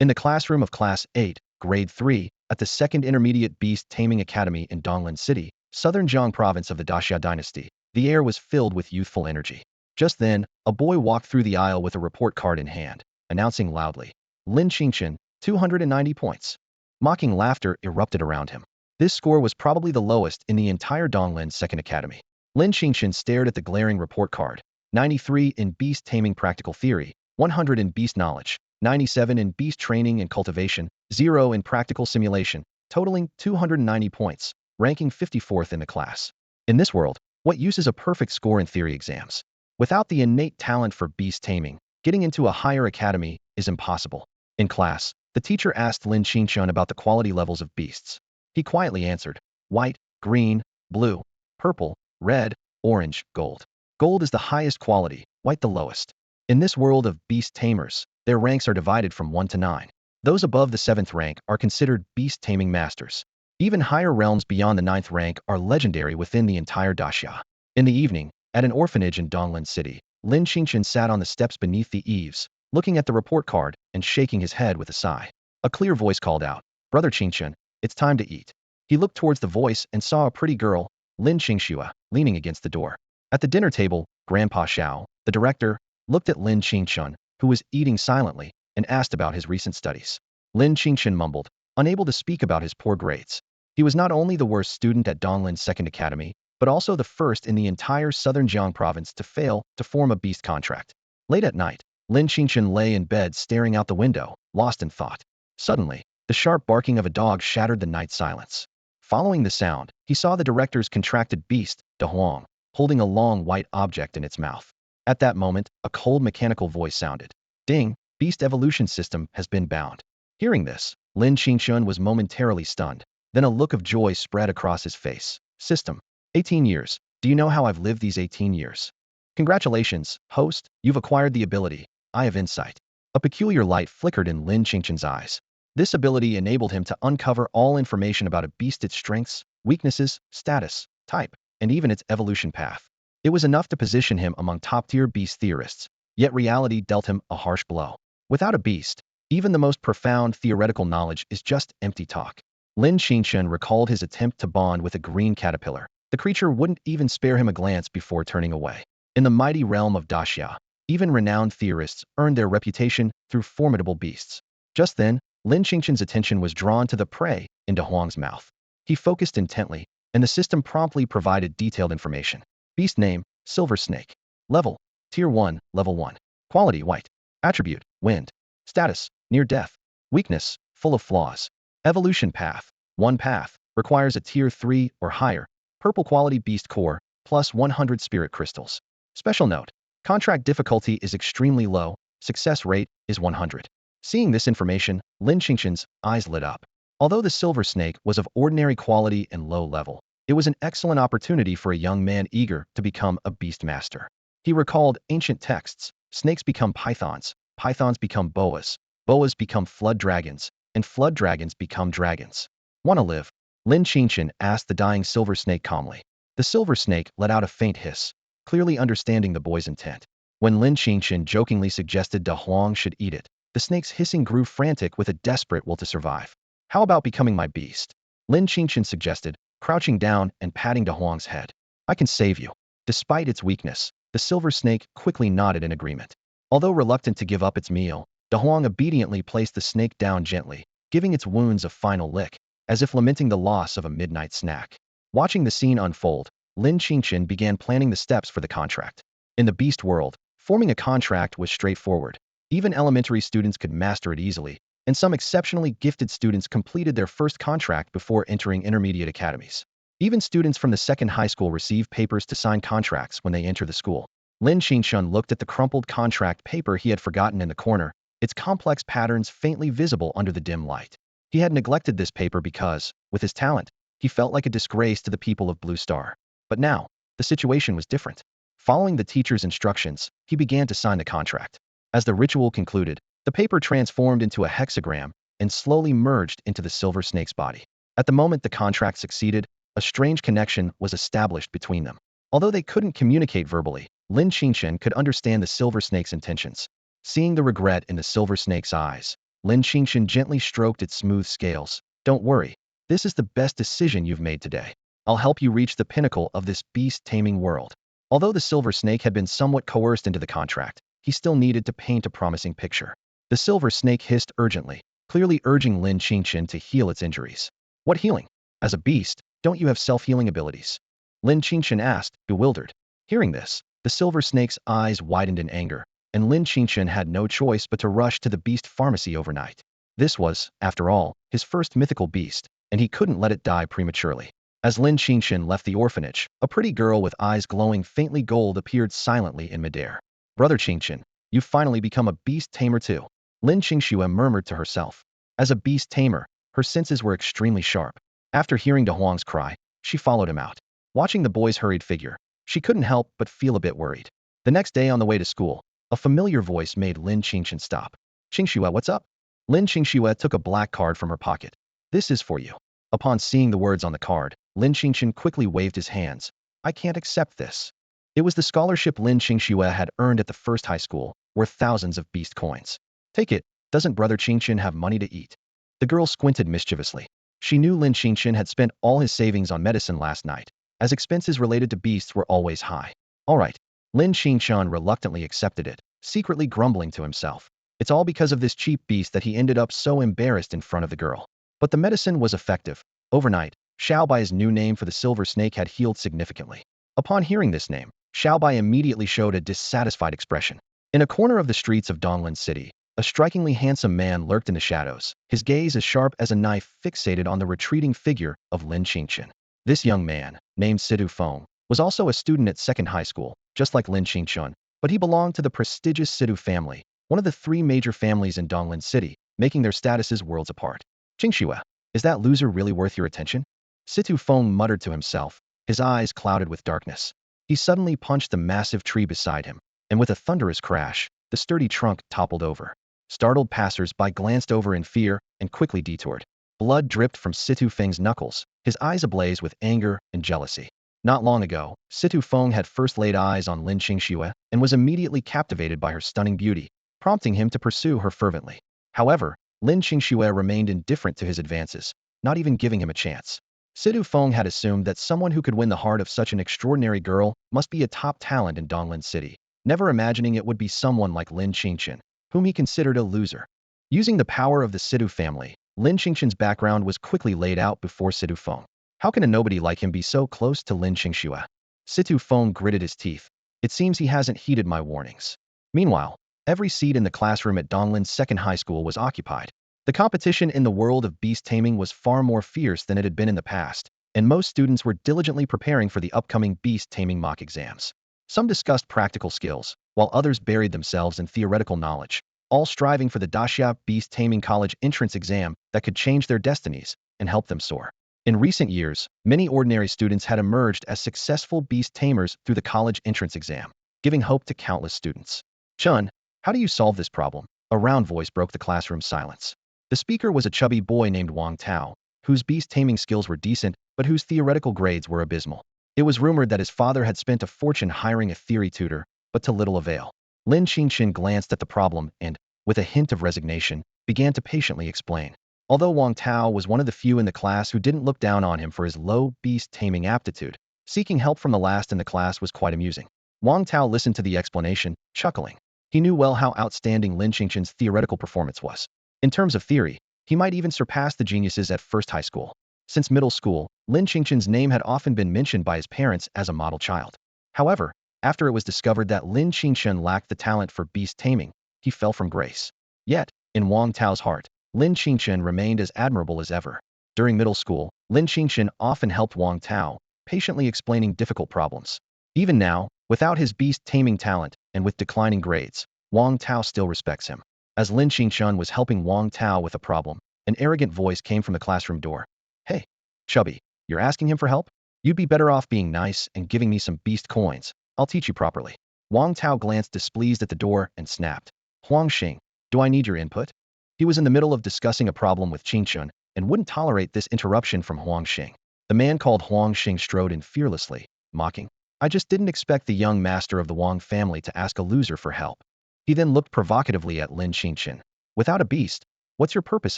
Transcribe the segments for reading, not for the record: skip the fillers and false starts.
In the classroom of Class 8, Grade 3, at the 2nd Intermediate Beast Taming Academy in Donglin City, southern Jiang province of the Daxia dynasty, the air was filled with youthful energy. Just then, a boy walked through the aisle with a report card in hand, announcing loudly, Lin Qingchen, 290 points. Mocking laughter erupted around him. This score was probably the lowest in the entire Donglin Second Academy. Lin Qingchen stared at the glaring report card. 93 in beast taming practical theory, 100 in beast knowledge, 97 in beast training and cultivation, 0 in practical simulation, totaling 290 points, ranking 54th in the class. In this world, what use is a perfect score in theory exams? Without the innate talent for beast taming, getting into a higher academy is impossible. In class, the teacher asked Lin Qingchen about the quality levels of beasts. He quietly answered, white, green, blue, purple, red, orange, gold. Gold is the highest quality, white the lowest. In this world of beast tamers, their ranks are divided from 1 to 9. Those above the 7th rank are considered beast taming masters. Even higher realms beyond the 9th rank are legendary within the entire Daxia. In the evening, at an orphanage in Donglin City, Lin Qingchen sat on the steps beneath the eaves, looking at the report card and shaking his head with a sigh. A clear voice called out, Brother Qingchen, it's time to eat. He looked towards the voice and saw a pretty girl, Lin Qingxue, leaning against the door. At the dinner table, Grandpa Xiao, the director, looked at Lin Qingchen, who was eating silently, and asked about his recent studies. Lin Qingchen mumbled, unable to speak about his poor grades. He was not only the worst student at Donglin's Second Academy, but also the first in the entire southern Jiang province to fail to form a beast contract. Late at night, Lin Qingchen lay in bed staring out the window, lost in thought. Suddenly, the sharp barking of a dog shattered the night silence. Following the sound, he saw the director's contracted beast, Huang, holding a long white object in its mouth. At that moment, a cold mechanical voice sounded. Ding, beast evolution system has been bound. Hearing this, Lin Qingchen was momentarily stunned. Then a look of joy spread across his face. System. 18 years. Do you know how I've lived these 18 years? Congratulations, host, you've acquired the ability, Eye of Insight. A peculiar light flickered in Lin Qingchen's eyes. This ability enabled him to uncover all information about a beast, its strengths, weaknesses, status, type, and even its evolution path. It was enough to position him among top-tier beast theorists, yet reality dealt him a harsh blow. Without a beast, even the most profound theoretical knowledge is just empty talk. Lin Qingchen recalled his attempt to bond with a green caterpillar. The creature wouldn't even spare him a glance before turning away. In the mighty realm of Daxia, even renowned theorists earned their reputation through formidable beasts. Just then, Lin Qingchen's attention was drawn to the prey in Huang's mouth. He focused intently, and the system promptly provided detailed information. Beast name, Silver Snake. Level, Tier 1, Level 1. Quality, white. Attribute, wind. Status, near death. Weakness, full of flaws. Evolution path, 1 path, requires a Tier 3 or higher. Purple quality beast core, plus 100 spirit crystals. Special note, contract difficulty is extremely low, success rate is 100. Seeing this information, Lin Qingchen's eyes lit up. Although the silver snake was of ordinary quality and low level, it was an excellent opportunity for a young man eager to become a beast master. He recalled ancient texts. Snakes become pythons, pythons become boas, boas become flood dragons, and flood dragons become dragons. Wanna live? Lin Qingchen asked the dying silver snake calmly. The silver snake let out a faint hiss, clearly understanding the boy's intent. When Lin Qingchen jokingly suggested Huang should eat it, the snake's hissing grew frantic with a desperate will to survive. How about becoming my beast? Lin Qingchen suggested, crouching down and patting Huang's head. I can save you. Despite its weakness, the silver snake quickly nodded in agreement. Although reluctant to give up its meal, Huang obediently placed the snake down gently, giving its wounds a final lick, as if lamenting the loss of a midnight snack. Watching the scene unfold, Lin Qingchen began planning the steps for the contract. In the beast world, forming a contract was straightforward. Even elementary students could master it easily, and some exceptionally gifted students completed their first contract before entering intermediate academies. Even students from the second high school receive papers to sign contracts when they enter the school. Lin Qingchen looked at the crumpled contract paper he had forgotten in the corner, its complex patterns faintly visible under the dim light. He had neglected this paper because, with his talent, he felt like a disgrace to the people of Blue Star. But now, the situation was different. Following the teacher's instructions, he began to sign the contract. As the ritual concluded, the paper transformed into a hexagram and slowly merged into the silver snake's body. At the moment the contract succeeded, a strange connection was established between them. Although they couldn't communicate verbally, Lin Qingchen could understand the silver snake's intentions. Seeing the regret in the silver snake's eyes, Lin Qingchen gently stroked its smooth scales. Don't worry. This is the best decision you've made today. I'll help you reach the pinnacle of this beast-taming world. Although the silver snake had been somewhat coerced into the contract, he still needed to paint a promising picture. The silver snake hissed urgently, clearly urging Lin Qingchen to heal its injuries. What healing? As a beast, don't you have self-healing abilities? Lin Qingchen asked, bewildered. Hearing this, the silver snake's eyes widened in anger, and Lin Qingchen had no choice but to rush to the beast pharmacy overnight. This was, after all, his first mythical beast, and he couldn't let it die prematurely. As Lin Qingchen left the orphanage, a pretty girl with eyes glowing faintly gold appeared silently in midair. Brother Qingchen, you've finally become a beast tamer too. Lin Qingxue murmured to herself. As a beast tamer, her senses were extremely sharp. After hearing De Huang's cry, she followed him out. Watching the boy's hurried figure, she couldn't help but feel a bit worried. The next day on the way to school, a familiar voice made Lin Qingchen stop. Qingxue, what's up? Lin Qingxue took a black card from her pocket. This is for you. Upon seeing the words on the card, Lin Qingchen quickly waved his hands. I can't accept this. It was the scholarship Lin Qingxue had earned at the first high school, worth thousands of beast coins. Take it, doesn't Brother Qingchen have money to eat? The girl squinted mischievously. She knew Lin Qingchen had spent all his savings on medicine last night, as expenses related to beasts were always high. All right. Lin Qingchen reluctantly accepted it, secretly grumbling to himself. It's all because of this cheap beast that he ended up so embarrassed in front of the girl. But the medicine was effective. Overnight, Xiaobai's new name for the silver snake had healed significantly. Upon hearing this name, Xiaobai immediately showed a dissatisfied expression. In a corner of the streets of Donglan City, a strikingly handsome man lurked in the shadows, his gaze as sharp as a knife fixated on the retreating figure of Lin Qingchen. This young man, named Situong, was also a student at second high school, just like Lin Qingchen, but he belonged to the prestigious Situ family, one of the three major families in Donglan City, making their statuses worlds apart. Qingxue, is that loser really worth your attention? Situong muttered to himself, his eyes clouded with darkness. He suddenly punched the massive tree beside him, and with a thunderous crash, the sturdy trunk toppled over. Startled passers-by glanced over in fear and quickly detoured. Blood dripped from Situong's knuckles, his eyes ablaze with anger and jealousy. Not long ago, Situong had first laid eyes on Lin Qingxue and was immediately captivated by her stunning beauty, prompting him to pursue her fervently. However, Lin Qingxue remained indifferent to his advances, not even giving him a chance. Situong had assumed that someone who could win the heart of such an extraordinary girl must be a top talent in Donglan City, never imagining it would be someone like Lin Qingchen, whom he considered a loser. Using the power of the Situ family, Lin Qingchen's background was quickly laid out before Situong. How can a nobody like him be so close to Lin Qingxue? Situong gritted his teeth. It seems he hasn't heeded my warnings. Meanwhile, every seat in the classroom at Donglan's second high school was occupied. The competition in the world of beast taming was far more fierce than it had been in the past, and most students were diligently preparing for the upcoming beast taming mock exams. Some discussed practical skills, while others buried themselves in theoretical knowledge, all striving for the Daxia Beast Taming College entrance exam that could change their destinies and help them soar. In recent years, many ordinary students had emerged as successful beast tamers through the college entrance exam, giving hope to countless students. Chun, how do you solve this problem? A round voice broke the classroom silence. The speaker was a chubby boy named Wang Tao, whose beast taming skills were decent, but whose theoretical grades were abysmal. It was rumored that his father had spent a fortune hiring a theory tutor, but to little avail. Lin Qingchen glanced at the problem and, with a hint of resignation, began to patiently explain. Although Wang Tao was one of the few in the class who didn't look down on him for his low beast taming aptitude, seeking help from the last in the class was quite amusing. Wang Tao listened to the explanation, chuckling. He knew well how outstanding Lin Qingchen's theoretical performance was. In terms of theory, he might even surpass the geniuses at first high school. Since middle school, Lin Qingchen's name had often been mentioned by his parents as a model child. However, after it was discovered that Lin Qingchen lacked the talent for beast taming, he fell from grace. Yet, in Wang Tao's heart, Lin Qingchen remained as admirable as ever. During middle school, Lin Qingchen often helped Wang Tao, patiently explaining difficult problems. Even now, without his beast taming talent and with declining grades, Wang Tao still respects him. As Lin Qingchen was helping Wang Tao with a problem, an arrogant voice came from the classroom door. Hey, chubby, you're asking him for help? You'd be better off being nice and giving me some beast coins. I'll teach you properly. Wang Tao glanced displeased at the door and snapped. Huang Xing, do I need your input? He was in the middle of discussing a problem with Qingchen and wouldn't tolerate this interruption from Huang Xing. The man called Huang Xing strode in fearlessly, mocking. I just didn't expect the young master of the Wang family to ask a loser for help. He then looked provocatively at Lin Qingchen. Without a beast, What's your purpose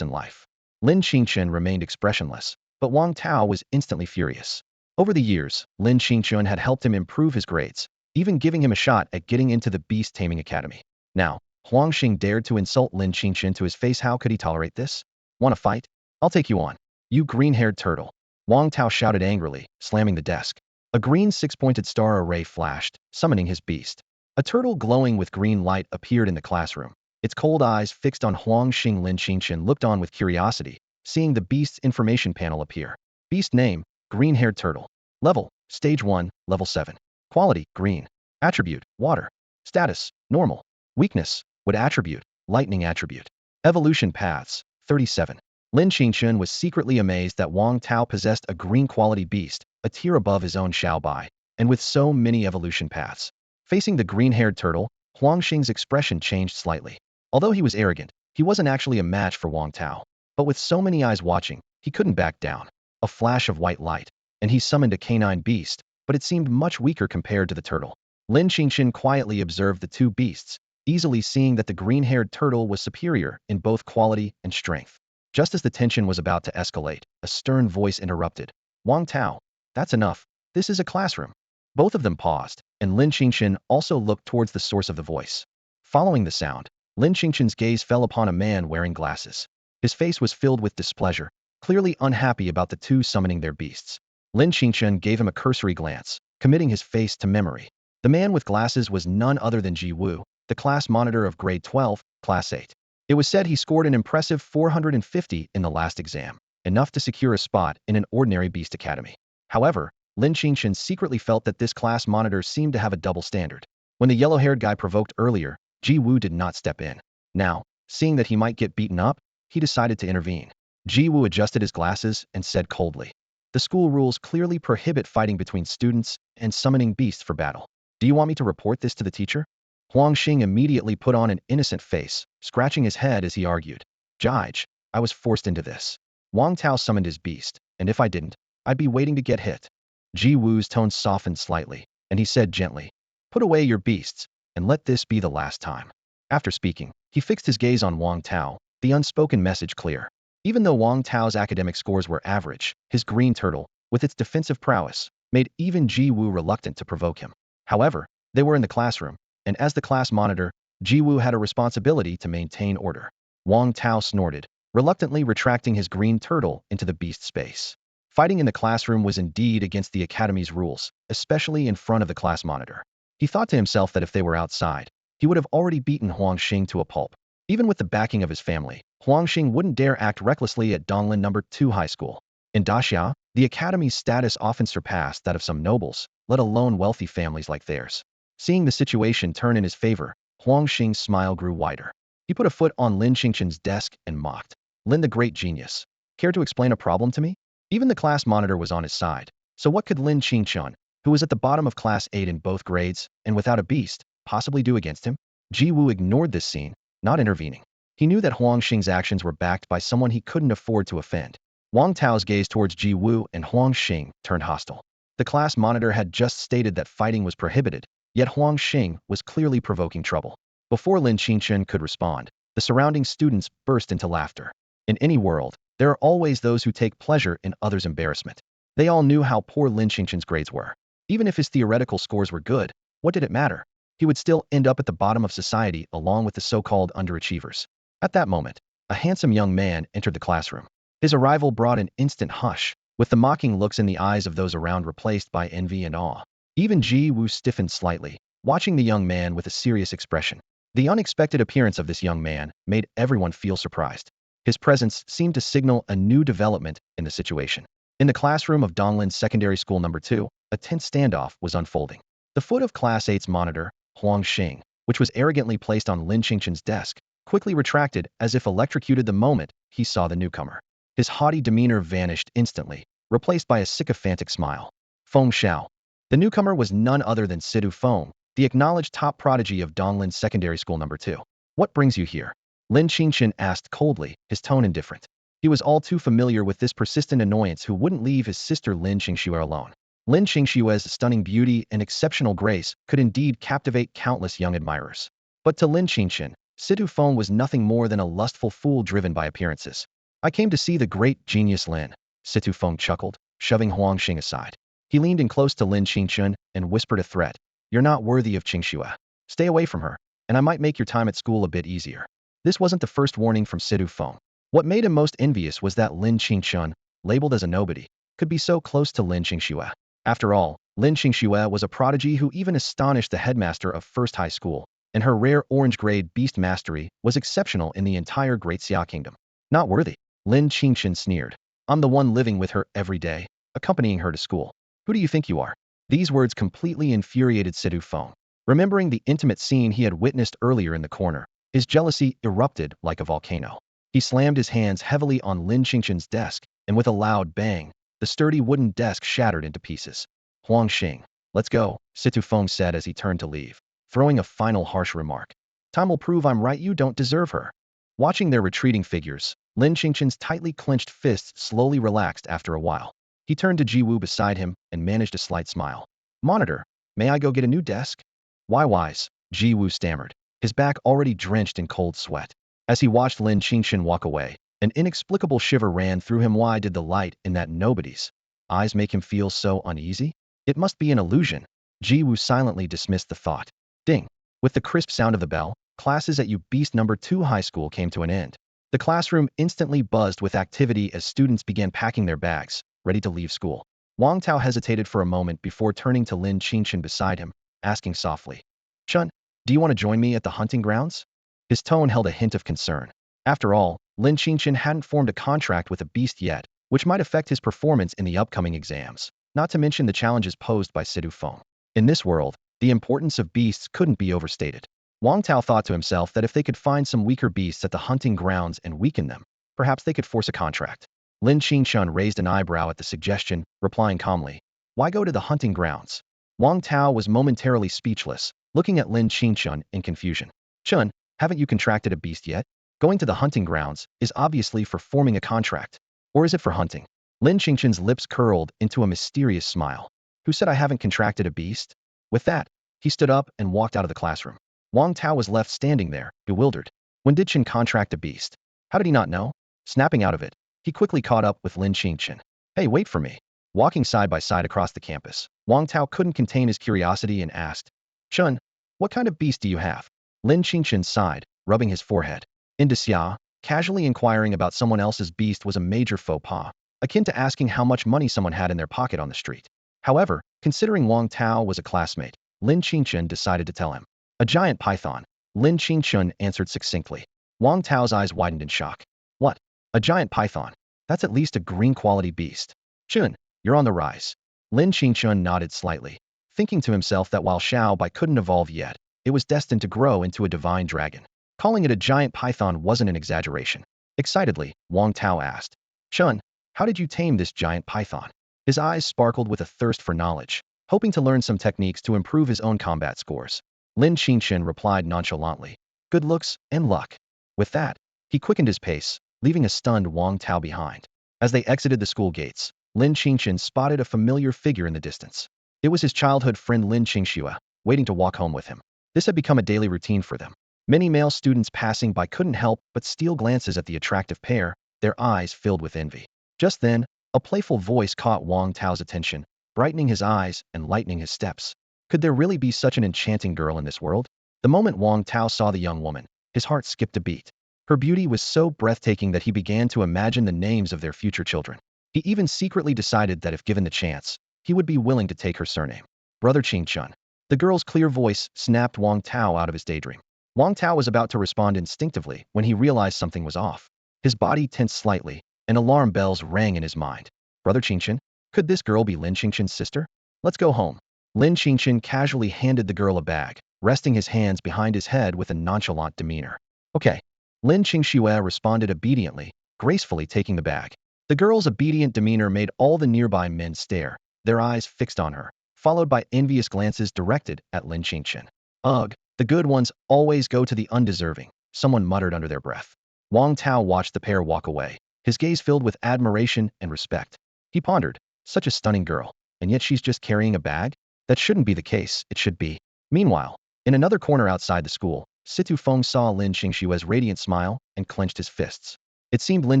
in life? Lin Qingchen remained expressionless, but Wang Tao was instantly furious. Over the years, Lin Qingchen had helped him improve his grades, even giving him a shot at getting into the Beast Taming Academy. Now, Huang Xing dared to insult Lin Qingchen to his face. How could he tolerate this? Want to fight? I'll take you on. You green-haired turtle. Wang Tao shouted angrily, slamming the desk. A green six-pointed star array flashed, summoning his beast. A turtle glowing with green light appeared in the classroom. Its cold eyes fixed on Huang Xing. Lin Qingchen looked on with curiosity, seeing the beast's information panel appear. Beast name, green-haired turtle. Level, stage 1, level 7. Quality, green. Attribute, water. Status, normal. Weakness, wood attribute, lightning attribute. Evolution paths, 37. Lin Qingchen was secretly amazed that Wang Tao possessed a green-quality beast, a tier above his own Xiaobai, and with so many evolution paths. Facing the green-haired turtle, Huang Xing's expression changed slightly. Although he was arrogant, he wasn't actually a match for Wang Tao. But with so many eyes watching, he couldn't back down. A flash of white light, and he summoned a canine beast, but it seemed much weaker compared to the turtle. Lin Qingchen quietly observed the two beasts, easily seeing that the green-haired turtle was superior in both quality and strength. Just as the tension was about to escalate, a stern voice interrupted. Wang Tao, that's enough. This is a classroom. Both of them paused, and Lin Qingchen also looked towards the source of the voice. Following the sound, Lin Qingchen's gaze fell upon a man wearing glasses. His face was filled with displeasure, clearly unhappy about the two summoning their beasts. Lin Qingchen gave him a cursory glance, committing his face to memory. The man with glasses was none other than Ji Wu, the class monitor of grade 12, class 8. It was said he scored an impressive 450 in the last exam, enough to secure a spot in an ordinary beast academy. However, Lin Qingchen secretly felt that this class monitor seemed to have a double standard. When the yellow-haired guy provoked earlier, Ji Wu did not step in. Now, seeing that he might get beaten up, he decided to intervene. Ji Wu adjusted his glasses and said coldly, "The school rules clearly prohibit fighting between students and summoning beasts for battle. Do you want me to report this to the teacher?" Huang Xing immediately put on an innocent face, scratching his head as he argued. "Judge, I was forced into this. Wang Tao summoned his beast, and if I didn't, I'd be waiting to get hit." Ji Wu's tone softened slightly, and he said gently, "Put away your beasts, and let this be the last time." After speaking, he fixed his gaze on Wang Tao, the unspoken message clear. Even though Wang Tao's academic scores were average, his green turtle, with its defensive prowess, made even Ji Wu reluctant to provoke him. However, they were in the classroom, and as the class monitor, Ji Wu had a responsibility to maintain order. Wang Tao snorted, reluctantly retracting his green turtle into the beast space. Fighting in the classroom was indeed against the academy's rules, especially in front of the class monitor. He thought to himself that if they were outside, he would have already beaten Huang Xing to a pulp. Even with the backing of his family, Huang Xing wouldn't dare act recklessly at Donglin No. 2 High School. In Daxia, the academy's status often surpassed that of some nobles, let alone wealthy families like theirs. Seeing the situation turn in his favor, Huang Xing's smile grew wider. He put a foot on Lin Qingchen's desk and mocked. "Lin the great genius. Care to explain a problem to me?" Even the class monitor was on his side. So what could Lin Qingchen, who was at the bottom of class 8 in both grades, and without a beast, possibly do against him? Ji Wu ignored this scene, not intervening. He knew that Huang Xing's actions were backed by someone he couldn't afford to offend. Wang Tao's gaze towards Ji Wu and Huang Xing turned hostile. The class monitor had just stated that fighting was prohibited, yet Huang Xing was clearly provoking trouble. Before Lin Qingchen could respond, the surrounding students burst into laughter. In any world, there are always those who take pleasure in others' embarrassment. They all knew how poor Lin Qingchen's grades were. Even if his theoretical scores were good, what did it matter? He would still end up at the bottom of society along with the so-called underachievers. At that moment, a handsome young man entered the classroom. His arrival brought an instant hush, with the mocking looks in the eyes of those around replaced by envy and awe. Even Ji Wu stiffened slightly, watching the young man with a serious expression. The unexpected appearance of this young man made everyone feel surprised. His presence seemed to signal a new development in the situation. In the classroom of Donglin Secondary School No. 2, a tense standoff was unfolding. The foot of Class 8's monitor, Huang Xing, which was arrogantly placed on Lin Qingchen's desk, quickly retracted as if electrocuted the moment he saw the newcomer. His haughty demeanor vanished instantly, replaced by a sycophantic smile. Feng Xiao. The newcomer was none other than Situong, the acknowledged top prodigy of Donglin Secondary School No. 2. "What brings you here?" Lin Qingchen asked coldly, his tone indifferent. He was all too familiar with this persistent annoyance who wouldn't leave his sister Lin Qingxue alone. Lin Qingxue's stunning beauty and exceptional grace could indeed captivate countless young admirers. But to Lin Qingchen, Situong was nothing more than a lustful fool driven by appearances. I came to see the great genius Lin, Situong chuckled, shoving Huang Xing aside. He leaned in close to Lin Qingchen and whispered a threat. You're not worthy of Qingxue. Stay away from her, and I might make your time at school a bit easier. This wasn't the first warning from Situong. What made him most envious was that Lin Qingchen, labeled as a nobody, could be so close to Lin Qingxue. After all, Lin Qingxue was a prodigy who even astonished the headmaster of First High School, and her rare orange-grade beast mastery was exceptional in the entire Great Xia Kingdom. Not worthy, Lin Qingchen sneered. I'm the one living with her every day, accompanying her to school. Who do you think you are? These words completely infuriated Situong. Remembering the intimate scene he had witnessed earlier in the corner, his jealousy erupted like a volcano. He slammed his hands heavily on Lin Qingchen's desk, and with a loud bang, the sturdy wooden desk shattered into pieces. Huang Xing, let's go, Situong said as he turned to leave, throwing a final harsh remark. Time will prove I'm right, you don't deserve her. Watching their retreating figures, Lin Qingchen's tightly clenched fists slowly relaxed after a while. He turned to Ji Wu beside him and managed a slight smile. Monitor, may I go get a new desk? Why wise, Ji Wu stammered, his back already drenched in cold sweat. As he watched Lin Qingchen walk away, an inexplicable shiver ran through him. Why did the light in that nobody's eyes make him feel so uneasy? It must be an illusion. Ji Wu silently dismissed the thought. Ding! With the crisp sound of the bell, classes at Beast number 2 high school came to an end. The classroom instantly buzzed with activity as students began packing their bags, ready to leave school. Wang Tao hesitated for a moment before turning to Lin Qingchen beside him, asking softly, Chun, do you want to join me at the hunting grounds? His tone held a hint of concern. After all, Lin Qingchen hadn't formed a contract with a beast yet, which might affect his performance in the upcoming exams, not to mention the challenges posed by Situong. In this world, the importance of beasts couldn't be overstated. Wang Tao thought to himself that if they could find some weaker beasts at the hunting grounds and weaken them, perhaps they could force a contract. Lin Qingchen raised an eyebrow at the suggestion, replying calmly, why go to the hunting grounds? Wang Tao was momentarily speechless, looking at Lin Qingchen in confusion. Chun, haven't you contracted a beast yet? Going to the hunting grounds is obviously for forming a contract. Or is it for hunting? Lin Qingchen's lips curled into a mysterious smile. Who said I haven't contracted a beast? With that, he stood up and walked out of the classroom. Wang Tao was left standing there, bewildered. When did Chen contract a beast? How did he not know? Snapping out of it, he quickly caught up with Lin Qingchen. Hey, wait for me. Walking side by side across the campus, Wang Tao couldn't contain his curiosity and asked, Chun, what kind of beast do you have? Lin Qingchen sighed, rubbing his forehead. In Xia, casually inquiring about someone else's beast was a major faux pas, akin to asking how much money someone had in their pocket on the street. However, considering Wang Tao was a classmate, Lin Qingchen decided to tell him. A giant python, Lin Qingchen answered succinctly. Wang Tao's eyes widened in shock. What? A giant python? That's at least a green-quality beast. Chun, you're on the rise. Lin Qingchen nodded slightly, thinking to himself that while Xiao Bai couldn't evolve yet, it was destined to grow into a divine dragon. Calling it a giant python wasn't an exaggeration. Excitedly, Wang Tao asked, Chun, how did you tame this giant python? His eyes sparkled with a thirst for knowledge, hoping to learn some techniques to improve his own combat scores. Lin Qingchen replied nonchalantly, good looks and luck. With that, he quickened his pace, leaving a stunned Wang Tao behind. As they exited the school gates, Lin Qingchen spotted a familiar figure in the distance. It was his childhood friend Lin Qingxue, waiting to walk home with him. This had become a daily routine for them. Many male students passing by couldn't help but steal glances at the attractive pair, their eyes filled with envy. Just then, a playful voice caught Wang Tao's attention, brightening his eyes and lightening his steps. Could there really be such an enchanting girl in this world? The moment Wang Tao saw the young woman, his heart skipped a beat. Her beauty was so breathtaking that he began to imagine the names of their future children. He even secretly decided that if given the chance, he would be willing to take her surname. Brother Qingchen. The girl's clear voice snapped Wang Tao out of his daydream. Wang Tao was about to respond instinctively when he realized something was off. His body tensed slightly, and alarm bells rang in his mind. Brother Qingchen? Could this girl be Lin Qingchen's sister? Let's go home. Lin Qingchen casually handed the girl a bag, resting his hands behind his head with a nonchalant demeanor. Okay. Lin Qingxue responded obediently, gracefully taking the bag. The girl's obedient demeanor made all the nearby men stare, their eyes fixed on her, followed by envious glances directed at Lin Qingchen. Ugh, the good ones always go to the undeserving, someone muttered under their breath. Wang Tao watched the pair walk away, his gaze filled with admiration and respect. He pondered, such a stunning girl, and yet she's just carrying a bag? That shouldn't be the case, it should be. Meanwhile, in another corner outside the school, Situong saw Lin Qingshue's radiant smile and clenched his fists. It seemed Lin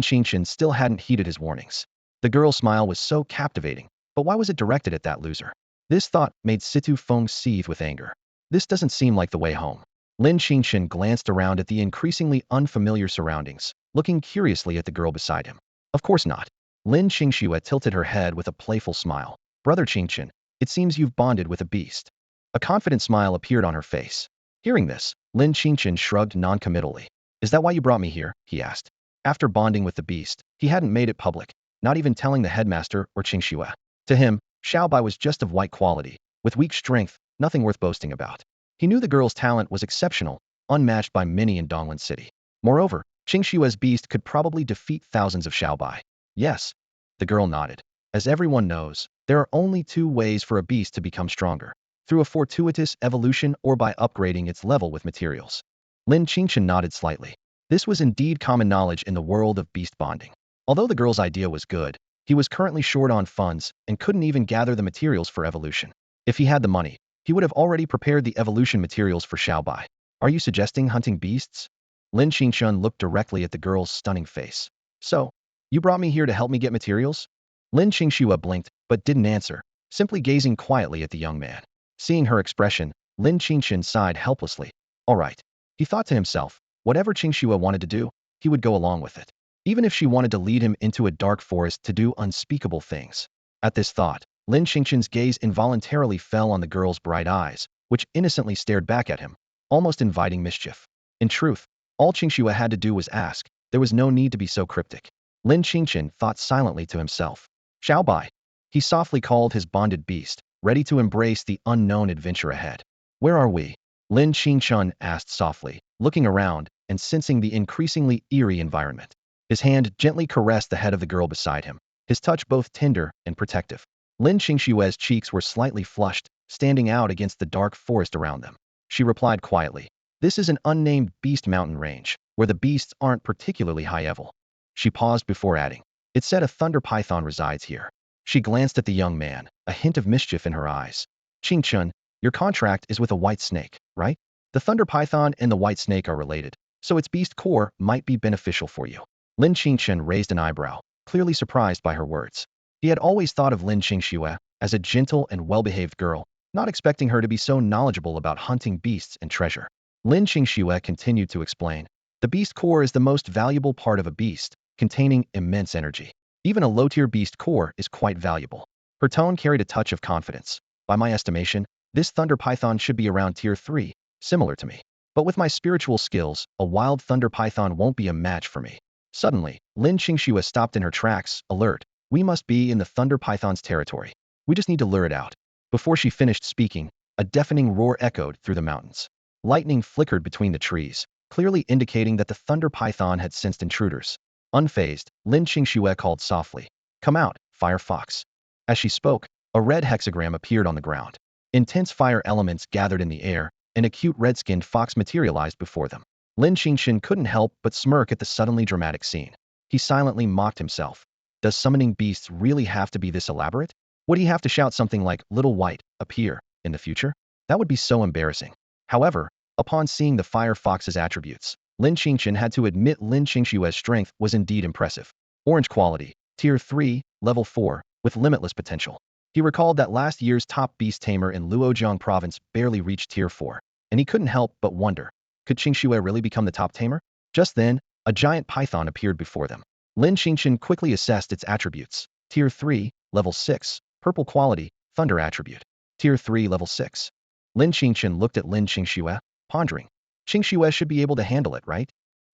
Qingchen still hadn't heeded his warnings. The girl's smile was so captivating, but why was it directed at that loser? This thought made Situong seethe with anger. This doesn't seem like the way home. Lin Qingchen glanced around at the increasingly unfamiliar surroundings, looking curiously at the girl beside him. Of course not. Lin Qingxue tilted her head with a playful smile. Brother Qingchen, it seems you've bonded with a beast. A confident smile appeared on her face. Hearing this, Lin Qingchen shrugged noncommittally. Is that why you brought me here? He asked. After bonding with the beast, he hadn't made it public, not even telling the headmaster or Qingxue. To him, Xiaobai was just of white quality, with weak strength, nothing worth boasting about. He knew the girl's talent was exceptional, unmatched by many in Donglin City. Moreover, Qingshue's beast could probably defeat thousands of Xiaobai. Yes. The girl nodded. As everyone knows, there are only two ways for a beast to become stronger: through a fortuitous evolution or by upgrading its level with materials. Lin Qingchen nodded slightly. This was indeed common knowledge in the world of beast bonding. Although the girl's idea was good, he was currently short on funds and couldn't even gather the materials for evolution. If he had the money, he would have already prepared the evolution materials for Xiaobai. Are you suggesting hunting beasts? Lin Qingchen looked directly at the girl's stunning face. So, you brought me here to help me get materials? Lin Qingxue blinked, but didn't answer, simply gazing quietly at the young man. Seeing her expression, Lin Qingchen sighed helplessly. All right. He thought to himself, whatever Qingxue wanted to do, he would go along with it. Even if she wanted to lead him into a dark forest to do unspeakable things. At this thought, Lin Qingchen's gaze involuntarily fell on the girl's bright eyes, which innocently stared back at him, almost inviting mischief. In truth, all Qingxue had to do was ask. There was no need to be so cryptic. Lin Qingchen thought silently to himself. Xiaobai. He softly called his bonded beast, ready to embrace the unknown adventure ahead. Where are we? Lin Qingchen asked softly, looking around and sensing the increasingly eerie environment. His hand gently caressed the head of the girl beside him, his touch both tender and protective. Lin Qingshue's cheeks were slightly flushed, standing out against the dark forest around them. She replied quietly, this is an unnamed beast mountain range, where the beasts aren't particularly high level. She paused before adding, it said a thunder python resides here. She glanced at the young man, a hint of mischief in her eyes. Qingchen, your contract is with a white snake, right? The thunder python and the white snake are related, so its beast core might be beneficial for you. Lin Qingchen raised an eyebrow, clearly surprised by her words. He had always thought of Lin Qingxue as a gentle and well-behaved girl, not expecting her to be so knowledgeable about hunting beasts and treasure. Lin Qingxue continued to explain. The beast core is the most valuable part of a beast, containing immense energy. Even a low-tier beast core is quite valuable. Her tone carried a touch of confidence. By my estimation, this thunder python should be around tier 3, similar to me. But with my spiritual skills, a wild thunder python won't be a match for me. Suddenly, Lin Qingxue stopped in her tracks, alert. We must be in the thunder python's territory. We just need to lure it out. Before she finished speaking, a deafening roar echoed through the mountains. Lightning flickered between the trees, clearly indicating that the thunder python had sensed intruders. Unfazed, Lin Qingxue called softly, come out, fire fox. As she spoke, a red hexagram appeared on the ground. Intense fire elements gathered in the air, and a cute red-skinned fox materialized before them. Lin Qingchen couldn't help but smirk at the suddenly dramatic scene. He silently mocked himself. Does summoning beasts really have to be this elaborate? Would he have to shout something like, Little White, appear, in the future? That would be so embarrassing. However, upon seeing the fire fox's attributes, Lin Qingchen had to admit Lin Qingshue's strength was indeed impressive. Orange quality, tier 3, level 4, with limitless potential. He recalled that last year's top beast tamer in Luojiang province barely reached tier 4, and he couldn't help but wonder, could Qingxue really become the top tamer? Just then, a giant python appeared before them. Lin Qingchen quickly assessed its attributes. Tier 3, level 6, purple quality, thunder attribute. Tier 3, level 6. Lin Qingchen looked at Lin Qingxue, pondering. Qingxue should be able to handle it, right?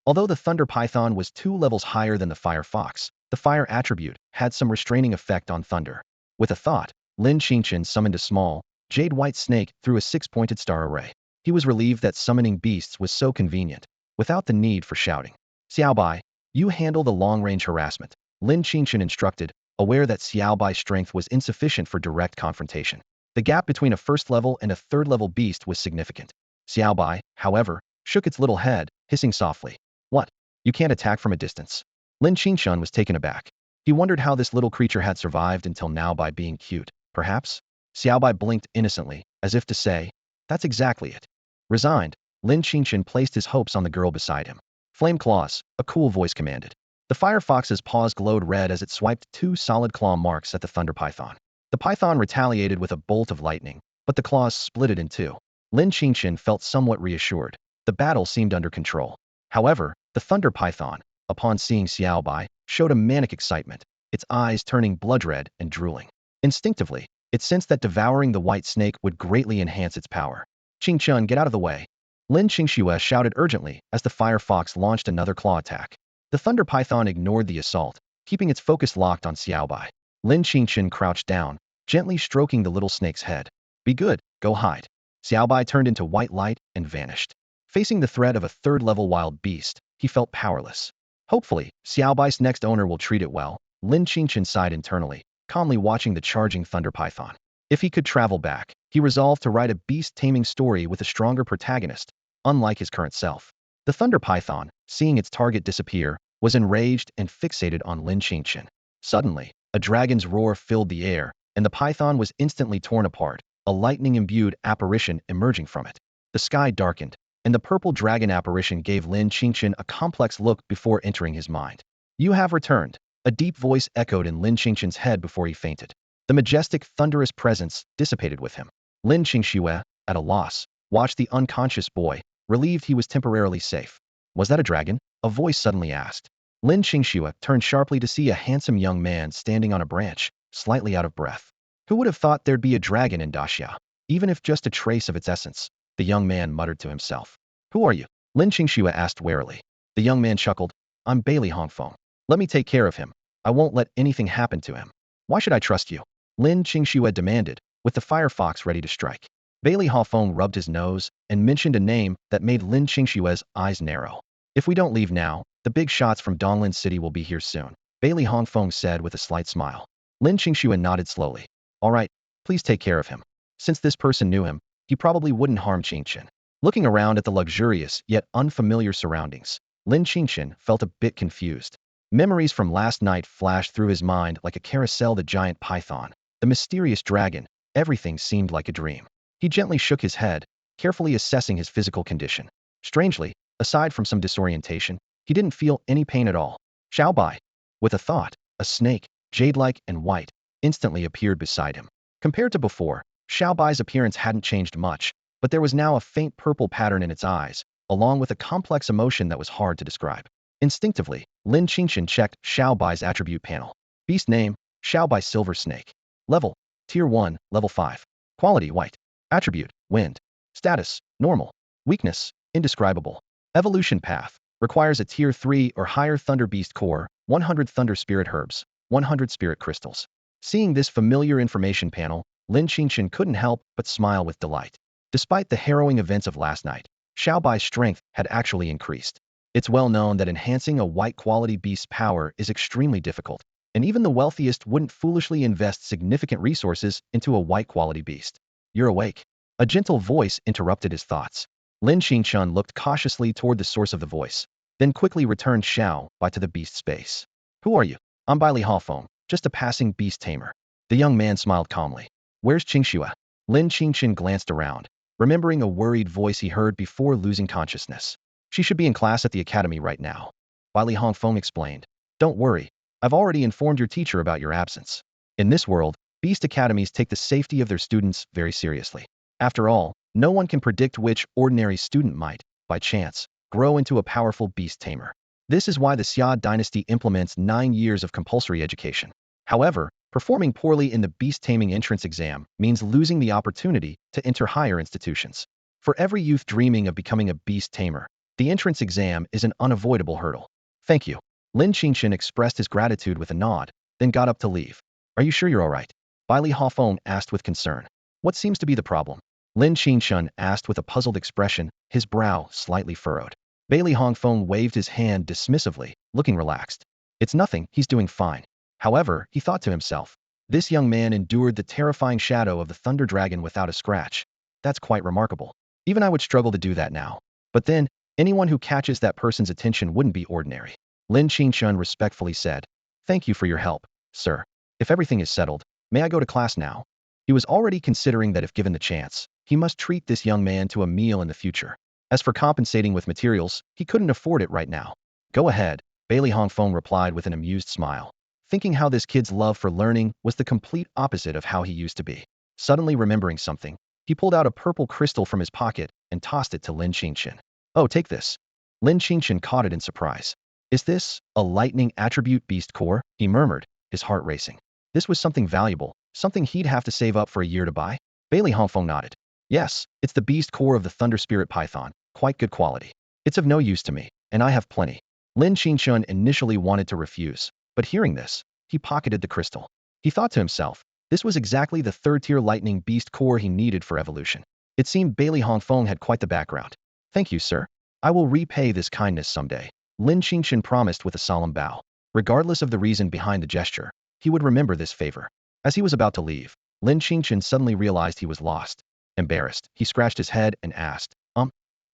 Although the thunder python was 2 levels higher than the fire fox, the fire attribute had some restraining effect on thunder. With a thought, Lin Qingchen summoned a small, jade-white snake through a 6-pointed star array. He was relieved that summoning beasts was so convenient, without the need for shouting. Xiaobai, you handle the long-range harassment, Lin Qingchen instructed, aware that Xiaobai's strength was insufficient for direct confrontation. The gap between a first-level and a third-level beast was significant. Xiaobai, however, shook its little head, hissing softly. What? You can't attack from a distance. Lin Qingchen was taken aback. He wondered how this little creature had survived until now by being cute, perhaps? Xiaobai blinked innocently, as if to say, that's exactly it. Resigned, Lin Qingchen placed his hopes on the girl beside him. Flame claws, a cool voice commanded. The fire fox's paws glowed red as it swiped 2 solid claw marks at the thunder python. The python retaliated with a bolt of lightning, but the claws split it in two. Lin Qingchen felt somewhat reassured. The battle seemed under control. However, the thunder python, upon seeing Xiao Bai, showed a manic excitement, its eyes turning blood red and drooling. Instinctively, it sensed that devouring the white snake would greatly enhance its power. Qingchen, get out of the way. Lin Qingxue shouted urgently as the fire fox launched another claw attack. The thunder python ignored the assault, keeping its focus locked on Xiao Bai. Lin Qingchen crouched down, gently stroking the little snake's head. Be good, go hide. Xiao Bai turned into white light and vanished. Facing the threat of a third-level wild beast, he felt powerless. Hopefully, Xiao Bai's next owner will treat it well. Lin Qingchen sighed internally, calmly watching the charging thunder python. If he could travel back, he resolved to write a beast-taming story with a stronger protagonist, unlike his current self. The thunder python, seeing its target disappear, was enraged and fixated on Lin Qingchen. Suddenly, a dragon's roar filled the air, and the python was instantly torn apart, a lightning-imbued apparition emerging from it. The sky darkened, and the purple dragon apparition gave Lin Qingchen a complex look before entering his mind. You have returned. A deep voice echoed in Lin Qingchen's head before he fainted. The majestic, thunderous presence dissipated with him. Lin Qingxue, at a loss, watched the unconscious boy, relieved he was temporarily safe. Was that a dragon? A voice suddenly asked. Lin Qingxue turned sharply to see a handsome young man standing on a branch, slightly out of breath. Who would have thought there'd be a dragon in Daxia? Even if just a trace of its essence, the young man muttered to himself. Who are you? Lin Qingxue asked warily. The young man chuckled. I'm Bailey Hongfeng. Let me take care of him. I won't let anything happen to him. Why should I trust you? Lin Qingxue demanded, with the fire fox ready to strike. Bailey Hongfeng rubbed his nose and mentioned a name that made Lin Qingxue's eyes narrow. If we don't leave now, the big shots from Donglan City will be here soon, Bailey Hongfeng said with a slight smile. Lin Qingxue nodded slowly. All right, please take care of him. Since this person knew him, he probably wouldn't harm Qingchen. Looking around at the luxurious yet unfamiliar surroundings, Lin Qingchen felt a bit confused. Memories from last night flashed through his mind like a carousel. The giant python, the mysterious dragon, everything seemed like a dream. He gently shook his head, carefully assessing his physical condition. Strangely, aside from some disorientation, he didn't feel any pain at all. Xiao Bai. With a thought, a snake, jade-like and white, instantly appeared beside him. Compared to before, Xiao Bai's appearance hadn't changed much, but there was now a faint purple pattern in its eyes, along with a complex emotion that was hard to describe. Instinctively, Lin Qingchen checked Xiao Bai's attribute panel. Beast name, Xiao Bai Silver Snake. Level, Tier 1, Level 5. Quality, white. Attribute, wind. Status, normal. Weakness, indescribable. Evolution path, requires a Tier 3 or higher Thunder Beast Core, 100 Thunder Spirit Herbs, 100 Spirit Crystals. Seeing this familiar information panel, Lin Qingchen couldn't help but smile with delight. Despite the harrowing events of last night, Xiao Bai's strength had actually increased. It's well known that enhancing a white-quality beast's power is extremely difficult, and even the wealthiest wouldn't foolishly invest significant resources into a white-quality beast. You're awake. A gentle voice interrupted his thoughts. Lin Qingchen looked cautiously toward the source of the voice, then quickly returned Xiao Bai to the beast space. Who are you? I'm Bailey Hongfeng, just a passing beast tamer. The young man smiled calmly. Where's Qingxue? Lin Qingchen glanced around, remembering a worried voice he heard before losing consciousness. She should be in class at the academy right now. Bailey Hongfeng explained. Don't worry, I've already informed your teacher about your absence. In this world, beast academies take the safety of their students very seriously. After all, no one can predict which ordinary student might, by chance, grow into a powerful beast tamer. This is why the Xia dynasty implements 9 years of compulsory education. However, performing poorly in the beast taming entrance exam means losing the opportunity to enter higher institutions. For every youth dreaming of becoming a beast tamer, the entrance exam is an unavoidable hurdle. Thank you. Lin Qingchen expressed his gratitude with a nod, then got up to leave. Are you sure you're all right? Bailey Hongfeng asked with concern. What seems to be the problem? Lin Qingchen asked with a puzzled expression, his brow slightly furrowed. Bailey Hongfeng waved his hand dismissively, looking relaxed. It's nothing, he's doing fine. However, he thought to himself, this young man endured the terrifying shadow of the Thunder Dragon without a scratch. That's quite remarkable. Even I would struggle to do that now. But then, anyone who catches that person's attention wouldn't be ordinary. Lin Qingchen respectfully said, Thank you for your help, sir. If everything is settled, may I go to class now? He was already considering that if given the chance, he must treat this young man to a meal in the future. As for compensating with materials, he couldn't afford it right now. Go ahead, Bailey Hongfeng replied with an amused smile, thinking how this kid's love for learning was the complete opposite of how he used to be. Suddenly remembering something, he pulled out a purple crystal from his pocket and tossed it to Lin Qingchen. Oh, take this. Lin Qingchen caught it in surprise. Is this a lightning attribute beast core? He murmured, his heart racing. This was something valuable, something he'd have to save up for a year to buy? Bailey Hongfeng nodded. Yes, it's the beast core of the Thunder Spirit Python, quite good quality. It's of no use to me, and I have plenty. Lin Qingchen initially wanted to refuse, but hearing this, he pocketed the crystal. He thought to himself, this was exactly the third-tier lightning beast core he needed for evolution. It seemed Bailey Hongfeng had quite the background. Thank you, sir. I will repay this kindness someday, Lin Qingchen promised with a solemn bow. Regardless of the reason behind the gesture, he would remember this favor. As he was about to leave, Lin Qingchen suddenly realized he was lost. Embarrassed, he scratched his head and asked,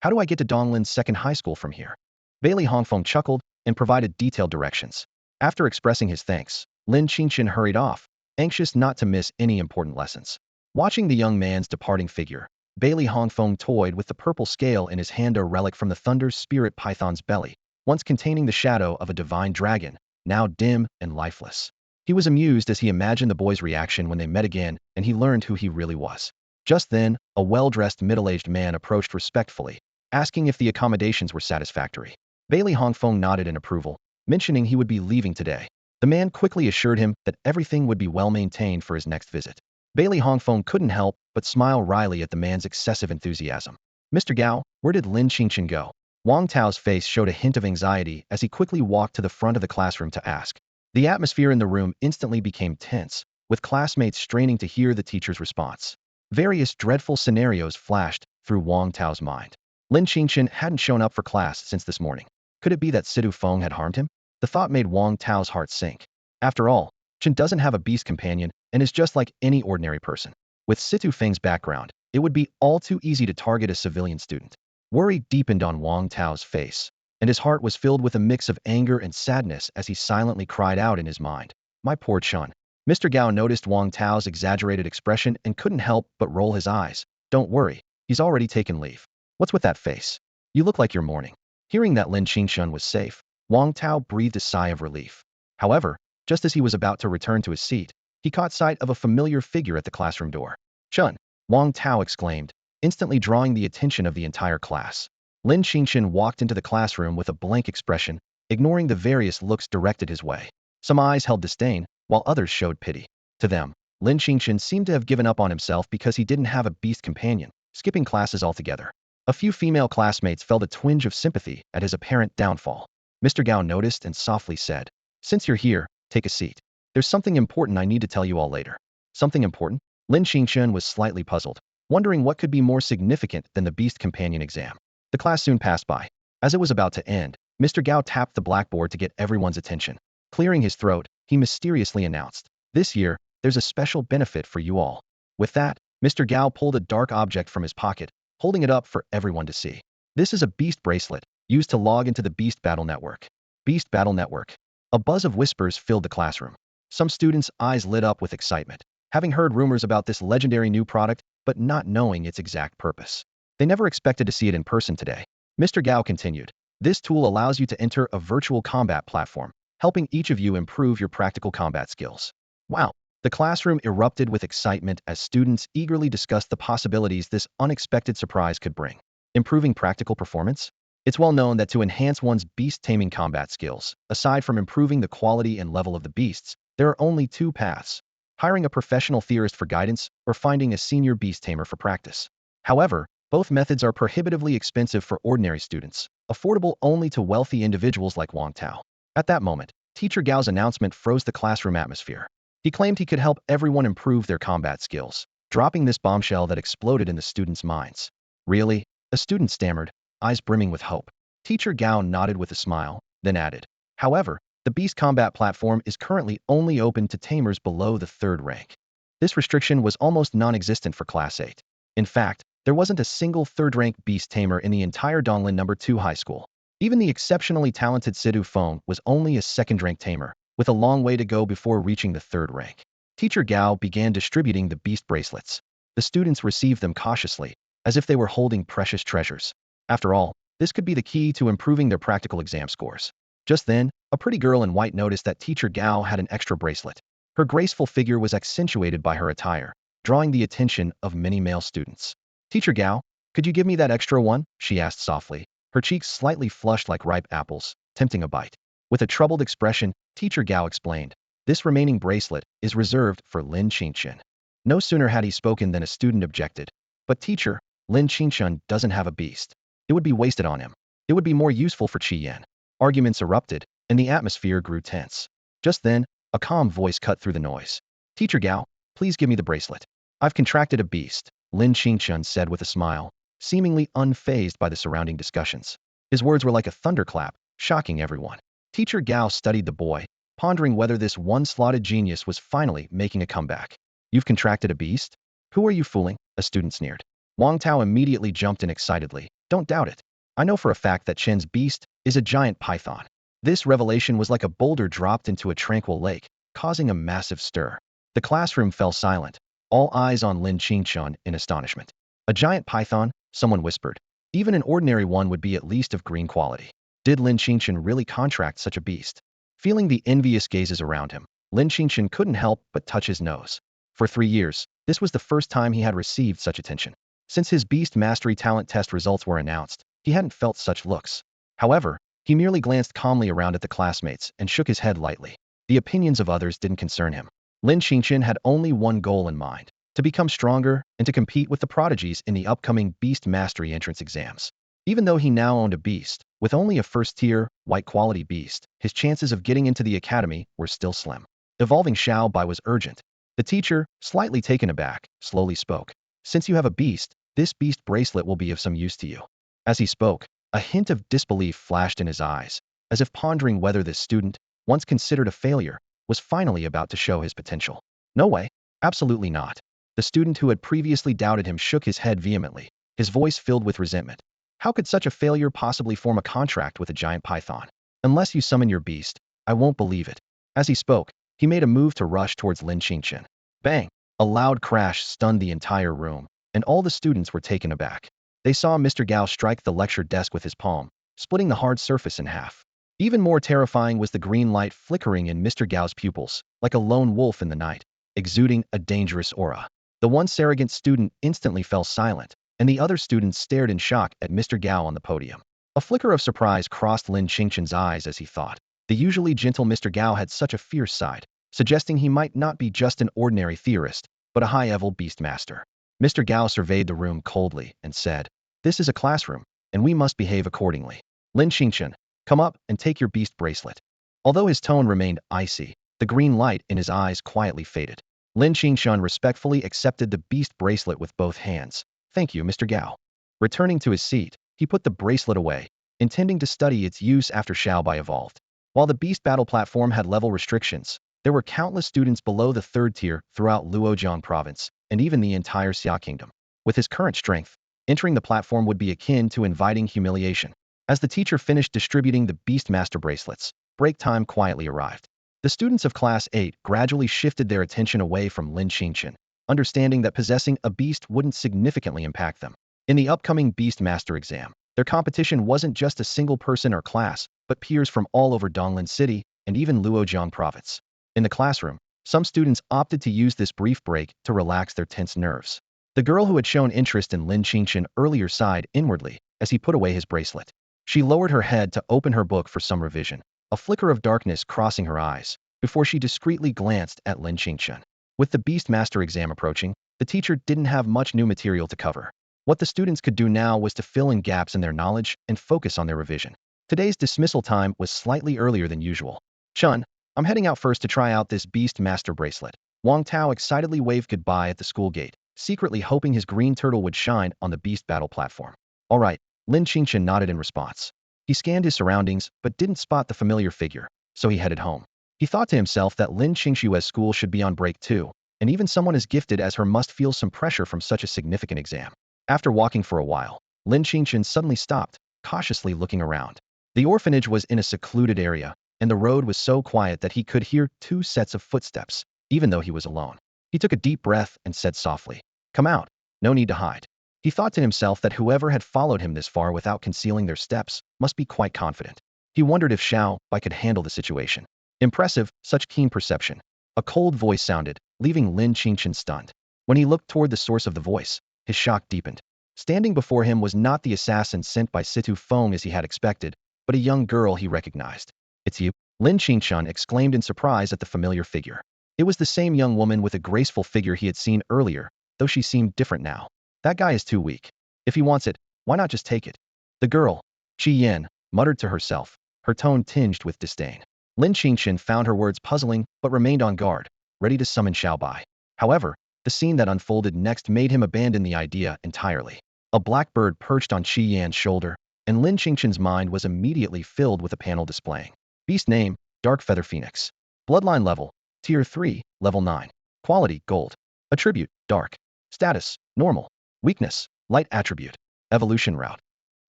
how do I get to Donglin's second high school from here? Bailey Hongfeng chuckled and provided detailed directions. After expressing his thanks, Lin Qingchen hurried off, anxious not to miss any important lessons. Watching the young man's departing figure, Bailey Hongfeng toyed with the purple scale in his hand, a relic from the Thunder Spirit Python's belly, once containing the shadow of a divine dragon, now dim and lifeless. He was amused as he imagined the boy's reaction when they met again and he learned who he really was. Just then, a well-dressed middle-aged man approached respectfully, asking if the accommodations were satisfactory. Bailey Hongfeng nodded in approval, mentioning he would be leaving today. The man quickly assured him that everything would be well maintained for his next visit. Bailey Hongfeng couldn't help but smile wryly at the man's excessive enthusiasm. Mr. Gao, where did Lin Qingchen go? Wang Tao's face showed a hint of anxiety as he quickly walked to the front of the classroom to ask. The atmosphere in the room instantly became tense, with classmates straining to hear the teacher's response. Various dreadful scenarios flashed through Wang Tao's mind. Lin Qingchen hadn't shown up for class since this morning. Could it be that Situong had harmed him? The thought made Wang Tao's heart sink. After all, Chen doesn't have a beast companion and is just like any ordinary person. With Situong's background, it would be all too easy to target a civilian student. Worry deepened on Wang Tao's face, and his heart was filled with a mix of anger and sadness as he silently cried out in his mind, "My poor Chen." Mr. Gao noticed Wang Tao's exaggerated expression and couldn't help but roll his eyes. Don't worry, he's already taken leave. What's with that face? You look like you're mourning. Hearing that Lin Qingchen was safe, Wang Tao breathed a sigh of relief. However, just as he was about to return to his seat, he caught sight of a familiar figure at the classroom door. "Chen!" Wang Tao exclaimed, instantly drawing the attention of the entire class. Lin Qingchen walked into the classroom with a blank expression, ignoring the various looks directed his way. Some eyes held disdain, while others showed pity. To them, Lin Qingchen seemed to have given up on himself because he didn't have a beast companion, skipping classes altogether. A few female classmates felt a twinge of sympathy at his apparent downfall. Mr. Gao noticed and softly said, "Since you're here, take a seat. There's something important I need to tell you all later." Something important? Lin Qingchen was slightly puzzled, wondering what could be more significant than the beast companion exam. The class soon passed by. As it was about to end, Mr. Gao tapped the blackboard to get everyone's attention. Clearing his throat, he mysteriously announced, "This year, there's a special benefit for you all." With that, Mr. Gao pulled a dark object from his pocket, holding it up for everyone to see. This is a beast bracelet, used to log into the Beast Battle Network. Beast Battle Network. A buzz of whispers filled the classroom. Some students' eyes lit up with excitement, having heard rumors about this legendary new product, but not knowing its exact purpose. They never expected to see it in person today. Mr. Gao continued, "This tool allows you to enter a virtual combat platform, helping each of you improve your practical combat skills." Wow! The classroom erupted with excitement as students eagerly discussed the possibilities this unexpected surprise could bring. Improving practical performance? It's well known that to enhance one's beast-taming combat skills, aside from improving the quality and level of the beasts, there are only two paths: hiring a professional theorist for guidance or finding a senior beast tamer for practice. However, both methods are prohibitively expensive for ordinary students, affordable only to wealthy individuals like Wang Tao. At that moment, Teacher Gao's announcement froze the classroom atmosphere. He claimed he could help everyone improve their combat skills, dropping this bombshell that exploded in the students' minds. "Really?" A student stammered, eyes brimming with hope. Teacher Gao nodded with a smile, then added, "However, the beast combat platform is currently only open to tamers below the 3rd rank." This restriction was almost non-existent for Class 8. In fact, there wasn't a single 3rd-rank beast tamer in the entire Donglin No. 2 high school. Even the exceptionally talented Situong was only a 2nd-rank tamer, with a long way to go before reaching the 3rd rank. Teacher Gao began distributing the beast bracelets. The students received them cautiously, as if they were holding precious treasures. After all, this could be the key to improving their practical exam scores. Just then, a pretty girl in white noticed that teacher Gao had an extra bracelet. Her graceful figure was accentuated by her attire, drawing the attention of many male students. Teacher Gao, could you give me that extra one? She asked softly, her cheeks slightly flushed like ripe apples, tempting a bite. With a troubled expression, Teacher Gao explained, this remaining bracelet is reserved for Lin Qingchen. No sooner had he spoken than a student objected. But teacher, Lin Qingchen doesn't have a beast. It would be wasted on him. It would be more useful for Qi Yan. Arguments erupted, and the atmosphere grew tense. Just then, a calm voice cut through the noise. Teacher Gao, please give me the bracelet. I've contracted a beast, Lin Qingchen said with a smile, seemingly unfazed by the surrounding discussions. His words were like a thunderclap, shocking everyone. Teacher Gao studied the boy, pondering whether this one-slotted genius was finally making a comeback. You've contracted a beast? Who are you fooling? A student sneered. Wang Tao immediately jumped in excitedly. Don't doubt it. I know for a fact that Chen's beast is a giant python. This revelation was like a boulder dropped into a tranquil lake, causing a massive stir. The classroom fell silent, all eyes on Lin Qingchen in astonishment. A giant python? Someone whispered. Even an ordinary one would be at least of green quality. Did Lin Qingchen really contract such a beast? Feeling the envious gazes around him, Lin Qingchen couldn't help but touch his nose. For 3 years, this was the first time he had received such attention. Since his Beast Mastery talent test results were announced, he hadn't felt such looks. However, he merely glanced calmly around at the classmates and shook his head lightly. The opinions of others didn't concern him. Lin Qingchen had only one goal in mind, to become stronger and to compete with the prodigies in the upcoming Beast Mastery entrance exams. Even though he now owned a beast, with only a first-tier, white-quality beast, his chances of getting into the academy were still slim. Evolving Xiao Bai was urgent. The teacher, slightly taken aback, slowly spoke. Since you have a beast, this beast bracelet will be of some use to you. As he spoke, a hint of disbelief flashed in his eyes, as if pondering whether this student, once considered a failure, was finally about to show his potential. No way, absolutely not. The student who had previously doubted him shook his head vehemently, his voice filled with resentment. How could such a failure possibly form a contract with a giant python? Unless you summon your beast, I won't believe it. As he spoke, he made a move to rush towards Lin Qingchen. Bang! A loud crash stunned the entire room, and all the students were taken aback. They saw Mr. Gao strike the lecture desk with his palm, splitting the hard surface in half. Even more terrifying was the green light flickering in Mr. Gao's pupils, like a lone wolf in the night, exuding a dangerous aura. The once arrogant student instantly fell silent, and the other students stared in shock at Mr. Gao on the podium. A flicker of surprise crossed Lin Qingchen's eyes as he thought. The usually gentle Mr. Gao had such a fierce side, suggesting he might not be just an ordinary theorist, but a high-level beast master. Mr. Gao surveyed the room coldly and said, this is a classroom, and we must behave accordingly. Lin Qingchen, come up and take your beast bracelet. Although his tone remained icy, the green light in his eyes quietly faded. Lin Qingchen respectfully accepted the beast bracelet with both hands. Thank you, Mr. Gao. Returning to his seat, he put the bracelet away, intending to study its use after Xiao Bai evolved. While the beast battle platform had level restrictions, there were countless students below the 3rd tier throughout Luojiang province, and even the entire Xia kingdom. With his current strength, entering the platform would be akin to inviting humiliation. As the teacher finished distributing the Beast Master bracelets, break time quietly arrived. The students of Class 8 gradually shifted their attention away from Lin Qingchen, understanding that possessing a beast wouldn't significantly impact them. In the upcoming Beast Master exam, their competition wasn't just a single person or class, but peers from all over Donglin City and even Luojiang province. In the classroom, some students opted to use this brief break to relax their tense nerves. The girl who had shown interest in Lin Qingchen earlier sighed inwardly as he put away his bracelet. She lowered her head to open her book for some revision, a flicker of darkness crossing her eyes, before she discreetly glanced at Lin Qingchen. With the Beast Master exam approaching, the teacher didn't have much new material to cover. What the students could do now was to fill in gaps in their knowledge and focus on their revision. Today's dismissal time was slightly earlier than usual. Chun, I'm heading out first to try out this Beast Master bracelet. Wang Tao excitedly waved goodbye at the school gate, secretly hoping his green turtle would shine on the beast battle platform. All right, Lin Qingchen nodded in response. He scanned his surroundings but didn't spot the familiar figure, so he headed home. He thought to himself that Lin Qingshue's school should be on break too, and even someone as gifted as her must feel some pressure from such a significant exam. After walking for a while, Lin Qingchen suddenly stopped, cautiously looking around. The orphanage was in a secluded area, and the road was so quiet that he could hear 2 sets of footsteps, even though he was alone. He took a deep breath and said softly, "Come out, no need to hide." He thought to himself that whoever had followed him this far without concealing their steps must be quite confident. He wondered if Xiao Bai could handle the situation. Impressive, such keen perception. A cold voice sounded, leaving Lin Qingchen stunned. When he looked toward the source of the voice, his shock deepened. Standing before him was not the assassin sent by Situong as he had expected, but a young girl he recognized. "It's you?" Lin Qingchen exclaimed in surprise at the familiar figure. It was the same young woman with a graceful figure he had seen earlier, though she seemed different now. That guy is too weak. If he wants it, why not just take it? The girl, Qi Yan, muttered to herself, her tone tinged with disdain. Lin Qingchen found her words puzzling but remained on guard, ready to summon Xiao Bai. However, the scene that unfolded next made him abandon the idea entirely. A black bird perched on Qi Yan's shoulder, and Lin Qingchen's mind was immediately filled with a panel displaying. Beast name, Dark Feather Phoenix. Bloodline level, Tier 3, Level 9. Quality, Gold. Attribute, Dark. Status, Normal. Weakness, Light attribute. Evolution route.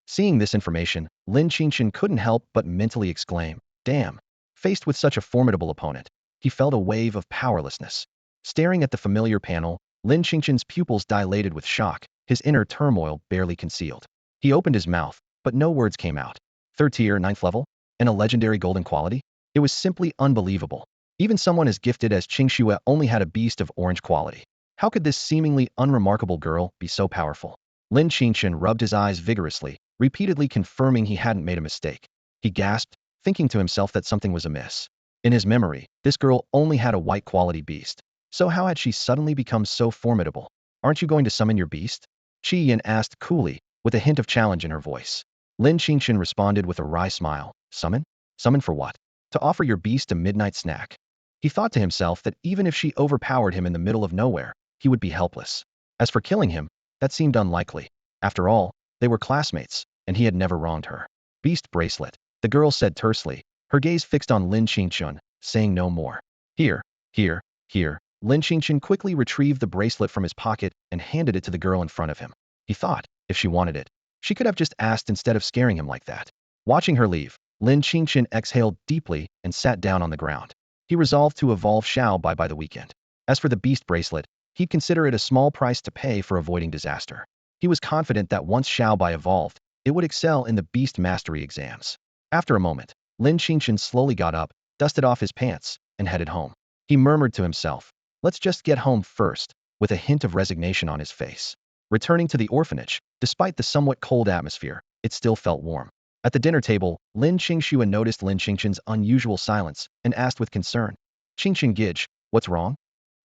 Seeing this information, Lin Qingchen couldn't help but mentally exclaim, "Damn." Faced with such a formidable opponent, he felt a wave of powerlessness. Staring at the familiar panel, Lin Qingchen's pupils dilated with shock, his inner turmoil barely concealed. He opened his mouth, but no words came out. 3rd tier, 9th level? And a legendary golden quality? It was simply unbelievable. Even someone as gifted as Qingxue only had a beast of orange quality. How could this seemingly unremarkable girl be so powerful? Lin Qingchen rubbed his eyes vigorously, repeatedly confirming he hadn't made a mistake. He gasped, thinking to himself that something was amiss. In his memory, this girl only had a white quality beast. So how had she suddenly become so formidable? "Aren't you going to summon your beast?" Qi Yan asked coolly, with a hint of challenge in her voice. Lin Qingchen responded with a wry smile. "Summon? Summon for what?" "To offer your beast a midnight snack." He thought to himself that even if she overpowered him in the middle of nowhere, he would be helpless. As for killing him, that seemed unlikely. After all, they were classmates, and he had never wronged her. "Beast bracelet," the girl said tersely, her gaze fixed on Lin Qingchen, saying no more. Here, here, here." Lin Qingchen quickly retrieved the bracelet from his pocket and handed it to the girl in front of him. He thought, if she wanted it, she could have just asked instead of scaring him like that. Watching her leave, Lin Qingchen exhaled deeply and sat down on the ground. He resolved to evolve Xiao Bai by the weekend. As for the beast bracelet, he'd consider it a small price to pay for avoiding disaster. He was confident that once Xiao Bai evolved, it would excel in the beast mastery exams. After a moment, Lin Qingchen slowly got up, dusted off his pants, and headed home. He murmured to himself, "Let's just get home first," with a hint of resignation on his face. Returning to the orphanage, despite the somewhat cold atmosphere, it still felt warm. At the dinner table, Lin Qingxue noticed Lin Qingchen's unusual silence and asked with concern, "Qingchen Gij, what's wrong?"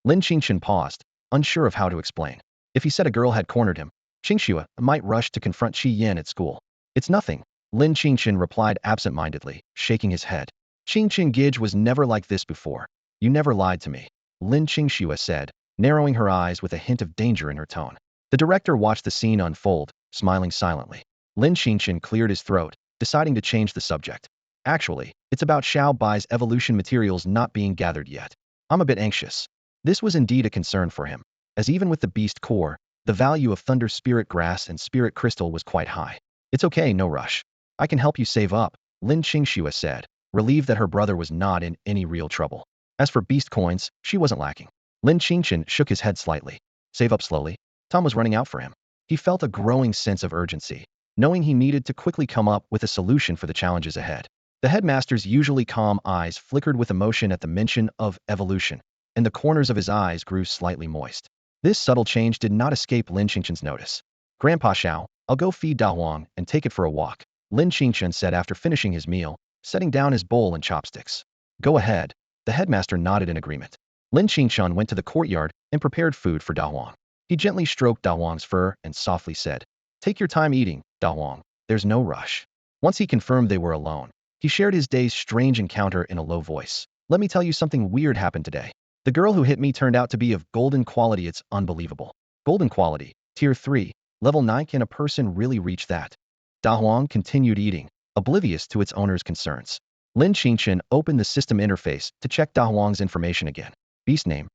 Lin Qingchen paused, unsure of how to explain. If he said a girl had cornered him, Qingxue might rush to confront Qi Yan at school. "It's nothing," Lin Qingchen replied absent-mindedly, shaking his head. "Qingchen Gij was never like this before. You never lied to me," Lin Qingxue said, narrowing her eyes with a hint of danger in her tone. The director watched the scene unfold, smiling silently. Lin Qingchen cleared his throat, deciding to change the subject. "Actually, it's about Xiao Bai's evolution materials not being gathered yet. I'm a bit anxious." This was indeed a concern for him, as even with the beast core, the value of thunder spirit grass and spirit crystal was quite high. "It's okay, no rush. I can help you save up," Lin Qingxue said, relieved that her brother was not in any real trouble. As for beast coins, she wasn't lacking. Lin Qingchen shook his head slightly. Save up slowly? Time was running out for him. He felt a growing sense of urgency, knowing he needed to quickly come up with a solution for the challenges ahead. The headmaster's usually calm eyes flickered with emotion at the mention of evolution, and the corners of his eyes grew slightly moist. This subtle change did not escape Lin Qingchen's notice. "Grandpa Xiao, I'll go feed Da Huang and take it for a walk," Lin Qingchen said after finishing his meal, setting down his bowl and chopsticks. "Go ahead." The headmaster nodded in agreement. Lin Qingchen went to the courtyard and prepared food for Da Huang. He gently stroked Da Huang's fur and softly said, "Take your time eating, Da Huang. There's no rush." Once he confirmed they were alone, he shared his day's strange encounter in a low voice. "Let me tell you something weird happened today. The girl who hit me turned out to be of golden quality. It's unbelievable. Golden quality, Tier 3, Level 9. Can a person really reach that?" Da Huang continued eating, oblivious to its owner's concerns. Lin Qingchen opened the system interface to check Da Huang's information again. Beast name,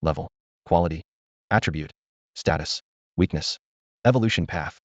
level, quality, attribute, status, weakness, evolution path.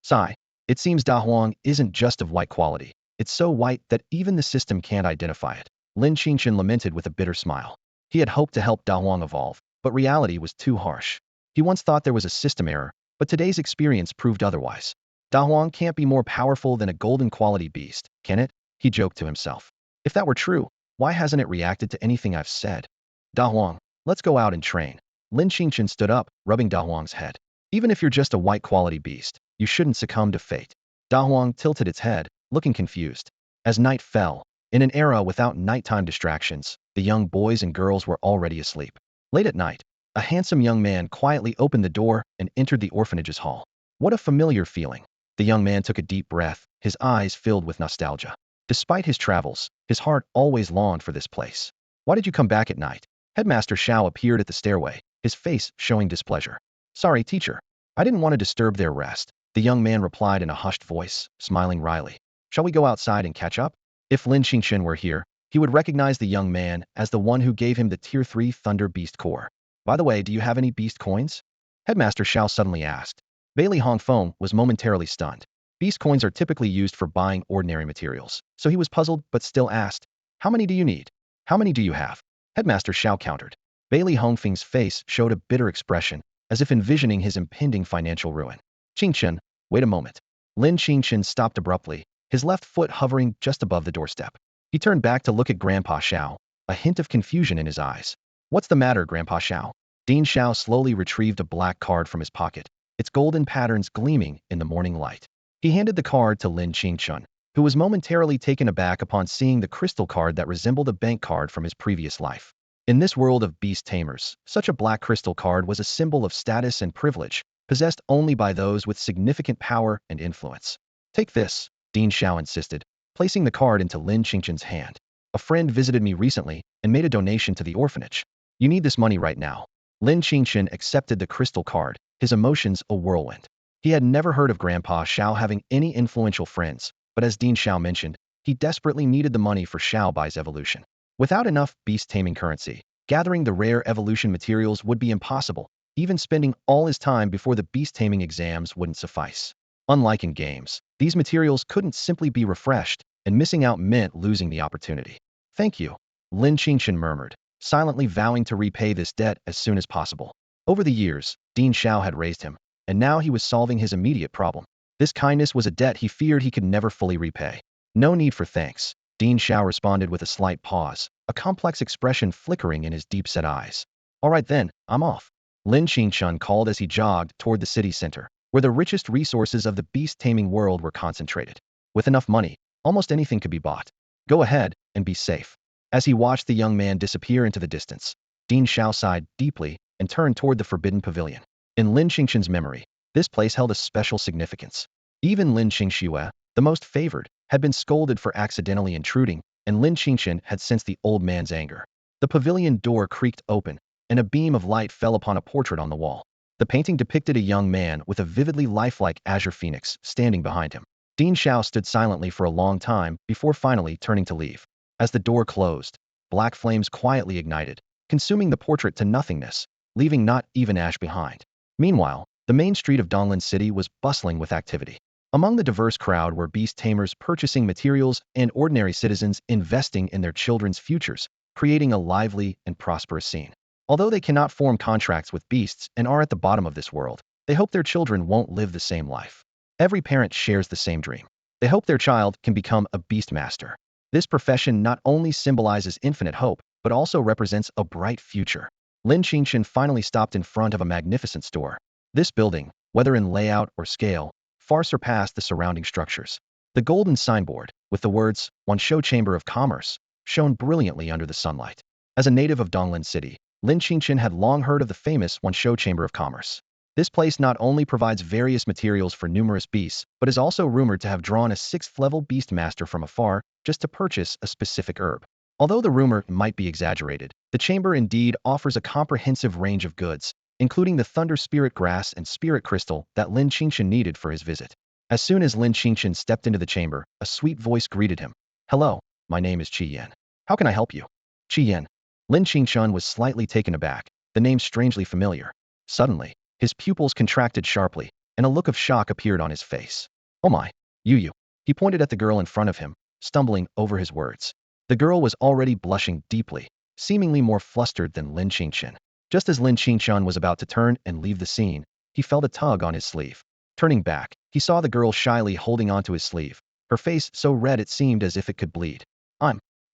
Sigh. It seems Da Huang isn't just of white quality. It's so white that even the system can't identify it. Lin Qingchen lamented with a bitter smile. He had hoped to help Da Huang evolve, but reality was too harsh. He once thought there was a system error, But today's experience proved otherwise. Da Huang can't be more powerful than a golden quality beast, can it? He joked to himself. If that were true, why hasn't it reacted to anything I've said? Da Huang, let's go out and train. Lin Qingchen stood up, rubbing Da Huang's head. Even if you're just a white quality beast, you shouldn't succumb to fate. Da Huang tilted its head, looking confused. As night fell, in an era without nighttime distractions, the young boys and girls were already asleep. Late at night, a handsome young man quietly opened the door and entered the orphanage's hall. What a familiar feeling. The young man took a deep breath, his eyes filled with nostalgia. Despite his travels, his heart always longed for this place. Why did you come back at night? Headmaster Xiao appeared at the stairway, his face showing displeasure. Sorry, teacher. I didn't want to disturb their rest. The young man replied in a hushed voice, smiling wryly. Shall we go outside and catch up? If Lin Qingchen were here, he would recognize the young man as the one who gave him the Tier 3 Thunder Beast Core. By the way, do you have any beast coins? Headmaster Xiao suddenly asked. Bailey Hongfeng was momentarily stunned. Beast coins are typically used for buying ordinary materials, so he was puzzled but still asked, how many do you need? How many do you have? Headmaster Xiao countered. Bailey Hongfeng's face showed a bitter expression, as if envisioning his impending financial ruin. Qingchen, wait a moment. Lin Qingchen stopped abruptly, his left foot hovering just above the doorstep. He turned back to look at Grandpa Xiao, a hint of confusion in his eyes. What's the matter, Grandpa Xiao? Dean Xiao slowly retrieved a black card from his pocket, its golden patterns gleaming in the morning light. He handed the card to Lin Qingchen, who was momentarily taken aback upon seeing the crystal card that resembled a bank card from his previous life. In this world of beast tamers, such a black crystal card was a symbol of status and privilege, possessed only by those with significant power and influence. Take this, Dean Xiao insisted, placing the card into Lin Qingchen's hand. A friend visited me recently and made a donation to the orphanage. You need this money right now. Lin Qingchen accepted the crystal card, his emotions a whirlwind. He had never heard of Grandpa Xiao having any influential friends, but as Dean Xiao mentioned, he desperately needed the money for Xiao Bai's evolution. Without enough beast-taming currency, gathering the rare evolution materials would be impossible. Even spending all his time before the beast-taming exams wouldn't suffice. Unlike in games, these materials couldn't simply be refreshed, and missing out meant losing the opportunity. Thank you, Lin Qingchen murmured, silently vowing to repay this debt as soon as possible. Over the years, Dean Xiao had raised him, and now he was solving his immediate problem. This kindness was a debt he feared he could never fully repay. No need for thanks, Dean Xiao responded with a slight pause, a complex expression flickering in his deep-set eyes. All right then, I'm off. Lin Qingchen called as he jogged toward the city center, where the richest resources of the beast-taming world were concentrated. With enough money, almost anything could be bought. Go ahead and be safe. As he watched the young man disappear into the distance, Dean Xiao sighed deeply and turned toward the Forbidden Pavilion. In Lin Qingchen's memory, this place held a special significance. Even Lin Qingxue, the most favored, had been scolded for accidentally intruding, and Lin Qingchen had sensed the old man's anger. The pavilion door creaked open, and a beam of light fell upon a portrait on the wall. The painting depicted a young man with a vividly lifelike azure phoenix standing behind him. Dean Xiao stood silently for a long time before finally turning to leave. As the door closed, black flames quietly ignited, consuming the portrait to nothingness, leaving not even ash behind. Meanwhile, the main street of Donglan City was bustling with activity. Among the diverse crowd were beast tamers purchasing materials and ordinary citizens investing in their children's futures, creating a lively and prosperous scene. Although they cannot form contracts with beasts and are at the bottom of this world, they hope their children won't live the same life. Every parent shares the same dream. They hope their child can become a beast master. This profession not only symbolizes infinite hope, but also represents a bright future. Lin Qingchen finally stopped in front of a magnificent store. This building, whether in layout or scale, far surpassed the surrounding structures. The golden signboard, with the words, Wansho Chamber of Commerce, shone brilliantly under the sunlight. As a native of Donglan City, Lin Qingchen had long heard of the famous Wansho Chamber of Commerce. This place not only provides various materials for numerous beasts, but is also rumored to have drawn a 6th-level beast master from afar just to purchase a specific herb. Although the rumor might be exaggerated, the chamber indeed offers a comprehensive range of goods, including the Thunder Spirit Grass and Spirit Crystal that Lin Qingchen needed for his visit. As soon as Lin Qingchen stepped into the chamber, a sweet voice greeted him. Hello, my name is Qi Yan. How can I help you? Qi Yan. Lin Qingchen was slightly taken aback, the name strangely familiar. Suddenly, his pupils contracted sharply, and a look of shock appeared on his face. Oh my, you. He pointed at the girl in front of him, stumbling over his words. The girl was already blushing deeply, seemingly more flustered than Lin Qingchen. Just as Lin Qingchen was about to turn and leave the scene, he felt a tug on his sleeve. Turning back, he saw the girl shyly holding onto his sleeve, her face so red it seemed as if it could bleed.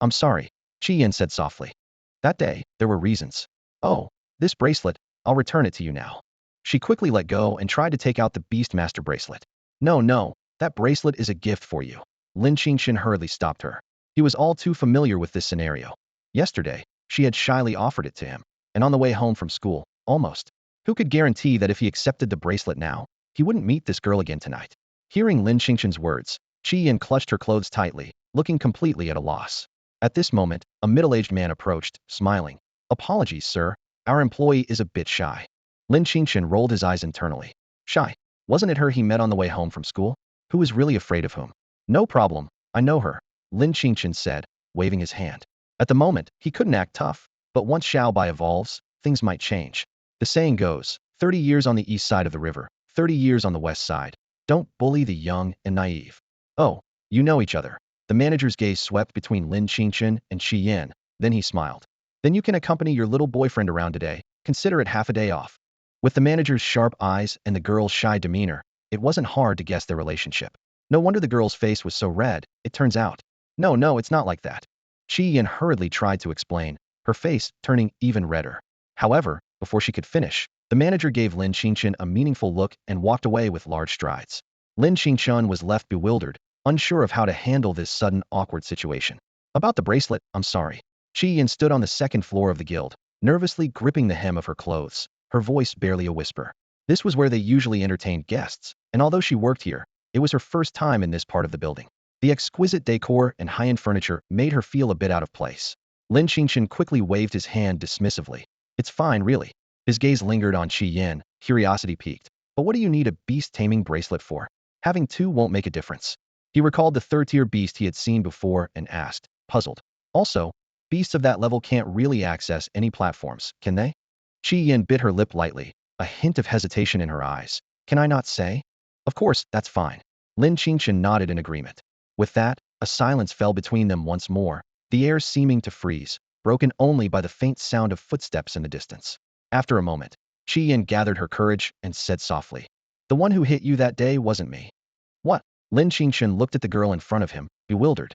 I'm sorry, Qian said softly. That day, there were reasons. Oh, this bracelet, I'll return it to you now. She quickly let go and tried to take out the Beastmaster bracelet. No, that bracelet is a gift for you. Lin Qingchen hurriedly stopped her. He was all too familiar with this scenario. Yesterday, she had shyly offered it to him, and on the way home from school, almost. Who could guarantee that if he accepted the bracelet now, he wouldn't meet this girl again tonight? Hearing Lin Qingchen's words, Qian clutched her clothes tightly, looking completely at a loss. At this moment, a middle-aged man approached, smiling. Apologies, sir. Our employee is a bit shy. Lin Qingchen rolled his eyes internally. Shy? Wasn't it her he met on the way home from school? Who is really afraid of whom? No problem, I know her, Lin Qingchen said, waving his hand. At the moment, he couldn't act tough, but once Xiaobai evolves, things might change. The saying goes, 30 years on the east side of the river, 30 years on the west side. Don't bully the young and naive. Oh, you know each other. The manager's gaze swept between Lin Qingchen and Shi Yan, then he smiled. Then you can accompany your little boyfriend around today, consider it half a day off. With the manager's sharp eyes and the girl's shy demeanor, it wasn't hard to guess their relationship. No wonder the girl's face was so red, it turns out. No, it's not like that. Shi Yan hurriedly tried to explain, her face turning even redder. However, before she could finish, the manager gave Lin Qingchen a meaningful look and walked away with large strides. Lin Qingchen was left bewildered, unsure of how to handle this sudden awkward situation. About the bracelet, I'm sorry. Shi Yan stood on the second floor of the guild, nervously gripping the hem of her clothes, her voice barely a whisper. This was where they usually entertained guests, and although she worked here, it was her first time in this part of the building. The exquisite decor and high-end furniture made her feel a bit out of place. Lin Qingchen quickly waved his hand dismissively. It's fine, really. His gaze lingered on Shi Yan, curiosity piqued. But what do you need a beast-taming bracelet for? Having two won't make a difference. He recalled the third-tier beast he had seen before and asked, puzzled. Also, beasts of that level can't really access any platforms, can they? Shi Yan bit her lip lightly, a hint of hesitation in her eyes. Can I not say? Of course, that's fine. Lin Qingchen nodded in agreement. With that, a silence fell between them once more, the air seeming to freeze, broken only by the faint sound of footsteps in the distance. After a moment, Shi Yan gathered her courage and said softly, the one who hit you that day wasn't me. What? Lin Qingchen looked at the girl in front of him, bewildered.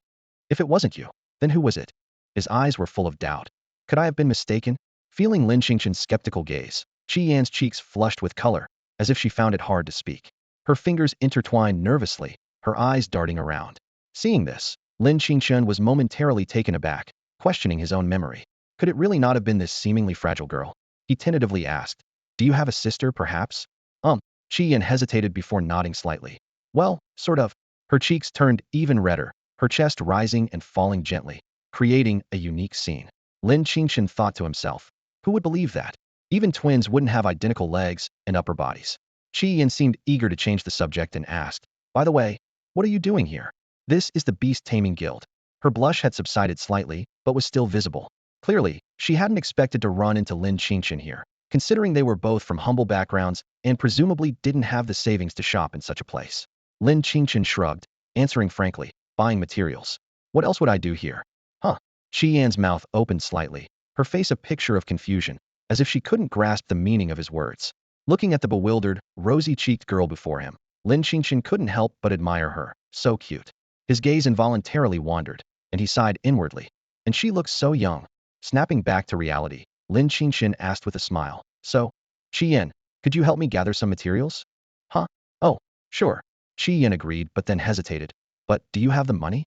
If it wasn't you, then who was it? His eyes were full of doubt. Could I have been mistaken? Feeling Lin Qingchen's skeptical gaze, Shi Yan's cheeks flushed with color, as if she found it hard to speak. Her fingers intertwined nervously, her eyes darting around. Seeing this, Lin Qingchen was momentarily taken aback, questioning his own memory. Could it really not have been this seemingly fragile girl? He tentatively asked, do you have a sister, perhaps? Shi Yan hesitated before nodding slightly. Well, sort of. Her cheeks turned even redder, her chest rising and falling gently, creating a unique scene. Lin Qingchen thought to himself, who would believe that? Even twins wouldn't have identical legs and upper bodies. Shi Yan seemed eager to change the subject and asked, by the way, what are you doing here? This is the Beast Taming Guild. Her blush had subsided slightly, but was still visible. Clearly, she hadn't expected to run into Lin Qingchen here, considering they were both from humble backgrounds and presumably didn't have the savings to shop in such a place. Lin Qingchen shrugged, answering frankly, buying materials. What else would I do here? Huh? Shi Yan's mouth opened slightly, her face a picture of confusion, as if she couldn't grasp the meaning of his words. Looking at the bewildered, rosy-cheeked girl before him, Lin Qingchen couldn't help but admire her, so cute. His gaze involuntarily wandered, and he sighed inwardly. And she looks so young. Snapping back to reality, Lin Qingchen asked with a smile, so, Shi Yan, could you help me gather some materials? Huh? Oh, sure. Shi Yan agreed but then hesitated. But do you have the money?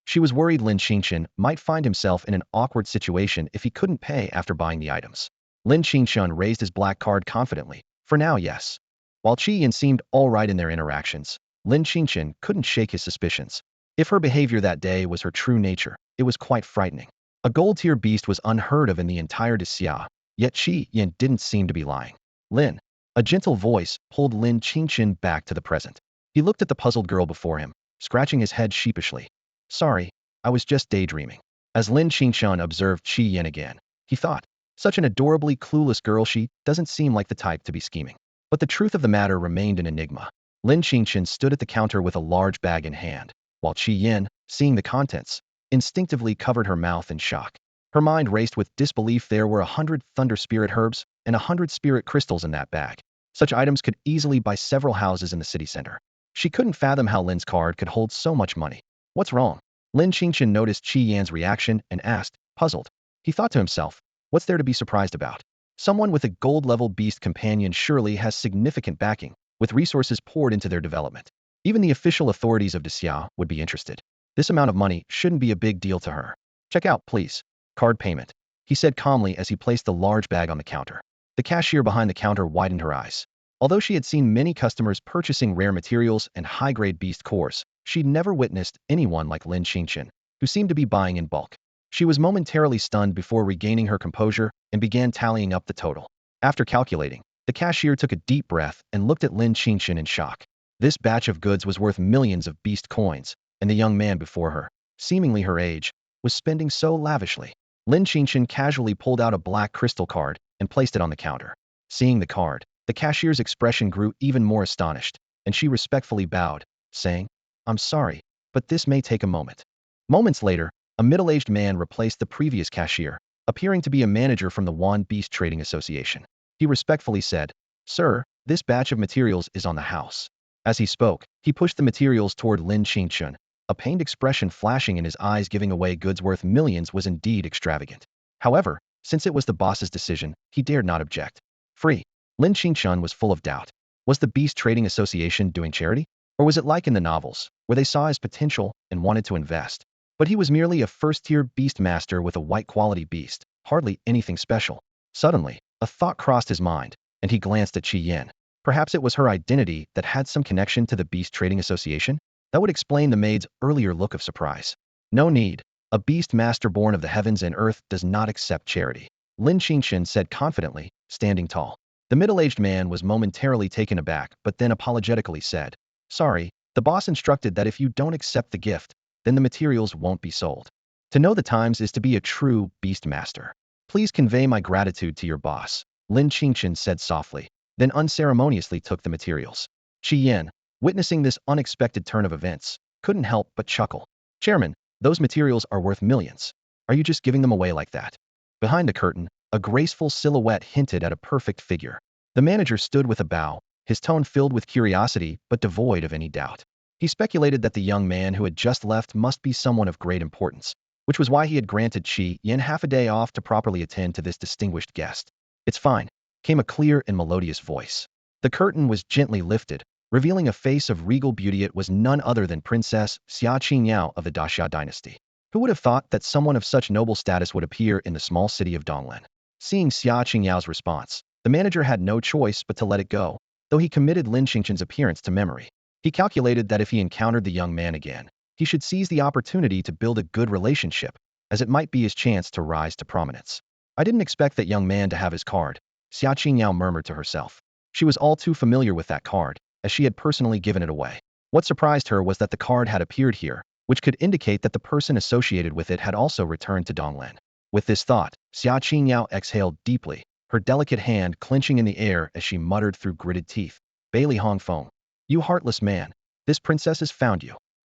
She was worried Lin Qingchen might find himself in an awkward situation if he couldn't pay after buying the items. Lin Qingchen raised his black card confidently. For now, yes. While Shi Yan seemed all right in their interactions, Lin Qingchen couldn't shake his suspicions. If her behavior that day was her true nature, it was quite frightening. A gold-tier beast was unheard of in the entire Xia, yet Shi Yan didn't seem to be lying. Lin. A gentle voice pulled Lin Qingchen back to the present. He looked at the puzzled girl before him, scratching his head sheepishly. Sorry, I was just daydreaming. As Lin Qingchen observed Shi Yan again, he thought, such an adorably clueless girl, she doesn't seem like the type to be scheming. But the truth of the matter remained an enigma. Lin Qingchen stood at the counter with a large bag in hand, while Shi Yan, seeing the contents, instinctively covered her mouth in shock. Her mind raced with disbelief. There were 100 thunder spirit herbs and 100 spirit crystals in that bag. Such items could easily buy several houses in the city center. She couldn't fathom how Lin's card could hold so much money. What's wrong? Lin Qingchen noticed Qi Yan's reaction and asked, puzzled. He thought to himself, what's there to be surprised about? Someone with a gold-level beast companion surely has significant backing, with resources poured into their development. Even the official authorities of Dexiao would be interested. This amount of money shouldn't be a big deal to her. Check out, please. Card payment, he said calmly as he placed the large bag on the counter. The cashier behind the counter widened her eyes. Although she had seen many customers purchasing rare materials and high-grade beast cores, she'd never witnessed anyone like Lin Qingchen, who seemed to be buying in bulk. She was momentarily stunned before regaining her composure and began tallying up the total. After calculating, the cashier took a deep breath and looked at Lin Qingchen in shock. This batch of goods was worth millions of beast coins, and the young man before her, seemingly her age, was spending so lavishly. Lin Qingchen casually pulled out a black crystal card and placed it on the counter. Seeing the card, the cashier's expression grew even more astonished, and she respectfully bowed, saying, I'm sorry, but this may take a moment. Moments later, a middle-aged man replaced the previous cashier, appearing to be a manager from the Yuhaan Beast Trading Association. He respectfully said, Sir, this batch of materials is on the house. As he spoke, he pushed the materials toward Lin Qingchen. A pained expression flashing in his eyes. Giving away goods worth millions was indeed extravagant. However, since it was the boss's decision, he dared not object. Free. Lin Qingchen was full of doubt. Was the Beast Trading Association doing charity? Or was it like in the novels, where they saw his potential and wanted to invest? But he was merely a first-tier beast master with a white-quality beast, hardly anything special. Suddenly, a thought crossed his mind, and he glanced at Qi Yan. Perhaps it was her identity that had some connection to the Beast Trading Association? That would explain the maid's earlier look of surprise. No need. A beast master born of the heavens and earth does not accept charity, Lin Qingchen said confidently, standing tall. The middle-aged man was momentarily taken aback, but then apologetically said, Sorry, the boss instructed that if you don't accept the gift, then the materials won't be sold. To know the times is to be a true beast master. Please convey my gratitude to your boss, Lin Qingchen said softly, then unceremoniously took the materials. Qi Yan, witnessing this unexpected turn of events, couldn't help but chuckle. Chairman, those materials are worth millions. Are you just giving them away like that? Behind the curtain, a graceful silhouette hinted at a perfect figure. The manager stood with a bow, his tone filled with curiosity but devoid of any doubt. He speculated that the young man who had just left must be someone of great importance, which was why he had granted Qi Yan half a day off to properly attend to this distinguished guest. It's fine, came a clear and melodious voice. The curtain was gently lifted, revealing a face of regal beauty. It was none other than Princess Xia Qingyao of the Daxia dynasty. Who would have thought that someone of such noble status would appear in the small city of Donglan? Seeing Xia Qingyao's response, the manager had no choice but to let it go, though he committed Lin Qingchen's appearance to memory. He calculated that if he encountered the young man again, he should seize the opportunity to build a good relationship, as it might be his chance to rise to prominence. I didn't expect that young man to have his card, Xia Qingyao murmured to herself. She was all too familiar with that card, as she had personally given it away. What surprised her was that the card had appeared here, which could indicate that the person associated with it had also returned to Donglan. With this thought, Xia Qingyao exhaled deeply, her delicate hand clenching in the air as she muttered through gritted teeth, Bailey Hongfeng, you heartless man, this princess has found you.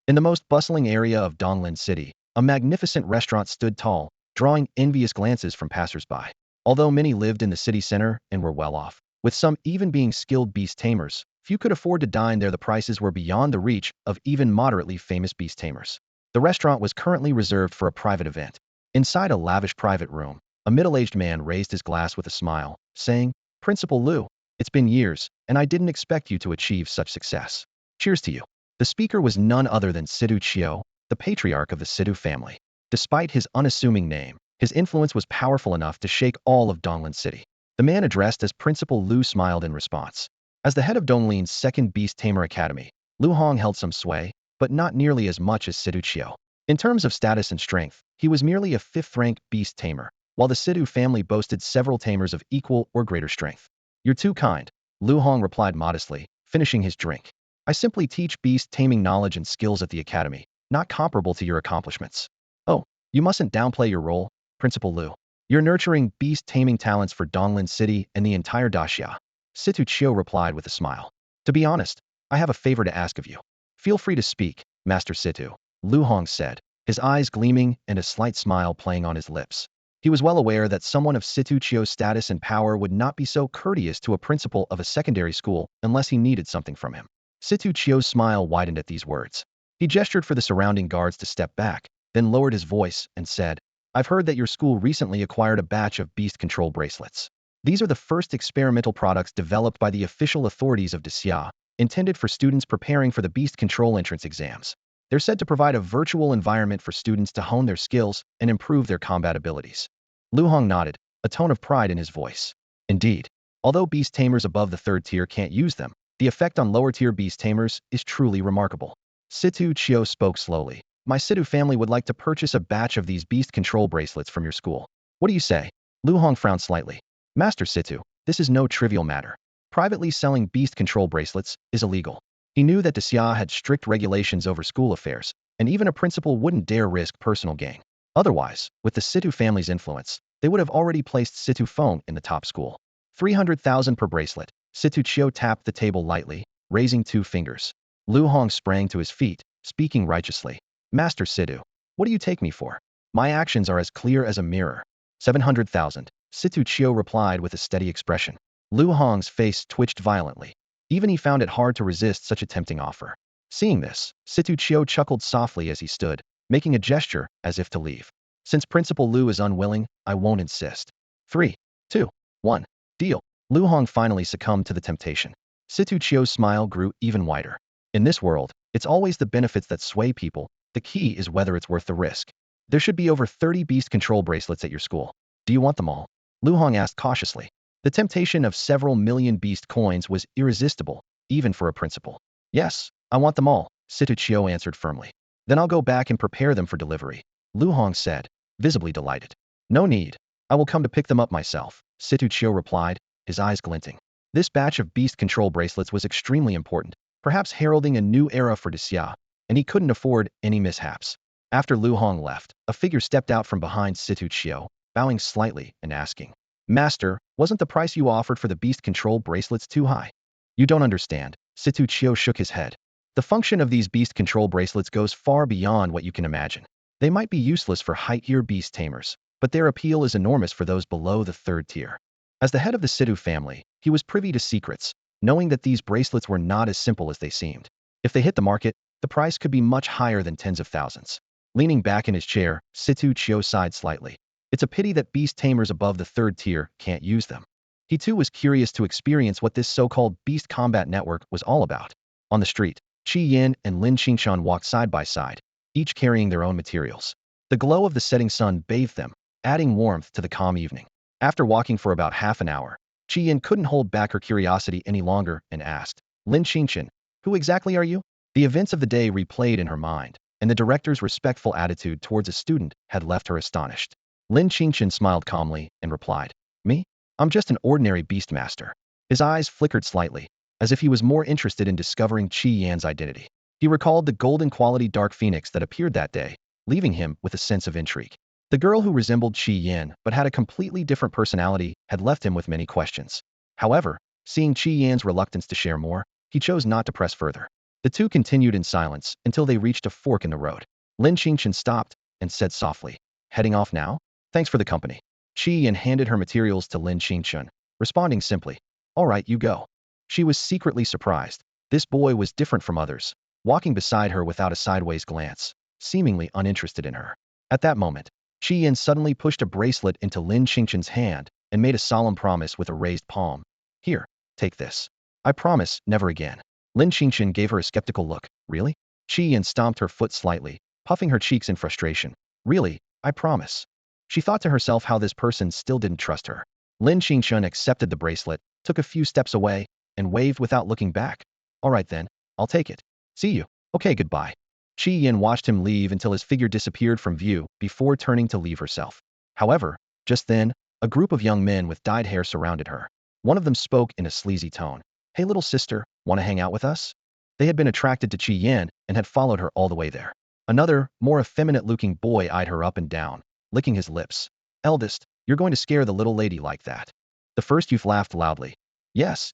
In the most bustling area of Donglan City, a magnificent restaurant stood tall, drawing envious glances from passers-by. Although many lived in the city center and were well off, with some even being skilled beast tamers, few could afford to dine there. The prices were beyond the reach of even moderately famous beast tamers. The restaurant was currently reserved for a private event. Inside a lavish private room, a middle-aged man raised his glass with a smile, saying, Principal Liu, it's been years, and I didn't expect you to achieve such success. Cheers to you. The speaker was none other than Situong, the patriarch of the Situ family. Despite his unassuming name, his influence was powerful enough to shake all of Donglan City. The man addressed as Principal Liu smiled in response. As the head of Donglin's second Beast Tamer Academy, Lu Hong held some sway, but not nearly as much as Situong. In terms of status and strength, he was merely a fifth-rank beast tamer, while the Situ family boasted several tamers of equal or greater strength. You're too kind, Lu Hong replied modestly, finishing his drink. I simply teach beast taming knowledge and skills at the academy, not comparable to your accomplishments. Oh, you mustn't downplay your role, Principal Liu. You're nurturing beast taming talents for Donglan City and the entire Daxia. Situong replied with a smile. To be honest, I have a favor to ask of you. Feel free to speak, Master Situ, Lu Hong said, his eyes gleaming and a slight smile playing on his lips. He was well aware that someone of Situong's status and power would not be so courteous to a principal of a secondary school unless he needed something from him. Situong's smile widened at these words. He gestured for the surrounding guards to step back, then lowered his voice and said, I've heard that your school recently acquired a batch of beast control bracelets. These are the first experimental products developed by the official authorities of Xia, intended for students preparing for the beast control entrance exams. They're said to provide a virtual environment for students to hone their skills and improve their combat abilities. Yuhaan nodded, a tone of pride in his voice. Indeed, although beast tamers above the third tier can't use them, the effect on lower tier beast tamers is truly remarkable. Situong spoke slowly. My Situ family would like to purchase a batch of these beast control bracelets from your school. What do you say? Yuhaan frowned slightly. Master Situ, this is no trivial matter. Privately selling beast control bracelets is illegal. He knew that Xia had strict regulations over school affairs, and even a principal wouldn't dare risk personal gain. Otherwise, with the Situ family's influence, they would have already placed Situong in the top school. 300,000 per bracelet. Situong tapped the table lightly, raising 2 fingers. Yuhaan sprang to his feet, speaking righteously. Master Situ, what do you take me for? My actions are as clear as a mirror. 700,000. Situong replied with a steady expression. Yuhaan's face twitched violently. Even he found it hard to resist such a tempting offer. Seeing this, Situong chuckled softly as he stood, making a gesture as if to leave. Since Principal Liu is unwilling, I won't insist. 3, 2, 1. Deal. Yuhaan finally succumbed to the temptation. Situong's smile grew even wider. In this world, it's always the benefits that sway people. The key is whether it's worth the risk. There should be over 30 beast control bracelets at your school. Do you want them all? Yuhaan asked cautiously. The temptation of several million beast coins was irresistible, even for a principal. Yes, I want them all, Situong answered firmly. Then I'll go back and prepare them for delivery, Yuhaan said, visibly delighted. No need. I will come to pick them up myself, Situong replied, his eyes glinting. This batch of beast control bracelets was extremely important, perhaps heralding a new era for Xia, and he couldn't afford any mishaps. After Yuhaan left, a figure stepped out from behind Situong, bowing slightly and asking, Master, wasn't the price you offered for the beast control bracelets too high? You don't understand, Situong shook his head. The function of these beast control bracelets goes far beyond what you can imagine. They might be useless for high-tier beast tamers, but their appeal is enormous for those below the third tier. As the head of the Situ family, he was privy to secrets, knowing that these bracelets were not as simple as they seemed. If they hit the market, the price could be much higher than tens of thousands. Leaning back in his chair, Situong sighed slightly. It's a pity that beast tamers above the third tier can't use them. He too was curious to experience what this so-called beast combat network was all about. On the street, Yuhaan and Lin Qingchen walked side by side, each carrying their own materials. The glow of the setting sun bathed them, adding warmth to the calm evening. After walking for about half an hour, Yuhaan couldn't hold back her curiosity any longer and asked, Lin Qingchen, who exactly are you? The events of the day replayed in her mind, and the director's respectful attitude towards a student had left her astonished. Lin Qingchen smiled calmly and replied, Me? I'm just an ordinary beastmaster. His eyes flickered slightly, as if he was more interested in discovering Yuhaan's identity. He recalled the golden quality dark phoenix that appeared that day, leaving him with a sense of intrigue. The girl who resembled Yuhaan but had a completely different personality had left him with many questions. However, seeing Yuhaan's reluctance to share more, he chose not to press further. The two continued in silence until they reached a fork in the road. Lin Qingchen stopped and said softly, Heading off now? Thanks for the company. Yuhaan handed her materials to Lin Qingchen, responding simply, All right, you go. She was secretly surprised. This boy was different from others, walking beside her without a sideways glance, seemingly uninterested in her. At that moment, Yuhaan suddenly pushed a bracelet into Lin Qingchen's hand and made a solemn promise with a raised palm. Here, take this. I promise never again. Lin Qingchen gave her a skeptical look. Really? Yuhaan stomped her foot slightly, puffing her cheeks in frustration. Really, I promise. She thought to herself how this person still didn't trust her. Lin Qingchen accepted the bracelet, took a few steps away, and waved without looking back. All right then, I'll take it. See you. Okay, goodbye. Yuhaan watched him leave until his figure disappeared from view before turning to leave herself. However, just then, a group of young men with dyed hair surrounded her. One of them spoke in a sleazy tone. Hey little sister, want to hang out with us? They had been attracted to Yuhaan and had followed her all the way there. Another, more effeminate-looking boy eyed her up and down, licking his lips. Eldest, you're going to scare the little lady like that. The first youth laughed loudly. Yes,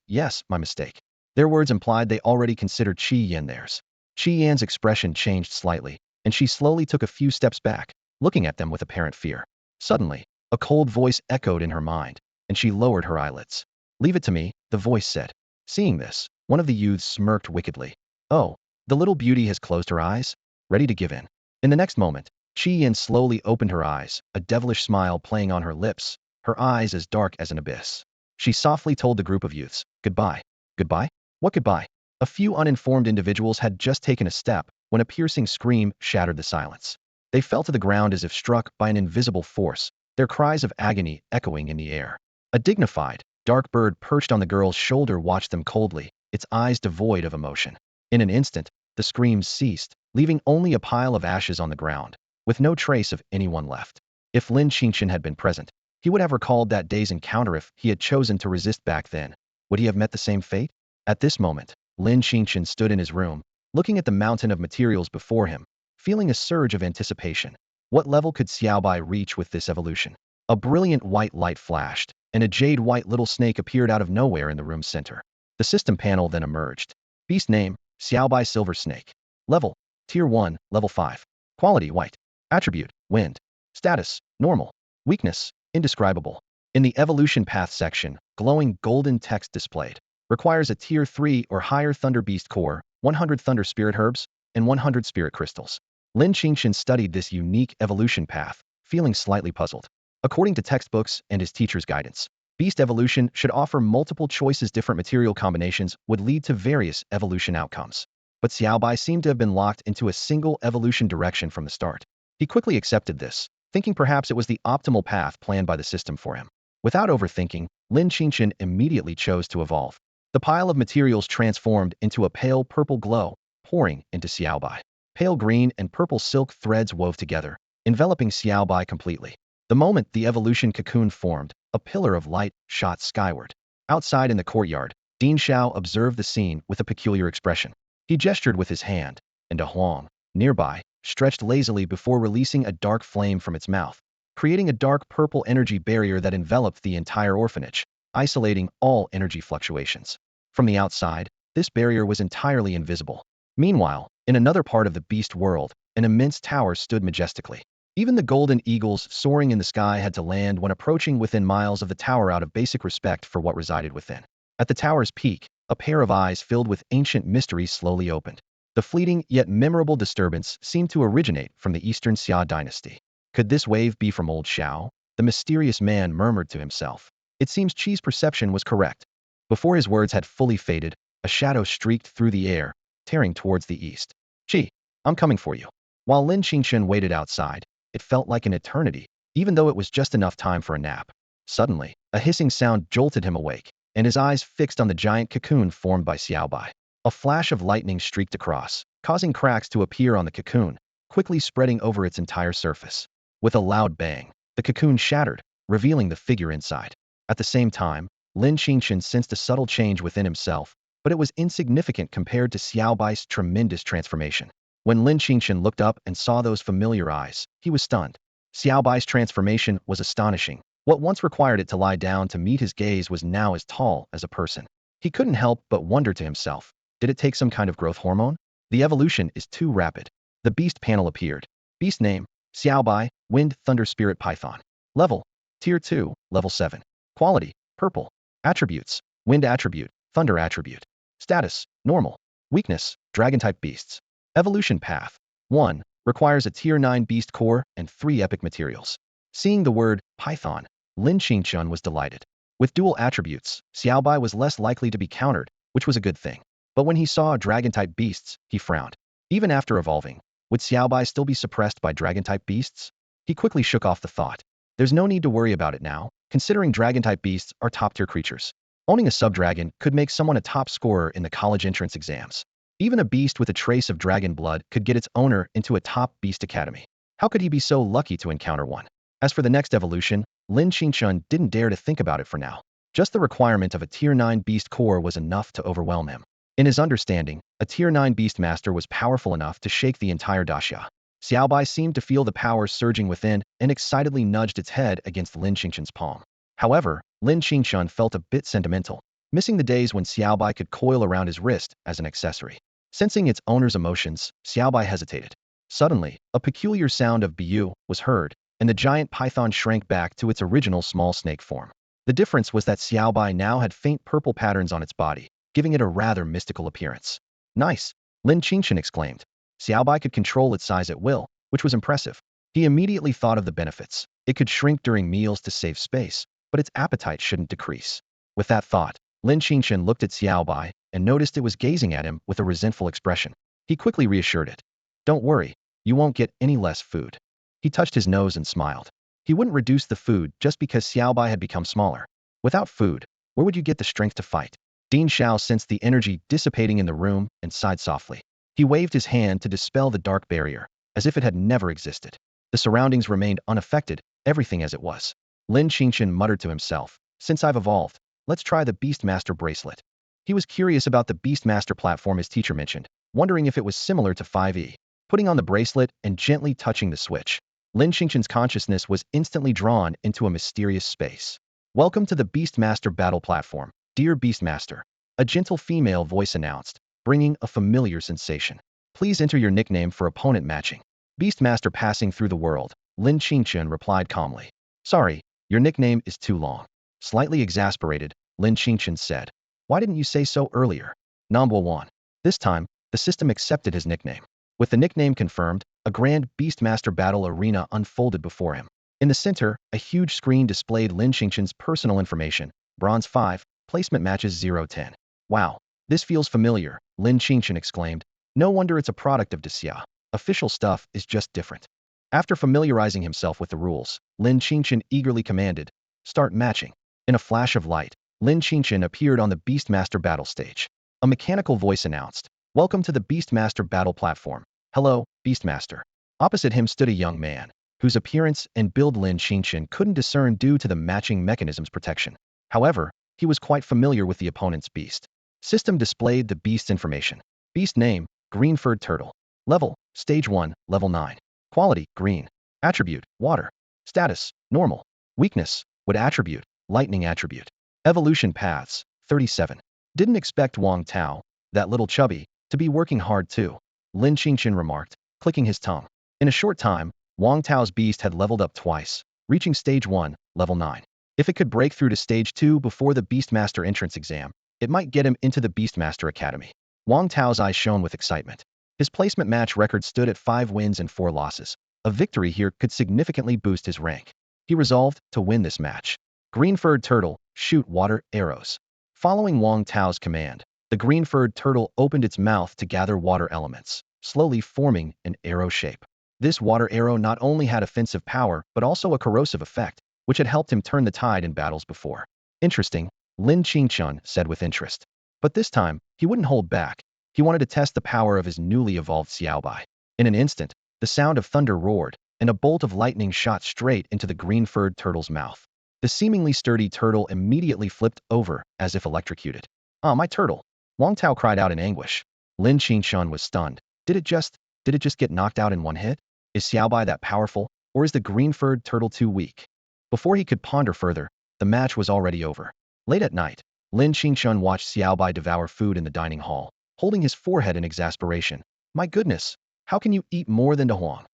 my mistake. Their words implied they already considered Yuhaan theirs. Yuhaan's expression changed slightly, and she slowly took a few steps back, looking at them with apparent fear. Suddenly, A cold voice echoed in her mind, and she lowered her eyelids. Leave it to me, the voice said. Seeing this, one of the youths smirked wickedly. Oh, the little beauty has closed her eyes, ready to give in. In the next moment, Qi Yin slowly opened her eyes, a devilish smile playing on her lips, her eyes as dark as an abyss. She softly told the group of youths, goodbye. Goodbye? What goodbye? A few uninformed individuals had just taken a step when a piercing scream shattered the silence. They fell to the ground as if struck by an invisible force, their cries of agony echoing in the air. A dignified, dark bird perched on the girl's shoulder watched them coldly, its eyes devoid of emotion. In an instant, the screams ceased, leaving only a pile of ashes on the ground, with no trace of anyone left. If Lin Qingchen had been present, he would have recalled that day's encounter. If he had chosen to resist back then, would he have met the same fate? At this moment, Lin Qingchen stood in his room, looking at the mountain of materials before him, feeling a surge of anticipation. What level could Xiaobai reach with this evolution? A brilliant white light flashed, and a jade-white little snake appeared out of nowhere in the room's center. The system panel then emerged. Beast name, Xiaobai Silver Snake. Level, Tier 1, Level 5. Quality, white. Attribute, wind. Status, normal. Weakness, indescribable. In the evolution path section, glowing golden text displayed. Requires a Tier 3 or higher Thunder Beast Core, 100 Thunder Spirit Herbs, and 100 Spirit Crystals. Lin Qingchen studied this unique evolution path, feeling slightly puzzled. According to textbooks and his teacher's guidance, Beast evolution should offer multiple choices. Different material combinations would lead to various evolution outcomes. But Xiaobai seemed to have been locked into a single evolution direction from the start. He quickly accepted this, thinking perhaps it was the optimal path planned by the system for him. Without overthinking, Lin Qingchen immediately chose to evolve. The pile of materials transformed into a pale purple glow, pouring into Xiaobai. Pale green and purple silk threads wove together, enveloping Xiaobai completely. The moment the evolution cocoon formed, a pillar of light shot skyward. Outside in the courtyard, Dean Xiao observed the scene with a peculiar expression. He gestured with his hand, and a huang, nearby, stretched lazily before releasing a dark flame from its mouth, creating a dark purple energy barrier that enveloped the entire orphanage, isolating all energy fluctuations. From the outside, this barrier was entirely invisible. Meanwhile, in another part of the beast world, an immense tower stood majestically. Even the golden eagles soaring in the sky had to land when approaching within miles of the tower out of basic respect for what resided within. At the tower's peak, a pair of eyes filled with ancient mystery slowly opened. The fleeting yet memorable disturbance seemed to originate from the Eastern Xia dynasty. Could this wave be from old Xiao? The mysterious man murmured to himself. It seems Qi's perception was correct. Before his words had fully faded, a shadow streaked through the air, tearing towards the east. Qi, I'm coming for you. While Lin Qingchen waited outside, it felt like an eternity, even though it was just enough time for a nap. Suddenly, a hissing sound jolted him awake, and his eyes fixed on the giant cocoon formed by Xiaobai. A flash of lightning streaked across, causing cracks to appear on the cocoon, quickly spreading over its entire surface. With a loud bang, the cocoon shattered, revealing the figure inside. At the same time, Lin Qingchen sensed a subtle change within himself, but it was insignificant compared to Xiaobai's tremendous transformation. When Lin Qingchen looked up and saw those familiar eyes, he was stunned. Xiaobai's transformation was astonishing. What once required it to lie down to meet his gaze was now as tall as a person. He couldn't help but wonder to himself, did it take some kind of growth hormone? The evolution is too rapid. The beast panel appeared. Beast name, Xiaobai, Wind Thunder Spirit Python. Level, Tier 2, Level 7. Quality, purple. Attributes, Wind attribute, Thunder attribute. Status, normal. Weakness, Dragon-type beasts. Evolution path. 1. Requires a Tier 9 beast core and 3 epic materials. Seeing the word Python, Lin Qingchen was delighted. With dual attributes, Xiaobai was less likely to be countered, which was a good thing. But when he saw dragon-type beasts, he frowned. Even after evolving, would Xiaobai still be suppressed by dragon-type beasts? He quickly shook off the thought. There's no need to worry about it now, considering dragon-type beasts are top-tier creatures. Owning a sub-dragon could make someone a top scorer in the college entrance exams. Even a beast with a trace of dragon blood could get its owner into a top beast academy. How could he be so lucky to encounter one? As for the next evolution, Lin Qingchen didn't dare to think about it for now. Just the requirement of a Tier 9 beast core was enough to overwhelm him. In his understanding, a Tier 9 beast master was powerful enough to shake the entire daxia. Xiaobai seemed to feel the power surging within and excitedly nudged its head against Lin Qingchen's palm. However, Lin Qingchen felt a bit sentimental, missing the days when Xiaobai could coil around his wrist as an accessory. Sensing its owner's emotions, Xiaobai hesitated. Suddenly, a peculiar sound of "biu" was heard, and the giant python shrank back to its original small snake form. The difference was that Xiaobai now had faint purple patterns on its body, giving it a rather mystical appearance. Nice, Lin Qingchen exclaimed. Xiaobai could control its size at will, which was impressive. He immediately thought of the benefits. It could shrink during meals to save space, but its appetite shouldn't decrease. With that thought, Lin Qingchen looked at Xiaobai and noticed it was gazing at him with a resentful expression. He quickly reassured it. Don't worry, you won't get any less food. He touched his nose and smiled. He wouldn't reduce the food just because Xiaobai had become smaller. Without food, where would you get the strength to fight? Ding Xiao sensed the energy dissipating in the room and sighed softly. He waved his hand to dispel the dark barrier, as if it had never existed. The surroundings remained unaffected, everything as it was. Lin Qingchen muttered to himself, since I've evolved, let's try the Beastmaster bracelet. He was curious about the Beastmaster platform his teacher mentioned, wondering if it was similar to 5e. Putting on the bracelet and gently touching the switch, Lin Qingchen's consciousness was instantly drawn into a mysterious space. Welcome to the Beastmaster battle platform, dear Beastmaster. A gentle female voice announced, bringing a familiar sensation. Please enter your nickname for opponent matching. Beastmaster passing through the world, Lin Qingchen replied calmly. Sorry, your nickname is too long. Slightly exasperated, Lin Qingchen said. Why didn't you say so earlier? Nambo Wan. This time, the system accepted his nickname. With the nickname confirmed, a grand Beastmaster battle arena unfolded before him. In the center, a huge screen displayed Lin Qingchen's personal information, Bronze 5, placement matches 0-10. Wow, this feels familiar, Lin Qingchen exclaimed. No wonder it's a product of Daxia. Official stuff is just different. After familiarizing himself with the rules, Lin Qingchen eagerly commanded, start matching. In a flash of light, Lin Qingchen appeared on the Beastmaster battle stage. A mechanical voice announced, welcome to the Beastmaster battle platform. Hello, Beastmaster. Opposite him stood a young man, whose appearance and build Lin Qingchen couldn't discern due to the matching mechanism's protection. However, he was quite familiar with the opponent's beast. System displayed the beast's information. Beast name, green furred turtle. Level, stage 1, level 9. Quality, green. Attribute, water. Status, normal. Weakness, wood attribute, lightning attribute. Evolution paths, 37. Didn't expect Wang Tao, that little chubby, to be working hard too, Lin Qingchen remarked, clicking his tongue. In a short time, Wang Tao's beast had leveled up twice, reaching stage 1, level 9. If it could break through to stage 2 before the Beastmaster entrance exam, it might get him into the Beastmaster Academy. Wang Tao's eyes shone with excitement. His placement match record stood at 5 wins and 4 losses. A victory here could significantly boost his rank. He resolved to win this match. Green-furred turtle, shoot water arrows. Following Wang Tao's command, the green-furred turtle opened its mouth to gather water elements, slowly forming an arrow shape. This water arrow not only had offensive power but also a corrosive effect, which had helped him turn the tide in battles before. Interesting, Lin Qingchen said with interest. But this time, he wouldn't hold back. He wanted to test the power of his newly evolved Xiaobai. In an instant, the sound of thunder roared, and a bolt of lightning shot straight into the green-furred turtle's mouth. The seemingly sturdy turtle immediately flipped over, as if electrocuted. Ah, my turtle! Wang Tao cried out in anguish. Lin Qingchen was stunned. Did it just get knocked out in one hit? Is Xiaobai that powerful, or is the green-furred turtle too weak? Before he could ponder further, the match was already over. Late at night, Lin Qingchen watched Xiaobai devour food in the dining hall, holding his forehead in exasperation. My goodness, how can you eat more than Huang?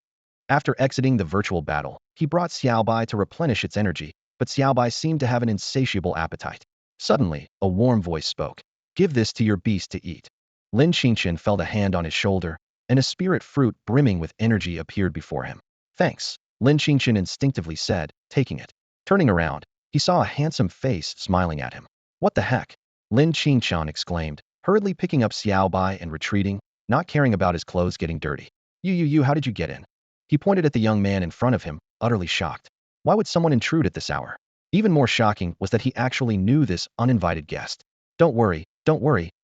After exiting the virtual battle, he brought Xiaobai to replenish its energy, but Xiaobai seemed to have an insatiable appetite. Suddenly, a warm voice spoke. Give this to your beast to eat. Lin Qingchen felt a hand on his shoulder, and a spirit fruit brimming with energy appeared before him. Thanks, Lin Qingchen instinctively said, taking it. Turning around, he saw a handsome face smiling at him. What the heck? Lin Qingchen exclaimed, hurriedly picking up Xiaobai and retreating, not caring about his clothes getting dirty. You, how did you get in? He pointed at the young man in front of him, utterly shocked. Why would someone intrude at this hour? Even more shocking was that he actually knew this uninvited guest. Don't worry,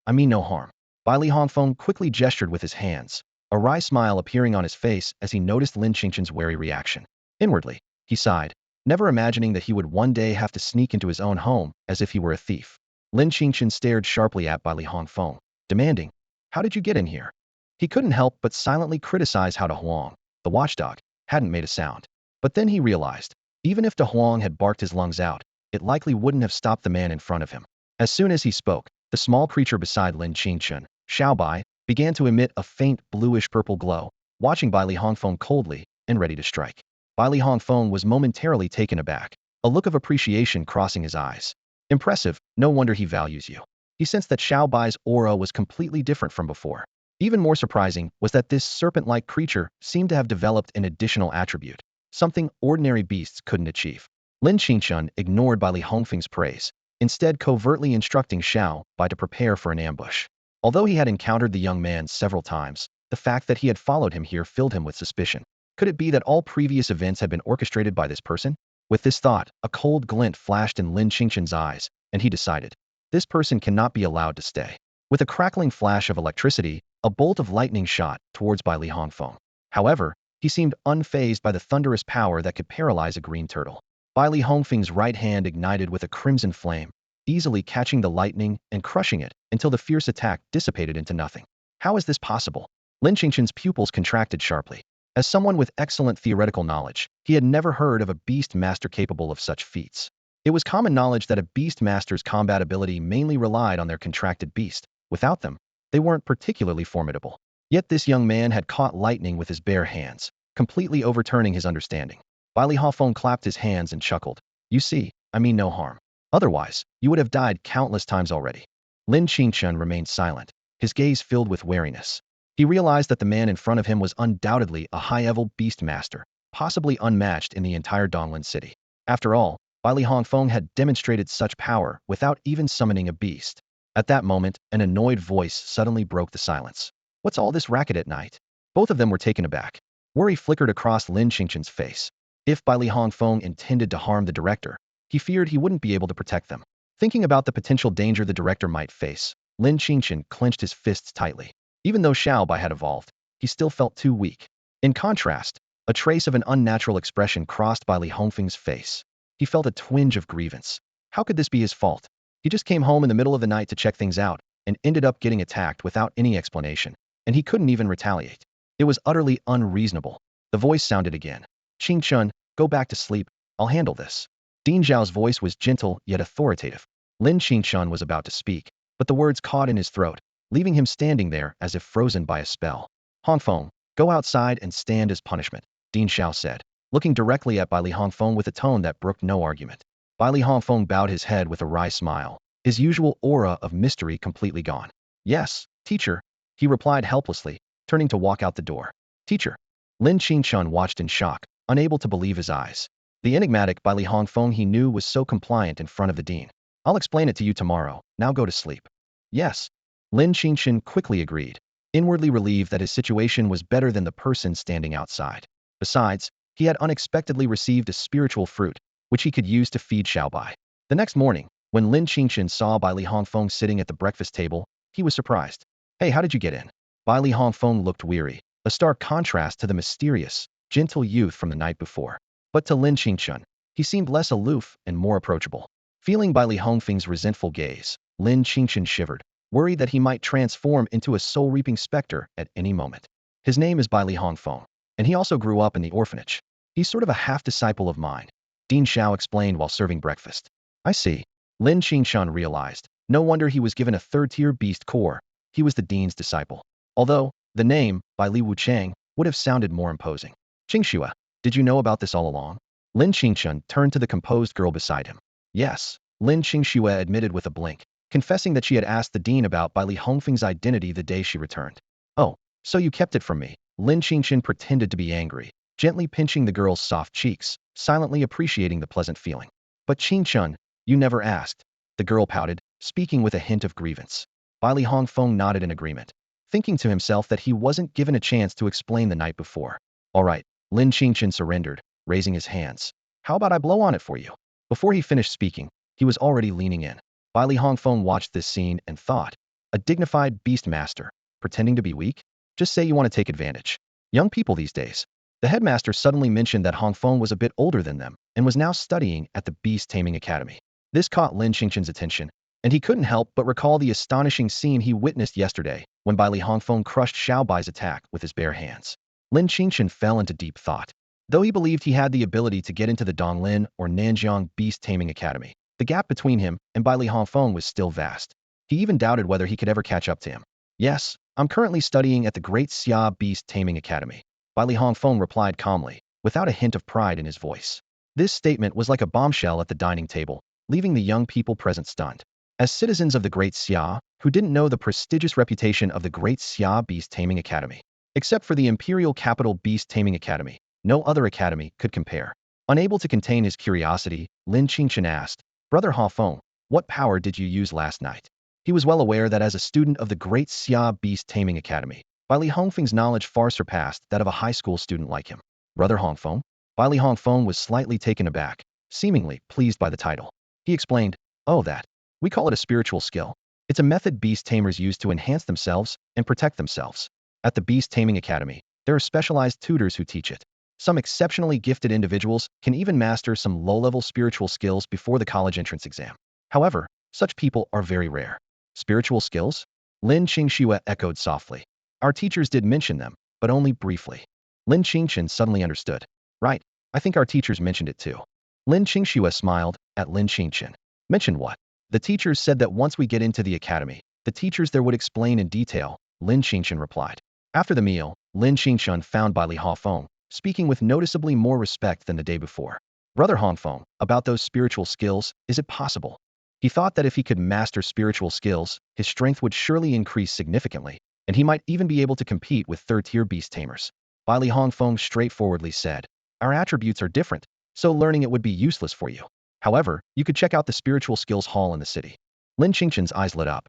I mean no harm. Bai Li Hongfeng quickly gestured with his hands, a wry smile appearing on his face as he noticed Lin Qingchen's wary reaction. Inwardly, he sighed, never imagining that he would one day have to sneak into his own home as if he were a thief. Lin Qingchen stared sharply at Bai Li Hongfeng, demanding, how did you get in here? He couldn't help but silently criticize how De Huang, the watchdog, hadn't made a sound. But then he realized, even if De Huang had barked his lungs out, it likely wouldn't have stopped the man in front of him. As soon as he spoke, the small creature beside Lin Qingchen, Xiaobai, began to emit a faint bluish-purple glow, watching Bai Li Hongfeng coldly and ready to strike. Bai Li Hongfeng was momentarily taken aback, a look of appreciation crossing his eyes. Impressive, no wonder he values you. He sensed that Xiao Bai's aura was completely different from before. Even more surprising was that this serpent-like creature seemed to have developed an additional attribute, something ordinary beasts couldn't achieve. Lin Qingchen ignored Bai Li Hongfeng's praise, instead covertly instructing Xiao Bai to prepare for an ambush. Although he had encountered the young man several times, the fact that he had followed him here filled him with suspicion. Could it be that all previous events had been orchestrated by this person? With this thought, a cold glint flashed in Lin Qingchen's eyes, and he decided, this person cannot be allowed to stay. With a crackling flash of electricity, a bolt of lightning shot towards Bai Li Hongfeng. However, he seemed unfazed by the thunderous power that could paralyze a green turtle. Bai Li Hongfeng's right hand ignited with a crimson flame, easily catching the lightning and crushing it until the fierce attack dissipated into nothing. How is this possible? Lin Qingchen's pupils contracted sharply. As someone with excellent theoretical knowledge, he had never heard of a beast master capable of such feats. It was common knowledge that a beast master's combat ability mainly relied on their contracted beast. Without them, they weren't particularly formidable. Yet this young man had caught lightning with his bare hands, completely overturning his understanding. Bai Li Hongfeng clapped his hands and chuckled. You see, I mean no harm. Otherwise, you would have died countless times already. Lin Qingchen remained silent, his gaze filled with wariness. He realized that the man in front of him was undoubtedly a high-level beast master, possibly unmatched in the entire Donglin city. After all, Bai Li Hongfeng had demonstrated such power without even summoning a beast. At that moment, an annoyed voice suddenly broke the silence. What's all this racket at night? Both of them were taken aback. Worry flickered across Lin Qingchen's face. If Bai Li Hongfeng intended to harm the director, he feared he wouldn't be able to protect them. Thinking about the potential danger the director might face, Lin Qingchen clenched his fists tightly. Even though Xiao Bai had evolved, he still felt too weak. In contrast, a trace of an unnatural expression crossed Bai Li Hongfeng's face. He felt a twinge of grievance. How could this be his fault? He just came home in the middle of the night to check things out, and ended up getting attacked without any explanation, and he couldn't even retaliate. It was utterly unreasonable. The voice sounded again. Qingchen, go back to sleep, I'll handle this. Ding Zhao's voice was gentle yet authoritative. Lin Qingchen was about to speak, but the words caught in his throat, leaving him standing there as if frozen by a spell. Hongfeng, go outside and stand as punishment, Ding Zhao said, looking directly at Bai Li Hongfeng with a tone that brooked no argument. Bai Li Hongfeng bowed his head with a wry smile, his usual aura of mystery completely gone. Yes, teacher, he replied helplessly, turning to walk out the door. Teacher. Lin Qingchen watched in shock, unable to believe his eyes. The enigmatic Bai Li Hongfeng he knew was so compliant in front of the dean. I'll explain it to you tomorrow, now go to sleep. Yes. Lin Qingchen quickly agreed, inwardly relieved that his situation was better than the person standing outside. Besides, he had unexpectedly received a spiritual fruit, which he could use to feed Xiao Bai. The next morning, when Lin Qingchen saw Bai Li Hongfeng sitting at the breakfast table, he was surprised. Hey, how did you get in? Bai Li Hongfeng looked weary, a stark contrast to the mysterious, gentle youth from the night before. But to Lin Qingchen, he seemed less aloof and more approachable. Feeling Bai Li Hongfeng's resentful gaze, Lin Qingchen shivered, worried that he might transform into a soul-reaping specter at any moment. His name is Bai Li Hongfeng, and he also grew up in the orphanage. He's sort of a half-disciple of mine, Ding Zhao explained while serving breakfast. I see. Lin Qingchen realized. No wonder he was given a third-tier beast core. He was the dean's disciple. Although, the name, Bai Li Wuchang, would have sounded more imposing. Qingxue, did you know about this all along? Lin Qingchen turned to the composed girl beside him. Yes, Lin Qingxue admitted with a blink, confessing that she had asked the dean about Bai Li Hongfeng's identity the day she returned. Oh, so you kept it from me. Lin Qingchen pretended to be angry, gently pinching the girl's soft cheeks, silently appreciating the pleasant feeling. But Qingchen, you never asked. The girl pouted, speaking with a hint of grievance. Bai Li Hongfeng nodded in agreement, thinking to himself that he wasn't given a chance to explain the night before. All right, Lin Qingchen surrendered, raising his hands. How about I blow on it for you? Before he finished speaking, he was already leaning in. Bai Li Hongfeng watched this scene and thought, a dignified beast master, pretending to be weak? Just say you want to take advantage. Young people these days. The headmaster suddenly mentioned that Hongfeng was a bit older than them and was now studying at the Beast Taming Academy. This caught Lin Qingchen's attention, and he couldn't help but recall the astonishing scene he witnessed yesterday when Bai Li Hongfeng crushed Xiao Bai's attack with his bare hands. Lin Qingchen fell into deep thought. Though he believed he had the ability to get into the Donglin or Nanjiang Beast Taming Academy, the gap between him and Bai Li Hongfeng was still vast. He even doubted whether he could ever catch up to him. Yes, I'm currently studying at the Great Xia Beast Taming Academy, Bai Li Hongfeng replied calmly, without a hint of pride in his voice. This statement was like a bombshell at the dining table, leaving the young people present stunned. As citizens of the Great Xia, who didn't know the prestigious reputation of the Great Xia Beast Taming Academy, except for the imperial capital Beast Taming Academy, no other academy could compare. Unable to contain his curiosity, Lin Qingchen asked, "Brother Hafeng, what power did you use last night?" He was well aware that as a student of the Great Xia Beast Taming Academy, Li Hongfeng's knowledge far surpassed that of a high school student like him. "Brother Hongfeng?" Li Hongfeng was slightly taken aback, seemingly pleased by the title. He explained, "Oh, that. We call it a spiritual skill. It's a method beast tamers use to enhance themselves and protect themselves. At the Beast Taming Academy, there are specialized tutors who teach it. Some exceptionally gifted individuals can even master some low-level spiritual skills before the college entrance exam. However, such people are very rare." "Spiritual skills?" Lin Qingchen echoed softly. "Our teachers did mention them, but only briefly." Lin Qingchen suddenly understood. "Right, I think our teachers mentioned it too." Lin Qingchen smiled at Lin Qingchen. "Mentioned what?" "The teachers said that once we get into the academy, the teachers there would explain in detail," Lin Qingchen replied. After the meal, Lin Qingchen found Li Hongfeng speaking with noticeably more respect than the day before. "Brother Hongfeng, about those spiritual skills, is it possible?" He thought that if he could master spiritual skills, his strength would surely increase significantly, and he might even be able to compete with third-tier beast tamers. Li Hongfeng straightforwardly said, "Our attributes are different, so learning it would be useless for you. However, you could check out the spiritual skills hall in the city." Lin Qingchen's eyes lit up.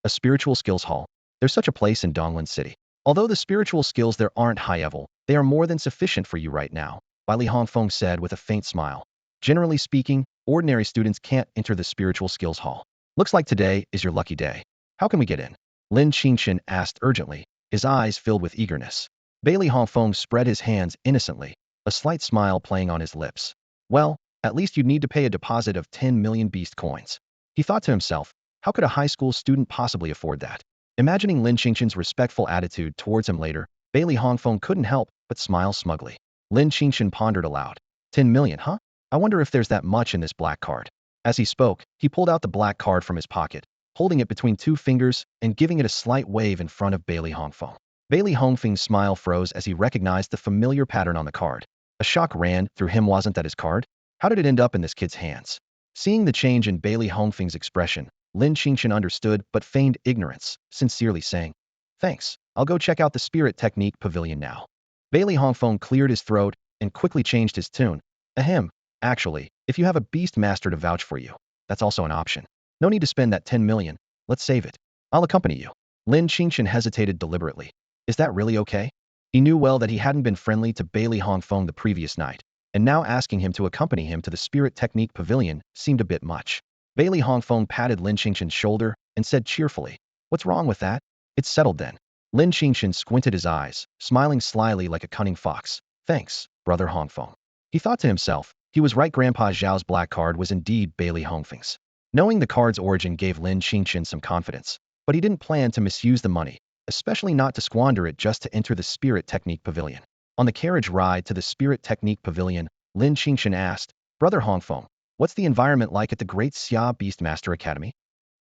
"A spiritual skills hall? There's such a place in Donglan City. Although the spiritual skills there aren't high-level, they are more than sufficient for you right now," Li Hongfeng said with a faint smile. "Generally speaking, ordinary students can't enter the spiritual skills hall. Looks like today is your lucky day. How can we get in?" Lin Qingchen asked urgently, his eyes filled with eagerness. Li Hongfeng spread his hands innocently, a slight smile playing on his lips. "Well, at least you'd need to pay a deposit of 10 million beast coins." He thought to himself, how could a high school student possibly afford that? Imagining Lin Qingchen's respectful attitude towards him later, Li Hongfeng couldn't help but smile smugly. Lin Qingchen pondered aloud. 10 million, huh? I wonder if there's that much in this black card. As he spoke, he pulled out the black card from his pocket, holding it between two fingers and giving it a slight wave in front of Li Hongfeng. Li Hongfeng's smile froze as he recognized the familiar pattern on the card. A shock ran through him. Wasn't that his card? How did it end up in this kid's hands? Seeing the change in Li Hongfeng's expression, Lin Qingchen understood but feigned ignorance, sincerely saying, "Thanks, I'll go check out the Spirit Technique Pavilion now." Li Hongfeng cleared his throat and quickly changed his tune. "Ahem, actually, if you have a beast master to vouch for you, that's also an option. No need to spend that 10 million, let's save it. I'll accompany you." Lin Qingchen hesitated deliberately. Is that really okay? He knew well that he hadn't been friendly to Li Hongfeng the previous night, and now asking him to accompany him to the Spirit Technique Pavilion seemed a bit much. Li Hongfeng patted Lin Qingchen's shoulder and said cheerfully, "What's wrong with that? It's settled then." Lin Qingchen squinted his eyes, smiling slyly like a cunning fox. "Thanks, brother Hongfeng." He thought to himself, he was right. Grandpa Zhao's black card was indeed Li Hongfeng's. Knowing the card's origin gave Lin Qingchen some confidence, but he didn't plan to misuse the money, especially not to squander it just to enter the Spirit Technique Pavilion. On the carriage ride to the Spirit Technique Pavilion, Lin Qingchen asked, "Brother Hongfeng, what's the environment like at the Great Xia Beastmaster Academy?"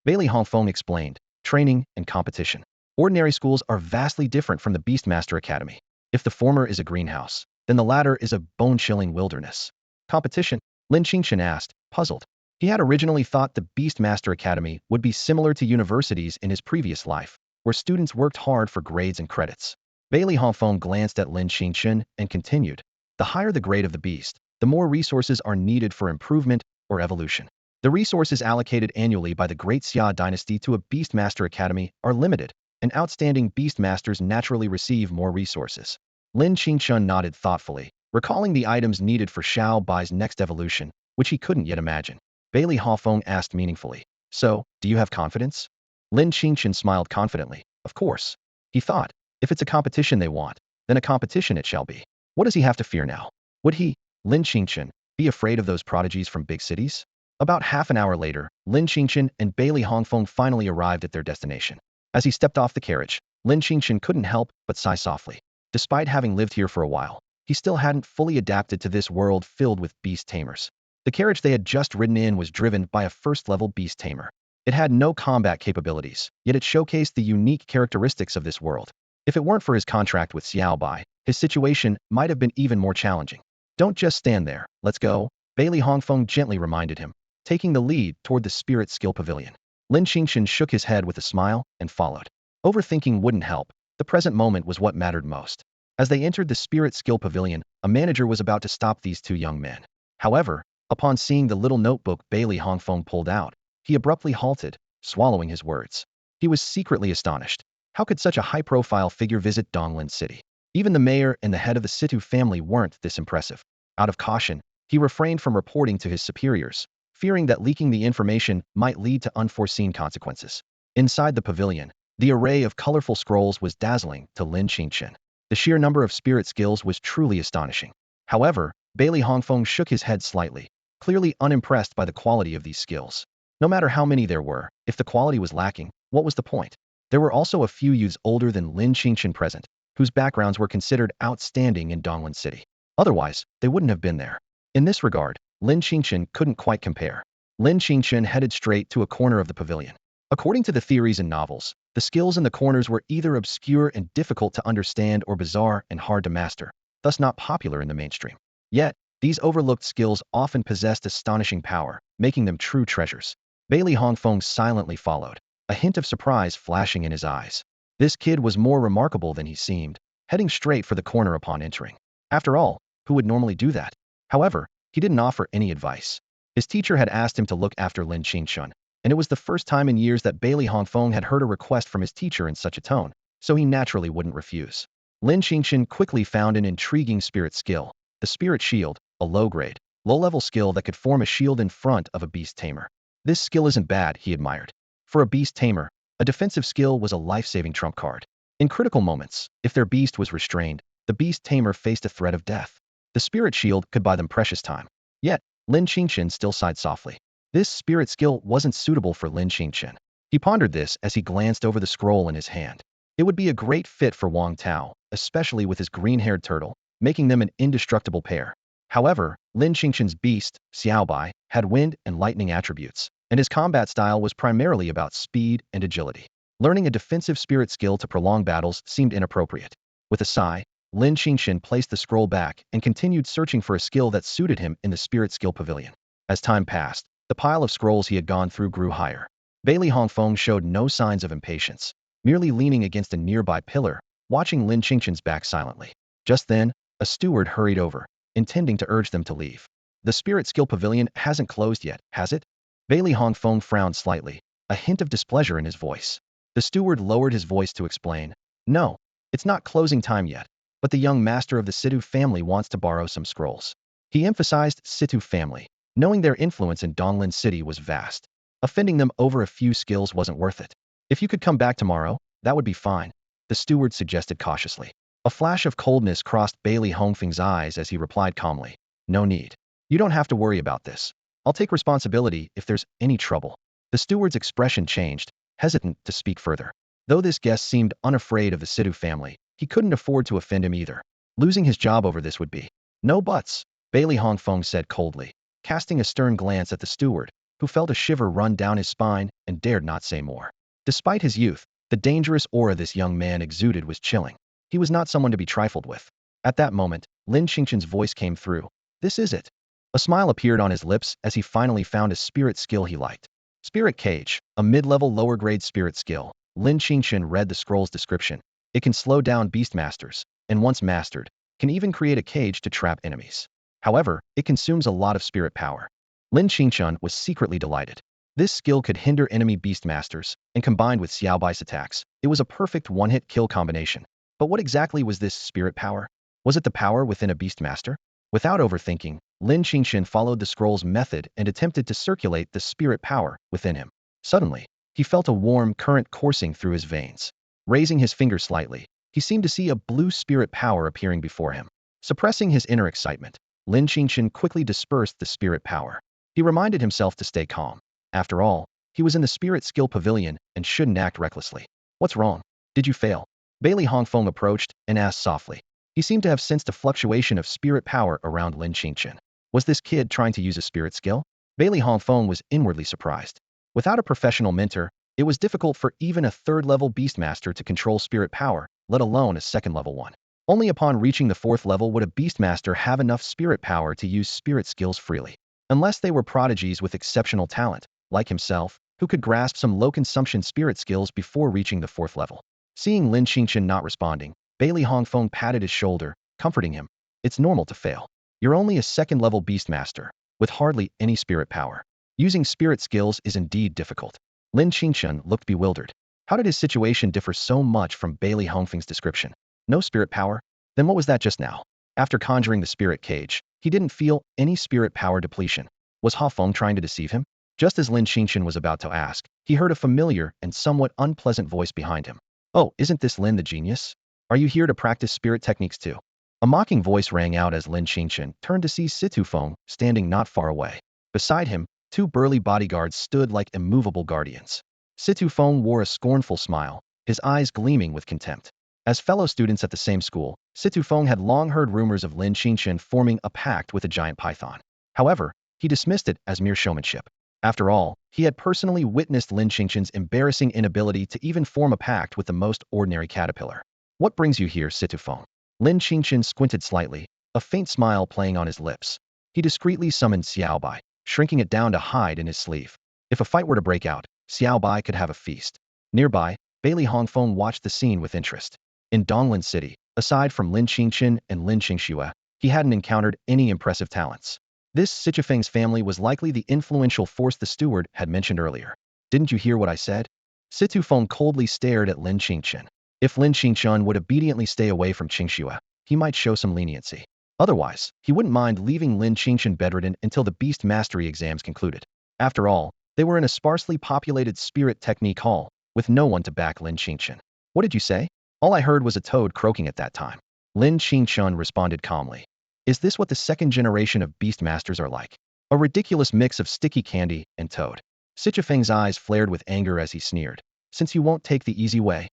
Li Hongfeng explained, "Training and competition. Ordinary schools are vastly different from the Beastmaster Academy. If the former is a greenhouse, then the latter is a bone-chilling wilderness." "Competition?" Lin Qingchen asked, puzzled. He had originally thought the Beastmaster Academy would be similar to universities in his previous life, where students worked hard for grades and credits. Li Hongfeng glanced at Lin Qingchen and continued, "The higher the grade of the beast, the more resources are needed for improvement or evolution. The resources allocated annually by the Great Xia dynasty to a Beastmaster Academy are limited, and outstanding Beastmasters naturally receive more resources." Lin Qingchen nodded thoughtfully, recalling the items needed for Xiao Bai's next evolution, which he couldn't yet imagine. Li Hongfeng asked meaningfully, "So, do you have confidence?" Lin Qingchen smiled confidently. Of course. He thought, if it's a competition they want, then a competition it shall be. What does he have to fear now? Would he, Lin Qingchen, be afraid of those prodigies from big cities? About half an hour later, Lin Qingchen and Li Hongfeng finally arrived at their destination. As he stepped off the carriage, Lin Qingchen couldn't help but sigh softly. Despite having lived here for a while, he still hadn't fully adapted to this world filled with beast tamers. The carriage they had just ridden in was driven by a first-level beast tamer. It had no combat capabilities, yet it showcased the unique characteristics of this world. If it weren't for his contract with Xiao Bai, his situation might have been even more challenging. Don't just stand there. Let's go. Bailey Hongfeng gently reminded him, taking the lead toward the spirit skill pavilion. Lin Qingchen shook his head with a smile and followed. Overthinking wouldn't help. The present moment was what mattered most. As they entered the spirit skill pavilion, a manager was about to stop these two young men. However, upon seeing the little notebook Bailey Hongfeng pulled out, he abruptly halted, swallowing his words. He was secretly astonished. How could such a high-profile figure visit Donglin City? Even the mayor and the head of the Situong family weren't this impressive. Out of caution, he refrained from reporting to his superiors, fearing that leaking the information might lead to unforeseen consequences. Inside the pavilion, the array of colorful scrolls was dazzling to Lin Qingchen. The sheer number of spirit skills was truly astonishing. However, Bailey Hongfeng shook his head slightly, clearly unimpressed by the quality of these skills. No matter how many there were, if the quality was lacking, what was the point? There were also a few youths older than Lin Qingchen present, whose backgrounds were considered outstanding in Donglin City. Otherwise, they wouldn't have been there. In this regard, Lin Qingchen couldn't quite compare. Lin Qingchen headed straight to a corner of the pavilion. According to the theories in novels, the skills in the corners were either obscure and difficult to understand or bizarre and hard to master, thus not popular in the mainstream. Yet, these overlooked skills often possessed astonishing power, making them true treasures. Bailey Hongfeng silently followed, a hint of surprise flashing in his eyes. This kid was more remarkable than he seemed, heading straight for the corner upon entering. After all, who would normally do that? However, he didn't offer any advice. His teacher had asked him to look after Lin Qingchen, and it was the first time in years that Bailey Hongfeng had heard a request from his teacher in such a tone, so he naturally wouldn't refuse. Lin Qingchen quickly found an intriguing spirit skill, the Spirit Shield, a low-grade, low-level skill that could form a shield in front of a Beast Tamer. This skill isn't bad, he admired. For a Beast Tamer, a defensive skill was a life-saving trump card. In critical moments, if their beast was restrained, the Beast Tamer faced a threat of death. The Spirit Shield could buy them precious time. Yet, Lin Qingchen still sighed softly. This spirit skill wasn't suitable for Lin Qingchen. He pondered this as he glanced over the scroll in his hand. It would be a great fit for Wang Tao, especially with his green-haired turtle, making them an indestructible pair. However, Lin Qingchen's beast, Xiaobai, had wind and lightning attributes, and his combat style was primarily about speed and agility. Learning a defensive spirit skill to prolong battles seemed inappropriate. With a sigh, Lin Qingchen placed the scroll back and continued searching for a skill that suited him in the spirit skill pavilion. As time passed, the pile of scrolls he had gone through grew higher. Bailey Hongfeng showed no signs of impatience, merely leaning against a nearby pillar, watching Lin Qingchen's back silently. Just then, a steward hurried over, intending to urge them to leave. The spirit skill pavilion hasn't closed yet, has it? Bailey Hongfeng frowned slightly, a hint of displeasure in his voice. The steward lowered his voice to explain, "No, it's not closing time yet, but the young master of the Situong family wants to borrow some scrolls." He emphasized Situong family, knowing their influence in Donglin City was vast. Offending them over a few skills wasn't worth it. "If you could come back tomorrow, that would be fine," the steward suggested cautiously. A flash of coldness crossed Bailey Hongfeng's eyes as he replied calmly, "No need. You don't have to worry about this. I'll take responsibility if there's any trouble." The steward's expression changed, hesitant to speak further. Though this guest seemed unafraid of the Situong family, he couldn't afford to offend him either. Losing his job over this would be. "No buts," Bailey Hongfeng said coldly, casting a stern glance at the steward, who felt a shiver run down his spine and dared not say more. Despite his youth, the dangerous aura this young man exuded was chilling. He was not someone to be trifled with. At that moment, Lin Qingchen's voice came through. "This is it." A smile appeared on his lips as he finally found a spirit skill he liked. Spirit Cage, a mid-level lower-grade spirit skill. Lin Qingchen read the scroll's description. It can slow down beastmasters, and once mastered, can even create a cage to trap enemies. However, it consumes a lot of spirit power. Lin Qingchen was secretly delighted. This skill could hinder enemy beastmasters, and combined with Xiaobai's attacks, it was a perfect one-hit kill combination. But what exactly was this spirit power? Was it the power within a beastmaster? Without overthinking, Lin Qingchen followed the scroll's method and attempted to circulate the spirit power within him. Suddenly, he felt a warm current coursing through his veins. Raising his finger slightly, he seemed to see a blue spirit power appearing before him. Suppressing his inner excitement, Lin Qingchen quickly dispersed the spirit power. He reminded himself to stay calm. After all, he was in the spirit skill pavilion and shouldn't act recklessly. "What's wrong? Did you fail?" Bailey Hongfeng approached and asked softly. He seemed to have sensed a fluctuation of spirit power around Lin Qingchen. Was this kid trying to use a spirit skill? Bailey Hongfeng was inwardly surprised. Without a professional mentor, it was difficult for even a third-level beastmaster to control spirit power, let alone a second-level one. Only upon reaching the 4th level would a Beastmaster have enough spirit power to use spirit skills freely. Unless they were prodigies with exceptional talent, like himself, who could grasp some low-consumption spirit skills before reaching the 4th level. Seeing Lin Qingchen not responding, Bailey Hongfeng patted his shoulder, comforting him. It's normal to fail. You're only a 2nd-level Beastmaster, with hardly any spirit power. Using spirit skills is indeed difficult. Lin Qingchen looked bewildered. How did his situation differ so much from Bailey Hongfeng's description? No spirit power? Then what was that just now? After conjuring the spirit cage, he didn't feel any spirit power depletion. Was Hongfeng trying to deceive him? Just as Lin Qingchen was about to ask, he heard a familiar and somewhat unpleasant voice behind him. Oh, isn't this Lin the genius? Are you here to practice spirit techniques too? A mocking voice rang out as Lin Qingchen turned to see Situong standing not far away. Beside him, 2 burly bodyguards stood like immovable guardians. Situong wore a scornful smile, his eyes gleaming with contempt. As fellow students at the same school, Situong had long heard rumors of Lin Qingchen forming a pact with a giant python. However, he dismissed it as mere showmanship. After all, he had personally witnessed Lin Qingchen's embarrassing inability to even form a pact with the most ordinary caterpillar. What brings you here, Situong? Lin Qingchen squinted slightly, a faint smile playing on his lips. He discreetly summoned Xiaobai, shrinking it down to hide in his sleeve. If a fight were to break out, Xiaobai could have a feast. Nearby, Bailey Hongfeng watched the scene with interest. In Donglan City, aside from Lin Qingchen and Lin Qingxue, he hadn't encountered any impressive talents. This Situong's family was likely the influential force the steward had mentioned earlier. Didn't you hear what I said? Situong coldly stared at Lin Qingchen. If Lin Qingchen would obediently stay away from Qingxue, he might show some leniency. Otherwise, he wouldn't mind leaving Lin Qingchen bedridden until the beast mastery exams concluded. After all, they were in a sparsely populated spirit technique hall, with no one to back Lin Qingchen. What did you say? All I heard was a toad croaking at that time. Lin Qingchen responded calmly. Is this what the 2nd generation of Beastmasters are like? A ridiculous mix of sticky candy and toad. Situong's eyes flared with anger as he sneered. Since you won't take the easy way.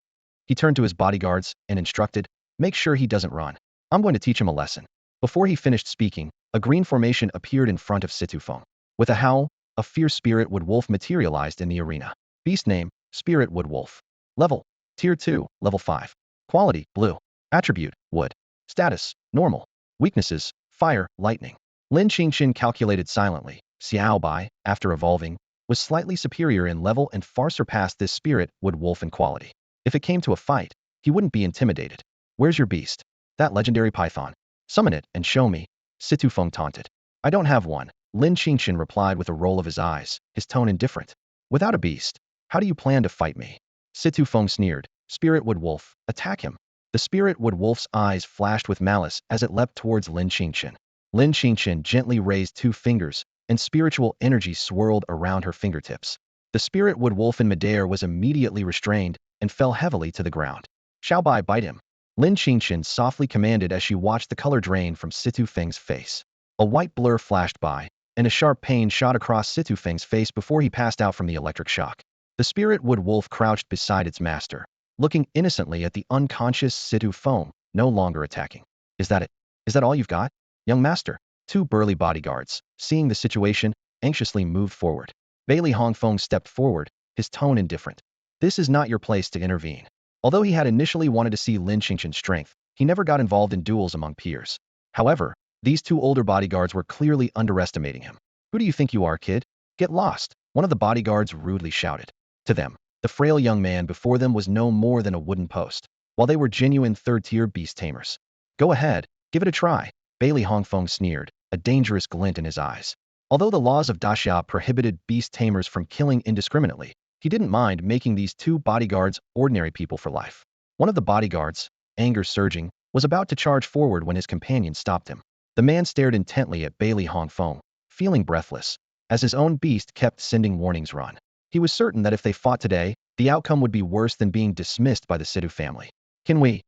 He turned to his bodyguards and instructed, make sure he doesn't run. I'm going to teach him a lesson. Before he finished speaking, a green formation appeared in front of Situong. With a howl, a fierce spirit wood wolf materialized in the arena. Beast name, Spirit Wood Wolf. Level, Tier 2, Level 5. Quality, Blue. Attribute, Wood. Status, Normal. Weaknesses, Fire, Lightning. Lin Qingchen calculated silently. Xiaobai, after evolving, was slightly superior in level and far surpassed this spirit wood wolf in quality. If it came to a fight, he wouldn't be intimidated. Where's your beast? That legendary python. Summon it and show me. Situong taunted. I don't have one. Lin Qingchen replied with a roll of his eyes, his tone indifferent. Without a beast, how do you plan to fight me? Situong sneered. Spirit Wood Wolf, attack him. The Spirit Wood Wolf's eyes flashed with malice as it leapt towards Lin Qingchen. Lin Qingchen gently raised 2 fingers, and spiritual energy swirled around her fingertips. The Spirit Wood Wolf in midair was immediately restrained and fell heavily to the ground. Xiaobai, bite him. Lin Qingchen softly commanded as she watched the color drain from Situong's face. A white blur flashed by, and a sharp pain shot across Situong's face before he passed out from the electric shock. The Spirit Wood Wolf crouched beside its master, looking innocently at the unconscious Situong, no longer attacking. Is that it? Is that all you've got? Young master. 2 burly bodyguards, seeing the situation, anxiously moved forward. Bailey Hongfeng stepped forward, his tone indifferent. This is not your place to intervene. Although he had initially wanted to see Lin Qingchen's strength, he never got involved in duels among peers. However, these 2 older bodyguards were clearly underestimating him. Who do you think you are, kid? Get lost, one of the bodyguards rudely shouted. To them, the frail young man before them was no more than a wooden post, while they were genuine 3rd-tier beast tamers. Go ahead, give it a try, Bailey Hongfeng sneered, a dangerous glint in his eyes. Although the laws of Daxia prohibited beast tamers from killing indiscriminately, he didn't mind making these 2 bodyguards ordinary people for life. One of the bodyguards, anger surging, was about to charge forward when his companion stopped him. The man stared intently at Bailey Hongfeng, feeling breathless, as his own beast kept sending warnings run. He was certain that if they fought today, the outcome would be worse than being dismissed by the Situ family. Can we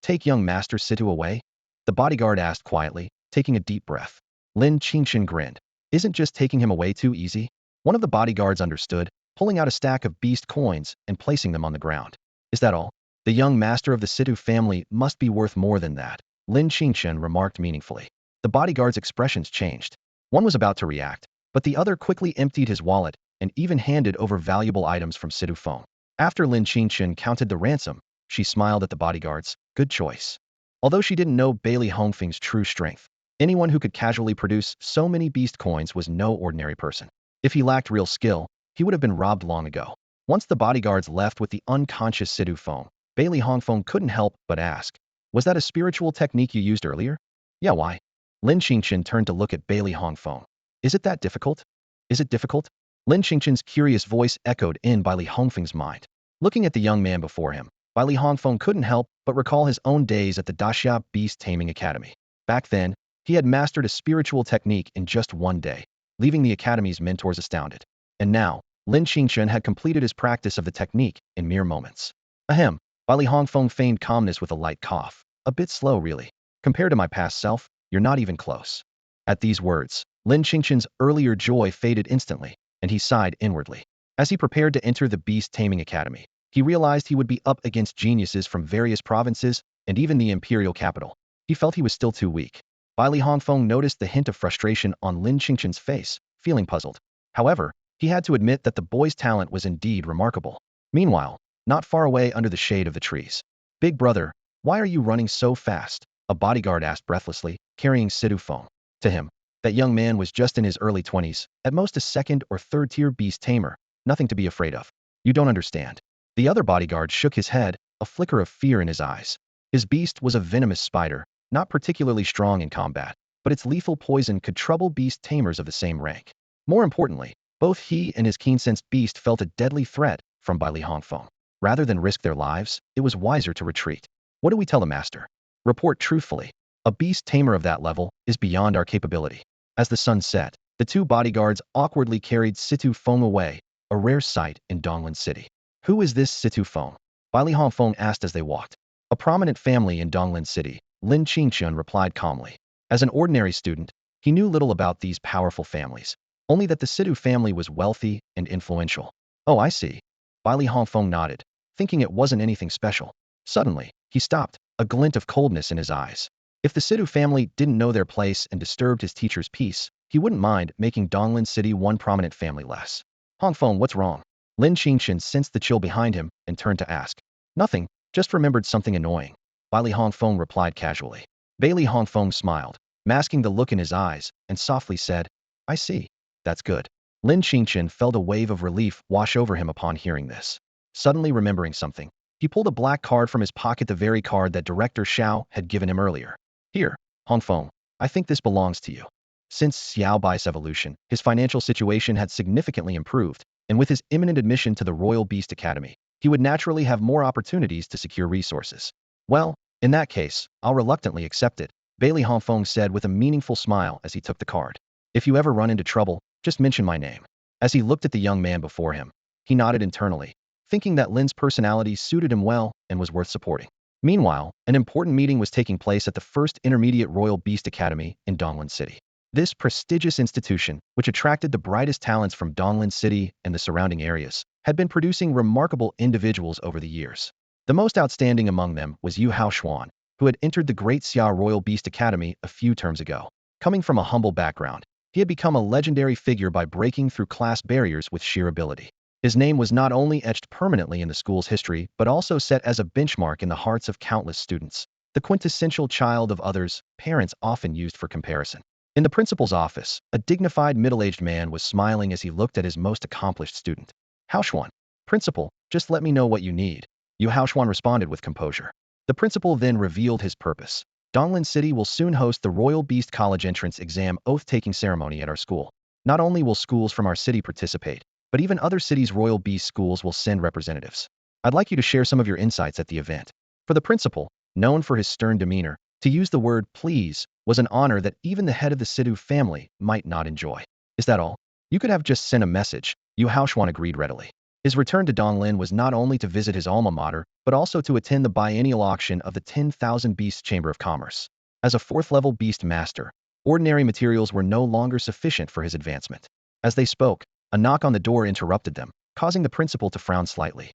take young Master Situ away? The bodyguard asked quietly, taking a deep breath. Lin Qingchen grinned. Isn't just taking him away too easy? One of the bodyguards understood, pulling out a stack of beast coins and placing them on the ground. Is that all? The young master of the Situ family must be worth more than that, Lin Qingchen remarked meaningfully. The bodyguard's expressions changed. One was about to react, but the other quickly emptied his wallet and even handed over valuable items from Situong. After Lin Qingchen counted the ransom, she smiled at the bodyguards. Good choice. Although she didn't know Bailey Hongfeng's true strength, anyone who could casually produce so many beast coins was no ordinary person. If he lacked real skill, he would have been robbed long ago. Once the bodyguards left with the unconscious Situong, Bailey Hongfeng couldn't help but ask, "Was that a spiritual technique you used earlier?" "Yeah, why?" Lin Qingchen turned to look at Bailey Hongfeng. "Is it that difficult?" "Is it difficult?" Lin Qingchen's curious voice echoed in Bailey Hongfeng's mind. Looking at the young man before him, Bailey Hongfeng couldn't help but recall his own days at the Daxia Beast Taming Academy. Back then, he had mastered a spiritual technique in just one day, leaving the academy's mentors astounded. And now, Lin Qingchen had completed his practice of the technique in mere moments. Ahem, Bailey Hongfeng feigned calmness with a light cough. "A bit slow, really. Compared to my past self, you're not even close." At these words, Lin Qingchen's earlier joy faded instantly, and he sighed inwardly. As he prepared to enter the Beast Taming Academy, he realized he would be up against geniuses from various provinces and even the imperial capital. He felt he was still too weak. Bailey Hongfeng noticed the hint of frustration on Lin Qingchen's face, feeling puzzled. However, he had to admit that the boy's talent was indeed remarkable. Meanwhile, not far away under the shade of the trees, "Big brother, why are you running so fast?" a bodyguard asked breathlessly, carrying Situong. To him, that young man was just in his early 20s, at most a second or third tier beast tamer, nothing to be afraid of. "You don't understand." The other bodyguard shook his head, a flicker of fear in his eyes. His beast was a venomous spider, not particularly strong in combat, but its lethal poison could trouble beast tamers of the same rank. More importantly, both he and his keen-sensed beast felt a deadly threat from Bailey Hongfeng. Rather than risk their lives, it was wiser to retreat. "What do we tell the master?" "Report truthfully. A beast tamer of that level is beyond our capability." As the sun set, the two bodyguards awkwardly carried Situong away, a rare sight in Donglin City. "Who is this Situong?" Bailey Hongfeng asked as they walked. "A prominent family in Donglin City," Lin Qingchen replied calmly. As an ordinary student, he knew little about these powerful families, only that the Situ family was wealthy and influential. "Oh, I see." Bailey Hongfeng nodded, thinking it wasn't anything special. Suddenly, he stopped, a glint of coldness in his eyes. If the Situ family didn't know their place and disturbed his teacher's peace, he wouldn't mind making Donglin City one prominent family less. "Hongfeng, what's wrong?" Lin Qingchen sensed the chill behind him and turned to ask. "Nothing, just remembered something annoying," Bailey Hongfeng replied casually. Bailey Hongfeng smiled, masking the look in his eyes, and softly said, "I see. That's good." Lin Qingchen felt a wave of relief wash over him upon hearing this. Suddenly remembering something, he pulled a black card from his pocket, the very card that Director Xiao had given him earlier. "Here, Hongfeng, I think this belongs to you." Since Xiao Bai's evolution, his financial situation had significantly improved, and with his imminent admission to the Royal Beast Academy, he would naturally have more opportunities to secure resources. "Well, in that case, I'll reluctantly accept it," Bailey Hongfeng said with a meaningful smile as he took the card. "If you ever run into trouble, just mention my name." As he looked at the young man before him, he nodded internally, thinking that Lin's personality suited him well and was worth supporting. Meanwhile, an important meeting was taking place at the First Intermediate Royal Beast Academy in Donglin City. This prestigious institution, which attracted the brightest talents from Donglin City and the surrounding areas, had been producing remarkable individuals over the years. The most outstanding among them was Yuhaan, who had entered the Great Xia Royal Beast Academy a few terms ago. Coming from a humble background, he had become a legendary figure by breaking through class barriers with sheer ability. His name was not only etched permanently in the school's history, but also set as a benchmark in the hearts of countless students. The quintessential child of others, parents often used for comparison. In the principal's office, a dignified middle-aged man was smiling as he looked at his most accomplished student. "Haoxuan, principal, just let me know what you need." Haoxuan responded with composure. The principal then revealed his purpose. "Donglin City will soon host the Royal Beast College entrance exam oath-taking ceremony at our school. Not only will schools from our city participate, but even other cities' Royal Beast schools will send representatives. I'd like you to share some of your insights at the event." For the principal, known for his stern demeanor, to use the word "please" was an honor that even the head of the Sidu family might not enjoy. "Is that all? You could have just sent a message," Haoxuan agreed readily. His return to Donglin was not only to visit his alma mater, but also to attend the biennial auction of the 10,000 Beasts Chamber of Commerce. As a fourth-level beast master, ordinary materials were no longer sufficient for his advancement. As they spoke, a knock on the door interrupted them, causing the principal to frown slightly.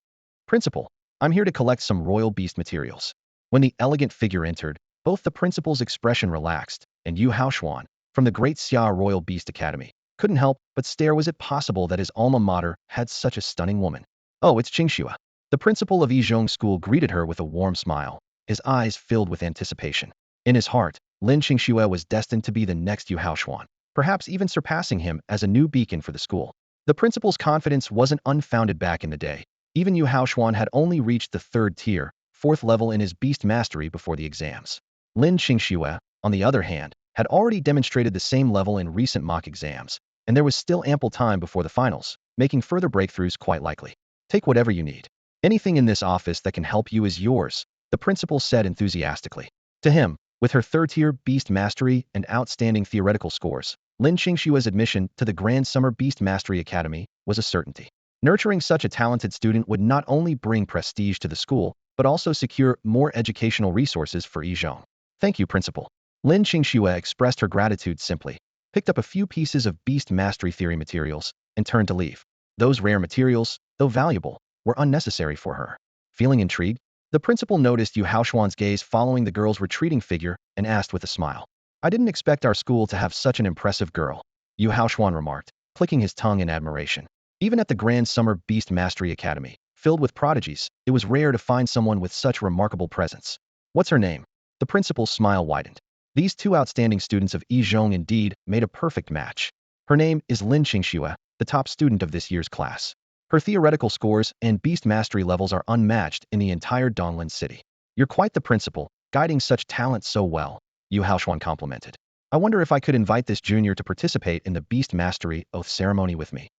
"Principal, I'm here to collect some royal beast materials." When the elegant figure entered, both the principal's expression relaxed, and Haoxuan, from the Great Xia Royal Beast Academy, couldn't help but stare. Was it possible that his alma mater had such a stunning woman? "Oh, it's Qingxua." The principal of Yizhong School greeted her with a warm smile, his eyes filled with anticipation. In his heart, Lin Qingchen was destined to be the next Yuhaan, perhaps even surpassing him as a new beacon for the school. The principal's confidence wasn't unfounded back in the day. Even Yuhaan had only reached the 3rd tier, 4th level in his beast mastery before the exams. Lin Qingchen, on the other hand, had already demonstrated the same level in recent mock exams, and there was still ample time before the finals, making further breakthroughs quite likely. Take whatever you need. Anything in this office that can help you is yours, the principal said enthusiastically. To him, with her 3rd-tier beast mastery and outstanding theoretical scores, Lin Qingchua's admission to the Grand Summer Beast Mastery Academy was a certainty. Nurturing such a talented student would not only bring prestige to the school, but also secure more educational resources for Yizhong. Thank you, principal. Lin Qingchua expressed her gratitude simply, picked up a few pieces of beast mastery theory materials, and turned to leave. Those rare materials, though valuable, were unnecessary for her. Feeling intrigued, the principal noticed Yuhao's gaze following the girl's retreating figure and asked with a smile. I didn't expect our school to have such an impressive girl, Yuhao remarked, clicking his tongue in admiration. Even at the Grand Summer Beast Mastery Academy, filled with prodigies, it was rare to find someone with such remarkable presence. What's her name? The principal's smile widened. These two outstanding students of Yizhong indeed made a perfect match. Her name is Lin Qingchua, the top student of this year's class. Her theoretical scores and beast mastery levels are unmatched in the entire Donglan city. You're quite the principal, guiding such talent so well, Yuhao complimented. I wonder if I could invite this junior to participate in the beast mastery oath ceremony with me.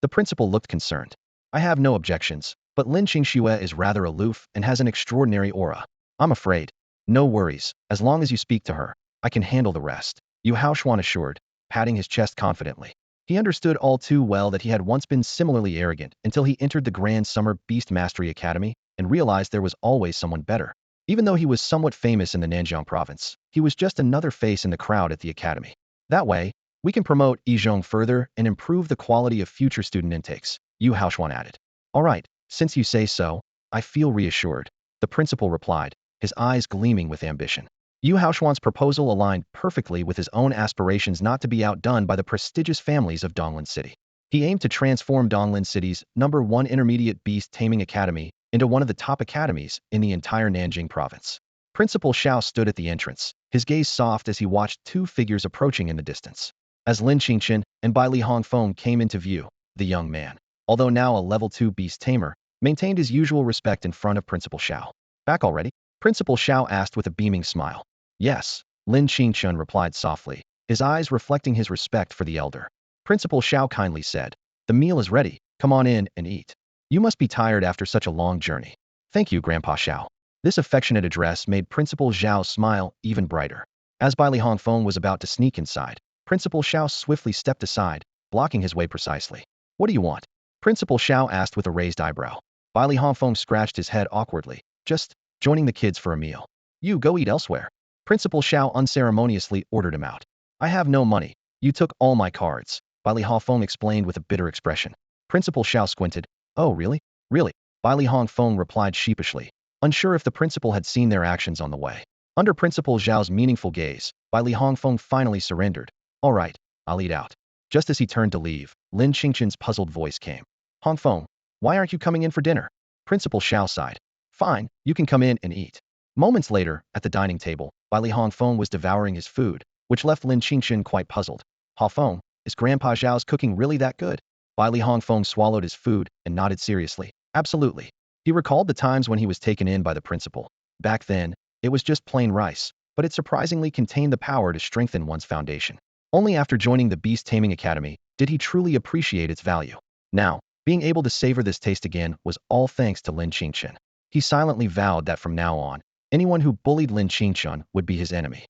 The principal looked concerned. I have no objections, but Lin Qingchua is rather aloof and has an extraordinary aura. I'm afraid. No worries, as long as you speak to her, I can handle the rest, Yuhao assured, patting his chest confidently. He understood all too well that he had once been similarly arrogant until he entered the Grand Summer Beast Mastery Academy and realized there was always someone better. Even though he was somewhat famous in the Nanjiang province, he was just another face in the crowd at the academy. That way, we can promote Yizhong further and improve the quality of future student intakes, Yuhao added. All right, since you say so, I feel reassured, the principal replied, his eyes gleaming with ambition. Yuhao's proposal aligned perfectly with his own aspirations not to be outdone by the prestigious families of Donglan City. He aimed to transform Donglan City's #1 intermediate beast taming academy into one of the top academies in the entire Nanjing province. Principal Xiao stood at the entrance, his gaze soft as he watched two figures approaching in the distance. As Lin Qingchen and Bai Li Hongfeng came into view, the young man, although now a level 2 beast tamer, maintained his usual respect in front of Principal Xiao. Back already? Principal Xiao asked with a beaming smile. Yes, Lin Qingchen replied softly, his eyes reflecting his respect for the elder. Principal Xiao kindly said, the meal is ready, come on in and eat. You must be tired after such a long journey. Thank you, Grandpa Xiao. This affectionate address made Principal Xiao's smile even brighter. As Bai Li Hongfeng was about to sneak inside, Principal Xiao swiftly stepped aside, blocking his way precisely. What do you want? Principal Xiao asked with a raised eyebrow. Bai Li Hongfeng scratched his head awkwardly. Just joining the kids for a meal. You go eat elsewhere. Principal Xiao unceremoniously ordered him out. I have no money. You took all my cards, Bai Li Hongfeng explained with a bitter expression. Principal Xiao squinted. Oh, really? Really? Bai Li Hongfeng replied sheepishly, unsure if the principal had seen their actions on the way. Under Principal Xiao's meaningful gaze, Bai Li Hongfeng finally surrendered. All right, I'll eat out. Just as he turned to leave, Lin Qingchen's puzzled voice came. Hongfeng, why aren't you coming in for dinner? Principal Xiao sighed. Fine, you can come in and eat. Moments later, at the dining table, Bai Li Hongfeng was devouring his food, which left Lin Qingchen quite puzzled. Hongfeng, is Grandpa Zhao's cooking really that good? Bai Li Hongfeng swallowed his food and nodded seriously. Absolutely. He recalled the times when he was taken in by the principal. Back then, it was just plain rice, but it surprisingly contained the power to strengthen one's foundation. Only after joining the Beast Taming Academy did he truly appreciate its value. Now, being able to savor this taste again was all thanks to Lin Qingchen. He silently vowed that from now on, anyone who bullied Lin Qingchen would be his enemy.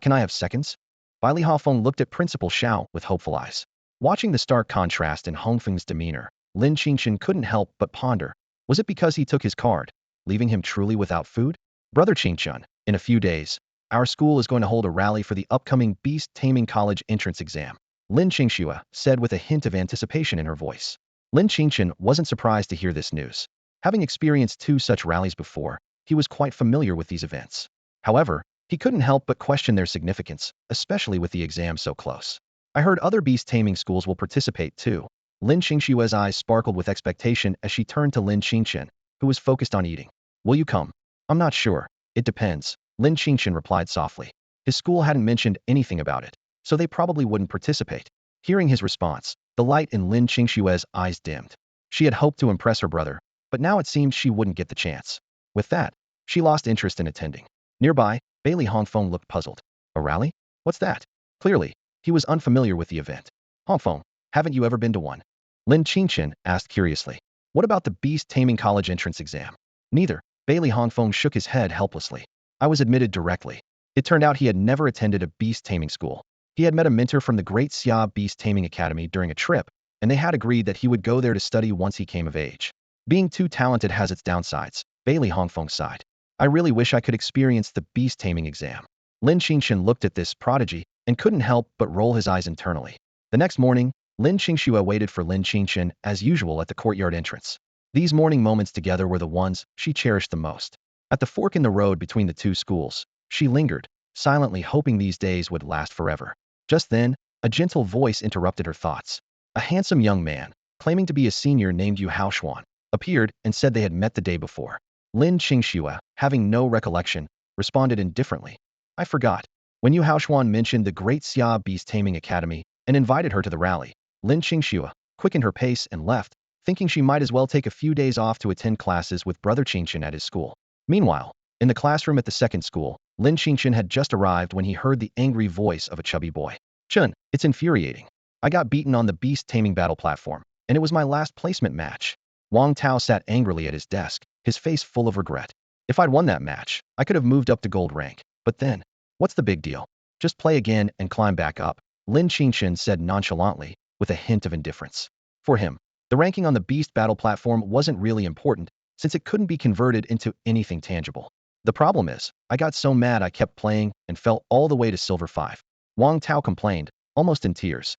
Can I have seconds? Bai Li Hongfeng looked at Principal Xiao with hopeful eyes. Watching the stark contrast in Hongfeng's demeanor, Lin Qingchen couldn't help but ponder. Was it because he took his card, leaving him truly without food? Brother Qingchen, in a few days, our school is going to hold a rally for the upcoming Beast Taming College entrance exam, Lin Qingchua said with a hint of anticipation in her voice. Lin Qingchen wasn't surprised to hear this news. Having experienced two such rallies before, he was quite familiar with these events. However, he couldn't help but question their significance, especially with the exam so close. I heard other beast taming schools will participate too. Lin Qingchua's eyes sparkled with expectation as she turned to Lin Qingchen, who was focused on eating. Will you come? I'm not sure. It depends, Lin Qingchen replied softly. His school hadn't mentioned anything about it, so they probably wouldn't participate. Hearing his response, the light in Lin Qingshue's eyes dimmed. She had hoped to impress her brother, but now it seemed she wouldn't get the chance. With that, she lost interest in attending. Nearby, Bailey Hongfeng looked puzzled. A rally? What's that? Clearly, he was unfamiliar with the event. Hongfeng, haven't you ever been to one? Lin Qingchen asked curiously. What about the beast taming college entrance exam? Neither. Bailey Hongfeng shook his head helplessly. I was admitted directly. It turned out he had never attended a beast taming school. He had met a mentor from the Great Xia Beast Taming Academy during a trip, and they had agreed that he would go there to study once he came of age. Being too talented has its downsides, Bailey Hongfeng sighed. I really wish I could experience the beast taming exam. Lin Qingchen looked at this prodigy and couldn't help but roll his eyes internally. The next morning, Lin Qingxue waited for Lin Qingchen as usual at the courtyard entrance. These morning moments together were the ones she cherished the most. At the fork in the road between the two schools, she lingered, silently hoping these days would last forever. Just then, a gentle voice interrupted her thoughts. A handsome young man, claiming to be a senior named Yuhaan, appeared and said they had met the day before. Lin Qingxue, having no recollection, responded indifferently. I forgot. When Yuhaan mentioned the Great Xia Beast Taming Academy and invited her to the rally, Lin Qingxue quickened her pace and left, thinking she might as well take a few days off to attend classes with Brother Qingchen at his school. Meanwhile, in the classroom at the second school, Lin Qingchen had just arrived when he heard the angry voice of a chubby boy. Chun, it's infuriating. I got beaten on the beast taming battle platform, and it was my last placement match. Wang Tao sat angrily at his desk, his face full of regret. If I'd won that match, I could have moved up to gold rank. But then, what's the big deal? Just play again and climb back up, Lin Qingchen said nonchalantly, with a hint of indifference. For him, the ranking on the beast battle platform wasn't really important, since it couldn't be converted into anything tangible. The problem is, I got so mad I kept playing and fell all the way to silver 5. Wang Tao complained, almost in tears.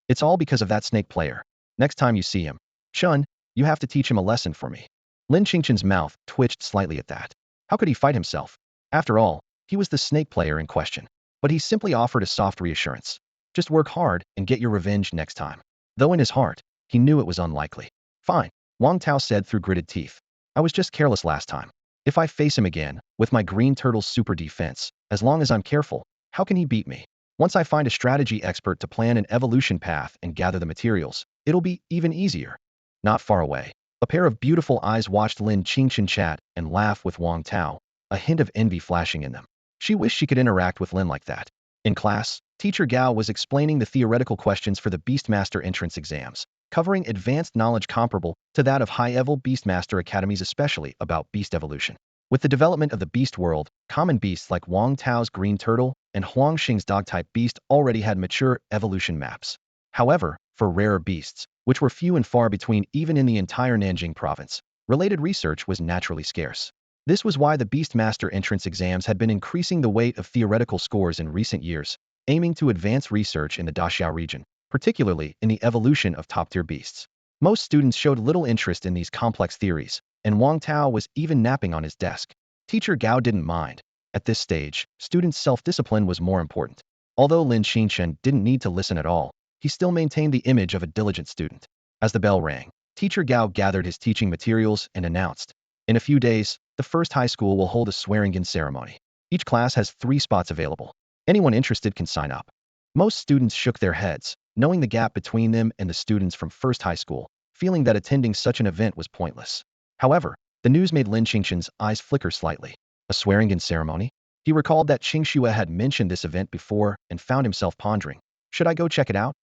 It's all because of that snake player. Next time you see him, Chun, you have to teach him a lesson for me. Lin Qingchen's mouth twitched slightly at that. How could he fight himself? After all, he was the snake player in question. But he simply offered a soft reassurance. Just work hard and get your revenge next time. Though in his heart, he knew it was unlikely. Fine, Wang Tao said through gritted teeth. I was just careless last time. If I face him again, with my green turtle's super defense, as long as I'm careful, how can he beat me? Once I find a strategy expert to plan an evolution path and gather the materials, it'll be even easier. Not far away, a pair of beautiful eyes watched Lin Qingchen chat and laugh with Wang Tao, a hint of envy flashing in them. She wished she could interact with Lin like that. In class, Teacher Gao was explaining the theoretical questions for the Beastmaster entrance exams, covering advanced knowledge comparable to that of high-level Beastmaster academies, especially about beast evolution. With the development of the beast world, common beasts like Wang Tao's green turtle and Huang Xing's dog-type beast already had mature evolution maps. However, for rarer beasts, which were few and far between even in the entire Nanjing province, related research was naturally scarce. This was why the Beastmaster entrance exams had been increasing the weight of theoretical scores in recent years, aiming to advance research in the Daxia region, particularly in the evolution of top-tier beasts. Most students showed little interest in these complex theories, and Wang Tao was even napping on his desk. Teacher Gao didn't mind. At this stage, students' self-discipline was more important. Although Lin Qingchen didn't need to listen at all, he still maintained the image of a diligent student. As the bell rang, Teacher Gao gathered his teaching materials and announced, in a few days, the first high school will hold a swearing-in ceremony. Each class has 3 spots available. Anyone interested can sign up. Most students shook their heads, knowing the gap between them and the students from first high school, feeling that attending such an event was pointless. However, the news made Lin Qingchen's eyes flicker slightly. A swearing-in ceremony? He recalled that Qingxue had mentioned this event before and found himself pondering. Should I go check it out?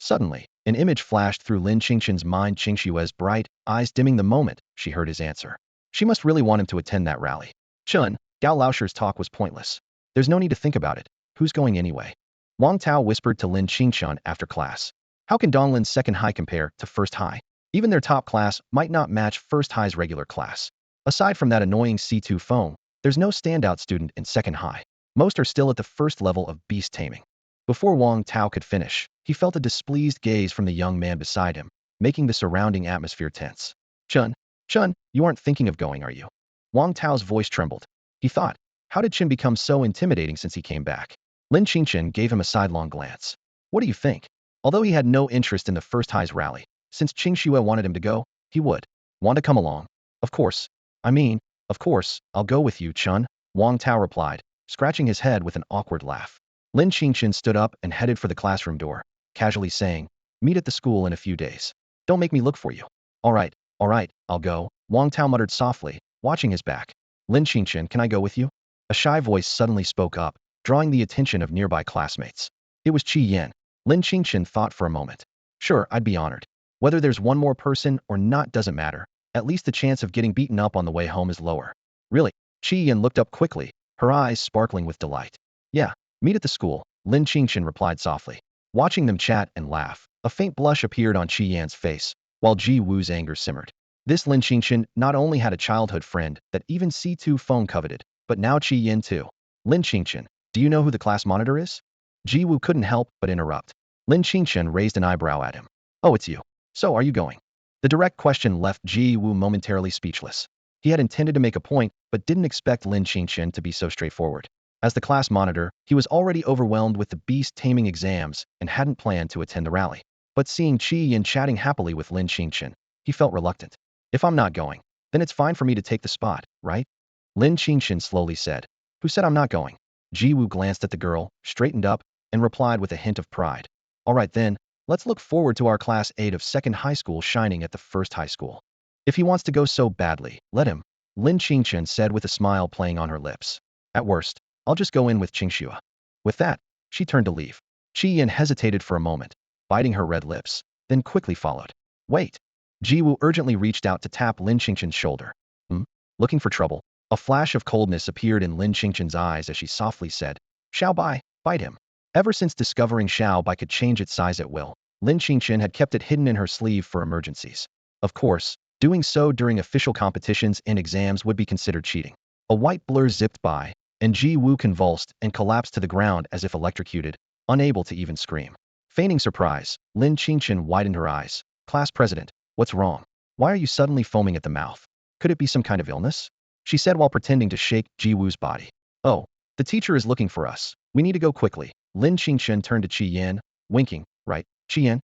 Suddenly, an image flashed through Lin Qingchen's mind, Qingxue's bright eyes dimming the moment she heard his answer. She must really want him to attend that rally. Chun, Gao Laosher's talk was pointless. There's no need to think about it. Who's going anyway? Wang Tao whispered to Lin Qingchen after class. How can Donglin's second high compare to first high? Even their top class might not match first high's regular class. Aside from that annoying Situong, there's no standout student in second high. Most are still at the first level of beast taming. Before Wang Tao could finish, he felt a displeased gaze from the young man beside him, making the surrounding atmosphere tense. Chun, you aren't thinking of going, are you? Wang Tao's voice trembled. He thought, how did Chin become so intimidating since he came back? Lin Qingchen gave him a sidelong glance. What do you think? Although he had no interest in the first high's rally, since Qingxue wanted him to go, he would. Want to come along? Of course. Of course, I'll go with you, Chun, Wang Tao replied, scratching his head with an awkward laugh. Lin Qingchen stood up and headed for the classroom door, casually saying, "Meet at the school in a few days. Don't make me look for you." All right, I'll go," Wang Tao muttered softly, watching his back. "Lin Qingchen, can I go with you?" A shy voice suddenly spoke up, drawing the attention of nearby classmates. It was Qi Yan. Lin Qingchen thought for a moment. "Sure, I'd be honored. Whether there's one more person or not doesn't matter. At least the chance of getting beaten up on the way home is lower." "Really?" Qi Yan looked up quickly, her eyes sparkling with delight. "Yeah, meet at the school," Lin Qingchen replied softly. Watching them chat and laugh, a faint blush appeared on Qi Yan's face, while Ji Wu's anger simmered. This Lin Qingchen not only had a childhood friend that even Situong coveted, but now Qi Yan too. "Lin Qingchen, do you know who the class monitor is?" Ji Wu couldn't help but interrupt. Lin Qingchen raised an eyebrow at him. "Oh, it's you. So are you going?" The direct question left Ji Wu momentarily speechless. He had intended to make a point, but didn't expect Lin Qingchen to be so straightforward. As the class monitor, he was already overwhelmed with the beast-taming exams and hadn't planned to attend the rally. But seeing Qi Yan chatting happily with Lin Qingchen, he felt reluctant. "If I'm not going, then it's fine for me to take the spot, right?" Lin Qingchen slowly said. "Who said I'm not going?" Ji Wu glanced at the girl, straightened up, and replied with a hint of pride. "All right then, let's look forward to our class 8 of 2nd high school shining at the 1st high school. If he wants to go so badly, let him," Lin Qingchen said with a smile playing on her lips. "At worst, I'll just go in with Qingxue." With that, she turned to leave. Qi Yan hesitated for a moment, biting her red lips, then quickly followed. "Wait." Ji Wu urgently reached out to tap Lin Qingchen's shoulder. "Hmm? Looking for trouble?" A flash of coldness appeared in Lin Qingchen's eyes as she softly said, "Xiao Bai, bite him." Ever since discovering Xiao Bai could change its size at will, Lin Qingchen had kept it hidden in her sleeve for emergencies. Of course, doing so during official competitions and exams would be considered cheating. A white blur zipped by, and Ji Wu convulsed and collapsed to the ground as if electrocuted, unable to even scream. Feigning surprise, Lin Qingchen widened her eyes. "Class president, what's wrong? Why are you suddenly foaming at the mouth? Could it be some kind of illness?" she said while pretending to shake Ji Wu's body. "Oh, the teacher is looking for us. We need to go quickly." Lin Qingchen turned to Qi Yan, winking. "Right, Qi Yan?"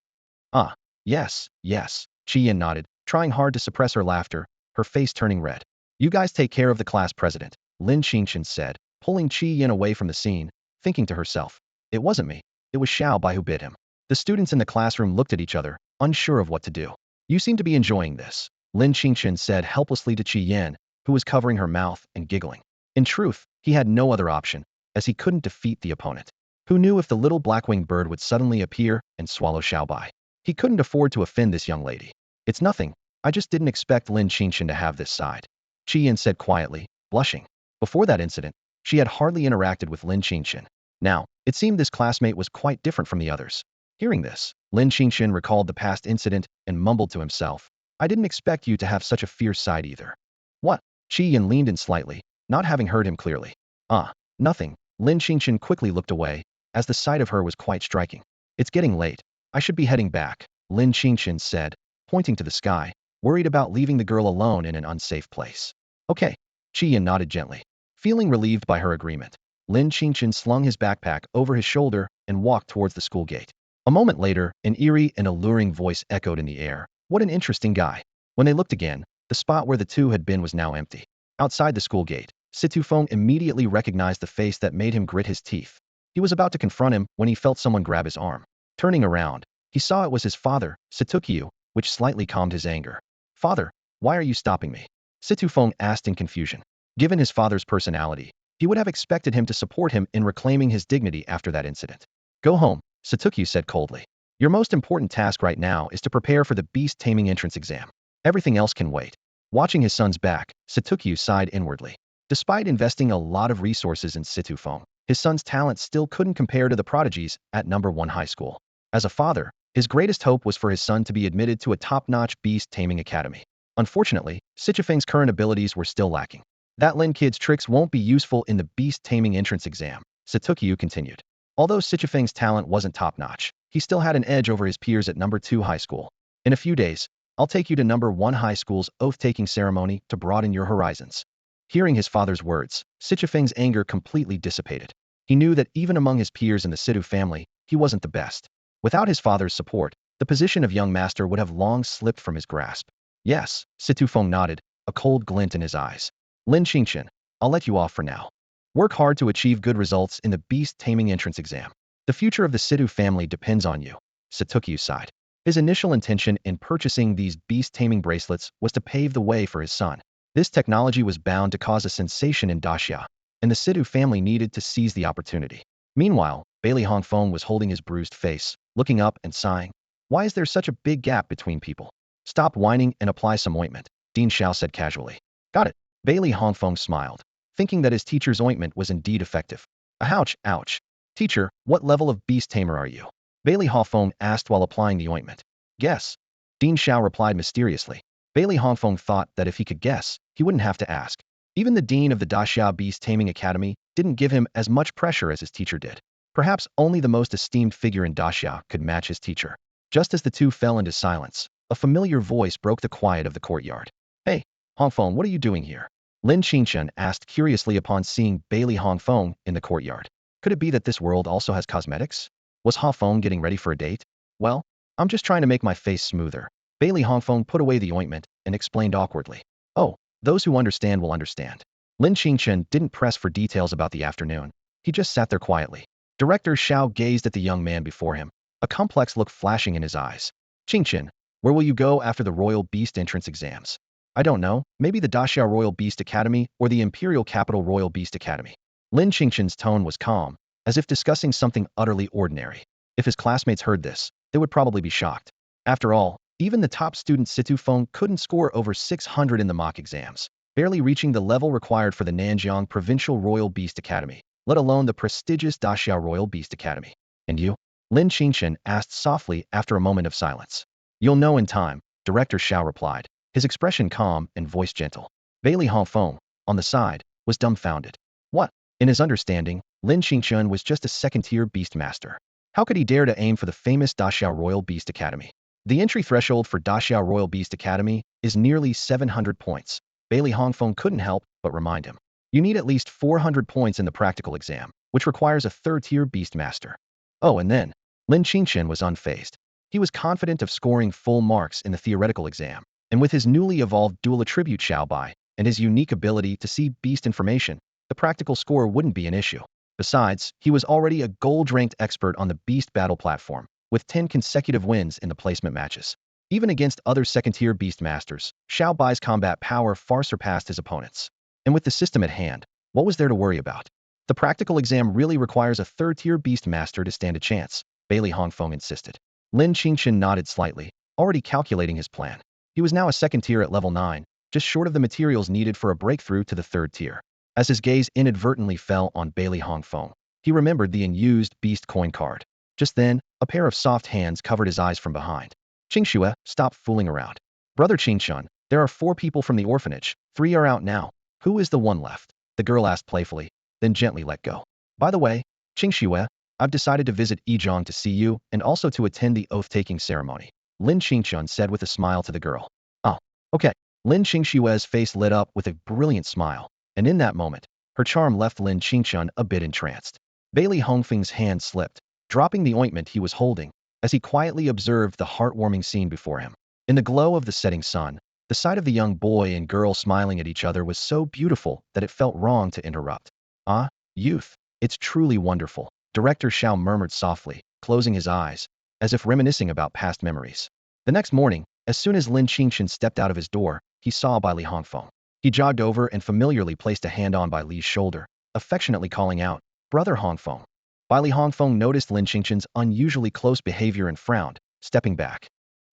"Ah, yes. Qi Yan nodded, trying hard to suppress her laughter, her face turning red. "You guys take care of the class president," Lin Qingchen said, pulling Qi Yan away from the scene, thinking to herself. "It wasn't me. It was Xiao Bai who bit him." The students in the classroom looked at each other, unsure of what to do. "You seem to be enjoying this," Lin Qingchen said helplessly to Qi Yan, who was covering her mouth and giggling. In truth, he had no other option, as he couldn't defeat the opponent. Who knew if the little black-winged bird would suddenly appear and swallow Xiao Bai? He couldn't afford to offend this young lady. "It's nothing. I just didn't expect Lin Qingchen to have this side," Qi Yan said quietly, blushing. Before that incident, she had hardly interacted with Lin Qingchen. Now, it seemed this classmate was quite different from the others. Hearing this, Lin Qingchen recalled the past incident and mumbled to himself, "I didn't expect you to have such a fierce side either." "What?" Qi Yan leaned in slightly, not having heard him clearly. "Ah, nothing." Lin Qingchen quickly looked away, as the sight of her was quite striking. "It's getting late. I should be heading back," Lin Qingchen said, pointing to the sky, worried about leaving the girl alone in an unsafe place. "Okay." Qi Yan nodded gently. Feeling relieved by her agreement, Lin Qingchen slung his backpack over his shoulder and walked towards the school gate. A moment later, an eerie and alluring voice echoed in the air. "What an interesting guy." When they looked again, the spot where the two had been was now empty. Outside the school gate, Situong immediately recognized the face that made him grit his teeth. He was about to confront him when he felt someone grab his arm. Turning around, he saw it was his father, Situong, which slightly calmed his anger. "Father, why are you stopping me?" Situong asked in confusion. Given his father's personality, he would have expected him to support him in reclaiming his dignity after that incident. "Go home," Situong said coldly. "Your most important task right now is to prepare for the beast-taming entrance exam. Everything else can wait." Watching his son's back, Situong sighed inwardly. Despite investing a lot of resources in Situong, his son's talent still couldn't compare to the prodigies at number 1 high school. As a father, his greatest hope was for his son to be admitted to a top-notch beast-taming academy. Unfortunately, Situong's current abilities were still lacking. "That Lin kid's tricks won't be useful in the beast-taming entrance exam," Situong continued. Although Situong's talent wasn't top-notch, he still had an edge over his peers at number 2 high school. "In a few days, I'll take you to number 1 high school's oath-taking ceremony to broaden your horizons." Hearing his father's words, Situong's anger completely dissipated. He knew that even among his peers in the Situ family, he wasn't the best. Without his father's support, the position of young master would have long slipped from his grasp. "Yes," Situong nodded, a cold glint in his eyes. "Lin Qingchen, I'll let you off for now. Work hard to achieve good results in the beast taming entrance exam. The future of the Situong family depends on you, Situong sighed. His initial intention in purchasing these beast-taming bracelets was to pave the way for his son. This technology was bound to cause a sensation in Daxia, and the Situong family needed to seize the opportunity. Meanwhile, Bailey Hongfeng was holding his bruised face, looking up and sighing. Why is there such a big gap between people? Stop whining and apply some ointment, Dean Xiao said casually. Got it. Bailey Hongfeng smiled, thinking that his teacher's ointment was indeed effective. Ouch, ouch. Teacher, what level of beast tamer are you? Bailey Hongfeng asked while applying the ointment. Guess. Dean Xiao replied mysteriously. Bailey Hongfeng thought that if he could guess, he wouldn't have to ask. Even the dean of the Daxia Beast Taming Academy didn't give him as much pressure as his teacher did. Perhaps only the most esteemed figure in Daxia could match his teacher. Just as the two fell into silence, a familiar voice broke the quiet of the courtyard. Hey, Hongfeng, what are you doing here? Lin Qingchen asked curiously upon seeing Bailey Hongfeng in the courtyard. Could it be that this world also has cosmetics? Was Hongfeng getting ready for a date? Well, I'm just trying to make my face smoother. Bailey Hongfeng put away the ointment and explained awkwardly. Oh, those who understand will understand. Lin Qingchen didn't press for details about the afternoon. He just sat there quietly. Director Xiao gazed at the young man before him, a complex look flashing in his eyes. Qingchen, where will you go after the Royal Beast entrance exams? I don't know, maybe the Daxia Royal Beast Academy or the Imperial Capital Royal Beast Academy. Lin Qingchen's tone was calm, as if discussing something utterly ordinary. If his classmates heard this, they would probably be shocked. After all, even the top student Situong couldn't score over 600 in the mock exams, barely reaching the level required for the Nanjiang Provincial Royal Beast Academy, let alone the prestigious Daxia Royal Beast Academy. And you? Lin Qingchen asked softly after a moment of silence. You'll know in time, Director Xiao replied, his expression calm and voice gentle. Bailey Hongfeng, on the side, was dumbfounded. What? In his understanding, Lin Qingchen was just a second-tier beast master. How could he dare to aim for the famous Daxia Royal Beast Academy? The entry threshold for Daxia Royal Beast Academy is nearly 700 points. Bailey Hongfeng couldn't help but remind him. You need at least 400 points in the practical exam, which requires a third-tier beast master. Oh, and then, Lin Qingchen was unfazed. He was confident of scoring full marks in the theoretical exam, and with his newly evolved dual attribute Xiaobai and his unique ability to see beast information, the practical score wouldn't be an issue. Besides, he was already a gold-ranked expert on the beast battle platform, with 10 consecutive wins in the placement matches. Even against other second-tier beast masters, Xiaobai's combat power far surpassed his opponents. And with the system at hand, what was there to worry about? The practical exam really requires a third-tier beast master to stand a chance, Bailey Hongfeng insisted. Lin Qingchen nodded slightly, already calculating his plan. He was now a second tier at level 9, just short of the materials needed for a breakthrough to the third tier. As his gaze inadvertently fell on Bailey Hongfeng, he remembered the unused beast coin card. Just then, a pair of soft hands covered his eyes from behind. Qingxue, stop fooling around. Brother Qingchen, there are 4 people from the orphanage, 3 are out now. Who is the one left? The girl asked playfully, then gently let go. By the way, Qingxue, I've decided to visit Yizhong to see you and also to attend the oath-taking ceremony. Lin Qingchen said with a smile to the girl. Oh, okay. Lin Qingxue's face lit up with a brilliant smile, and in that moment, her charm left Lin Qingchen a bit entranced. Bailey Hongfeng's hand slipped, dropping the ointment he was holding, as he quietly observed the heartwarming scene before him. In the glow of the setting sun, the sight of the young boy and girl smiling at each other was so beautiful that it felt wrong to interrupt. Ah, youth, it's truly wonderful, Director Xiao murmured softly, closing his eyes, as if reminiscing about past memories. The next morning, as soon as Lin Qingchen stepped out of his door, he saw Bailey Hongfeng. He jogged over and familiarly placed a hand on Bailey's shoulder, affectionately calling out, Brother Hongfeng. Bailey Hongfeng noticed Lin Qingchen's unusually close behavior and frowned, stepping back.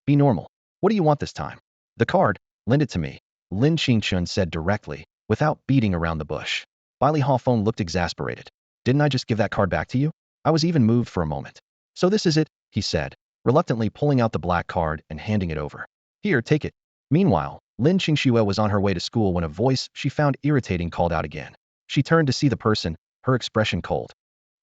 Be normal. What do you want this time? The card, lend it to me, Lin Qingchen said directly, without beating around the bush. Bailey Hongfeng looked exasperated. Didn't I just give that card back to you? I was even moved for a moment. So this is it, he said, reluctantly pulling out the black card and handing it over. Here, take it. Meanwhile, Lin Qingxue was on her way to school when a voice she found irritating called out again. She turned to see the person, her expression cold.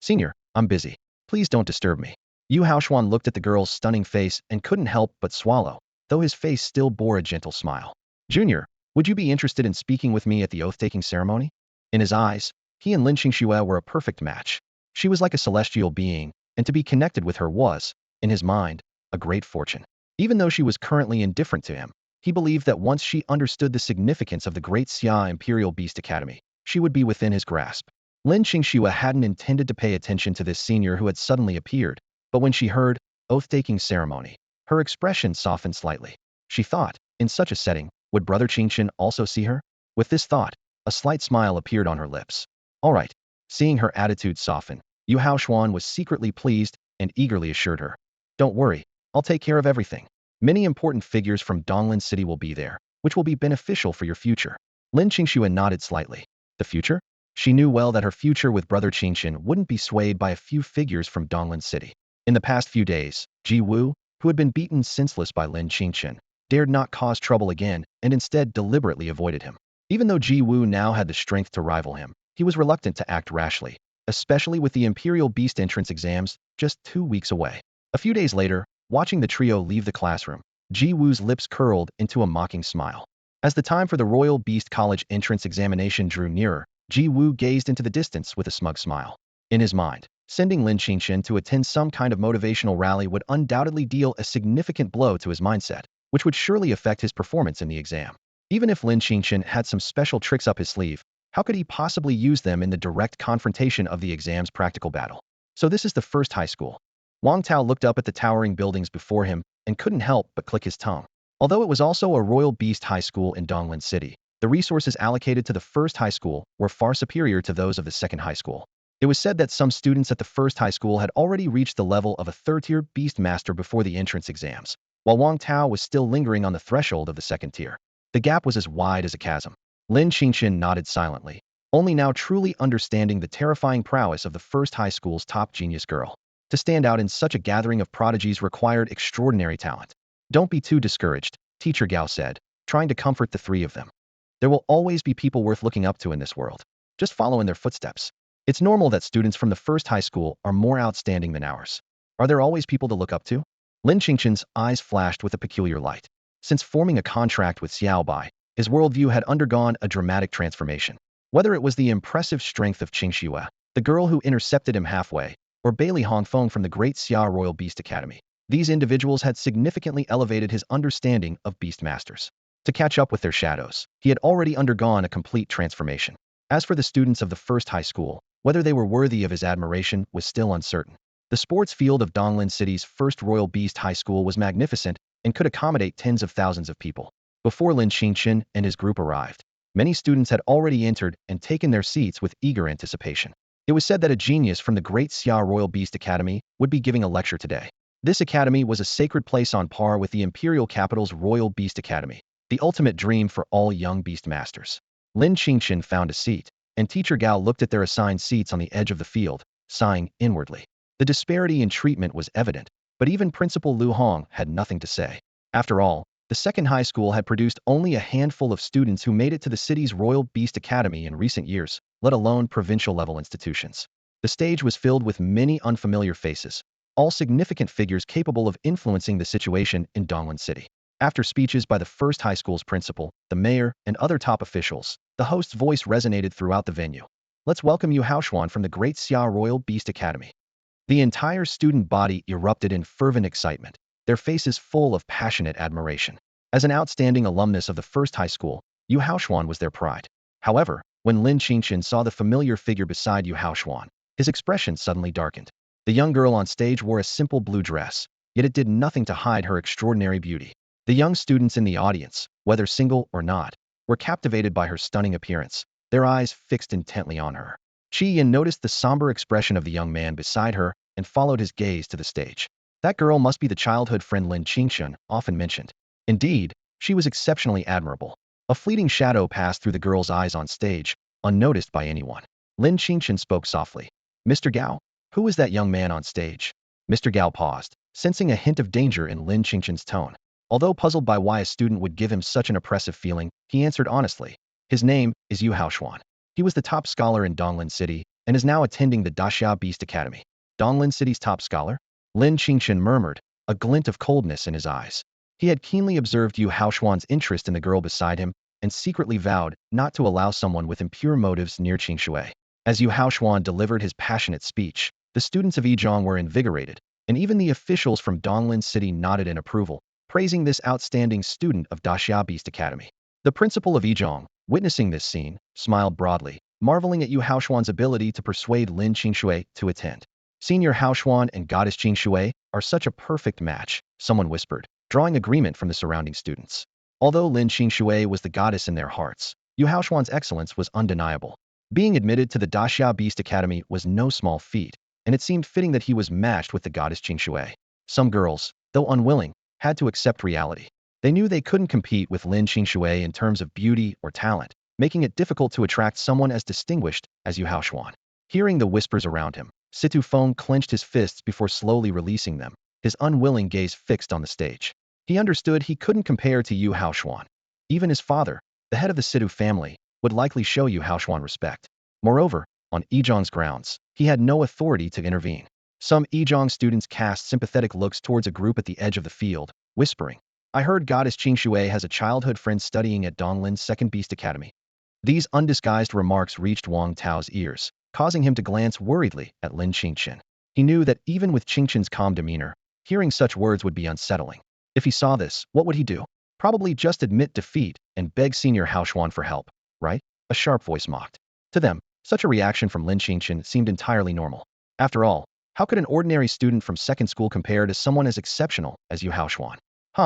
Senior, I'm busy. Please don't disturb me. Yu Haoshuan looked at the girl's stunning face and couldn't help but swallow, though his face still bore a gentle smile. Junior, would you be interested in speaking with me at the oath-taking ceremony? In his eyes, he and Lin Qingxue were a perfect match. She was like a celestial being, and to be connected with her was, in his mind, a great fortune. Even though she was currently indifferent to him, he believed that once she understood the significance of the Great Xia Imperial Beast Academy, she would be within his grasp. Lin Qingchen hadn't intended to pay attention to this senior who had suddenly appeared, but when she heard oath-taking ceremony, her expression softened slightly. She thought, in such a setting, would Brother Qingchen also see her? With this thought, a slight smile appeared on her lips. All right. Seeing her attitude soften, Yuhaan was secretly pleased and eagerly assured her. Don't worry, I'll take care of everything. Many important figures from Donglin City will be there, which will be beneficial for your future. Lin Qingchen nodded slightly. The future? She knew well that her future with Brother Qingchen wouldn't be swayed by a few figures from Donglin City. In the past few days, Ji Wu, who had been beaten senseless by Lin Qingchen, dared not cause trouble again and instead deliberately avoided him. Even though Ji Wu now had the strength to rival him, he was reluctant to act rashly, especially with the Imperial Beast entrance exams just 2 weeks away. A few days later, watching the trio leave the classroom, Ji Wu's lips curled into a mocking smile. As the time for the Royal Beast College entrance examination drew nearer, Ji Wu gazed into the distance with a smug smile. In his mind, sending Lin Qingchen to attend some kind of motivational rally would undoubtedly deal a significant blow to his mindset, which would surely affect his performance in the exam. Even if Lin Qingchen had some special tricks up his sleeve, how could he possibly use them in the direct confrontation of the exam's practical battle? So this is the first high school. Wang Tao looked up at the towering buildings before him and couldn't help but click his tongue. Although it was also a Royal Beast High School in Donglin City, the resources allocated to the first high school were far superior to those of the second high school. It was said that some students at the first high school had already reached the level of a third-tier beast master before the entrance exams, while Wang Tao was still lingering on the threshold of the second tier. The gap was as wide as a chasm. Lin Qingchen nodded silently, only now truly understanding the terrifying prowess of the first high school's top genius girl. To stand out in such a gathering of prodigies required extraordinary talent. Don't be too discouraged, Teacher Gao said, trying to comfort the three of them. There will always be people worth looking up to in this world. Just follow in their footsteps. It's normal that students from the first high school are more outstanding than ours. Are there always people to look up to? Lin Qingchen's eyes flashed with a peculiar light. Since forming a contract with Xiao Bai, his worldview had undergone a dramatic transformation. Whether it was the impressive strength of Qing Xue, the girl who intercepted him halfway, or Bailey Hongfeng from the Great Xia Royal Beast Academy, these individuals had significantly elevated his understanding of beast masters. To catch up with their shadows, he had already undergone a complete transformation. As for the students of the first high school, whether they were worthy of his admiration was still uncertain. The sports field of Donglin City's first Royal Beast High School was magnificent and could accommodate tens of thousands of people. Before Lin Qingchen and his group arrived, many students had already entered and taken their seats with eager anticipation. It was said that a genius from the Great Xia Royal Beast Academy would be giving a lecture today. This academy was a sacred place on par with the imperial capital's Royal Beast Academy, the ultimate dream for all young beast masters. Lin Qingchen found a seat, and Teacher Gao looked at their assigned seats on the edge of the field, sighing inwardly. The disparity in treatment was evident, but even Principal Lu Hong had nothing to say. After all, the second high school had produced only a handful of students who made it to the city's Royal Beast Academy in recent years, let alone provincial-level institutions. The stage was filled with many unfamiliar faces, all significant figures capable of influencing the situation in Donglin City. After speeches by the first high school's principal, the mayor, and other top officials, the host's voice resonated throughout the venue. Let's welcome Yuhaan from the Great Xia Royal Beast Academy. The entire student body erupted in fervent excitement, their faces full of passionate admiration. As an outstanding alumnus of the first high school, Yuhaan was their pride. However, when Lin Qingchen saw the familiar figure beside Yuhaan, his expression suddenly darkened. The young girl on stage wore a simple blue dress, yet it did nothing to hide her extraordinary beauty. The young students in the audience, whether single or not, were captivated by her stunning appearance, their eyes fixed intently on her. Qi Yan noticed the somber expression of the young man beside her and followed his gaze to the stage. That girl must be the childhood friend Lin Qingchen often mentioned. Indeed, she was exceptionally admirable. A fleeting shadow passed through the girl's eyes on stage, unnoticed by anyone. Lin Qingchen spoke softly. Mr. Gao, who is that young man on stage? Mr. Gao paused, sensing a hint of danger in Lin Qingchen's tone. Although puzzled by why a student would give him such an oppressive feeling, he answered honestly. His name is Yuhaan. He was the top scholar in Donglin City and is now attending the Daxia Beast Academy. Donglin City's top scholar? Lin Qingchen murmured, a glint of coldness in his eyes. He had keenly observed Yuhaan's interest in the girl beside him and secretly vowed not to allow someone with impure motives near Qing Xue. As Yuhaan delivered his passionate speech, the students of Yizhong were invigorated, and even the officials from Donglin City nodded in approval, praising this outstanding student of Daxia Beast Academy. The principal of Yizhong, witnessing this scene, smiled broadly, marveling at Yu Haoshuan's ability to persuade Lin Qingchen to attend. Senior Haoshuan and Goddess Qingchen are such a perfect match, someone whispered, drawing agreement from the surrounding students. Although Lin Qingchen was the goddess in their hearts, Yu Haoshuan's excellence was undeniable. Being admitted to the Daxia Beast Academy was no small feat, and it seemed fitting that he was matched with the goddess Qingchen. Some girls, though unwilling, had to accept reality. They knew they couldn't compete with Lin Qingchen in terms of beauty or talent, making it difficult to attract someone as distinguished as Yu Haoshuan. Hearing the whispers around him, Situong clenched his fists before slowly releasing them, his unwilling gaze fixed on the stage. He understood he couldn't compare to Yu Haoshuan. Even his father, the head of the Situ family, would likely show Yu Haoshuan respect. Moreover, on Yizhong's grounds, he had no authority to intervene. Some Yizhong students cast sympathetic looks towards a group at the edge of the field, whispering, "I heard Goddess Qingchen has a childhood friend studying at Donglin's second Beast Academy." These undisguised remarks reached Wang Tao's ears, causing him to glance worriedly at Lin Qingchen. He knew that even with Qingchen's calm demeanor, hearing such words would be unsettling. If he saw this, what would he do? Probably just admit defeat and beg Senior Haoshuan for help, right? A sharp voice mocked. To them, such a reaction from Lin Qingchen seemed entirely normal. After all, how could an ordinary student from second school compare to someone as exceptional as Yu Haoshuan?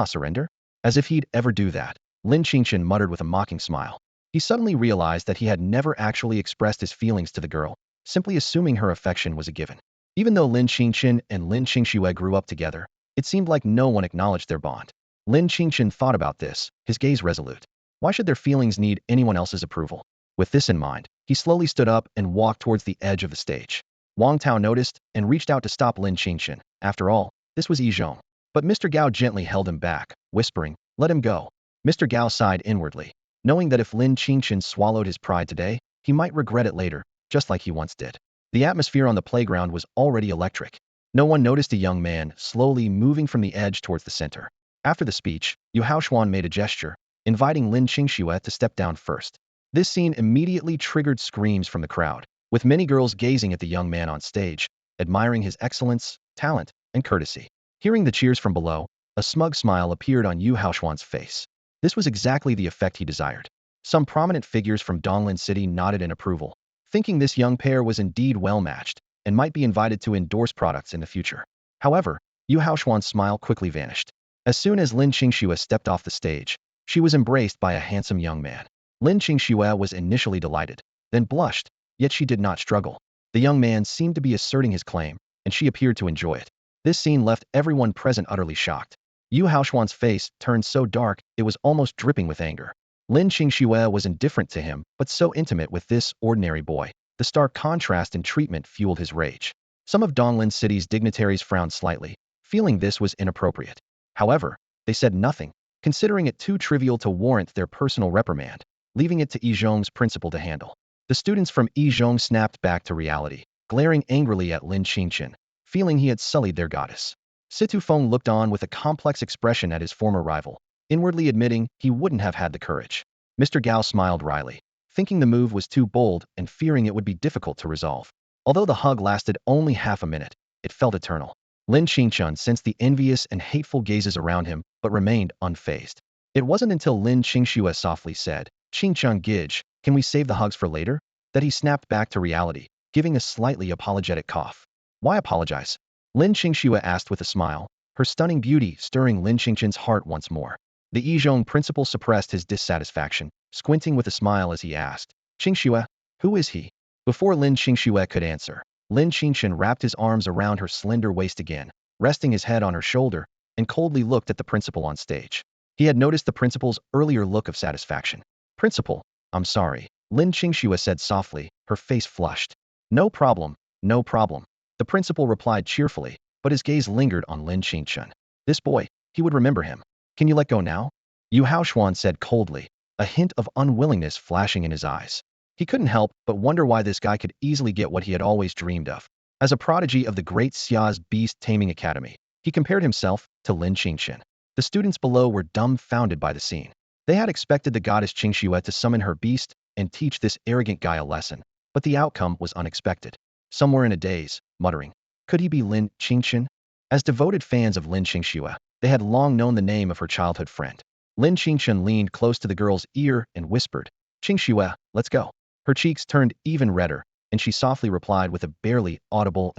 Surrender? As if he'd ever do that, Lin Qingchen muttered with a mocking smile. He suddenly realized that he had never actually expressed his feelings to the girl, simply assuming her affection was a given. Even though Lin Qingchen and Lin Qingchen grew up together, it seemed like no one acknowledged their bond. Lin Qingchen thought about this, his gaze resolute. Why should their feelings need anyone else's approval? With this in mind, he slowly stood up and walked towards the edge of the stage. Wang Tao noticed and reached out to stop Lin Qingchen. After all, this was Yizhong. But Mr. Gao gently held him back, whispering, "Let him go." Mr. Gao sighed inwardly, knowing that if Lin Qingchen swallowed his pride today, he might regret it later, just like he once did. The atmosphere on the playground was already electric. No one noticed a young man slowly moving from the edge towards the center. After the speech, Yu Haoshuan made a gesture, inviting Lin Qingchen to step down first. This scene immediately triggered screams from the crowd, with many girls gazing at the young man on stage, admiring his excellence, talent, and courtesy. Hearing the cheers from below, a smug smile appeared on Yu Haoshuan's face. This was exactly the effect he desired. Some prominent figures from Donglin City nodded in approval, thinking this young pair was indeed well-matched and might be invited to endorse products in the future. However, Yu Haoshuan's smile quickly vanished. As soon as Lin Qingchen stepped off the stage, she was embraced by a handsome young man. Lin Qingchen was initially delighted, then blushed, yet she did not struggle. The young man seemed to be asserting his claim, and she appeared to enjoy it. This scene left everyone present utterly shocked. Yu Haoshuan's face turned so dark it was almost dripping with anger. Lin Qingchen was indifferent to him, but so intimate with this ordinary boy. The stark contrast in treatment fueled his rage. Some of Donglin City's dignitaries frowned slightly, feeling this was inappropriate. However, they said nothing, considering it too trivial to warrant their personal reprimand, leaving it to Yizhong's principal to handle. The students from Yizhong snapped back to reality, glaring angrily at Lin Qingchen, feeling he had sullied their goddess. Situong looked on with a complex expression at his former rival, inwardly admitting he wouldn't have had the courage. Mr. Gao smiled wryly, thinking the move was too bold and fearing it would be difficult to resolve. Although the hug lasted only half a minute, it felt eternal. Lin Qingchen sensed the envious and hateful gazes around him, but remained unfazed. It wasn't until Lin Qingchen softly said, "Qingchen Gij, can we save the hugs for later?" that he snapped back to reality, giving a slightly apologetic cough. "Why apologize?" Lin Qingchen asked with a smile, her stunning beauty stirring Lin Qingchen's heart once more. The Yizhong principal suppressed his dissatisfaction, squinting with a smile as he asked, "Qingchen, who is he?" Before Lin Qingchen could answer, Lin Qingchen wrapped his arms around her slender waist again, resting his head on her shoulder, and coldly looked at the principal on stage. He had noticed the principal's earlier look of satisfaction. "Principal, I'm sorry," Lin Qingchen said softly, her face flushed. "No problem, no problem." The principal replied cheerfully, but his gaze lingered on Lin Qingchen. This boy, he would remember him. "Can you let go now?" Yu Haoshuan said coldly, a hint of unwillingness flashing in his eyes. He couldn't help but wonder why this guy could easily get what he had always dreamed of. As a prodigy of the great Xia's Beast Taming Academy, he compared himself to Lin Qingchen. The students below were dumbfounded by the scene. They had expected the goddess Qingchen to summon her beast and teach this arrogant guy a lesson, but the outcome was unexpected. Some were in a daze, muttering, "Could he be Lin Qingchen?" As devoted fans of Lin Qingchen, they had long known the name of her childhood friend. Lin Qingchen leaned close to the girl's ear and whispered, "Qingchen, let's go." Her cheeks turned even redder, and she softly replied with a barely audible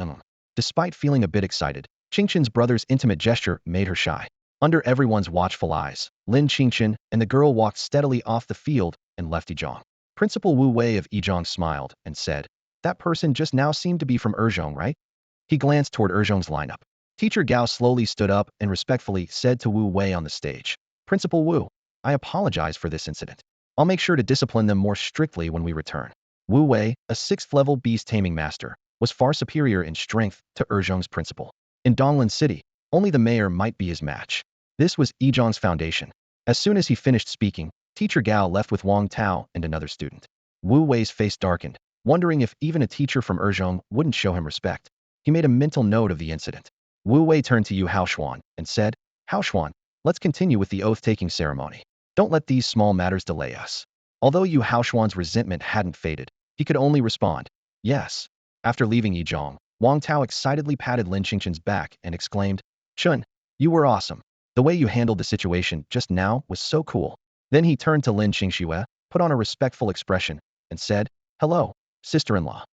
Despite feeling a bit excited, Qingchen's brother's intimate gesture made her shy. Under everyone's watchful eyes, Lin Qingchen and the girl walked steadily off the field and left Yizhong. Principal Wu Wei of Yizhong smiled and said, "That person just now seemed to be from Yizhong, right?" He glanced toward Yizhong's lineup. Teacher Gao slowly stood up and respectfully said to Wu Wei on the stage, "Principal Wu, I apologize for this incident. I'll make sure to discipline them more strictly when we return." Wu Wei, a 6th-level beast-taming master, was far superior in strength to Yizhong's principal. In Donglan City, only the mayor might be his match. This was Yizhong's foundation. As soon as he finished speaking, Teacher Gao left with Wang Tao and another student. Wu Wei's face darkened, wondering if even a teacher from Yizhong wouldn't show him respect. He made a mental note of the incident. Wu Wei turned to Yu Haoshuan and said, "Haoshuan, let's continue with the oath-taking ceremony. Don't let these small matters delay us." Although Yu Haoshuan's resentment hadn't faded, he could only respond, "Yes." After leaving Yizhong, Wang Tao excitedly patted Lin Qingchen's back and exclaimed, "Chun, you were awesome. The way you handled the situation just now was so cool." Then he turned to Lin Qingxue, put on a respectful expression, and said, "Hello, sister-in-law."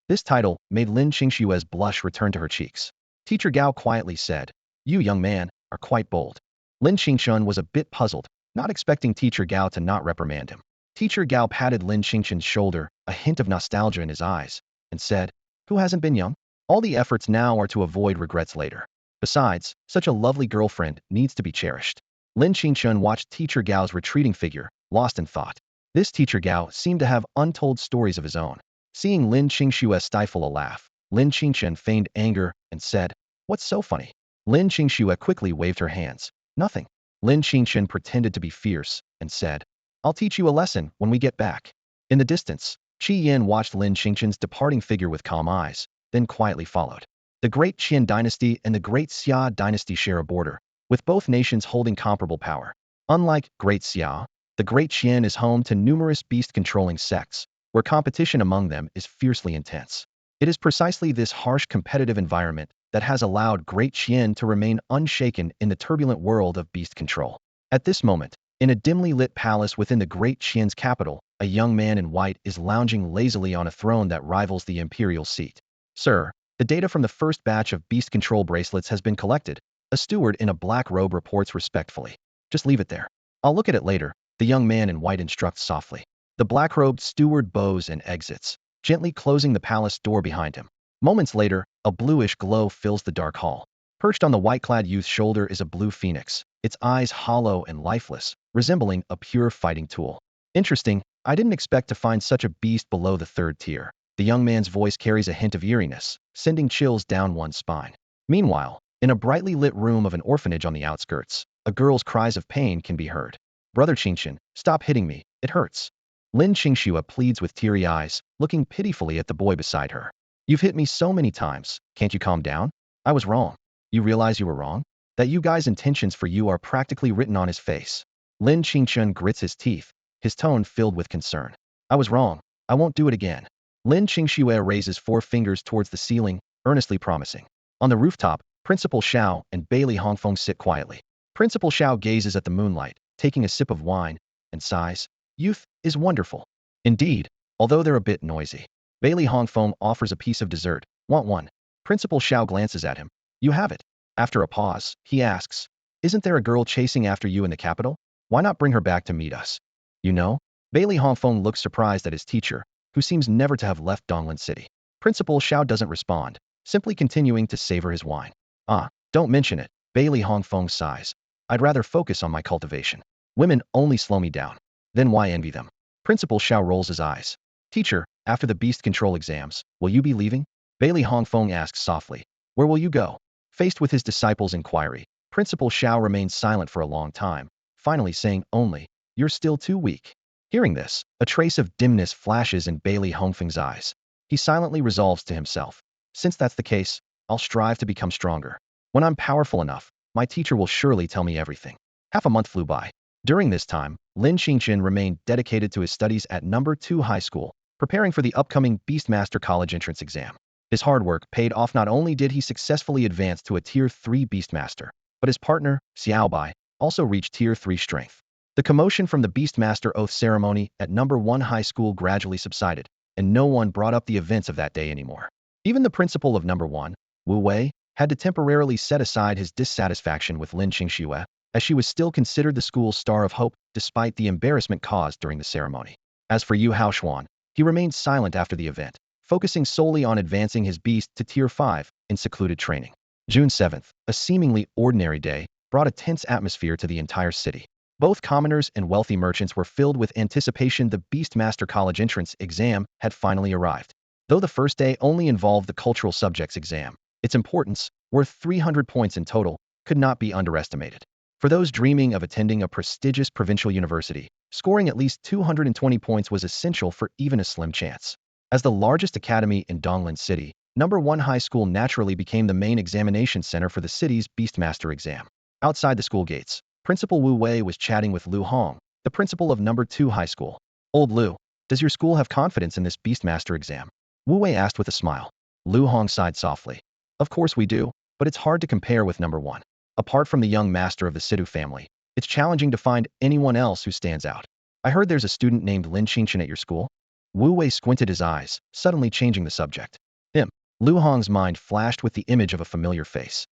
This title made Lin Qingxue's blush return to her cheeks. Teacher Gao quietly said, "You, young man, are quite bold." Lin Qingchen was a bit puzzled, not expecting Teacher Gao to not reprimand him. Teacher Gao patted Lin Qingchen's shoulder, a hint of nostalgia in his eyes, and said, "Who hasn't been young? All the efforts now are to avoid regrets later. Besides, such a lovely girlfriend needs to be cherished." Lin Qingchen watched Teacher Gao's retreating figure, lost in thought. This Teacher Gao seemed to have untold stories of his own. Seeing Lin Qingxue stifle a laugh, Lin Qingchen feigned anger and said, "What's so funny?" Lin Qingxue quickly waved her hands. "Nothing." Lin Qingchen pretended to be fierce and said, "I'll teach you a lesson when we get back." In the distance, Qi Yin watched Lin Qingchen's departing figure with calm eyes, then quietly followed. The Great Qian dynasty and the Great Xia dynasty share a border, with both nations holding comparable power. Unlike Great Xia, the Great Qian is home to numerous beast-controlling sects, where competition among them is fiercely intense. It is precisely this harsh competitive environment that has allowed Great Qian to remain unshaken in the turbulent world of beast control. At this moment, in a dimly lit palace within the Great Qian's capital, a young man in white is lounging lazily on a throne that rivals the imperial seat. "Sir, the data from the first batch of beast control bracelets has been collected," a steward in a black robe reports respectfully. "Just leave it there. I'll look at it later," the young man in white instructs softly. The black-robed steward bows and exits, gently closing the palace door behind him. Moments later, a bluish glow fills the dark hall. Perched on the white-clad youth's shoulder is a blue phoenix, its eyes hollow and lifeless, resembling a pure fighting tool. "Interesting, I didn't expect to find such a beast below the 3rd tier." The young man's voice carries a hint of eeriness, sending chills down one's spine. Meanwhile, in a brightly lit room of an orphanage on the outskirts, a girl's cries of pain can be heard. "Brother Qingchen, stop hitting me, it hurts." Lin Qingxue pleads with teary eyes, looking pitifully at the boy beside her. "You've hit me so many times, can't you calm down? I was wrong." "You realize you were wrong? That you guy's intentions for you are practically written on his face." Lin Qingchen grits his teeth, his tone filled with concern. "I was wrong. I won't do it again." Lin Qingxue raises 4 fingers towards the ceiling, earnestly promising. On the rooftop, Principal Xiao and Bailey Hongfeng sit quietly. Principal Xiao gazes at the moonlight, taking a sip of wine, and sighs. "Youth is wonderful." Indeed, although they're a bit noisy. Bailey Hongfeng offers a piece of dessert. "Want one?" Principal Xiao glances at him. "You have it." After a pause, he asks, "Isn't there a girl chasing after you in the capital? Why not bring her back to meet us?" "You know?" Bailey Hongfeng looks surprised at his teacher, who seems never to have left Donglan City. Principal Xiao doesn't respond, simply continuing to savor his wine. "Ah, don't mention it." Bailey Hongfeng sighs. "I'd rather focus on my cultivation. Women only slow me down. Then why envy them?" Principal Xiao rolls his eyes. "Teacher, after the beast control exams, will you be leaving?" Bailey Hongfeng asks softly. "Where will you go?" Faced with his disciple's inquiry, Principal Xiao remains silent for a long time, finally saying only, "You're still too weak." Hearing this, a trace of dimness flashes in Bailey Hongfeng's eyes. He silently resolves to himself, "Since that's the case, I'll strive to become stronger. When I'm powerful enough, my teacher will surely tell me everything." Half a month flew by. During this time, Lin Qingchen remained dedicated to his studies at No. 2 High School, preparing for the upcoming Beastmaster College entrance exam. His hard work paid off. Not only did he successfully advance to a Tier 3 Beastmaster, but his partner, Xiaobai, also reached Tier 3 strength. The commotion from the Beastmaster Oath ceremony at number 1 high school gradually subsided, and no one brought up the events of that day anymore. Even the principal of number 1, Wu Wei, had to temporarily set aside his dissatisfaction with Lin Qingchen, as she was still considered the school's star of hope despite the embarrassment caused during the ceremony. As for Yu Haoshuan, he remained silent after the event, focusing solely on advancing his beast to Tier 5 in secluded training. June 7th, a seemingly ordinary day, brought a tense atmosphere to the entire city. Both commoners and wealthy merchants were filled with anticipation the Beastmaster College entrance exam had finally arrived. Though the first day only involved the cultural subjects exam, its importance, worth 300 points in total, could not be underestimated. For those dreaming of attending a prestigious provincial university, scoring at least 220 points was essential for even a slim chance. As the largest academy in Donglin City, number 1 high school naturally became the main examination center for the city's Beastmaster exam. Outside the school gates, Principal Wu Wei was chatting with Lu Hong, the principal of number 2 high school. "Old Lu, does your school have confidence in this Beastmaster exam?" Wu Wei asked with a smile. Lu Hong sighed softly. "Of course we do, but it's hard to compare with number 1. Apart from the young master of the Situong family, it's challenging to find anyone else who stands out. I heard there's a student named Lin Qingchen at your school?" Wu Wei squinted his eyes, suddenly changing the subject. Him. Lu Hong's mind flashed with the image of a familiar face.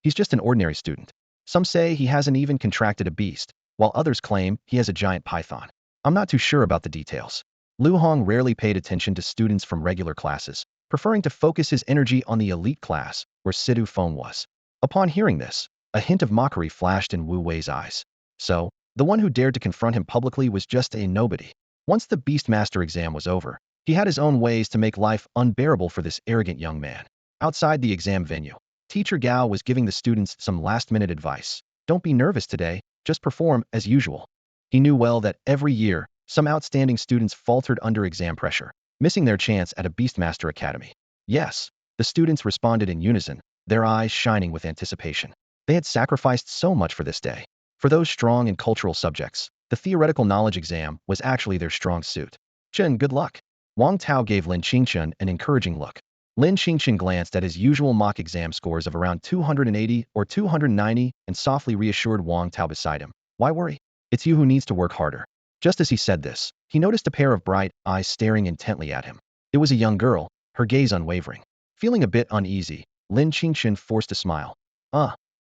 "He's just an ordinary student. Some say he hasn't even contracted a beast, while others claim he has a giant python. I'm not too sure about the details." Lu Hong rarely paid attention to students from regular classes, preferring to focus his energy on the elite class, where Situong was. Upon hearing this, a hint of mockery flashed in Wu Wei's eyes. So, the one who dared to confront him publicly was just a nobody. Once the Beastmaster exam was over, he had his own ways to make life unbearable for this arrogant young man. Outside the exam venue, Teacher Gao was giving the students some last-minute advice. "Don't be nervous today, just perform as usual." He knew well that every year, some outstanding students faltered under exam pressure, missing their chance at a Beastmaster Academy. Yes, the students responded in unison, their eyes shining with anticipation. They had sacrificed so much for this day. For those strong in cultural subjects, the theoretical knowledge exam was actually their strong suit. "Chen, good luck." Wang Tao gave Lin Qingchen an encouraging look. Lin Qingchen glanced at his usual mock exam scores of around 280 or 290 and softly reassured Wang Tao beside him. "Why worry? It's you who needs to work harder." Just as he said this, he noticed a pair of bright eyes staring intently at him. It was a young girl, her gaze unwavering. Feeling a bit uneasy, Lin Qingchen forced a smile.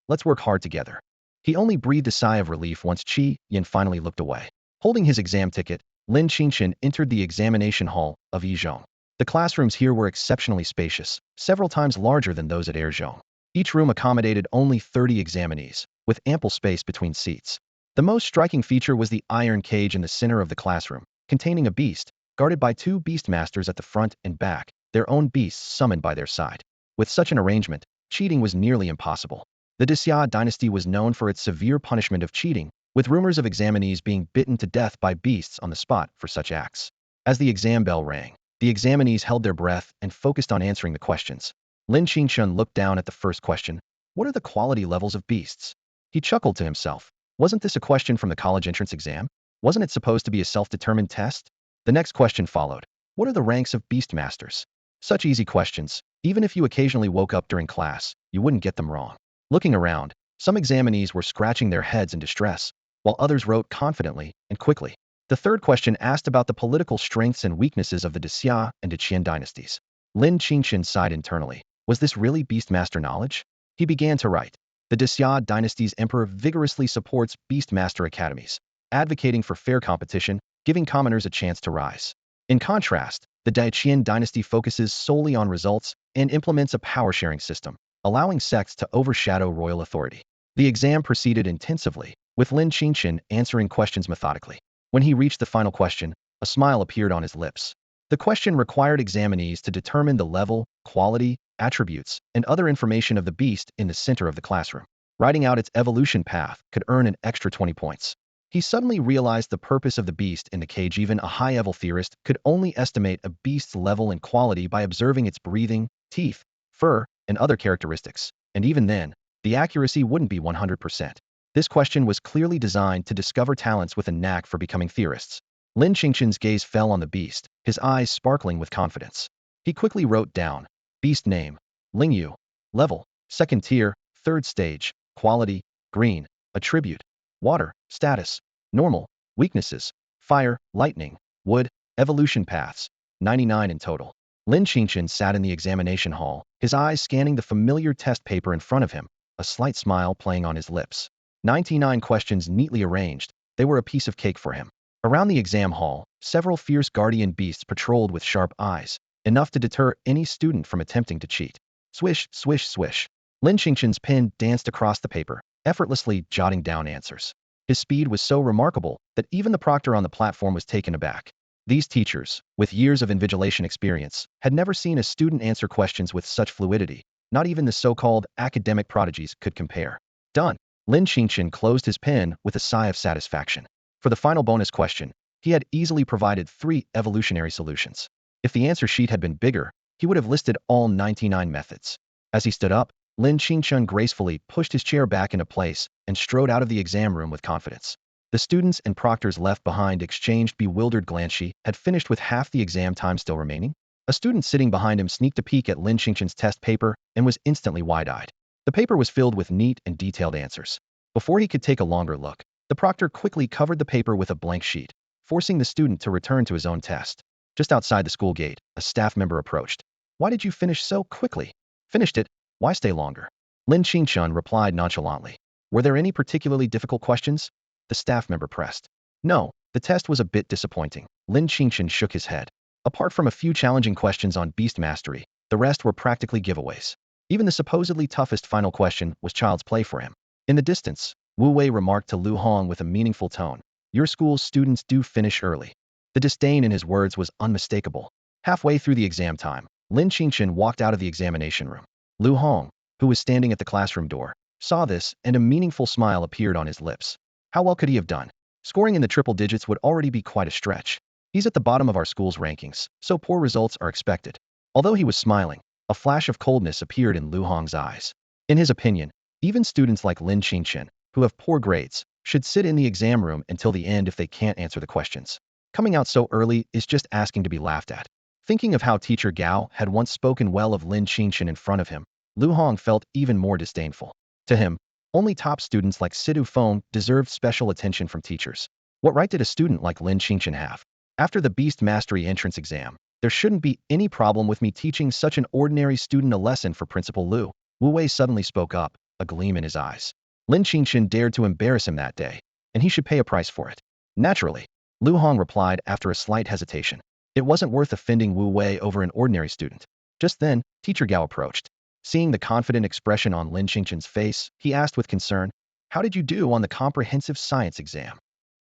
Let's work hard together." He only breathed a sigh of relief once Qi Yin finally looked away. Holding his exam ticket, Lin Qingchen entered the examination hall of Yizhong. The classrooms here were exceptionally spacious, several times larger than those at Erzhong. Each room accommodated only 30 examinees, with ample space between seats. The most striking feature was the iron cage in the center of the classroom, containing a beast, guarded by 2 beastmasters at the front and back, their own beasts summoned by their side. With such an arrangement, cheating was nearly impossible. The Xia dynasty was known for its severe punishment of cheating, with rumors of examinees being bitten to death by beasts on the spot for such acts. As the exam bell rang, the examinees held their breath and focused on answering the questions. Lin Qingchen looked down at the first question. "What are the quality levels of beasts?" He chuckled to himself. Wasn't this a question from the college entrance exam? Wasn't it supposed to be a self-determined test? The next question followed. "What are the ranks of beastmasters?" Such easy questions. Even if you occasionally woke up during class, you wouldn't get them wrong. Looking around, some examinees were scratching their heads in distress, while others wrote confidently and quickly. The third question asked about the political strengths and weaknesses of the Xia and Qian dynasties. Lin Qingchen sighed internally. Was this really Beastmaster knowledge? He began to write. The Xia dynasty's emperor vigorously supports Beastmaster academies, advocating for fair competition, giving commoners a chance to rise. In contrast, the Qian dynasty focuses solely on results and implements a power-sharing system, allowing sects to overshadow royal authority. The exam proceeded intensively, with Lin Qingchen answering questions methodically. When he reached the final question, a smile appeared on his lips. The question required examinees to determine the level, quality, attributes, and other information of the beast in the center of the classroom. Writing out its evolution path could earn an extra 20 points. He suddenly realized the purpose of the beast in the cage. Even a high-level theorist could only estimate a beast's level and quality by observing its breathing, teeth, fur, and other characteristics, and even then, the accuracy wouldn't be 100%. This question was clearly designed to discover talents with a knack for becoming theorists. Lin Qingchen's gaze fell on the beast, his eyes sparkling with confidence. He quickly wrote down, "Beast name, Lingyu. Level, 2nd tier, 3rd stage. Quality, green. Attribute, water. Status, Normal. Weaknesses: fire, lightning, wood, evolution paths. 99 in total. Lin Qingchen sat in the examination hall, his eyes scanning the familiar test paper in front of him, a slight smile playing on his lips. 99 questions neatly arranged, they were a piece of cake for him. Around the exam hall, several fierce guardian beasts patrolled with sharp eyes, enough to deter any student from attempting to cheat. Swish, swish, swish. Lin Qingchen's pen danced across the paper, effortlessly jotting down answers. His speed was so remarkable that even the proctor on the platform was taken aback. These teachers, with years of invigilation experience, had never seen a student answer questions with such fluidity. Not even the so-called academic prodigies could compare. Done. Lin Qingchen closed his pen with a sigh of satisfaction. For the final bonus question, he had easily provided 3 evolutionary solutions. If the answer sheet had been bigger, he would have listed all 99 methods. As he stood up, Lin Qingchen gracefully pushed his chair back into place and strode out of the exam room with confidence. The students and proctors left behind exchanged bewildered glances. She had finished with half the exam time still remaining. A student sitting behind him sneaked a peek at Lin Qingchen's test paper and was instantly wide-eyed. The paper was filled with neat and detailed answers. Before he could take a longer look, the proctor quickly covered the paper with a blank sheet, forcing the student to return to his own test. Just outside the school gate, a staff member approached. "Why did you finish so quickly?" "Finished it. Why stay longer?" Lin Qingchen replied nonchalantly. "Were there any particularly difficult questions?" The staff member pressed. "No, the test was a bit disappointing." Lin Qingchen shook his head. Apart from a few challenging questions on beast mastery, the rest were practically giveaways. Even the supposedly toughest final question was child's play for him. In the distance, Wu Wei remarked to Lu Hong with a meaningful tone, "Your school's students do finish early." The disdain in his words was unmistakable. Halfway through the exam time, Lin Qingchen walked out of the examination room. Lu Hong, who was standing at the classroom door, saw this, and a meaningful smile appeared on his lips. How well could he have done? Scoring in the triple digits would already be quite a stretch. He's at the bottom of our school's rankings, so poor results are expected. Although he was smiling, a flash of coldness appeared in Lu Hong's eyes. In his opinion, even students like Lin Qingchen, who have poor grades, should sit in the exam room until the end if they can't answer the questions. Coming out so early is just asking to be laughed at. Thinking of how teacher Gao had once spoken well of Lin Qingchen in front of him, Lu Hong felt even more disdainful. To him, only top students like Situong deserved special attention from teachers. What right did a student like Lin Qingchen have? After the Beast Mastery entrance exam, there shouldn't be any problem with me teaching such an ordinary student a lesson for Principal Lu. Wu Wei suddenly spoke up, a gleam in his eyes. Lin Qingchen dared to embarrass him that day, and he should pay a price for it. Naturally, Lu Hong replied after a slight hesitation. It wasn't worth offending Wu Wei over an ordinary student. Just then, teacher Gao approached. Seeing the confident expression on Lin Qingchen's face, he asked with concern, "How did you do on the comprehensive science exam?"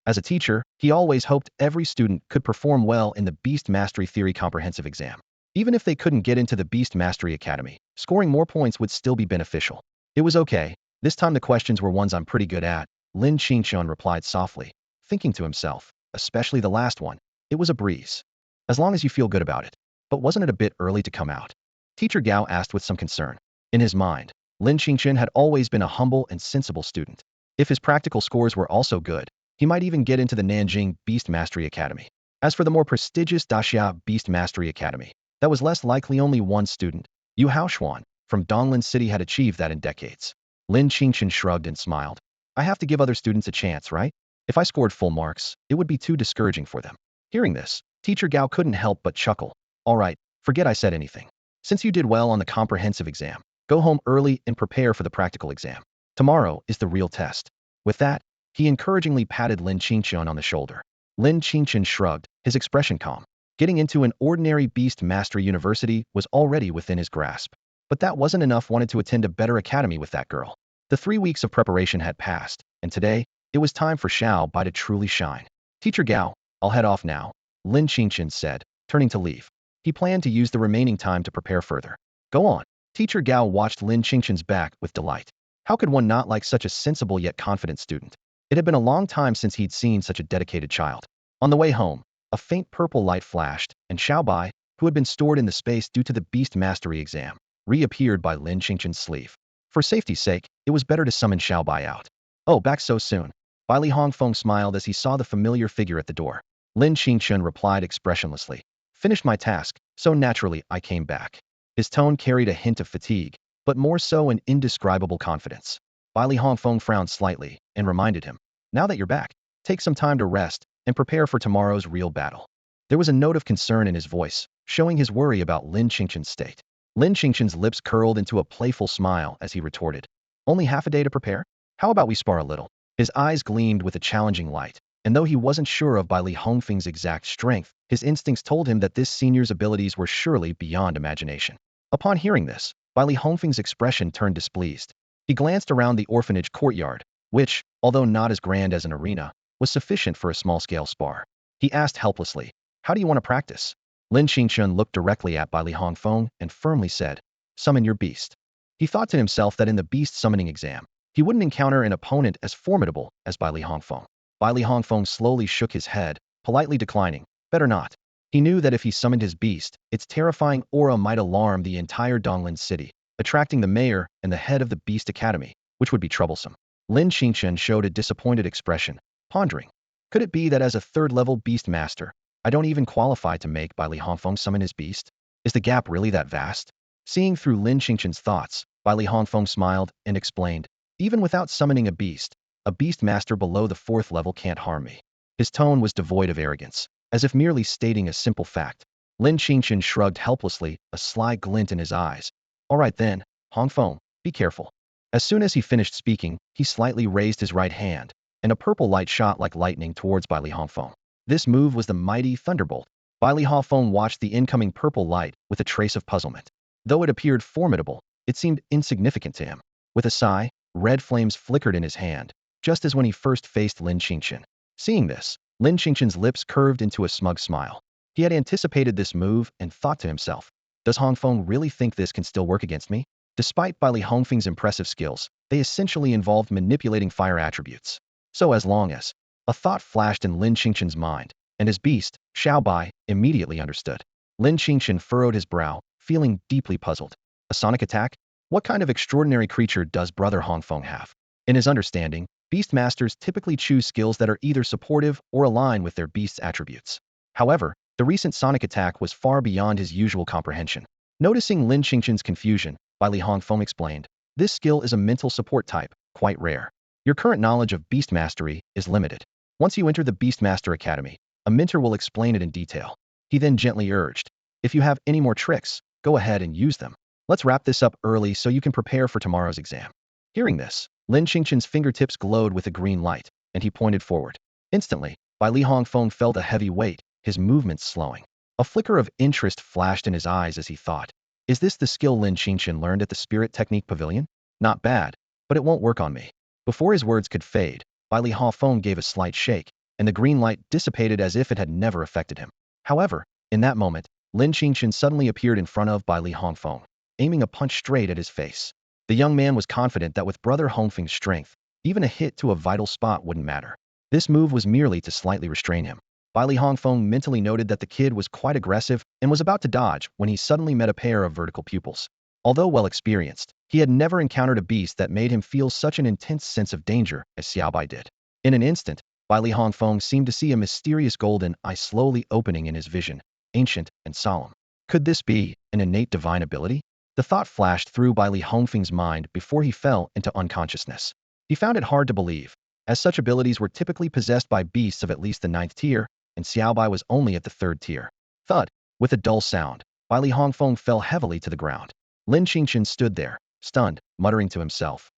As a teacher, he always hoped every student could perform well in the Beast Mastery Theory comprehensive exam. Even if they couldn't get into the Beast Mastery Academy, scoring more points would still be beneficial. "It was okay. This time the questions were ones I'm pretty good at," Lin Qingchen replied softly, thinking to himself, especially the last one. It was a breeze. As long as you feel good about it. But wasn't it a bit early to come out? Teacher Gao asked with some concern. In his mind, Lin Qingchen had always been a humble and sensible student. If his practical scores were also good, he might even get into the Nanjing Beast Mastery Academy. As for the more prestigious Daxia Beast Mastery Academy, that was less likely. Only one student, Yuhaan, from Donglan City had achieved that in decades. Lin Qingchen shrugged and smiled. I have to give other students a chance, right? If I scored full marks, it would be too discouraging for them. Hearing this, Teacher Gao couldn't help but chuckle. All right, forget I said anything. Since you did well on the comprehensive exam, go home early and prepare for the practical exam. Tomorrow is the real test. With that, he encouragingly patted Lin Qingchen on the shoulder. Lin Qingchen shrugged, his expression calm. Getting into an ordinary Beast Mastery University was already within his grasp. But that wasn't enough. Wanted to attend a better academy with that girl. The 3 weeks of preparation had passed, and today, it was time for Xiao Bai to truly shine. Teacher Gao, I'll head off now, Lin Qingchen said, turning to leave. He planned to use the remaining time to prepare further. Go on. Teacher Gao watched Lin Qingchen's back with delight. How could one not like such a sensible yet confident student? It had been a long time since he'd seen such a dedicated child. On the way home, a faint purple light flashed, and Xiao Bai, who had been stored in the space due to the Beast Mastery exam, reappeared by Lin Qingchen's sleeve. For safety's sake, it was better to summon Xiao Bai out. Oh, back so soon. Bai Li Hongfeng smiled as he saw the familiar figure at the door. Lin Qingchen replied expressionlessly. Finished my task, so naturally I came back. His tone carried a hint of fatigue, but more so an indescribable confidence. Bai Li Hongfeng frowned slightly and reminded him. Now that you're back, take some time to rest and prepare for tomorrow's real battle. There was a note of concern in his voice, showing his worry about Lin Qingchen's state. Lin Qingchen's lips curled into a playful smile as he retorted, "Only half a day to prepare? How about we spar a little?" His eyes gleamed with a challenging light, and though he wasn't sure of Bai Li Hongfeng's exact strength, his instincts told him that this senior's abilities were surely beyond imagination. Upon hearing this, Bai Li Hongfeng's expression turned displeased. He glanced around the orphanage courtyard, which, although not as grand as an arena, was sufficient for a small-scale spar. He asked helplessly, "How do you want to practice?" Lin Qingchen looked directly at Bai Li Hongfeng and firmly said, "Summon your beast." He thought to himself that in the beast summoning exam, he wouldn't encounter an opponent as formidable as Bai Li Hongfeng. Bai Li Hongfeng slowly shook his head, politely declining, "Better not." He knew that if he summoned his beast, its terrifying aura might alarm the entire Donglin city, attracting the mayor and the head of the Beast Academy, which would be troublesome. Lin Qingchen showed a disappointed expression, pondering. Could it be that as a third-level beast master, I don't even qualify to make Bai Li Hongfeng summon his beast? Is the gap really that vast? Seeing through Lin Qingchen's thoughts, Bai Li Hongfeng smiled and explained, "Even without summoning a beast master below the 4th level can't harm me." His tone was devoid of arrogance, as if merely stating a simple fact. Lin Qingchen shrugged helplessly, a sly glint in his eyes. "All right then, Hongfeng, be careful." As soon as he finished speaking, he slightly raised his right hand, and a purple light shot like lightning towards Bai Li Hongfeng. This move was the mighty Thunderbolt. Bai Li Hongfeng watched the incoming purple light with a trace of puzzlement. Though it appeared formidable, it seemed insignificant to him. With a sigh, red flames flickered in his hand, just as when he first faced Lin Qingchen. Seeing this, Lin Qingchen's lips curved into a smug smile. He had anticipated this move and thought to himself, "Does Hongfeng really think this can still work against me?" Despite Bai Li Hongfeng's impressive skills, they essentially involved manipulating fire attributes. So as long as a thought flashed in Lin Qingchen's mind, and his beast, Xiao Bai, immediately understood. Lin Qingchen furrowed his brow, feeling deeply puzzled. A sonic attack? What kind of extraordinary creature does Brother Hongfeng have? In his understanding, beast masters typically choose skills that are either supportive or align with their beast's attributes. However, the recent sonic attack was far beyond his usual comprehension. Noticing Lin Qingchen's confusion, Bai Li Hongfeng explained, "This skill is a mental support type, quite rare. Your current knowledge of beast mastery is limited. Once you enter the Beastmaster Academy, a mentor will explain it in detail." He then gently urged, "If you have any more tricks, go ahead and use them. Let's wrap this up early so you can prepare for tomorrow's exam." Hearing this, Lin Qingchen's fingertips glowed with a green light, and he pointed forward. Instantly, Bai Li Hongfeng felt a heavy weight, his movements slowing. A flicker of interest flashed in his eyes as he thought, "Is this the skill Lin Qingchen learned at the Spirit Technique Pavilion? Not bad, but it won't work on me." Before his words could fade, Bai Li Hongfeng gave a slight shake, and the green light dissipated as if it had never affected him. However, in that moment, Lin Qingchen suddenly appeared in front of Bai Li Hongfeng, aiming a punch straight at his face. The young man was confident that with Brother Hongfeng's strength, even a hit to a vital spot wouldn't matter. This move was merely to slightly restrain him. Bai Li Hongfeng mentally noted that the kid was quite aggressive and was about to dodge when he suddenly met a pair of vertical pupils. Although well experienced, he had never encountered a beast that made him feel such an intense sense of danger as Xiao Bai did. In an instant, Bai Li Hongfeng seemed to see a mysterious golden eye slowly opening in his vision, ancient and solemn. Could this be an innate divine ability? The thought flashed through Bai Li Hongfeng's mind before he fell into unconsciousness. He found it hard to believe, as such abilities were typically possessed by beasts of at least the 9th tier, and Xiao Bai was only at the 3rd tier. Thud! With a dull sound, Bai Li Hongfeng fell heavily to the ground. Lin Qingchen stood there, stunned, muttering to himself,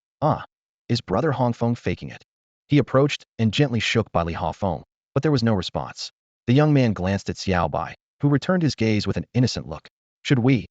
is Brother Hongfeng faking it?" He approached and gently shook Bai Li Hongfeng, but there was no response. The young man glanced at Xiao Bai, who returned his gaze with an innocent look. "Should we,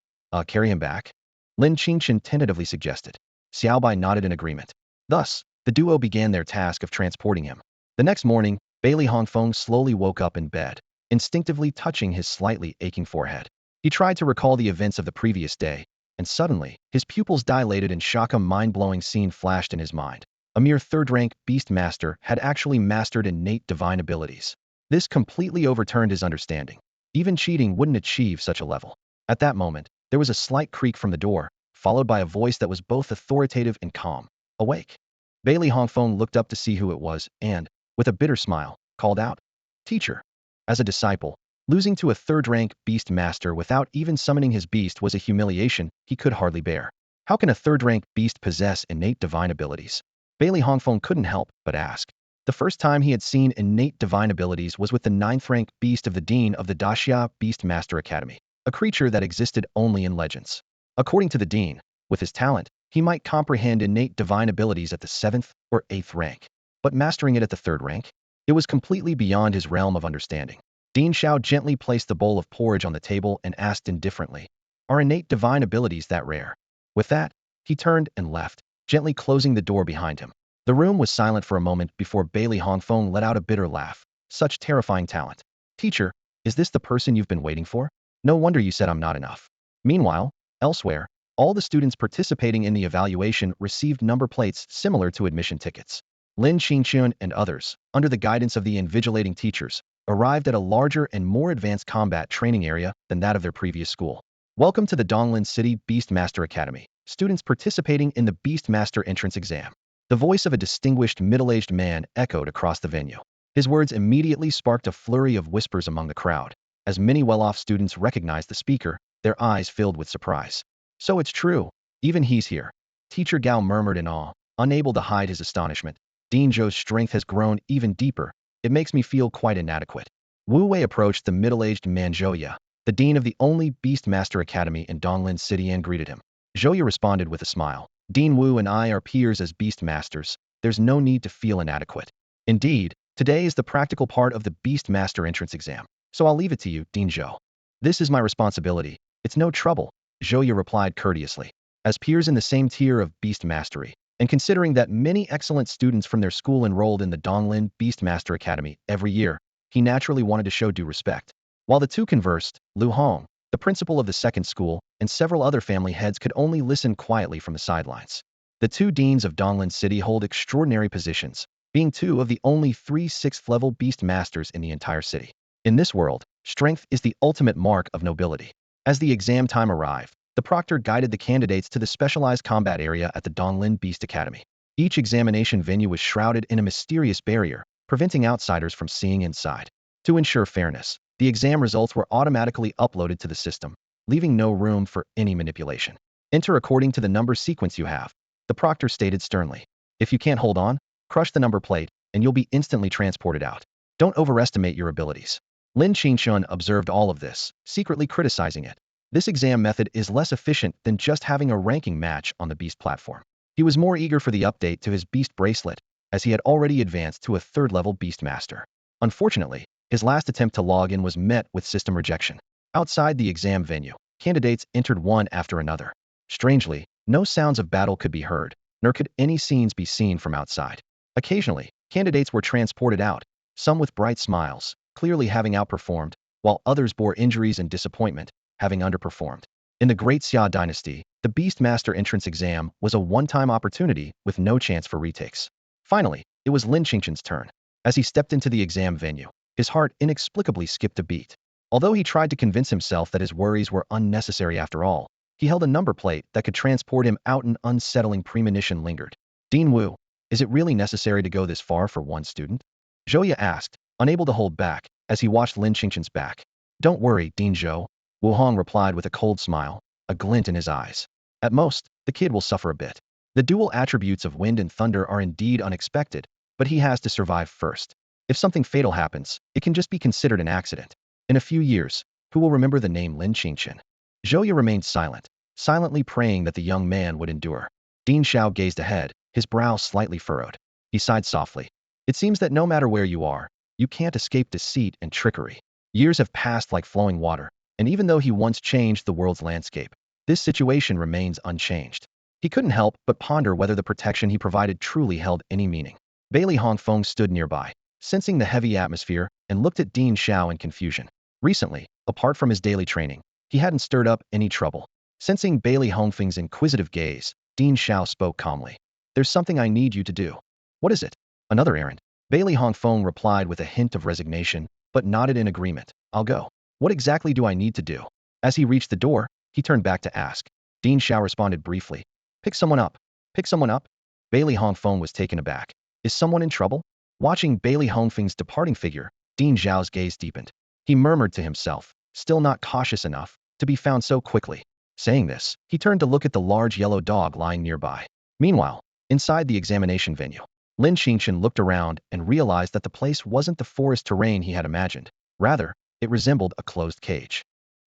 carry him back?" Lin Qingchen tentatively suggested. Xiao Bai nodded in agreement. Thus, the duo began their task of transporting him. The next morning, Bai Li Hongfeng slowly woke up in bed, instinctively touching his slightly aching forehead. He tried to recall the events of the previous day, and suddenly, his pupils dilated and a mind-blowing scene flashed in his mind. A mere 3rd-rank beast master had actually mastered innate divine abilities. This completely overturned his understanding. Even cheating wouldn't achieve such a level. At that moment, there was a slight creak from the door, followed by a voice that was both authoritative and calm. "Awake." Bai Li Hongfeng looked up to see who it was and, with a bitter smile, called out, "Teacher." As a disciple, losing to a 3rd-rank beast master without even summoning his beast was a humiliation he could hardly bear. How can a 3rd-rank beast possess innate divine abilities? Bai Li Hongfeng couldn't help but ask. The first time he had seen innate divine abilities was with the 9th-rank beast of the Dean of the Daxia Beast Master Academy, a creature that existed only in legends. According to the Dean, with his talent, he might comprehend innate divine abilities at the 7th or 8th rank. But mastering it at the 3rd rank? It was completely beyond his realm of understanding. Dean Xiao gently placed the bowl of porridge on the table and asked indifferently, "Are innate divine abilities that rare?" With that, he turned and left, gently closing the door behind him. The room was silent for a moment before Bailey Hongfeng let out a bitter laugh. Such terrifying talent. "Teacher, is this the person you've been waiting for? No wonder you said I'm not enough." Meanwhile, elsewhere, all the students participating in the evaluation received number plates similar to admission tickets. Lin Qingchen and others, under the guidance of the invigilating teachers, arrived at a larger and more advanced combat training area than that of their previous school. Welcome to the Donglin City Beast Master Academy, students participating in the Beast Master entrance exam. The voice of a distinguished middle-aged man echoed across the venue. His words immediately sparked a flurry of whispers among the crowd. As many well-off students recognized the speaker, their eyes filled with surprise. "So it's true. Even he's here." Teacher Gao murmured in awe, unable to hide his astonishment. "Dean Zhou's strength has grown even deeper. It makes me feel quite inadequate." Wu Wei approached the middle-aged man Zhouya, the dean of the only Beast Master Academy in Donglin City, and greeted him. Zhouya responded with a smile. "Dean Wu and I are peers as Beast Masters. There's no need to feel inadequate. Indeed, today is the practical part of the Beast Master entrance exam, so I'll leave it to you, Dean Zhou." "This is my responsibility. It's no trouble," Zhouya replied courteously. As peers in the same tier of Beast Mastery, and considering that many excellent students from their school enrolled in the Donglin Beast Master Academy every year, he naturally wanted to show due respect. While the two conversed, Lu Hong, the principal of the second school, and several other family heads could only listen quietly from the sidelines. The two deans of Donglin City hold extraordinary positions, being two of the only 3 6th-level Beast Masters in the entire city. In this world, strength is the ultimate mark of nobility. As the exam time arrived, the proctor guided the candidates to the specialized combat area at the Donglin Beast Academy. Each examination venue was shrouded in a mysterious barrier, preventing outsiders from seeing inside. To ensure fairness, the exam results were automatically uploaded to the system, leaving no room for any manipulation. "Enter according to the number sequence you have," the proctor stated sternly. "If you can't hold on, crush the number plate, and you'll be instantly transported out. Don't overestimate your abilities." Lin Qingchen observed all of this, secretly criticizing it. This exam method is less efficient than just having a ranking match on the Beast platform. He was more eager for the update to his Beast bracelet, as he had already advanced to a 3rd-level Beast Master. Unfortunately, his last attempt to log in was met with system rejection. Outside the exam venue, candidates entered one after another. Strangely, no sounds of battle could be heard, nor could any scenes be seen from outside. Occasionally, candidates were transported out, some with bright smiles, clearly having outperformed, while others bore injuries and disappointment, having underperformed. In the Great Xia dynasty, the Beast Master entrance exam was a one-time opportunity with no chance for retakes. Finally, it was Lin Qingchen's turn. As he stepped into the exam venue, his heart inexplicably skipped a beat. Although he tried to convince himself that his worries were unnecessary after all, he held a number plate that could transport him out. An unsettling premonition lingered. "Dean Wu, is it really necessary to go this far for one student?" Zhouya asked, unable to hold back, as he watched Lin Qingchen's back. "Don't worry, Dean Zhou," Wu Hong replied with a cold smile, a glint in his eyes. "At most, the kid will suffer a bit. The dual attributes of wind and thunder are indeed unexpected, but he has to survive first. If something fatal happens, it can just be considered an accident. In a few years, who will remember the name Lin Qingchen?" Zhouya remained silent, silently praying that the young man would endure. Dean Xiao gazed ahead, his brow slightly furrowed. He sighed softly. "It seems that no matter where you are, you can't escape deceit and trickery." Years have passed like flowing water, and even though he once changed the world's landscape, this situation remains unchanged. He couldn't help but ponder whether the protection he provided truly held any meaning. Bailey Hongfeng stood nearby, sensing the heavy atmosphere, and looked at Dean Xiao in confusion. Recently, apart from his daily training, he hadn't stirred up any trouble. Sensing Bailey Hongfeng's inquisitive gaze, Dean Xiao spoke calmly. "There's something I need you to do." "What is it?" "Another errand." Bailey Hongfeng replied with a hint of resignation, but nodded in agreement. "I'll go." "What exactly do I need to do?" As he reached the door, he turned back to ask. Dean Xiao responded briefly. "Pick someone up." "Pick someone up?" Bailey Hongfeng was taken aback. "Is someone in trouble?" Watching Bailey Hongfeng's departing figure, Dean Xiao's gaze deepened. He murmured to himself, still not cautious enough to be found so quickly. Saying this, he turned to look at the large yellow dog lying nearby. Meanwhile, inside the examination venue, Lin Qingchen looked around and realized that the place wasn't the forest terrain he had imagined. Rather, it resembled a closed cage.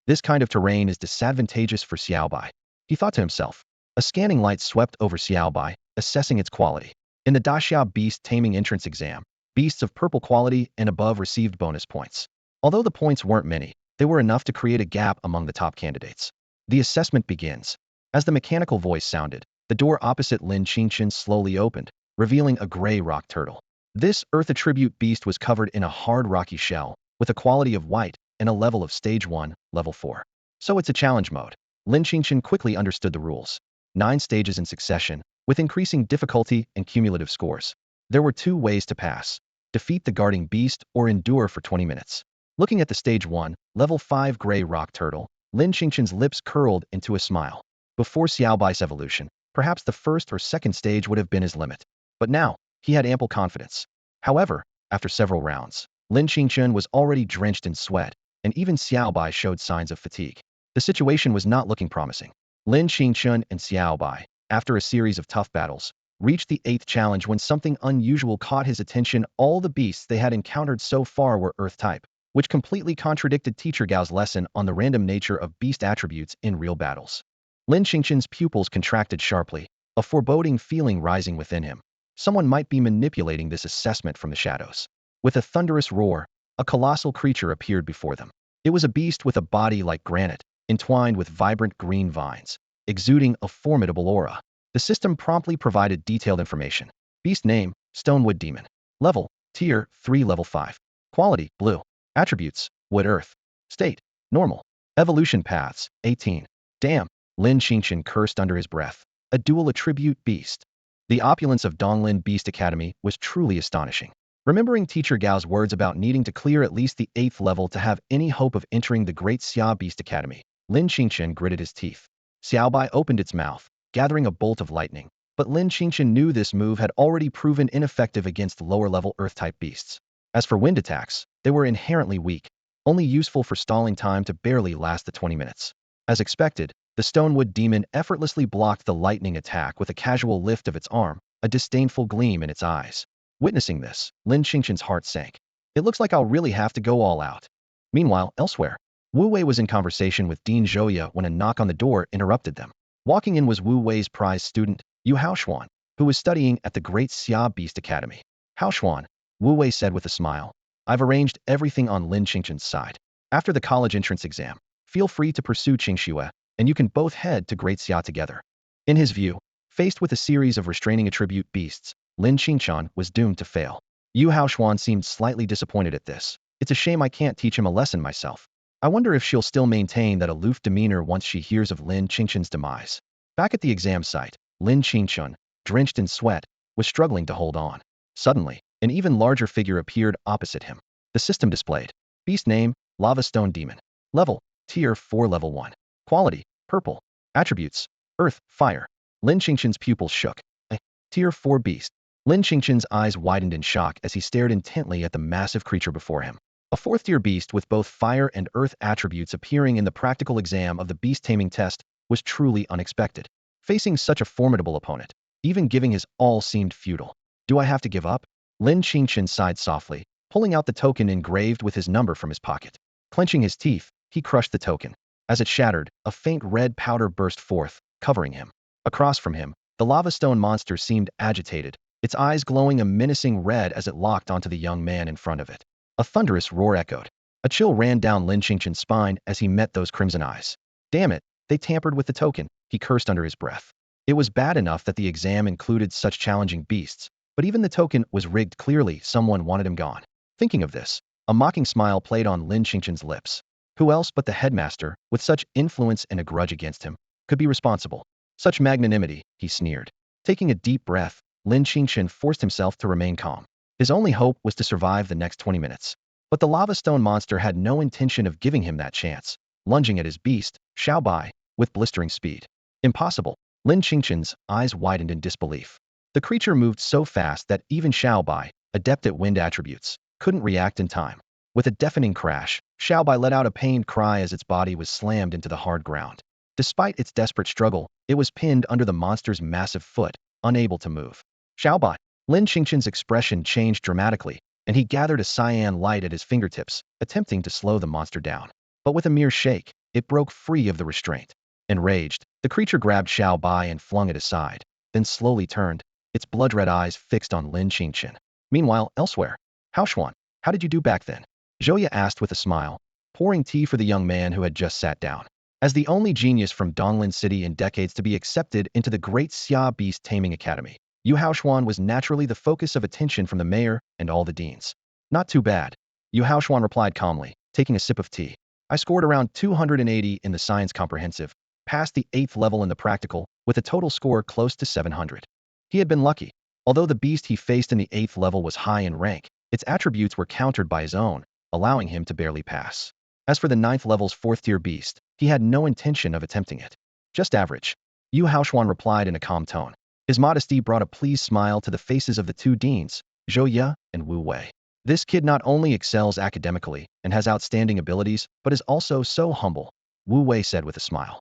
This kind of terrain is disadvantageous for Xiaobai, he thought to himself. A scanning light swept over Xiaobai, assessing its quality. In the Daxia Beast Taming entrance exam, beasts of purple quality and above received bonus points. Although the points weren't many, they were enough to create a gap among the top candidates. The assessment begins. As the mechanical voice sounded, the door opposite Lin Qingchen slowly opened, revealing a gray rock turtle. This Earth attribute beast was covered in a hard rocky shell, with a quality of white and a level of Stage 1, Level 4. So it's a challenge mode. Lin Qingchen quickly understood the rules. 9 stages in succession, with increasing difficulty and cumulative scores. There were 2 ways to pass. Defeat the guarding beast or endure for 20 minutes. Looking at the Stage 1, Level 5 gray rock turtle, Lin Qingchen's lips curled into a smile. Before Xiaobai's evolution, perhaps the first or second stage would have been his limit. But now, he had ample confidence. However, after several rounds, Lin Qingchen was already drenched in sweat, and even Xiaobai showed signs of fatigue. The situation was not looking promising. Lin Qingchen and Xiaobai, after a series of tough battles, reached the 8th challenge when something unusual caught his attention. All the beasts they had encountered so far were Earth-type, which completely contradicted Teacher Gao's lesson on the random nature of beast attributes in real battles. Lin Qingchen's pupils contracted sharply, a foreboding feeling rising within him. Someone might be manipulating this assessment from the shadows. With a thunderous roar, a colossal creature appeared before them. It was a beast with a body like granite, entwined with vibrant green vines, exuding a formidable aura. The system promptly provided detailed information. Beast name, Stonewood Demon. Level, Tier 3 Level 5. Quality, Blue. Attributes, Wood Earth. State, Normal. Evolution paths, 18. Damn, Lin Qingchen cursed under his breath. A dual attribute beast. The opulence of Donglin Beast Academy was truly astonishing. Remembering Teacher Gao's words about needing to clear at least the 8th level to have any hope of entering the Great Xia Beast Academy, Lin Qingchen gritted his teeth. Xiaobai opened its mouth, gathering a bolt of lightning, but Lin Qingchen knew this move had already proven ineffective against lower-level Earth-type beasts. As for wind attacks, they were inherently weak, only useful for stalling time to barely last the 20 minutes. As expected, the Stonewood Demon effortlessly blocked the lightning attack with a casual lift of its arm, a disdainful gleam in its eyes. Witnessing this, Lin Qingchen's heart sank. It looks like I'll really have to go all out. Meanwhile, elsewhere, Wu Wei was in conversation with Dean Zhouya when a knock on the door interrupted them. Walking in was Wu Wei's prize student, Yu Haoshuan, who was studying at the Great Xia Beast Academy. Haoshuan, Wu Wei said with a smile, I've arranged everything on Lin Qingchen's side. After the college entrance exam, feel free to pursue Qingxue, and you can both head to Great Xia together. In his view, faced with a series of restraining attribute beasts, Lin Qingchen was doomed to fail. Yu Haoshuan seemed slightly disappointed at this. It's a shame I can't teach him a lesson myself. I wonder if she'll still maintain that aloof demeanor once she hears of Lin Qingchen's demise. Back at the exam site, Lin Qingchen, drenched in sweat, was struggling to hold on. Suddenly, an even larger figure appeared opposite him. The system displayed. Beast name, Lava Stone Demon. Level, Tier 4 Level 1. Quality, Purple. Attributes, Earth, Fire. Lin Qingchen's pupils shook. A Tier 4 Beast. Lin Qingchen's eyes widened in shock as he stared intently at the massive creature before him. A 4th-tier beast with both fire and earth attributes appearing in the practical exam of the beast taming test was truly unexpected. Facing such a formidable opponent, even giving his all seemed futile. Do I have to give up? Lin Qingchen sighed softly, pulling out the token engraved with his number from his pocket. Clenching his teeth, he crushed the token. As it shattered, a faint red powder burst forth, covering him. Across from him, the lava stone monster seemed agitated, its eyes glowing a menacing red as it locked onto the young man in front of it. A thunderous roar echoed. A chill ran down Lin Qingchen's spine as he met those crimson eyes. Damn it, they tampered with the token, he cursed under his breath. It was bad enough that the exam included such challenging beasts, but even the token was rigged. Clearly, someone wanted him gone. Thinking of this, a mocking smile played on Lin Qingchen's lips. Who else but the headmaster, with such influence and a grudge against him, could be responsible? Such magnanimity, he sneered. Taking a deep breath, Lin Qingchen forced himself to remain calm. His only hope was to survive the next 20 minutes. But the lava stone monster had no intention of giving him that chance, lunging at his beast, Xiaobai, with blistering speed. Impossible. Lin Qingchen's eyes widened in disbelief. The creature moved so fast that even Xiaobai, adept at wind attributes, couldn't react in time. With a deafening crash, Xiaobai let out a pained cry as its body was slammed into the hard ground. Despite its desperate struggle, it was pinned under the monster's massive foot, unable to move. Xiaobai. Lin Qingchen's expression changed dramatically, and he gathered a cyan light at his fingertips, attempting to slow the monster down. But with a mere shake, it broke free of the restraint. Enraged, the creature grabbed Xiao Bai and flung it aside, then slowly turned, its blood-red eyes fixed on Lin Qingchen. Meanwhile, elsewhere, Haoshuan, how did you do back then? Zhouya asked with a smile, pouring tea for the young man who had just sat down. As the only genius from Donglin City in decades to be accepted into the Great Xia Beast Taming Academy, Yu Haoshuan was naturally the focus of attention from the mayor and all the deans. Not too bad, Yu Haoshuan replied calmly, taking a sip of tea. I scored around 280 in the science comprehensive, passed the 8th level in the practical, with a total score close to 700. He had been lucky. Although the beast he faced in the 8th level was high in rank, its attributes were countered by his own, allowing him to barely pass. As for the 9th level's 4th-tier beast, he had no intention of attempting it. Just average, Yu Haoshuan replied in a calm tone. His modesty brought a pleased smile to the faces of the two deans, Zhouya and Wu Wei. This kid not only excels academically and has outstanding abilities, but is also so humble, Wu Wei said with a smile.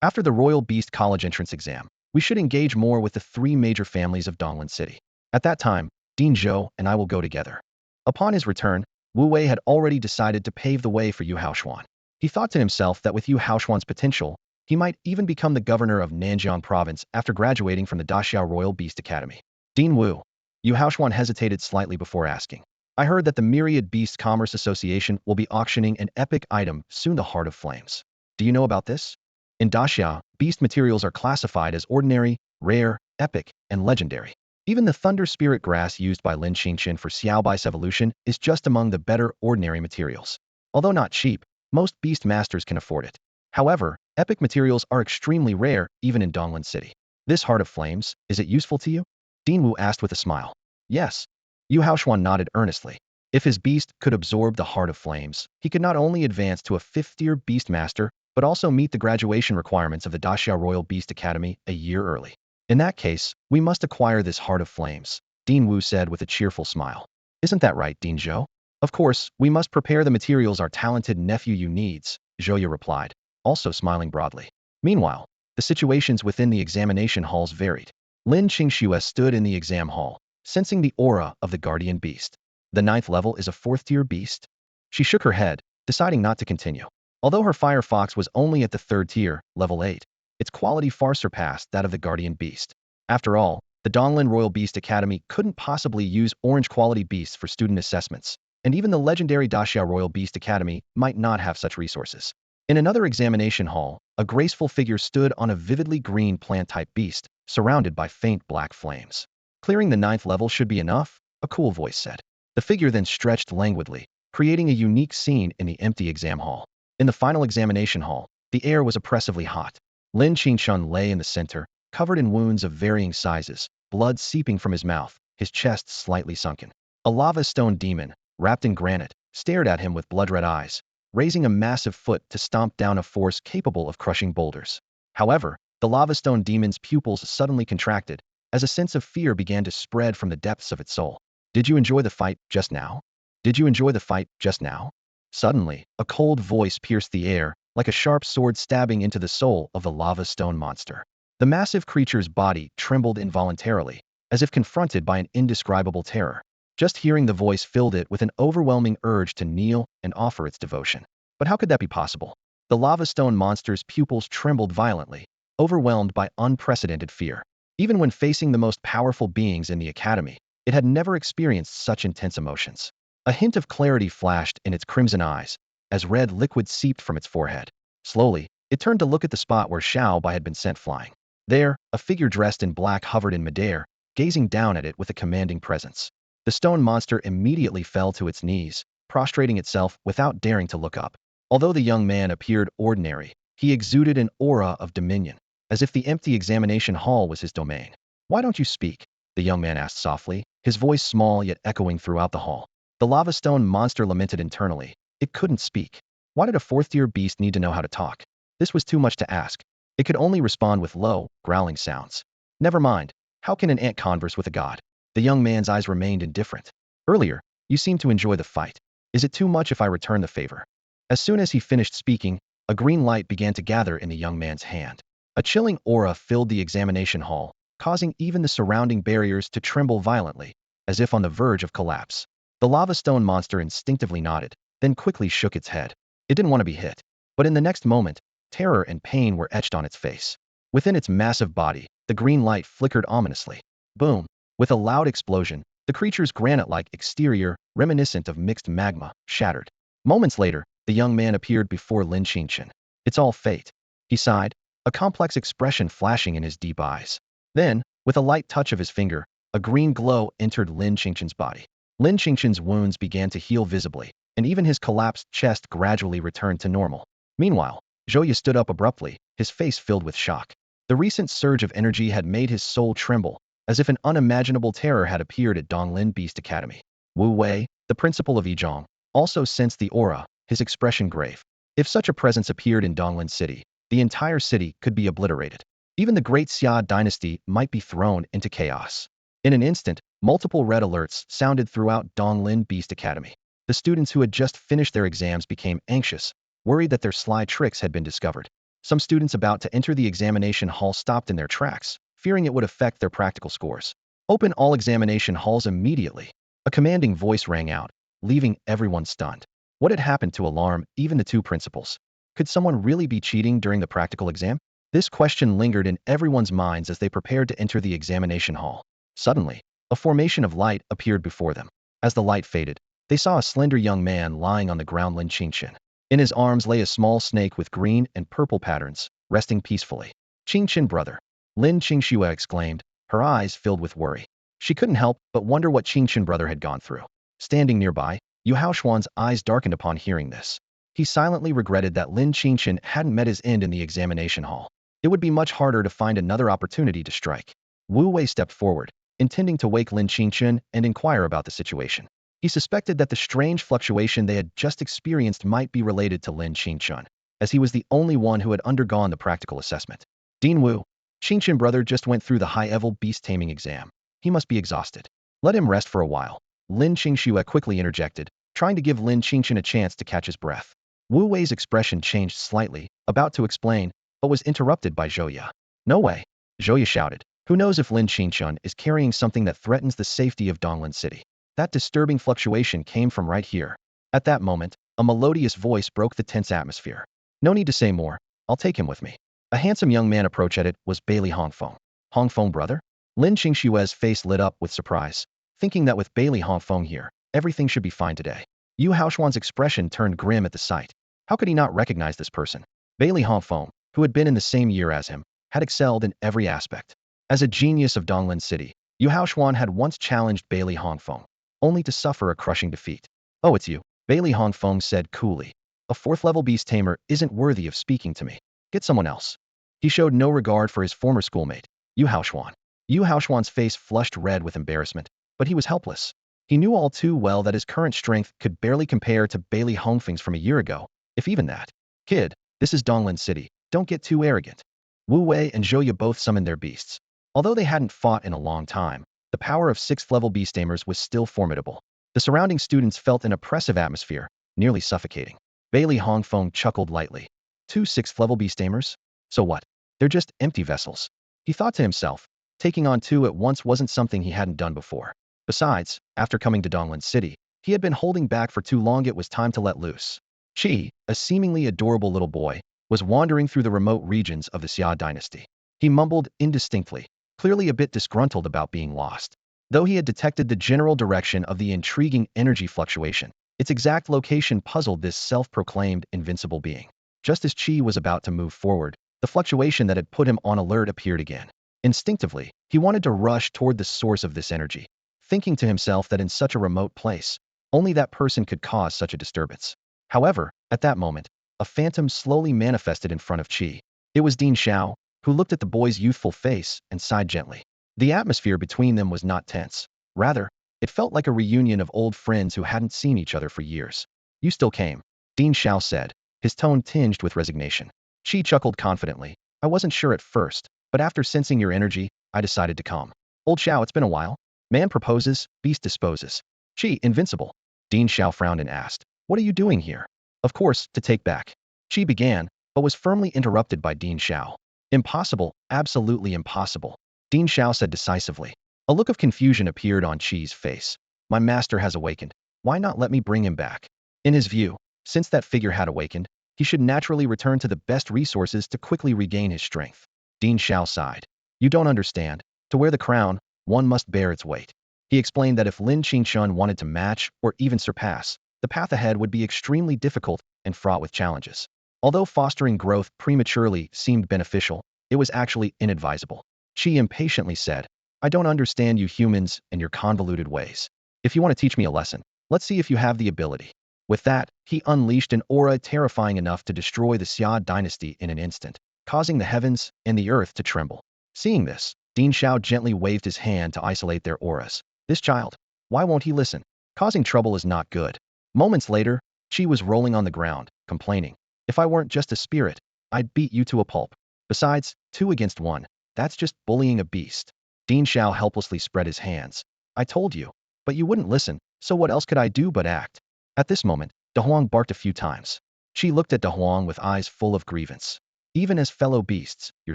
After the Royal Beast College entrance exam, we should engage more with the 3 major families of Donglin City. At that time, Dean Zhou and I will go together. Upon his return, Wu Wei had already decided to pave the way for Yu Haoshuan. He thought to himself that with Yu Haoshuan's potential, he might even become the governor of Nanjiang Province after graduating from the Daxiao Royal Beast Academy. Dean Wu. Yu Haoshuan hesitated slightly before asking. I heard that the Myriad Beast Commerce Association will be auctioning an epic item soon, the Heart of Flames. Do you know about this? In Daxiao, beast materials are classified as ordinary, rare, epic, and legendary. Even the Thunder Spirit grass used by Lin Qingchen for Xiaobai's evolution is just among the better ordinary materials. Although not cheap, most beast masters can afford it. However, epic materials are extremely rare even in Donglin City. This Heart of Flames, is it useful to you? Dean Wu asked with a smile. Yes. Yu Haoshuan nodded earnestly. If his beast could absorb the Heart of Flames, he could not only advance to a 5th-tier beast master, but also meet the graduation requirements of the Daxiao Royal Beast Academy a year early. In that case, we must acquire this Heart of Flames, Dean Wu said with a cheerful smile. Isn't that right, Dean Zhou? Of course, we must prepare the materials our talented nephew Yu needs, Zhouya replied, also smiling broadly. Meanwhile, the situations within the examination halls varied. Lin Qingxue stood in the exam hall, sensing the aura of the guardian beast. The 9th level is a 4th-tier beast? She shook her head, deciding not to continue. Although her Firefox was only at the 3rd tier, level 8, its quality far surpassed that of the guardian beast. After all, the Donglin Royal Beast Academy couldn't possibly use orange-quality beasts for student assessments, and even the legendary Daxiao Royal Beast Academy might not have such resources. In another examination hall, a graceful figure stood on a vividly green plant-type beast, surrounded by faint black flames. Clearing the 9th level should be enough, a cool voice said. The figure then stretched languidly, creating a unique scene in the empty exam hall. In the final examination hall, the air was oppressively hot. Lin Qingchen lay in the center, covered in wounds of varying sizes, blood seeping from his mouth, his chest slightly sunken. A lava stone demon, wrapped in granite, stared at him with blood-red eyes, raising a massive foot to stomp down a force capable of crushing boulders. However, the lava stone demon's pupils suddenly contracted, as a sense of fear began to spread from the depths of its soul. Did you enjoy the fight just now? Did you enjoy the fight just now? Suddenly, a cold voice pierced the air, like a sharp sword stabbing into the soul of the lava stone monster. The massive creature's body trembled involuntarily, as if confronted by an indescribable terror. Just hearing the voice filled it with an overwhelming urge to kneel and offer its devotion. But how could that be possible? The lava stone monster's pupils trembled violently, overwhelmed by unprecedented fear. Even when facing the most powerful beings in the academy, it had never experienced such intense emotions. A hint of clarity flashed in its crimson eyes, as red liquid seeped from its forehead. Slowly, it turned to look at the spot where Xiao Bai had been sent flying. There, a figure dressed in black hovered in midair, gazing down at it with a commanding presence. The stone monster immediately fell to its knees, prostrating itself without daring to look up. Although the young man appeared ordinary, he exuded an aura of dominion, as if the empty examination hall was his domain. Why don't you speak? The young man asked softly, his voice small yet echoing throughout the hall. The lava stone monster lamented internally. It couldn't speak. Why did a 4th-tier beast need to know how to talk? This was too much to ask. It could only respond with low, growling sounds. Never mind. How can an ant converse with a god? The young man's eyes remained indifferent. Earlier, you seemed to enjoy the fight. Is it too much if I return the favor? As soon as he finished speaking, a green light began to gather in the young man's hand. A chilling aura filled the examination hall, causing even the surrounding barriers to tremble violently, as if on the verge of collapse. The lava stone monster instinctively nodded, then quickly shook its head. It didn't want to be hit. But in the next moment, terror and pain were etched on its face. Within its massive body, the green light flickered ominously. Boom! With a loud explosion, the creature's granite-like exterior, reminiscent of mixed magma, shattered. Moments later, the young man appeared before Lin Qingchen. It's all fate. He sighed, a complex expression flashing in his deep eyes. Then, with a light touch of his finger, a green glow entered Lin Qingchen's body. Lin Qingchen's wounds began to heal visibly, and even his collapsed chest gradually returned to normal. Meanwhile, Zhouya stood up abruptly, his face filled with shock. The recent surge of energy had made his soul tremble, as if an unimaginable terror had appeared at Donglin Beast Academy. Wu Wei, the principal of Yizhong, also sensed the aura, his expression grave. If such a presence appeared in Donglin City, the entire city could be obliterated. Even the great Xia dynasty might be thrown into chaos. In an instant, multiple red alerts sounded throughout Donglin Beast Academy. The students who had just finished their exams became anxious, worried that their sly tricks had been discovered. Some students about to enter the examination hall stopped in their tracks, fearing it would affect their practical scores. Open all examination halls immediately. A commanding voice rang out, leaving everyone stunned. What had happened to alarm even the two principals? Could someone really be cheating during the practical exam? This question lingered in everyone's minds as they prepared to enter the examination hall. Suddenly, a formation of light appeared before them. As the light faded, they saw a slender young man lying on the ground. Lin Qingchen. In his arms lay a small snake with green and purple patterns, resting peacefully. Qingchen brother. Lin Qingxue exclaimed, her eyes filled with worry. She couldn't help but wonder what Qingchen brother had gone through. Standing nearby, Yu Haoxuan's eyes darkened upon hearing this. He silently regretted that Lin Qingchen hadn't met his end in the examination hall. It would be much harder to find another opportunity to strike. Wu Wei stepped forward, intending to wake Lin Qingchen and inquire about the situation. He suspected that the strange fluctuation they had just experienced might be related to Lin Qingchen, as he was the only one who had undergone the practical assessment. Dean Wu, Qingchen brother just went through the high-level beast-taming exam. He must be exhausted. Let him rest for a while. Lin Qingxue quickly interjected, trying to give Lin Qingchen a chance to catch his breath. Wu Wei's expression changed slightly, about to explain, but was interrupted by Zhouya. No way, Zhouya shouted. Who knows if Lin Qingchen is carrying something that threatens the safety of Donglin City? That disturbing fluctuation came from right here. At that moment, a melodious voice broke the tense atmosphere. No need to say more, I'll take him with me. A handsome young man approached it was Bailey Hongfeng. Hongfeng brother? Lin Qingxue's face lit up with surprise, thinking that with Bailey Hongfeng here, everything should be fine today. Yu Haoxuan's expression turned grim at the sight. How could he not recognize this person? Bailey Hongfeng, who had been in the same year as him, had excelled in every aspect. As a genius of Donglin City, Yu Haoxuan had once challenged Bailey Hongfeng, only to suffer a crushing defeat. Oh, it's you, Bailey Hongfeng said coolly. A fourth-level beast tamer isn't worthy of speaking to me. Get someone else. He showed no regard for his former schoolmate, Yu Haoxuan. Yu Haoxuan's face flushed red with embarrassment, but he was helpless. He knew all too well that his current strength could barely compare to Bailey Hongfeng's from a year ago, if even that. Kid, this is Donglin City, don't get too arrogant. Wu Wei and Zhouya both summoned their beasts. Although they hadn't fought in a long time, the power of 6th-level beast tamers was still formidable. The surrounding students felt an oppressive atmosphere, nearly suffocating. Bailey Hongfeng chuckled lightly. 2 6th-level beast tamers? So what? They're just empty vessels. He thought to himself, taking on 2 at once wasn't something he hadn't done before. Besides, after coming to Donglin City, he had been holding back for too long. It was time to let loose. Qi, a seemingly adorable little boy, was wandering through the remote regions of the Xia dynasty. He mumbled indistinctly, clearly a bit disgruntled about being lost. Though he had detected the general direction of the intriguing energy fluctuation, its exact location puzzled this self-proclaimed invincible being. Just as Qi was about to move forward, the fluctuation that had put him on alert appeared again. Instinctively, he wanted to rush toward the source of this energy, thinking to himself that in such a remote place, only that person could cause such a disturbance. However, at that moment, a phantom slowly manifested in front of Qi. It was Dean Xiao, who looked at the boy's youthful face and sighed gently. The atmosphere between them was not tense. Rather, it felt like a reunion of old friends who hadn't seen each other for years. You still came, Dean Xiao said, his tone tinged with resignation. Qi chuckled confidently. I wasn't sure at first, but after sensing your energy, I decided to come. Old Xiao, it's been a while. Man proposes, beast disposes. Qi, invincible. Dean Xiao frowned and asked, what are you doing here? Of course, to take back. Qi began, but was firmly interrupted by Dean Xiao. Impossible, absolutely impossible. Dean Xiao said decisively. A look of confusion appeared on Qi's face. My master has awakened. Why not let me bring him back? In his view, since that figure had awakened, he should naturally return to the best resources to quickly regain his strength. Dean Xiao sighed. You don't understand. To wear the crown, one must bear its weight. He explained that if Lin Qingchen wanted to match or even surpass, the path ahead would be extremely difficult and fraught with challenges. Although fostering growth prematurely seemed beneficial, it was actually inadvisable. Qi impatiently said, I don't understand you humans and your convoluted ways. If you want to teach me a lesson, let's see if you have the ability. With that, he unleashed an aura terrifying enough to destroy the Xia dynasty in an instant, causing the heavens and the earth to tremble. Seeing this, Dean Xiao gently waved his hand to isolate their auras. This child, why won't he listen? Causing trouble is not good. Moments later, Qi was rolling on the ground, complaining. If I weren't just a spirit, I'd beat you to a pulp. Besides, 2 against 1, that's just bullying a beast. Dean Xiao helplessly spread his hands. I told you, but you wouldn't listen, so what else could I do but act? At this moment, De Huang barked a few times. Qi looked at De Huang with eyes full of grievance. Even as fellow beasts, you're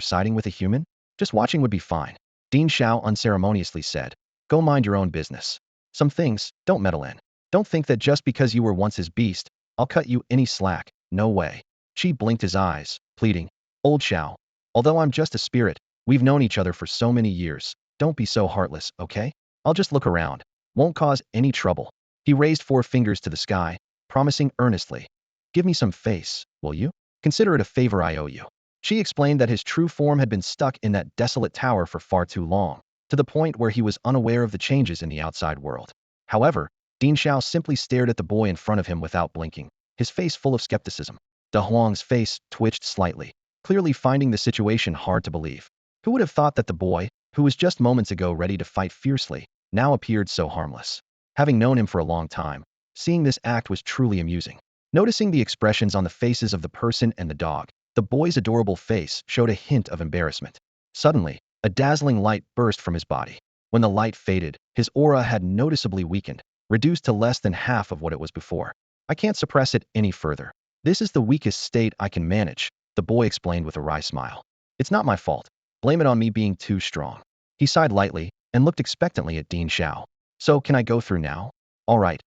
siding with a human? Just watching would be fine. Dean Xiao unceremoniously said. Go mind your own business. Some things, don't meddle in. Don't think that just because you were once his beast, I'll cut you any slack. No way. Qi blinked his eyes, pleading. Old Xiao, although I'm just a spirit, we've known each other for so many years. Don't be so heartless, okay? I'll just look around. Won't cause any trouble. He raised 4 fingers to the sky, promising earnestly. Give me some face, will you? Consider it a favor I owe you. Qi explained that his true form had been stuck in that desolate tower for far too long, to the point where he was unaware of the changes in the outside world. However, Dean Xiao simply stared at the boy in front of him without blinking, his face full of skepticism. De Huang's face twitched slightly, clearly finding the situation hard to believe. Who would have thought that the boy, who was just moments ago ready to fight fiercely, now appeared so harmless? Having known him for a long time, seeing this act was truly amusing. Noticing the expressions on the faces of the person and the dog, the boy's adorable face showed a hint of embarrassment. Suddenly, a dazzling light burst from his body. When the light faded, his aura had noticeably weakened, reduced to less than half of what it was before. I can't suppress it any further. This is the weakest state I can manage, the boy explained with a wry smile. It's not my fault. Blame it on me being too strong. He sighed lightly and looked expectantly at Dean Xiao. So, can I go through now? All right,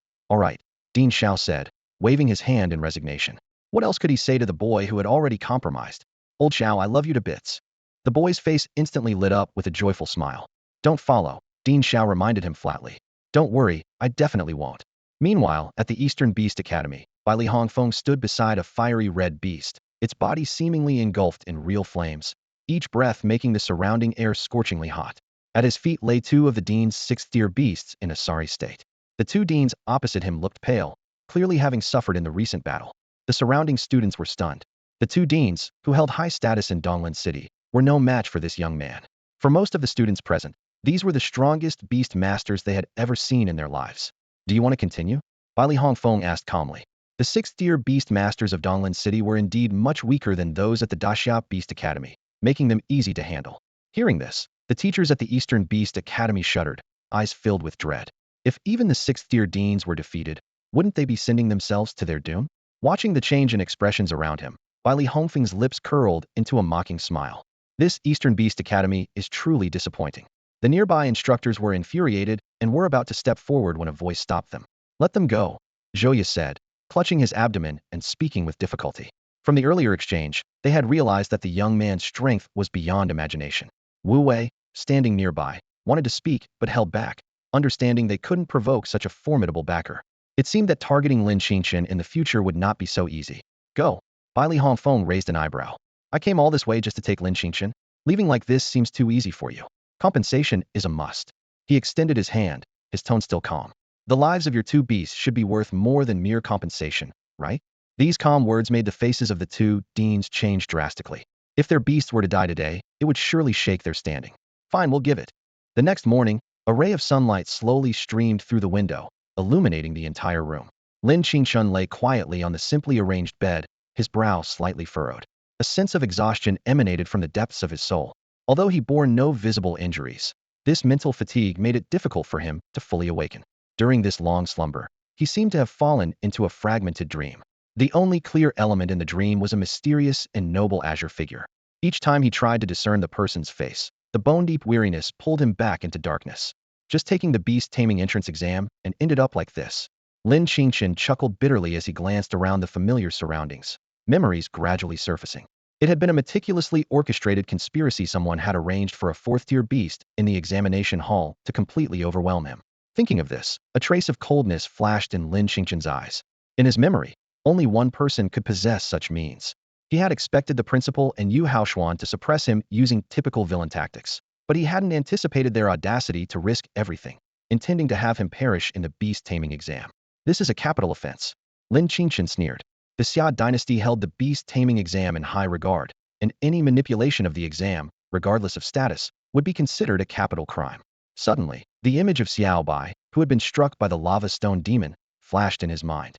Dean Xiao said, waving his hand in resignation. What else could he say to the boy who had already compromised? Old Xiao, I love you to bits. The boy's face instantly lit up with a joyful smile. Don't follow, Dean Xiao reminded him flatly. Don't worry, I definitely won't. Meanwhile, at the Eastern Beast Academy, Li Hongfeng stood beside a fiery red beast, its body seemingly engulfed in real flames, each breath making the surrounding air scorchingly hot. At his feet lay 2 of the dean's 6th-tier beasts in a sorry state. The 2 deans opposite him looked pale, clearly having suffered in the recent battle. The surrounding students were stunned. The 2 deans, who held high status in Donglan City, were no match for this young man. For most of the students present, these were the strongest beast masters they had ever seen in their lives. Do you want to continue? Li Hongfeng asked calmly. The 6th-tier beast masters of Donglan City were indeed much weaker than those at the Daxia Beast Academy, making them easy to handle. Hearing this, the teachers at the Eastern Beast Academy shuddered, eyes filled with dread. If even the 6th-tier deans were defeated, wouldn't they be sending themselves to their doom? Watching the change in expressions around him, Li Hongfeng's lips curled into a mocking smile. This Eastern Beast Academy is truly disappointing. The nearby instructors were infuriated and were about to step forward when a voice stopped them. Let them go, Zhouya said, clutching his abdomen and speaking with difficulty. From the earlier exchange, they had realized that the young man's strength was beyond imagination. Wu Wei, standing nearby, wanted to speak but held back, understanding they couldn't provoke such a formidable backer. It seemed that targeting Lin Qingchen in the future would not be so easy. Go. Li Hongfeng raised an eyebrow. I came all this way just to take Lin Qingchen? Leaving like this seems too easy for you. Compensation is a must. He extended his hand, his tone still calm. The lives of your 2 beasts should be worth more than mere compensation, right? These calm words made the faces of the 2 deans change drastically. If their beasts were to die today, it would surely shake their standing. Fine, we'll give it. The next morning, a ray of sunlight slowly streamed through the window, illuminating the entire room. Lin Qingchen lay quietly on the simply arranged bed, his brow slightly furrowed. A sense of exhaustion emanated from the depths of his soul. Although he bore no visible injuries, this mental fatigue made it difficult for him to fully awaken. During this long slumber, he seemed to have fallen into a fragmented dream. The only clear element in the dream was a mysterious and noble azure figure. Each time he tried to discern the person's face, The bone-deep weariness pulled him back into darkness. Just taking the beast-taming entrance exam and ended up like this. Lin Qingchen chuckled bitterly as he glanced around the familiar surroundings, memories gradually surfacing. It had been a meticulously orchestrated conspiracy someone had arranged for a fourth-tier beast in the examination hall to completely overwhelm him. Thinking of this, a trace of coldness flashed in Lin Qingchen's eyes. In his memory, only one person could possess such means. He had expected the principal and Yuhaan to suppress him using typical villain tactics, but he hadn't anticipated their audacity to risk everything, intending to have him perish in the beast-taming exam. This is a capital offense. Lin Qingchen sneered. The Xia dynasty held the beast-taming exam in high regard, and any manipulation of the exam, regardless of status, would be considered a capital crime. Suddenly, the image of Xiaobai, who had been struck by the lava stone demon, flashed in his mind.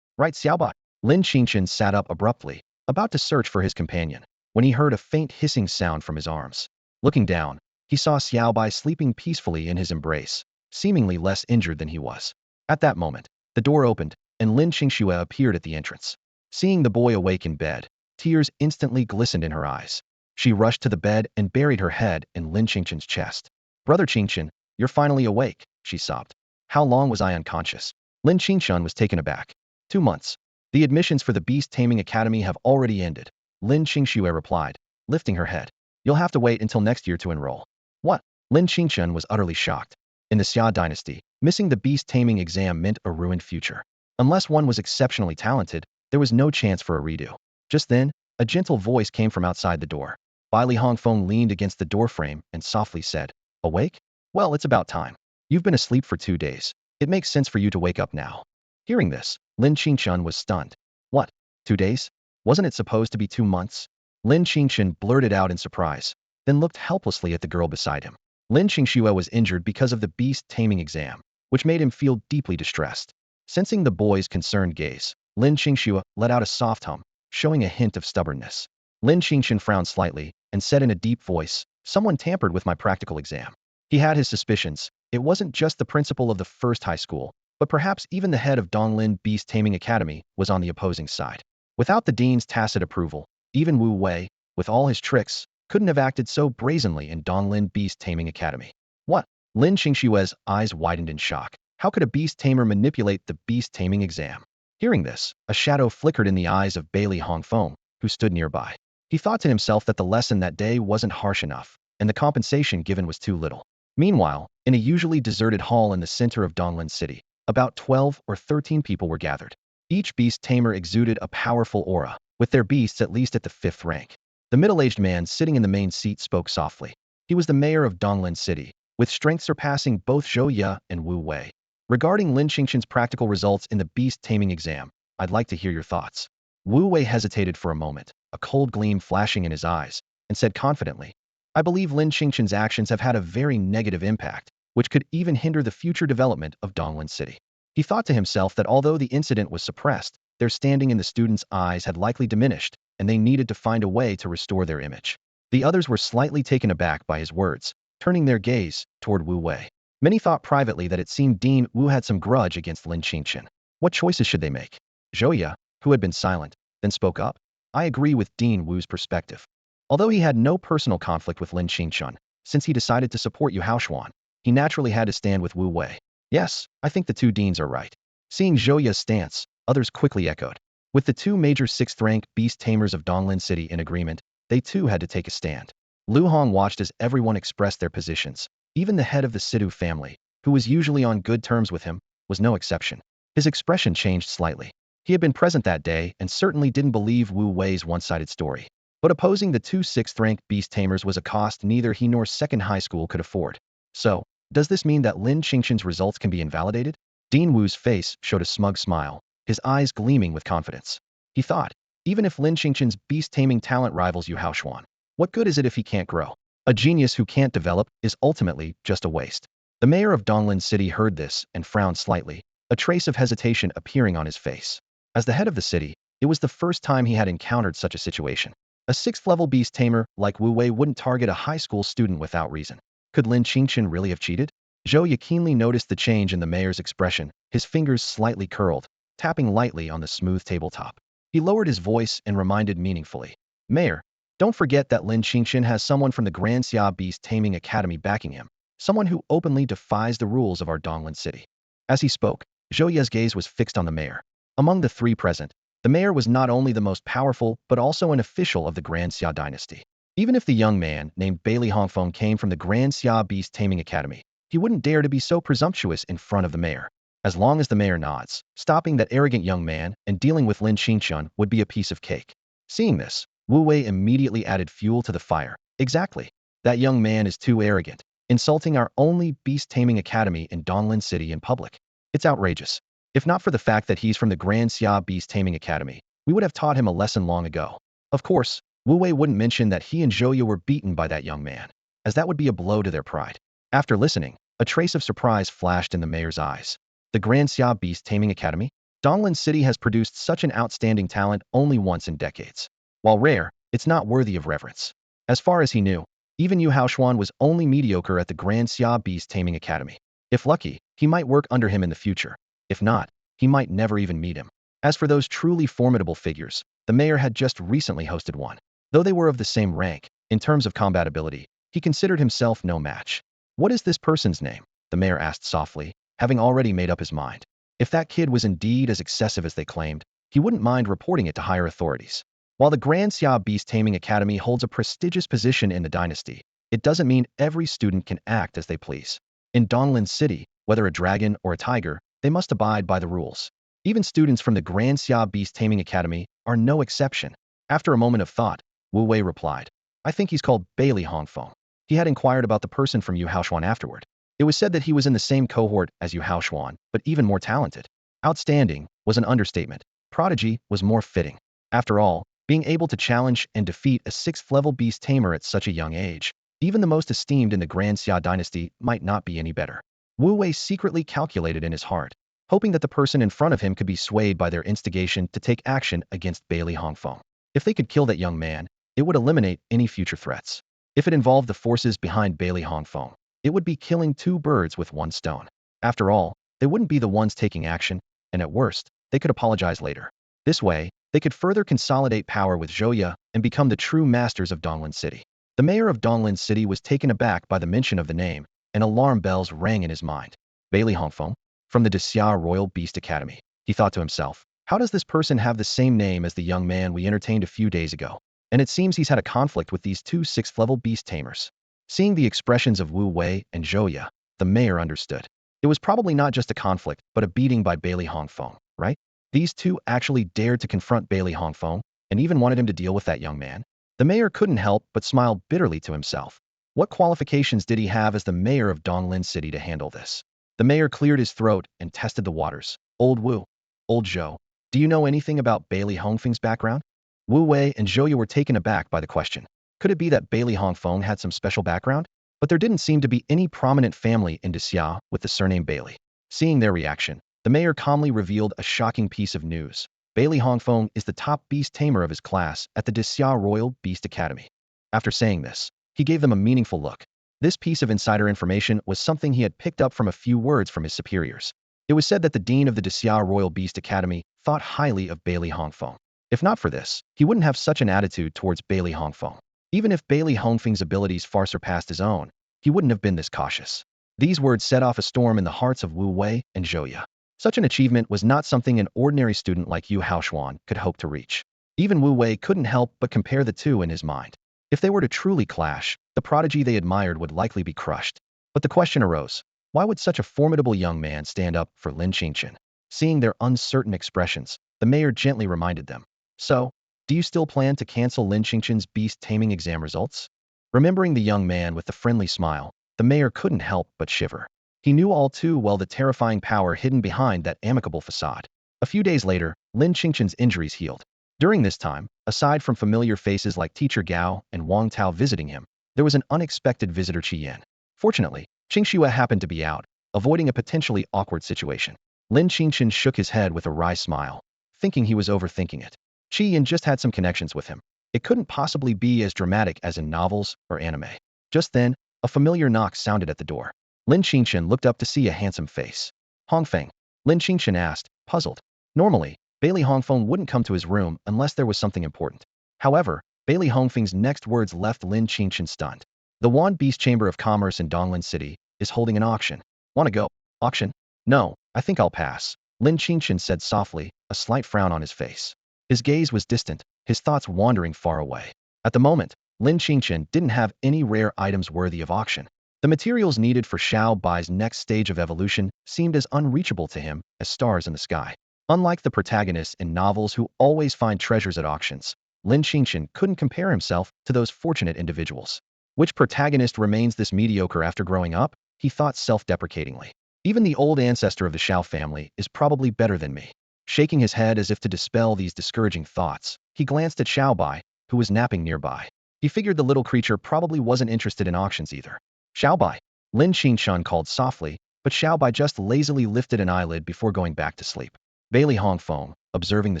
Right, Xiaobai? Lin Qingchen sat up abruptly, about to search for his companion, when he heard a faint hissing sound from his arms. Looking down, he saw Xiaobai sleeping peacefully in his embrace, seemingly less injured than he was. At that moment, the door opened, and Lin Qingxue appeared at the entrance. Seeing the boy awake in bed, tears instantly glistened in her eyes. She rushed to the bed and buried her head in Lin Qingchen's chest. "Brother Qingchen, you're finally awake," she sobbed. "How long was I unconscious?" Lin Qingchen was taken aback. 2 months. The admissions for the Beast Taming Academy have already ended, Lin Qingxue replied, lifting her head. "You'll have to wait until next year to enroll." "What?" Lin Qingchen was utterly shocked. In the Xia dynasty, missing the beast taming exam meant a ruined future. Unless one was exceptionally talented, there was no chance for a redo. Just then, a gentle voice came from outside the door. Bai Li Hongfeng leaned against the doorframe and softly said, "Awake? Well, it's about time. You've been asleep for 2 days. It makes sense for you to wake up now." Hearing this, Lin Qingchen was stunned. "What? 2 days? Wasn't it supposed to be 2 months?" Lin Qingchen blurted out in surprise, then looked helplessly at the girl beside him. Lin Qingxue was injured because of the beast taming exam, which made him feel deeply distressed. Sensing the boy's concerned gaze, Lin Qingxue let out a soft hum, showing a hint of stubbornness. Lin Qingchen frowned slightly and said in a deep voice, "Someone tampered with my practical exam." He had his suspicions. It wasn't just the principal of the first high school, but perhaps even the head of Donglin Beast Taming Academy was on the opposing side. Without the dean's tacit approval, even Wu Wei, with all his tricks, couldn't have acted so brazenly in Donglin Beast Taming Academy. What? Lin Qingxue's eyes widened in shock. How could a beast tamer manipulate the beast taming exam? Hearing this, a shadow flickered in the eyes of Bai Li Hongfeng, who stood nearby. He thought to himself that the lesson that day wasn't harsh enough, and the compensation given was too little. Meanwhile, in a usually deserted hall in the center of Donglin City, about 12 or 13 people were gathered. Each beast tamer exuded a powerful aura, with their beasts at least at the 5th rank. The middle-aged man sitting in the main seat spoke softly. He was the mayor of Donglin City, with strength surpassing both Zhou Ye and Wu Wei. "Regarding Lin Qingchen's practical results in the beast taming exam, I'd like to hear your thoughts." Wu Wei hesitated for a moment, a cold gleam flashing in his eyes, and said confidently, "I believe Lin Qingchen's actions have had a very negative impact, which could even hinder the future development of Donglin City." He thought to himself that although the incident was suppressed, their standing in the students' eyes had likely diminished, and they needed to find a way to restore their image. The others were slightly taken aback by his words, turning their gaze toward Wu Wei. Many thought privately that it seemed Dean Wu had some grudge against Lin Qingchen. What choices should they make? Zhou Ye, who had been silent, then spoke up. "I agree with Dean Wu's perspective." Although he had no personal conflict with Lin Qingchen, since he decided to support Yuhaan, he naturally had to stand with Wu Wei. "Yes, I think the 2 deans are right." Seeing Zhou Ye's stance, others quickly echoed. With the 2 major 6th-rank beast tamers of Donglin City in agreement, they too had to take a stand. Lu Hong watched as everyone expressed their positions. Even the head of the Situong family, who was usually on good terms with him, was no exception. His expression changed slightly. He had been present that day and certainly didn't believe Wu Wei's one-sided story. But opposing the 2 6th-rank beast tamers was a cost neither he nor second high school could afford. So, does this mean that Lin Qingchen's results can be invalidated? Dean Wu's face showed a smug smile, his eyes gleaming with confidence. He thought, even if Lin Qingchen's beast-taming talent rivals Yuhaan, what good is it if he can't grow? A genius who can't develop is ultimately just a waste. The mayor of Donglin City heard this and frowned slightly, a trace of hesitation appearing on his face. As the head of the city, it was the first time he had encountered such a situation. A 6th-level beast tamer like Wu Wei wouldn't target a high school student without reason. Could Lin Qingchen really have cheated? Zhou Ye keenly noticed the change in the mayor's expression, his fingers slightly curled, tapping lightly on the smooth tabletop. He lowered his voice and reminded meaningfully, "Mayor, Don't forget that Lin Qingchen has someone from the Grand Xia Beast Taming Academy backing him, someone who openly defies the rules of our Donglin city. As he spoke, Zhou Ye's gaze was fixed on the mayor. Among the three present, the mayor was not only the most powerful but also an official of the Grand Xia dynasty. Even if the young man named Bailey Hongfeng came from the Grand Xia Beast Taming Academy, he wouldn't dare to be so presumptuous in front of the mayor. As long as the mayor nods, stopping that arrogant young man and dealing with Lin Qingchen would be a piece of cake. Seeing this, Wu Wei immediately added fuel to the fire. Exactly. That young man is too arrogant, insulting our only beast-taming academy in Donglin City in public. It's outrageous. If not for the fact that he's from the Grand Xia Beast-Taming Academy, we would have taught him a lesson long ago. Of course, Wu Wei wouldn't mention that he and Zhou Ye were beaten by that young man, as that would be a blow to their pride. After listening, a trace of surprise flashed in the mayor's eyes. The Grand Xia Beast-Taming Academy? Donglin City has produced such an outstanding talent only once in decades. While rare, it's not worthy of reverence. As far as he knew, even Yu Haoshuan was only mediocre at the Grand Xia Beast Taming Academy. If lucky, he might work under him in the future. If not, he might never even meet him. As for those truly formidable figures, the mayor had just recently hosted one. Though they were of the same rank, in terms of combat ability, he considered himself no match. What is this person's name? The mayor asked softly, having already made up his mind. If that kid was indeed as excessive as they claimed, he wouldn't mind reporting it to higher authorities. While the Grand Xia Beast Taming Academy holds a prestigious position in the dynasty, it doesn't mean every student can act as they please. In Donglin City, whether a dragon or a tiger, they must abide by the rules. Even students from the Grand Xia Beast Taming Academy are no exception. After a moment of thought, Wu Wei replied, I think he's called Bailey Hongfeng. He had inquired about the person from Yu Haoshuan afterward. It was said that he was in the same cohort as Yu Haoshuan, but even more talented. Outstanding was an understatement. Prodigy was more fitting. After all, being able to challenge and defeat a 6th-level beast tamer at such a young age, even the most esteemed in the Grand Xia dynasty, might not be any better. Wu Wei secretly calculated in his heart, hoping that the person in front of him could be swayed by their instigation to take action against Bailey Hongfeng. If they could kill that young man, it would eliminate any future threats. If it involved the forces behind Bailey Hongfeng, it would be killing two birds with one stone. After all, they wouldn't be the ones taking action, and at worst, they could apologize later. This way, they could further consolidate power with Zhou Ye and become the true masters of Donglin City. The mayor of Donglin City was taken aback by the mention of the name, and alarm bells rang in his mind. Bailey Hongfeng? From the Xia Royal Beast Academy. He thought to himself, how does this person have the same name as the young man we entertained a few days ago? And it seems he's had a conflict with these two 6th-level beast tamers. Seeing the expressions of Wu Wei and Zhou Ye, the mayor understood. It was probably not just a conflict, but a beating by Bailey Hongfeng, right? These two actually dared to confront Bailey Hongfeng and even wanted him to deal with that young man. The mayor couldn't help but smile bitterly to himself. What qualifications did he have as the mayor of Donglin City to handle this? The mayor cleared his throat and tested the waters. Old Wu, old Zhou, do you know anything about Bailey Hongfeng's background? Wu Wei and Zhou Ye were taken aback by the question. Could it be that Bailey Hongfeng had some special background? But there didn't seem to be any prominent family in Xia with the surname Bailey. Seeing their reaction, the mayor calmly revealed a shocking piece of news. Bailey Hongfeng is the top beast tamer of his class at the Xia Royal Beast Academy. After saying this, he gave them a meaningful look. This piece of insider information was something he had picked up from a few words from his superiors. It was said that the dean of the Xia Royal Beast Academy thought highly of Bailey Hongfeng. If not for this, he wouldn't have such an attitude towards Bailey Hongfeng. Even if Bailey Hongfeng's abilities far surpassed his own, he wouldn't have been this cautious. These words set off a storm in the hearts of Wu Wei and Zhou Ye. Such an achievement was not something an ordinary student like Yu Haoshuan could hope to reach. Even Wu Wei couldn't help but compare the two in his mind. If they were to truly clash, the prodigy they admired would likely be crushed. But the question arose, why would such a formidable young man stand up for Lin Qingchen? Seeing their uncertain expressions, the mayor gently reminded them. So, do you still plan to cancel Lin Qingchen's beast-taming exam results? Remembering the young man with the friendly smile, the mayor couldn't help but shiver. He knew all too well the terrifying power hidden behind that amicable facade. A few days later, Lin Qingchen's injuries healed. During this time, aside from familiar faces like Teacher Gao and Wang Tao visiting him, there was an unexpected visitor, Qi Yan. Fortunately, Qing Shua happened to be out, avoiding a potentially awkward situation. Lin Qingchen shook his head with a wry smile, thinking he was overthinking it. Qi Yan just had some connections with him. It couldn't possibly be as dramatic as in novels or anime. Just then, a familiar knock sounded at the door. Lin Qingchen looked up to see a handsome face. Hongfeng, Lin Qingchen asked, puzzled. Normally, Bailey Hongfeng wouldn't come to his room unless there was something important. However, Bailey Hongfeng's next words left Lin Qingchen stunned. The Yuhaan Beast Chamber of Commerce in Donglin City is holding an auction. Wanna go? Auction? No, I think I'll pass. Lin Qingchen said softly, a slight frown on his face. His gaze was distant, his thoughts wandering far away. At the moment, Lin Qingchen didn't have any rare items worthy of auction. The materials needed for Xiao Bai's next stage of evolution seemed as unreachable to him as stars in the sky. Unlike the protagonists in novels who always find treasures at auctions, Lin Qingchen couldn't compare himself to those fortunate individuals. Which protagonist remains this mediocre after growing up? He thought self-deprecatingly. Even the old ancestor of the Xiao family is probably better than me. Shaking his head as if to dispel these discouraging thoughts, he glanced at Xiao Bai, who was napping nearby. He figured the little creature probably wasn't interested in auctions either. Xiao Bai, Lin Qingchen called softly, but Xiao Bai just lazily lifted an eyelid before going back to sleep. Bailey Hongfeng, observing the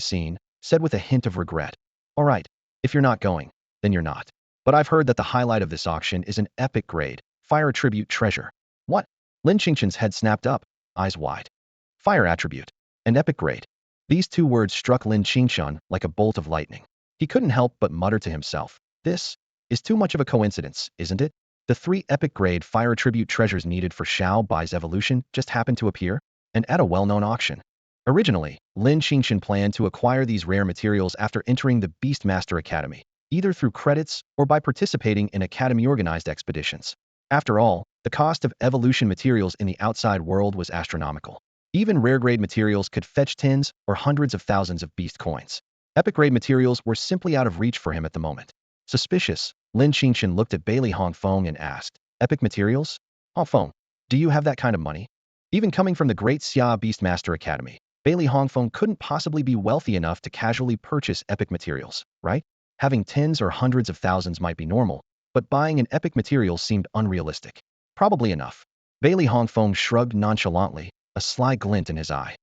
scene, said with a hint of regret, "All right, if you're not going, then you're not. But I've heard that the highlight of this auction is an epic grade, fire attribute treasure." What? Lin Qingchen's head snapped up, eyes wide. Fire attribute. An epic grade. These two words struck Lin Qingchen like a bolt of lightning. He couldn't help but mutter to himself, "This is too much of a coincidence, isn't it?" The three epic grade fire attribute treasures needed for Xiao Bai's evolution just happened to appear, and at a well-known auction. Originally, Lin Qingchen planned to acquire these rare materials after entering the Beastmaster Academy, either through credits or by participating in academy-organized expeditions. After all, the cost of evolution materials in the outside world was astronomical. Even rare-grade materials could fetch tens or hundreds of thousands of beast coins. Epic-grade materials were simply out of reach for him at the moment. Suspicious, Lin Qingchen looked at Bailey Hongfeng and asked, "Epic materials? Hongfeng, do you have that kind of money?" Even coming from the Great Xia Beastmaster Academy, Bailey Hongfeng couldn't possibly be wealthy enough to casually purchase epic materials, right? Having tens or hundreds of thousands might be normal, but buying an epic material seemed unrealistic. Probably enough. Bailey Hongfeng shrugged nonchalantly, a sly glint in his eye.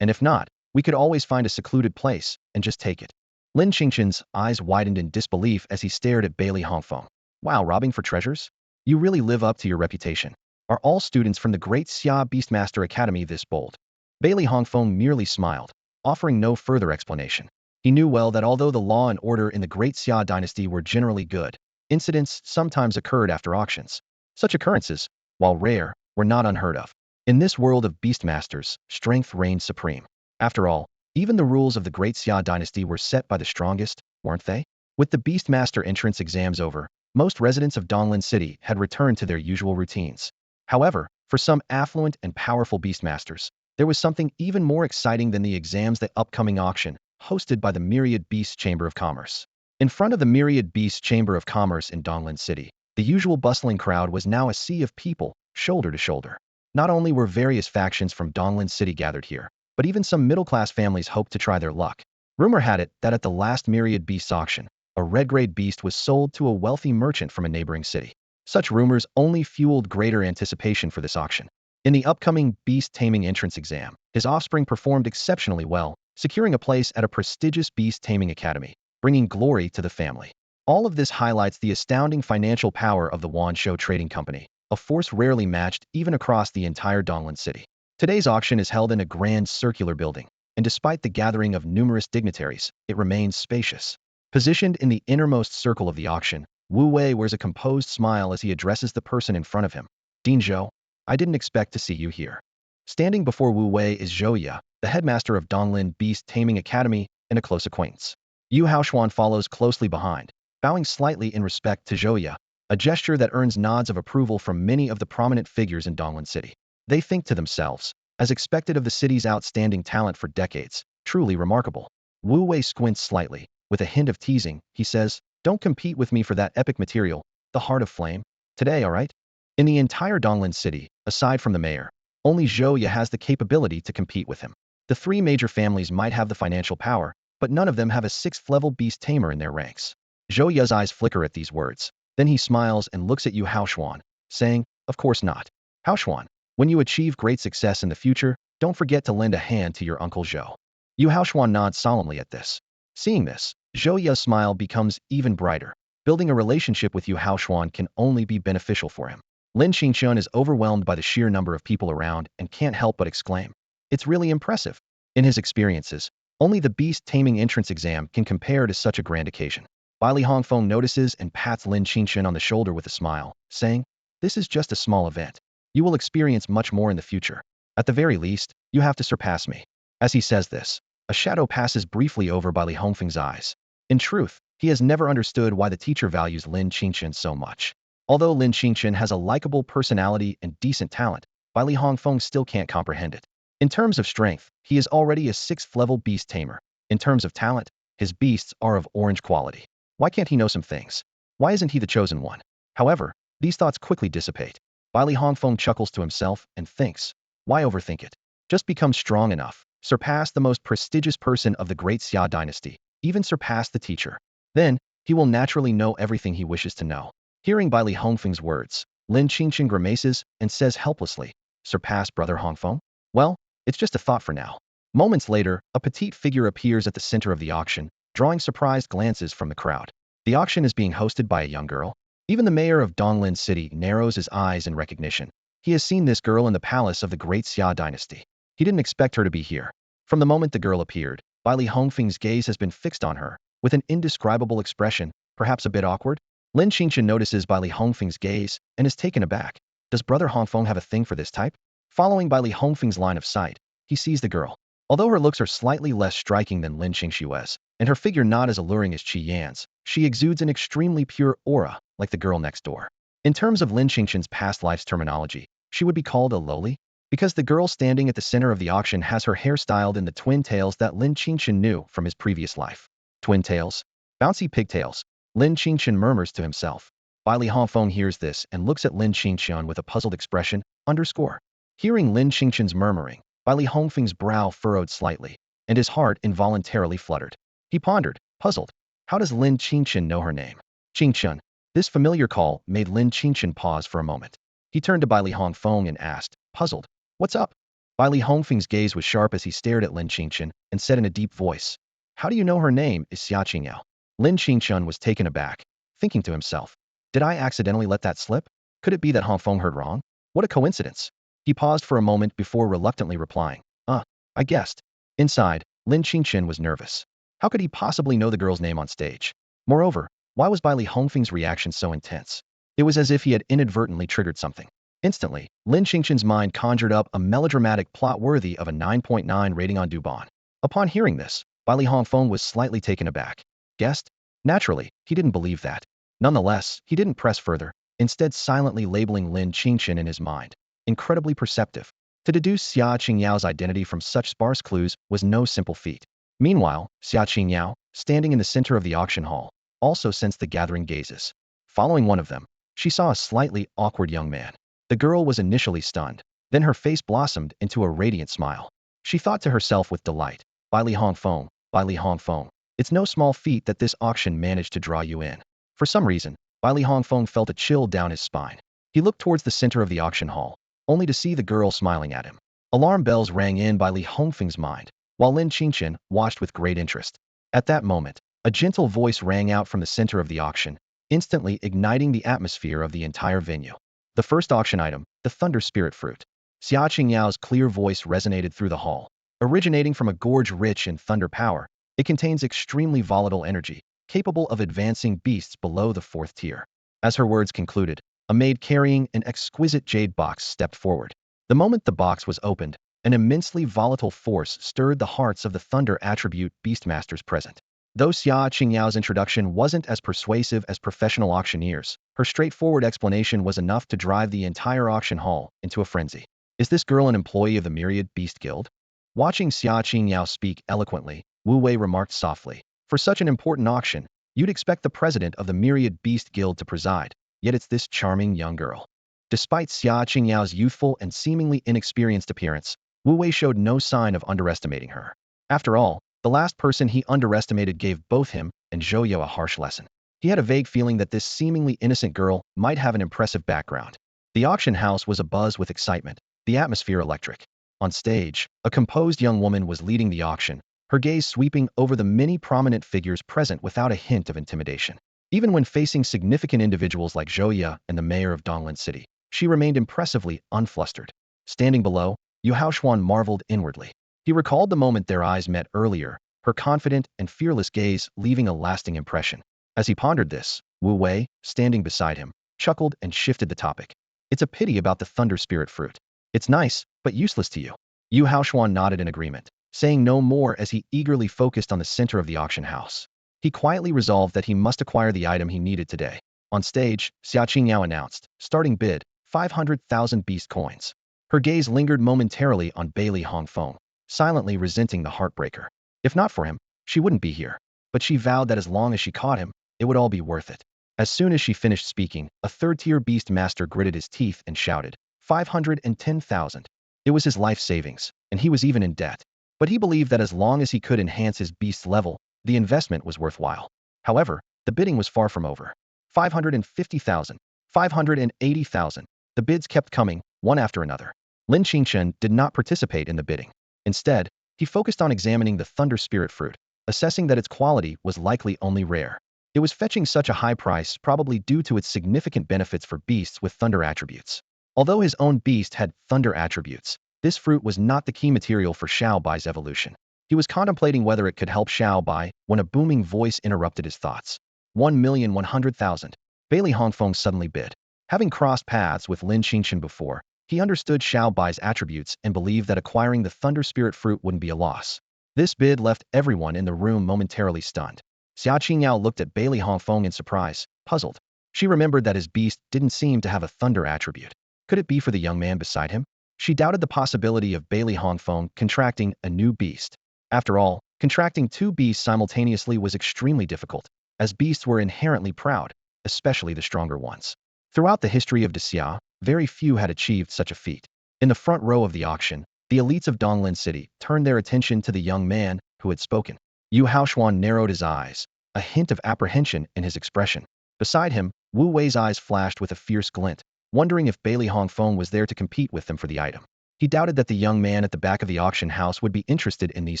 "And if not, we could always find a secluded place and just take it." Lin Qingchen's eyes widened in disbelief as he stared at Bailey Hongfeng. "Wow, robbing for treasures? You really live up to your reputation. Are all students from the Great Xia Beastmaster Academy this bold?" Bailey Hongfeng merely smiled, offering no further explanation. He knew well that although the law and order in the Great Xia dynasty were generally good, incidents sometimes occurred after auctions. Such occurrences, while rare, were not unheard of. In this world of beastmasters, strength reigned supreme. After all, even the rules of the Great Xia dynasty were set by the strongest, weren't they? With the Beastmaster entrance exams over, most residents of Donglin City had returned to their usual routines. However, for some affluent and powerful beastmasters, there was something even more exciting than the exams: the upcoming auction, hosted by the Myriad Beast Chamber of Commerce. In front of the Myriad Beast Chamber of Commerce in Donglin City, the usual bustling crowd was now a sea of people, shoulder to shoulder. Not only were various factions from Donglin City gathered here, but even some middle-class families hoped to try their luck. Rumor had it that at the last Myriad Beasts auction, a red-grade beast was sold to a wealthy merchant from a neighboring city. Such rumors only fueled greater anticipation for this auction. In the upcoming beast taming entrance exam, his offspring performed exceptionally well, securing a place at a prestigious beast taming academy, bringing glory to the family. All of this highlights the astounding financial power of the Wansho Trading Company, a force rarely matched even across the entire Donglin City. Today's auction is held in a grand circular building, and despite the gathering of numerous dignitaries, it remains spacious. Positioned in the innermost circle of the auction, Wu Wei wears a composed smile as he addresses the person in front of him. "Dean Zhou, I didn't expect to see you here." Standing before Wu Wei is Zhou Ya, the headmaster of Donglin Beast Taming Academy and a close acquaintance. Yu Haoshuan follows closely behind, bowing slightly in respect to Zhou Ya, a gesture that earns nods of approval from many of the prominent figures in Donglin City. They think to themselves, as expected of the city's outstanding talent for decades, truly remarkable. Wu Wei squints slightly. With a hint of teasing, he says, "Don't compete with me for that epic material, the Heart of Flame. Today, alright?" In the entire Donglin City, aside from the mayor, only Zhou Ya has the capability to compete with him. The three major families might have the financial power, but none of them have a 6th-level beast tamer in their ranks. Zhou Ya's eyes flicker at these words. Then he smiles and looks at Yu Haoshuan, saying, "Of course not. Haoshuan, when you achieve great success in the future, don't forget to lend a hand to your Uncle Zhou." Yu Haoshuan nods solemnly at this. Seeing this, Zhou Ya's smile becomes even brighter. Building a relationship with Yu Haoshuan can only be beneficial for him. Lin Qingchen is overwhelmed by the sheer number of people around and can't help but exclaim, "It's really impressive." In his experiences, only the beast taming entrance exam can compare to such a grand occasion. Li Hongfeng notices and pats Lin Qingchen on the shoulder with a smile, saying, "This is just a small event. You will experience much more in the future. At the very least, you have to surpass me." As he says this, a shadow passes briefly over Li Hongfeng's eyes. In truth, he has never understood why the teacher values Lin Qingchen so much. Although Lin Qingchen has a likable personality and decent talent, Li Hongfeng still can't comprehend it. In terms of strength, he is already a 6th-level beast tamer. In terms of talent, his beasts are of orange quality. Why can't he know some things? Why isn't he the chosen one? However, these thoughts quickly dissipate. Li Hongfeng chuckles to himself and thinks, why overthink it? Just become strong enough, surpass the most prestigious person of the great Xia dynasty, even surpass the teacher. Then, he will naturally know everything he wishes to know. Hearing Li Hongfeng's words, Lin Qingchen grimaces and says helplessly, surpass Brother Hongfeng? Well, it's just a thought for now. Moments later, a petite figure appears at the center of the auction, drawing surprised glances from the crowd. The auction is being hosted by a young girl. Even the mayor of Donglin City narrows his eyes in recognition. He has seen this girl in the palace of the great Xia dynasty. He didn't expect her to be here. From the moment the girl appeared, Li Hongfeng's gaze has been fixed on her, with an indescribable expression, perhaps a bit awkward. Lin Qingchen notices Li Hongfeng's gaze and is taken aback. Does Brother Hongfeng have a thing for this type? Following Li Hongfeng's line of sight, he sees the girl. Although her looks are slightly less striking than Lin Qingxue's, and her figure not as alluring as Qi Yan's, she exudes an extremely pure aura, like the girl next door. In terms of Lin Qingchen's past life's terminology, she would be called a loli, because the girl standing at the center of the auction has her hair styled in the twin tails that Lin Qingchen knew from his previous life. Twin tails? Bouncy pigtails, Lin Qingchen murmurs to himself. Li Hongfeng hears this and looks at Lin Qingchen with a puzzled expression, underscore. Hearing Lin Qingchen's murmuring, Li Hongfeng's brow furrowed slightly, and his heart involuntarily fluttered. He pondered, puzzled. How does Lin Qingchen know her name? Qingchen. This familiar call made Lin Qingchen pause for a moment. He turned to Li Hongfeng and asked, puzzled, what's up? Li Hongfeng's gaze was sharp as he stared at Lin Qingchen and said in a deep voice, how do you know her name is Xia Qingyao? Lin Qingchen was taken aback, thinking to himself, did I accidentally let that slip? Could it be that Hongfeng heard wrong? What a coincidence. He paused for a moment before reluctantly replying, I guessed. Inside, Lin Qingchen was nervous. How could he possibly know the girl's name on stage? Moreover, why was Li Hongfeng's reaction so intense? It was as if he had inadvertently triggered something. Instantly, Lin Qingchen's mind conjured up a melodramatic plot worthy of a 9.9 rating on Dubon. Upon hearing this, Li Hongfeng was slightly taken aback. Guessed? Naturally, he didn't believe that. Nonetheless, he didn't press further, instead silently labeling Lin Qingchen in his mind. Incredibly perceptive. To deduce Xia Qingyao's identity from such sparse clues was no simple feat. Meanwhile, Xia Qingyao, standing in the center of the auction hall, also sensed the gathering gazes. Following one of them, she saw a slightly awkward young man. The girl was initially stunned. Then her face blossomed into a radiant smile. She thought to herself with delight, Li Hongfeng, it's no small feat that this auction managed to draw you in. For some reason, Li Hongfeng felt a chill down his spine. He looked towards the center of the auction hall, only to see the girl smiling at him. Alarm bells rang in Li Hongfeng's mind, while Lin Qingchen watched with great interest. At that moment, a gentle voice rang out from the center of the auction, instantly igniting the atmosphere of the entire venue. The first auction item, the Thunder Spirit Fruit. Xia Qingyao's clear voice resonated through the hall. Originating from a gorge rich in thunder power, it contains extremely volatile energy, capable of advancing beasts below the 4th tier. As her words concluded, a maid carrying an exquisite jade box stepped forward. The moment the box was opened, an immensely volatile force stirred the hearts of the thunder attribute beastmasters present. Though Xia Qingyao's introduction wasn't as persuasive as professional auctioneers, her straightforward explanation was enough to drive the entire auction hall into a frenzy. Is this girl an employee of the Myriad Beast Guild? Watching Xia Qingyao speak eloquently, Wu Wei remarked softly, for such an important auction, you'd expect the president of the Myriad Beast Guild to preside, yet it's this charming young girl. Despite Xia Qingyao's youthful and seemingly inexperienced appearance, Wu Wei showed no sign of underestimating her. After all, the last person he underestimated gave both him and Zhou a harsh lesson. He had a vague feeling that this seemingly innocent girl might have an impressive background. The auction house was abuzz with excitement, the atmosphere electric. On stage, a composed young woman was leading the auction, her gaze sweeping over the many prominent figures present without a hint of intimidation. Even when facing significant individuals like Zhou and the mayor of Donglin City, she remained impressively unflustered. Standing below, Yuhaan marveled inwardly. He recalled the moment their eyes met earlier, her confident and fearless gaze leaving a lasting impression. As he pondered this, Wu Wei, standing beside him, chuckled and shifted the topic. It's a pity about the thunder spirit fruit. It's nice, but useless to you. Yu Haoshuan nodded in agreement, saying no more as he eagerly focused on the center of the auction house. He quietly resolved that he must acquire the item he needed today. On stage, Xia Qingyao announced, starting bid, 500,000 beast coins. Her gaze lingered momentarily on Bailey Hongfeng, silently resenting the heartbreaker. If not for him, she wouldn't be here. But she vowed that as long as she caught him, it would all be worth it. As soon as she finished speaking, a third-tier beast master gritted his teeth and shouted, 510,000. It was his life savings, and he was even in debt. But he believed that as long as he could enhance his beast's level, the investment was worthwhile. However, the bidding was far from over. 550,000, 580,000. The bids kept coming, one after another. Lin Qingchen did not participate in the bidding. Instead, he focused on examining the thunder spirit fruit, assessing that its quality was likely only rare. It was fetching such a high price probably due to its significant benefits for beasts with thunder attributes. Although his own beast had thunder attributes, this fruit was not the key material for Xiao Bai's evolution. He was contemplating whether it could help Xiao Bai when a booming voice interrupted his thoughts. 1,100,000. Bailey Hongfeng suddenly bid. Having crossed paths with Lin Qingchen before, he understood Xiao Bai's attributes and believed that acquiring the thunder spirit fruit wouldn't be a loss. This bid left everyone in the room momentarily stunned. Xia Qingyao looked at Bailey Hongfeng in surprise, puzzled. She remembered that his beast didn't seem to have a thunder attribute. Could it be for the young man beside him? She doubted the possibility of Bailey Hongfeng contracting a new beast. After all, contracting two beasts simultaneously was extremely difficult, as beasts were inherently proud, especially the stronger ones. Throughout the history of Xia, very few had achieved such a feat. In the front row of the auction, the elites of Donglin City turned their attention to the young man who had spoken. Yu Haoshuan narrowed his eyes, a hint of apprehension in his expression. Beside him, Wu Wei's eyes flashed with a fierce glint, wondering if Bailey Hongfeng was there to compete with them for the item. He doubted that the young man at the back of the auction house would be interested in these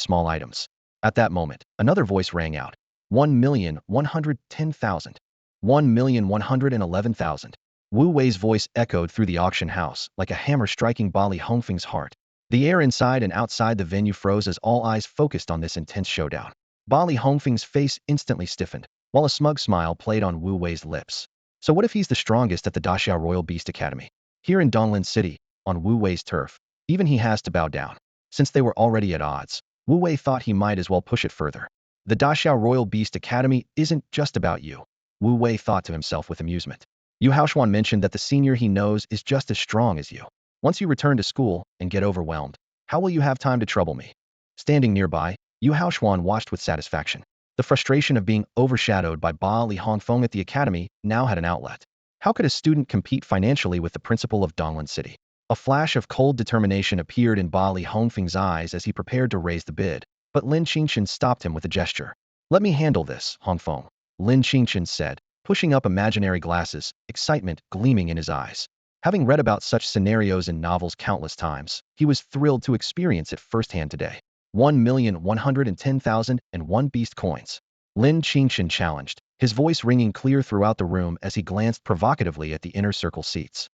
small items. At that moment, another voice rang out. 1,110,000. 1,111,000. Wu Wei's voice echoed through the auction house, like a hammer striking Bailey Hongfeng's heart. The air inside and outside the venue froze as all eyes focused on this intense showdown. Bailey Hongfeng's face instantly stiffened, while a smug smile played on Wu Wei's lips. So what if he's the strongest at the Daxia Royal Beast Academy? Here in Donglin City, on Wu Wei's turf, even he has to bow down. Since they were already at odds, Wu Wei thought he might as well push it further. The Daxia Royal Beast Academy isn't just about you, Wu Wei thought to himself with amusement. Yu Haoshuan mentioned that the senior he knows is just as strong as you. Once you return to school and get overwhelmed, how will you have time to trouble me? Standing nearby, Yu Haoshuan watched with satisfaction. The frustration of being overshadowed by Bailey Hongfeng at the academy now had an outlet. How could a student compete financially with the principal of Donglin City? A flash of cold determination appeared in Bailey Hongfeng's eyes as he prepared to raise the bid, but Lin Qingchen stopped him with a gesture. Let me handle this, Hongfeng, Lin Qingchen said, pushing up imaginary glasses, excitement gleaming in his eyes. Having read about such scenarios in novels countless times, he was thrilled to experience it firsthand today. 1,110,001 beast coins. Lin Qingchen challenged, his voice ringing clear throughout the room as he glanced provocatively at the inner circle seats.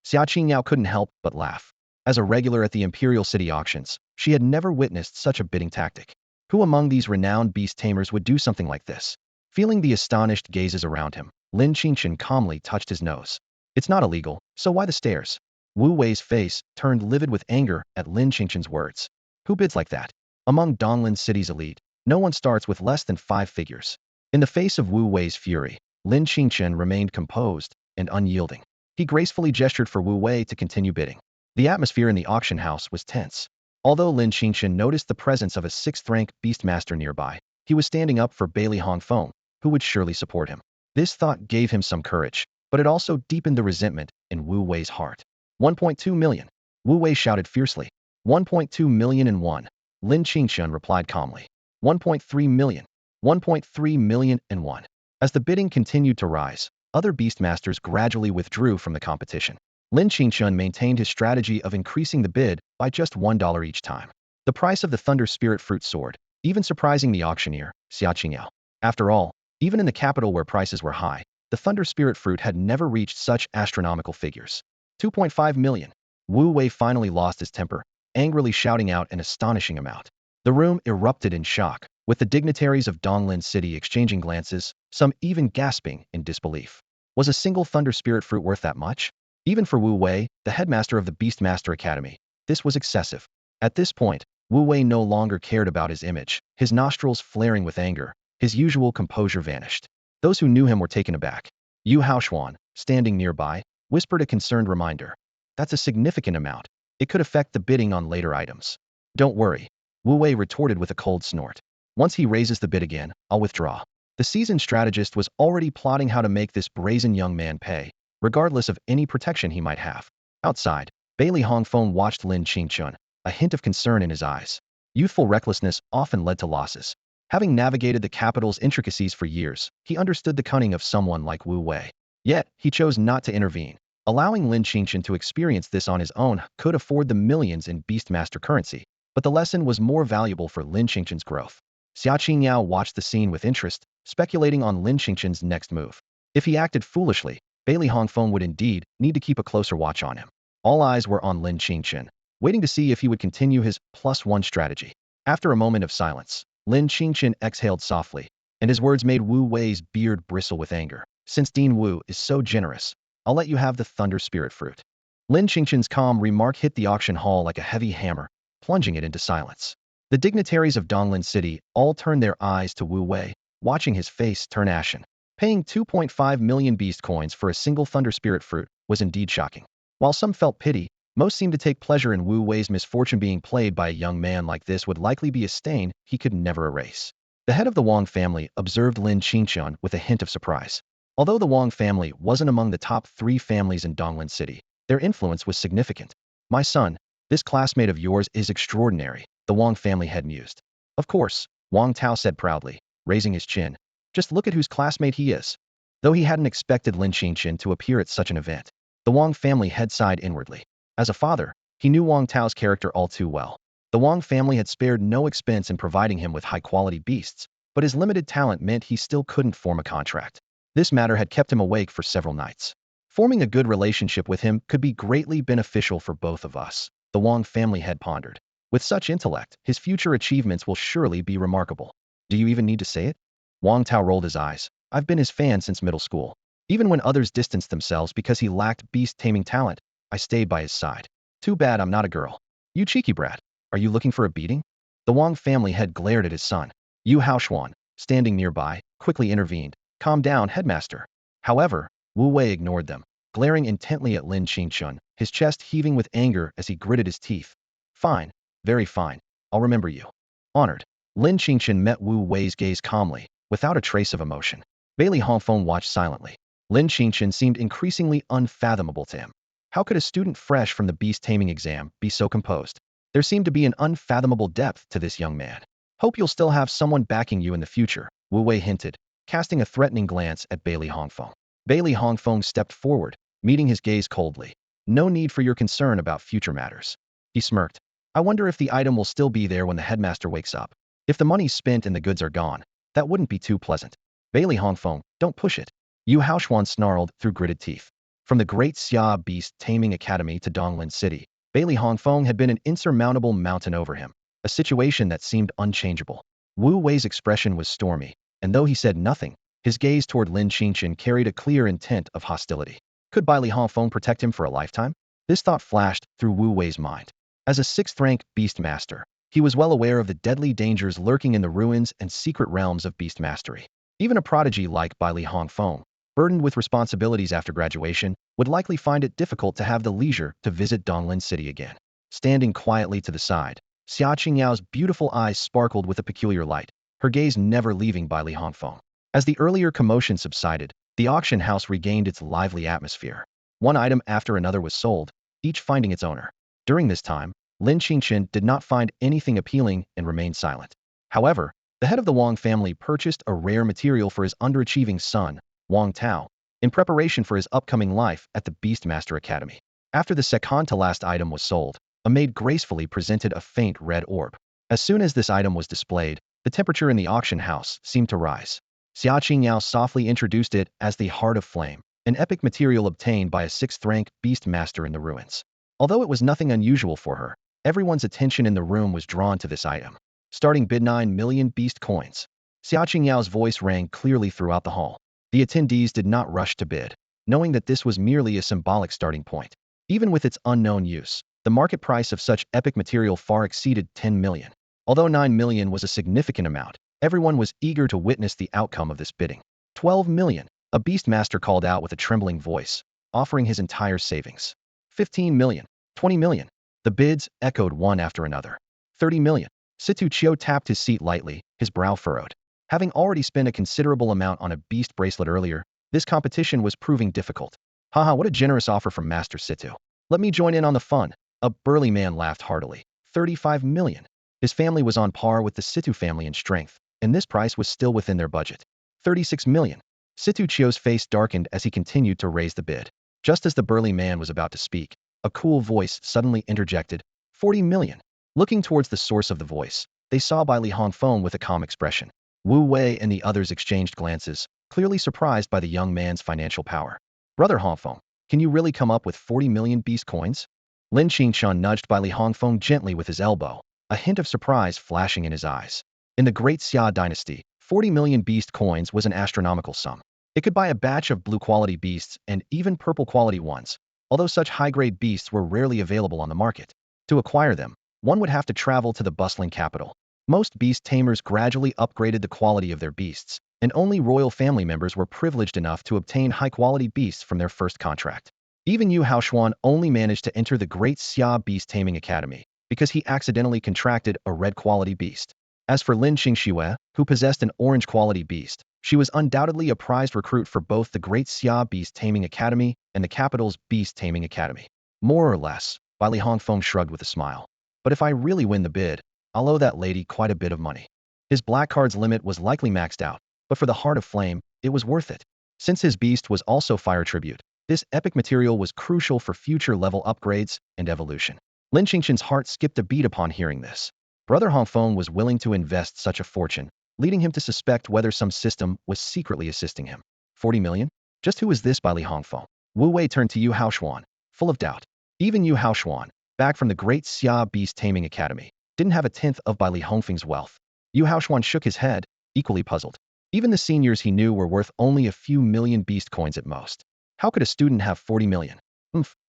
Xia Qingyao couldn't help but laugh. As a regular at the Imperial City auctions, she had never witnessed such a bidding tactic. Who among these renowned beast tamers would do something like this? Feeling the astonished gazes around him, Lin Qingchen calmly touched his nose. It's not illegal, so why the stares? Wu Wei's face turned livid with anger at Lin Qingchen's words. Who bids like that? Among Donglin City's elite, no one starts with less than 5 figures. In the face of Wu Wei's fury, Lin Qingchen remained composed and unyielding. He gracefully gestured for Wu Wei to continue bidding. The atmosphere in the auction house was tense. Although Lin Qingchen noticed the presence of a 6th-rank beastmaster nearby, he was standing up for Bailey Hongfeng, who would surely support him. This thought gave him some courage, but it also deepened the resentment in Wu Wei's heart. 1.2 million. Wu Wei shouted fiercely. 1.2 million and one. Lin Qingchen replied calmly. 1.3 million. 1.3 million and one. As the bidding continued to rise, other beastmasters gradually withdrew from the competition. Lin Qingchen maintained his strategy of increasing the bid by just $1 each time. The price of the Thunder Spirit Fruit soared, even surprising the auctioneer, Xia Qingyao. After all, even in the capital where prices were high, the Thunder Spirit Fruit had never reached such astronomical figures. 2.5 million. Wu Wei finally lost his temper, angrily shouting out an astonishing amount. The room erupted in shock, with the dignitaries of Donglin City exchanging glances, some even gasping in disbelief. Was a single Thunder Spirit fruit worth that much? Even for Wu Wei, the headmaster of the Beastmaster Academy, this was excessive. At this point, Wu Wei no longer cared about his image, his nostrils flaring with anger, his usual composure vanished. Those who knew him were taken aback. Yu Haoshuan, standing nearby, whispered a concerned reminder. That's a significant amount. It could affect the bidding on later items. Don't worry, Wu Wei retorted with a cold snort. Once he raises the bid again, I'll withdraw. The seasoned strategist was already plotting how to make this brazen young man pay, regardless of any protection he might have. Outside, Bailey Hongfeng watched Lin Qingchen, a hint of concern in his eyes. Youthful recklessness often led to losses. Having navigated the capital's intricacies for years, he understood the cunning of someone like Wu Wei. Yet, he chose not to intervene. Allowing Lin Qingchen to experience this on his own could afford the millions in Beastmaster currency, but the lesson was more valuable for Lin Qingchen's growth. Xia Qingyao watched the scene with interest, speculating on Lin Qingchen's next move. If he acted foolishly, Bailey Hongfeng would indeed need to keep a closer watch on him. All eyes were on Lin Qingchen, waiting to see if he would continue his +1 strategy. After a moment of silence, Lin Qingchen exhaled softly, and his words made Wu Wei's beard bristle with anger. Since Dean Wu is so generous, I'll let you have the Thunder Spirit fruit. Lin Qingchen's calm remark hit the auction hall like a heavy hammer, plunging it into silence. The dignitaries of Donglin City all turned their eyes to Wu Wei, watching his face turn ashen. Paying 2.5 million beast coins for a single Thunder Spirit fruit was indeed shocking. While some felt pity, most seemed to take pleasure in Wu Wei's misfortune. Being played by a young man like this would likely be a stain he could never erase. The head of the Wang family observed Lin Qingchen with a hint of surprise. Although the Wang family wasn't among the top 3 families in Donglin City, their influence was significant. My son, this classmate of yours is extraordinary, the Wang family head mused. Of course, Wang Tao said proudly, raising his chin. Just look at whose classmate he is. Though he hadn't expected Lin Qingchen to appear at such an event, the Wang family head sighed inwardly. As a father, he knew Wang Tao's character all too well. The Wang family had spared no expense in providing him with high-quality beasts, but his limited talent meant he still couldn't form a contract. This matter had kept him awake for several nights. Forming a good relationship with him could be greatly beneficial for both of us, the Wang family head pondered. With such intellect, his future achievements will surely be remarkable. Do you even need to say it? Wang Tao rolled his eyes. I've been his fan since middle school. Even when others distanced themselves because he lacked beast-taming talent, I stayed by his side. Too bad I'm not a girl. You cheeky brat. Are you looking for a beating? The Wang family head glared at his son. Yu Haoshuan, standing nearby, quickly intervened. Calm down, headmaster. However, Wu Wei ignored them, glaring intently at Lin Qingchen, his chest heaving with anger as he gritted his teeth. Fine. Very fine. I'll remember you. Honored. Lin Qingchen met Wu Wei's gaze calmly, without a trace of emotion. Bailey Hongfeng watched silently. Lin Qingchen seemed increasingly unfathomable to him. How could a student fresh from the beast-taming exam be so composed? There seemed to be an unfathomable depth to this young man. Hope you'll still have someone backing you in the future, Wu Wei hinted, casting a threatening glance at Bailey Hongfeng. Bailey Hongfeng stepped forward, meeting his gaze coldly. No need for your concern about future matters. He smirked. I wonder if the item will still be there when the headmaster wakes up. If the money's spent and the goods are gone, that wouldn't be too pleasant. Bailey Hongfeng, don't push it. Yu Haoshuan snarled through gritted teeth. From the Great Xia Beast Taming Academy to Donglin City, Bailey Hongfeng had been an insurmountable mountain over him, a situation that seemed unchangeable. Wu Wei's expression was stormy, and though he said nothing, his gaze toward Lin Qingchen carried a clear intent of hostility. Could Bailey Hongfeng protect him for a lifetime? This thought flashed through Wu Wei's mind. As a 6th-rank beast master, he was well aware of the deadly dangers lurking in the ruins and secret realms of beast mastery. Even a prodigy like Bailey Hongfeng, burdened with responsibilities after graduation, would likely find it difficult to have the leisure to visit Donglin City again. Standing quietly to the side, Xia Qingyao's beautiful eyes sparkled with a peculiar light, her gaze never leaving Bailey Hongfeng. As the earlier commotion subsided, the auction house regained its lively atmosphere. One item after another was sold, each finding its owner. During this time, Lin Qingchen did not find anything appealing and remained silent. However, the head of the Wang family purchased a rare material for his underachieving son, Wang Tao, in preparation for his upcoming life at the Beastmaster Academy. After the second-to-last item was sold, a maid gracefully presented a faint red orb. As soon as this item was displayed, the temperature in the auction house seemed to rise. Xia Qingyao softly introduced it as the Heart of Flame, an epic material obtained by a 6th-rank beast master in the ruins. Although it was nothing unusual for her, everyone's attention in the room was drawn to this item. Starting bid 9 million beast coins. Xia Qingyao's voice rang clearly throughout the hall. The attendees did not rush to bid, knowing that this was merely a symbolic starting point. Even with its unknown use, the market price of such epic material far exceeded 10 million. Although 9 million was a significant amount, everyone was eager to witness the outcome of this bidding. 12 million, a beastmaster called out with a trembling voice, offering his entire savings. 15 million, 20 million. The bids echoed one after another. 30 million. Situong tapped his seat lightly, his brow furrowed. Having already spent a considerable amount on a beast bracelet earlier, this competition was proving difficult. Haha, what a generous offer from Master Situ. Let me join in on the fun. A burly man laughed heartily. 35 million. His family was on par with the Situ family in strength, and this price was still within their budget. 36 million. Situong's face darkened as he continued to raise the bid. Just as the burly man was about to speak, a cool voice suddenly interjected. 40 million. Looking towards the source of the voice, they saw Bai Li Hongfeng with a calm expression. Wu Wei and the others exchanged glances, clearly surprised by the young man's financial power. Brother Hongfeng, can you really come up with 40 million beast coins? Lin Qingchen nudged Bai Li Hongfeng gently with his elbow, a hint of surprise flashing in his eyes. In the Great Xia dynasty, 40 million beast coins was an astronomical sum. It could buy a batch of blue-quality beasts and even purple-quality ones, although such high-grade beasts were rarely available on the market. To acquire them, one would have to travel to the bustling capital. Most beast tamers gradually upgraded the quality of their beasts, and only royal family members were privileged enough to obtain high-quality beasts from their first contract. Even Yu Haoshuan only managed to enter the Great Xia Beast Taming Academy because he accidentally contracted a red-quality beast. As for Lin Qingchen, who possessed an orange-quality beast, she was undoubtedly a prized recruit for both the Great Xia Beast Taming Academy and the capital's Beast Taming Academy. More or less, Bai Li Hongfeng shrugged with a smile. But if I really win the bid, I'll owe that lady quite a bit of money. His black card's limit was likely maxed out, but for the Heart of Flame, it was worth it. Since his beast was also fire tribute, this epic material was crucial for future level upgrades and evolution. Lin Qingchen's heart skipped a beat upon hearing this. Brother Hongfeng was willing to invest such a fortune, leading him to suspect whether some system was secretly assisting him. 40 million? Just who is this Bai Li Hongfeng? Wu Wei turned to Yu Haoshuan, full of doubt. Even Yu Haoshuan, back from the Great Xia Beast Taming Academy, didn't have a tenth of Bai Li Hongfeng's wealth. Yu Haoshuan shook his head, equally puzzled. Even the seniors he knew were worth only a few million beast coins at most. How could a student have 40 million?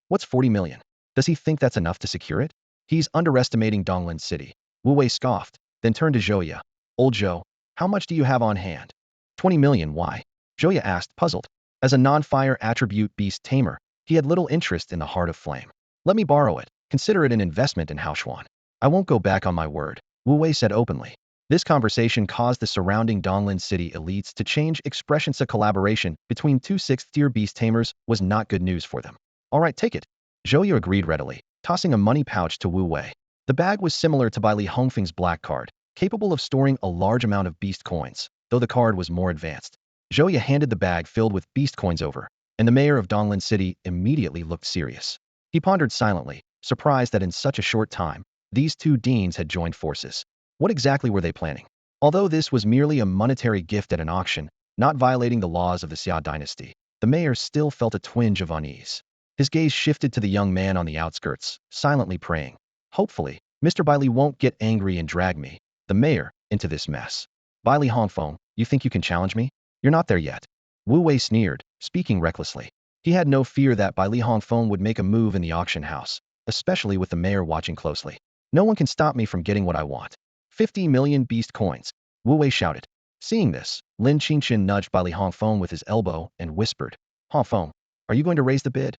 What's 40 million? Does he think that's enough to secure it? He's underestimating Donglin City. Wu Wei scoffed, then turned to Zhouya. Old Zhou, how much do you have on hand? 20 million, why? Zhouya asked, puzzled. As a non-fire attribute beast tamer, he had little interest in the Heart of Flame. Let me borrow it. Consider it an investment in Haoshuan. I won't go back on my word, Wu Wei said openly. This conversation caused the surrounding Donglin City elites to change expressions. A collaboration between two sixth-tier beast tamers was not good news for them. All right, take it. Zhouya agreed readily, tossing a money pouch to Wu Wei. The bag was similar to Bai Li Hongfeng's black card, capable of storing a large amount of beast coins, though the card was more advanced. Zhouya handed the bag filled with beast coins over, and the mayor of Donglin City immediately looked serious. He pondered silently, surprised that in such a short time, these two deans had joined forces. What exactly were they planning? Although this was merely a monetary gift at an auction, not violating the laws of the Xia dynasty, the mayor still felt a twinge of unease. His gaze shifted to the young man on the outskirts, silently praying. Hopefully, Mr. Bai Li won't get angry and drag me, the mayor, into this mess. Bai Li Hongfeng, you think you can challenge me? You're not there yet. Wu Wei sneered, speaking recklessly. He had no fear that Bai Li Hongfeng would make a move in the auction house, especially with the mayor watching closely. No one can stop me from getting what I want. 50 million beast coins, Wu Wei shouted. Seeing this, Lin Qingchen nudged Bai Li Hongfeng with his elbow and whispered, Hongfeng, are you going to raise the bid?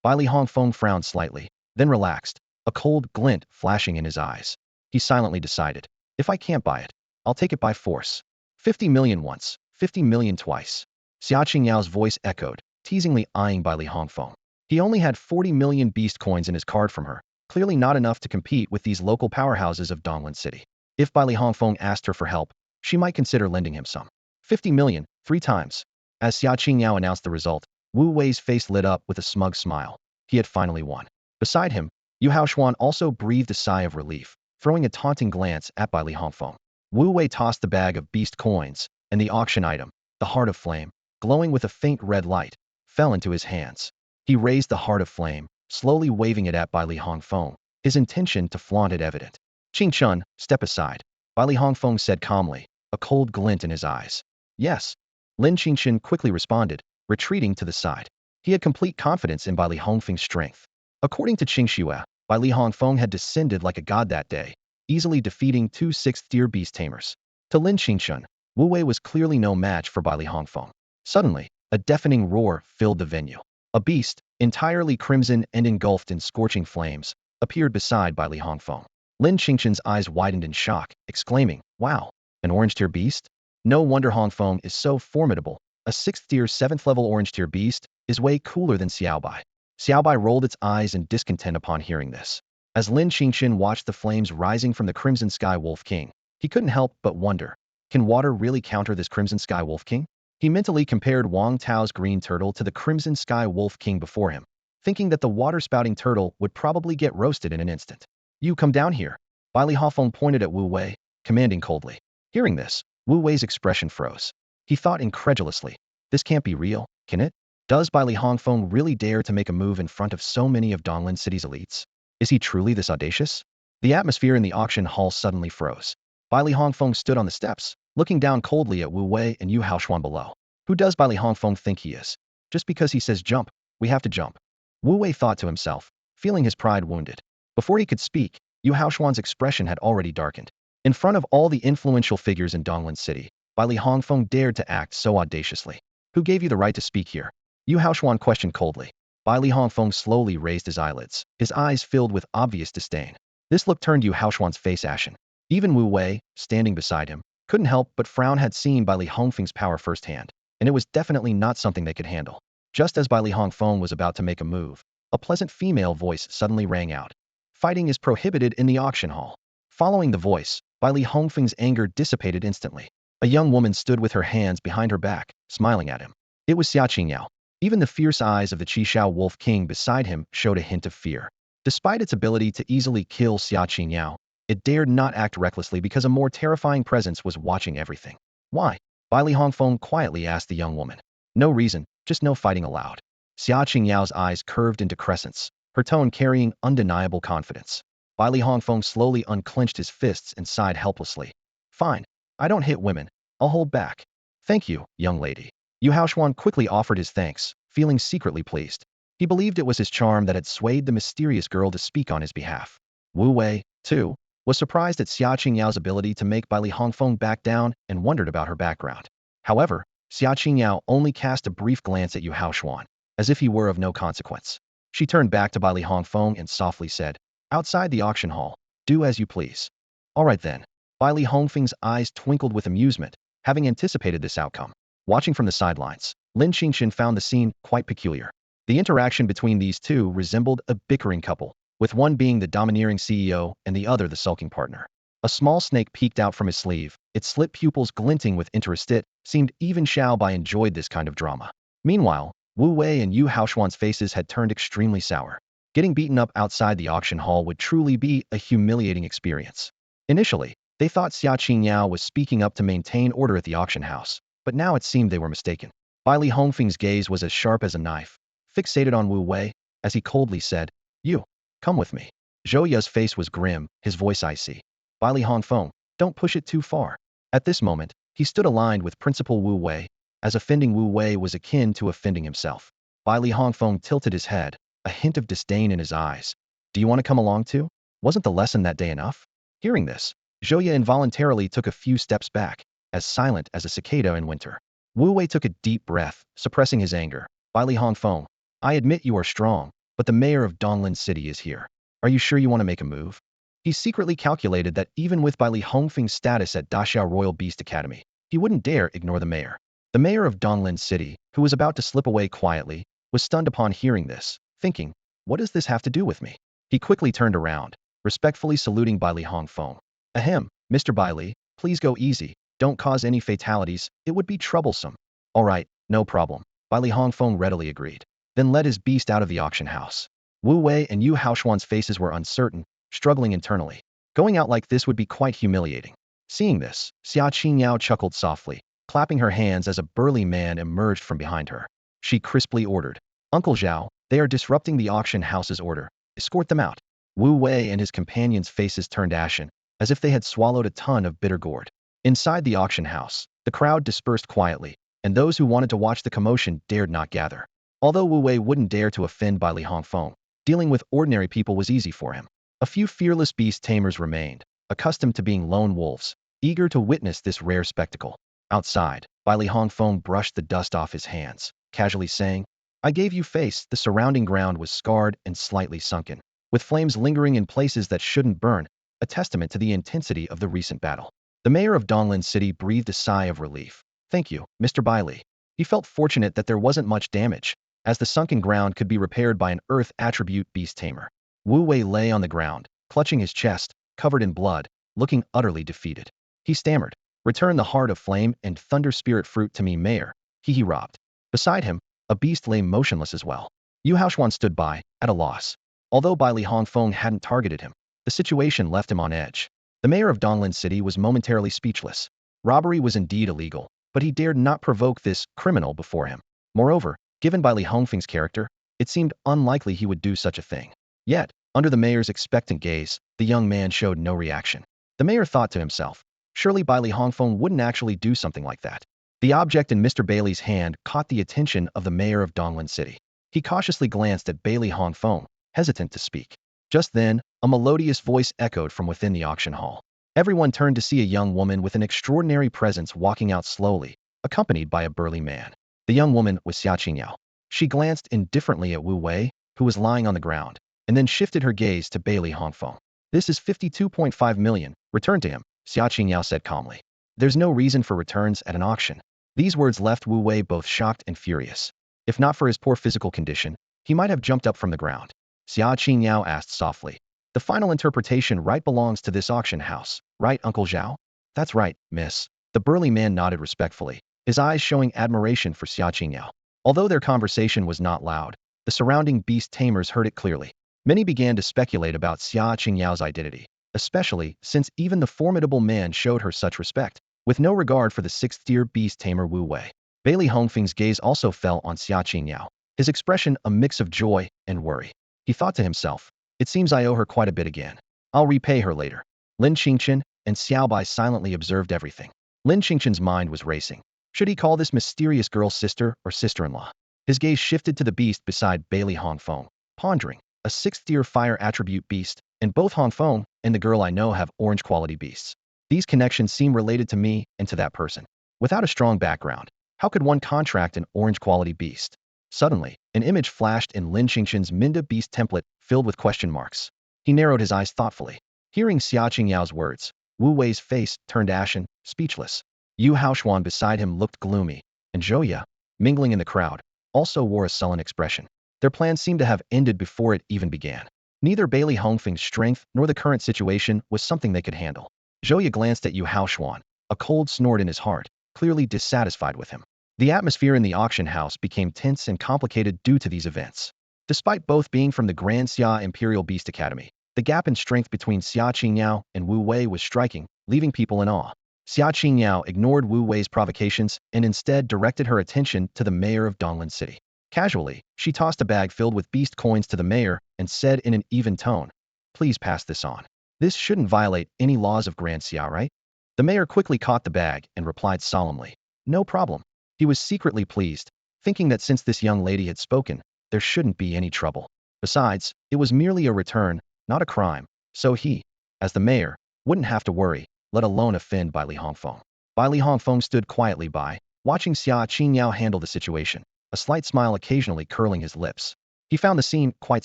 Bai Li Hongfeng frowned slightly, then relaxed, a cold glint flashing in his eyes. He silently decided, if I can't buy it, I'll take it by force. 50 million once, 50 million twice. Xia Qingyao's voice echoed, teasingly eyeing Bai Li Hongfeng. He only had 40 million beast coins in his card from her, clearly not enough to compete with these local powerhouses of Donglin City. If Bai Li Hongfeng asked her for help, she might consider lending him some. 50 million, 3 times. As Xia Qingyao announced the result, Wu Wei's face lit up with a smug smile. He had finally won. Beside him, Yu Haoshuan also breathed a sigh of relief, throwing a taunting glance at Bai Li Hongfeng. Wu Wei tossed the bag of beast coins, and the auction item, the Heart of Flame, glowing with a faint red light, fell into his hands. He raised the Heart of Flame, slowly waving it at Bai Li Hongfeng, his intention to flaunt it evident. Qingchen, step aside. Li Hongfeng said calmly, a cold glint in his eyes. Yes. Lin Qingchen quickly responded, retreating to the side. He had complete confidence in Li Hongfeng's strength. According to Qingxue, Li Hongfeng had descended like a god that day, easily defeating two sixth-tier beast tamers. To Lin Qingchen, Wu Wei was clearly no match for Li Hongfeng. Suddenly, a deafening roar filled the venue. A beast, entirely crimson and engulfed in scorching flames, appeared beside Li Hongfeng. Lin Qingchen's eyes widened in shock, exclaiming, "Wow, an orange-tier beast? No wonder Hongfeng is so formidable. A 6th-tier 7th-level orange-tier beast is way cooler than Xiaobai." Xiaobai rolled its eyes in discontent upon hearing this. As Lin Qingchen watched the flames rising from the Crimson Sky Wolf King, he couldn't help but wonder, can water really counter this Crimson Sky Wolf King? He mentally compared Wang Tao's green turtle to the Crimson Sky Wolf King before him, thinking that the water-spouting turtle would probably get roasted in an instant. "You come down here." Li Hongfeng pointed at Wu Wei, commanding coldly. Hearing this, Wu Wei's expression froze. He thought incredulously, this can't be real, can it? Does Li Hongfeng really dare to make a move in front of so many of Donglin City's elites? Is he truly this audacious? The atmosphere in the auction hall suddenly froze. Li Hongfeng stood on the steps, looking down coldly at Wu Wei and Yu Haoshuan below. Who does Li Hongfeng think he is? Just because he says jump, we have to jump. Wu Wei thought to himself, feeling his pride wounded. Before he could speak, Yu Haoshuan's expression had already darkened. In front of all the influential figures in Donglin City, Li Hongfeng dared to act so audaciously. Who gave you the right to speak here? Yu Haoshuan questioned coldly. Li Hongfeng slowly raised his eyelids, his eyes filled with obvious disdain. This look turned Yu Haoshuan's face ashen. Even Wu Wei, standing beside him, couldn't help but frown. Had seen Li Hongfeng's power firsthand, and it was definitely not something they could handle. Just as Li Hongfeng was about to make a move, a pleasant female voice suddenly rang out. "Fighting is prohibited in the auction hall." Following the voice, Li Hongfeng's anger dissipated instantly. A young woman stood with her hands behind her back, smiling at him. It was Xia Qingyao. Even the fierce eyes of the Qishao Wolf King beside him showed a hint of fear. Despite its ability to easily kill Xia Qingyao, it dared not act recklessly because a more terrifying presence was watching everything. "Why?" Li Hongfeng quietly asked the young woman. "No reason, just no fighting allowed." Xia Qingyao's eyes curved into crescents, her tone carrying undeniable confidence. Li Hongfeng slowly unclenched his fists and sighed helplessly. "Fine. I don't hit women. I'll hold back." "Thank you, young lady." Yu Haoshuan quickly offered his thanks, feeling secretly pleased. He believed it was his charm that had swayed the mysterious girl to speak on his behalf. Wu Wei, too, was surprised at Xia Qingyao's ability to make Li Hongfeng back down and wondered about her background. However, Xia Qingyao only cast a brief glance at Yu Haoshuan, as if he were of no consequence. She turned back to Li Hongfeng and softly said, "Outside the auction hall, do as you please." "All right then." Li Hongfeng's eyes twinkled with amusement, having anticipated this outcome. Watching from the sidelines, Lin Qingchen found the scene quite peculiar. The interaction between these two resembled a bickering couple, with one being the domineering CEO and the other the sulking partner. A small snake peeked out from his sleeve, its slit pupils glinting with interest. It seemed even Xiaobai enjoyed this kind of drama. Meanwhile, Wu Wei and Yu Haoshuan's faces had turned extremely sour. Getting beaten up outside the auction hall would truly be a humiliating experience. Initially, they thought Xia Qingyao was speaking up to maintain order at the auction house, but now it seemed they were mistaken. Li Hongfeng's gaze was as sharp as a knife, fixated on Wu Wei, as he coldly said, "You, come with me." Zhou Ye's face was grim, his voice icy. Li Hongfeng, don't push it too far." At this moment, he stood aligned with Principal Wu Wei, as offending Wu Wei was akin to offending himself. Li Hongfeng tilted his head, a hint of disdain in his eyes. "Do you want to come along too? Wasn't the lesson that day enough?" Hearing this, Zhou Ye involuntarily took a few steps back, as silent as a cicada in winter. Wu Wei took a deep breath, suppressing his anger. "Li Hongfeng, I admit you are strong, but the mayor of Donglin City is here. Are you sure you want to make a move?" He secretly calculated that even with Li Hongfeng's status at Daxiao Royal Beast Academy, he wouldn't dare ignore the mayor. The mayor of Donglin City, who was about to slip away quietly, was stunned upon hearing this, thinking, "What does this have to do with me?" He quickly turned around, respectfully saluting Li Hongfeng. "Ahem, Mr. Li, please go easy. Don't cause any fatalities, it would be troublesome." "All right, no problem." Li Hongfeng readily agreed. Then led his beast out of the auction house. Wu Wei and Yu Haoshuan's faces were uncertain, struggling internally. Going out like this would be quite humiliating. Seeing this, Xia Qingyao chuckled softly, clapping her hands as a burly man emerged from behind her. She crisply ordered, "Uncle Zhao, they are disrupting the auction house's order. Escort them out." Wu Wei and his companions' faces turned ashen, as if they had swallowed a ton of bitter gourd. Inside the auction house, the crowd dispersed quietly, and those who wanted to watch the commotion dared not gather. Although Wu Wei wouldn't dare to offend by Li Hongfeng, dealing with ordinary people was easy for him. A few fearless beast tamers remained, accustomed to being lone wolves, eager to witness this rare spectacle. Outside, Bai Li Hongfeng brushed the dust off his hands, casually saying, "I gave you face." The surrounding ground was scarred and slightly sunken, with flames lingering in places that shouldn't burn, a testament to the intensity of the recent battle. The mayor of Donglin City breathed a sigh of relief. "Thank you, Mr. Bai Li." He felt fortunate that there wasn't much damage, as the sunken ground could be repaired by an earth attribute beast tamer. Wu Wei lay on the ground, clutching his chest, covered in blood, looking utterly defeated. He stammered, "Return the heart of flame and thunder spirit fruit to me, mayor." He robbed. Beside him, a beast lay motionless as well. Yu Haoshuan stood by, at a loss. Although Bai Li Hongfeng hadn't targeted him, the situation left him on edge. The mayor of Donglin City was momentarily speechless. Robbery was indeed illegal, but he dared not provoke this criminal before him. Moreover, given Bai Li Hongfeng's character, it seemed unlikely he would do such a thing. Yet, under the mayor's expectant gaze, the young man showed no reaction. The mayor thought to himself, surely Bai Li Hongfeng wouldn't actually do something like that. The object in Mr. Bailey's hand caught the attention of the mayor of Donglin City. He cautiously glanced at Bai Li Hongfeng, hesitant to speak. Just then, a melodious voice echoed from within the auction hall. Everyone turned to see a young woman with an extraordinary presence walking out slowly, accompanied by a burly man. The young woman was Xia Qingyao. She glanced indifferently at Wu Wei, who was lying on the ground, and then shifted her gaze to Bai Li Hongfeng. "This is 52.5 million, return to him," Xia Qingyao said calmly. "There's no reason for returns at an auction." These words left Wu Wei both shocked and furious. If not for his poor physical condition, he might have jumped up from the ground. Xia Qingyao asked softly, "The final interpretation right belongs to this auction house, right, Uncle Zhao?" "That's right, miss." The burly man nodded respectfully, his eyes showing admiration for Xia Qingyao. Although their conversation was not loud, the surrounding beast tamers heard it clearly. Many began to speculate about Xia Qingyao's identity, especially since even the formidable man showed her such respect, with no regard for the sixth-tier beast tamer Wu Wei. Bai Li Hongfeng's gaze also fell on Xia Qingyao, his expression a mix of joy and worry. He thought to himself, "It seems I owe her quite a bit again. I'll repay her later." Lin Qingchen and Xiao Bai silently observed everything. Lin Qingchen's mind was racing. Should he call this mysterious girl sister or sister-in-law? His gaze shifted to the beast beside Bai Li Hongfeng, pondering. A sixth-tier fire attribute beast, and both Hongfeng and the girl I know have orange-quality beasts. These connections seem related to me and to that person. Without a strong background, how could one contract an orange-quality beast? Suddenly, an image flashed in Lin Qingchen's Minda beast template filled with question marks. He narrowed his eyes thoughtfully. Hearing Xia Qingyao's words, Wu Wei's face turned ashen, speechless. Yu Haoshuan beside him looked gloomy, and Zhou Ye, mingling in the crowd, also wore a sullen expression. Their plan seemed to have ended before it even began. Neither Bai Li Hongfeng's strength nor the current situation was something they could handle. Zhou Ye glanced at Yu Haoshuan, a cold snort in his heart, clearly dissatisfied with him. The atmosphere in the auction house became tense and complicated due to these events. Despite both being from the Grand Xia Imperial Beast Academy, the gap in strength between Xia Qingyao and Wu Wei was striking, leaving people in awe. Xia Qingyao ignored Wu Wei's provocations and instead directed her attention to the mayor of Donglin City. Casually, she tossed a bag filled with beast coins to the mayor and said in an even tone, "Please pass this on. This shouldn't violate any laws of Grand Xia, right?" The mayor quickly caught the bag and replied solemnly, "No problem." He was secretly pleased, thinking that since this young lady had spoken, there shouldn't be any trouble. Besides, it was merely a return, not a crime, so he, as the mayor, wouldn't have to worry, let alone offend Bai Li Hongfeng. Bai Li Hongfeng stood quietly by, watching Xia Qingyao handle the situation, a slight smile occasionally curling his lips. He found the scene quite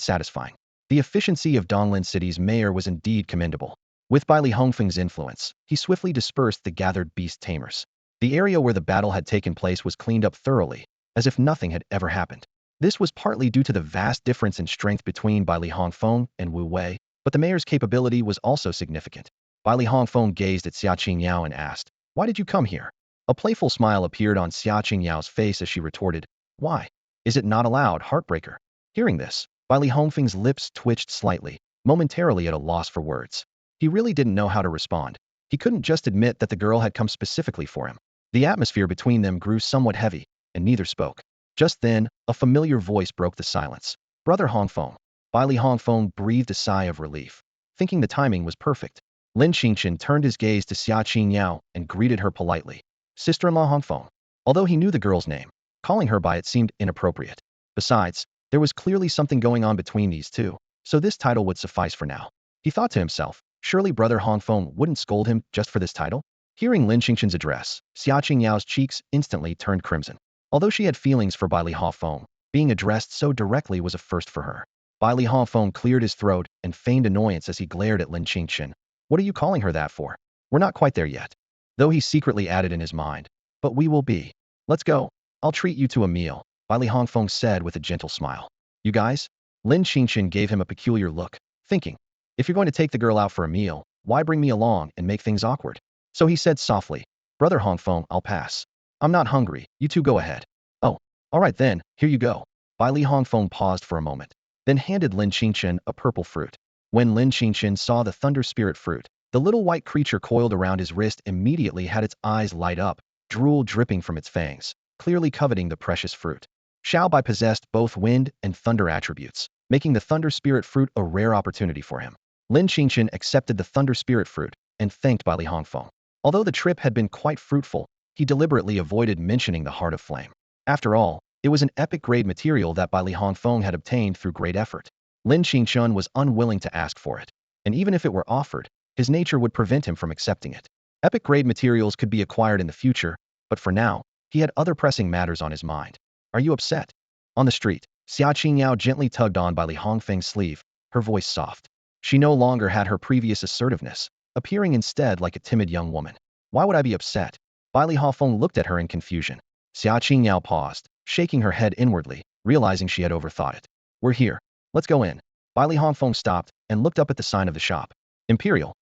satisfying. The efficiency of Donglin City's mayor was indeed commendable. With Bai Li Hongfeng's influence, he swiftly dispersed the gathered beast tamers. The area where the battle had taken place was cleaned up thoroughly, as if nothing had ever happened. This was partly due to the vast difference in strength between Bai Li Hongfeng and Wu Wei, but the mayor's capability was also significant. Bai Li Hongfeng gazed at Xia Qingyao and asked, "Why did you come here?" A playful smile appeared on Xia Qingyao's face as she retorted, "Why? Is it not allowed, heartbreaker?" Hearing this, Bai Li Hongfeng's lips twitched slightly, momentarily at a loss for words. He really didn't know how to respond. He couldn't just admit that the girl had come specifically for him. The atmosphere between them grew somewhat heavy, and neither spoke. Just then, a familiar voice broke the silence. "Brother Hongfeng." Bai Li Hongfeng breathed a sigh of relief, thinking the timing was perfect. Lin Qingchen turned his gaze to Xia Qingyao and greeted her politely. Sister-in-law Hongfeng. Although he knew the girl's name, calling her by it seemed inappropriate. Besides, there was clearly something going on between these two, so this title would suffice for now. He thought to himself, surely brother Hongfeng wouldn't scold him just for this title? Hearing Lin Qingchen's address, Xia Qingyao's cheeks instantly turned crimson. Although she had feelings for Bai Li Hongfeng, being addressed so directly was a first for her. Bai Li Hongfeng cleared his throat and feigned annoyance as he glared at Lin Qingchen. What are you calling her that for? We're not quite there yet. Though he secretly added in his mind, but we will be. Let's go. I'll treat you to a meal, Bai Li Hongfeng said with a gentle smile. You guys? Lin Qingchen gave him a peculiar look, thinking, if you're going to take the girl out for a meal, why bring me along and make things awkward? So he said softly, brother Hongfeng, I'll pass. I'm not hungry, you two go ahead. Oh, all right then, here you go. Bai Li Hongfeng paused for a moment, then handed Lin Qingchen a purple fruit. When Lin Qingchen saw the thunder spirit fruit, the little white creature coiled around his wrist immediately had its eyes light up, drool dripping from its fangs, clearly coveting the precious fruit. Xiao Bai possessed both wind and thunder attributes, making the thunder spirit fruit a rare opportunity for him. Lin Qingchen accepted the thunder spirit fruit and thanked Bai Li Hongfeng. Although the trip had been quite fruitful, he deliberately avoided mentioning the Heart of Flame. After all, it was an epic-grade material that Bai Li Hongfeng had obtained through great effort. Lin Qingchen was unwilling to ask for it, and even if it were offered, his nature would prevent him from accepting it. Epic-grade materials could be acquired in the future, but for now, he had other pressing matters on his mind. Are you upset? On the street, Xia Qingyao gently tugged on Bai Li Hongfeng's sleeve, her voice soft. She no longer had her previous assertiveness, appearing instead like a timid young woman. Why would I be upset? Bai Li Hongfeng looked at her in confusion. Xia Qingyao paused, shaking her head inwardly, realizing she had overthought it. We're here. Let's go in. Bai Li Hongfeng stopped and looked up at the sign of the shop. Imperial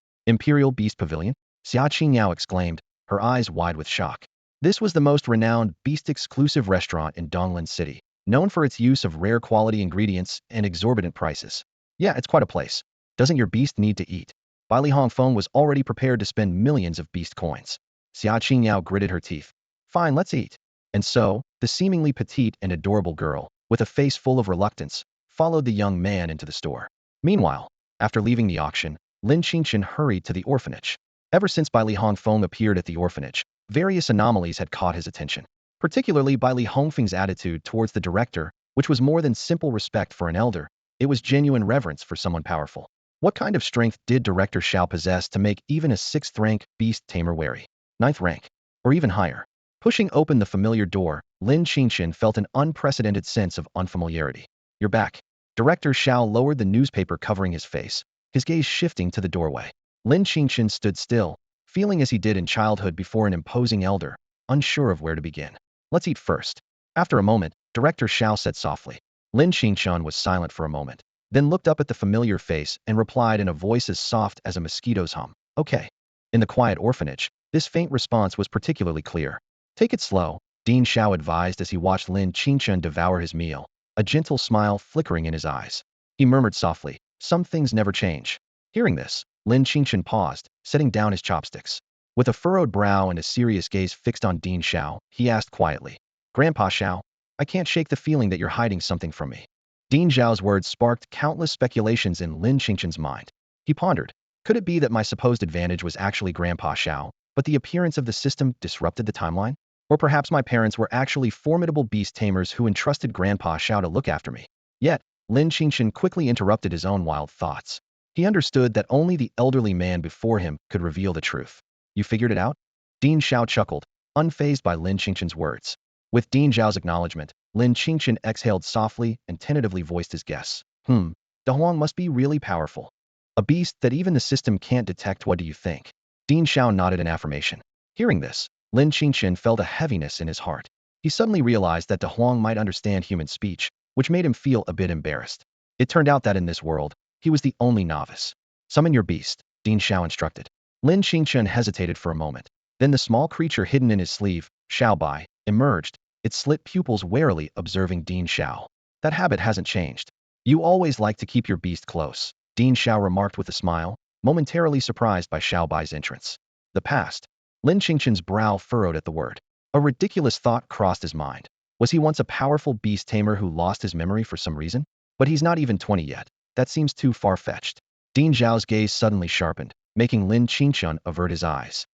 Beast Pavilion? Xia Qingyao exclaimed, her eyes wide with shock. This was the most renowned beast-exclusive restaurant in Donglan City, known for its use of rare quality ingredients and exorbitant prices. Yeah, it's quite a place. Doesn't your beast need to eat? Bai Li Hongfeng was already prepared to spend millions of beast coins. Xia Qingyao gritted her teeth. Fine, let's eat. And so, the seemingly petite and adorable girl, with a face full of reluctance, followed the young man into the store. Meanwhile, after leaving the auction, Lin Qingchen hurried to the orphanage. Ever since Bai Li Hongfeng appeared at the orphanage, various anomalies had caught his attention. Particularly Bai Li Hongfeng's attitude towards the director, which was more than simple respect for an elder, it was genuine reverence for someone powerful. What kind of strength did Director Xiao possess to make even a 6th-rank beast tamer wary? 9th rank? Or even higher? Pushing open the familiar door, Lin Qingchen felt an unprecedented sense of unfamiliarity. You're back. Director Xiao lowered the newspaper covering his face, his gaze shifting to the doorway. Lin Qingchen stood still, feeling as he did in childhood before an imposing elder, unsure of where to begin. Let's eat first. After a moment, Director Xiao said softly. Lin Qingchen was silent for a moment, then looked up at the familiar face and replied in a voice as soft as a mosquito's hum. Okay. In the quiet orphanage, this faint response was particularly clear. Take it slow, Dean Xiao advised as he watched Lin Qingchen devour his meal, a gentle smile flickering in his eyes. He murmured softly, some things never change. Hearing this, Lin Qingchen paused, setting down his chopsticks. With a furrowed brow and a serious gaze fixed on Dean Xiao, he asked quietly, Grandpa Xiao, I can't shake the feeling that you're hiding something from me. Dean Xiao's words sparked countless speculations in Lin Qingchen's mind. He pondered, could it be that my supposed advantage was actually Grandpa Xiao, but the appearance of the system disrupted the timeline? Or perhaps my parents were actually formidable beast tamers who entrusted Grandpa Xiao to look after me? Yet, Lin Qingchen quickly interrupted his own wild thoughts. He understood that only the elderly man before him could reveal the truth. You figured it out? Dean Xiao chuckled, unfazed by Lin Qingchen's words. With Dean Xiao's acknowledgement, Lin Qingchen exhaled softly and tentatively voiced his guess. Da Huang must be really powerful. A beast that even the system can't detect. What do you think? Dean Xiao nodded in affirmation. Hearing this, Lin Qingchen felt a heaviness in his heart. He suddenly realized that Da Huang might understand human speech, which made him feel a bit embarrassed. It turned out that in this world, he was the only novice. Summon your beast, Dean Xiao instructed. Lin Qingchen hesitated for a moment. Then the small creature hidden in his sleeve, Xiao Bai, emerged, its slit pupils warily observing Dean Xiao. That habit hasn't changed. You always like to keep your beast close, Dean Xiao remarked with a smile, momentarily surprised by Xiao Bai's entrance. The past. Lin Qingchen's brow furrowed at the word. A ridiculous thought crossed his mind. Was he once a powerful beast tamer who lost his memory for some reason? But he's not even 20 yet. That seems too far-fetched. Dean Xiao's gaze suddenly sharpened, making Lin Qingchen avert his eyes.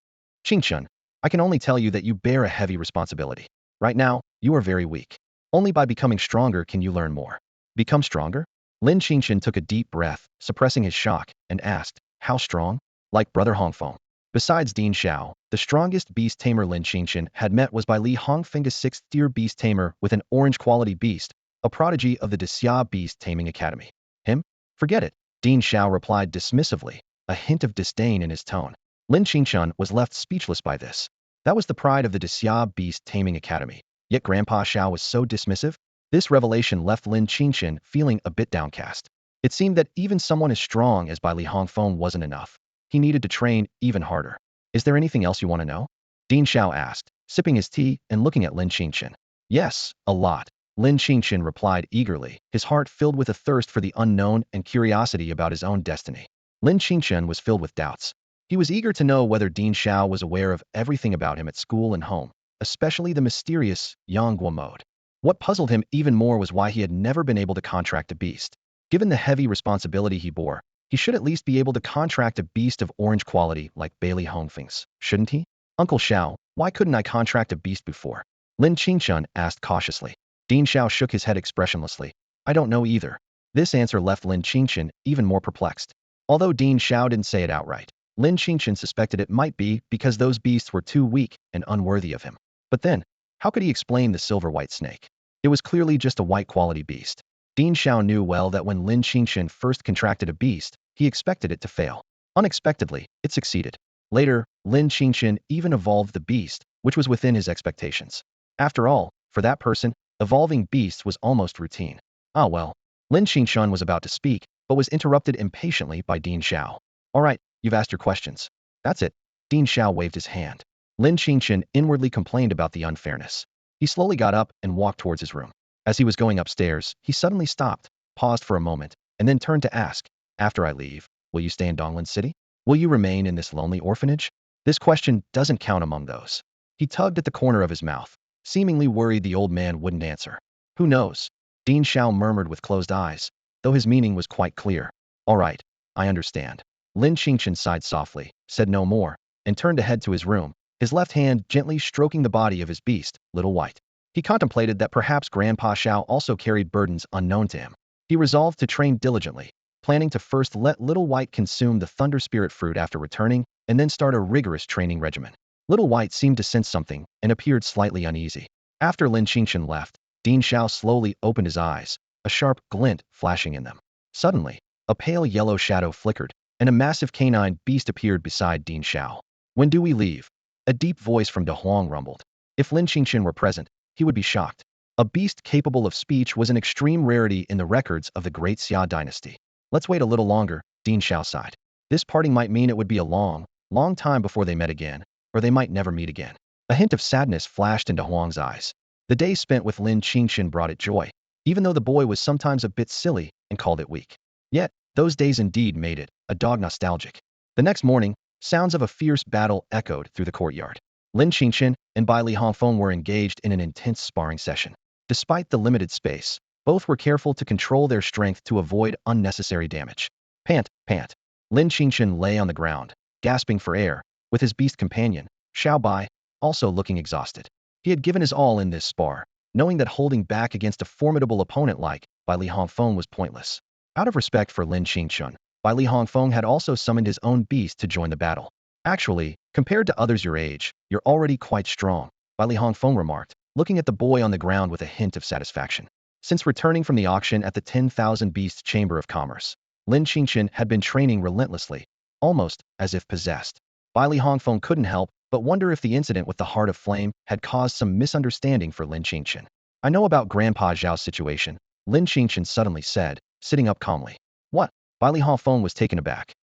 Qingchen, I can only tell you that you bear a heavy responsibility. Right now, you are very weak. Only by becoming stronger can you learn more. Become stronger? Lin Qingchen took a deep breath, suppressing his shock, and asked, how strong? Like brother Hongfeng. Besides Dean Xiao, the strongest beast tamer Lin Qingchen had met was by Li Hongfeng's 6th-tier beast tamer with an orange-quality beast, a prodigy of the Xia Beast Taming Academy. Him? Forget it, Dean Xiao replied dismissively, a hint of disdain in his tone. Lin Qingchen was left speechless by this. That was the pride of the Xia Beast Taming Academy. Yet Grandpa Xiao was so dismissive? This revelation left Lin Qingchen feeling a bit downcast. It seemed that even someone as strong as Bai Li Hongfeng wasn't enough. He needed to train even harder. Is there anything else you want to know? Dean Xiao asked, sipping his tea and looking at Lin Qingchen. Yes, a lot. Lin Qingchen replied eagerly, his heart filled with a thirst for the unknown and curiosity about his own destiny. Lin Qingchen was filled with doubts. He was eager to know whether Dean Xiao was aware of everything about him at school and home, especially the mysterious Yangguo mode. What puzzled him even more was why he had never been able to contract a beast. Given the heavy responsibility he bore, he should at least be able to contract a beast of orange quality like Bailey Hongfeng's, shouldn't he? Uncle Xiao, why couldn't I contract a beast before? Lin Qingchen asked cautiously. Dean Xiao shook his head expressionlessly. I don't know either. This answer left Lin Qingchen even more perplexed. Although Dean Xiao didn't say it outright, Lin Qingchen suspected it might be because those beasts were too weak and unworthy of him. But then, how could he explain the silver-white snake? It was clearly just a white-quality beast. Dean Xiao knew well that when Lin Qingchen first contracted a beast, he expected it to fail. Unexpectedly, it succeeded. Later, Lin Qingchen even evolved the beast, which was within his expectations. After all, for that person, evolving beasts was almost routine. Ah well. Lin Qingchen was about to speak, but was interrupted impatiently by Dean Xiao. All right, you've asked your questions. That's it. Dean Xiao waved his hand. Lin Qingchen inwardly complained about the unfairness. He slowly got up and walked towards his room. As he was going upstairs, he suddenly stopped, paused for a moment, and then turned to ask, after I leave, will you stay in Donglan City? Will you remain in this lonely orphanage? This question doesn't count among those. He tugged at the corner of his mouth, seemingly worried the old man wouldn't answer. Who knows? Dean Xiao murmured with closed eyes, though his meaning was quite clear. All right, I understand. Lin Qingchen sighed softly, said no more, and turned to head to his room, his left hand gently stroking the body of his beast, Little White. He contemplated that perhaps Grandpa Xiao also carried burdens unknown to him. He resolved to train diligently, planning to first let Little White consume the Thunder Spirit fruit after returning, and then start a rigorous training regimen. Little White seemed to sense something and appeared slightly uneasy. After Lin Qingchen left, Dean Xiao slowly opened his eyes, a sharp glint flashing in them. Suddenly, a pale yellow shadow flickered, and a massive canine beast appeared beside Dean Xiao. When do we leave? A deep voice from De Huang rumbled. If Lin Qingchen were present, he would be shocked. A beast capable of speech was an extreme rarity in the records of the Great Xia dynasty. Let's wait a little longer, Dean Xiao sighed. This parting might mean it would be a long, long time before they met again, or they might never meet again. A hint of sadness flashed into Huang's eyes. The day spent with Lin Qingchen brought it joy, even though the boy was sometimes a bit silly and called it weak. Yet, those days indeed made it, a dog nostalgic. The next morning, sounds of a fierce battle echoed through the courtyard. Lin Qingchen and Bai Li Hongfeng were engaged in an intense sparring session. Despite the limited space, both were careful to control their strength to avoid unnecessary damage. Pant, pant. Lin Qingchen lay on the ground, gasping for air, with his beast companion, Xiao Bai, also looking exhausted. He had given his all in this spar, knowing that holding back against a formidable opponent like Bai Li Hongfeng was pointless. Out of respect for Lin Qingchen, Bai Li Hongfeng had also summoned his own beast to join the battle. Actually, compared to others your age, you're already quite strong, Bai Li Hongfeng remarked, looking at the boy on the ground with a hint of satisfaction. Since returning from the auction at the 10,000 Beasts Chamber of Commerce, Lin Qingchen had been training relentlessly, almost as if possessed. Bai Li Hongfeng couldn't help but wonder if the incident with the Heart of Flame had caused some misunderstanding for Lin Qingchen. I know about Grandpa Zhao's situation, Lin Qingchen suddenly said, sitting up calmly. What? Bai Li Hongfeng was taken aback.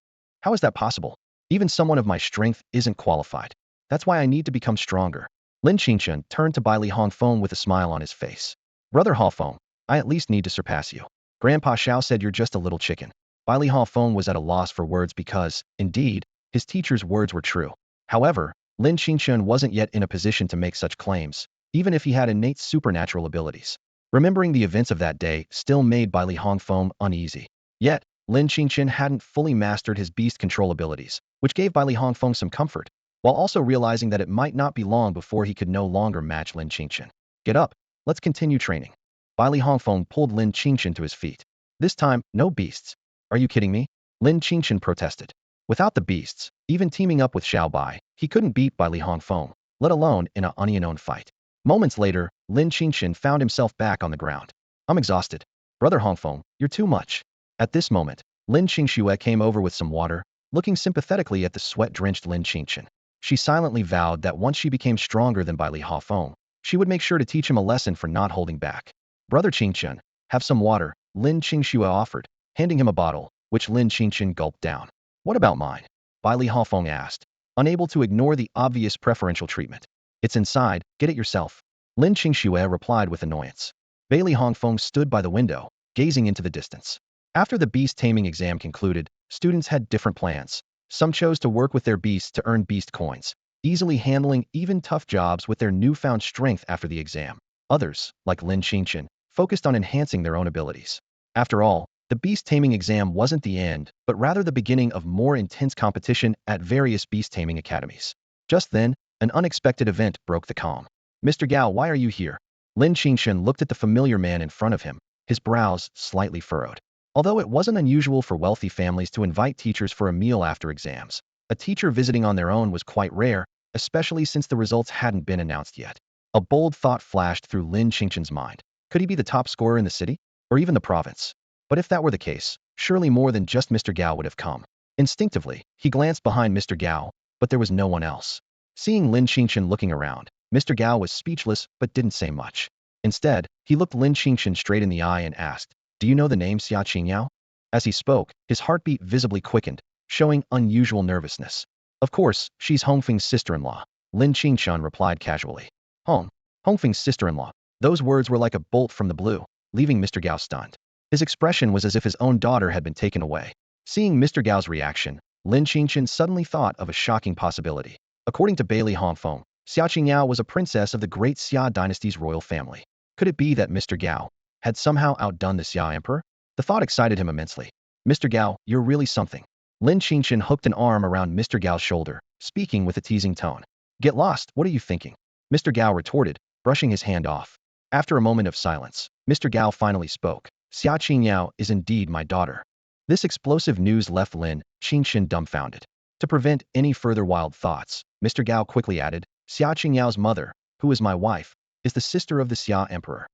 How is that possible? Even someone of my strength isn't qualified. That's why I need to become stronger. Lin Qingchen turned to Bai Li Hongfeng with a smile on his face. Brother Hongfeng, I at least need to surpass you. Grandpa Xiao said you're just a little chicken. Bai Li Hongfeng was at a loss for words because, indeed, his teacher's words were true. However, Lin Qingchen wasn't yet in a position to make such claims, even if he had innate supernatural abilities. Remembering the events of that day still made Bai Li Hongfeng uneasy. Yet, Lin Qingchen hadn't fully mastered his beast control abilities, which gave Bai Li Hongfeng some comfort, while also realizing that it might not be long before he could no longer match Lin Qingchen. Get up, let's continue training. Bai Li Hongfeng pulled Lin Qingchen to his feet. This time, no beasts. Are you kidding me? Lin Qingchen protested. Without the beasts, even teaming up with Xiao Bai, he couldn't beat Bai Li Hongfeng, let alone in a unknown fight. Moments later, Lin Qingchen found himself back on the ground. I'm exhausted. Brother Hongfeng, you're too much. At this moment, Lin Qingxue came over with some water, looking sympathetically at the sweat-drenched Lin Qingchen. She silently vowed that once she became stronger than Bai Li Hongfeng, she would make sure to teach him a lesson for not holding back. Brother Qingchen, have some water, Lin Qingxue offered, handing him a bottle, which Lin Qingchen gulped down. What about mine? Bai Li Hongfeng asked, unable to ignore the obvious preferential treatment. It's inside, get it yourself. Lin Qingxue replied with annoyance. Bai Li Hongfeng stood by the window, gazing into the distance. After the beast taming exam concluded, students had different plans. Some chose to work with their beasts to earn beast coins, easily handling even tough jobs with their newfound strength after the exam. Others, like Lin Qingchen, focused on enhancing their own abilities. After all, the beast taming exam wasn't the end, but rather the beginning of more intense competition at various beast taming academies. Just then, an unexpected event broke the calm. Mr. Gao, why are you here? Lin Qingchen looked at the familiar man in front of him, his brows slightly furrowed. Although it wasn't unusual for wealthy families to invite teachers for a meal after exams, a teacher visiting on their own was quite rare, especially since the results hadn't been announced yet. A bold thought flashed through Lin Qingchen's mind. Could he be the top scorer in the city? Or even the province? But if that were the case, surely more than just Mr. Gao would have come. Instinctively, he glanced behind Mr. Gao, but there was no one else. Seeing Lin Qingchen looking around, Mr. Gao was speechless but didn't say much. Instead, he looked Lin Qingchen straight in the eye and asked, do you know the name Xia Qingyao? As he spoke, his heartbeat visibly quickened, showing unusual nervousness. Of course, she's Hongfeng's sister-in-law, Lin Qingchen replied casually. Hongfeng's sister-in-law. Those words were like a bolt from the blue, leaving Mr. Gao stunned. His expression was as if his own daughter had been taken away. Seeing Mr. Gao's reaction, Lin Qingchen suddenly thought of a shocking possibility. According to Bai Li Hongfeng, Xia Qingyao was a princess of the great Xia dynasty's royal family. Could it be that Mr. Gao had somehow outdone the Xia emperor? The thought excited him immensely. Mr. Gao, you're really something. Lin Qingchen hooked an arm around Mr. Gao's shoulder, speaking with a teasing tone. Get lost, what are you thinking? Mr. Gao retorted, brushing his hand off. After a moment of silence, Mr. Gao finally spoke. Xia Qingyao is indeed my daughter. This explosive news left Lin Qingchen dumbfounded. To prevent any further wild thoughts, Mr. Gao quickly added, Xia Qingyao's mother, who is my wife, is the sister of the Xia emperor.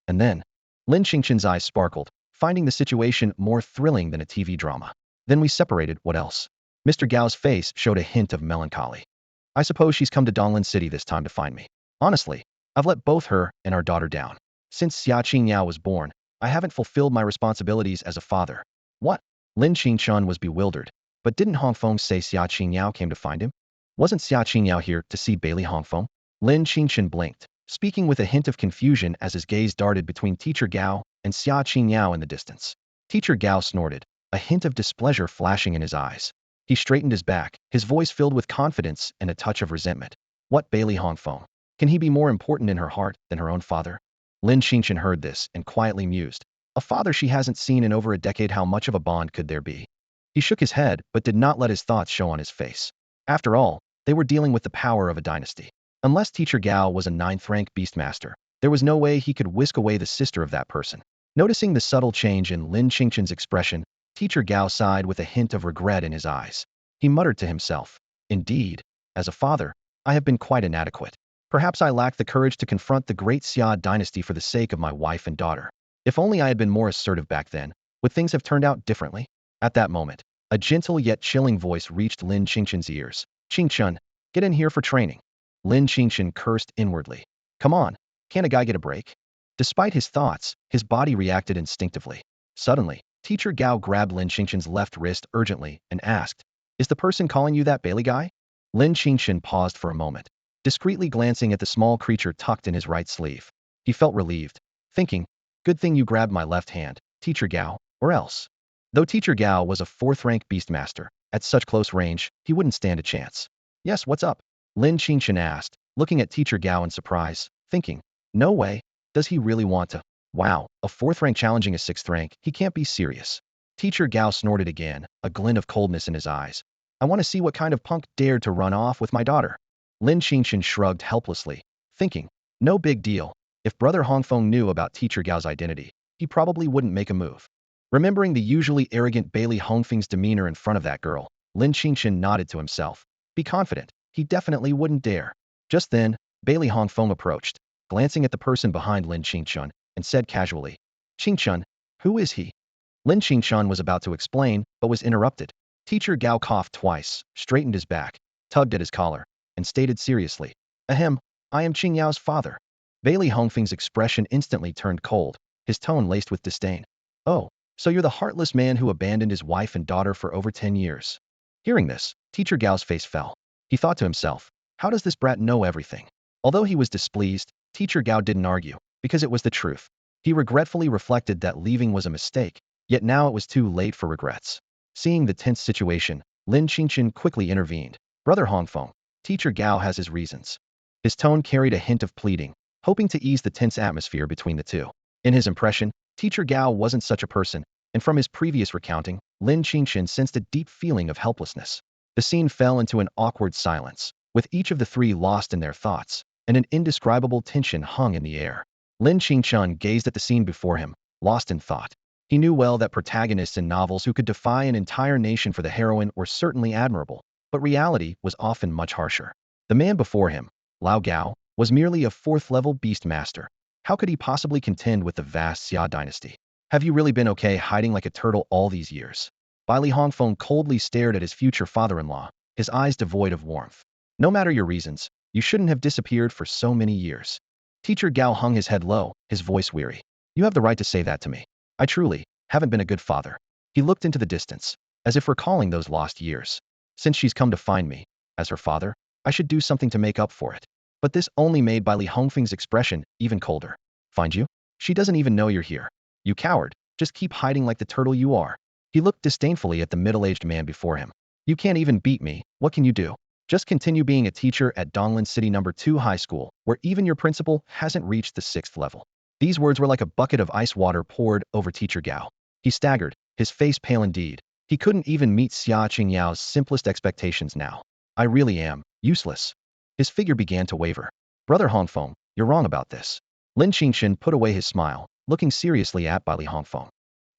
And then, Lin Qingchen's eyes sparkled, finding the situation more thrilling than a TV drama. Then we separated, what else? Mr. Gao's face showed a hint of melancholy. I suppose she's come to Donglan City this time to find me. Honestly, I've let both her and our daughter down. Since Xia Qingyao was born, I haven't fulfilled my responsibilities as a father. What? Lin Qingchen was bewildered. But didn't Hongfeng say Xia Qingyao came to find him? Wasn't Xia Qingyao here to see Bai Li Hongfeng? Lin Qingchen blinked, speaking with a hint of confusion as his gaze darted between Teacher Gao and Xia Qingyao in the distance. Teacher Gao snorted, a hint of displeasure flashing in his eyes. He straightened his back, his voice filled with confidence and a touch of resentment. What Bai Li Hongfeng? Can he be more important in her heart than her own father? Lin Qingchen heard this and quietly mused. A father she hasn't seen in over a decade, how much of a bond could there be? He shook his head but did not let his thoughts show on his face. After all, they were dealing with the power of a dynasty. Unless Teacher Gao was a 9th-rank beastmaster, there was no way he could whisk away the sister of that person. Noticing the subtle change in Lin Qingchen's expression, Teacher Gao sighed with a hint of regret in his eyes. He muttered to himself, indeed, as a father, I have been quite inadequate. Perhaps I lacked the courage to confront the great Xia dynasty for the sake of my wife and daughter. If only I had been more assertive back then, would things have turned out differently? At that moment, a gentle yet chilling voice reached Lin Qingchen's ears. Qingchen, get in here for training. Lin Qingchen cursed inwardly. Come on, can't a guy get a break? Despite his thoughts, his body reacted instinctively. Suddenly, Teacher Gao grabbed Lin Qingchen's left wrist urgently and asked, is the person calling you that Bai Li guy? Lin Qingchen paused for a moment, discreetly glancing at the small creature tucked in his right sleeve. He felt relieved, thinking, good thing you grabbed my left hand, Teacher Gao, or else. Though Teacher Gao was a 4th-rank beastmaster, at such close range, he wouldn't stand a chance. Yes, what's up? Lin Qingchen asked, looking at Teacher Gao in surprise, thinking, no way, does he really want to? Wow, a 4th rank challenging a 6th rank, he can't be serious. Teacher Gao snorted again, a glint of coldness in his eyes. I want to see what kind of punk dared to run off with my daughter. Lin Qingchen shrugged helplessly, thinking, no big deal. If Brother Hongfeng knew about Teacher Gao's identity, he probably wouldn't make a move. Remembering the usually arrogant Bailey Hongfeng's demeanor in front of that girl, Lin Qingchen nodded to himself. Be confident, he definitely wouldn't dare. Just then, Bailey Hongfeng approached, glancing at the person behind Lin Qingchen, and said casually, Qingchen, who is he? Lin Qingchen was about to explain, but was interrupted. Teacher Gao coughed twice, straightened his back, tugged at his collar, and stated seriously, Ahem, I am Qing Yao's father. Bailey Hongfeng's expression instantly turned cold, his tone laced with disdain. Oh, so you're the heartless man who abandoned his wife and daughter for over 10 years. Hearing this, Teacher Gao's face fell. He thought to himself, how does this brat know everything? Although he was displeased, Teacher Gao didn't argue, because it was the truth. He regretfully reflected that leaving was a mistake, yet now it was too late for regrets. Seeing the tense situation, Lin Qingchen quickly intervened. Brother Hongfeng, Teacher Gao has his reasons. His tone carried a hint of pleading, hoping to ease the tense atmosphere between the two. In his impression, Teacher Gao wasn't such a person, and from his previous recounting, Lin Qingchen sensed a deep feeling of helplessness. The scene fell into an awkward silence, with each of the three lost in their thoughts, and an indescribable tension hung in the air. Lin Qingchen gazed at the scene before him, lost in thought. He knew well that protagonists in novels who could defy an entire nation for the heroine were certainly admirable, but reality was often much harsher. The man before him, Lao Gao, was merely a fourth-level beast master. How could he possibly contend with the vast Xia dynasty? Have you really been okay hiding like a turtle all these years? Bailey Hongfeng coldly stared at his future father-in-law, his eyes devoid of warmth. No matter your reasons, you shouldn't have disappeared for so many years. Teacher Gao hung his head low, his voice weary. You have the right to say that to me. I truly haven't been a good father. He looked into the distance, as if recalling those lost years. Since she's come to find me, as her father, I should do something to make up for it. But this only made Bailey Hongfeng's expression even colder. Find you? She doesn't even know you're here. You coward, just keep hiding like the turtle you are. He looked disdainfully at the middle-aged man before him. You can't even beat me, what can you do? Just continue being a teacher at Donglan City No. 2 High School, where even your principal hasn't reached the 6th level. These words were like a bucket of ice water poured over Teacher Gao. He staggered, his face pale indeed. He couldn't even meet Xia Qingyao's simplest expectations now. I really am useless. His figure began to waver. Brother Hongfeng, you're wrong about this. Lin Qingchen put away his smile, looking seriously at Bailey Hongfeng.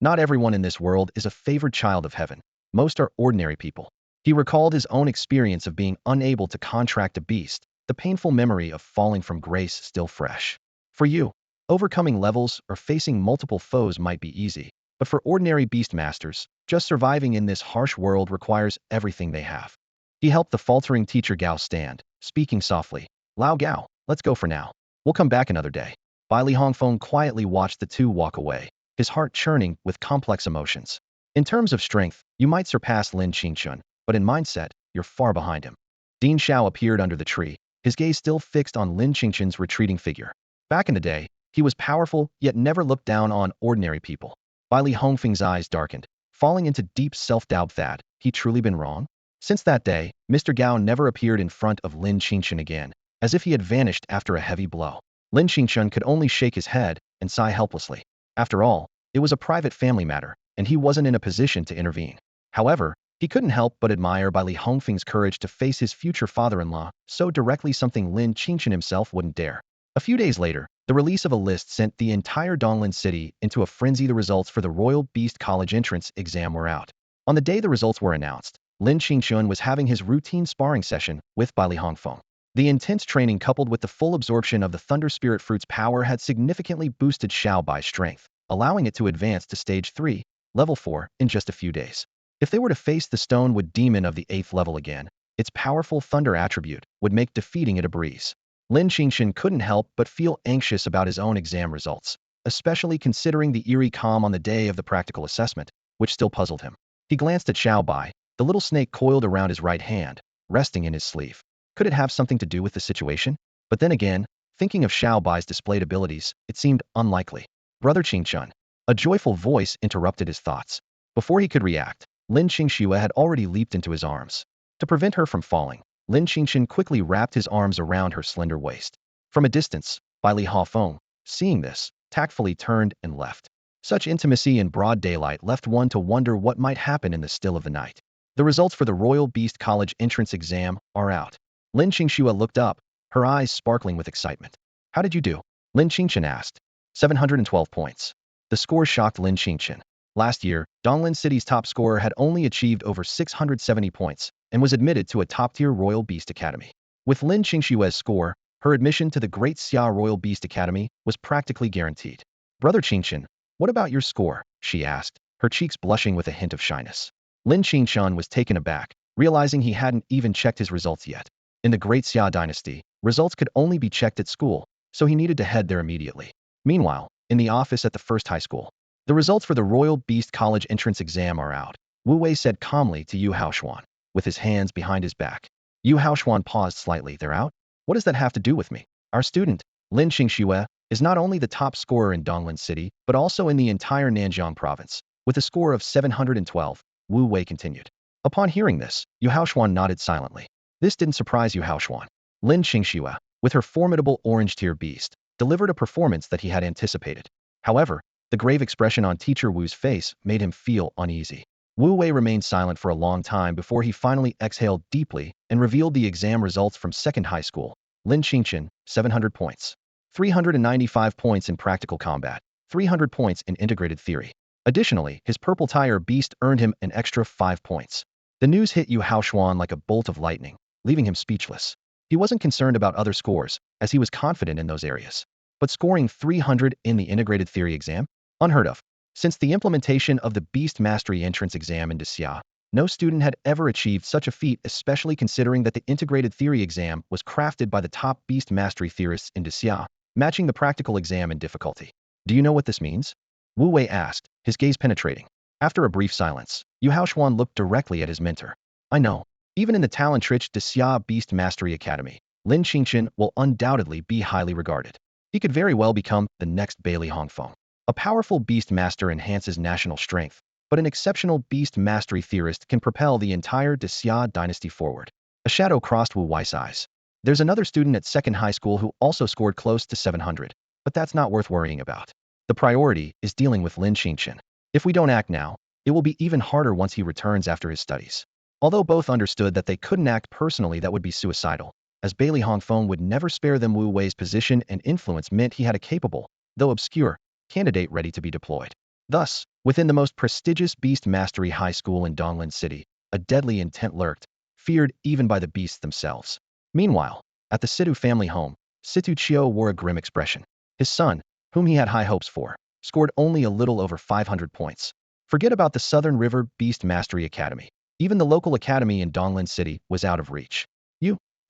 Not everyone in this world is a favored child of heaven. Most are ordinary people. He recalled his own experience of being unable to contract a beast, the painful memory of falling from grace still fresh. For you, overcoming levels or facing multiple foes might be easy, but for ordinary beast masters, just surviving in this harsh world requires everything they have. He helped the faltering Teacher Gao stand, speaking softly. Lao Gao, let's go for now. We'll come back another day. Bailey Hongfeng quietly watched the two walk away, his heart churning with complex emotions. In terms of strength, you might surpass Lin Qingchen, but in mindset, you're far behind him. Dean Xiao appeared under the tree, his gaze still fixed on Lin Qingchen's retreating figure. Back in the day, he was powerful, yet never looked down on ordinary people. Bailey Hongfeng's eyes darkened, falling into deep self-doubt that he truly been wrong. Since that day, Mr. Gao never appeared in front of Lin Qingchen again, as if he had vanished after a heavy blow. Lin Qingchen could only shake his head and sigh helplessly. After all, it was a private family matter, and he wasn't in a position to intervene. However, he couldn't help but admire Bailey Hongfeng's courage to face his future father-in-law so directly, something Lin Qingchen himself wouldn't dare. A few days later, the release of a list sent the entire Donglan City into a frenzy. The results for the Royal Beast College entrance exam were out. On the day the results were announced, Lin Qingchen was having his routine sparring session with Bailey Hongfeng. The intense training coupled with the full absorption of the Thunder Spirit Fruit's power had significantly boosted Xiaobai's strength, allowing it to advance to Stage 3, Level 4, in just a few days. If they were to face the Stonewood Demon of the 8th level again, its powerful Thunder attribute would make defeating it a breeze. Lin Qingchen couldn't help but feel anxious about his own exam results, especially considering the eerie calm on the day of the practical assessment, which still puzzled him. He glanced at Xiaobai, the little snake coiled around his right hand, resting in his sleeve. Could it have something to do with the situation? But then again, thinking of Xiaobai's displayed abilities, it seemed unlikely. Brother Qingchen. A joyful voice interrupted his thoughts. Before he could react, Lin Qingxue had already leaped into his arms. To prevent her from falling, Lin Qingchen quickly wrapped his arms around her slender waist. From a distance, Bailey Hongfeng, seeing this, tactfully turned and left. Such intimacy in broad daylight left one to wonder what might happen in the still of the night. The results for the Royal Beast College entrance exam are out. Lin Qingchen looked up, her eyes sparkling with excitement. How did you do? Lin Qingchen asked. 712 points. The score shocked Lin Qingchen. Last year, Donglan City's top scorer had only achieved over 670 points and was admitted to a top-tier Royal Beast Academy. With Lin Qingxue's score, her admission to the Great Xia Royal Beast Academy was practically guaranteed. Brother Qingchen, what about your score? She asked, her cheeks blushing with a hint of shyness. Lin Qingchen was taken aback, realizing he hadn't even checked his results yet. In the Great Xia dynasty, results could only be checked at school, so he needed to head there immediately. Meanwhile, in the office at the first high school, the results for the Royal Beast College entrance exam are out. Wu Wei said calmly to Yu Haoshuan, with his hands behind his back. Yu Haoshuan paused slightly. They're out? What does that have to do with me? Our student, Lin Qingxue, is not only the top scorer in Donglan City, but also in the entire Nanjiang province. With a score of 712, Wu Wei continued. Upon hearing this, Yu Haoshuan nodded silently. This didn't surprise Yu Haoshuan. Lin Qingxue, with her formidable orange-tier beast, delivered a performance that he had anticipated. However, the grave expression on Teacher Wu's face made him feel uneasy. Wu Wei remained silent for a long time before he finally exhaled deeply and revealed the exam results from second high school. Lin Qingchen, 700 points. 395 points in practical combat, 300 points in integrated theory. Additionally, his purple tire beast earned him an extra 5 points. The news hit Yu Haoshuan like a bolt of lightning, leaving him speechless. He wasn't concerned about other scores, as he was confident in those areas. But scoring 300 in the integrated theory exam? Unheard of. Since the implementation of the Beast Mastery entrance exam in Xia, no student had ever achieved such a feat, especially considering that the integrated theory exam was crafted by the top Beast Mastery theorists in Xia, matching the practical exam in difficulty. Do you know what this means? Wu Wei asked, his gaze penetrating. After a brief silence, Yu Haoshuan looked directly at his mentor. I know. Even in the talent-rich Xia Beast Mastery Academy, Lin Qingchen will undoubtedly be highly regarded. He could very well become the next Bailey Hongfeng. A powerful beast master enhances national strength, but an exceptional beast mastery theorist can propel the entire Xia dynasty forward. A shadow crossed Wu Wei's eyes. There's another student at second high school who also scored close to 700, but that's not worth worrying about. The priority is dealing with Lin Qingchen. If we don't act now, it will be even harder once he returns after his studies. Although both understood that they couldn't act personally, that would be suicidal, as Bailey Hongfeng would never spare them. Wu Wei's position and influence meant he had a capable, though obscure, candidate ready to be deployed. Thus, within the most prestigious Beast Mastery High School in Donglan City, a deadly intent lurked, feared even by the beasts themselves. Meanwhile, at the Situ family home, Situong wore a grim expression. His son, whom he had high hopes for, scored only a little over 500 points. Forget about the Southern River Beast Mastery Academy. Even the local academy in Donglan City was out of reach.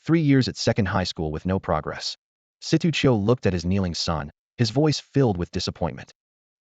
3 years at second high school with no progress. Situong looked at his kneeling son, his voice filled with disappointment.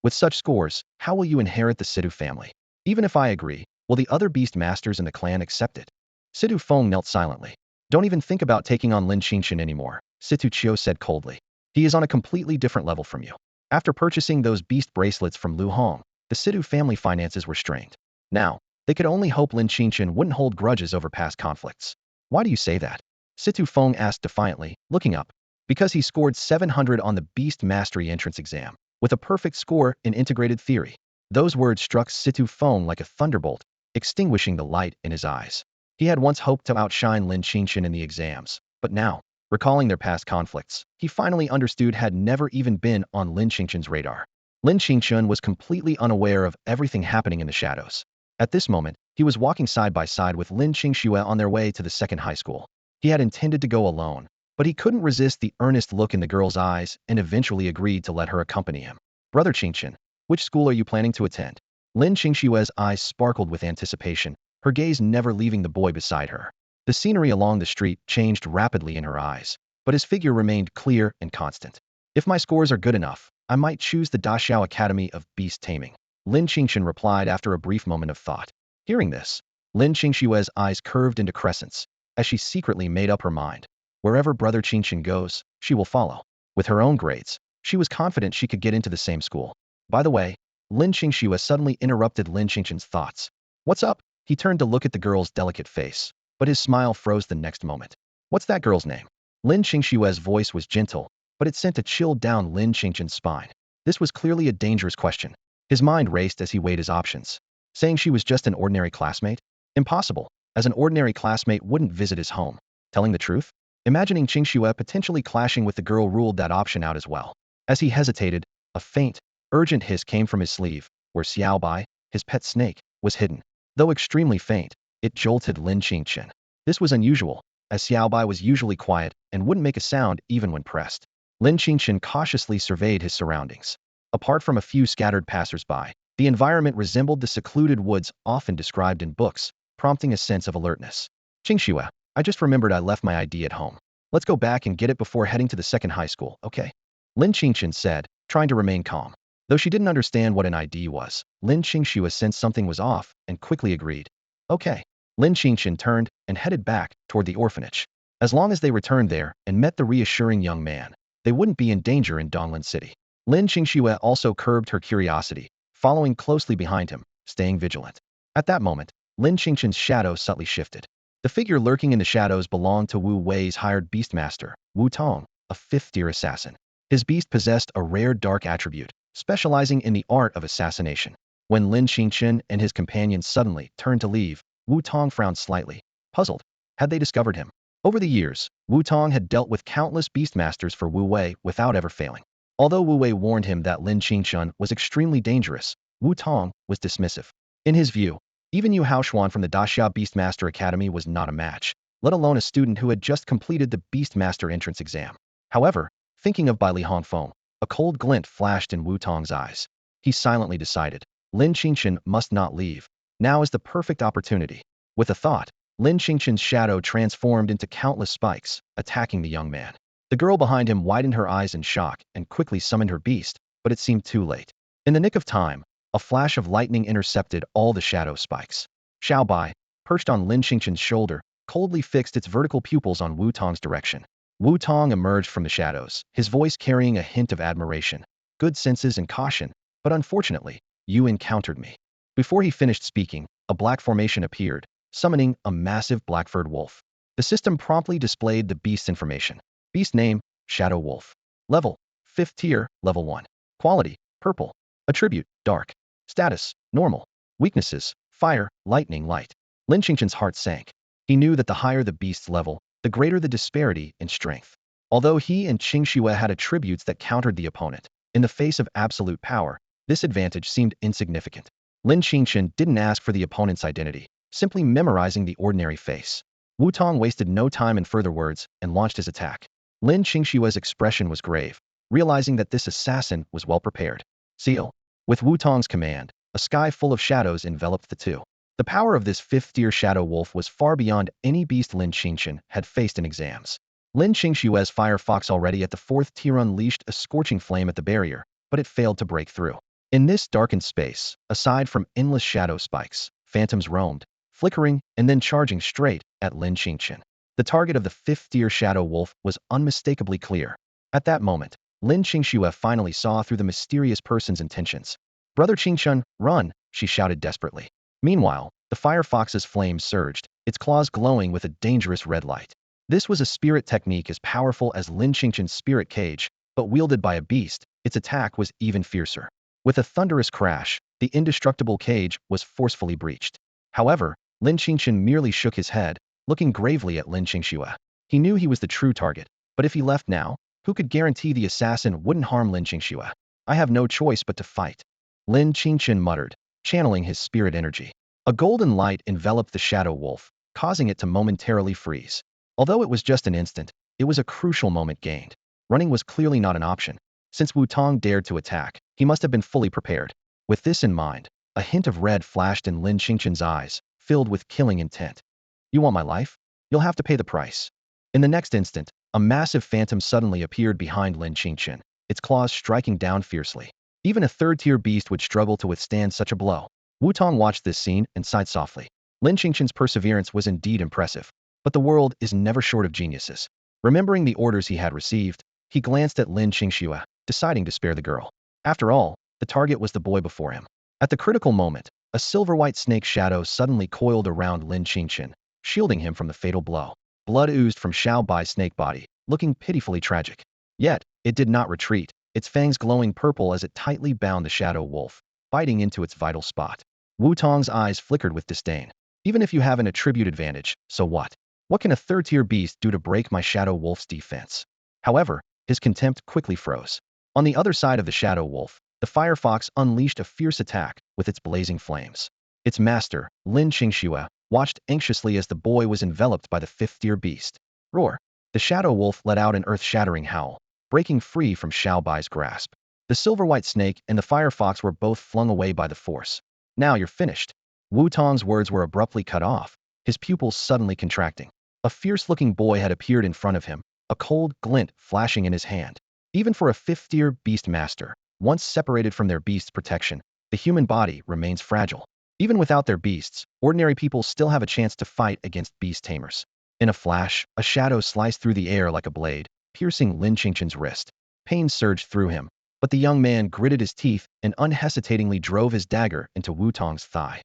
With such scores, how will you inherit the Situ family? Even if I agree, will the other beast masters in the clan accept it? Situong knelt silently. Don't even think about taking on Lin Qingchen anymore, Situong said coldly. He is on a completely different level from you. After purchasing those beast bracelets from Lu Hong, the Situ family finances were strained. Now, they could only hope Lin Qingchen wouldn't hold grudges over past conflicts. Why do you say that? Situong asked defiantly, looking up. Because he scored 700 on the Beast Mastery entrance exam, with a perfect score in integrated theory. Those words struck Situong like a thunderbolt, extinguishing the light in his eyes. He had once hoped to outshine Lin Qingchen in the exams, but now, recalling their past conflicts, he finally understood had never even been on Lin Qingchen's radar. Lin Qingchen was completely unaware of everything happening in the shadows. At this moment, he was walking side by side with Lin Qingxue on their way to the second high school. He had intended to go alone, but he couldn't resist the earnest look in the girl's eyes and eventually agreed to let her accompany him. Brother Qingchen, which school are you planning to attend? Lin Qingxue's eyes sparkled with anticipation, her gaze never leaving the boy beside her. The scenery along the street changed rapidly in her eyes, but his figure remained clear and constant. If my scores are good enough, I might choose the Daxiao Academy of Beast Taming, Lin Qingchen replied after a brief moment of thought. Hearing this, Lin Qingxue's eyes curved into crescents, as she secretly made up her mind. Wherever Brother Qingchen goes, she will follow. With her own grades, she was confident she could get into the same school. By the way, Lin Qingxue suddenly interrupted Lin Qingchen's thoughts. What's up? He turned to look at the girl's delicate face, but his smile froze the next moment. What's that girl's name? Lin Qingxue's voice was gentle, but it sent a chill down Lin Qingchen's spine. This was clearly a dangerous question. His mind raced as he weighed his options. Saying she was just an ordinary classmate? Impossible, as an ordinary classmate wouldn't visit his home. Telling the truth? Imagining Qingxue potentially clashing with the girl ruled that option out as well. As he hesitated, a faint, urgent hiss came from his sleeve, where Xiaobai, his pet snake, was hidden. Though extremely faint, it jolted Lin Qingchen. This was unusual, as Xiaobai was usually quiet and wouldn't make a sound even when pressed. Lin Qingchen cautiously surveyed his surroundings. Apart from a few scattered passers-by, the environment resembled the secluded woods often described in books, prompting a sense of alertness. Qingxue, I just remembered I left my ID at home. Let's go back and get it before heading to the second high school, okay? Lin Qingchen said, trying to remain calm. Though she didn't understand what an ID was, Lin Qingxue sensed something was off and quickly agreed. Okay. Lin Qingchen turned and headed back toward the orphanage. As long as they returned there and met the reassuring young man, they wouldn't be in danger in Donglan City. Lin Qingxue also curbed her curiosity, following closely behind him, staying vigilant. At that moment, Lin Qingchen's shadow subtly shifted. The figure lurking in the shadows belonged to Wu Wei's hired beastmaster, Wu Tong, a fifth-tier assassin. His beast possessed a rare dark attribute, specializing in the art of assassination. When Lin Qingchen and his companions suddenly turned to leave, Wu Tong frowned slightly, puzzled. Had they discovered him? Over the years, Wu Tong had dealt with countless beastmasters for Wu Wei without ever failing. Although Wu Wei warned him that Lin Qingchen was extremely dangerous, Wu Tong was dismissive. In his view, even Yu Haoshuan from the Daxia Beastmaster Academy was not a match, let alone a student who had just completed the Beastmaster entrance exam. However, thinking of Bai Li Hongfeng, a cold glint flashed in Wu Tong's eyes. He silently decided, Lin Qingchen must not leave. Now is the perfect opportunity. With a thought, Lin Qingchen's shadow transformed into countless spikes, attacking the young man. The girl behind him widened her eyes in shock and quickly summoned her beast, but it seemed too late. In the nick of time, a flash of lightning intercepted all the shadow spikes. Xiaobai, perched on Lin Qingchen's shoulder, coldly fixed its vertical pupils on Wu Tong's direction. Wu Tong emerged from the shadows, his voice carrying a hint of admiration, good senses and caution, but unfortunately, you encountered me. Before he finished speaking, a black formation appeared, summoning a massive black-furred wolf. The system promptly displayed the beast's information. Beast name, Shadow Wolf. Level, 5th tier, level 1. Quality, purple. Attribute, dark. Status, normal. Weaknesses, fire, lightning, light. Lin Qingchen's heart sank. He knew that the higher the beast's level, the greater the disparity in strength. Although he and Qingxue had attributes that countered the opponent, in the face of absolute power, this advantage seemed insignificant. Lin Qingchen didn't ask for the opponent's identity, simply memorizing the ordinary face. Wu Tong wasted no time in further words and launched his attack. Lin Qingxue's expression was grave, realizing that this assassin was well prepared. Seal. With Wu Tong's command, a sky full of shadows enveloped the two. The power of this 5th-tier shadow wolf was far beyond any beast Lin Qingchen had faced in exams. Lin Qingxue's fire fox already at the 4th tier unleashed a scorching flame at the barrier, but it failed to break through. In this darkened space, aside from endless shadow spikes, phantoms roamed, flickering and then charging straight at Lin Qingchen. The target of the 5th-tier shadow wolf was unmistakably clear. At that moment, Lin Qingxue finally saw through the mysterious person's intentions. Brother Qingchen, run, she shouted desperately. Meanwhile, the fire fox's flames surged, its claws glowing with a dangerous red light. This was a spirit technique as powerful as Lin Qingchen's spirit cage, but wielded by a beast, its attack was even fiercer. With a thunderous crash, the indestructible cage was forcefully breached. However, Lin Qingchen merely shook his head, looking gravely at Lin Qingxue. He knew he was the true target, but if he left now, who could guarantee the assassin wouldn't harm Lin Qingxue? I have no choice but to fight. Lin Qingchen muttered, channeling his spirit energy. A golden light enveloped the shadow wolf, causing it to momentarily freeze. Although it was just an instant, it was a crucial moment gained. Running was clearly not an option. Since Wu Tong dared to attack, he must have been fully prepared. With this in mind, a hint of red flashed in Lin Qingchen's eyes, filled with killing intent. You want my life? You'll have to pay the price. In the next instant, a massive phantom suddenly appeared behind Lin Qingchen, its claws striking down fiercely. Even a 3rd-tier beast would struggle to withstand such a blow. Wu Tong watched this scene and sighed softly. Lin Qingchen's perseverance was indeed impressive, but the world is never short of geniuses. Remembering the orders he had received, he glanced at Lin Qingxue, deciding to spare the girl. After all, the target was the boy before him. At the critical moment, a silver-white snake shadow suddenly coiled around Lin Qingchen, shielding him from the fatal blow. Blood oozed from Xiao Bai's snake body, looking pitifully tragic. Yet, it did not retreat, its fangs glowing purple as it tightly bound the shadow wolf. biting into its vital spot. Wu Tong's eyes flickered with disdain. Even if you have an attribute advantage, so what? What can a third-tier beast do to break my Shadow Wolf's defense? However, his contempt quickly froze. On the other side of the Shadow Wolf, the Firefox unleashed a fierce attack with its blazing flames. Its master, Lin Qingchen, watched anxiously as the boy was enveloped by the fifth-tier beast. Roar! The Shadow Wolf let out an earth-shattering howl, breaking free from Xiao Bai's grasp. The silver-white snake and the Firefox were both flung away by the force. Now you're finished. Wu Tong's words were abruptly cut off, his pupils suddenly contracting. A fierce-looking boy had appeared in front of him, a cold glint flashing in his hand. Even for a fifth-tier beast master, once separated from their beast's protection, the human body remains fragile. Even without their beasts, ordinary people still have a chance to fight against beast tamers. In a flash, a shadow sliced through the air like a blade, piercing Lin Qingchen's wrist. Pain surged through him, but the young man gritted his teeth and unhesitatingly drove his dagger into Wu Tong's thigh.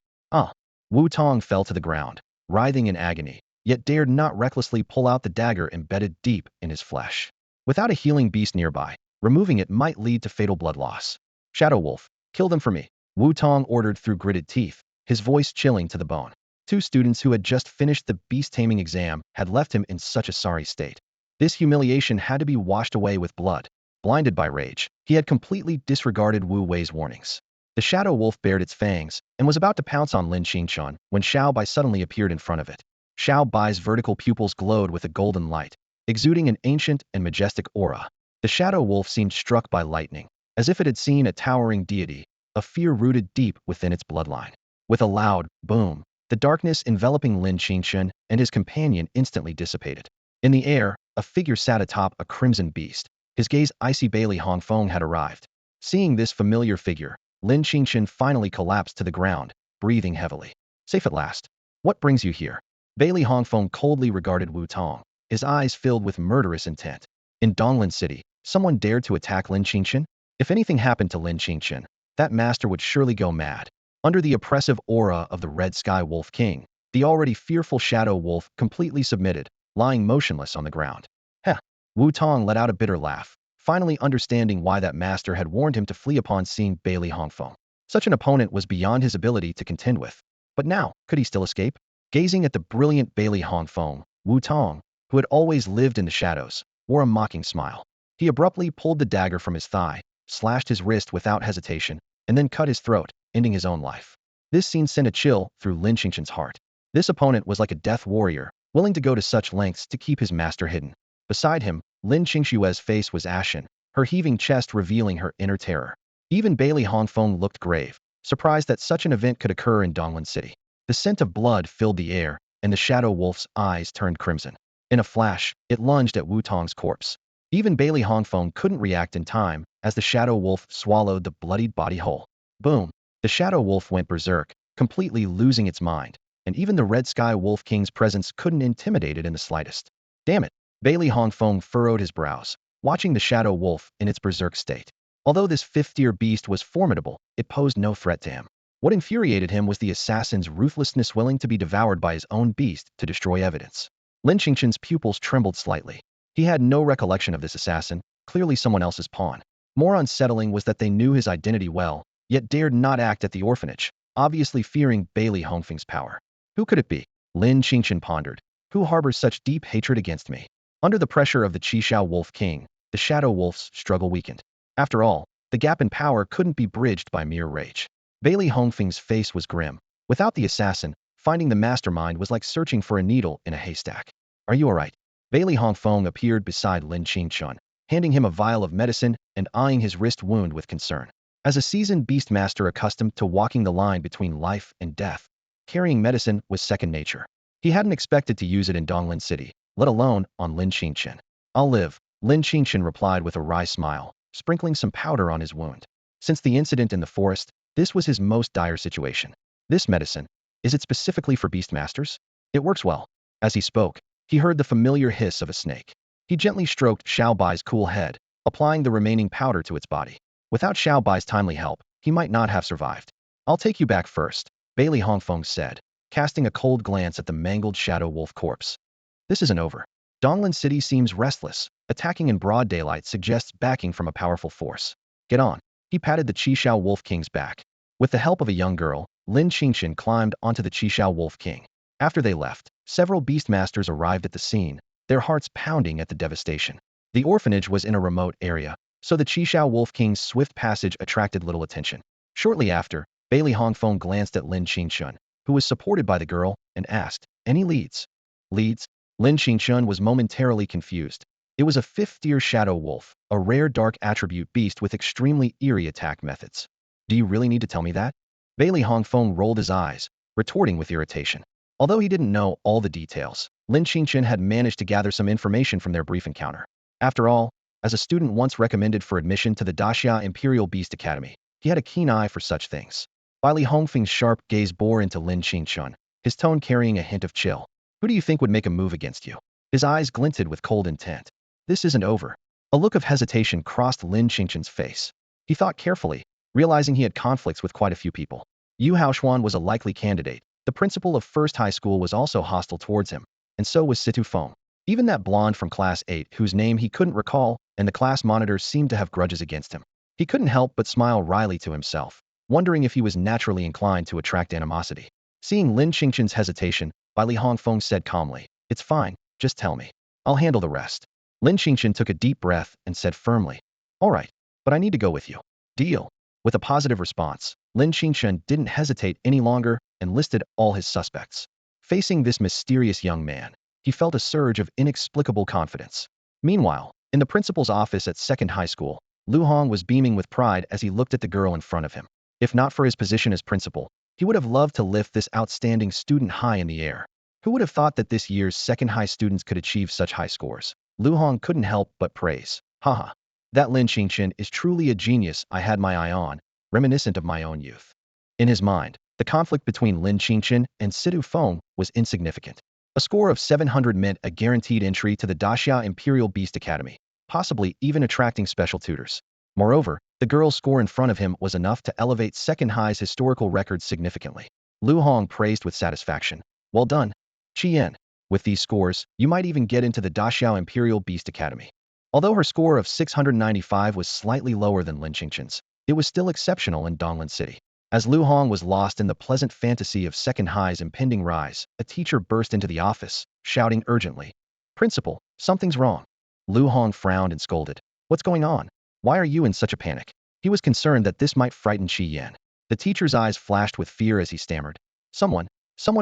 Wu Tong fell to the ground, writhing in agony, yet dared not recklessly pull out the dagger embedded deep in his flesh. Without a healing beast nearby, removing it might lead to fatal blood loss. Shadow Wolf, kill them for me, Wu Tong ordered through gritted teeth, his voice chilling to the bone. Two students who had just finished the beast-taming exam had left him in such a sorry state. This humiliation had to be washed away with blood. Blinded by rage, he had completely disregarded Wu Wei's warnings. The Shadow Wolf bared its fangs and was about to pounce on Lin Qingchen when Xiao Bai suddenly appeared in front of it. Xiao Bai's vertical pupils glowed with a golden light, exuding an ancient and majestic aura. The Shadow Wolf seemed struck by lightning, as if it had seen a towering deity, a fear rooted deep within its bloodline. With a loud boom, the darkness enveloping Lin Qingchen and his companion instantly dissipated. In the air, a figure sat atop a crimson beast. His gaze icy. Bailey Hongfeng had arrived. Seeing this familiar figure, Lin Qingchen finally collapsed to the ground, breathing heavily. Safe at last. What brings you here? Bailey Hongfeng coldly regarded Wu Tong, his eyes filled with murderous intent. In Donglan City, someone dared to attack Lin Qingchen? If anything happened to Lin Qingchen, that master would surely go mad. Under the oppressive aura of the Red Sky Wolf King, the already fearful Shadow Wolf completely submitted, lying motionless on the ground. Heh! Wu Tong let out a bitter laugh, finally understanding why that master had warned him to flee upon seeing Bailey Hongfeng. Such an opponent was beyond his ability to contend with. But now, could he still escape? Gazing at the brilliant Bailey Hongfeng, Wu Tong, who had always lived in the shadows, wore a mocking smile. He abruptly pulled the dagger from his thigh, slashed his wrist without hesitation, and then cut his throat, ending his own life. This scene sent a chill through Lin Qingchen's heart. This opponent was like a death warrior, willing to go to such lengths to keep his master hidden. Beside him, Lin Qingchue's face was ashen, her heaving chest revealing her inner terror. Even Bailey Hongfeng looked grave, surprised that such an event could occur in Donglan City. The scent of blood filled the air, and the Shadow Wolf's eyes turned crimson. In a flash, it lunged at Wu Tong's corpse. Even Bailey Hongfeng couldn't react in time, as the Shadow Wolf swallowed the bloodied body whole. Boom! The Shadow Wolf went berserk, completely losing its mind, and even the Red Sky Wolf King's presence couldn't intimidate it in the slightest. Damn it! Bailey Hongfeng furrowed his brows, watching the Shadow Wolf in its berserk state. Although this fifth-tier beast was formidable, it posed no threat to him. What infuriated him was the assassin's ruthlessness, willing to be devoured by his own beast to destroy evidence. Lin Qingchen's pupils trembled slightly. He had no recollection of this assassin, clearly someone else's pawn. More unsettling was that they knew his identity well, yet dared not act at the orphanage, obviously fearing Bailey Hongfeng's power. Who could it be? Lin Qingchen pondered. Who harbors such deep hatred against me? Under the pressure of the Qishao Wolf King, the Shadow Wolf's struggle weakened. After all, the gap in power couldn't be bridged by mere rage. Bailey Hongfeng's face was grim. Without the assassin, finding the mastermind was like searching for a needle in a haystack. Are you alright? Bailey Hongfeng appeared beside Lin Qingchen, handing him a vial of medicine and eyeing his wrist wound with concern. As a seasoned beastmaster accustomed to walking the line between life and death, carrying medicine was second nature. He hadn't expected to use it in Donglan City, let alone on Lin Qingchen. I'll live, Lin Qingchen replied with a wry smile, sprinkling some powder on his wound. Since the incident in the forest, this was his most dire situation. This medicine, is it specifically for beastmasters? It works well. As he spoke, he heard the familiar hiss of a snake. He gently stroked Xiao Bai's cool head, applying the remaining powder to its body. Without Xiao Bai's timely help, he might not have survived. I'll take you back first, Bailey Hongfeng said, casting a cold glance at the mangled Shadow Wolf corpse. This isn't over. Donglan City seems restless. Attacking in broad daylight suggests backing from a powerful force. Get on. He patted the Qishao Wolf King's back. With the help of a young girl, Lin Qingchen climbed onto the Qishao Wolf King. After they left, several beastmasters arrived at the scene, their hearts pounding at the devastation. The orphanage was in a remote area, so the Qishao Wolf King's swift passage attracted little attention. Shortly after, Bailey Hongfeng glanced at Lin Qingchen, who was supported by the girl, and asked, "Any leads?" Leads? Lin Qingchen was momentarily confused. It was a fifth-tier shadow wolf, a rare dark attribute beast with extremely eerie attack methods. Do you really need to tell me that? Bailey Hongfeng rolled his eyes, retorting with irritation. Although he didn't know all the details, Lin Qingchen had managed to gather some information from their brief encounter. After all, as a student once recommended for admission to the Daxia Imperial Beast Academy, he had a keen eye for such things. Bailey Hongfeng's sharp gaze bore into Lin Qingchen, his tone carrying a hint of chill. Who do you think would make a move against you? His eyes glinted with cold intent. This isn't over. A look of hesitation crossed Lin Qingchen's face. He thought carefully, realizing he had conflicts with quite a few people. Yuhaan was a likely candidate. The principal of First High School was also hostile towards him, and so was Situong. Even that blonde from Class 8, whose name he couldn't recall, and the class monitor seemed to have grudges against him. He couldn't help but smile wryly to himself, wondering if he was naturally inclined to attract animosity. Seeing Lin Qingchen's hesitation, Bailey Hongfeng said calmly, "It's fine, just tell me. I'll handle the rest." Lin Qingchen took a deep breath and said firmly, "All right, but I need to go with you." Deal. With a positive response, Lin Qingchen didn't hesitate any longer and listed all his suspects. Facing this mysterious young man, he felt a surge of inexplicable confidence. Meanwhile, in the principal's office at Second High School, Yuhaan was beaming with pride as he looked at the girl in front of him. If not for his position as principal, he would have loved to lift this outstanding student high in the air. Who would have thought that this year's second high students could achieve such high scores? Yuhaan couldn't help but praise. Haha. That Lin Qingchen is truly a genius I had my eye on, reminiscent of my own youth. In his mind, the conflict between Lin Qingchen and Situong was insignificant. A score of 700 meant a guaranteed entry to the Daxia Imperial Beast Academy, possibly even attracting special tutors. Moreover, the girl's score in front of him was enough to elevate Second High's historical record significantly. Yuhaan praised with satisfaction. Well done, Qian. With these scores, you might even get into the Daxiao Imperial Beast Academy. Although her score of 695 was slightly lower than Lin Qingchen's, it was still exceptional in Donglan City. As Yuhaan was lost in the pleasant fantasy of Second High's impending rise, a teacher burst into the office, shouting urgently, "Principal, something's wrong." Yuhaan frowned and scolded. "What's going on? Why are you in such a panic?" He was concerned that this might frighten Qian. The teacher's eyes flashed with fear as he stammered. Someone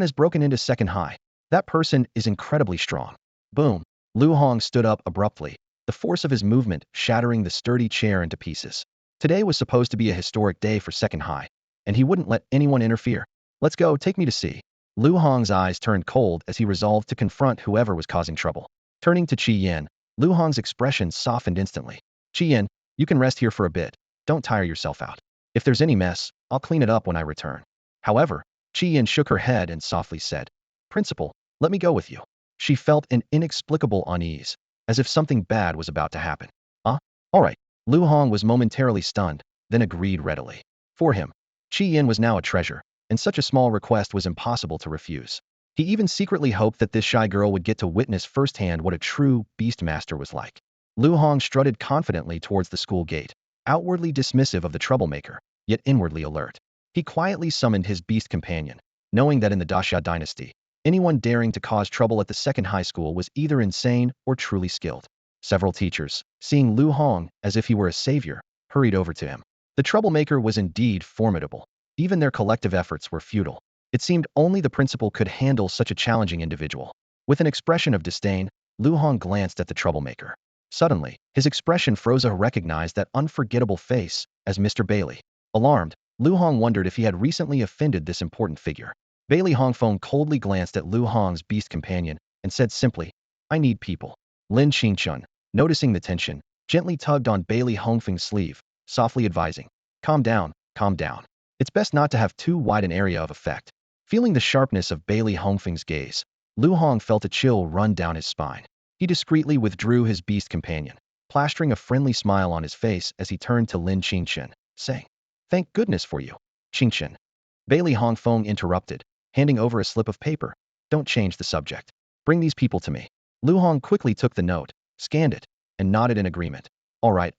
has broken into Second High. That person is incredibly strong." Boom. Yuhaan stood up abruptly, the force of his movement shattering the sturdy chair into pieces. Today was supposed to be a historic day for Second High, and he wouldn't let anyone interfere. "Let's go, take me to see." Yuhaan's eyes turned cold as he resolved to confront whoever was causing trouble. Turning to Qian, Yuhaan's expression softened instantly. "Qian, you can rest here for a bit. Don't tire yourself out. If there's any mess, I'll clean it up when I return." However, Qian shook her head and softly said, "Principal, let me go with you." She felt an inexplicable unease, as if something bad was about to happen. All right." Yuhaan was momentarily stunned, then agreed readily. For him, Qian was now a treasure, and such a small request was impossible to refuse. He even secretly hoped that this shy girl would get to witness firsthand what a true beastmaster was like. Yuhaan strutted confidently towards the school gate, outwardly dismissive of the troublemaker, yet inwardly alert. He quietly summoned his beast companion, knowing that in the Daxia dynasty, anyone daring to cause trouble at the Second High School was either insane or truly skilled. Several teachers, seeing Yuhaan as if he were a savior, hurried over to him. The troublemaker was indeed formidable. Even their collective efforts were futile. It seemed only the principal could handle such a challenging individual. With an expression of disdain, Yuhaan glanced at the troublemaker. Suddenly, his expression froze. Recognized that unforgettable face as Mr. Bailey. Alarmed, Yuhaan wondered if he had recently offended this important figure. Bailey Hongfeng coldly glanced at Yuhaan's beast companion and said simply, "I need people." Lin Qingchen, noticing the tension, gently tugged on Bailey Hongfeng's sleeve, softly advising, calm down. It's best not to have too wide an area of effect." Feeling the sharpness of Bailey Hongfeng's gaze, Yuhaan felt a chill run down his spine. He discreetly withdrew his beast companion, plastering a friendly smile on his face as he turned to Lin Qingchen, saying, "Thank goodness for you, Qingchen." Bailey Hongfeng interrupted, handing over a slip of paper. "Don't change the subject. Bring these people to me." Yuhaan quickly took the note, scanned it, and nodded in agreement. All right.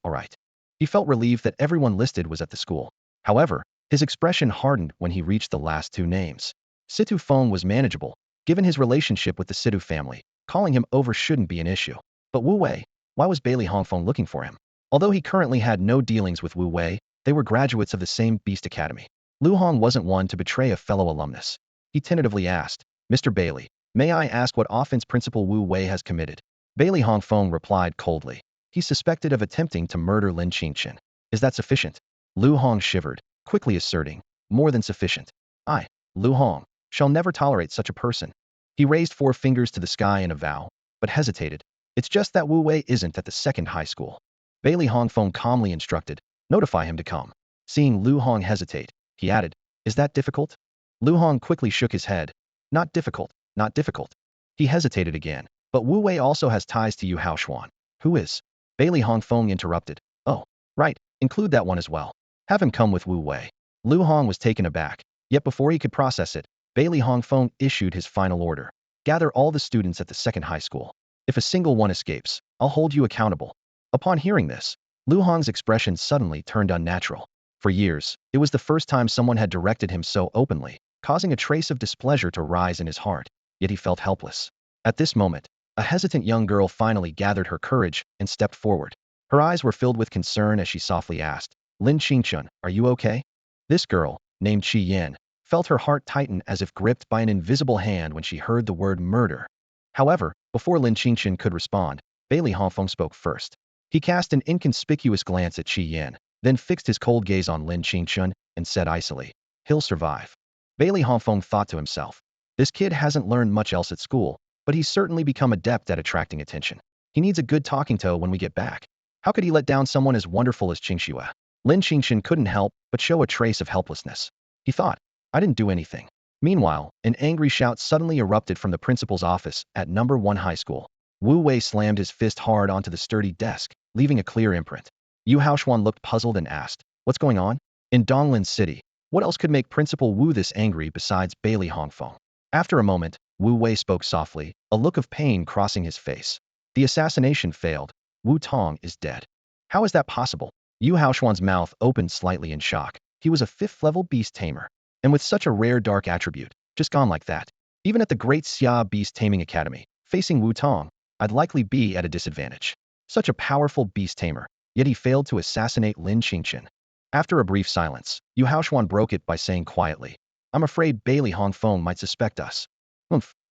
He felt relieved that everyone listed was at the school. However, His expression hardened when he reached the last two names. Situong was manageable, given his relationship with the Situ family. Calling him over shouldn't be an issue. But Wu Wei, why was Bailey Hongfeng looking for him? Although he currently had no dealings with Wu Wei, they were graduates of the same Beast Academy. Lu Hong wasn't one to betray a fellow alumnus. He tentatively asked, Mr. Bailey, may I ask what offense Principal Wu Wei has committed? Bailey Hongfeng replied coldly. He's suspected of attempting to murder Lin Qingchen. Is that sufficient? Lu Hong shivered, quickly asserting, more than sufficient. I, Lu Hong, shall never tolerate such a person. He raised 4 fingers to the sky in a vow, but hesitated. It's just that Wu Wei isn't at the second high school. Bailey Hongfeng calmly instructed, notify him to come. Seeing Lu Hong hesitate, he added, is that difficult? Lu Hong quickly shook his head. Not difficult, not difficult. He hesitated again, but Wu Wei also has ties to Yu Haoshuan. Who is? Bailey Hongfeng interrupted. Oh, right, include that one as well. Have him come with Wu Wei. Lu Hong was taken aback, yet before he could process it, Bailey Hongfeng issued his final order. Gather all the students at the second high school. If a single one escapes, I'll hold you accountable. Upon hearing this, Lu Hong's expression suddenly turned unnatural. For years, it was the first time someone had directed him so openly, causing a trace of displeasure to rise in his heart, yet he felt helpless. At this moment, a hesitant young girl finally gathered her courage and stepped forward. Her eyes were filled with concern as she softly asked, Lin Qingchen, are you okay? This girl, named Qi Yan, felt her heart tighten as if gripped by an invisible hand when she heard the word murder. However, before Lin Qingchen could respond, Bailey Hongfeng spoke first. He cast an inconspicuous glance at Qi Yan, then fixed his cold gaze on Lin Qingchen and said icily, he'll survive. Bailey Hongfeng thought to himself, this kid hasn't learned much else at school, but he's certainly become adept at attracting attention. He needs a good talking to when we get back. How could he let down someone as wonderful as Qingxue? Lin Qingchen couldn't help but show a trace of helplessness. He thought, I didn't do anything. Meanwhile, an angry shout suddenly erupted from the principal's office at number 1 high school. Wu Wei slammed his fist hard onto the sturdy desk, leaving a clear imprint. Yu Haoshuan looked puzzled and asked, what's going on? In Donglin City, what else could make Principal Wu this angry besides Bailey Hongfeng? After a moment, Wu Wei spoke softly, a look of pain crossing his face. The assassination failed. Wu Tong is dead. How is that possible? Yu Haoshuan's mouth opened slightly in shock. He was a 5th-level Beast Tamer, and with such a rare dark attribute, just gone like that. Even at the Great Xia Beast Taming Academy, facing Wu Tong, I'd likely be at a disadvantage. Such a powerful Beast Tamer, yet he failed to assassinate Lin Qingchen. After a brief silence, Yu Haoshuan broke it by saying quietly, I'm afraid Bailey Hongfeng might suspect us.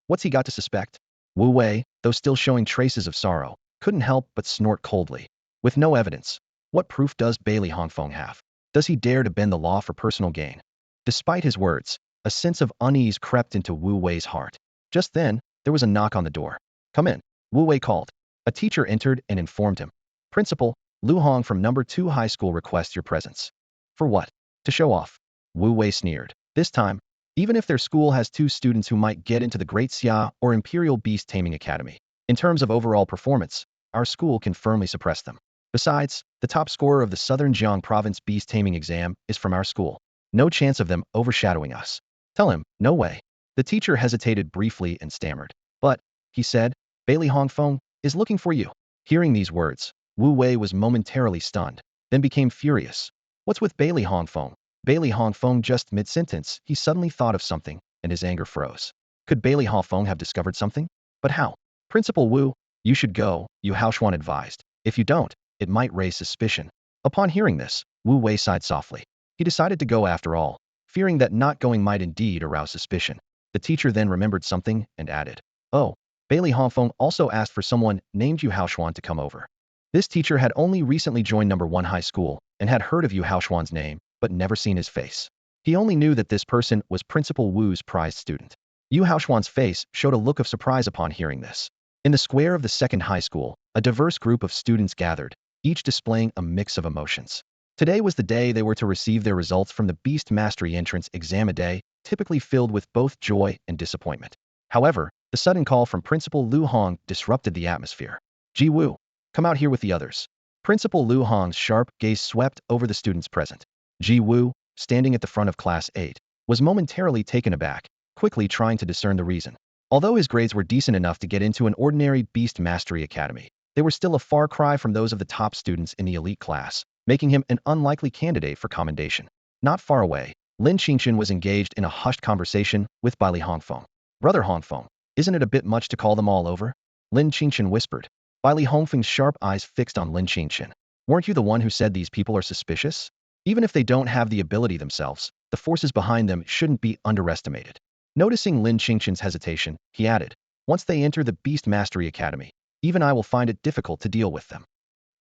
What's he got to suspect? Wu Wei, though still showing traces of sorrow, couldn't help but snort coldly. With no evidence, what proof does Bailey Hongfeng have? Does he dare to bend the law for personal gain? Despite his words, a sense of unease crept into Wu Wei's heart. Just then, there was a knock on the door. Come in, Wu Wei called. A teacher entered and informed him. Principal, Lu Hong from number 2 high school requests your presence. For what? To show off. Wu Wei sneered. This time, even if their school has 2 students who might get into the Great Xia or Imperial Beast Taming Academy, in terms of overall performance, our school can firmly suppress them. Besides, the top scorer of the Southern Jiang Province Beast Taming exam is from our school. No chance of them overshadowing us. Tell him, no way. The teacher hesitated briefly and stammered. But, he said, Bailey Hongfeng is looking for you. Hearing these words, Wu Wei was momentarily stunned, then became furious. What's with Bailey Hongfeng? Bailey Hongfeng just mid-sentence, he suddenly thought of something, and his anger froze. Could Bailey Hongfeng have discovered something? But how? Principal Wu, you should go, Yu Haoshuan advised. If you don't, it might raise suspicion. Upon hearing this, Wu Wei sighed softly. He decided to go after all, fearing that not going might indeed arouse suspicion. The teacher then remembered something and added, oh, Bailey Hongfeng also asked for someone named Yu Haoshuan to come over. This teacher had only recently joined number 1 high school and had heard of Yu Haoshuan's name, but never seen his face. He only knew that this person was Principal Wu's prized student. Yu Haoshuan's face showed a look of surprise upon hearing this. In the square of the second high school, a diverse group of students gathered, each displaying a mix of emotions. Today was the day they were to receive their results from the Beast Mastery Entrance Exam, a day typically filled with both joy and disappointment. However, the sudden call from Principal Lu Hong disrupted the atmosphere. Ji Wu, come out here with the others. Principal Lu Hong's sharp gaze swept over the students present. Ji Wu, standing at the front of Class 8, was momentarily taken aback, quickly trying to discern the reason. Although his grades were decent enough to get into an ordinary Beast Mastery Academy, they were still a far cry from those of the top students in the elite class, making him an unlikely candidate for commendation. Not far away, Lin Qingchen was engaged in a hushed conversation with Li Hongfeng. Brother Hongfeng, isn't it a bit much to call them all over? Lin Qingchen whispered. Li Hongfeng's sharp eyes fixed on Lin Qingchen. Weren't you the one who said these people are suspicious? Even if they don't have the ability themselves, the forces behind them shouldn't be underestimated. Noticing Lin Qingchen's hesitation, he added, once they enter the Beast Mastery Academy, even I will find it difficult to deal with them.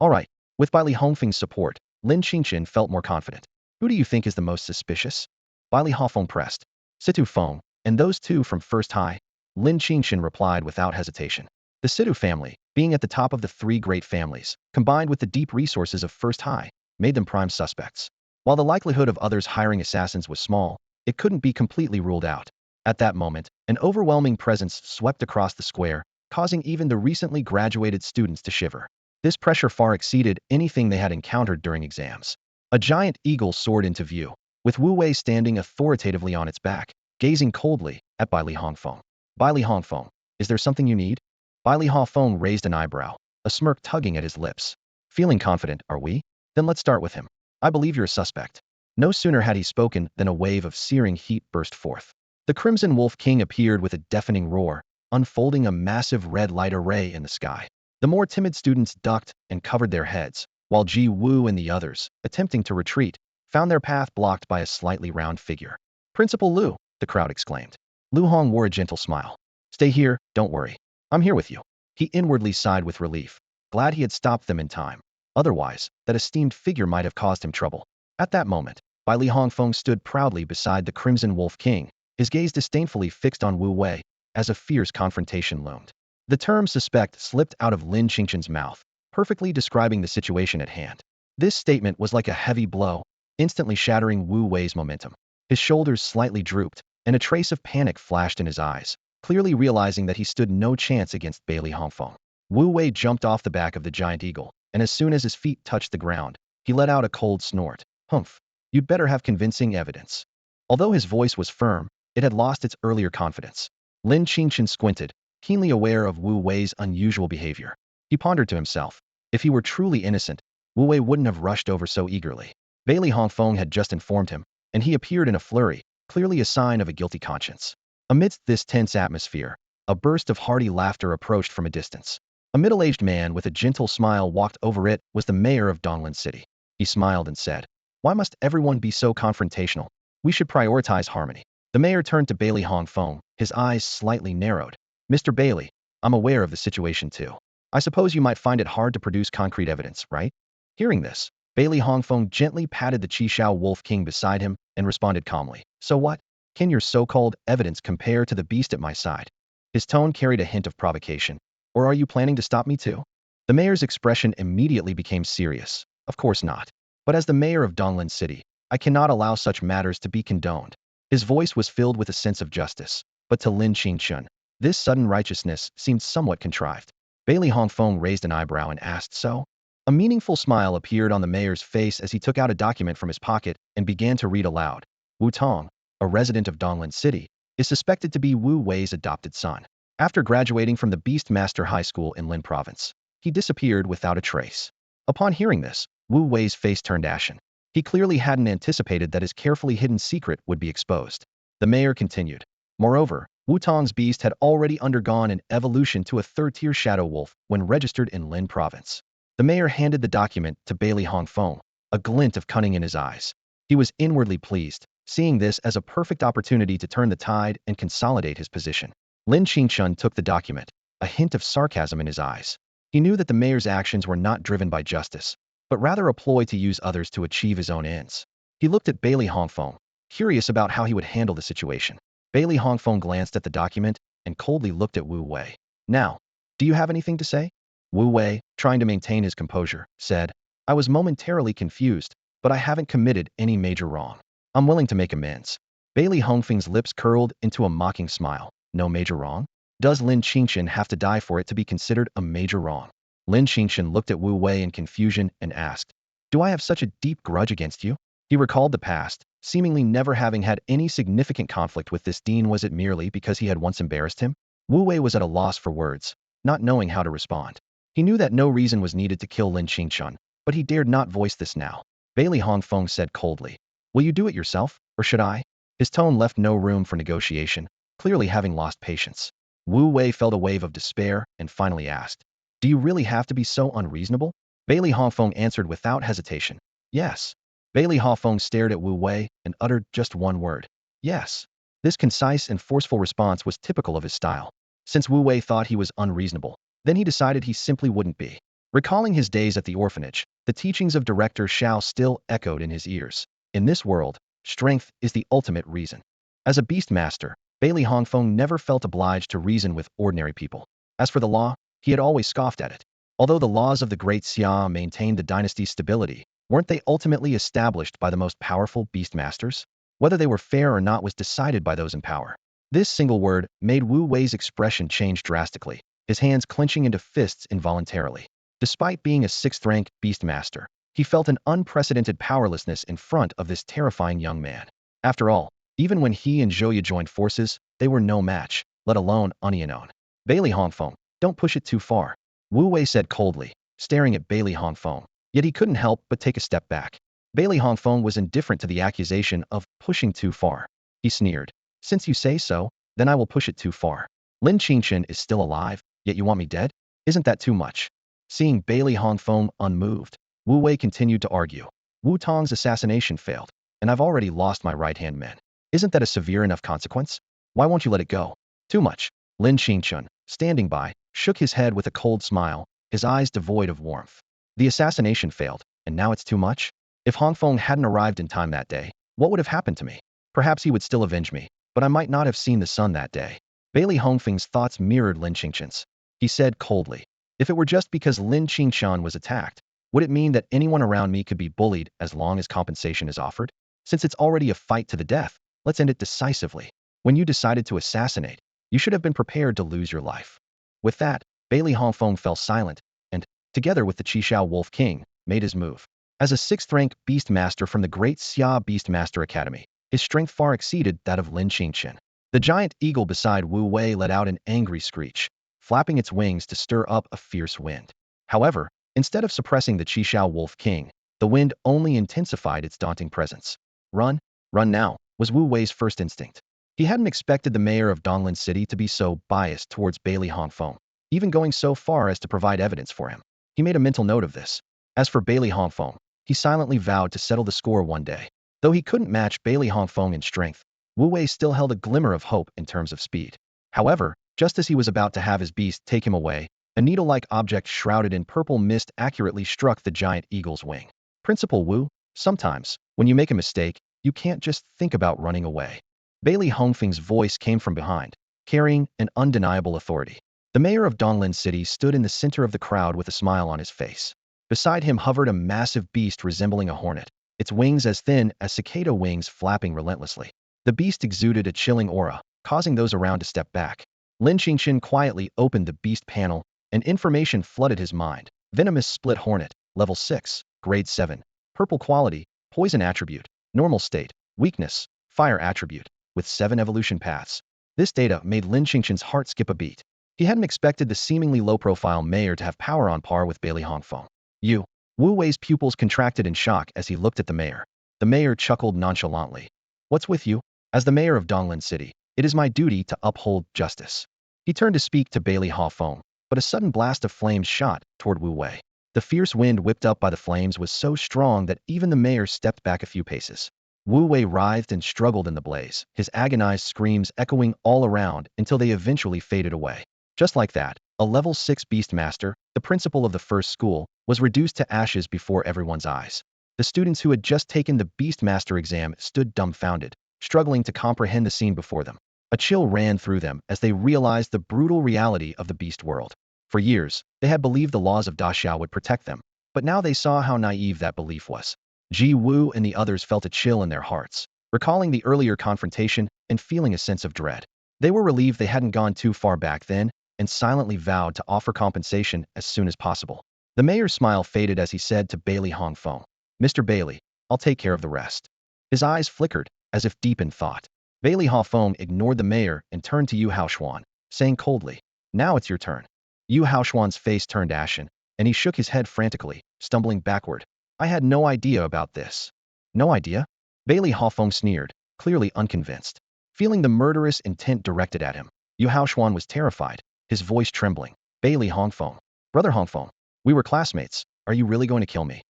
All right, with Li Hongfeng's support, Lin Qingchen felt more confident. Who do you think is the most suspicious? Li Hongfeng pressed. Situong, and those two from First High, Lin Qingchen replied without hesitation. The Situ family, being at the top of the three great families, combined with the deep resources of First High, made them prime suspects. While the likelihood of others hiring assassins was small, it couldn't be completely ruled out. At that moment, an overwhelming presence swept across the square, causing even the recently graduated students to shiver. This pressure far exceeded anything they had encountered during exams. A giant eagle soared into view, with Wu Wei standing authoritatively on its back, gazing coldly at Li Hongfeng. Li Hongfeng, is there something you need? Li Hongfeng raised an eyebrow, a smirk tugging at his lips. Feeling confident, are we? Then let's start with him. I believe you're a suspect. No sooner had he spoken than a wave of searing heat burst forth. The Crimson Wolf King appeared with a deafening roar, unfolding a massive red light array in the sky. The more timid students ducked and covered their heads, while Ji Wu and the others, attempting to retreat, found their path blocked by a slightly round figure. Principal Lu, the crowd exclaimed. Lu Hong wore a gentle smile. Stay here, don't worry. I'm here with you. He inwardly sighed with relief, glad he had stopped them in time. Otherwise, that esteemed figure might have caused him trouble. At that moment, Li Hongfeng stood proudly beside the Crimson Wolf King, his gaze disdainfully fixed on Wu Wei, as a fierce confrontation loomed. The term suspect slipped out of Lin Qingchen's mouth, perfectly describing the situation at hand. This statement was like a heavy blow, instantly shattering Wu Wei's momentum. His shoulders slightly drooped, and a trace of panic flashed in his eyes, clearly realizing that he stood no chance against Li Hongfeng. Wu Wei jumped off the back of the giant eagle, and as soon as his feet touched the ground, he let out a cold snort. Humph, you'd better have convincing evidence. Although his voice was firm, it had lost its earlier confidence. Lin Qingchen squinted, keenly aware of Wu Wei's unusual behavior. He pondered to himself, if he were truly innocent, Wu Wei wouldn't have rushed over so eagerly. Li Hongfeng had just informed him, and he appeared in a flurry, clearly a sign of a guilty conscience. Amidst this tense atmosphere, a burst of hearty laughter approached from a distance. A middle-aged man with a gentle smile walked over. It was the mayor of Donglan City. He smiled and said, why must everyone be so confrontational? We should prioritize harmony. The mayor turned to Li Hongfeng, his eyes slightly narrowed. Mr. Bailey, I'm aware of the situation too. I suppose you might find it hard to produce concrete evidence, right? Hearing this, Li Hongfeng gently patted the Qishao Wolf King beside him and responded calmly. So what? Can your so-called evidence compare to the beast at my side? His tone carried a hint of provocation. Or are you planning to stop me too? The mayor's expression immediately became serious. Of course not. But as the mayor of Donglan City, I cannot allow such matters to be condoned. His voice was filled with a sense of justice, but to Lin Qingchen, this sudden righteousness seemed somewhat contrived. Li Hongfeng raised an eyebrow and asked, so? A meaningful smile appeared on the mayor's face as he took out a document from his pocket and began to read aloud. Wu Tong, a resident of Donglan City, is suspected to be Wu Wei's adopted son. After graduating from the Beastmaster High School in Lin Province, he disappeared without a trace. Upon hearing this, Wu Wei's face turned ashen. He clearly hadn't anticipated that his carefully hidden secret would be exposed. The mayor continued. Moreover, Wu Tong's beast had already undergone an evolution to a third-tier shadow wolf when registered in Lin Province. The mayor handed the document to Li Hongfeng, a glint of cunning in his eyes. He was inwardly pleased, seeing this as a perfect opportunity to turn the tide and consolidate his position. Lin Qingchen took the document, a hint of sarcasm in his eyes. He knew that the mayor's actions were not driven by justice, but rather a ploy to use others to achieve his own ends. He looked at Li Hongfeng, curious about how he would handle the situation. Li Hongfeng glanced at the document and coldly looked at Wu Wei. Now, do you have anything to say? Wu Wei, trying to maintain his composure, said, I was momentarily confused, but I haven't committed any major wrong. I'm willing to make amends. Li Hongfeng's lips curled into a mocking smile. No major wrong? Does Lin Qingchen have to die for it to be considered a major wrong? Lin Qingchen looked at Wu Wei in confusion and asked, do I have such a deep grudge against you? He recalled the past, seemingly never having had any significant conflict with this dean. Was it merely because he had once embarrassed him? Wu Wei was at a loss for words, not knowing how to respond. He knew that no reason was needed to kill Lin Qingchen, but he dared not voice this now. Li Hongfeng said coldly, Will you do it yourself, or should I? His tone left no room for negotiation, clearly having lost patience. Wu Wei felt a wave of despair and finally asked, "Do you really have to be so unreasonable?" Bailey Hongfeng answered without hesitation, "Yes." Bailey Hongfeng stared at Wu Wei and uttered just one word, "Yes." This concise and forceful response was typical of his style. Since Wu Wei thought he was unreasonable, then he decided he simply wouldn't be. Recalling his days at the orphanage, the teachings of Director Xiao still echoed in his ears. In this world, strength is the ultimate reason. As a beast master, Bailey Hongfeng never felt obliged to reason with ordinary people. As for the law, he had always scoffed at it. Although the laws of the Great Xia maintained the dynasty's stability, weren't they ultimately established by the most powerful beast masters? Whether they were fair or not was decided by those in power. This single word made Wu Wei's expression change drastically, his hands clenching into fists involuntarily. Despite being a sixth-rank beast master, he felt an unprecedented powerlessness in front of this terrifying young man. After all, even when he and Zhouya joined forces, they were no match, let alone Onianon. Bailey Hongfeng, don't push it too far, Wu Wei said coldly, staring at Bailey Hongfeng. Yet he couldn't help but take a step back. Bailey Hongfeng was indifferent to the accusation of pushing too far. He sneered, "Since you say so, then I will push it too far. Lin Qingchen is still alive, yet you want me dead? Isn't that too much?" Seeing Bailey Hongfeng unmoved, Wu Wei continued to argue. "Wu Tong's assassination failed, and I've already lost my right-hand men. Isn't that a severe enough consequence? Why won't you let it go?" "Too much." Lin Qingchen, standing by, shook his head with a cold smile, his eyes devoid of warmth. "The assassination failed, and now it's too much? If Hongfeng hadn't arrived in time that day, what would have happened to me? Perhaps he would still avenge me, but I might not have seen the sun that day." Bailey Hongfeng's thoughts mirrored Lin Qingchen's. He said coldly, "If it were just because Lin Qingchen was attacked, would it mean that anyone around me could be bullied as long as compensation is offered? Since it's already a fight to the death, let's end it decisively. When you decided to assassinate, you should have been prepared to lose your life." With that, Bailey Hongfeng fell silent and, together with the Qishao Wolf King, made his move. As a sixth-rank beast master from the Great Xia Beastmaster Academy, his strength far exceeded that of Lin Qingchen. The giant eagle beside Wu Wei let out an angry screech, flapping its wings to stir up a fierce wind. However, instead of suppressing the Qishao Wolf King, the wind only intensified its daunting presence. Run, run now, was Wu Wei's first instinct. He hadn't expected the mayor of Donglin City to be so biased towards Bailey Hongfeng, even going so far as to provide evidence for him. He made a mental note of this. As for Bailey Hongfeng, he silently vowed to settle the score one day. Though he couldn't match Bailey Hongfeng in strength, Wu Wei still held a glimmer of hope in terms of speed. However, just as he was about to have his beast take him away, a needle-like object shrouded in purple mist accurately struck the giant eagle's wing. "Principal Wu, sometimes, when you make a mistake, you can't just think about running away." Bailey Hongfeng's voice came from behind, carrying an undeniable authority. The mayor of Donglin City stood in the center of the crowd with a smile on his face. Beside him hovered a massive beast resembling a hornet, its wings as thin as cicada wings flapping relentlessly. The beast exuded a chilling aura, causing those around to step back. Lin Qingchen quietly opened the beast panel, and information flooded his mind. Venomous split hornet, level 6, grade 7. Purple quality, poison attribute, normal state, weakness, fire attribute, with 7 evolution paths. This data made Lin Qingchen's heart skip a beat. He hadn't expected the seemingly low-profile mayor to have power on par with Bailey Hongfeng. "You." Wu Wei's pupils contracted in shock as he looked at the mayor. The mayor chuckled nonchalantly. "What's with you? As the mayor of Donglin City, it is my duty to uphold justice." He turned to speak to Bailey Hongfeng, but a sudden blast of flames shot toward Wu Wei. The fierce wind whipped up by the flames was so strong that even the mayor stepped back a few paces. Wu Wei writhed and struggled in the blaze, his agonized screams echoing all around until they eventually faded away. Just like that, a level 6 beast master, the principal of the first school, was reduced to ashes before everyone's eyes. The students who had just taken the beast master exam stood dumbfounded, struggling to comprehend the scene before them. A chill ran through them as they realized the brutal reality of the beast world. For years, they had believed the laws of Daxiao would protect them, but now they saw how naive that belief was. Ji Wu and the others felt a chill in their hearts, recalling the earlier confrontation and feeling a sense of dread. They were relieved they hadn't gone too far back then, and silently vowed to offer compensation as soon as possible. The mayor's smile faded as he said to Bailey Hongfeng, "Mr. Bailey, I'll take care of the rest." His eyes flickered, as if deep in thought. Bailey Hongfeng ignored the mayor and turned to Yu Haoshuan, saying coldly, "Now it's your turn." Yu Haoshuan's face turned ashen, and he shook his head frantically, stumbling backward. "I had no idea about this." "No idea?" Bailey Hawfeng sneered, clearly unconvinced. Feeling the murderous intent directed at him, Yu Haoshuan was terrified, his voice trembling. Bailey Hongfeng. Brother Hongfeng, we were classmates. Are you really going to kill me?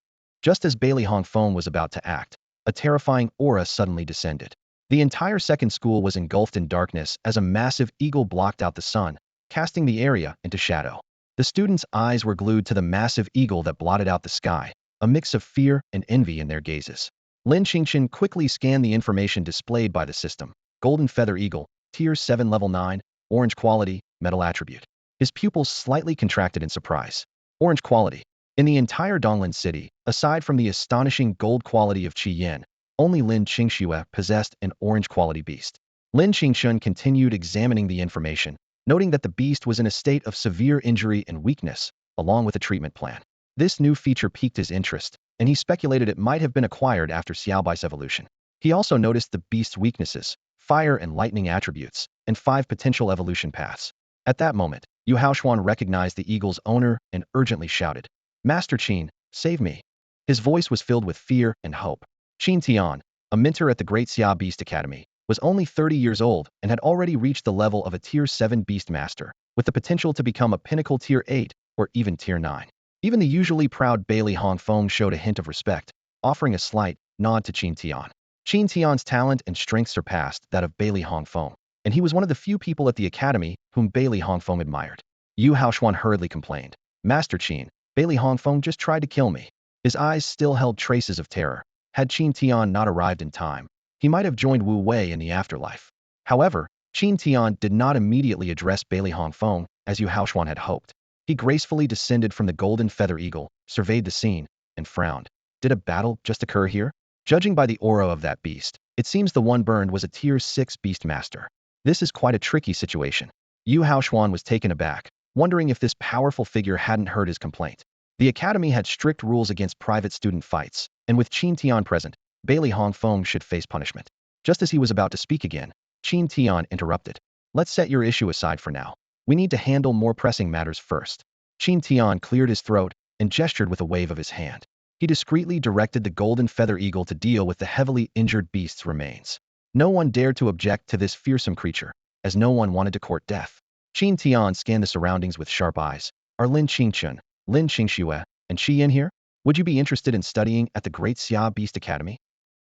Just as Bailey Hongfeng was about to act, a terrifying aura suddenly descended. The entire second school was engulfed in darkness as a massive eagle blocked out the sun, casting the area into shadow. The students' eyes were glued to the massive eagle that blotted out the sky, a mix of fear and envy in their gazes. Lin Qingchen quickly scanned the information displayed by the system. Golden Feather Eagle, Tier 7 Level 9, Orange Quality, Metal Attribute. His pupils slightly contracted in surprise. Orange Quality. In the entire Donglin City, aside from the astonishing gold quality of Qi Yin, only Lin Qingxue possessed an orange quality beast. Lin Qingchen continued examining the information, noting that the beast was in a state of severe injury and weakness, along with a treatment plan. This new feature piqued his interest, and he speculated it might have been acquired after Xiaobai's evolution. He also noticed the beast's weaknesses, fire and lightning attributes, and 5 potential evolution paths. At that moment, Yu Haoshuan recognized the eagle's owner and urgently shouted, "Master Qin, save me." His voice was filled with fear and hope. Qin Tian, a mentor at the Great Xia Beast Academy, was only 30 years old and had already reached the level of a Tier 7 Beast Master, with the potential to become a pinnacle Tier 8 or even Tier 9. Even the usually proud Bailey Hongfeng showed a hint of respect, offering a slight nod to Qin Tian. Qin Tian's talent and strength surpassed that of Bailey Hongfeng, and he was one of the few people at the academy whom Bailey Hongfeng admired. Yu Haoshuan hurriedly complained, "Master Qin, Bailey Hongfeng just tried to kill me." His eyes still held traces of terror. Had Qin Tian not arrived in time, he might have joined Wu Wei in the afterlife. However, Qin Tian did not immediately address Bailey Hongfeng as Yu Haoshuan had hoped. He gracefully descended from the golden feather eagle, surveyed the scene, and frowned. Did a battle just occur here? Judging by the aura of that beast, it seems the one burned was a Tier 6 Beast Master. This is quite a tricky situation. Yu Haoshuan was taken aback, wondering if this powerful figure hadn't heard his complaint. The academy had strict rules against private student fights, and with Qin Tian present, Bailey Hongfeng should face punishment. Just as he was about to speak again, Qin Tian interrupted. "Let's set your issue aside for now. We need to handle more pressing matters first." Qin Tian cleared his throat and gestured with a wave of his hand. He discreetly directed the golden feather eagle to deal with the heavily injured beast's remains. No one dared to object to this fearsome creature, as no one wanted to court death. Qin Tian scanned the surroundings with sharp eyes. Are Lin Qingchen, Lin Qingxue, and Qi Yin here? Would you be interested in studying at the Great Xia Beast Academy?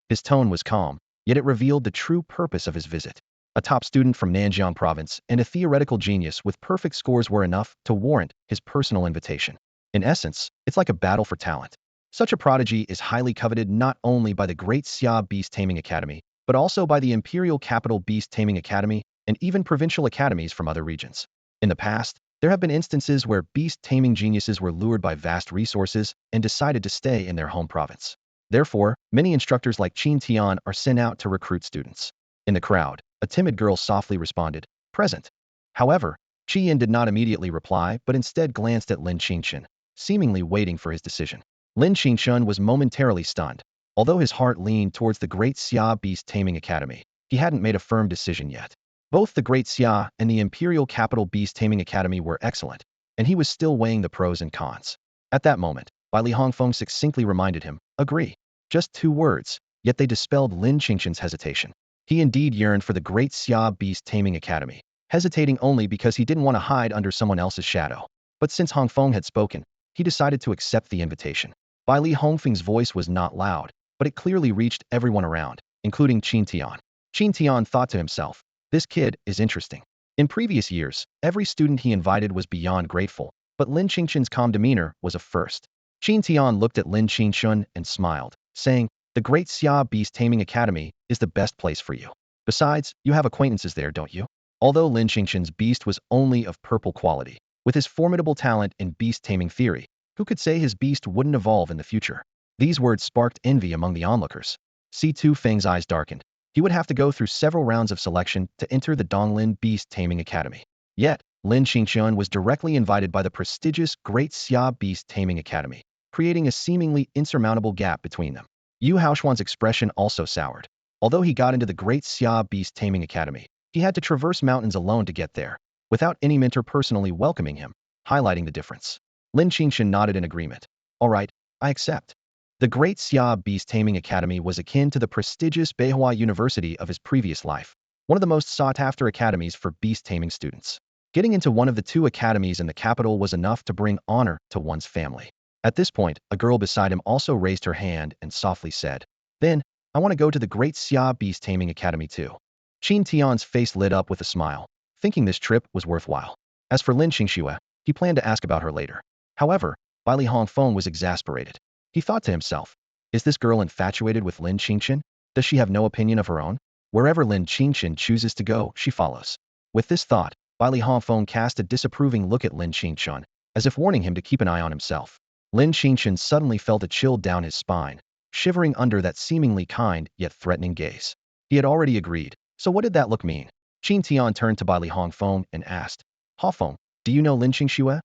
His tone was calm, yet it revealed the true purpose of his visit. A top student from Nanjiang province and a theoretical genius with perfect scores were enough to warrant his personal invitation. In essence, it's like a battle for talent. Such a prodigy is highly coveted not only by the Great Xia Beast Taming Academy, but also by the Imperial Capital Beast Taming Academy and even provincial academies from other regions. In the past, there have been instances where beast taming geniuses were lured by vast resources and decided to stay in their home province. Therefore, many instructors like Qin Tian are sent out to recruit students. In the crowd, a timid girl softly responded, "Present." However, Qi Yin did not immediately reply but instead glanced at Lin Qingchen, seemingly waiting for his decision. Lin Qingchen was momentarily stunned. Although his heart leaned towards the Great Xia Beast Taming Academy, he hadn't made a firm decision yet. Both the Great Xia and the Imperial Capital Beast Taming Academy were excellent, and he was still weighing the pros and cons. At that moment, Bailey Hongfeng succinctly reminded him, "Agree." Just 2 words, yet they dispelled Lin Qingchen's hesitation. He indeed yearned for the Great Xia Beast Taming Academy, hesitating only because he didn't want to hide under someone else's shadow. But since Hongfeng had spoken, he decided to accept the invitation. Bailey Hongfeng's voice was not loud, but it clearly reached everyone around, including Qin Tian. Qin Tian thought to himself, "This kid is interesting." In previous years, every student he invited was beyond grateful, but Lin Qingchen's calm demeanor was a first. Qin Tian looked at Lin Qingchen and smiled, saying, "The Great Xia Beast Taming Academy is the best place for you. Besides, you have acquaintances there, don't you?" Although Lin Qingchen's beast was only of purple quality, with his formidable talent in beast taming theory, who could say his beast wouldn't evolve in the future? These words sparked envy among the onlookers. C2 Feng's eyes darkened. He would have to go through several rounds of selection to enter the Donglin Beast Taming Academy. Yet, Lin Qingchen was directly invited by the prestigious Great Xia Beast Taming Academy, creating a seemingly insurmountable gap between them. Yu Haoshuan's expression also soured. Although he got into the Great Xia Beast Taming Academy, he had to traverse mountains alone to get there, without any mentor personally welcoming him, highlighting the difference. Lin Qingchen nodded in agreement. "All right, I accept." The Great Xia Beast Taming Academy was akin to the prestigious Beihua University of his previous life, one of the most sought-after academies for beast taming students. Getting into one of the two academies in the capital was enough to bring honor to one's family. At this point, a girl beside him also raised her hand and softly said, "Then, I want to go to the Great Xia Beast Taming Academy too." Qin Tian's face lit up with a smile, thinking this trip was worthwhile. As for Lin Qingchen, he planned to ask about her later. However, Li Hongfeng was exasperated. He thought to himself, is this girl infatuated with Lin Qingchen? Does she have no opinion of her own? Wherever Lin Qingchen chooses to go, she follows. With this thought, Li Hongfeng cast a disapproving look at Lin Qingchen, as if warning him to keep an eye on himself. Lin Qingchen suddenly felt a chill down his spine, shivering under that seemingly kind yet threatening gaze. He had already agreed, so what did that look mean? Qin Tian turned to Li Hongfeng and asked, "Hongfeng, do you know Lin Qingchen?"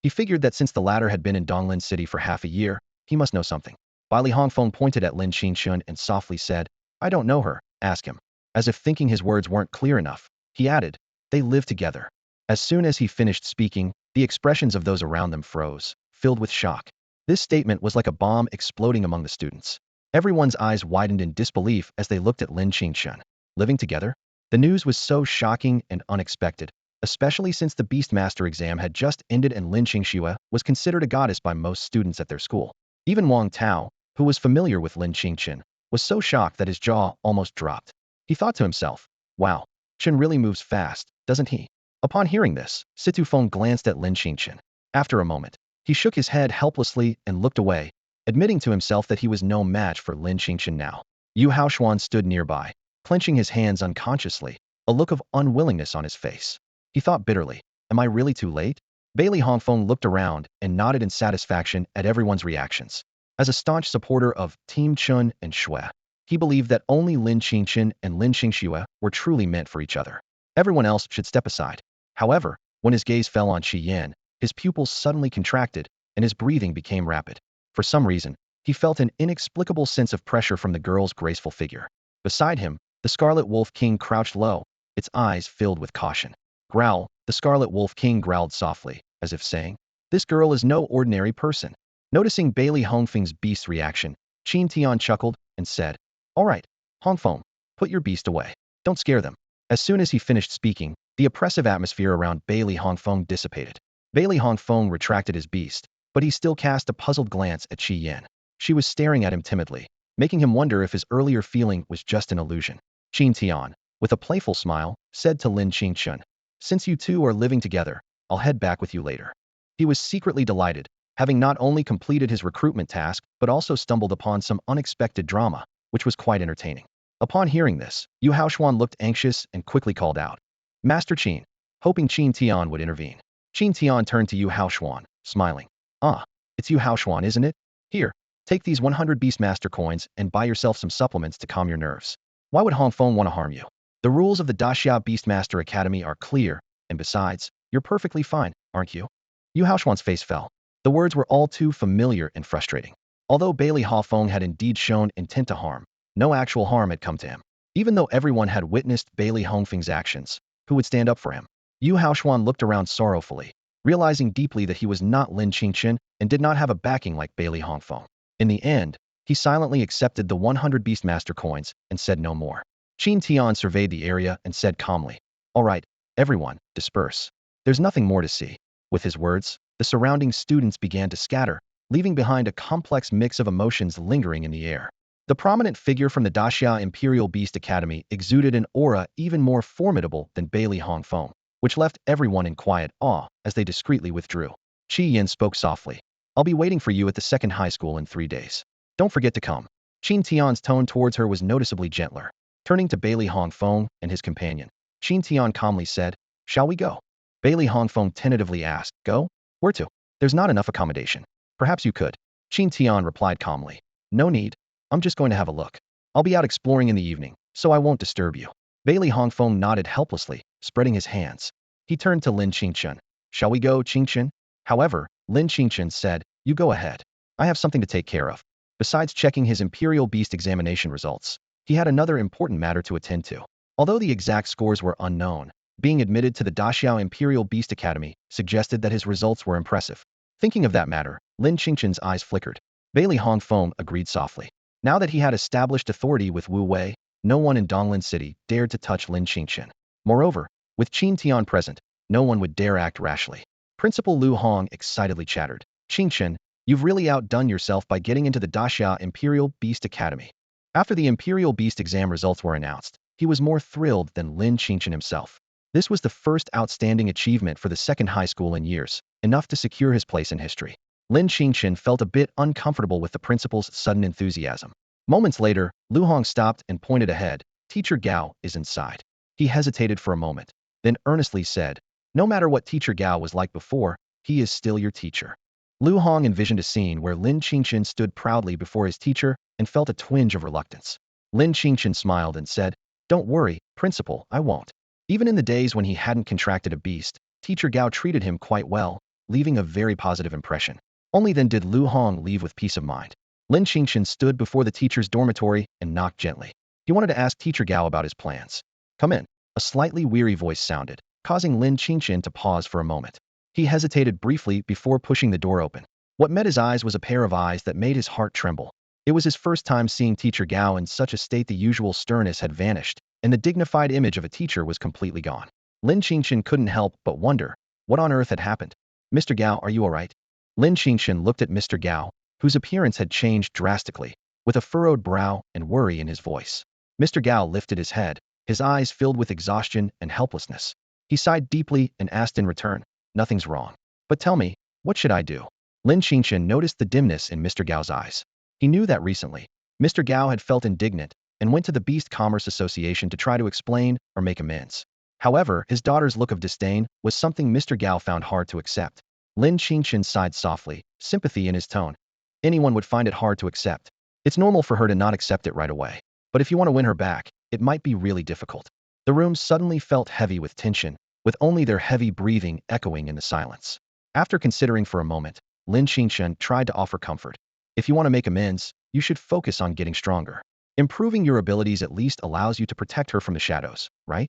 He figured that since the latter had been in Donglin City for half a year, he must know something. Li Hongfeng pointed at Lin Qingchen and softly said, "I don't know her, ask him." As if thinking his words weren't clear enough, he added, "They live together." As soon as he finished speaking, the expressions of those around them froze, filled with shock. This statement was like a bomb exploding among the students. Everyone's eyes widened in disbelief as they looked at Lin Qingchen. Living together? The news was so shocking and unexpected, especially since the Beastmaster exam had just ended and Lin Qingchen was considered a goddess by most students at their school. Even Wang Tao, who was familiar with Lin Qingchen, was so shocked that his jaw almost dropped. He thought to himself, wow, Chen really moves fast, doesn't he? Upon hearing this, Situong glanced at Lin Qingchen. After a moment, he shook his head helplessly and looked away, admitting to himself that he was no match for Lin Qingchen now. Yu Haoshuan stood nearby, clenching his hands unconsciously, a look of unwillingness on his face. He thought bitterly, am I really too late? Li Hongfeng looked around and nodded in satisfaction at everyone's reactions. As a staunch supporter of Team Chun and Shui, he believed that only Lin Qingchen and Lin Qingchen were truly meant for each other. Everyone else should step aside. However, when his gaze fell on Qi Yan, his pupils suddenly contracted and his breathing became rapid. For some reason, he felt an inexplicable sense of pressure from the girl's graceful figure. Beside him, the Scarlet Wolf King crouched low, its eyes filled with caution. Growl, the Scarlet Wolf King growled softly, as if saying, this girl is no ordinary person. Noticing Li Hongfeng's beast's reaction, Qin Tian chuckled and said, all right, Hongfeng, put your beast away. Don't scare them. As soon as he finished speaking, the oppressive atmosphere around Li Hongfeng dissipated. Li Hongfeng retracted his beast, but he still cast a puzzled glance at Qi Yan. She was staring at him timidly, making him wonder if his earlier feeling was just an illusion. Qin Tian, with a playful smile, said to Lin Qingchen, since you two are living together, I'll head back with you later. He was secretly delighted, having not only completed his recruitment task but also stumbled upon some unexpected drama, which was quite entertaining. Upon hearing this, Yu Haoshuan looked anxious and quickly called out, Master Qin, hoping Qin Tian would intervene. Qin Tian turned to Yu Haoshuan, smiling. Ah, it's Yu Haoshuan, isn't it? Here, take these 100 Beastmaster coins and buy yourself some supplements to calm your nerves. Why would Hongfeng want to harm you? The rules of the Daxia Beastmaster Academy are clear, and besides, you're perfectly fine, aren't you? Yu Haoshuan's face fell. The words were all too familiar and frustrating. Although Li Hongfeng had indeed shown intent to harm, no actual harm had come to him. Even though everyone had witnessed Li Hongfeng's actions, who would stand up for him? Yu Haoshuan looked around sorrowfully, realizing deeply that he was not Lin Qingchen and did not have a backing like Li Hongfeng. In the end, he silently accepted the 100 Beastmaster coins and said no more. Qin Tian surveyed the area and said calmly, all right, everyone, disperse. There's nothing more to see. With his words, the surrounding students began to scatter, leaving behind a complex mix of emotions lingering in the air. The prominent figure from the Daxia Imperial Beast Academy exuded an aura even more formidable than Li Hongfeng, which left everyone in quiet awe as they discreetly withdrew. Qi Yan spoke softly. I'll be waiting for you at the second high school in 3 days. Don't forget to come. Qin Tian's tone towards her was noticeably gentler. Turning to Li Hongfeng and his companion, Qin Tian calmly said, shall we go? Li Hongfeng tentatively asked, go? Where to? There's not enough accommodation. Perhaps you could. Qin Tian replied calmly. No need. I'm just going to have a look. I'll be out exploring in the evening, so I won't disturb you. Li Hongfeng nodded helplessly, spreading his hands. He turned to Lin Qingchen. Shall we go, Qingchen? However, Lin Qingchen said, you go ahead. I have something to take care of. Besides checking his Imperial Beast examination results, he had another important matter to attend to. Although the exact scores were unknown, being admitted to the Daxiao Imperial Beast Academy suggested that his results were impressive. Thinking of that matter, Lin Qingchen's eyes flickered. Bailey Hongfeng agreed softly. Now that he had established authority with Wu Wei, no one in Donglin City dared to touch Lin Qingchen. Moreover, with Qin Tian present, no one would dare act rashly. Principal Lu Hong excitedly chattered. Qingchen, you've really outdone yourself by getting into the Daxia Imperial Beast Academy. After the Imperial Beast exam results were announced, he was more thrilled than Lin Qingchen himself. This was the first outstanding achievement for the second high school in years, enough to secure his place in history. Lin Qingchen felt a bit uncomfortable with the principal's sudden enthusiasm. Moments later, Lu Hong stopped and pointed ahead. Teacher Gao is inside. He hesitated for a moment, then earnestly said, no matter what Teacher Gao was like before, he is still your teacher. Lu Hong envisioned a scene where Lin Qingchen stood proudly before his teacher and felt a twinge of reluctance. Lin Qingchen smiled and said, don't worry, principal, I won't. Even in the days when he hadn't contracted a beast, Teacher Gao treated him quite well, leaving a very positive impression. Only then did Lu Hong leave with peace of mind. Lin Qingchen stood before the teacher's dormitory and knocked gently. He wanted to ask Teacher Gao about his plans. Come in. A slightly weary voice sounded, causing Lin Qingchen to pause for a moment. He hesitated briefly before pushing the door open. What met his eyes was a pair of eyes that made his heart tremble. It was his first time seeing Teacher Gao in such a state. The usual sternness had vanished, and the dignified image of a teacher was completely gone. Lin Qingchen couldn't help but wonder, what on earth had happened? Mr. Gao, are you all right? Lin Qingchen looked at Mr. Gao, whose appearance had changed drastically, with a furrowed brow and worry in his voice. Mr. Gao lifted his head, his eyes filled with exhaustion and helplessness. He sighed deeply and asked in return, nothing's wrong. But tell me, what should I do? Lin Qingchen noticed the dimness in Mr. Gao's eyes. He knew that recently, Mr. Gao had felt indignant and went to the Beast Commerce Association to try to explain or make amends. However, his daughter's look of disdain was something Mr. Gao found hard to accept. Lin Qingchen sighed softly, sympathy in his tone. Anyone would find it hard to accept. It's normal for her to not accept it right away. But if you want to win her back, it might be really difficult. The room suddenly felt heavy with tension, with only their heavy breathing echoing in the silence. After considering for a moment, Lin Qingchen tried to offer comfort. If you want to make amends, you should focus on getting stronger. Improving your abilities at least allows you to protect her from the shadows, right?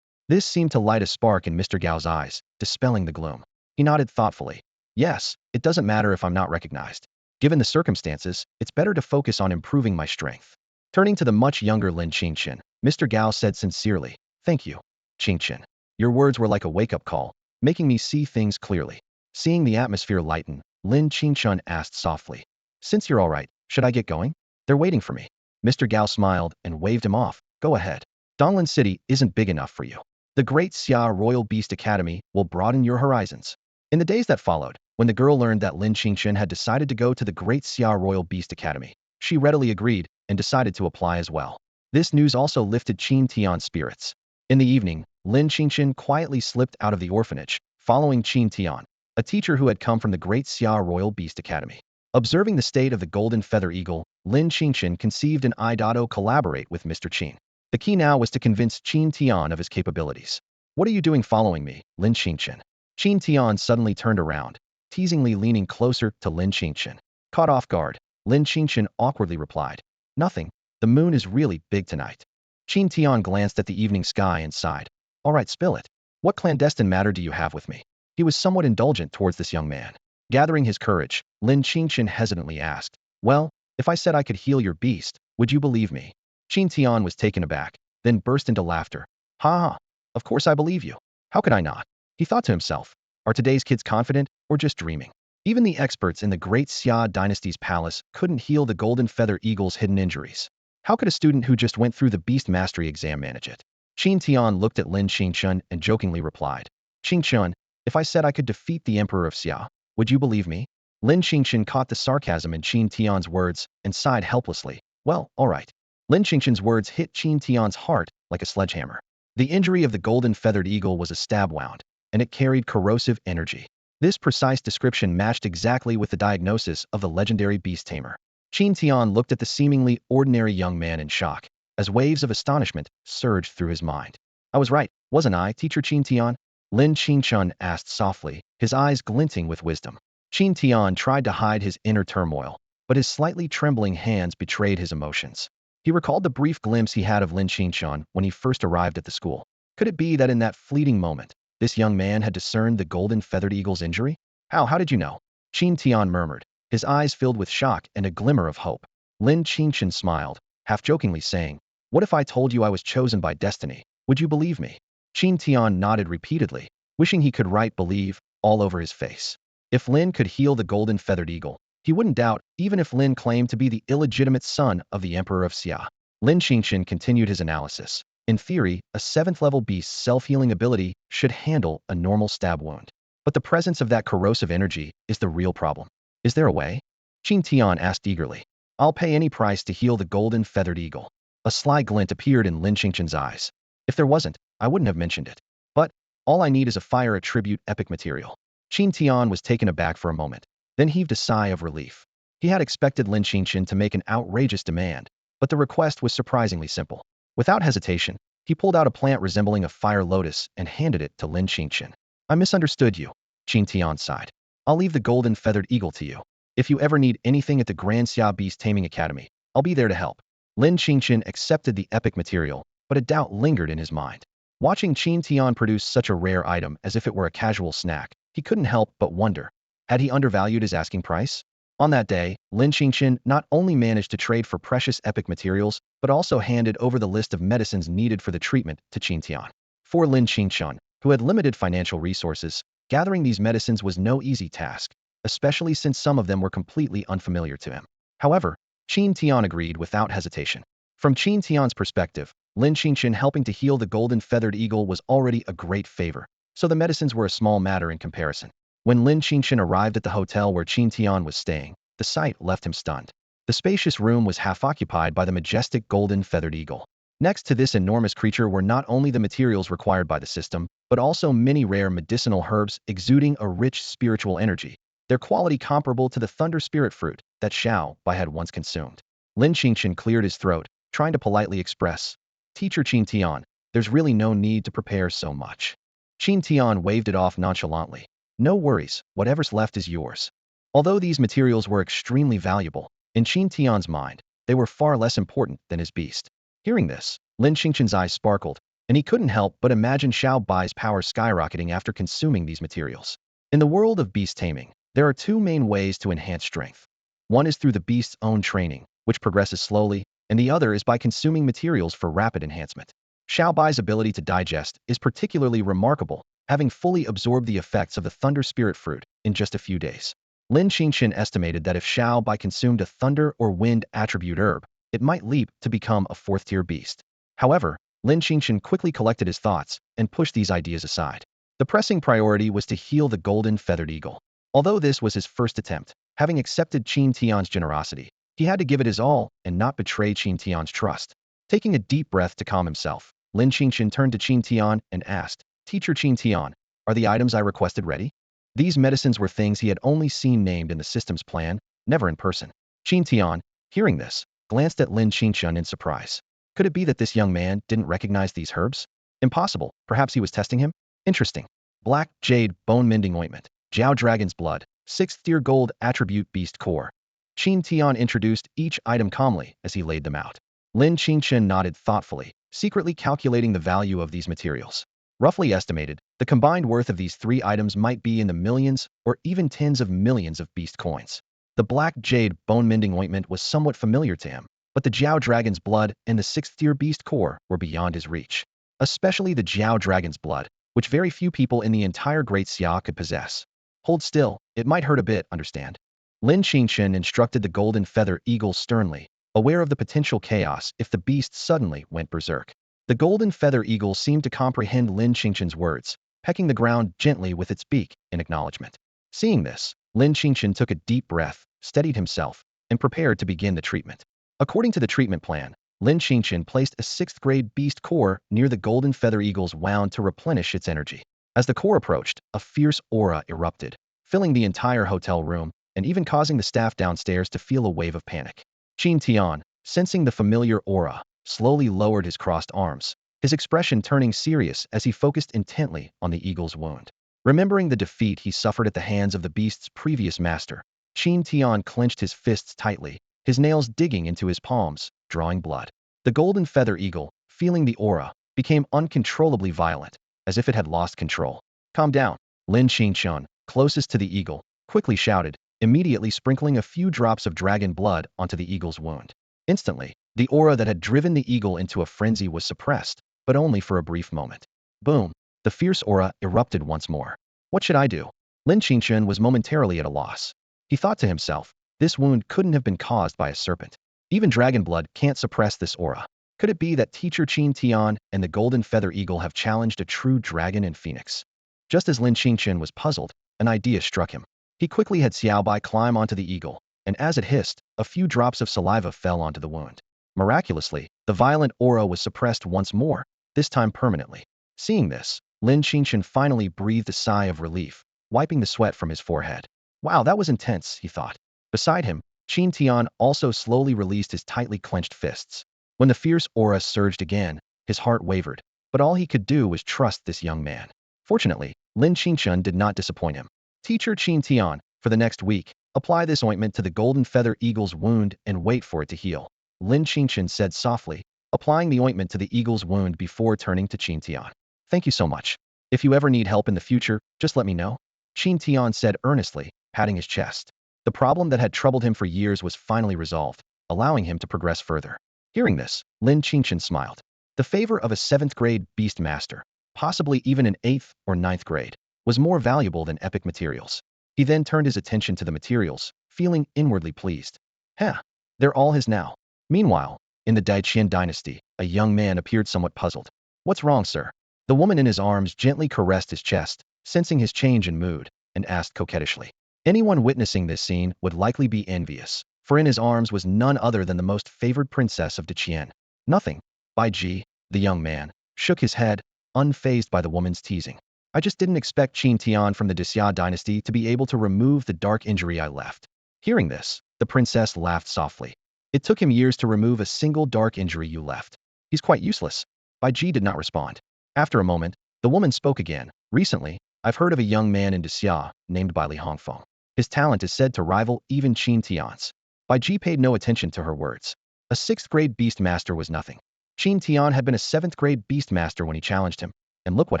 This seemed to light a spark in Mr. Gao's eyes, dispelling the gloom. He nodded thoughtfully. Yes, it doesn't matter if I'm not recognized. Given the circumstances, it's better to focus on improving my strength. Turning to the much younger Lin Qingchen, Mr. Gao said sincerely, thank you, Qingchen. Your words were like a wake-up call, making me see things clearly. Seeing the atmosphere lighten, Lin Qingchen asked softly, since you're all right, should I get going? They're waiting for me. Mr. Gao smiled and waved him off. Go ahead. Donglin City isn't big enough for you. The Great Xia Royal Beast Academy will broaden your horizons. In the days that followed, when the girl learned that Lin Qingchen had decided to go to the Great Xia Royal Beast Academy, she readily agreed and decided to apply as well. This news also lifted Qin Tian's spirits. In the evening, Lin Qingchen quietly slipped out of the orphanage, following Qin Tian, a teacher who had come from the Great Xia Royal Beast Academy. Observing the state of the golden feather eagle, Lin Qingchen conceived an idea to collaborate with Mr. Qin. The key now was to convince Qin Tian of his capabilities. What are you doing following me, Lin Qingchen? Qin Tian suddenly turned around, teasingly leaning closer to Lin Qingchen. Caught off guard, Lin Qingchen awkwardly replied, nothing, the moon is really big tonight. Qin Tian glanced at the evening sky and sighed. All right, spill it. What clandestine matter do you have with me? He was somewhat indulgent towards this young man. Gathering his courage, Lin Qingchen hesitantly asked, well, if I said I could heal your beast, would you believe me? Qin Tian was taken aback, then burst into laughter. Ha ha, of course I believe you. How could I not? He thought to himself, are today's kids confident or just dreaming? Even the experts in the Great Xia Dynasty's palace couldn't heal the golden feather eagle's hidden injuries. How could a student who just went through the beast mastery exam manage it? Qin Tian looked at Lin Qingchen and jokingly replied, Qingchen, if I said I could defeat the Emperor of Xia, would you believe me? Lin Qingchen caught the sarcasm in Qin Tian's words and sighed helplessly. Well, all right. Lin Qingchen's words hit Qin Tian's heart like a sledgehammer. The injury of the golden feathered eagle was a stab wound, and it carried corrosive energy. This precise description matched exactly with the diagnosis of the legendary Beast Tamer. Qin Tian looked at the seemingly ordinary young man in shock, as waves of astonishment surged through his mind. I was right, wasn't I, Teacher Qin Tian? Lin Qingchen asked softly, his eyes glinting with wisdom. Qin Tian tried to hide his inner turmoil, but his slightly trembling hands betrayed his emotions. He recalled the brief glimpse he had of Lin Qingchen when he first arrived at the school. Could it be that in that fleeting moment, this young man had discerned the golden feathered eagle's injury? How did you know? Qin Tian murmured. his eyes filled with shock and a glimmer of hope. Lin Qingchen smiled, half-jokingly saying, "What if I told you I was chosen by destiny? Would you believe me?" Qin Tian nodded repeatedly, wishing he could write "believe" all over his face. If Lin could heal the golden feathered eagle, he wouldn't doubt, even if Lin claimed to be the illegitimate son of the Emperor of Xia. Lin Qingchen continued his analysis. In theory, a 7th-level beast's self-healing ability should handle a normal stab wound. But the presence of that corrosive energy is the real problem. Is there a way? Qin Tian asked eagerly. "I'll pay any price to heal the golden feathered eagle." A sly glint appeared in Lin Qingchen's eyes. "If there wasn't, I wouldn't have mentioned it. But all I need is a fire attribute epic material." Qin Tian was taken aback for a moment, then heaved a sigh of relief. He had expected Lin Qingchen to make an outrageous demand, but the request was surprisingly simple. Without hesitation, he pulled out a plant resembling a fire lotus and handed it to Lin Qingchen. "I misunderstood you," Qin Tian sighed. "I'll leave the golden feathered eagle to you. If you ever need anything at the Grand Xia Beast Taming Academy, I'll be there to help." Lin Qingchen accepted the epic material, but a doubt lingered in his mind. Watching Qin Tian produce such a rare item as if it were a casual snack, he couldn't help but wonder, had he undervalued his asking price? On that day, Lin Qingchen not only managed to trade for precious epic materials, but also handed over the list of medicines needed for the treatment to Qin Tian. For Lin Qingchen, who had limited financial resources, gathering these medicines was no easy task, especially since some of them were completely unfamiliar to him. However, Qin Tian agreed without hesitation. From Qin Tian's perspective, Lin Qingchen helping to heal the golden feathered eagle was already a great favor, so the medicines were a small matter in comparison. When Lin Qingchen arrived at the hotel where Qin Tian was staying, the sight left him stunned. The spacious room was half occupied by the majestic golden feathered eagle. Next to this enormous creature were not only the materials required by the system, but also many rare medicinal herbs exuding a rich spiritual energy, their quality comparable to the thunder spirit fruit that Xiao Bai had once consumed. Lin Qingchen cleared his throat, trying to politely express, "Teacher Qin Tian, there's really no need to prepare so much." Qin Tian waved it off nonchalantly. "No worries, whatever's left is yours." Although these materials were extremely valuable, in Qin Tian's mind, they were far less important than his beast. Hearing this, Lin Qingchen's eyes sparkled, and he couldn't help but imagine Xiao Bai's power skyrocketing after consuming these materials. In the world of beast taming, there are two main ways to enhance strength. One is through the beast's own training, which progresses slowly, and the other is by consuming materials for rapid enhancement. Xiao Bai's ability to digest is particularly remarkable, having fully absorbed the effects of the thunder spirit fruit in just a few days. Lin Qingchen estimated that if Xiao Bai consumed a thunder or wind attribute herb, it might leap to become a 4th-tier beast. However, Lin Qingchen quickly collected his thoughts and pushed these ideas aside. The pressing priority was to heal the golden feathered eagle. Although this was his first attempt, having accepted Qin Tian's generosity, he had to give it his all and not betray Qin Tian's trust. Taking a deep breath to calm himself, Lin Qingchen turned to Qin Tian and asked, "Teacher Qin Tian, are the items I requested ready?" These medicines were things he had only seen named in the system's plan, never in person. Qin Tian, hearing this, glanced at Lin Qingchen in surprise. Could it be that this young man didn't recognize these herbs? Impossible, perhaps he was testing him? Interesting. Black Jade Bone-Mending Ointment, Jiao Dragon's Blood, 6th-tier Gold Attribute Beast Core. Qin Tian introduced each item calmly as he laid them out. Lin Qingchen nodded thoughtfully, secretly calculating the value of these materials. Roughly estimated, the combined worth of these 3 items might be in the millions or even tens of millions of beast coins. The Black Jade Bone-Mending Ointment was somewhat familiar to him, but the Jiao Dragon's Blood and the 6th-tier Beast Core were beyond his reach. Especially the Jiao Dragon's Blood, which very few people in the entire Great Xia could possess. Hold still, it might hurt a bit, understand? Lin Qingchen instructed the golden feather eagle sternly, aware of the potential chaos if the beast suddenly went berserk. The golden feather eagle seemed to comprehend Lin Qingchen's words, pecking the ground gently with its beak in acknowledgement. Seeing this, Lin Qingchen took a deep breath, steadied himself, and prepared to begin the treatment. According to the treatment plan, Lin Qingchen placed a 6th-grade beast core near the golden feather eagle's wound to replenish its energy. As the core approached, a fierce aura erupted, filling the entire hotel room and even causing the staff downstairs to feel a wave of panic. Qin Tian, sensing the familiar aura, slowly lowered his crossed arms, his expression turning serious as he focused intently on the eagle's wound. Remembering the defeat he suffered at the hands of the beast's previous master, Qin Tian clenched his fists tightly, his nails digging into his palms, drawing blood. The golden feather eagle, feeling the aura, became uncontrollably violent, as if it had lost control. "Calm down." Lin Qingchen, closest to the eagle, quickly shouted, immediately sprinkling a few drops of dragon blood onto the eagle's wound. Instantly, the aura that had driven the eagle into a frenzy was suppressed, but only for a brief moment. Boom! The fierce aura erupted once more. What should I do? Lin Qingchen was momentarily at a loss. He thought to himself, this wound couldn't have been caused by a serpent. Even dragon blood can't suppress this aura. Could it be that teacher Qin Tian and the golden feather eagle have challenged a true dragon and phoenix? Just as Lin Qingchen was puzzled, an idea struck him. He quickly had Xiaobai climb onto the eagle, and as it hissed, a few drops of saliva fell onto the wound. Miraculously, the violent aura was suppressed once more, this time permanently. Seeing this, Lin Qingchen finally breathed a sigh of relief, wiping the sweat from his forehead. Wow, that was intense, he thought. Beside him, Qin Tian also slowly released his tightly clenched fists. When the fierce aura surged again, his heart wavered, but all he could do was trust this young man. Fortunately, Lin Qingchen did not disappoint him. Teacher Qin Tian, for the next week, apply this ointment to the golden feather eagle's wound and wait for it to heal. Lin Qingchen said softly, applying the ointment to the eagle's wound before turning to Qin Tian. Thank you so much. If you ever need help in the future, just let me know. Qin Tian said earnestly, patting his chest. The problem that had troubled him for years was finally resolved, allowing him to progress further. Hearing this, Lin Qingchen smiled. The favor of a 7th grade beast master, possibly even an 8th or 9th grade, was more valuable than epic materials. He then turned his attention to the materials, feeling inwardly pleased. They're all his now. Meanwhile, in the Daiqian dynasty, a young man appeared somewhat puzzled. What's wrong, sir? The woman in his arms gently caressed his chest, sensing his change in mood, and asked coquettishly. Anyone witnessing this scene would likely be envious, for in his arms was none other than the most favored princess of Daiqian. Nothing. Bai Ji, the young man, shook his head, unfazed by the woman's teasing. I just didn't expect Qin Tian from the Dixia dynasty to be able to remove the dark injury I left. Hearing this, the princess laughed softly. It took him years to remove a single dark injury you left. He's quite useless. Bai Ji did not respond. After a moment, the woman spoke again. Recently, I've heard of a young man in Dixia named Bai Li Hongfeng. His talent is said to rival even Qin Tian's. Bai Ji paid no attention to her words. A 6th grade beast master was nothing. Qin Tian had been a 7th grade beast master when he challenged him, and look what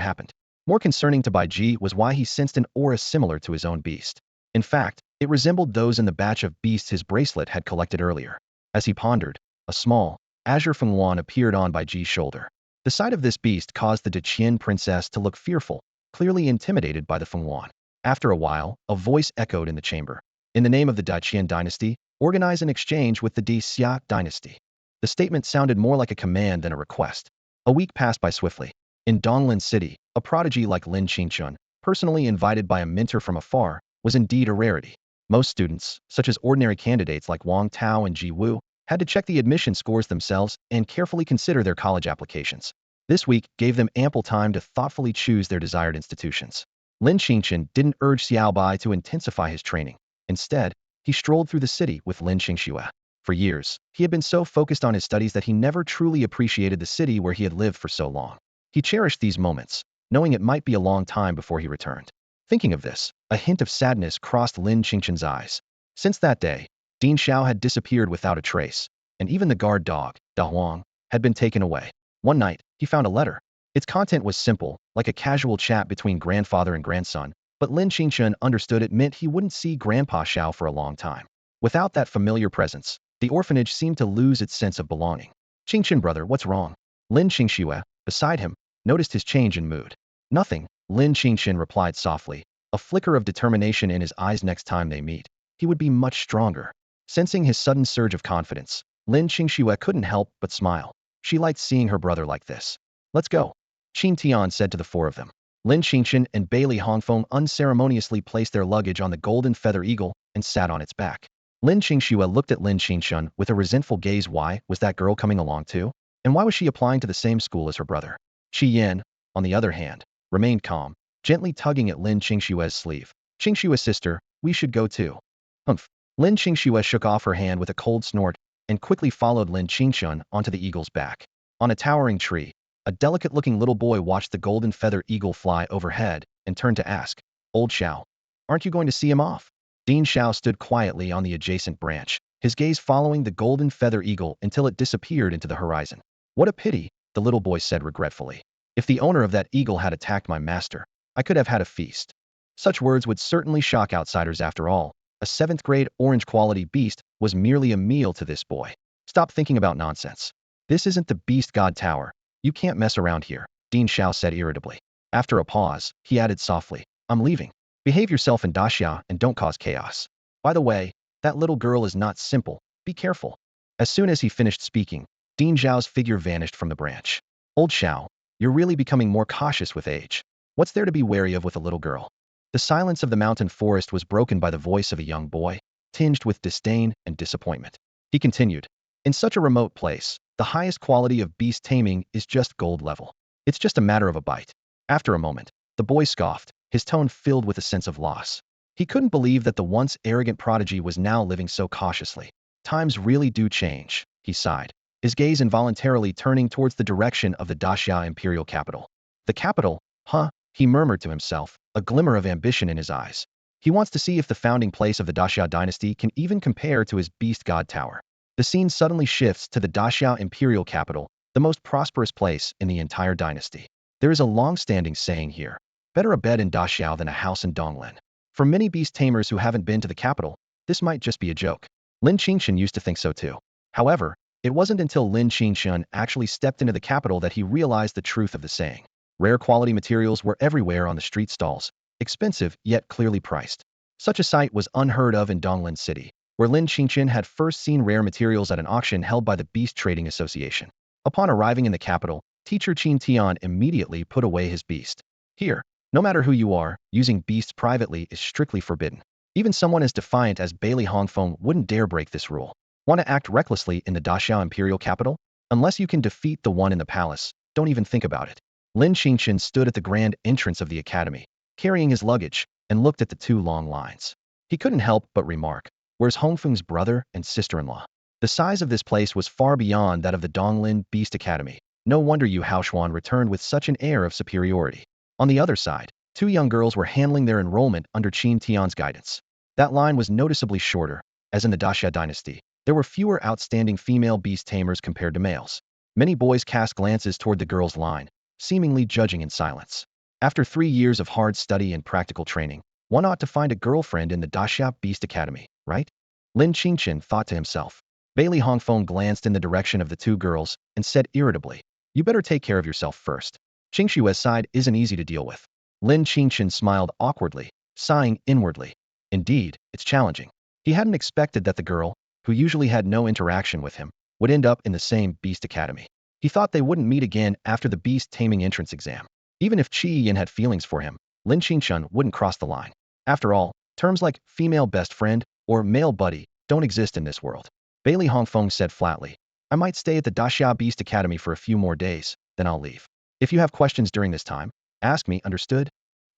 happened. More concerning to Bai Ji was why he sensed an aura similar to his own beast. In fact, it resembled those in the batch of beasts his bracelet had collected earlier. As he pondered, a small, azure fenghuan appeared on Bai Ji's shoulder. The sight of this beast caused the Daiqian princess to look fearful, clearly intimidated by the fenghuan. After a while, a voice echoed in the chamber. In the name of the Daiqian dynasty, organize an exchange with the Dixia dynasty. The statement sounded more like a command than a request. A week passed by swiftly. In Donglan City, a prodigy like Lin Qingchen, personally invited by a mentor from afar, was indeed a rarity. Most students, such as ordinary candidates like Wang Tao and Ji Wu, had to check the admission scores themselves and carefully consider their college applications. This week gave them ample time to thoughtfully choose their desired institutions. Lin Qingchen didn't urge Xiaobai to intensify his training. Instead, he strolled through the city with Lin Qingxue. For years, he had been so focused on his studies that he never truly appreciated the city where he had lived for so long. He cherished these moments, knowing it might be a long time before he returned. Thinking of this, a hint of sadness crossed Lin Qingchen's eyes. Since that day, Ding Xiao had disappeared without a trace, and even the guard dog, Da Huang, had been taken away. One night, he found a letter. Its content was simple, like a casual chat between grandfather and grandson, but Lin Qingchen understood it meant he wouldn't see Grandpa Xiao for a long time. Without that familiar presence, the orphanage seemed to lose its sense of belonging. Qingchen brother, what's wrong? Lin Qingxue, beside him, noticed his change in mood. Nothing, Lin Qingchen replied softly, a flicker of determination in his eyes. Next time they meet, he would be much stronger. Sensing his sudden surge of confidence, Lin Qingxue couldn't help but smile. She liked seeing her brother like this. Let's go, Qin Tian said to the four of them. Lin Qingchen and Bai Li Hongfeng unceremoniously placed their luggage on the golden feather eagle and sat on its back. Lin Qingxue looked at Lin Qingchen with a resentful gaze. Why was that girl coming along too? And why was she applying to the same school as her brother? Qi Yan, on the other hand, remained calm, gently tugging at Lin Qingxue's sleeve. Qingxue sister, we should go too. Humph. Lin Qingxue shook off her hand with a cold snort and quickly followed Lin Qingchen onto the eagle's back. On a towering tree, a delicate-looking little boy watched the golden feather eagle fly overhead and turned to ask, Old Xiao, aren't you going to see him off? Ding Xiao stood quietly on the adjacent branch, his gaze following the golden feather eagle until it disappeared into the horizon. What a pity, the little boy said regretfully. If the owner of that eagle had attacked my master, I could have had a feast. Such words would certainly shock outsiders after all. A 7th grade orange quality beast was merely a meal to this boy. Stop thinking about nonsense. This isn't the Beast God Tower. You can't mess around here, Dean Xiao said irritably. After a pause, he added softly, I'm leaving. Behave yourself in Daxia and don't cause chaos. By the way, that little girl is not simple. Be careful. As soon as he finished speaking, Dean Xiao's figure vanished from the branch. Old Xiao, you're really becoming more cautious with age. What's there to be wary of with a little girl? The silence of the mountain forest was broken by the voice of a young boy, tinged with disdain and disappointment. He continued, in such a remote place, the highest quality of beast taming is just gold level. It's just a matter of a bite. After a moment, the boy scoffed, his tone filled with a sense of loss. He couldn't believe that the once arrogant prodigy was now living so cautiously. Times really do change, he sighed, his gaze involuntarily turning towards the direction of the Daxia imperial capital. The capital? Huh? He murmured to himself, a glimmer of ambition in his eyes. He wants to see if the founding place of the Daxia dynasty can even compare to his Beast God Tower. The scene suddenly shifts to the Daxia imperial capital, the most prosperous place in the entire dynasty. There is a long-standing saying here, better a bed in Daxiao than a house in Donglin. For many beast tamers who haven't been to the capital, this might just be a joke. Lin Qingchen used to think so too. However, it wasn't until Lin Qingchen actually stepped into the capital that he realized the truth of the saying. Rare quality materials were everywhere on the street stalls, expensive yet clearly priced. Such a sight was unheard of in Donglin City, where Lin Qingchen had first seen rare materials at an auction held by the Beast Trading Association. Upon arriving in the capital, teacher Qin Tian immediately put away his beast. Here, no matter who you are, using beasts privately is strictly forbidden. Even someone as defiant as Bailey Hongfeng wouldn't dare break this rule. Want to act recklessly in the Daxiao imperial capital? Unless you can defeat the one in the palace, don't even think about it. Lin Qingchen stood at the grand entrance of the academy, carrying his luggage, and looked at the two long lines. He couldn't help but remark, where's Hongfeng's brother and sister-in-law? The size of this place was far beyond that of the Donglin Beast Academy. No wonder Yu Haoshuan returned with such an air of superiority. On the other side, two young girls were handling their enrollment under Qin Tian's guidance. That line was noticeably shorter, as in the Daxia dynasty. There were fewer outstanding female beast tamers compared to males. Many boys cast glances toward the girls' line, seemingly judging in silence. After 3 years of hard study and practical training, one ought to find a girlfriend in the Daxia Beast Academy, right? Lin Qingchen thought to himself. Bailey Hongfeng glanced in the direction of the two girls and said irritably, you better take care of yourself first. Qingshue's side isn't easy to deal with. Lin Qingchen smiled awkwardly, sighing inwardly. Indeed, it's challenging. He hadn't expected that the girl, who usually had no interaction with him, would end up in the same Beast Academy. He thought they wouldn't meet again after the beast taming entrance exam. Even if Qi Yin had feelings for him, Lin Qingchen wouldn't cross the line. After all, terms like female best friend or male buddy don't exist in this world. Bailey Hongfeng said flatly, I might stay at the Daxia Beast Academy for a few more days, then I'll leave. If you have questions during this time, ask me, understood?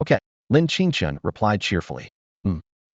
Okay, Lin Qingchen replied cheerfully.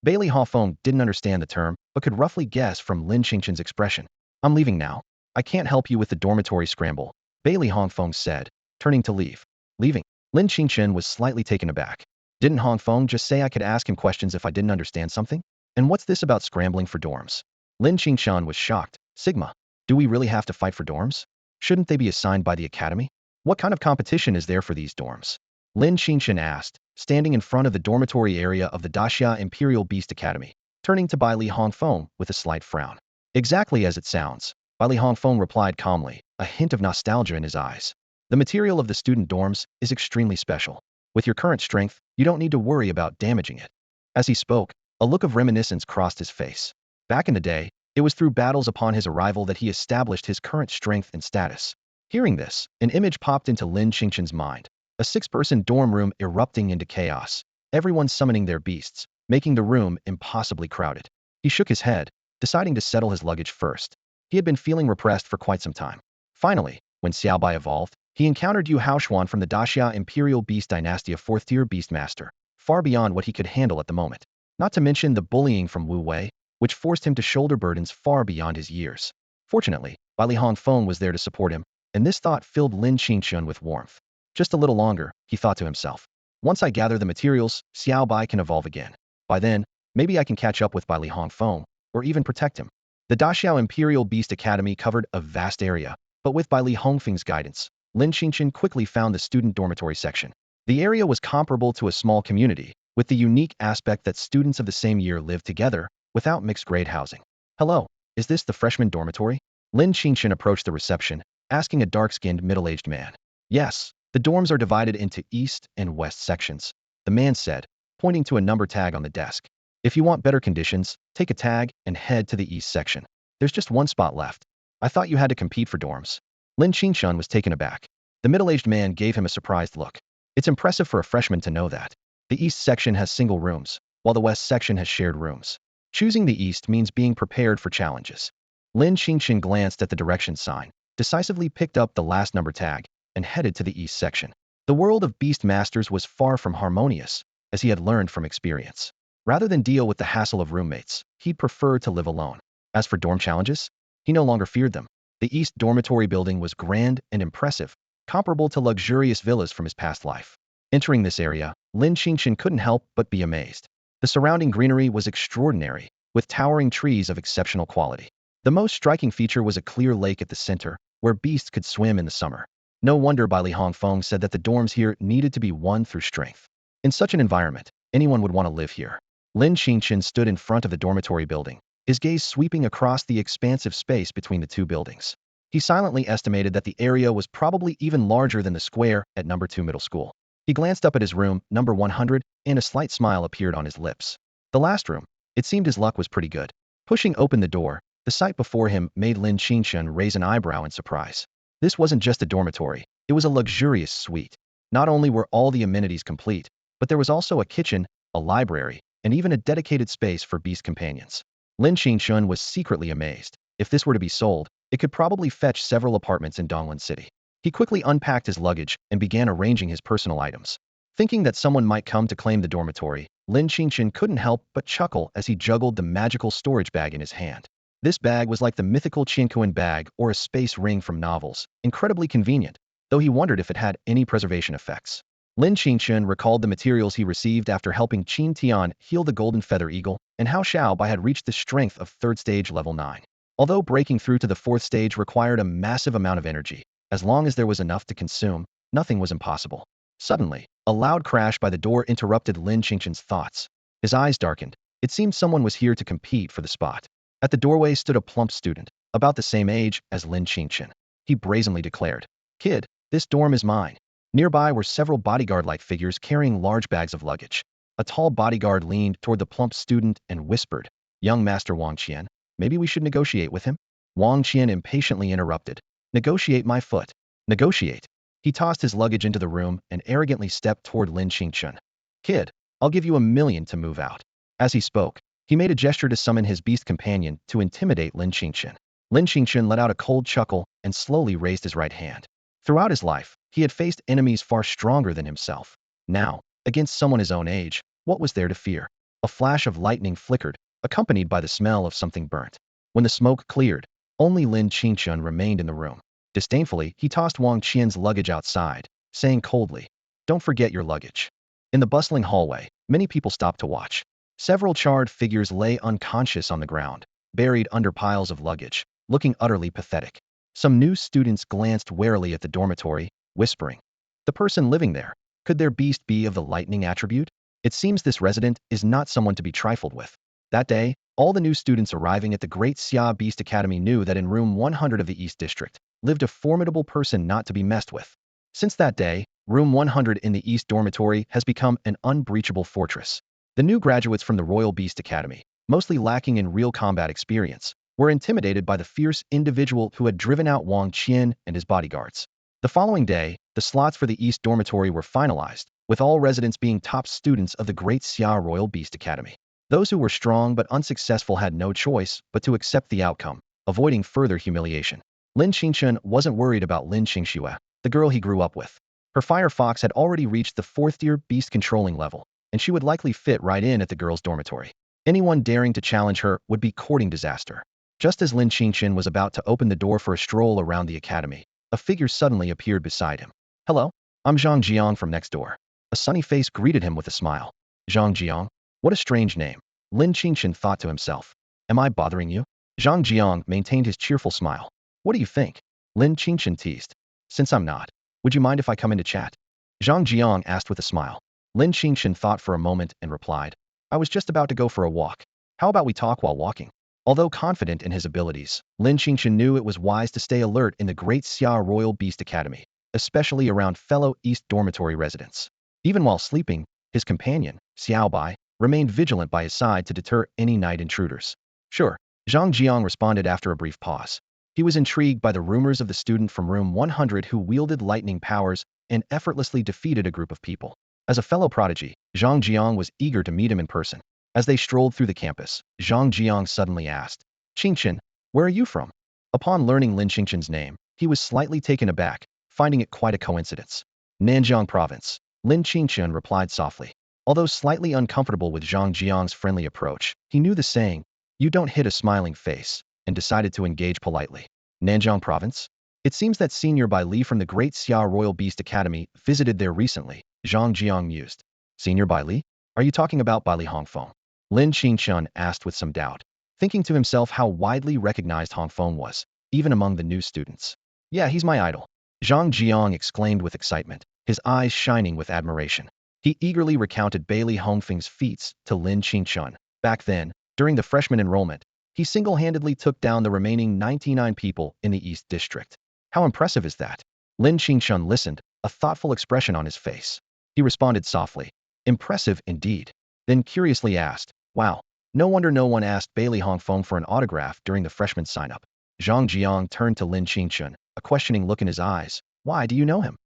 Bailey Hongfeng didn't understand the term, but could roughly guess from Lin Qingchen's expression. I'm leaving now. I can't help you with the dormitory scramble, Bailey Hongfeng said, turning to leave. Leaving? Lin Qingchen was slightly taken aback. Didn't Hongfeng just say I could ask him questions if I didn't understand something? And what's this about scrambling for dorms? Lin Qingchen was shocked. Sigma, do we really have to fight for dorms? Shouldn't they be assigned by the academy? What kind of competition is there for these dorms? Lin Qingchen asked, standing in front of the dormitory area of the Daxia Imperial Beast Academy, turning to Bailey Hongfeng with a slight frown. Exactly as it sounds, Bailey Hongfeng replied calmly, a hint of nostalgia in his eyes. The material of the student dorms is extremely special. With your current strength, you don't need to worry about damaging it. As he spoke, a look of reminiscence crossed his face. Back in the day, it was through battles upon his arrival that he established his current strength and status. Hearing this, an image popped into Lin Qingchen's mind. A 6-person dorm room erupting into chaos, everyone summoning their beasts, making the room impossibly crowded. He shook his head, deciding to settle his luggage first. He had been feeling repressed for quite some time. Finally, when Xiaobai evolved, he encountered Yu Haoshuan from the Daxia Imperial Beast Dynasty, a 4th-tier Beastmaster, far beyond what he could handle at the moment. Not to mention the bullying from Wu Wei, which forced him to shoulder burdens far beyond his years. Fortunately, Bailey Hongfeng was there to support him, and this thought filled Lin Qingchen with warmth. Just a little longer, he thought to himself. Once I gather the materials, Xiaobai can evolve again. By then, maybe I can catch up with Bailey Hongfeng, or even protect him. The Daxiao Imperial Beast Academy covered a vast area, but with Bailey Hongfeng's guidance, Lin Qingchen quickly found the student dormitory section. The area was comparable to a small community, with the unique aspect that students of the same year lived together, without mixed-grade housing. Hello, is this the freshman dormitory? Lin Qingchen approached the reception, asking a dark-skinned middle-aged man. Yes, the dorms are divided into east and west sections, the man said, pointing to a number tag on the desk. If you want better conditions, take a tag and head to the east section. There's just one spot left. I thought you had to compete for dorms. Lin Qingchen was taken aback. The middle-aged man gave him a surprised look. It's impressive for a freshman to know that. The east section has single rooms, while the west section has shared rooms. Choosing the east means being prepared for challenges. Lin Qingchen glanced at the direction sign, decisively picked up the last number tag, and headed to the east section. The world of beast masters was far from harmonious, as he had learned from experience. Rather than deal with the hassle of roommates, he'd prefer to live alone. As for dorm challenges, he no longer feared them. The east dormitory building was grand and impressive, comparable to luxurious villas from his past life. Entering this area, Lin Qingchen couldn't help but be amazed. The surrounding greenery was extraordinary, with towering trees of exceptional quality. The most striking feature was a clear lake at the center, where beasts could swim in the summer. No wonder Bai Li Hongfeng said that the dorms here needed to be won through strength. In such an environment, anyone would want to live here. Lin Qingchen stood in front of the dormitory building, his gaze sweeping across the expansive space between the two buildings. He silently estimated that the area was probably even larger than the square at number 2 middle school. He glanced up at his room, number 100, and a slight smile appeared on his lips. The last room. It seemed his luck was pretty good. Pushing open the door, the sight before him made Lin Qingchen raise an eyebrow in surprise. This wasn't just a dormitory, it was a luxurious suite. Not only were all the amenities complete, but there was also a kitchen, a library, and even a dedicated space for beast companions. Lin Qingchen was secretly amazed. If this were to be sold, it could probably fetch several apartments in Donglan City. He quickly unpacked his luggage and began arranging his personal items. Thinking that someone might come to claim the dormitory, Lin Qingchen couldn't help but chuckle as he juggled the magical storage bag in his hand. This bag was like the mythical Qianquan bag or a space ring from novels, incredibly convenient, though he wondered if it had any preservation effects. Lin Qingchen recalled the materials he received after helping Qin Tian heal the golden feather eagle, and how Xiao Bai had reached the strength of 3rd stage level 9. Although breaking through to the 4th stage required a massive amount of energy, as long as there was enough to consume, nothing was impossible. Suddenly, a loud crash by the door interrupted Lin Qingchen's thoughts. His eyes darkened. It seemed someone was here to compete for the spot. At the doorway stood a plump student, about the same age as Lin Qingchen. He brazenly declared, "Kid, this dorm is mine." Nearby were several bodyguard-like figures carrying large bags of luggage. A tall bodyguard leaned toward the plump student and whispered, "Young Master Wang Qian, maybe we should negotiate with him?" Wang Qian impatiently interrupted, "Negotiate my foot. Negotiate." He tossed his luggage into the room and arrogantly stepped toward Lin Qingchen. "Kid, I'll give you 1,000,000 to move out." As he spoke, he made a gesture to summon his beast companion to intimidate Lin Qingchen. Lin Qingchen let out a cold chuckle and slowly raised his right hand. Throughout his life, he had faced enemies far stronger than himself. Now, against someone his own age, what was there to fear? A flash of lightning flickered, accompanied by the smell of something burnt. When the smoke cleared, only Lin Qingchen remained in the room. Disdainfully, he tossed Wang Qian's luggage outside, saying coldly, "Don't forget your luggage." In the bustling hallway, many people stopped to watch. Several charred figures lay unconscious on the ground, buried under piles of luggage, looking utterly pathetic. Some new students glanced warily at the dormitory, whispering, "The person living there, could their beast be of the lightning attribute? It seems this resident is not someone to be trifled with." That day, all the new students arriving at the Great Xia Beast Academy knew that in room 100 of the East District lived a formidable person not to be messed with. Since that day, room 100 in the East Dormitory has become an unbreachable fortress. The new graduates from the Royal Beast Academy, mostly lacking in real combat experience, were intimidated by the fierce individual who had driven out Wang Qian and his bodyguards. The following day, the slots for the East Dormitory were finalized, with all residents being top students of the Great Xia Royal Beast Academy. Those who were strong but unsuccessful had no choice but to accept the outcome, avoiding further humiliation. Lin Qingchen wasn't worried about Lin Qingxue, the girl he grew up with. Her fire fox had already reached the 4th-tier beast controlling level, and she would likely fit right in at the girls' dormitory. Anyone daring to challenge her would be courting disaster. Just as Lin Qingchen was about to open the door for a stroll around the academy, a figure suddenly appeared beside him. "Hello, I'm Zhang Jiang from next door." A sunny face greeted him with a smile. "Zhang Jiang? What a strange name." Lin Qingchen thought to himself. "Am I bothering you?" Zhang Jiang maintained his cheerful smile. "What do you think?" Lin Qingchen teased. "Since I'm not, would you mind if I come in to chat?" Zhang Jiang asked with a smile. Lin Qingchen thought for a moment and replied, "I was just about to go for a walk." How about we talk while walking? Although confident in his abilities, Lin Qingchen knew it was wise to stay alert in the Great Xia Royal Beast Academy, especially around fellow East Dormitory residents. Even while sleeping, his companion, Xiao Bai, remained vigilant by his side to deter any night intruders. Sure, Zhang Jiang responded after a brief pause. He was intrigued by the rumors of the student from room 100 who wielded lightning powers and effortlessly defeated a group of people. As a fellow prodigy, Zhang Jiang was eager to meet him in person. As they strolled through the campus, Zhang Jiang suddenly asked, "Qingchen, where are you from?" Upon learning Lin Qingchen's name, he was slightly taken aback, finding it quite a coincidence. Nanjiang Province, Lin Qingchen replied softly. Although slightly uncomfortable with Zhang Jiang's friendly approach, he knew the saying, "You don't hit a smiling face," and decided to engage politely. Nanjiang Province? It seems that Senior Bai Li from the Great Xia Royal Beast Academy visited there recently, Zhang Jiang mused. Senior Bai Li? Are you talking about Bai Li Hongfeng? Lin Qingchen asked with some doubt, thinking to himself how widely recognized Hongfeng was, even among the new students. Yeah, he's my idol. Zhang Jiang exclaimed with excitement, his eyes shining with admiration. He eagerly recounted Bai Li Hongfeng's feats to Lin Qingchen. Back then, during the freshman enrollment, he single-handedly took down the remaining 99 people in the East District. How impressive is that? Lin Qingchen listened, a thoughtful expression on his face. He responded softly, "Impressive indeed." Then curiously asked, "Wow, no wonder no one asked Bai Li Hongfeng for an autograph during the freshman sign-up." Zhang Jiang turned to Lin Qingchen, a questioning look in his eyes. "Why do you know him?"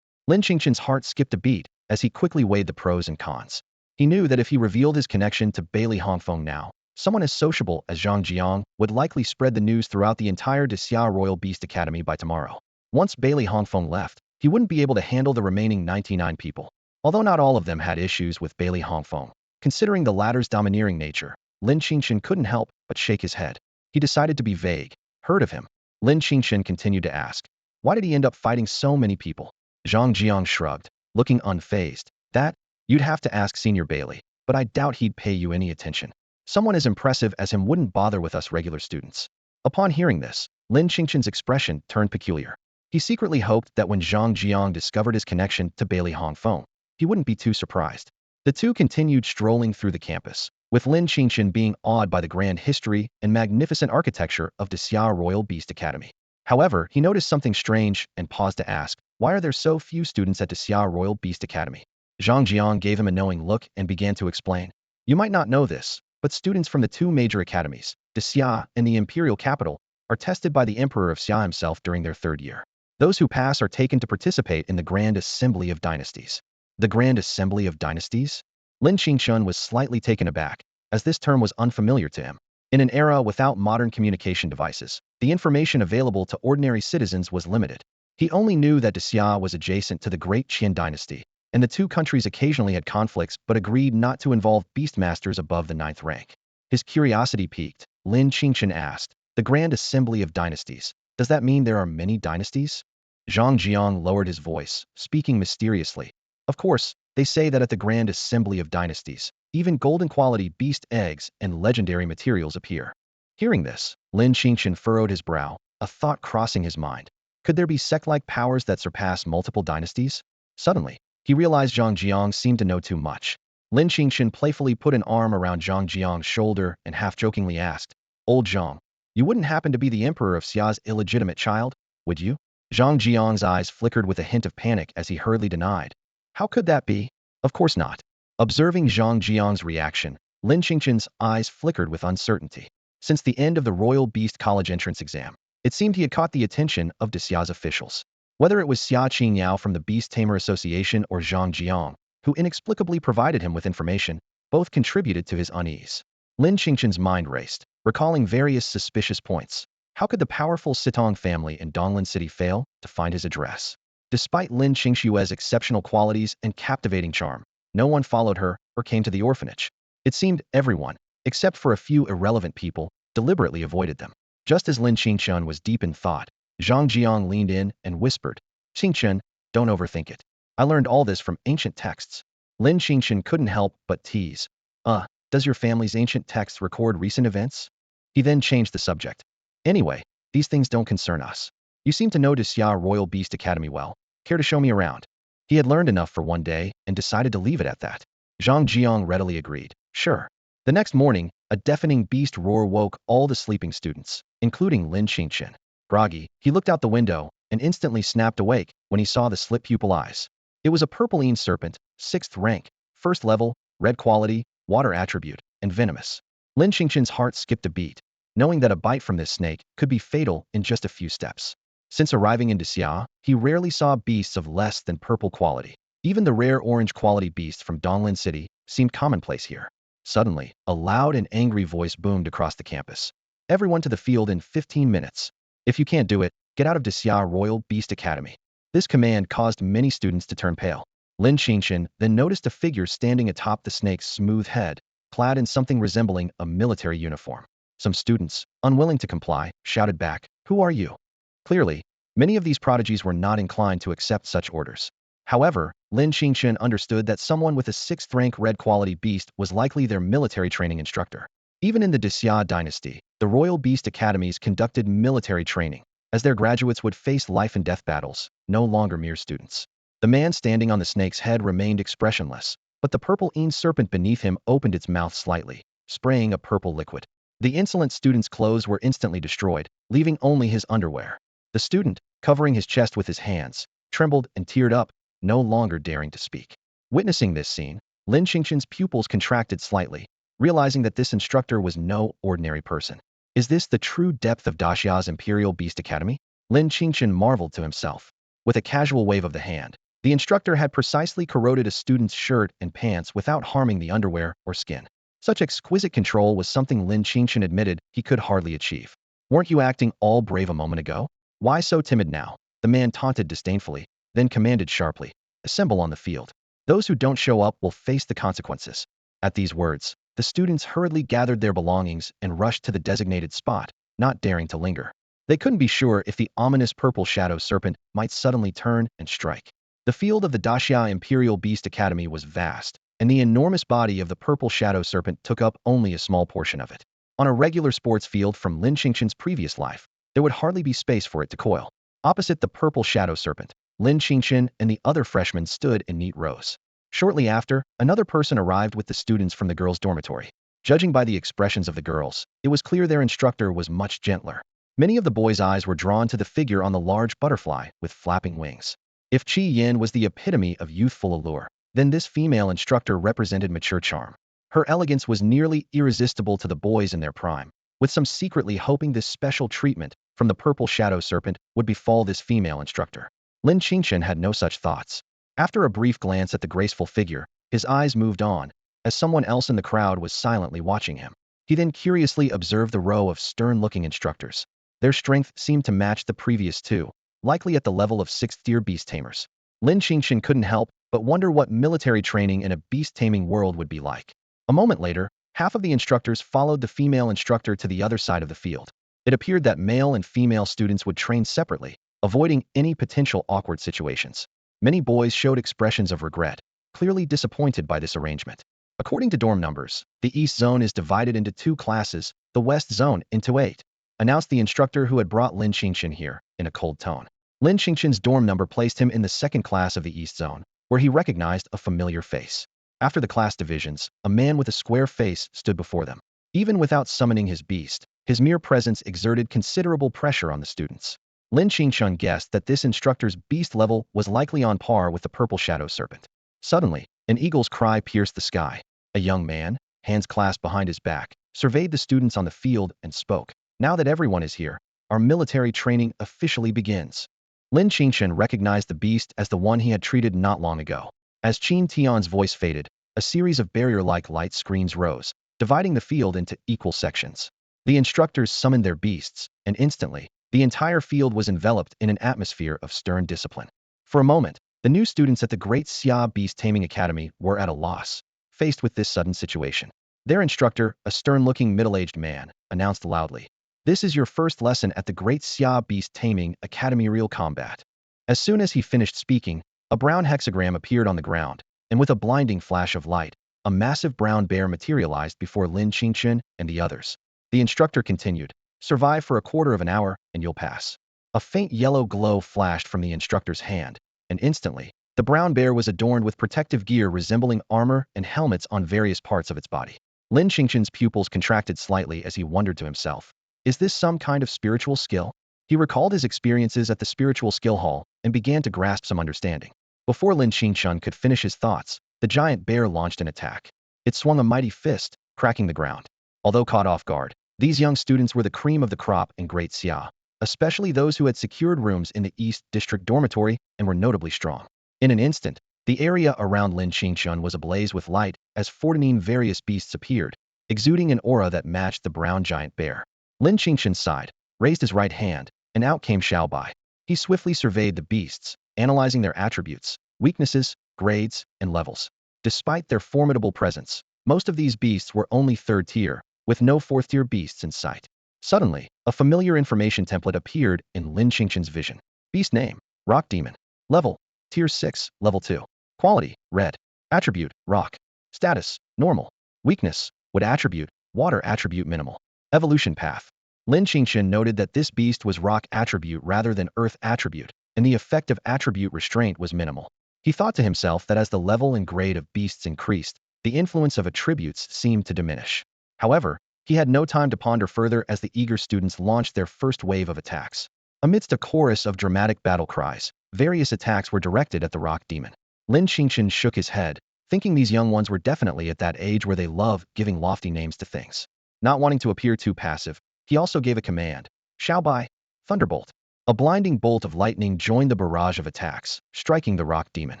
Lin Qingchen's heart skipped a beat as he quickly weighed the pros and cons. He knew that if he revealed his connection to Bai Li Hongfeng now, someone as sociable as Zhang Jiang would likely spread the news throughout the entire Xia Royal Beast Academy by tomorrow. Once Bai Li Hongfeng left, he wouldn't be able to handle the remaining 99 people. Although not all of them had issues with Bai Li Hongfeng, considering the latter's domineering nature, Lin Qingchen couldn't help but shake his head. He decided to be vague. Heard of him? Lin Qingchen continued to ask. Why did he end up fighting so many people? Zhang Jiang shrugged, looking unfazed. That? You'd have to ask Senior Bai Li, but I doubt he'd pay you any attention. Someone as impressive as him wouldn't bother with us regular students. Upon hearing this, Lin Qingchen's expression turned peculiar. He secretly hoped that when Zhang Jiang discovered his connection to Bai Li Hongfeng, he wouldn't be too surprised. The two continued strolling through the campus, with Lin Qingchen being awed by the grand history and magnificent architecture of the Xia Royal Beast Academy. However, he noticed something strange and paused to ask, why are there so few students at the Xia Royal Beast Academy? Zhang Jiang gave him a knowing look and began to explain. You might not know this, but students from the two major academies, the Xia and the Imperial Capital, are tested by the Emperor of Xia himself during their third year. Those who pass are taken to participate in the Grand Assembly of Dynasties. The Grand Assembly of Dynasties? Lin Qingchen was slightly taken aback, as this term was unfamiliar to him. In an era without modern communication devices, the information available to ordinary citizens was limited. He only knew that Xia was adjacent to the Great Qin dynasty, and the two countries occasionally had conflicts but agreed not to involve beastmasters above the 9th rank. His curiosity piqued. Lin Qingchen asked, the Grand Assembly of Dynasties, does that mean there are many dynasties? Zhang Jiang lowered his voice, speaking mysteriously. Of course, they say that at the Grand Assembly of Dynasties, even golden quality beast eggs and legendary materials appear. Hearing this, Lin Qingchen furrowed his brow, a thought crossing his mind. Could there be sect-like powers that surpass multiple dynasties? Suddenly, he realized Zhang Jiang seemed to know too much. Lin Qingchen playfully put an arm around Zhang Jiang's shoulder and half-jokingly asked, Old Zhang, you wouldn't happen to be the Emperor of Xia's illegitimate child, would you? Zhang Jiang's eyes flickered with a hint of panic as he hurriedly denied. How could that be? Of course not. Observing Zhang Jiang's reaction, Lin Qingchen's eyes flickered with uncertainty. Since the end of the Royal Beast College entrance exam, it seemed he had caught the attention of Xia's officials. Whether it was Xia Qingyao from the Beast Tamer Association or Zhang Jiang, who inexplicably provided him with information, both contributed to his unease. Lin Qingchen's mind raced, recalling various suspicious points. How could the powerful Situong family in Donglan City fail to find his address? Despite Lin Qingxue's exceptional qualities and captivating charm, no one followed her or came to the orphanage. It seemed everyone, except for a few irrelevant people, deliberately avoided them. Just as Lin Qingchen was deep in thought, Zhang Jiang leaned in and whispered, Qingchen, don't overthink it. I learned all this from ancient texts. Lin Qingchen couldn't help but tease. Does your family's ancient texts record recent events? He then changed the subject. Anyway, these things don't concern us. You seem to know Xia Royal Beast Academy well. Care to show me around? He had learned enough for one day and decided to leave it at that. Zhang Jiang readily agreed. Sure. The next morning, A deafening beast roar woke all the sleeping students, including Lin Qingchen. Groggy, he looked out the window and instantly snapped awake when he saw the slit pupil eyes. It was a purple serpent, 6th rank, 1st level, red quality, water attribute, and venomous. Lin Qingchen's heart skipped a beat, knowing that a bite from this snake could be fatal in just a few steps. Since arriving in Xia, he rarely saw beasts of less than purple quality. Even the rare orange quality beasts from Donglan City seemed commonplace here. Suddenly, a loud and angry voice boomed across the campus. Everyone to the field in 15 minutes. If you can't do it, get out of Xia Royal Beast Academy. This command caused many students to turn pale. Lin Qingchen then noticed a figure standing atop the snake's smooth head, clad in something resembling a military uniform. Some students, unwilling to comply, shouted back, "Who are you?" Clearly, many of these prodigies were not inclined to accept such orders. However, Lin Qingchen understood that someone with a 6th rank red quality beast was likely their military training instructor. Even in the Xia dynasty, the Royal Beast Academies conducted military training, as their graduates would face life and death battles, no longer mere students. The man standing on the snake's head remained expressionless, but the purple serpent beneath him opened its mouth slightly, spraying a purple liquid. The insolent student's clothes were instantly destroyed, leaving only his underwear. The student, covering his chest with his hands, trembled and teared up, no longer daring to speak. Witnessing this scene, Lin Qingchen's pupils contracted slightly, realizing that this instructor was no ordinary person. Is this the true depth of Daxia's Imperial Beast Academy? Lin Qingchen marveled to himself. With a casual wave of the hand, the instructor had precisely corroded a student's shirt and pants without harming the underwear or skin. Such exquisite control was something Lin Qingchen admitted he could hardly achieve. Weren't you acting all brave a moment ago? Why so timid now? The man taunted disdainfully, then commanded sharply, "Assemble on the field. Those who don't show up will face the consequences." At these words, the students hurriedly gathered their belongings and rushed to the designated spot, not daring to linger. They couldn't be sure if the ominous purple shadow serpent might suddenly turn and strike. The field of the Daxia Imperial Beast Academy was vast, and the enormous body of the purple shadow serpent took up only a small portion of it. On a regular sports field from Lin Qingchen's previous life, there would hardly be space for it to coil. Opposite the purple shadow serpent, Lin Qingchen and the other freshmen stood in neat rows. Shortly after, another person arrived with the students from the girls' dormitory. Judging by the expressions of the girls, it was clear their instructor was much gentler. Many of the boys' eyes were drawn to the figure on the large butterfly with flapping wings. If Qi Yin was the epitome of youthful allure, then this female instructor represented mature charm. Her elegance was nearly irresistible to the boys in their prime, with some secretly hoping this special treatment from the purple shadow serpent would befall this female instructor. Lin Qingchen had no such thoughts. After a brief glance at the graceful figure, his eyes moved on, as someone else in the crowd was silently watching him. He then curiously observed the row of stern-looking instructors. Their strength seemed to match the previous two, likely at the level of 6th-tier beast tamers. Lin Qingchen couldn't help but wonder what military training in a beast-taming world would be like. A moment later, half of the instructors followed the female instructor to the other side of the field. It appeared that male and female students would train separately, avoiding any potential awkward situations. Many boys showed expressions of regret, clearly disappointed by this arrangement. According to dorm numbers, the East Zone is divided into 2 classes, the West Zone into 8, announced the instructor who had brought Lin Qingchen here, in a cold tone. Lin Qingchen's dorm number placed him in the 2nd class of the East Zone, where he recognized a familiar face. After the class divisions, a man with a square face stood before them. Even without summoning his beast, his mere presence exerted considerable pressure on the students. Lin Qingchen guessed that this instructor's beast level was likely on par with the purple shadow serpent. Suddenly, an eagle's cry pierced the sky. A young man, hands clasped behind his back, surveyed the students on the field and spoke. "Now that everyone is here, our military training officially begins." Lin Qingchen recognized the beast as the one he had treated not long ago. As Qin Tian's voice faded, a series of barrier-like light screens rose, dividing the field into equal sections. The instructors summoned their beasts, and instantly, the entire field was enveloped in an atmosphere of stern discipline. For a moment, the new students at the Great Xia Beast Taming Academy were at a loss, faced with this sudden situation. Their instructor, a stern-looking middle-aged man, announced loudly, "This is your first lesson at the Great Xia Beast Taming Academy Real Combat." As soon as he finished speaking, a brown hexagram appeared on the ground, and with a blinding flash of light, a massive brown bear materialized before Lin Qingchen and the others. The instructor continued, "Survive for a quarter of an hour, and you'll pass." A faint yellow glow flashed from the instructor's hand, and instantly, the brown bear was adorned with protective gear resembling armor and helmets on various parts of its body. Lin Qingchen's pupils contracted slightly as he wondered to himself, is this some kind of spiritual skill? He recalled his experiences at the spiritual skill hall and began to grasp some understanding. Before Lin Qingchen could finish his thoughts, the giant bear launched an attack. It swung a mighty fist, cracking the ground. Although caught off guard, these young students were the cream of the crop in Great Xia, especially those who had secured rooms in the East District dormitory and were notably strong. In an instant, the area around Lin Qingchen was ablaze with light as 14 various beasts appeared, exuding an aura that matched the brown giant bear. Lin Qingchen sighed, raised his right hand, and out came Xiaobai. He swiftly surveyed the beasts, analyzing their attributes, weaknesses, grades, and levels. Despite their formidable presence, most of these beasts were only third tier, with no fourth tier beasts in sight. Suddenly, a familiar information template appeared in Lin Qingchen's vision. Beast name, Rock Demon. Level, Tier 6, Level 2. Quality, Red. Attribute, Rock. Status, Normal. Weakness, Wood attribute, Water attribute minimal. Evolution path. Lin Qingchen noted that this beast was Rock attribute rather than Earth attribute, and the effect of attribute restraint was minimal. He thought to himself that as the level and grade of beasts increased, the influence of attributes seemed to diminish. However, he had no time to ponder further as the eager students launched their first wave of attacks. Amidst a chorus of dramatic battle cries, various attacks were directed at the rock demon. Lin Qingchen shook his head, thinking these young ones were definitely at that age where they love giving lofty names to things. Not wanting to appear too passive, he also gave a command. Xiaobai, Thunderbolt. A blinding bolt of lightning joined the barrage of attacks, striking the rock demon.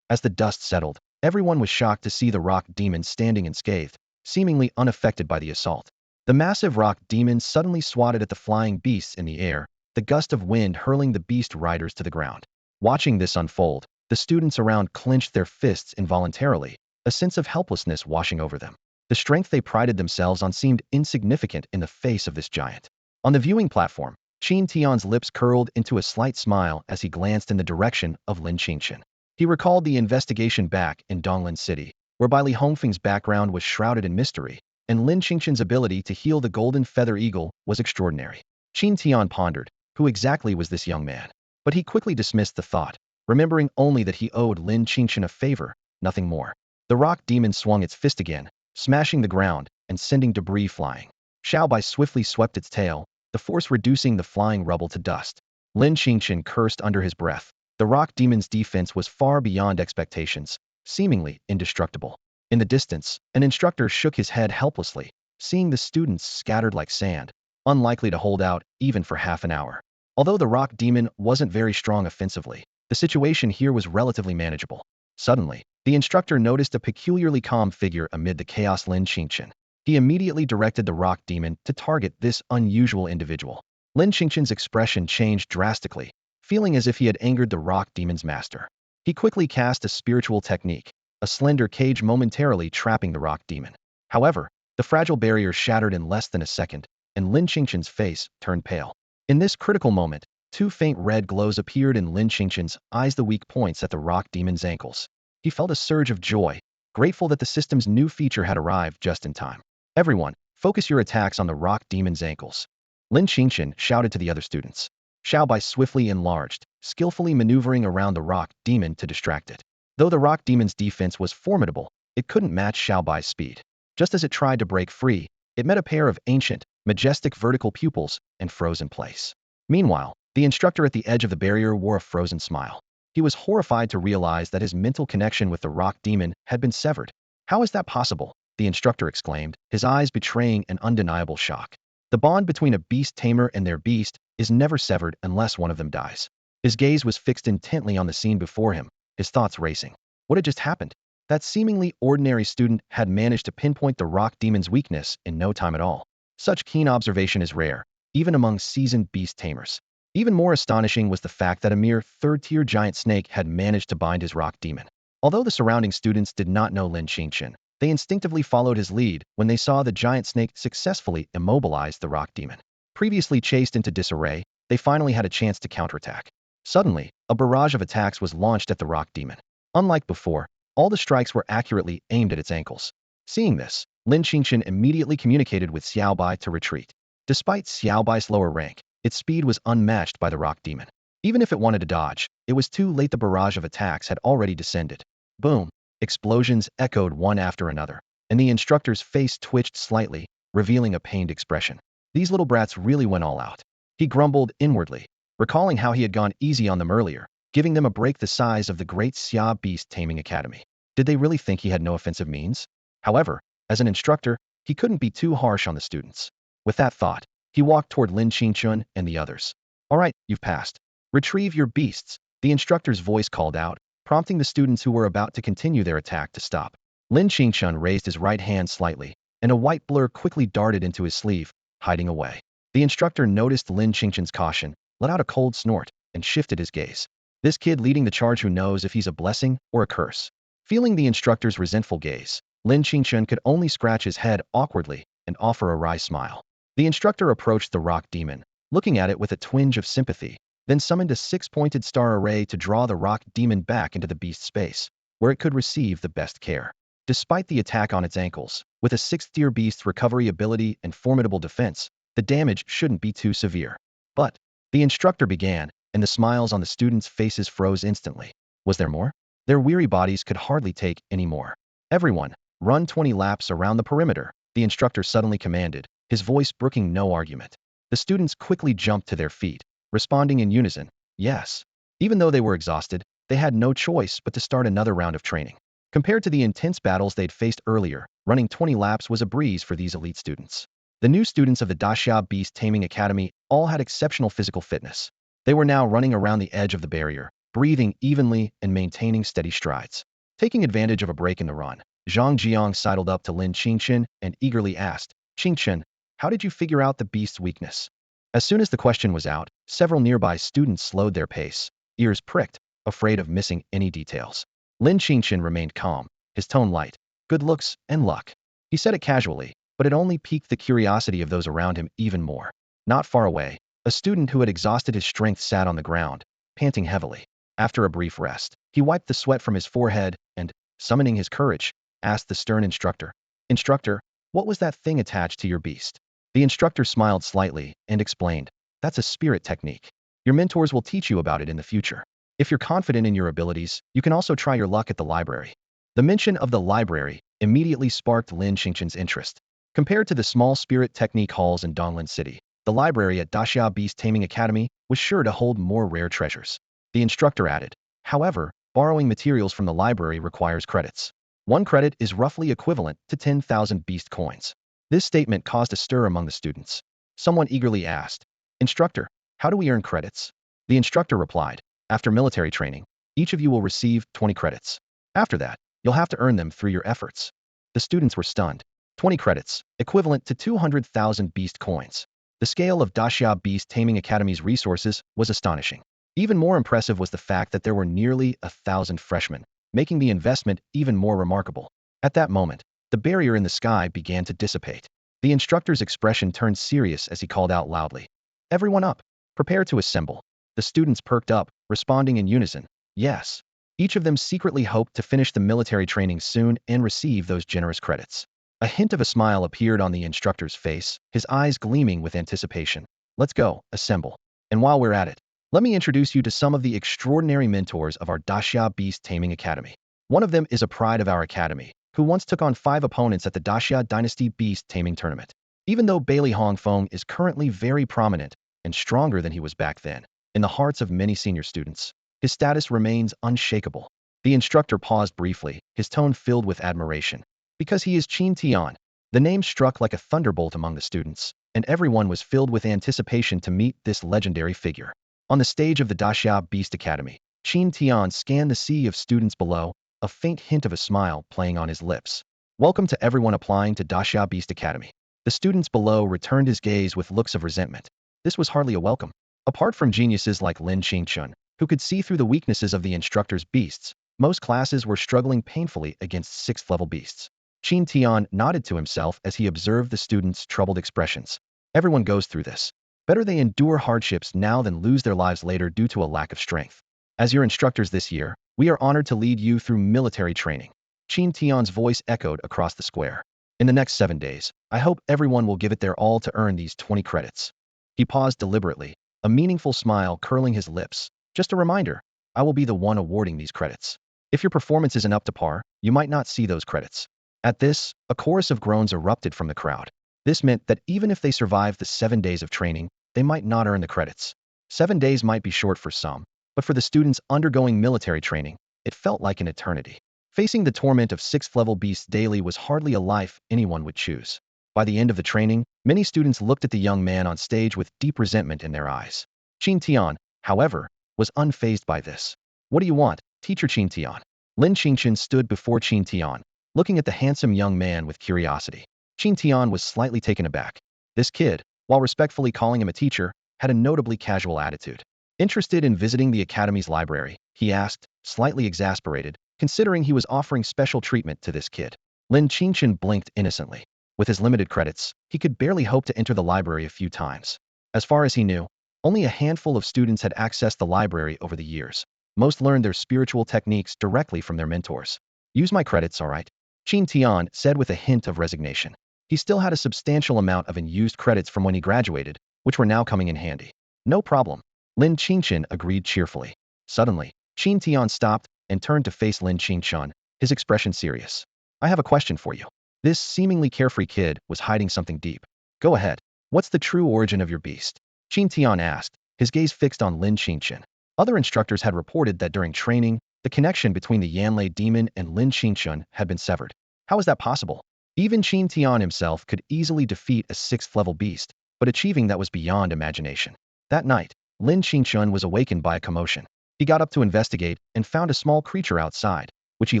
As the dust settled, everyone was shocked to see the rock demon standing unscathed, seemingly unaffected by the assault. The massive rock demon suddenly swatted at the flying beasts in the air, the gust of wind hurling the beast riders to the ground. Watching this unfold, the students around clenched their fists involuntarily, a sense of helplessness washing over them. The strength they prided themselves on seemed insignificant in the face of this giant. On the viewing platform, Qin Tian's lips curled into a slight smile as he glanced in the direction of Lin Qingchen. He recalled the investigation back in Donglan City, whereby Li Hongfeng's background was shrouded in mystery, and Lin Qingchen's ability to heal the golden feather eagle was extraordinary. Qin Tian pondered, who exactly was this young man? But he quickly dismissed the thought, remembering only that he owed Lin Qingchen a favor, nothing more. The rock demon swung its fist again, smashing the ground and sending debris flying. Xiaobai swiftly swept its tail, the force reducing the flying rubble to dust. Lin Qingchen cursed under his breath. The rock demon's defense was far beyond expectations, seemingly indestructible. In the distance, an instructor shook his head helplessly, seeing the students scattered like sand, unlikely to hold out even for half an hour. Although the rock demon wasn't very strong offensively, the situation here was relatively manageable. Suddenly, the instructor noticed a peculiarly calm figure amid the chaos. Lin Qingchen. He immediately directed the rock demon to target this unusual individual. Lin Qingchen's expression changed drastically, feeling as if he had angered the rock demon's master. He quickly cast a spiritual technique, a slender cage momentarily trapping the rock demon. However, the fragile barrier shattered in less than a second, and Lin Qingchen's face turned pale. In this critical moment, two faint red glows appeared in Lin Qingchen's eyes, the weak points at the rock demon's ankles. He felt a surge of joy, grateful that the system's new feature had arrived just in time. Everyone, focus your attacks on the rock demon's ankles. Lin Qingchen shouted to the other students. Xiaobai swiftly enlarged, skillfully maneuvering around the rock demon to distract it. Though the rock demon's defense was formidable, it couldn't match Xiaobai's speed. Just as it tried to break free, it met a pair of ancient, majestic vertical pupils and froze in place. Meanwhile, the instructor at the edge of the barrier wore a frozen smile. He was horrified to realize that his mental connection with the rock demon had been severed. How is that possible? The instructor exclaimed, his eyes betraying an undeniable shock. The bond between a beast tamer and their beast is never severed unless one of them dies. His gaze was fixed intently on the scene before him, his thoughts racing. What had just happened? That seemingly ordinary student had managed to pinpoint the rock demon's weakness in no time at all. Such keen observation is rare, even among seasoned beast tamers. Even more astonishing was the fact that a mere third-tier giant snake had managed to bind his rock demon. Although the surrounding students did not know Lin Qingchen, they instinctively followed his lead when they saw the giant snake successfully immobilize the rock demon. Previously chased into disarray, they finally had a chance to counterattack. Suddenly, a barrage of attacks was launched at the rock demon. Unlike before, all the strikes were accurately aimed at its ankles. Seeing this, Lin Qingchen immediately communicated with Xiaobai to retreat. Despite Xiaobai's lower rank, its speed was unmatched by the rock demon. Even if it wanted to dodge, it was too late. The barrage of attacks had already descended. Boom! Explosions echoed one after another. and the instructor's face twitched slightly, revealing a pained expression. These little brats really went all out. He grumbled inwardly, recalling how he had gone easy on them earlier, giving them a break the size of the Great Xia Beast Taming Academy. Did they really think he had no offensive means? However, as an instructor, he couldn't be too harsh on the students. With that thought, he walked toward Lin Qingchen and the others. All right, you've passed. Retrieve your beasts, the instructor's voice called out, prompting the students who were about to continue their attack to stop. Lin Qingchen raised his right hand slightly, and a white blur quickly darted into his sleeve, hiding away. The instructor noticed Lin Qingchen's caution, let out a cold snort, and shifted his gaze. This kid leading the charge who knows if he's a blessing or a curse. Feeling the instructor's resentful gaze, Lin Qingchen could only scratch his head awkwardly and offer a wry smile. The instructor approached the rock demon, looking at it with a twinge of sympathy, then summoned a six-pointed star array to draw the rock demon back into the beast space, where it could receive the best care. Despite the attack on its ankles, with a 6th-tier beast's recovery ability and formidable defense, the damage shouldn't be too severe. But the instructor began, and the smiles on the students' faces froze instantly. Was there more? Their weary bodies could hardly take any more. Everyone, run 20 laps around the perimeter, the instructor suddenly commanded, his voice brooking no argument. The students quickly jumped to their feet, responding in unison, yes. Even though they were exhausted, they had no choice but to start another round of training. Compared to the intense battles they'd faced earlier, running 20 laps was a breeze for these elite students. The new students of the Daxia Beast Taming Academy all had exceptional physical fitness. They were now running around the edge of the barrier, breathing evenly and maintaining steady strides. Taking advantage of a break in the run, Zhang Jiang sidled up to Lin Qingchen and eagerly asked, Qingchen, how did you figure out the beast's weakness? As soon as the question was out, several nearby students slowed their pace, ears pricked, afraid of missing any details. Lin Qingchen remained calm, his tone light. Good looks and luck. He said it casually, but it only piqued the curiosity of those around him even more. Not far away, a student who had exhausted his strength sat on the ground, panting heavily. After a brief rest, he wiped the sweat from his forehead and, summoning his courage, asked the stern instructor, Instructor, what was that thing attached to your beast? The instructor smiled slightly and explained, that's a spirit technique. Your mentors will teach you about it in the future. If you're confident in your abilities, you can also try your luck at the library. The mention of the library immediately sparked Lin Qingchen's interest. Compared to the small spirit technique halls in Donglan City, the library at Daxia Beast Taming Academy was sure to hold more rare treasures. The instructor added, however, borrowing materials from the library requires credits. 1 credit is roughly equivalent to 10,000 beast coins. This statement caused a stir among the students. Someone eagerly asked, Instructor, how do we earn credits? The instructor replied, after military training, each of you will receive 20 credits. After that, you'll have to earn them through your efforts. The students were stunned. 20 credits, equivalent to 200,000 beast coins. The scale of Daxia Beast Taming Academy's resources was astonishing. Even more impressive was the fact that there were nearly 1,000 freshmen, making the investment even more remarkable. At that moment, the barrier in the sky began to dissipate. The instructor's expression turned serious as he called out loudly, Everyone up! Prepare to assemble. The students perked up, responding in unison, yes. Each of them secretly hoped to finish the military training soon and receive those generous credits. A hint of a smile appeared on the instructor's face, his eyes gleaming with anticipation. Let's go, assemble. And while we're at it, let me introduce you to some of the extraordinary mentors of our Daxia Beast Taming Academy. One of them is a pride of our academy, who once took on 5 opponents at the Daxia Dynasty Beast Taming Tournament. Even though Bailey Hongfeng is currently very prominent and stronger than he was back then, in the hearts of many senior students, his status remains unshakable. The instructor paused briefly, his tone filled with admiration. Because he is Qin Tian, the name struck like a thunderbolt among the students, and everyone was filled with anticipation to meet this legendary figure. On the stage of the Daxia Beast Academy, Qin Tian scanned the sea of students below, a faint hint of a smile playing on his lips. Welcome to everyone applying to Daxia Beast Academy. The students below returned his gaze with looks of resentment. This was hardly a welcome. Apart from geniuses like Lin Qingchen, who could see through the weaknesses of the instructor's beasts, most classes were struggling painfully against 6th-level beasts. Qin Tian nodded to himself as he observed the students' troubled expressions. Everyone goes through this. Better they endure hardships now than lose their lives later due to a lack of strength. As your instructors this year, we are honored to lead you through military training. Qin Tian's voice echoed across the square. In the next 7 days, I hope everyone will give it their all to earn these 20 credits. He paused deliberately, a meaningful smile curling his lips. Just a reminder, I will be the one awarding these credits. If your performance isn't up to par, you might not see those credits. At this, a chorus of groans erupted from the crowd. This meant that even if they survived the 7 days of training, they might not earn the credits. 7 days might be short for some, but for the students undergoing military training, it felt like an eternity. Facing the torment of 6th level beasts daily was hardly a life anyone would choose. By the end of the training, many students looked at the young man on stage with deep resentment in their eyes. Qingchen, however, was unfazed by this. What do you want, teacher Qingchen? Lin Qingchen stood before Qingchen, looking at the handsome young man with curiosity. Qingchen was slightly taken aback. This kid, while respectfully calling him a teacher, had a notably casual attitude. Interested in visiting the academy's library, he asked, slightly exasperated, considering he was offering special treatment to this kid. Lin Qingchen blinked innocently. With his limited credits, he could barely hope to enter the library a few times. As far as he knew, only a handful of students had accessed the library over the years. Most learned their spiritual techniques directly from their mentors. Use my credits, all right? Qingchen said with a hint of resignation. He still had a substantial amount of unused credits from when he graduated, which were now coming in handy. No problem. Lin Qingchen agreed cheerfully. Suddenly, Qingchen stopped and turned to face Lin Qingchen, his expression serious. I have a question for you. This seemingly carefree kid was hiding something deep. Go ahead. What's the true origin of your beast? Qingchen asked, his gaze fixed on Lin Qingchen. Other instructors had reported that during training, the connection between the Yanlei demon and Lin Qingchen had been severed. How is that possible? Even Qingchen himself could easily defeat a 6th level beast, but achieving that was beyond imagination. That night, Lin Qingchen was awakened by a commotion. He got up to investigate and found a small creature outside, which he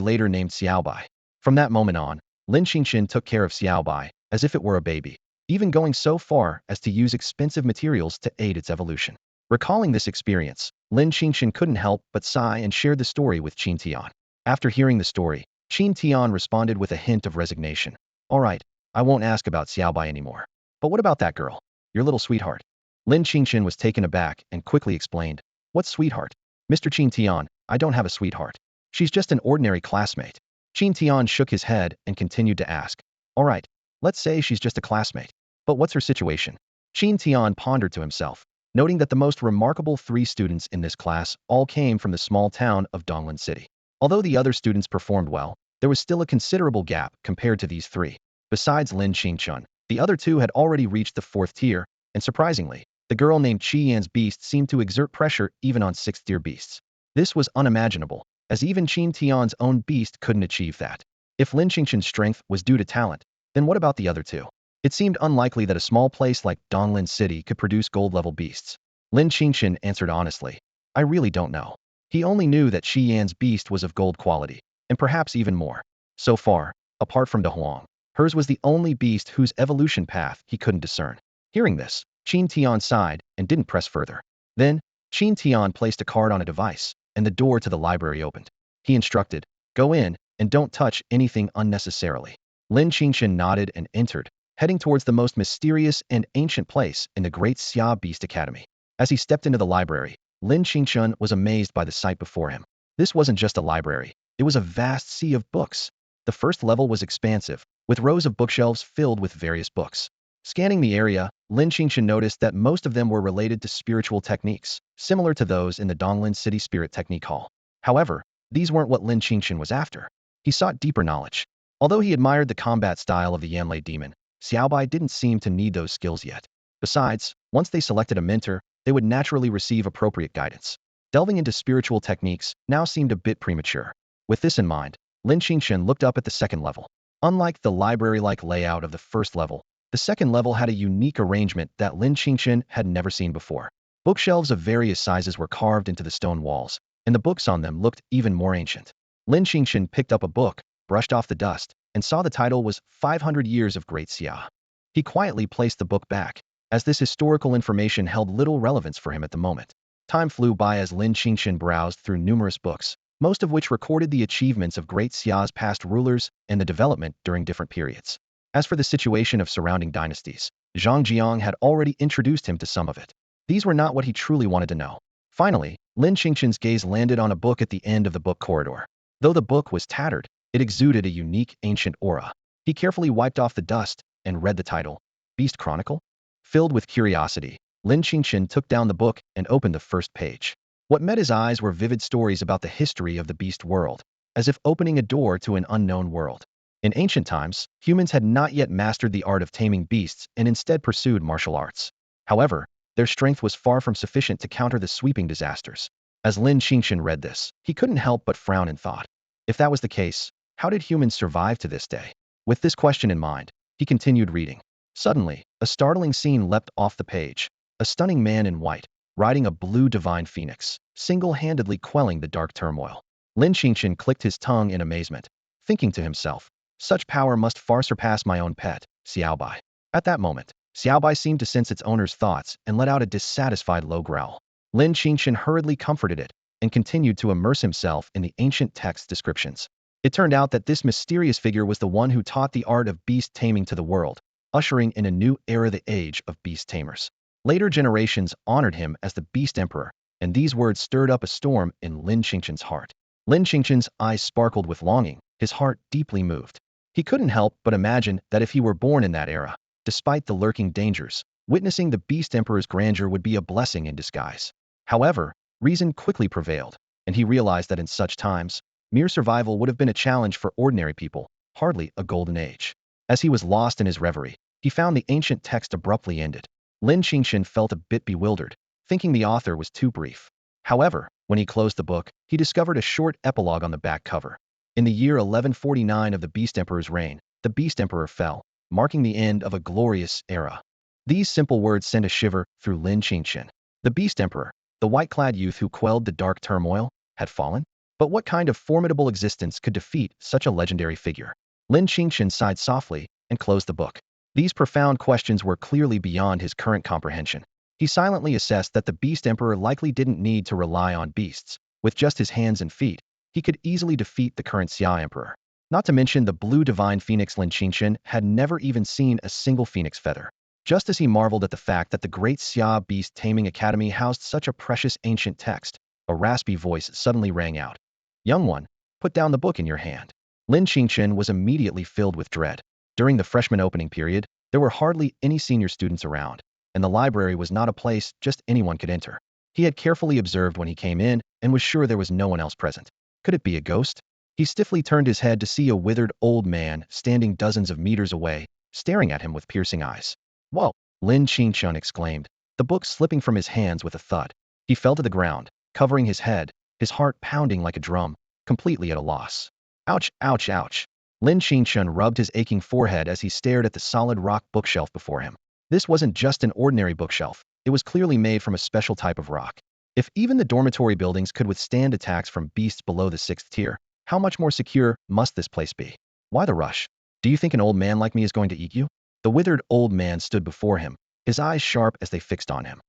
later named Xiaobai. From that moment on, Lin Qingchen took care of Xiaobai as if it were a baby, even going so far as to use expensive materials to aid its evolution. Recalling this experience, Lin Qingchen couldn't help but sigh and shared the story with Qingchen. After hearing the story, Qingchen responded with a hint of resignation. All right, I won't ask about Xiaobai anymore. But what about that girl? Your little sweetheart? Lin Qingchen was taken aback and quickly explained. What sweetheart? Mr. Qingchen, I don't have a sweetheart. She's just an ordinary classmate. Qingchen shook his head and continued to ask. All right, let's say she's just a classmate. But what's her situation? Qingchen pondered to himself, noting that the most remarkable 3 students in this class all came from the small town of Donglan City. Although the other students performed well, there was still a considerable gap compared to these 3. Besides Lin Qingchen, the other 2 had already reached the 4th tier, and surprisingly, the girl named Qian's beast seemed to exert pressure even on 6th tier beasts. This was unimaginable, as even Qingtian's own beast couldn't achieve that. If Lin Qingchen's strength was due to talent, then what about the other 2? It seemed unlikely that a small place like Donglan City could produce gold-level beasts. Lin Qingchen answered honestly. I really don't know. He only knew that Qian's beast was of gold quality, and perhaps even more. So far, apart from De Huang, hers was the only beast whose evolution path he couldn't discern. Hearing this, Qingtian sighed and didn't press further. Then, Qingtian placed a card on a device, and the door to the library opened. He instructed, go in, and don't touch anything unnecessarily. Lin Qingchen nodded and entered, heading towards the most mysterious and ancient place in the Great Xia Beast Academy. As he stepped into the library, Lin Qingchen was amazed by the sight before him. This wasn't just a library, it was a vast sea of books. The first level was expansive, with rows of bookshelves filled with various books. Scanning the area, Lin Qingchen noticed that most of them were related to spiritual techniques, similar to those in the Donglan City Spirit Technique Hall. However, these weren't what Lin Qingchen was after. He sought deeper knowledge. Although he admired the combat style of the Yanlei demon, Xiaobai didn't seem to need those skills yet. Besides, once they selected a mentor, they would naturally receive appropriate guidance. Delving into spiritual techniques now seemed a bit premature. With this in mind, Lin Qingchen looked up at the second level. Unlike the library-like layout of the first level, the second level had a unique arrangement that Lin Qingchen had never seen before. Bookshelves of various sizes were carved into the stone walls, and the books on them looked even more ancient. Lin Qingchen picked up a book, brushed off the dust, and saw the title was 500 Years of Great Xia. He quietly placed the book back, as this historical information held little relevance for him at the moment. Time flew by as Lin Qingchen browsed through numerous books, most of which recorded the achievements of Great Xia's past rulers and the development during different periods. As for the situation of surrounding dynasties, Zhang Jiang had already introduced him to some of it. These were not what he truly wanted to know. Finally, Lin Qingchen's gaze landed on a book at the end of the book corridor. Though the book was tattered, it exuded a unique ancient aura. He carefully wiped off the dust and read the title, Beast Chronicle? Filled with curiosity, Lin Qingchen took down the book and opened the first page. What met his eyes were vivid stories about the history of the beast world, as if opening a door to an unknown world. In ancient times, humans had not yet mastered the art of taming beasts and instead pursued martial arts. However, their strength was far from sufficient to counter the sweeping disasters. As Lin Qingchen read this, he couldn't help but frown in thought. If that was the case, how did humans survive to this day? With this question in mind, he continued reading. Suddenly, a startling scene leapt off the page. A stunning man in white, riding a blue divine phoenix, single-handedly quelling the dark turmoil. Lin Qingchen clicked his tongue in amazement, thinking to himself, such power must far surpass my own pet, Xiaobai. At that moment, Xiaobai seemed to sense its owner's thoughts and let out a dissatisfied low growl. Lin Qingchen hurriedly comforted it and continued to immerse himself in the ancient text descriptions. It turned out that this mysterious figure was the one who taught the art of beast taming to the world, ushering in a new era, the age of beast tamers. Later generations honored him as the Beast Emperor, and these words stirred up a storm in Lin Qingchen's heart. Lin Qingchen's eyes sparkled with longing, his heart deeply moved. He couldn't help but imagine that if he were born in that era, despite the lurking dangers, witnessing the Beast Emperor's grandeur would be a blessing in disguise. However, reason quickly prevailed, and he realized that in such times, mere survival would have been a challenge for ordinary people, hardly a golden age. As he was lost in his reverie, he found the ancient text abruptly ended. Lin Qingchen felt a bit bewildered, thinking the author was too brief. However, when he closed the book, he discovered a short epilogue on the back cover. In the year 1149 of the Beast Emperor's reign, the Beast Emperor fell, marking the end of a glorious era. These simple words sent a shiver through Lin Qingchen. The Beast Emperor, the white-clad youth who quelled the dark turmoil, had fallen? But what kind of formidable existence could defeat such a legendary figure? Lin Qingchen sighed softly and closed the book. These profound questions were clearly beyond his current comprehension. He silently assessed that the Beast Emperor likely didn't need to rely on beasts. With just his hands and feet, he could easily defeat the current Xia Emperor. Not to mention the blue divine phoenix. Lin Qingchen had never even seen a single phoenix feather. Just as he marveled at the fact that the great Xia Beast Taming Academy housed such a precious ancient text, a raspy voice suddenly rang out. Young one, put down the book in your hand. Lin Qingchen was immediately filled with dread. During the freshman opening period, there were hardly any senior students around, and the library was not a place just anyone could enter. He had carefully observed when he came in and was sure there was no one else present. Could it be a ghost? He stiffly turned his head to see a withered old man standing dozens of meters away, staring at him with piercing eyes. Whoa! Lin Qingchen exclaimed, the book slipping from his hands with a thud. He fell to the ground, covering his head, his heart pounding like a drum, completely at a loss. Ouch, ouch, ouch. Lin Qingchen rubbed his aching forehead as he stared at the solid rock bookshelf before him. This wasn't just an ordinary bookshelf, it was clearly made from a special type of rock. If even the dormitory buildings could withstand attacks from beasts below the 6th tier, how much more secure must this place be? Why the rush? Do you think an old man like me is going to eat you? The withered old man stood before him, his eyes sharp as they fixed on him.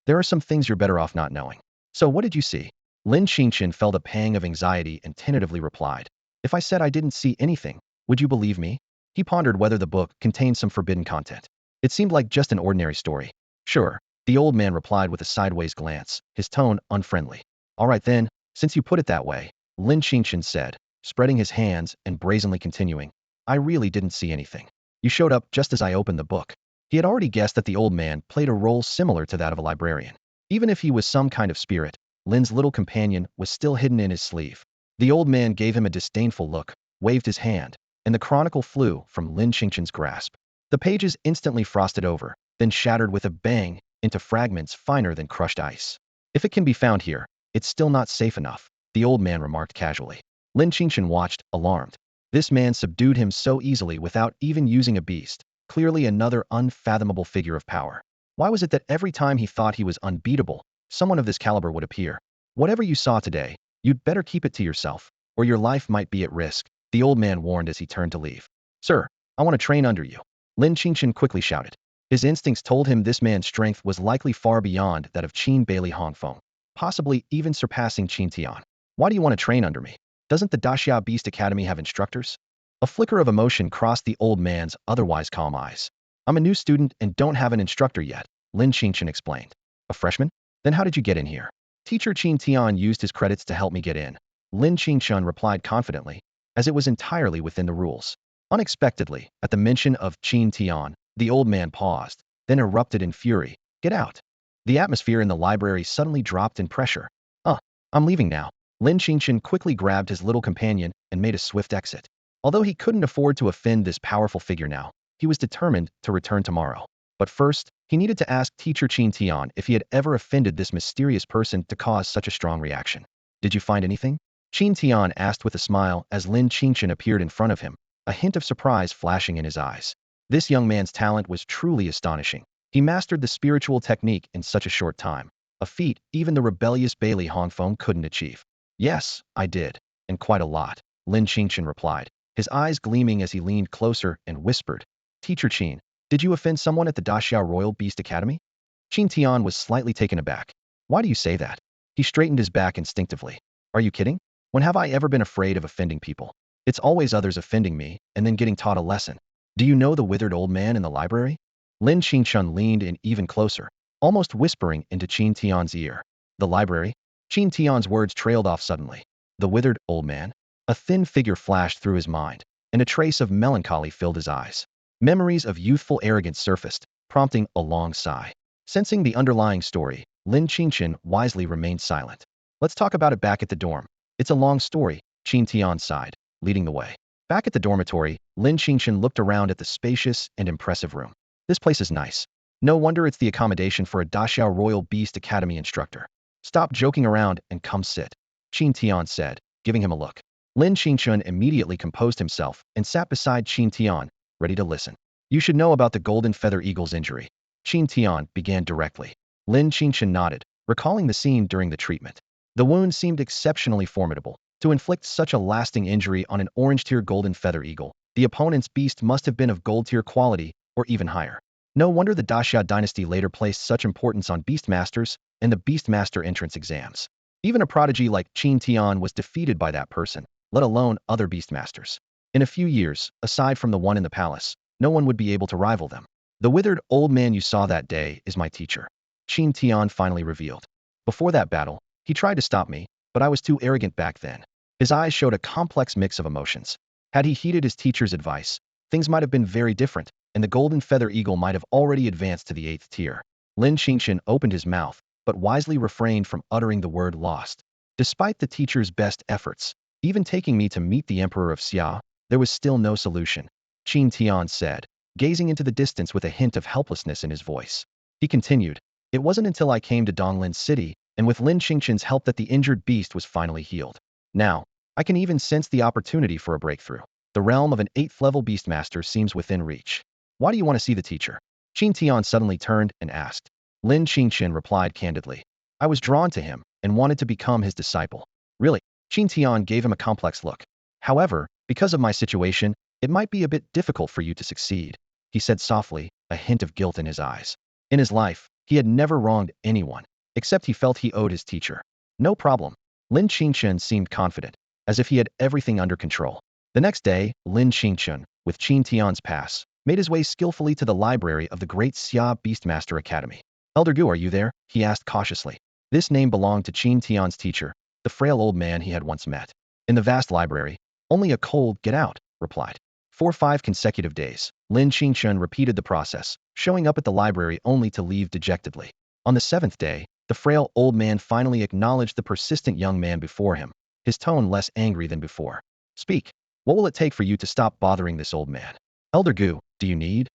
There are some things you're better off not knowing. So what did you see? Lin Qingchen felt a pang of anxiety and tentatively replied. If I said I didn't see anything, would you believe me? He pondered whether the book contained some forbidden content. It seemed like just an ordinary story. Sure, the old man replied with a sideways glance, his tone unfriendly. All right then, since you put it that way, Lin Qingchen said, spreading his hands and brazenly continuing. I really didn't see anything. You showed up just as I opened the book. He had already guessed that the old man played a role similar to that of a librarian. Even if he was some kind of spirit, Lin's little companion was still hidden in his sleeve. The old man gave him a disdainful look, waved his hand, and the chronicle flew from Lin Qingchen's grasp. The pages instantly frosted over, then shattered with a bang into fragments finer than crushed ice. If it can be found here, it's still not safe enough, the old man remarked casually. Lin Qingchen watched, alarmed. This man subdued him so easily without even using a beast, clearly another unfathomable figure of power. Why was it that every time he thought he was unbeatable, someone of this caliber would appear? Whatever you saw today, you'd better keep it to yourself, or your life might be at risk, the old man warned as he turned to leave. Sir, I want to train under you. Lin Qingchen quickly shouted. His instincts told him this man's strength was likely far beyond that of Qin Bailey Hongfeng, possibly even surpassing Qin Tian. Why do you want to train under me? Doesn't the Daxia Beast Academy have instructors? A flicker of emotion crossed the old man's otherwise calm eyes. I'm a new student and don't have an instructor yet, Lin Qingchen explained. A freshman? Then how did you get in here? Teacher Qin Tian used his credits to help me get in, Lin Qingchen replied confidently, as it was entirely within the rules. Unexpectedly, at the mention of Qin Tian, the old man paused, then erupted in fury. Get out. The atmosphere in the library suddenly dropped in pressure. I'm leaving now. Lin Qingchen quickly grabbed his little companion and made a swift exit. Although he couldn't afford to offend this powerful figure now, he was determined to return tomorrow. But first, he needed to ask teacher Qin Tian if he had ever offended this mysterious person to cause such a strong reaction. Did you find anything? Qin Tian asked with a smile as Lin Qingchen appeared in front of him, a hint of surprise flashing in his eyes. This young man's talent was truly astonishing. He mastered the spiritual technique in such a short time, a feat even the rebellious Bailey Hongfeng couldn't achieve. Yes, I did, and quite a lot, Lin Qingchen replied, his eyes gleaming as he leaned closer and whispered, Teacher Qin, did you offend someone at the Daxiao Royal Beast Academy? Qin Tian was slightly taken aback. Why do you say that? He straightened his back instinctively. Are you kidding? When have I ever been afraid of offending people? It's always others offending me and then getting taught a lesson. Do you know the withered old man in the library? Lin Qingchen leaned in even closer, almost whispering into Qin Tian's ear. The library? Qin Tian's words trailed off suddenly. The withered old man? A thin figure flashed through his mind, and a trace of melancholy filled his eyes. Memories of youthful arrogance surfaced, prompting a long sigh. Sensing the underlying story, Lin Qingchen wisely remained silent. Let's talk about it back at the dorm. It's a long story, Qin Tian sighed, leading the way. Back at the dormitory, Lin Qingchen looked around at the spacious and impressive room. This place is nice. No wonder it's the accommodation for a Daxiao Royal Beast Academy instructor. Stop joking around and come sit, Qin Tian said, giving him a look. Lin Qingchen immediately composed himself and sat beside Qin Tian, ready to listen. You should know about the golden feather eagle's injury. Qin Tian began directly. Lin Qingchen nodded, recalling the scene during the treatment. The wound seemed exceptionally formidable. To inflict such a lasting injury on an orange-tier golden feather eagle, the opponent's beast must have been of gold-tier quality or even higher. No wonder the Daxia dynasty later placed such importance on beastmasters and the beastmaster entrance exams. Even a prodigy like Qin Tian was defeated by that person, let alone other beastmasters. In a few years, aside from the one in the palace, no one would be able to rival them. The withered old man you saw that day is my teacher, Qin Tian finally revealed. Before that battle, he tried to stop me, but I was too arrogant back then. His eyes showed a complex mix of emotions. Had he heeded his teacher's advice, things might have been very different, and the golden feather eagle might have already advanced to the 8th tier. Lin Qingchen opened his mouth, but wisely refrained from uttering the word lost. Despite the teacher's best efforts, even taking me to meet the Emperor of Xia, there was still no solution, Qin Tian said, gazing into the distance with a hint of helplessness in his voice. He continued, it wasn't until I came to Donglan City, and with Lin Qingchen's help that the injured beast was finally healed. Now, I can even sense the opportunity for a breakthrough. The realm of an 8th level beastmaster seems within reach. Why do you want to see the teacher? Qin Tian suddenly turned and asked. Lin Qingchen replied candidly. I was drawn to him and wanted to become his disciple. Really? Qin Tian gave him a complex look. However, because of my situation, it might be a bit difficult for you to succeed, he said softly, a hint of guilt in his eyes. In his life, he had never wronged anyone, except he felt he owed his teacher. No problem. Lin Qingchen seemed confident, as if he had everything under control. The next day, Lin Qingchen, with Qin Tian's pass, made his way skillfully to the library of the Great Xia Beastmaster Academy. Elder Gu, are you there? He asked cautiously. This name belonged to Qin Tian's teacher, the frail old man he had once met. In the vast library, only a cold get out, replied. For 5 consecutive days, Lin Qingchen repeated the process, showing up at the library only to leave dejectedly. On the 7th day, the frail old man finally acknowledged the persistent young man before him, his tone less angry than before. Speak. What will it take for you to stop bothering this old man? Elder Gu, do you need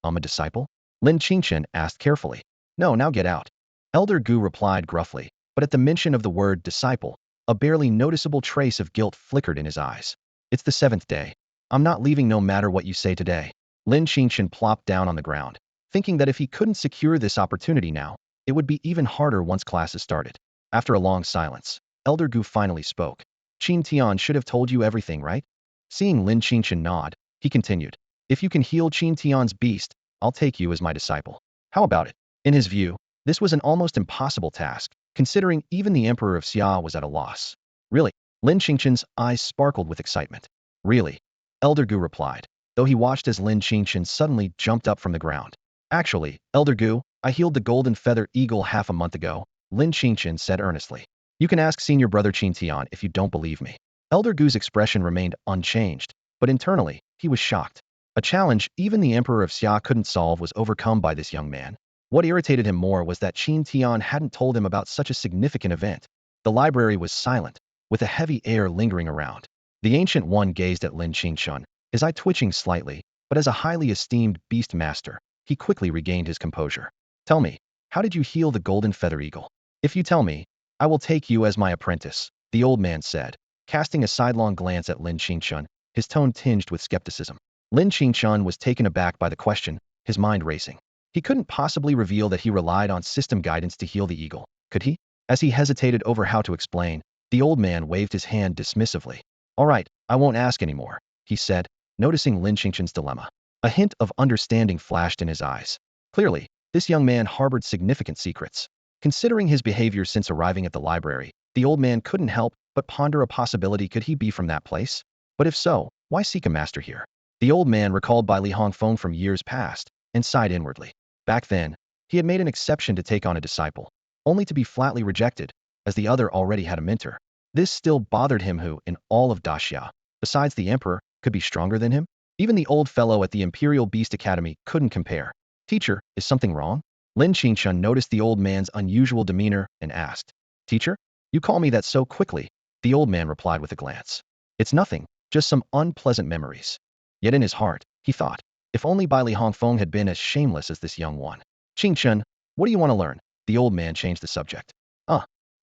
a disciple? Lin Qingchen asked carefully. No, now get out. Elder Gu replied gruffly, but at the mention of the word disciple, a barely noticeable trace of guilt flickered in his eyes. It's the 7th day. I'm not leaving no matter what you say today. Lin Qingchen plopped down on the ground, thinking that if he couldn't secure this opportunity now, it would be even harder once classes started. After a long silence, Elder Gu finally spoke. Qin Tian should have told you everything, right? Seeing Lin Qingchen nod, he continued. If you can heal Qin Tian's beast, I'll take you as my disciple. How about it? In his view, this was an almost impossible task, considering even the Emperor of Xia was at a loss. Really? Lin Qingchen's eyes sparkled with excitement. Really? Elder Gu replied, though he watched as Lin Qingchen suddenly jumped up from the ground. Actually, Elder Gu, I healed the golden feather eagle half a month ago, Lin Qingchen said earnestly. You can ask senior brother Qin Tian if you don't believe me. Elder Gu's expression remained unchanged, but internally, he was shocked. A challenge even the Emperor of Xia couldn't solve was overcome by this young man. What irritated him more was that Qin Tian hadn't told him about such a significant event. The library was silent, with a heavy air lingering around. The Ancient One gazed at Lin Qingchen, his eye twitching slightly, but as a highly esteemed beast master, he quickly regained his composure. Tell me, how did you heal the golden feather eagle? If you tell me, I will take you as my apprentice, the old man said, casting a sidelong glance at Lin Qingchen, his tone tinged with skepticism. Lin Qingchen was taken aback by the question, his mind racing. He couldn't possibly reveal that he relied on system guidance to heal the eagle, could he? As he hesitated over how to explain, the old man waved his hand dismissively. All right, I won't ask anymore, he said, noticing Lin Qingchen's dilemma. A hint of understanding flashed in his eyes. Clearly, this young man harbored significant secrets. Considering his behavior since arriving at the library, the old man couldn't help but ponder a possibility. Could he be from that place? But if so, why seek a master here? The old man recalled Bai Li Hongfeng from years past and sighed inwardly. Back then, he had made an exception to take on a disciple, only to be flatly rejected, as the other already had a mentor. This still bothered him. Who, in all of Daxia, besides the emperor, could be stronger than him? Even the old fellow at the Imperial Beast Academy couldn't compare. Teacher, is something wrong? Lin Qingchen noticed the old man's unusual demeanor and asked. Teacher? You call me that so quickly? The old man replied with a glance. It's nothing, just some unpleasant memories. Yet in his heart, he thought, if only Bai Li Hongfeng had been as shameless as this young one. Qingchen, what do you want to learn? The old man changed the subject.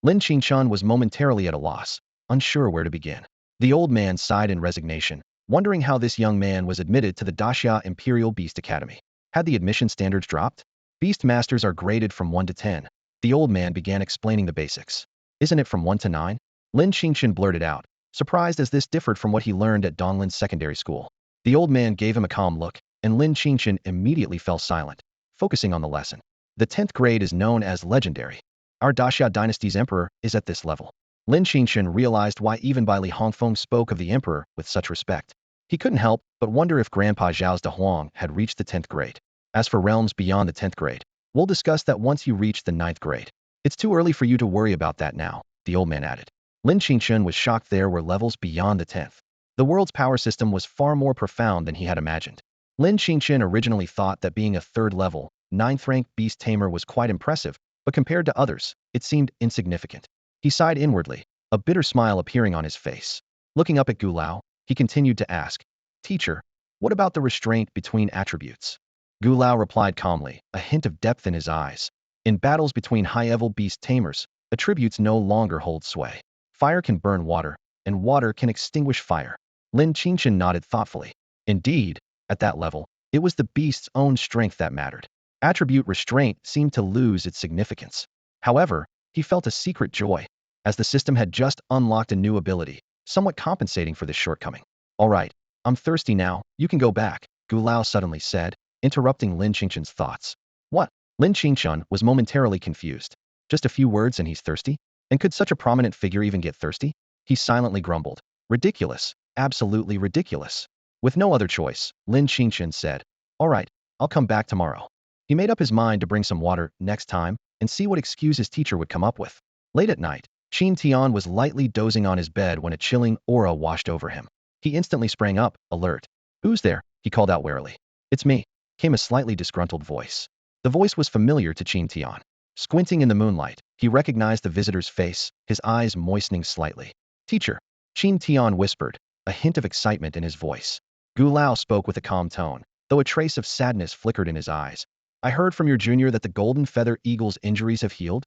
Lin Qingchen was momentarily at a loss, unsure where to begin. The old man sighed in resignation, wondering how this young man was admitted to the Daxia Imperial Beast Academy. Had the admission standards dropped? Beast masters are graded from 1 to 10. The old man began explaining the basics. Isn't it from 1 to 9? Lin Qingchen blurted out, surprised as this differed from what he learned at Donglin's secondary school. The old man gave him a calm look, and Lin Qingchen immediately fell silent, focusing on the lesson. The 10th grade is known as legendary. Our Daxia dynasty's emperor is at this level. Lin Qingchen realized why even Bai Li Hongfeng spoke of the emperor with such respect. He couldn't help but wonder if Grandpa Zhao's De Huang had reached the 10th grade. As for realms beyond the 10th grade, we'll discuss that once you reach the 9th grade. It's too early for you to worry about that now, the old man added. Lin Qingchen was shocked there were levels beyond the 10th. The world's power system was far more profound than he had imagined. Lin Qingchen originally thought that being a 3rd level, 9th rank Beast Tamer was quite impressive, but compared to others, it seemed insignificant. He sighed inwardly, a bitter smile appearing on his face. Looking up at Gu Lao, he continued to ask, Teacher, what about the restraint between attributes? Gu Lao replied calmly, a hint of depth in his eyes. In battles between high-level beast tamers, attributes no longer hold sway. Fire can burn water, and water can extinguish fire. Lin Qingchen nodded thoughtfully. Indeed, at that level, it was the beast's own strength that mattered. Attribute restraint seemed to lose its significance. However, he felt a secret joy, as the system had just unlocked a new ability, somewhat compensating for this shortcoming. All right, I'm thirsty now, you can go back, Gu Lao suddenly said, interrupting Lin Qingchen's thoughts. What? Lin Qingchen was momentarily confused. Just a few words and he's thirsty? And could such a prominent figure even get thirsty? He silently grumbled. Ridiculous, absolutely ridiculous. With no other choice, Lin Qingchen said, All right, I'll come back tomorrow. He made up his mind to bring some water next time and see what excuse his teacher would come up with. Late at night, Qin Tian was lightly dozing on his bed when a chilling aura washed over him. He instantly sprang up, alert. Who's there? He called out warily. It's me, came a slightly disgruntled voice. The voice was familiar to Qin Tian. Squinting in the moonlight, he recognized the visitor's face, his eyes moistening slightly. Teacher, Qin Tian whispered, a hint of excitement in his voice. Gu Lao spoke with a calm tone, though a trace of sadness flickered in his eyes. I heard from your junior that the golden feather eagle's injuries have healed?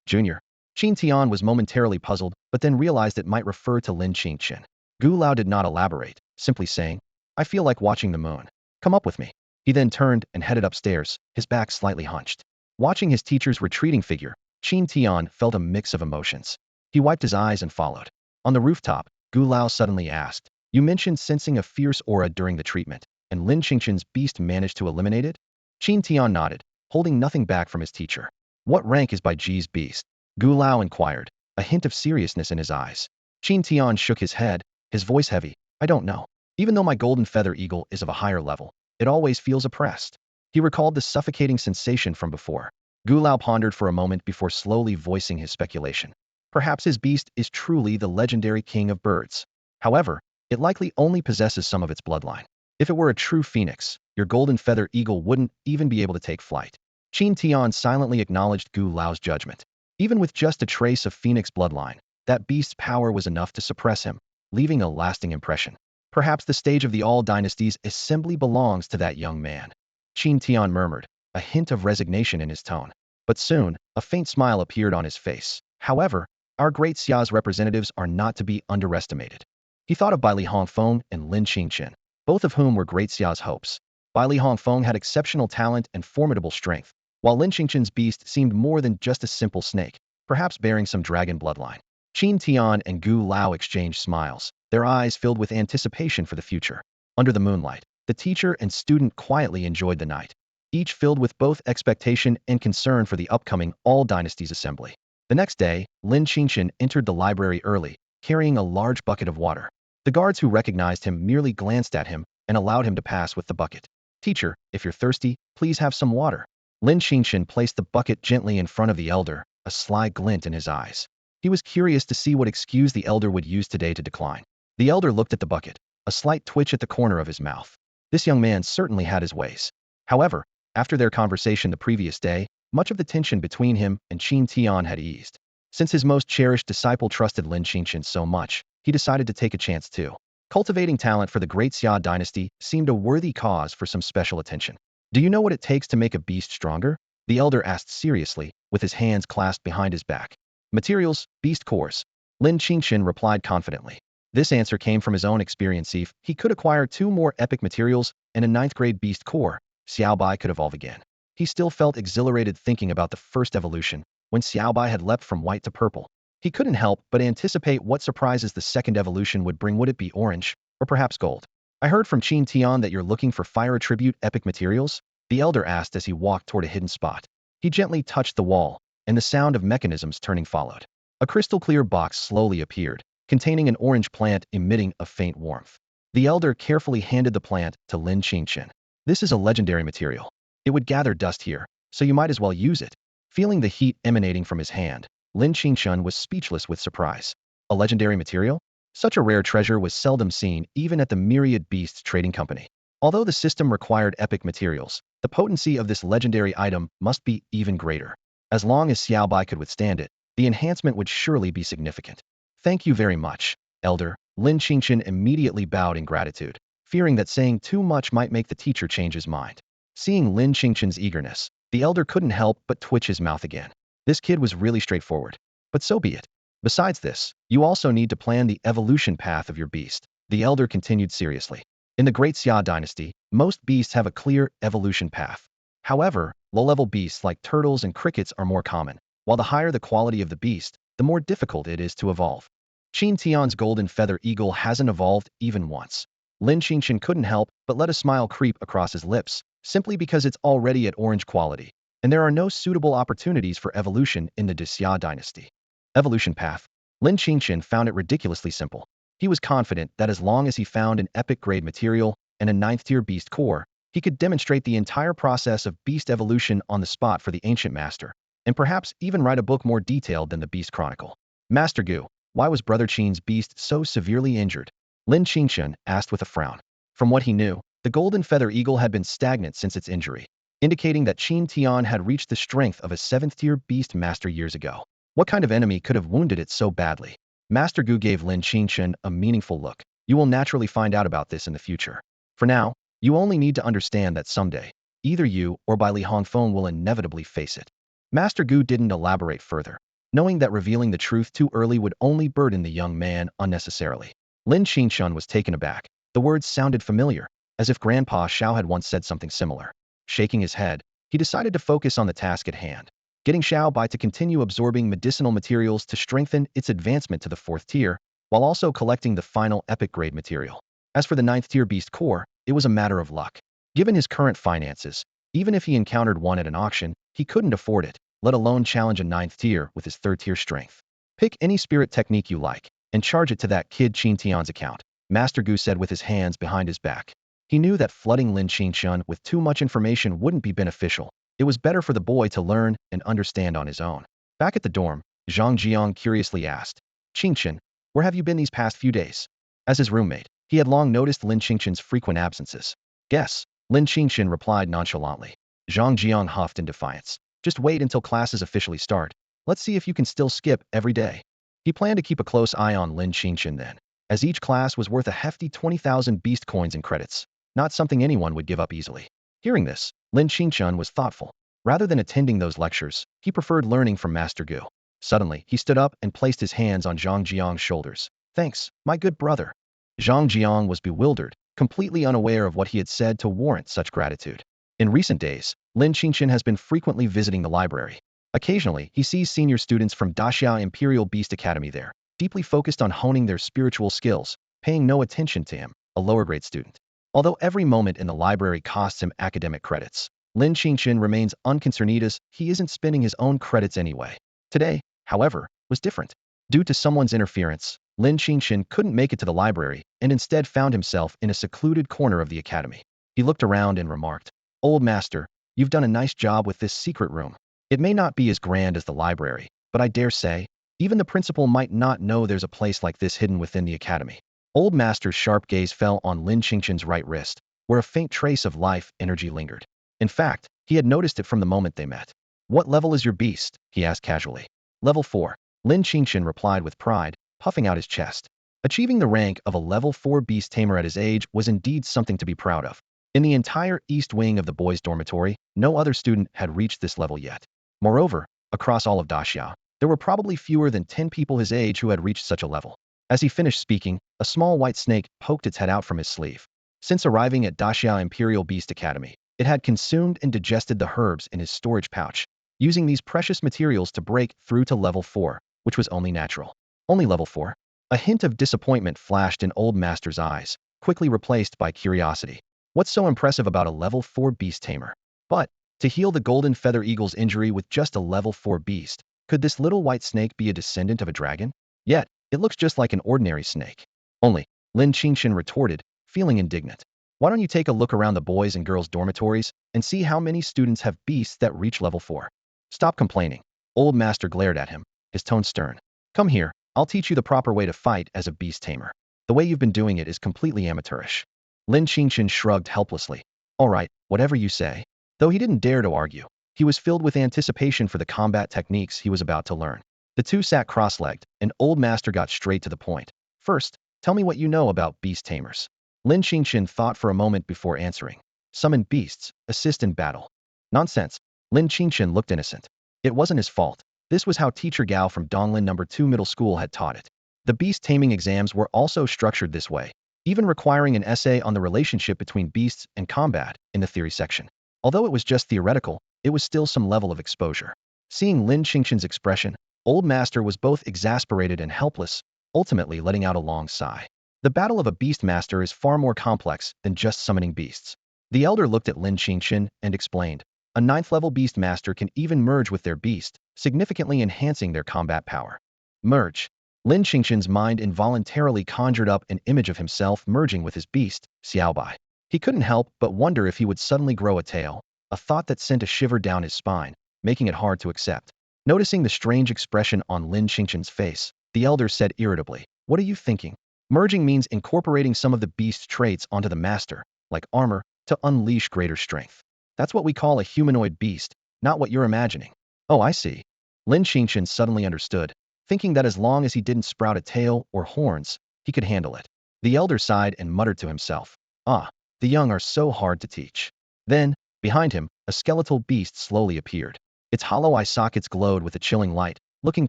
Junior? Qin Tian was momentarily puzzled, but then realized it might refer to Lin Qingchen. Gu Lao did not elaborate, simply saying, I feel like watching the moon. Come up with me. He then turned and headed upstairs, his back slightly hunched. Watching his teacher's retreating figure, Qin Tian felt a mix of emotions. He wiped his eyes and followed. On the rooftop, Gu Lao suddenly asked, You mentioned sensing a fierce aura during the treatment, and Lin Qingchen's beast managed to eliminate it? Qin Tian nodded, holding nothing back from his teacher. What rank is Bai Ji's beast? Gu Lao inquired, a hint of seriousness in his eyes. Qin Tian shook his head, his voice heavy. I don't know. Even though my golden feather eagle is of a higher level, it always feels oppressed. He recalled the suffocating sensation from before. Gu Lao pondered for a moment before slowly voicing his speculation. Perhaps his beast is truly the legendary king of birds. However, it likely only possesses some of its bloodline. If it were a true phoenix, your golden feather eagle wouldn't even be able to take flight. Qin Tian silently acknowledged Gu Lao's judgment. Even with just a trace of phoenix bloodline, that beast's power was enough to suppress him. leaving a lasting impression. Perhaps the stage of the All Dynasties assembly belongs to that young man. Qin Tian murmured, a hint of resignation in his tone. But soon, a faint smile appeared on his face. However, our great Xia's representatives are not to be underestimated. He thought of Bai Li Hongfeng and Lin Qingchen, both of whom were great Xia's hopes. Bai Li Hongfeng had exceptional talent and formidable strength, while Lin Qingchen's beast seemed more than just a simple snake, perhaps bearing some dragon bloodline. Qin Tian and Gu Lao exchanged smiles, their eyes filled with anticipation for the future. Under the moonlight, the teacher and student quietly enjoyed the night, each filled with both expectation and concern for the upcoming All Dynasties assembly. The next day, Lin Qingchen entered the library early, carrying a large bucket of water. The guards who recognized him merely glanced at him and allowed him to pass with the bucket. Teacher, if you're thirsty, please have some water. Lin Qingchen placed the bucket gently in front of the elder, a sly glint in his eyes. He was curious to see what excuse the elder would use today to decline. The elder looked at the bucket, a slight twitch at the corner of his mouth. This young man certainly had his ways. However, after their conversation the previous day, much of the tension between him and Qin Tian had eased. Since his most cherished disciple trusted Lin Qingchen so much, he decided to take a chance too. Cultivating talent for the Great Xia dynasty seemed a worthy cause for some special attention. Do you know what it takes to make a beast stronger? The elder asked seriously, with his hands clasped behind his back. Materials, beast cores. Lin Qingchen replied confidently. This answer came from his own experience. If he could acquire 2 more epic materials and a 9th grade beast core, Xiaobai could evolve again. He still felt exhilarated thinking about the first evolution, when Xiaobai had leapt from white to purple. He couldn't help but anticipate what surprises the second evolution would bring. Would it be orange, or perhaps gold? I heard from Qin Tian that you're looking for fire attribute epic materials? The elder asked as he walked toward a hidden spot. He gently touched the wall, and the sound of mechanisms turning followed. A crystal-clear box slowly appeared, containing an orange plant emitting a faint warmth. The elder carefully handed the plant to Lin Qingchen. This is a legendary material. It would gather dust here, so you might as well use it. Feeling the heat emanating from his hand, Lin Qingchen was speechless with surprise. A legendary material? Such a rare treasure was seldom seen even at the Myriad Beasts Trading Company. Although the system required epic materials, the potency of this legendary item must be even greater. As long as Xiaobai could withstand it, the enhancement would surely be significant. Thank you very much, Elder. Lin Qingchen immediately bowed in gratitude, fearing that saying too much might make the teacher change his mind. Seeing Lin Qingchen's eagerness, the elder couldn't help but twitch his mouth again. This kid was really straightforward. But so be it. Besides this, you also need to plan the evolution path of your beast. The elder continued seriously. In the Great Xia dynasty, most beasts have a clear evolution path. However, low-level beasts like turtles and crickets are more common, while the higher the quality of the beast, the more difficult it is to evolve. Qin Tian's golden feather eagle hasn't evolved even once. Lin Qingchen couldn't help but let a smile creep across his lips, simply because it's already at orange quality, and there are no suitable opportunities for evolution in the Xia dynasty. Evolution path. Lin Qingchen found it ridiculously simple. He was confident that as long as he found an epic-grade material and a 9th-tier beast core, he could demonstrate the entire process of beast evolution on the spot for the ancient master, and perhaps even write a book more detailed than the Beast Chronicle. Master Gu, why was Brother Qin's beast so severely injured? Lin Qingchen asked with a frown. From what he knew, the golden feather eagle had been stagnant since its injury, indicating that Qin Tian had reached the strength of a 7th-tier beast master years ago. What kind of enemy could have wounded it so badly? Master Gu gave Lin Qingchen a meaningful look. You will naturally find out about this in the future. For now, you only need to understand that someday, either you or Bai Li Hongfeng will inevitably face it. Master Gu didn't elaborate further, knowing that revealing the truth too early would only burden the young man unnecessarily. Lin Qingchen was taken aback. The words sounded familiar, as if Grandpa Xiao had once said something similar. Shaking his head, he decided to focus on the task at hand, getting Xiaobai to continue absorbing medicinal materials to strengthen its advancement to the 4th tier, while also collecting the final epic-grade material. As for the 9th-tier beast core, it was a matter of luck. Given his current finances, even if he encountered one at an auction, he couldn't afford it, let alone challenge a 9th tier with his 3rd-tier strength. Pick any spirit technique you like, and charge it to that kid Qin Tian's account, Master Gu said with his hands behind his back. He knew that flooding Lin Qingchen with too much information wouldn't be beneficial. It was better for the boy to learn and understand on his own. Back at the dorm, Zhang Jiang curiously asked, Qingchen, where have you been these past few days? As his roommate, he had long noticed Lin Qingchen's frequent absences. Guess, Lin Qingchen replied nonchalantly. Zhang Jiang huffed in defiance. Just wait until classes officially start. Let's see if you can still skip every day. He planned to keep a close eye on Lin Qingchen then. as each class was worth a hefty 20,000 beast coins and credits, not something anyone would give up easily. Hearing this, Lin Qingchen was thoughtful. Rather than attending those lectures, he preferred learning from Master Gu. Suddenly, he stood up and placed his hands on Zhang Jiang's shoulders. Thanks, my good brother. Zhang Jiang was bewildered, completely unaware of what he had said to warrant such gratitude. In recent days, Lin Qingchen has been frequently visiting the library. Occasionally, he sees senior students from Daxia Imperial Beast Academy there, deeply focused on honing their spiritual skills, paying no attention to him, a lower-grade student. Although every moment in the library costs him academic credits, Lin Qingchen remains unconcerned as he isn't spending his own credits anyway. Today, however, was different. Due to someone's interference, Lin Qingchen couldn't make it to the library and instead found himself in a secluded corner of the academy. He looked around and remarked, "Old master, you've done a nice job with this secret room. It may not be as grand as the library, but I dare say, even the principal might not know there's a place like this hidden within the academy." Old master's sharp gaze fell on Lin Qingchen's right wrist, where a faint trace of life energy lingered. In fact, he had noticed it from the moment they met. "What level is your beast?" he asked casually. "Level 4. Lin Qingchen replied with pride, puffing out his chest. Achieving the rank of a level 4 beast tamer at his age was indeed something to be proud of. In the entire east wing of the boys' dormitory, no other student had reached this level yet. Moreover, across all of Daxia, there were probably fewer than 10 people his age who had reached such a level. As he finished speaking, a small white snake poked its head out from his sleeve. Since arriving at Daxia Imperial Beast Academy, it had consumed and digested the herbs in his storage pouch, using these precious materials to break through to level 4, which was only natural. Only level 4? A hint of disappointment flashed in Old Master's eyes, quickly replaced by curiosity. What's so impressive about a level 4 beast tamer? But, to heal the golden feather eagle's injury with just a level 4 beast, could this little white snake be a descendant of a dragon? Yet, it looks just like an ordinary snake. Only, Lin Qingchen retorted, feeling indignant. Why don't you take a look around the boys' and girls' dormitories and see how many students have beasts that reach level 4? Stop complaining. Old Master glared at him, his tone stern. Come here, I'll teach you the proper way to fight as a beast tamer. The way you've been doing it is completely amateurish. Lin Qingchen shrugged helplessly. All right, whatever you say. Though he didn't dare to argue, he was filled with anticipation for the combat techniques he was about to learn. The two sat cross-legged, and Old Master got straight to the point. First, tell me what you know about beast tamers. Lin Qingchen thought for a moment before answering. Summon beasts, assist in battle. Nonsense. Lin Qingchen looked innocent. It wasn't his fault. This was how Teacher Gao from Donglin No. 2 Middle School had taught it. The beast taming exams were also structured this way, even requiring an essay on the relationship between beasts and combat in the theory section. Although it was just theoretical, it was still some level of exposure. Seeing Lin Qingchen's expression, Old Master was both exasperated and helpless, ultimately letting out a long sigh. The battle of a beast master is far more complex than just summoning beasts. The elder looked at Lin Qingchen and explained, a 9th level beast master can even merge with their beast, significantly enhancing their combat power. Merge. Lin Qingchen's mind involuntarily conjured up an image of himself merging with his beast, Xiaobai. He couldn't help but wonder if he would suddenly grow a tail, a thought that sent a shiver down his spine, making it hard to accept. Noticing the strange expression on Lin Qingchen's face, the elder said irritably, what are you thinking? Merging means incorporating some of the beast's traits onto the master, like armor, to unleash greater strength. That's what we call a humanoid beast, not what you're imagining. Oh, I see. Lin Qingchen suddenly understood, thinking that as long as he didn't sprout a tail or horns, he could handle it. The elder sighed and muttered to himself, ah, the young are so hard to teach. Then, behind him, a skeletal beast slowly appeared. Its hollow eye sockets glowed with a chilling light, looking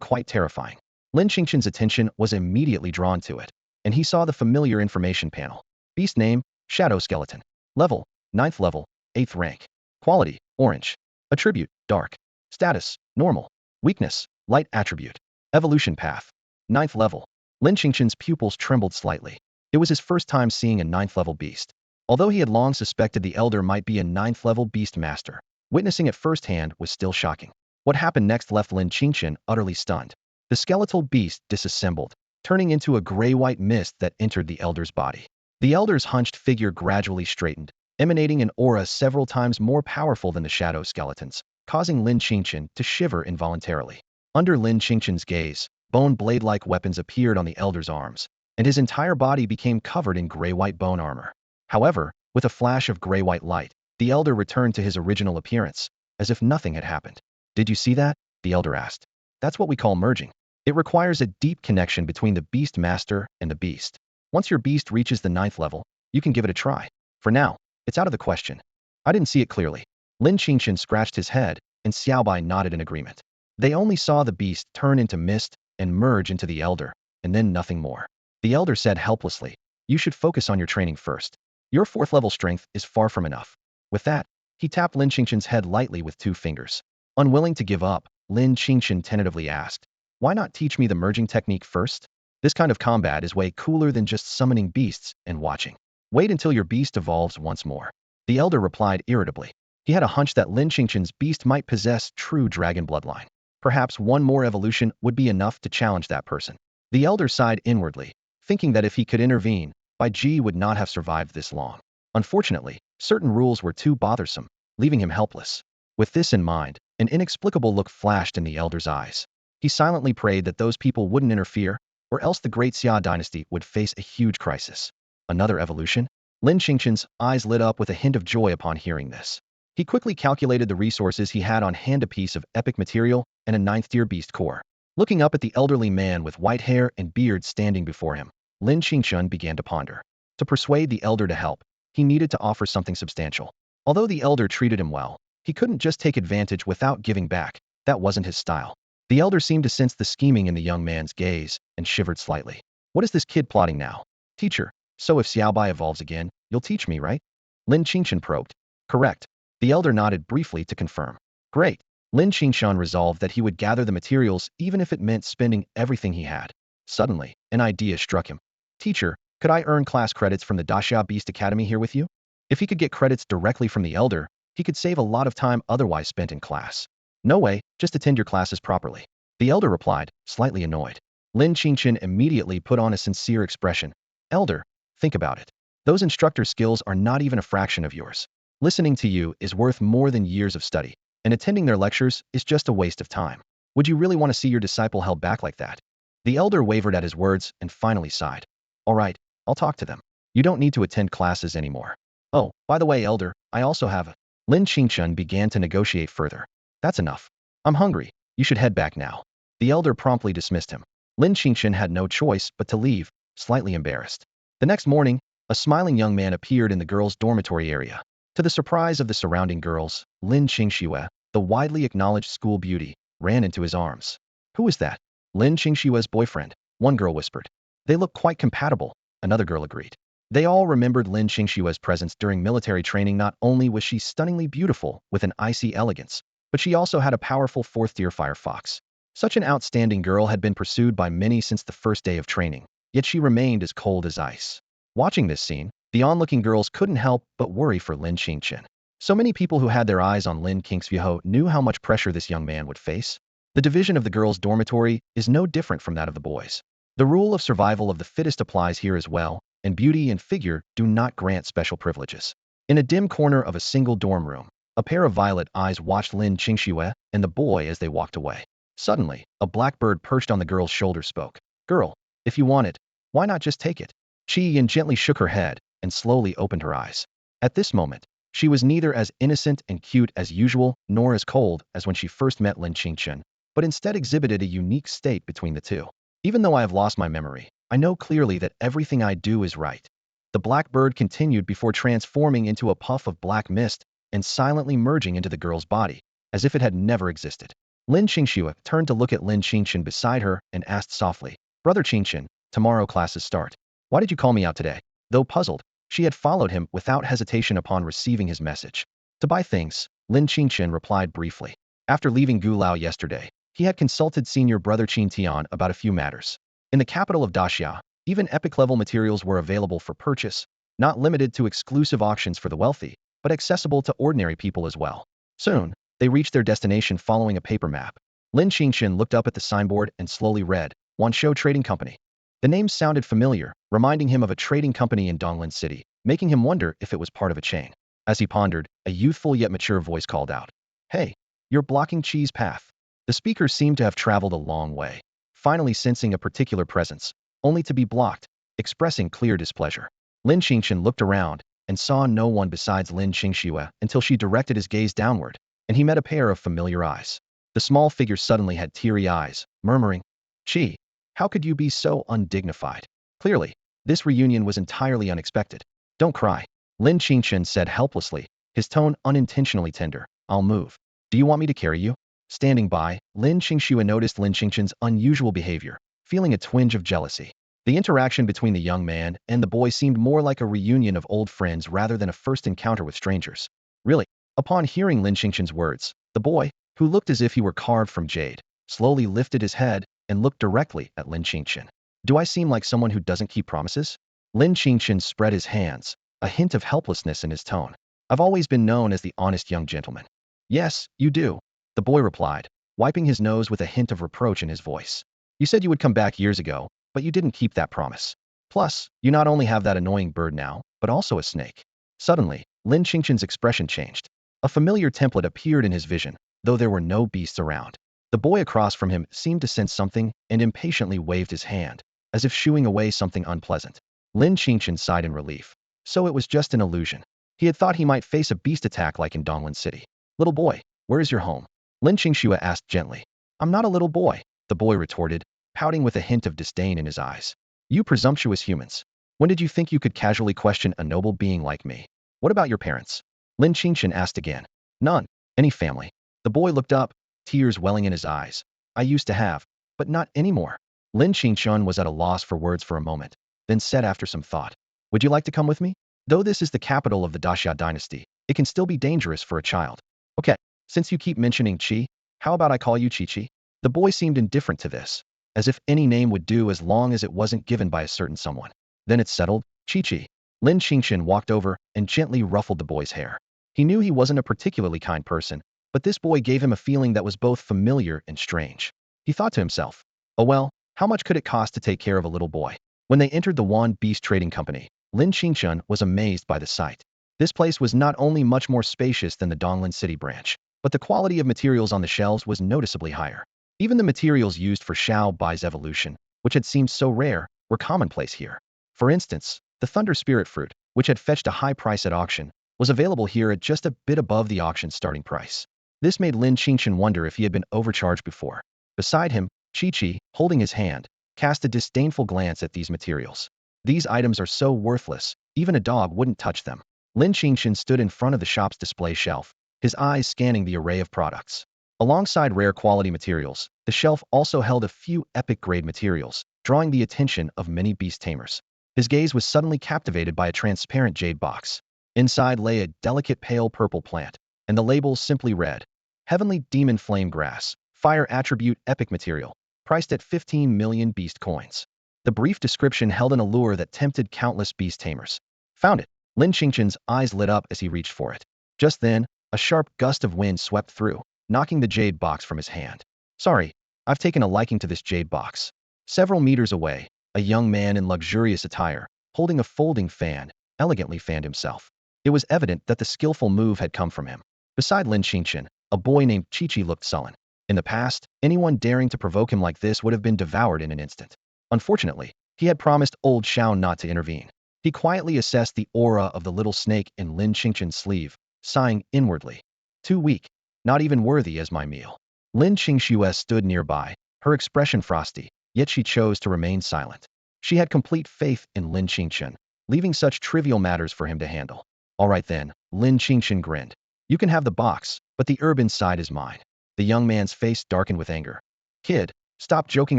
quite terrifying. Lin Qingchen's attention was immediately drawn to it, and he saw the familiar information panel. Beast name, Shadow Skeleton. Level, 9th level, 8th rank. Quality, orange. Attribute, dark. Status, normal. Weakness, light attribute. Evolution path, 9th level. Lin Qingchen's pupils trembled slightly. It was his first time seeing a 9th level beast. Although he had long suspected the elder might be a 9th level beast master, witnessing it firsthand was still shocking. What happened next left Lin Qingchen utterly stunned. The skeletal beast disassembled, turning into a gray-white mist that entered the elder's body. The elder's hunched figure gradually straightened, emanating an aura several times more powerful than the shadow skeletons, causing Lin Qingchen to shiver involuntarily. Under Lin Qingchen's gaze, bone blade-like weapons appeared on the elder's arms, and his entire body became covered in gray-white bone armor. However, with a flash of gray-white light, the elder returned to his original appearance, as if nothing had happened. Did you see that? The elder asked. That's what we call merging. It requires a deep connection between the beast master and the beast. Once your beast reaches the 9th level, you can give it a try. For now, it's out of the question. I didn't see it clearly. Lin Qingchen scratched his head, and Xiaobai nodded in agreement. They only saw the beast turn into mist and merge into the elder, and then nothing more. The elder said helplessly, "You should focus on your training first. Your 4th level strength is far from enough." With that, he tapped Lin Qingchen's head lightly with 2 fingers. Unwilling to give up, Lin Qingchen tentatively asked, "Why not teach me the merging technique first? This kind of combat is way cooler than just summoning beasts and watching. Wait until your beast evolves once more." The elder replied irritably. He had a hunch that Lin Qingchen's beast might possess true dragon bloodline. Perhaps one more evolution would be enough to challenge that person. The elder sighed inwardly, thinking that if he could intervene, Bai Ji would not have survived this long. Unfortunately, certain rules were too bothersome, leaving him helpless. With this in mind, an inexplicable look flashed in the elder's eyes. He silently prayed that those people wouldn't interfere, or else the great Xia dynasty would face a huge crisis. Another evolution? Lin Qingchen's eyes lit up with a hint of joy upon hearing this. He quickly calculated the resources he had on hand: a piece of epic material and a 9th-tier beast core. Looking up at the elderly man with white hair and beard standing before him, Lin Qingchen began to ponder. To persuade the elder to help, he needed to offer something substantial. Although the elder treated him well, he couldn't just take advantage without giving back. That wasn't his style. The elder seemed to sense the scheming in the young man's gaze and shivered slightly. What is this kid plotting now? Teacher, so if Xiaobai evolves again, you'll teach me, right? Lin Qingchen probed. Correct. The elder nodded briefly to confirm. Great. Lin Qingchen resolved that he would gather the materials even if it meant spending everything he had. Suddenly, an idea struck him. Teacher, could I earn class credits from the Daxia Beast Academy here with you? If he could get credits directly from the elder, he could save a lot of time otherwise spent in class. No way, just attend your classes properly. The elder replied, slightly annoyed. Lin Qingchen immediately put on a sincere expression. Elder, think about it. Those instructor skills are not even a fraction of yours. Listening to you is worth more than years of study, and attending their lectures is just a waste of time. Would you really want to see your disciple held back like that? The elder wavered at his words and finally sighed. All right, I'll talk to them. You don't need to attend classes anymore. Oh, by the way, elder, I also have a... Lin Qingchen began to negotiate further. That's enough. I'm hungry. You should head back now. The elder promptly dismissed him. Lin Qingchen had no choice but to leave, slightly embarrassed. The next morning, a smiling young man appeared in the girls' dormitory area. To the surprise of the surrounding girls, Lin Qingxue, the widely acknowledged school beauty, ran into his arms. Who is that? Lin Qingxue's boyfriend, one girl whispered. They look quite compatible, another girl agreed. They all remembered Lin Qingxue's presence during military training. Not only was she stunningly beautiful with an icy elegance, but she also had a powerful 4th-tier firefox. Such an outstanding girl had been pursued by many since the first day of training, yet she remained as cold as ice. Watching this scene, the onlooking girls couldn't help but worry for Lin Qingchen. So many people who had their eyes on Lin Qingxue knew how much pressure this young man would face. The division of the girls' dormitory is no different from that of the boys. The rule of survival of the fittest applies here as well, and beauty and figure do not grant special privileges. In a dim corner of a single dorm room, a pair of violet eyes watched Lin Qingxue and the boy as they walked away. Suddenly, a blackbird perched on the girl's shoulder spoke. Girl, if you want it, why not just take it? Qi Yin gently shook her head and slowly opened her eyes. At this moment, she was neither as innocent and cute as usual nor as cold as when she first met Lin Qingchen, but instead exhibited a unique state between the two. Even though I have lost my memory, I know clearly that everything I do is right. The blackbird continued before transforming into a puff of black mist and silently merging into the girl's body, as if it had never existed. Lin Qingxue turned to look at Lin Qingchen beside her and asked softly, Brother Qingchen, tomorrow classes start. Why did you call me out today? Though puzzled, she had followed him without hesitation upon receiving his message. To buy things, Lin Qingchen replied briefly. After leaving Gulao yesterday, he had consulted senior brother Qin Tian about a few matters. In the capital of Daxia, even epic-level materials were available for purchase, not limited to exclusive auctions for the wealthy, but accessible to ordinary people as well. Soon, they reached their destination following a paper map. Lin Qingchen looked up at the signboard and slowly read, Wanshou Trading Company. The name sounded familiar, reminding him of a trading company in Donglan City, making him wonder if it was part of a chain. As he pondered, a youthful yet mature voice called out, Hey, you're blocking Qi's path. The speaker seemed to have traveled a long way, finally sensing a particular presence, only to be blocked, expressing clear displeasure. Lin Qingchen looked around and saw no one besides Lin Qingxue until she directed his gaze downward, and he met a pair of familiar eyes. The small figure suddenly had teary eyes, murmuring, Qi, how could you be so undignified? Clearly, This reunion was entirely unexpected. Don't cry. Lin Qingchen said helplessly, his tone unintentionally tender. I'll move. Do you want me to carry you? Standing by, Lin Qingxue noticed Lin Qingchen's unusual behavior, feeling a twinge of jealousy. The interaction between the young man and the boy seemed more like a reunion of old friends rather than a first encounter with strangers. Really? Upon hearing Lin Qingchen's words, the boy, who looked as if he were carved from jade, slowly lifted his head and looked directly at Lin Qingchen. Do I seem like someone who doesn't keep promises? Lin Qingchen spread his hands, a hint of helplessness in his tone. I've always been known as the honest young gentleman. Yes, you do, the boy replied, wiping his nose with a hint of reproach in his voice. You said you would come back years ago, but you didn't keep that promise. Plus, you not only have that annoying bird now, but also a snake. Suddenly, Lin Qingchen's expression changed. A familiar template appeared in his vision, though there were no beasts around. The boy across from him seemed to sense something and impatiently waved his hand, as if shooing away something unpleasant. Lin Qingchen sighed in relief. So it was just an illusion. He had thought he might face a beast attack like in Donglan City. Little boy, where is your home? Lin Qingxue asked gently. I'm not a little boy, the boy retorted, pouting with a hint of disdain in his eyes. You presumptuous humans. When did you think you could casually question a noble being like me? What about your parents? Lin Qingchen asked again. None. Any family. The boy looked up, tears welling in his eyes. I used to have, but not anymore. Lin Qingchen was at a loss for words for a moment, then said after some thought. Would you like to come with me? Though this is the capital of the Daxia dynasty, it can still be dangerous for a child. Okay, since you keep mentioning Qi, how about I call you Chi-Chi? The boy seemed indifferent to this, as if any name would do as long as it wasn't given by a certain someone. Then it's settled, Chi-Chi. Lin Qingchen walked over and gently ruffled the boy's hair. He knew he wasn't a particularly kind person, but this boy gave him a feeling that was both familiar and strange. He thought to himself, oh well, how much could it cost to take care of a little boy? When they entered the Yuhaan Beast Trading Company, Lin Qingchen was amazed by the sight. This place was not only much more spacious than the Donglan City branch, but the quality of materials on the shelves was noticeably higher. Even the materials used for Xiao Bai's evolution, which had seemed so rare, were commonplace here. For instance, the Thunder Spirit fruit, which had fetched a high price at auction, was available here at just a bit above the auction starting price. This made Lin Qingchen wonder if he had been overcharged before. Beside him, Chi-Chi, holding his hand, cast a disdainful glance at these materials. These items are so worthless, even a dog wouldn't touch them. Lin Qingchen stood in front of the shop's display shelf, his eyes scanning the array of products. Alongside rare quality materials, the shelf also held a few epic-grade materials, drawing the attention of many beast tamers. His gaze was suddenly captivated by a transparent jade box. Inside lay a delicate pale purple plant, and the label simply read, Heavenly Demon Flame Grass, Fire Attribute Epic Material, priced at 15 million beast coins. The brief description held an allure that tempted countless beast tamers. Found it. Lin Qingchen's eyes lit up as he reached for it. Just then, a sharp gust of wind swept through, knocking the jade box from his hand. Sorry, I've taken a liking to this jade box. Several meters away, a young man in luxurious attire, holding a folding fan, elegantly fanned himself. It was evident that the skillful move had come from him. Beside Lin Qingchen, a boy named Chi-Chi looked sullen. In the past, anyone daring to provoke him like this would have been devoured in an instant. Unfortunately, he had promised old Xiao not to intervene. He quietly assessed the aura of the little snake in Lin Qingchen's sleeve, sighing inwardly. Too weak, not even worthy as my meal. Lin Qingxue stood nearby, her expression frosty, yet she chose to remain silent. She had complete faith in Lin Qingchen, leaving such trivial matters for him to handle. All right then, Lin Qingchen grinned. You can have the box, but the herb inside is mine. The young man's face darkened with anger. Kid, stop joking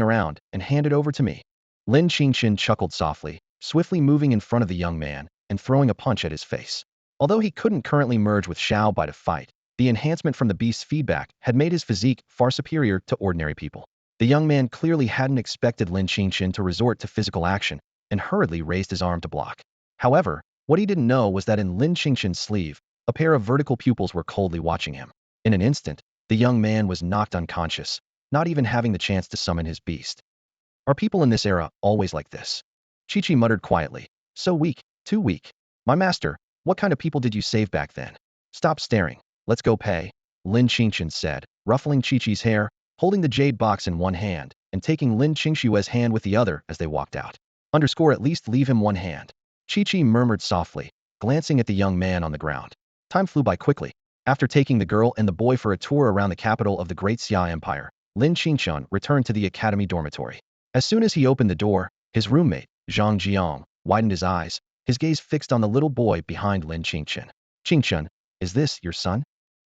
around and hand it over to me. Lin Qingchen chuckled softly, swiftly moving in front of the young man and throwing a punch at his face. Although he couldn't currently merge with Xiao Bai to fight, the enhancement from the beast's feedback had made his physique far superior to ordinary people. The young man clearly hadn't expected Lin Qingchen to resort to physical action and hurriedly raised his arm to block. However, what he didn't know was that in Lin Qingchen's sleeve, a pair of vertical pupils were coldly watching him. In an instant, the young man was knocked unconscious, not even having the chance to summon his beast. Are people in this era always like this? Chi-Chi muttered quietly. So weak, too weak. My master, what kind of people did you save back then? Stop staring. Let's go pay, Lin Qingchen said, ruffling Chi-Chi's hair, holding the jade box in one hand and taking Lin Qingxue's hand with the other as they walked out. At least leave him one hand. Chi-Chi murmured softly, glancing at the young man on the ground. Time flew by quickly. After taking the girl and the boy for a tour around the capital of the Great Xia Empire, Lin Qingchen returned to the academy dormitory. As soon as he opened the door, his roommate, Zhang Jiang, widened his eyes, his gaze fixed on the little boy behind Lin Qingchen. Qingchen, is this your son?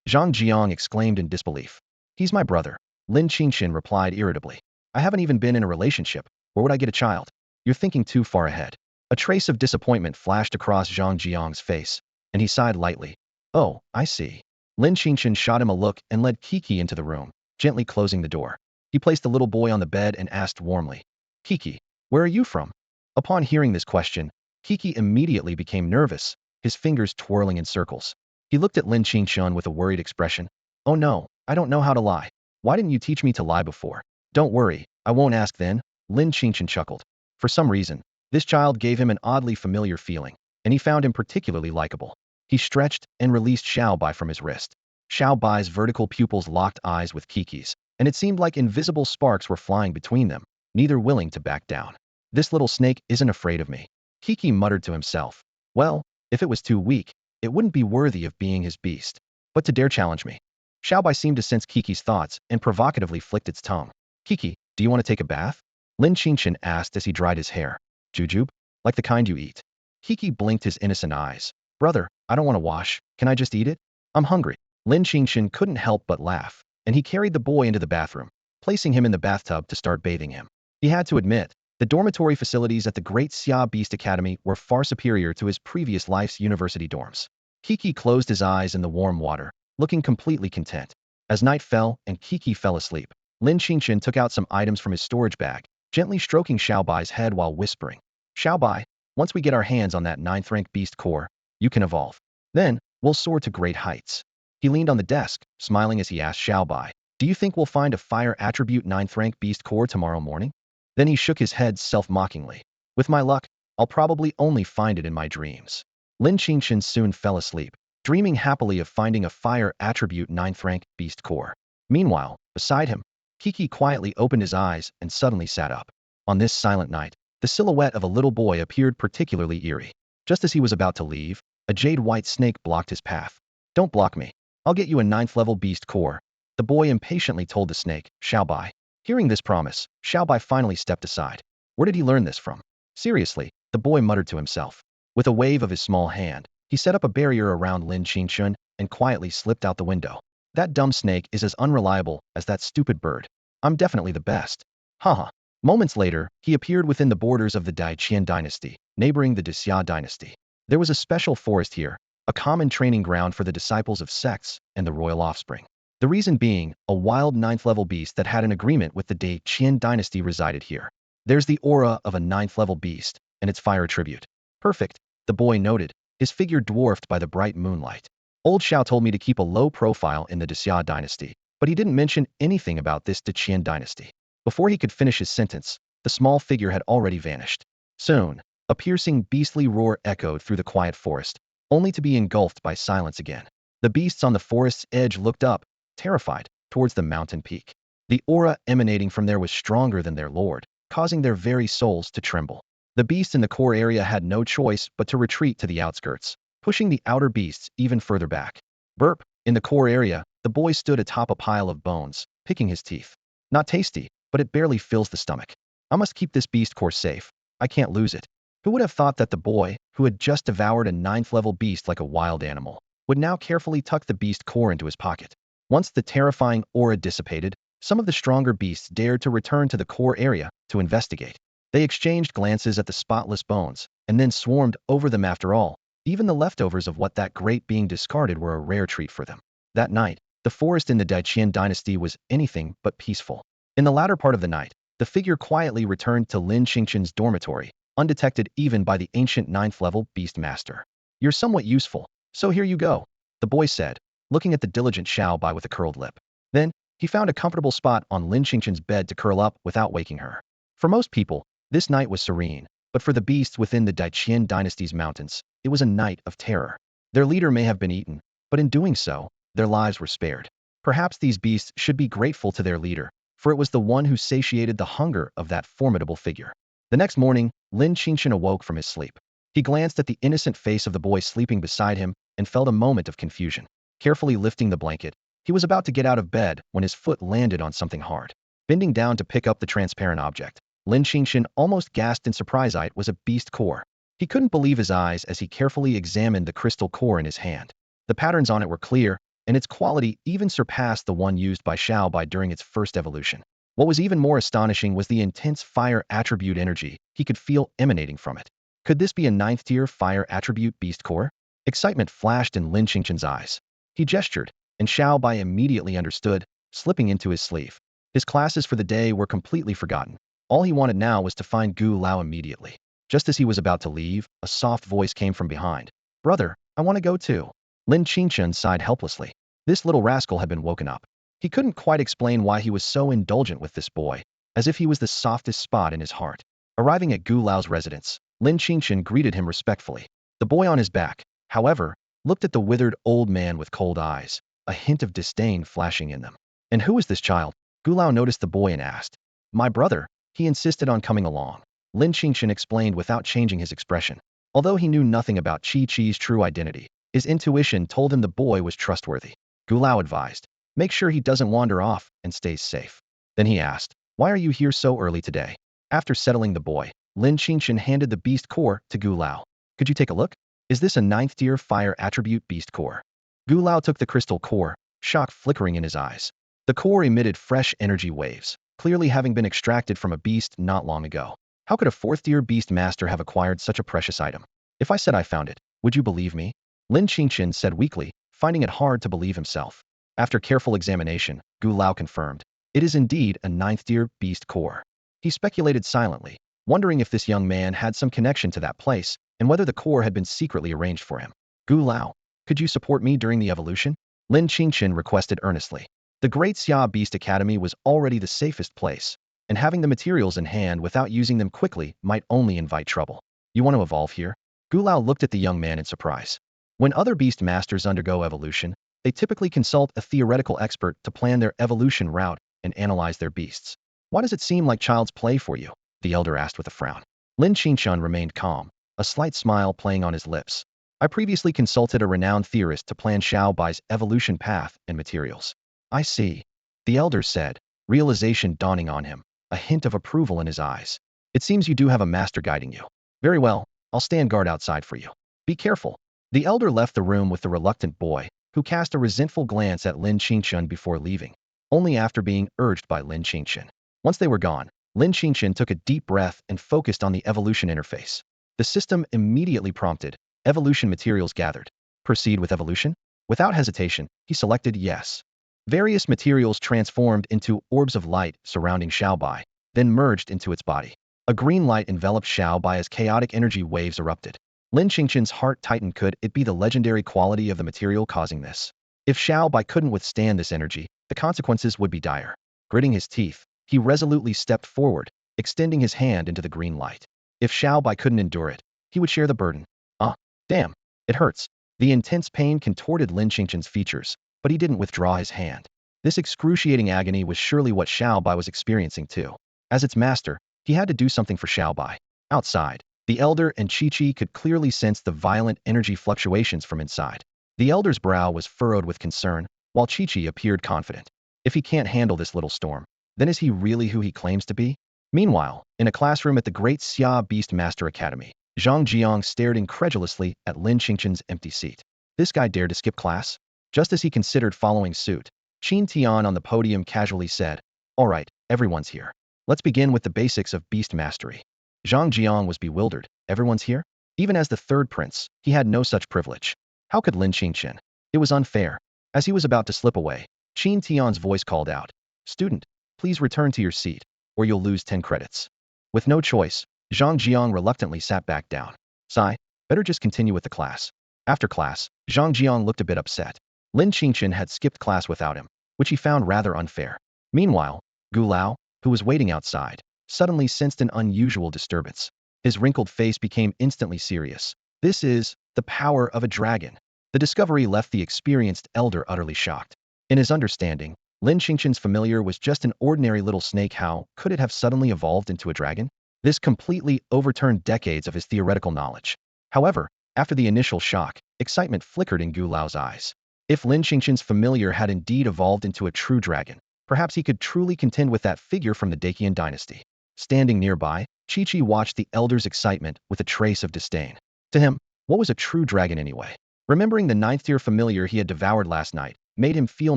Zhang Jiang exclaimed in disbelief. He's my brother, Lin Qingchen replied irritably. I haven't even been in a relationship. Where would I get a child? You're thinking too far ahead. A trace of disappointment flashed across Zhang Jiang's face, and he sighed lightly. Oh, I see. Lin Qingchen shot him a look and led Kiki into the room, gently closing the door. He placed the little boy on the bed and asked warmly, Kiki, where are you from? Upon hearing this question, Kiki immediately became nervous, his fingers twirling in circles. He looked at Lin Qingchen with a worried expression. Oh no, I don't know how to lie. Why didn't you teach me to lie before? Don't worry, I won't ask then, Lin Qingchen chuckled. For some reason, this child gave him an oddly familiar feeling, and he found him particularly likable. He stretched and released Xiaobai from his wrist. Xiaobai's vertical pupils locked eyes with Kiki's, and it seemed like invisible sparks were flying between them, neither willing to back down. This little snake isn't afraid of me, Kiki muttered to himself. Well, if it was too weak, it wouldn't be worthy of being his beast. But to dare challenge me. Xiaobai seemed to sense Kiki's thoughts and provocatively flicked its tongue. Kiki, do you want to take a bath? Lin Qingchen asked as he dried his hair. Jujube? Like the kind you eat. Kiki blinked his innocent eyes. Brother, I don't want to wash. Can I just eat it? I'm hungry. Lin Qingchen couldn't help but laugh, and he carried the boy into the bathroom, placing him in the bathtub to start bathing him. He had to admit, the dormitory facilities at the Great Xia Beast Academy were far superior to his previous life's university dorms. Kiki closed his eyes in the warm water, looking completely content. As night fell and Kiki fell asleep, Lin Qingchen took out some items from his storage bag, gently stroking Xiaobai's head while whispering, Xiaobai, once we get our hands on that 9th rank beast core, you can evolve. Then, we'll soar to great heights. He leaned on the desk, smiling as he asked Xiaobai, do you think we'll find a fire attribute 9th rank beast core tomorrow morning? Then he shook his head self-mockingly. With my luck, I'll probably only find it in my dreams. Lin Qingchen soon fell asleep, dreaming happily of finding a fire attribute 9th rank beast core. Meanwhile, beside him, Kiki quietly opened his eyes and suddenly sat up. On this silent night, the silhouette of a little boy appeared particularly eerie. Just as he was about to leave, a jade-white snake blocked his path. Don't block me. I'll get you a 9th level beast core, the boy impatiently told the snake, Xiaobai. Hearing this promise, Xiaobai finally stepped aside. Where did he learn this from? Seriously, the boy muttered to himself. With a wave of his small hand, he set up a barrier around Lin Qingchen and quietly slipped out the window. That dumb snake is as unreliable as that stupid bird. I'm definitely the best. Haha. Moments later, he appeared within the borders of the Daiqian dynasty, neighboring the Xia dynasty. There was a special forest here, a common training ground for the disciples of sects and the royal offspring. The reason being, a wild 9th level beast that had an agreement with the Daiqian dynasty resided here. There's the aura of a 9th level beast, and its fire attribute. Perfect, the boy noted, his figure dwarfed by the bright moonlight. Old Xiao told me to keep a low profile in the Xia dynasty, but he didn't mention anything about this Daiqian dynasty. Before he could finish his sentence, the small figure had already vanished. Soon, a piercing beastly roar echoed through the quiet forest, only to be engulfed by silence again. The beasts on the forest's edge looked up, terrified, towards the mountain peak. The aura emanating from there was stronger than their lord, causing their very souls to tremble. The beasts in the core area had no choice but to retreat to the outskirts, pushing the outer beasts even further back. Burp. In the core area, the boy stood atop a pile of bones, picking his teeth. Not tasty, but it barely fills the stomach. I must keep this beast core safe. I can't lose it. Who would have thought that the boy, who had just devoured a 9th level beast like a wild animal, would now carefully tuck the beast core into his pocket? Once the terrifying aura dissipated, some of the stronger beasts dared to return to the core area to investigate. They exchanged glances at the spotless bones, and then swarmed over them. After all, even the leftovers of what that great being discarded were a rare treat for them. That night, the forest in the Daiqian dynasty was anything but peaceful. In the latter part of the night, the figure quietly returned to Lin Qingchen's dormitory, undetected even by the ancient 9th level beast master. You're somewhat useful, so here you go, the boy said, looking at the diligent Xiaobai with a curled lip. Then, he found a comfortable spot on Lin Qingchen's bed to curl up without waking her. For most people, this night was serene, but for the beasts within the Daiqian dynasty's mountains, it was a night of terror. Their leader may have been eaten, but in doing so, their lives were spared. Perhaps these beasts should be grateful to their leader, for it was the one who satiated the hunger of that formidable figure. The next morning, Lin Qingchen awoke from his sleep. He glanced at the innocent face of the boy sleeping beside him and felt a moment of confusion. Carefully lifting the blanket, he was about to get out of bed when his foot landed on something hard. Bending down to pick up the transparent object, Lin Qingchen almost gasped in surprise. It was a beast core. He couldn't believe his eyes as he carefully examined the crystal core in his hand. The patterns on it were clear, and its quality even surpassed the one used by Xiaobai during its first evolution. What was even more astonishing was the intense fire attribute energy he could feel emanating from it. Could this be a 9th-tier fire attribute beast core? Excitement flashed in Lin Qingchen's eyes. He gestured, and Xiaobai immediately understood, slipping into his sleeve. His classes for the day were completely forgotten. All he wanted now was to find Gu Lao immediately. Just as he was about to leave, a soft voice came from behind. "Brother, I want to go too." Lin Qingchen sighed helplessly. This little rascal had been woken up. He couldn't quite explain why he was so indulgent with this boy, as if he was the softest spot in his heart. Arriving at Gu Lao's residence, Lin Qingchen greeted him respectfully. The boy on his back, however, looked at the withered old man with cold eyes, a hint of disdain flashing in them. "And who is this child?" Gu Lao noticed the boy and asked. "My brother." He insisted on coming along. Lin Qingchen explained without changing his expression. Although he knew nothing about Chi-Chi's true identity, his intuition told him the boy was trustworthy. Gu Lao advised, "Make sure he doesn't wander off and stays safe." Then he asked, "Why are you here so early today?" After settling the boy, Lin Qingchen handed the beast core to Gu Lao. "Could you take a look? Is this a 9th-tier fire attribute beast core?" Gu Lao took the crystal core, shock flickering in his eyes. The core emitted fresh energy waves, clearly having been extracted from a beast not long ago. How could a 4th-tier beast master have acquired such a precious item? "If I said I found it, would you believe me?" Lin Qingchen said weakly, finding it hard to believe himself. After careful examination, Gu Lao confirmed, "It is indeed a 9th-tier beast core." He speculated silently, wondering if this young man had some connection to that place, and whether the core had been secretly arranged for him. "Gu Lao, could you support me during the evolution?" Lin Qingchen requested earnestly. The Great Xia Beast Academy was already the safest place, and having the materials in hand without using them quickly might only invite trouble. "You want to evolve here?" Gu Lao looked at the young man in surprise. When other beast masters undergo evolution, they typically consult a theoretical expert to plan their evolution route and analyze their beasts. "Why does it seem like child's play for you?" the elder asked with a frown. Lin Qingchen remained calm, a slight smile playing on his lips. "I previously consulted a renowned theorist to plan Xiaobai's evolution path and materials." "I see," the elder said, realization dawning on him, a hint of approval in his eyes. "It seems you do have a master guiding you. Very well, I'll stand guard outside for you. Be careful." The elder left the room with the reluctant boy, who cast a resentful glance at Lin Qingchen before leaving, only after being urged by Lin Qingchen. Once they were gone, Lin Qingchen took a deep breath and focused on the evolution interface. The system immediately prompted, "Evolution materials gathered. Proceed with evolution?" Without hesitation, he selected yes. Various materials transformed into orbs of light surrounding Xiaobai, then merged into its body. A green light enveloped Xiaobai as chaotic energy waves erupted. Lin Qingchen's heart tightened. Could it be the legendary quality of the material causing this? If Xiaobai couldn't withstand this energy, the consequences would be dire. Gritting his teeth, he resolutely stepped forward, extending his hand into the green light. If Xiaobai couldn't endure it, he would share the burden. "Ah, damn, it hurts." The intense pain contorted Lin Qingchen's features, but he didn't withdraw his hand. This excruciating agony was surely what Xiaobai was experiencing too. As its master, he had to do something for Xiaobai. Outside, the elder and Chi-Chi could clearly sense the violent energy fluctuations from inside. The elder's brow was furrowed with concern, while Chi-Chi appeared confident. If he can't handle this little storm, then is he really who he claims to be? Meanwhile, in a classroom at the Great Xia Beast Master Academy, Zhang Jiang stared incredulously at Lin Qingchen's empty seat. This guy dared to skip class? Just as he considered following suit, Qin Tian on the podium casually said, "All right, everyone's here. Let's begin with the basics of beast mastery." Zhang Jiang was bewildered. Everyone's here? Even as the third prince, he had no such privilege. How could Lin Qingchen? It was unfair. As he was about to slip away, Qin Tian's voice called out, "Student, please return to your seat, or you'll lose 10 credits." With no choice, Zhang Jiang reluctantly sat back down. "Sigh, better just continue with the class." After class, Zhang Jiang looked a bit upset. Lin Qingchen had skipped class without him, which he found rather unfair. Meanwhile, Gu Lao, who was waiting outside, suddenly sensed an unusual disturbance. His wrinkled face became instantly serious. "This is the power of a dragon." The discovery left the experienced elder utterly shocked. In his understanding, Lin Qingchen's familiar was just an ordinary little snake. How could it have suddenly evolved into a dragon? This completely overturned decades of his theoretical knowledge. However, after the initial shock, excitement flickered in Gu Lao's eyes. If Lin Qingchen's familiar had indeed evolved into a true dragon, perhaps he could truly contend with that figure from the Dacian dynasty. Standing nearby, Chi-Chi watched the elder's excitement with a trace of disdain. To him, what was a true dragon anyway? Remembering the ninth-tier familiar he had devoured last night made him feel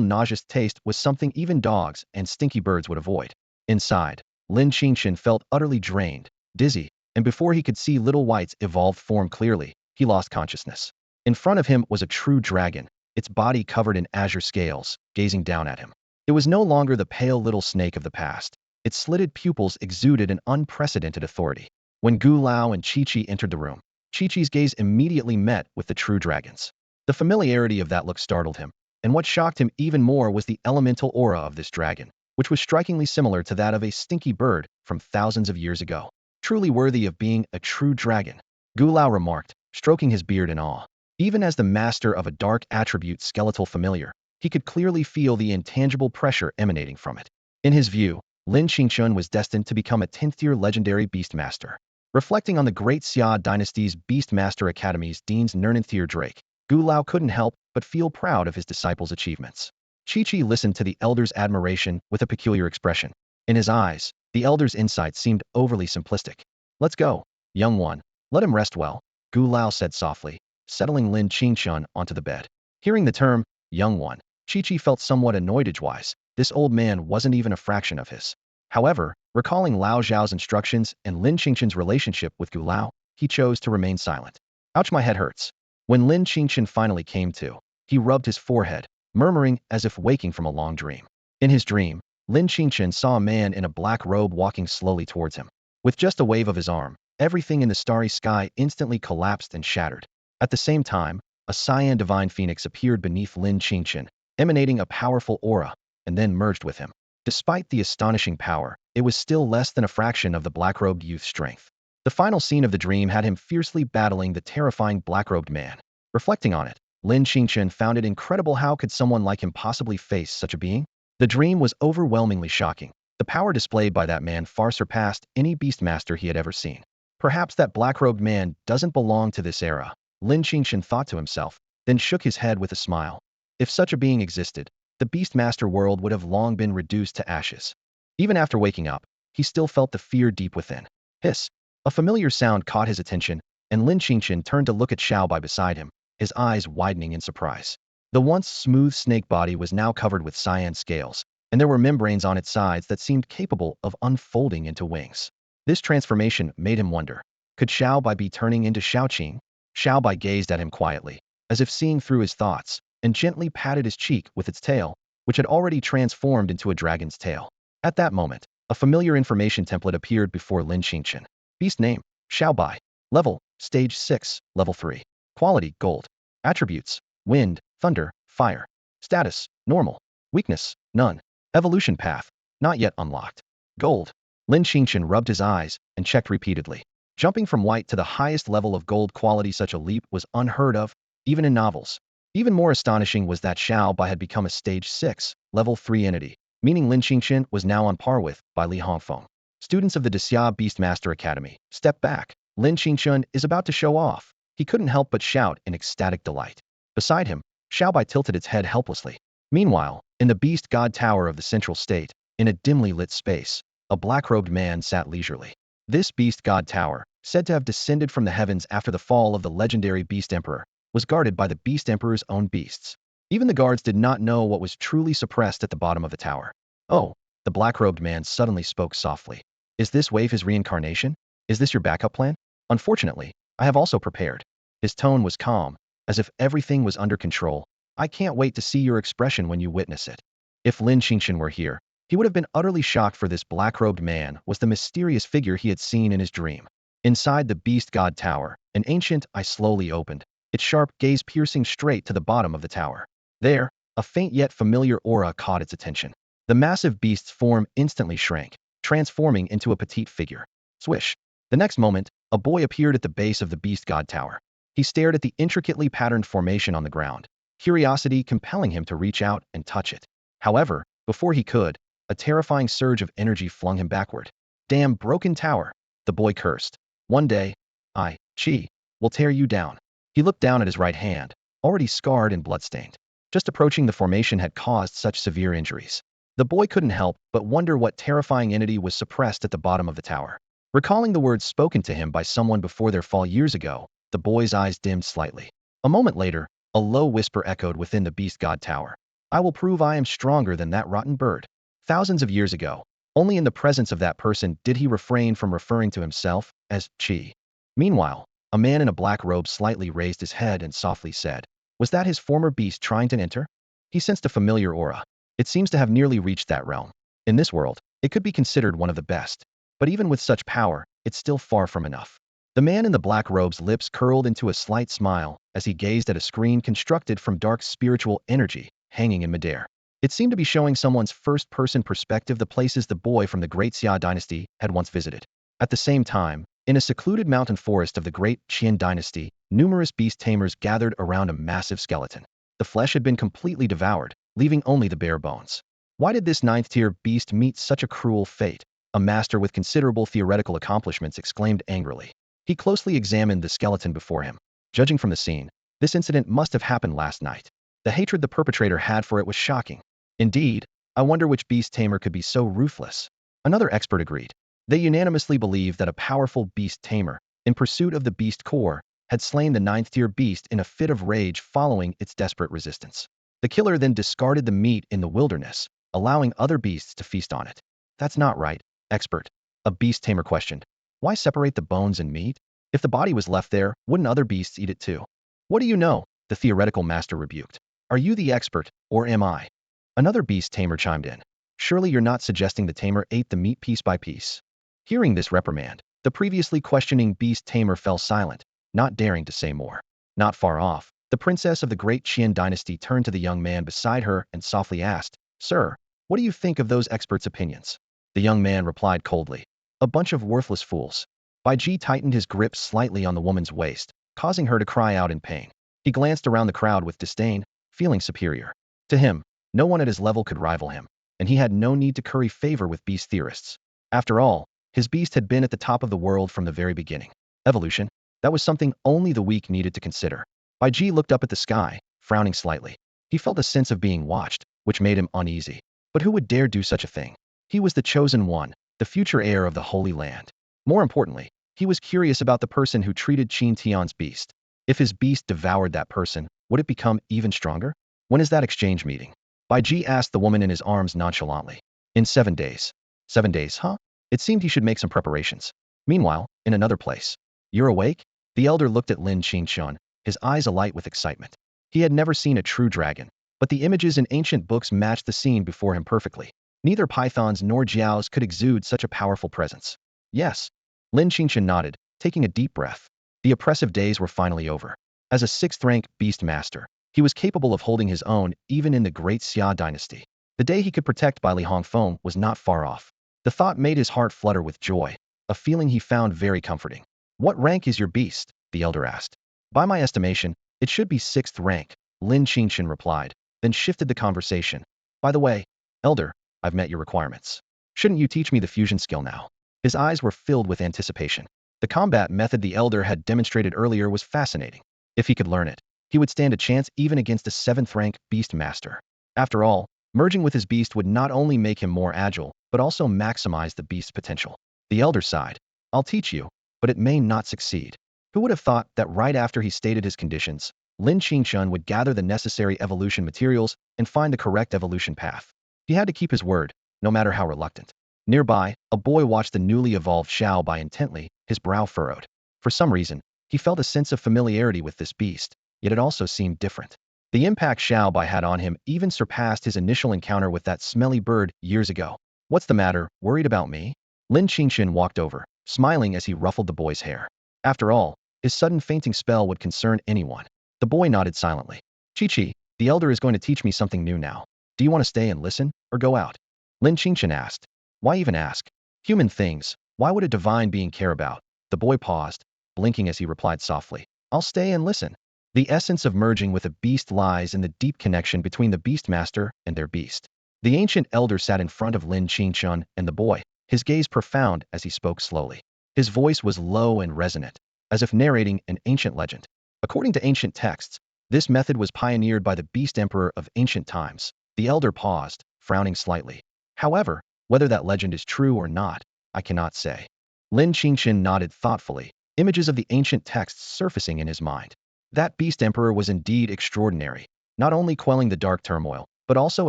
nauseous. Taste was something even dogs and stinky birds would avoid. Inside, Lin Qingchen felt utterly drained, dizzy, and before he could see Little White's evolved form clearly, he lost consciousness. In front of him was a true dragon, its body covered in azure scales, gazing down at him. It was no longer the pale little snake of the past. Its slitted pupils exuded an unprecedented authority. When Gu Lao and Chi-Chi entered the room, Chi-Chi's gaze immediately met with the true dragon's. The familiarity of that look startled him, and what shocked him even more was the elemental aura of this dragon, which was strikingly similar to that of a stinky bird from thousands of years ago. Truly worthy of being a true dragon, Gu Lao remarked, stroking his beard in awe. Even as the master of a dark attribute skeletal familiar, he could clearly feel the intangible pressure emanating from it. In his view, Lin Qingchen was destined to become a 10th-tier legendary beastmaster. Reflecting on the great Xia dynasty's Beastmaster Academy's Dean's 9th-tier Drake, Gu Lao couldn't help but feel proud of his disciple's achievements. Chi-Chi listened to the elder's admiration with a peculiar expression. In his eyes, the elder's insight seemed overly simplistic. Let's go, young one. Let him rest well, Gu Lao said softly, settling Lin Qingchen onto the bed. Hearing the term, young one, Chi-Chi felt somewhat annoyed. Edgewise, this old man wasn't even a fraction of his. However, recalling Lao Zhao's instructions and Lin Qingchen's relationship with Gu Lao, he chose to remain silent. Ouch, my head hurts. When Lin Qingchen finally came to, he rubbed his forehead, murmuring as if waking from a long dream. In his dream, Lin Qingchen saw a man in a black robe walking slowly towards him. With just a wave of his arm, everything in the starry sky instantly collapsed and shattered. At the same time, a cyan divine phoenix appeared beneath Lin Qingchen, emanating a powerful aura, and then merged with him. Despite the astonishing power, it was still less than a fraction of the black-robed youth's strength. The final scene of the dream had him fiercely battling the terrifying black-robed man. Reflecting on it, Lin Qingchen found it incredible how could someone like him possibly face such a being? The dream was overwhelmingly shocking. The power displayed by that man far surpassed any beastmaster he had ever seen. Perhaps that black-robed man doesn't belong to this era, Lin Qingchen thought to himself, then shook his head with a smile. If such a being existed, the Beastmaster world would have long been reduced to ashes. Even after waking up, he still felt the fear deep within. Hiss! A familiar sound caught his attention, and Lin Qingchen turned to look at Xiaobai beside him, his eyes widening in surprise. The once smooth snake body was now covered with cyan scales, and there were membranes on its sides that seemed capable of unfolding into wings. This transformation made him wonder, could Xiaobai be turning into Shaoqing? Xiaobai gazed at him quietly, as if seeing through his thoughts, and gently patted his cheek with its tail, which had already transformed into a dragon's tail. At that moment, a familiar information template appeared before Lin Qingchen. Beast name, Xiaobai. Level, Stage 6, Level 3. Quality, Gold. Attributes, Wind, Thunder, Fire. Status, Normal. Weakness, None. Evolution path, not yet unlocked. Gold. Lin Qingchen rubbed his eyes and checked repeatedly. Jumping from white to the highest level of gold quality, such a leap was unheard of, even in novels. Even more astonishing was that Xiaobai had become a Stage 6, Level 3 entity, meaning Lin Qingchen was now on par with, by Li Hongfeng. Students of the Xia Beastmaster Academy, step back. Lin Qingchen is about to show off. He couldn't help but shout in ecstatic delight. Beside him, Xiaobai tilted its head helplessly. Meanwhile, in the Beast God Tower of the Central State, in a dimly lit space, a black-robed man sat leisurely. This Beast God Tower, said to have descended from the heavens after the fall of the legendary Beast Emperor, was guarded by the Beast Emperor's own beasts. Even the guards did not know what was truly suppressed at the bottom of the tower. Oh, the black-robed man suddenly spoke softly. Is this wave his reincarnation? Is this your backup plan? Unfortunately, I have also prepared. His tone was calm, as if everything was under control. I can't wait to see your expression when you witness it. If Lin Qingchen were here, he would have been utterly shocked, for this black-robed man was the mysterious figure he had seen in his dream. Inside the Beast God Tower, an ancient eye slowly opened, its sharp gaze piercing straight to the bottom of the tower. There, a faint yet familiar aura caught its attention. The massive beast's form instantly shrank, transforming into a petite figure. Swish! The next moment, a boy appeared at the base of the Beast God Tower. He stared at the intricately patterned formation on the ground, curiosity compelling him to reach out and touch it. However, before he could, a terrifying surge of energy flung him backward. Damn broken tower, the boy cursed. One day, I, Chi, will tear you down. He looked down at his right hand, already scarred and bloodstained. Just approaching the formation had caused such severe injuries. The boy couldn't help but wonder what terrifying entity was suppressed at the bottom of the tower. Recalling the words spoken to him by someone before their fall years ago, the boy's eyes dimmed slightly. A moment later, a low whisper echoed within the beast god tower. I will prove I am stronger than that rotten bird. Thousands of years ago, only in the presence of that person did he refrain from referring to himself as Qi. Meanwhile, a man in a black robe slightly raised his head and softly said, was that his former beast trying to enter? He sensed a familiar aura. It seems to have nearly reached that realm. In this world, it could be considered one of the best. But even with such power, it's still far from enough. The man in the black robe's lips curled into a slight smile as he gazed at a screen constructed from dark spiritual energy hanging in midair. It seemed to be showing someone's first-person perspective the places the boy from the Great Xia dynasty had once visited. At the same time, in a secluded mountain forest of the Great Qian dynasty, numerous beast tamers gathered around a massive skeleton. The flesh had been completely devoured, leaving only the bare bones. Why did this ninth-tier beast meet such a cruel fate? A master with considerable theoretical accomplishments exclaimed angrily. He closely examined the skeleton before him. Judging from the scene, this incident must have happened last night. The hatred the perpetrator had for it was shocking. Indeed, I wonder which beast tamer could be so ruthless. Another expert agreed. They unanimously believed that a powerful beast tamer, in pursuit of the beast core, had slain the ninth-tier beast in a fit of rage following its desperate resistance. The killer then discarded the meat in the wilderness, allowing other beasts to feast on it. That's not right, expert. A beast tamer questioned. Why separate the bones and meat? If the body was left there, wouldn't other beasts eat it too? What do you know? The theoretical master rebuked. Are you the expert, or am I? Another beast tamer chimed in. Surely you're not suggesting the tamer ate the meat piece by piece. Hearing this reprimand, the previously questioning beast tamer fell silent, not daring to say more. Not far off, the princess of the Great Qian dynasty turned to the young man beside her and softly asked, Sir, what do you think of those experts' opinions? The young man replied coldly, a bunch of worthless fools. Bai Ji tightened his grip slightly on the woman's waist, causing her to cry out in pain. He glanced around the crowd with disdain, feeling superior. To him, no one at his level could rival him, and he had no need to curry favor with beast theorists. After all, his beast had been at the top of the world from the very beginning. Evolution? That was something only the weak needed to consider. Bai Ji looked up at the sky, frowning slightly. He felt a sense of being watched, which made him uneasy. But who would dare do such a thing? He was the chosen one, the future heir of the Holy Land. More importantly, he was curious about the person who treated Qin Tian's beast. If his beast devoured that person, would it become even stronger? When is that exchange meeting? Bai Ji asked the woman in his arms nonchalantly. In 7 days. 7 days, huh? It seemed he should make some preparations. Meanwhile, in another place. You're awake? The elder looked at Lin Qingchen, his eyes alight with excitement. He had never seen a true dragon, but the images in ancient books matched the scene before him perfectly. Neither pythons nor jiaos could exude such a powerful presence. Yes. Lin Qingchen nodded, taking a deep breath. The oppressive days were finally over. As a 6th-rank beast master, he was capable of holding his own even in the Great Xia dynasty. The day he could protect Bai Li Hongfeng was not far off. The thought made his heart flutter with joy, a feeling he found very comforting. What rank is your beast? The elder asked. By my estimation, it should be 6th rank, Lin Qingchen replied, then shifted the conversation. By the way, elder, I've met your requirements. Shouldn't you teach me the fusion skill now? His eyes were filled with anticipation. The combat method the elder had demonstrated earlier was fascinating. If he could learn it, he would stand a chance even against a 7th-rank beast master. After all, merging with his beast would not only make him more agile, but also maximize the beast's potential. The elder sighed. I'll teach you, but it may not succeed. Who would have thought that right after he stated his conditions, Lin Qingchen would gather the necessary evolution materials and find the correct evolution path? He had to keep his word, no matter how reluctant. Nearby, a boy watched the newly evolved Xiao Bai intently, his brow furrowed. For some reason, he felt a sense of familiarity with this beast, yet it also seemed different. The impact Xiao Bai had on him even surpassed his initial encounter with that smelly bird years ago. What's the matter, worried about me? Lin Qingchen walked over, smiling as he ruffled the boy's hair. After all, his sudden fainting spell would concern anyone. The boy nodded silently. Chi-Chi, the elder is going to teach me something new now. Do you want to stay and listen, or go out? Lin Qingchen asked. Why even ask? Human things, why would a divine being care about? The boy paused, blinking as he replied softly. I'll stay and listen. The essence of merging with a beast lies in the deep connection between the beastmaster and their beast. The ancient elder sat in front of Lin Qingchen and the boy, his gaze profound as he spoke slowly. His voice was low and resonant, as if narrating an ancient legend. According to ancient texts, this method was pioneered by the beast emperor of ancient times. The elder paused, frowning slightly. However, whether that legend is true or not, I cannot say. Lin Qingchen nodded thoughtfully, images of the ancient texts surfacing in his mind. That beast emperor was indeed extraordinary, not only quelling the dark turmoil, but also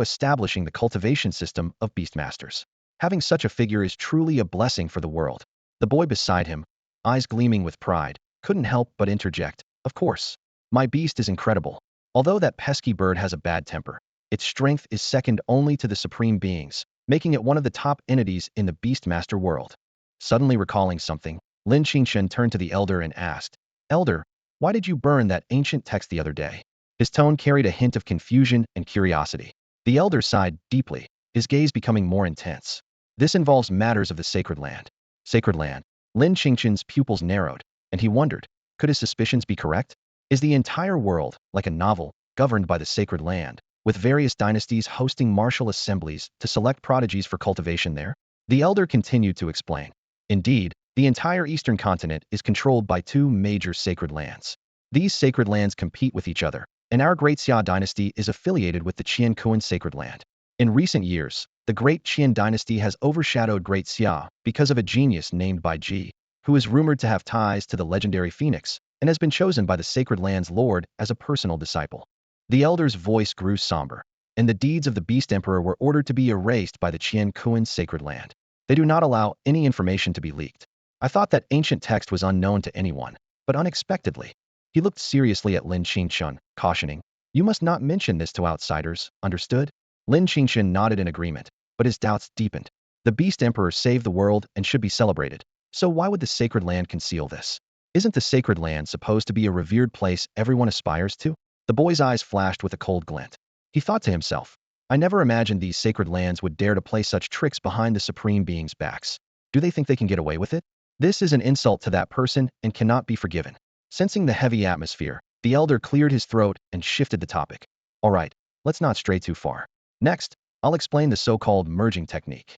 establishing the cultivation system of beastmasters. Having such a figure is truly a blessing for the world. The boy beside him, eyes gleaming with pride, couldn't help but interject, "Of course. My beast is incredible. Although that pesky bird has a bad temper, its strength is second only to the supreme beings, making it one of the top entities in the beastmaster world." Suddenly recalling something, Lin Qingchen turned to the elder and asked, "Elder, why did you burn that ancient text the other day?" His tone carried a hint of confusion and curiosity. The elder sighed deeply, his gaze becoming more intense. "This involves matters of the sacred land." Sacred land? Lin Qingchen's pupils narrowed, and he wondered, could his suspicions be correct? Is the entire world, like a novel, governed by the sacred land, with various dynasties hosting martial assemblies to select prodigies for cultivation there? The elder continued to explain. Indeed, the entire eastern continent is controlled by two major sacred lands. These sacred lands compete with each other, and our Great Xia dynasty is affiliated with the Qian Kuan sacred land. In recent years, the Great Qian dynasty has overshadowed Great Xia because of a genius named Bai Ji, who is rumored to have ties to the legendary Phoenix and has been chosen by the sacred land's lord as a personal disciple. The elder's voice grew somber, and the deeds of the Beast Emperor were ordered to be erased by the Qian Kuan sacred land. They do not allow any information to be leaked. I thought that ancient text was unknown to anyone, but unexpectedly. He looked seriously at Lin Qingchen, cautioning, "You must not mention this to outsiders, understood?" Lin Qingchen nodded in agreement, but his doubts deepened. The Beast Emperor saved the world and should be celebrated, so why would the sacred land conceal this? Isn't the sacred land supposed to be a revered place everyone aspires to? The boy's eyes flashed with a cold glint. He thought to himself, "I never imagined these sacred lands would dare to play such tricks behind the supreme beings' backs. Do they think they can get away with it? This is an insult to that person and cannot be forgiven." Sensing the heavy atmosphere, the elder cleared his throat and shifted the topic. "All right, let's not stray too far. Next, I'll explain the so-called merging technique."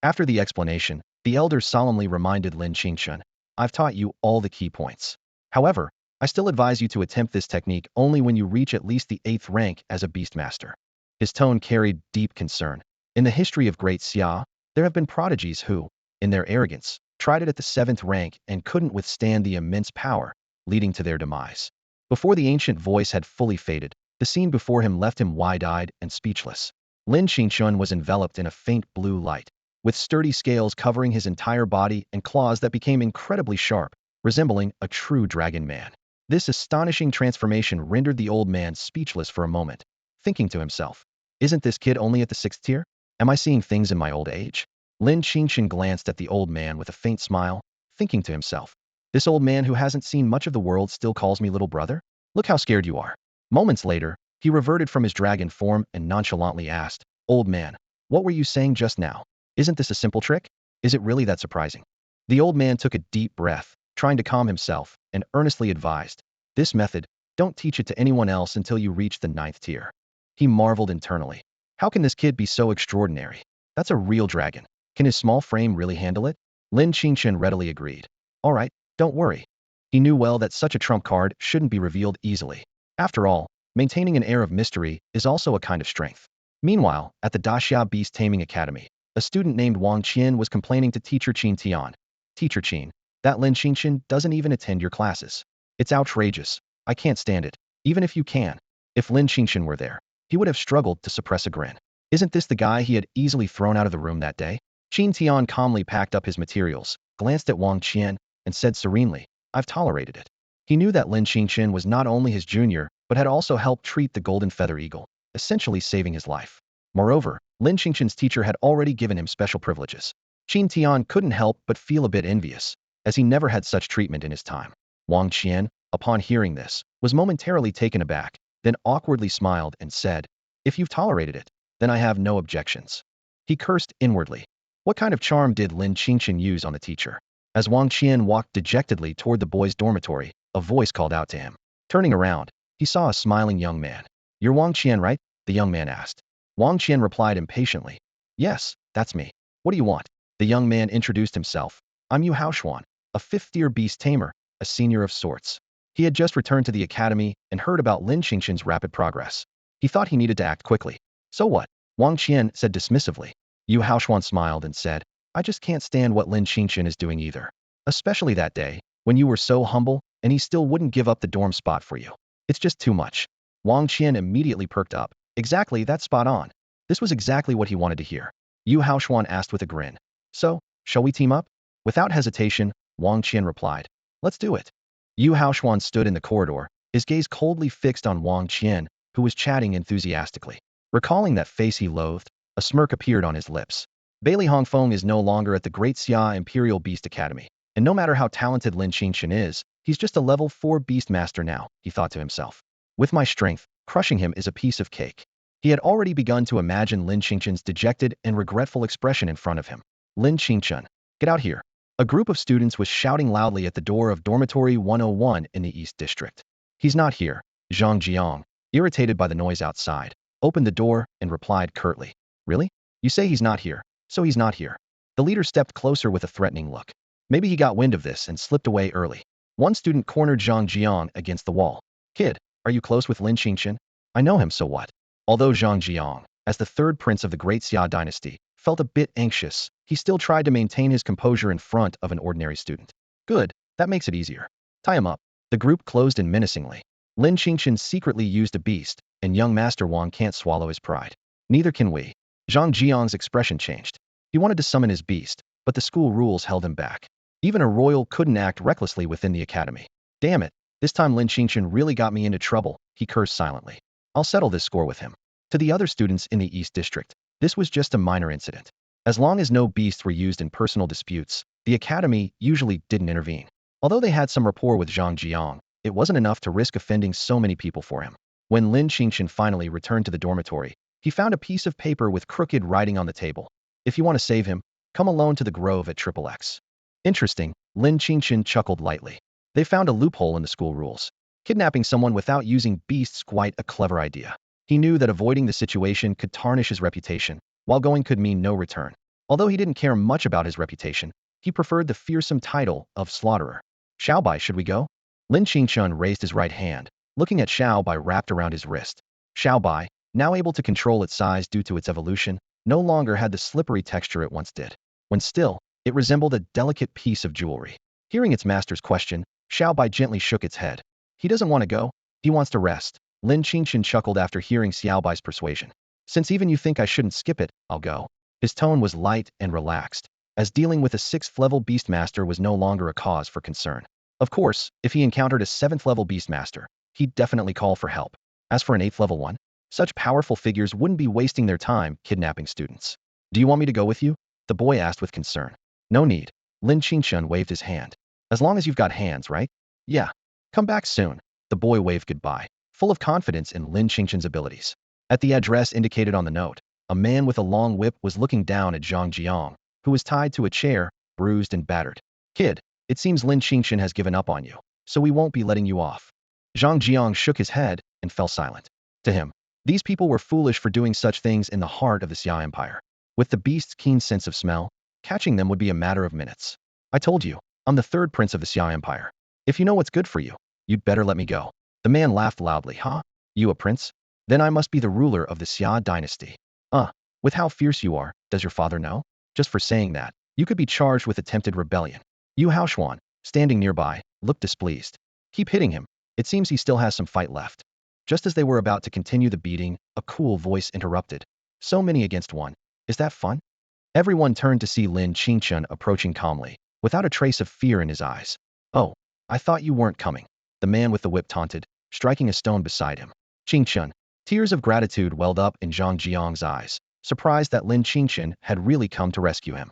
After the explanation, the elder solemnly reminded Lin Qingchen, "I've taught you all the key points. However, I still advise you to attempt this technique only when you reach at least the 8th rank as a beastmaster." His tone carried deep concern. In the history of Great Xia, there have been prodigies who, in their arrogance, tried it at the 7th rank and couldn't withstand the immense power, leading to their demise. Before the ancient voice had fully faded, the scene before him left him wide-eyed and speechless. Lin Qingchen was enveloped in a faint blue light, with sturdy scales covering his entire body and claws that became incredibly sharp, resembling a true dragon man. This astonishing transformation rendered the old man speechless for a moment, thinking to himself, "Isn't this kid only at the 6th tier? Am I seeing things in my old age?" Lin Qingchen glanced at the old man with a faint smile, thinking to himself, "This old man who hasn't seen much of the world still calls me little brother? Look how scared you are." Moments later, he reverted from his dragon form and nonchalantly asked, "Old man, what were you saying just now? Isn't this a simple trick? Is it really that surprising?" The old man took a deep breath, trying to calm himself, and earnestly advised, "This method, don't teach it to anyone else until you reach the 9th tier." He marveled internally. How can this kid be so extraordinary? That's a real dragon. Can his small frame really handle it? Lin Qingchen readily agreed. "All right, don't worry." He knew well that such a trump card shouldn't be revealed easily. After all, maintaining an air of mystery is also a kind of strength. Meanwhile, at the Daxia Beast Taming Academy, a student named Wang Qian was complaining to teacher Qin Tian. "Teacher Qin, that Lin Qingchen doesn't even attend your classes. It's outrageous. I can't stand it. Even if you can." If Lin Qingchen were there, he would have struggled to suppress a grin. Isn't this the guy he had easily thrown out of the room that day? Qin Tian calmly packed up his materials, glanced at Wang Qian, and said serenely, "I've tolerated it." He knew that Lin Qingchen was not only his junior, but had also helped treat the golden feather eagle, essentially saving his life. Moreover, Lin Qingchen's teacher had already given him special privileges. Qin Tian couldn't help but feel a bit envious, as he never had such treatment in his time. Wang Qian, upon hearing this, was momentarily taken aback, then awkwardly smiled and said, "If you've tolerated it, then I have no objections." He cursed inwardly. What kind of charm did Lin Qingchen use on the teacher? As Wang Qian walked dejectedly toward the boys' dormitory, a voice called out to him. Turning around, he saw a smiling young man. "You're Wang Qian, right?" the young man asked. Wang Qian replied impatiently, "Yes, that's me. What do you want?" The young man introduced himself. "I'm Yuhaan, a 5th-tier beast tamer, a senior of sorts." He had just returned to the academy and heard about Lin Qingchen's rapid progress. He thought he needed to act quickly. "So what?" Wang Qian said dismissively. Yuhaan smiled and said, "I just can't stand what Lin Qingchen is doing either. Especially that day, when you were so humble, and he still wouldn't give up the dorm spot for you. It's just too much. Wang Qian immediately perked up. Exactly, that's spot on. This was exactly what he wanted to hear. Yu Haoshuan asked with a grin. So, shall we team up? Without hesitation, Wang Qian replied. Let's do it. Yu Haoshuan stood in the corridor, his gaze coldly fixed on Wang Qian, who was chatting enthusiastically. Recalling that face he loathed, a smirk appeared on his lips. Bailey Hongfeng is no longer at the Great Xia Imperial Beast Academy, and no matter how talented Lin Qingchen is, he's just a level 4 beast master now, he thought to himself. With my strength, crushing him is a piece of cake. He had already begun to imagine Lin Qingchen's dejected and regretful expression in front of him. Lin Qingchen, get out here. A group of students was shouting loudly at the door of Dormitory 101 in the East District. He's not here. Zhang Jiang, irritated by the noise outside, opened the door and replied curtly. Really? You say he's not here, so he's not here. The leader stepped closer with a threatening look. Maybe he got wind of this and slipped away early. One student cornered Zhang Jiang against the wall. Kid, are you close with Lin Qingchen? I know him, so what? Although Zhang Jiang, as the third prince of the Great Xia dynasty, felt a bit anxious, he still tried to maintain his composure in front of an ordinary student. Good, that makes it easier. Tie him up. The group closed in menacingly. Lin Qingchen secretly used a beast, and young Master Wang can't swallow his pride. Neither can we. Zhang Jiang's expression changed. He wanted to summon his beast, but the school rules held him back. Even a royal couldn't act recklessly within the academy. Damn it, this time Lin Qingchen really got me into trouble, he cursed silently. I'll settle this score with him. To the other students in the East District, this was just a minor incident. As long as no beasts were used in personal disputes, the academy usually didn't intervene. Although they had some rapport with Zhang Jiang, it wasn't enough to risk offending so many people for him. When Lin Qingchen finally returned to the dormitory, he found a piece of paper with crooked writing on the table. If you want to save him, come alone to the grove at XXX. Interesting, Lin Qingchen chuckled lightly. They found a loophole in the school rules. Kidnapping someone without using beasts quite a clever idea. He knew that avoiding the situation could tarnish his reputation, while going could mean no return. Although he didn't care much about his reputation, he preferred the fearsome title of slaughterer. Xiaobai, should we go? Lin Qingchen raised his right hand, looking at Xiaobai wrapped around his wrist. Xiaobai, now able to control its size due to its evolution, no longer had the slippery texture it once did. When still, it resembled a delicate piece of jewelry. Hearing its master's question, Xiaobai gently shook its head. He doesn't want to go. He wants to rest. Lin Qingchen chuckled after hearing Xiaobai's persuasion. Since even you think I shouldn't skip it, I'll go. His tone was light and relaxed, as dealing with a 6th-level beastmaster was no longer a cause for concern. Of course, if he encountered a 7th-level beastmaster, he'd definitely call for help. As for an 8th-level one, such powerful figures wouldn't be wasting their time kidnapping students. Do you want me to go with you? The boy asked with concern. No need. Lin Qingchen waved his hand. As long as you've got hands, right? Yeah. Come back soon. The boy waved goodbye, full of confidence in Lin Qingchen's abilities. At the address indicated on the note, a man with a long whip was looking down at Zhang Jiang, who was tied to a chair, bruised and battered. Kid, it seems Lin Qingchen has given up on you, so we won't be letting you off. Zhang Jiang shook his head and fell silent. To him, these people were foolish for doing such things in the heart of the Xia Empire. With the beast's keen sense of smell, catching them would be a matter of minutes. I told you, I'm the 3rd prince of the Xia Empire. If you know what's good for you, you'd better let me go. The man laughed loudly. Huh? You a prince? Then I must be the ruler of the Xia dynasty. With how fierce you are, does your father know? Just for saying that, you could be charged with attempted rebellion. Yu Haoshuan, standing nearby, looked displeased. Keep hitting him. It seems he still has some fight left. Just as they were about to continue the beating, a cool voice interrupted. So many against one. Is that fun? Everyone turned to see Lin Qingchen approaching calmly, without a trace of fear in his eyes. Oh, I thought you weren't coming. The man with the whip taunted, striking a stone beside him. Qingchen. Tears of gratitude welled up in Zhang Jiang's eyes, surprised that Lin Qingchen had really come to rescue him.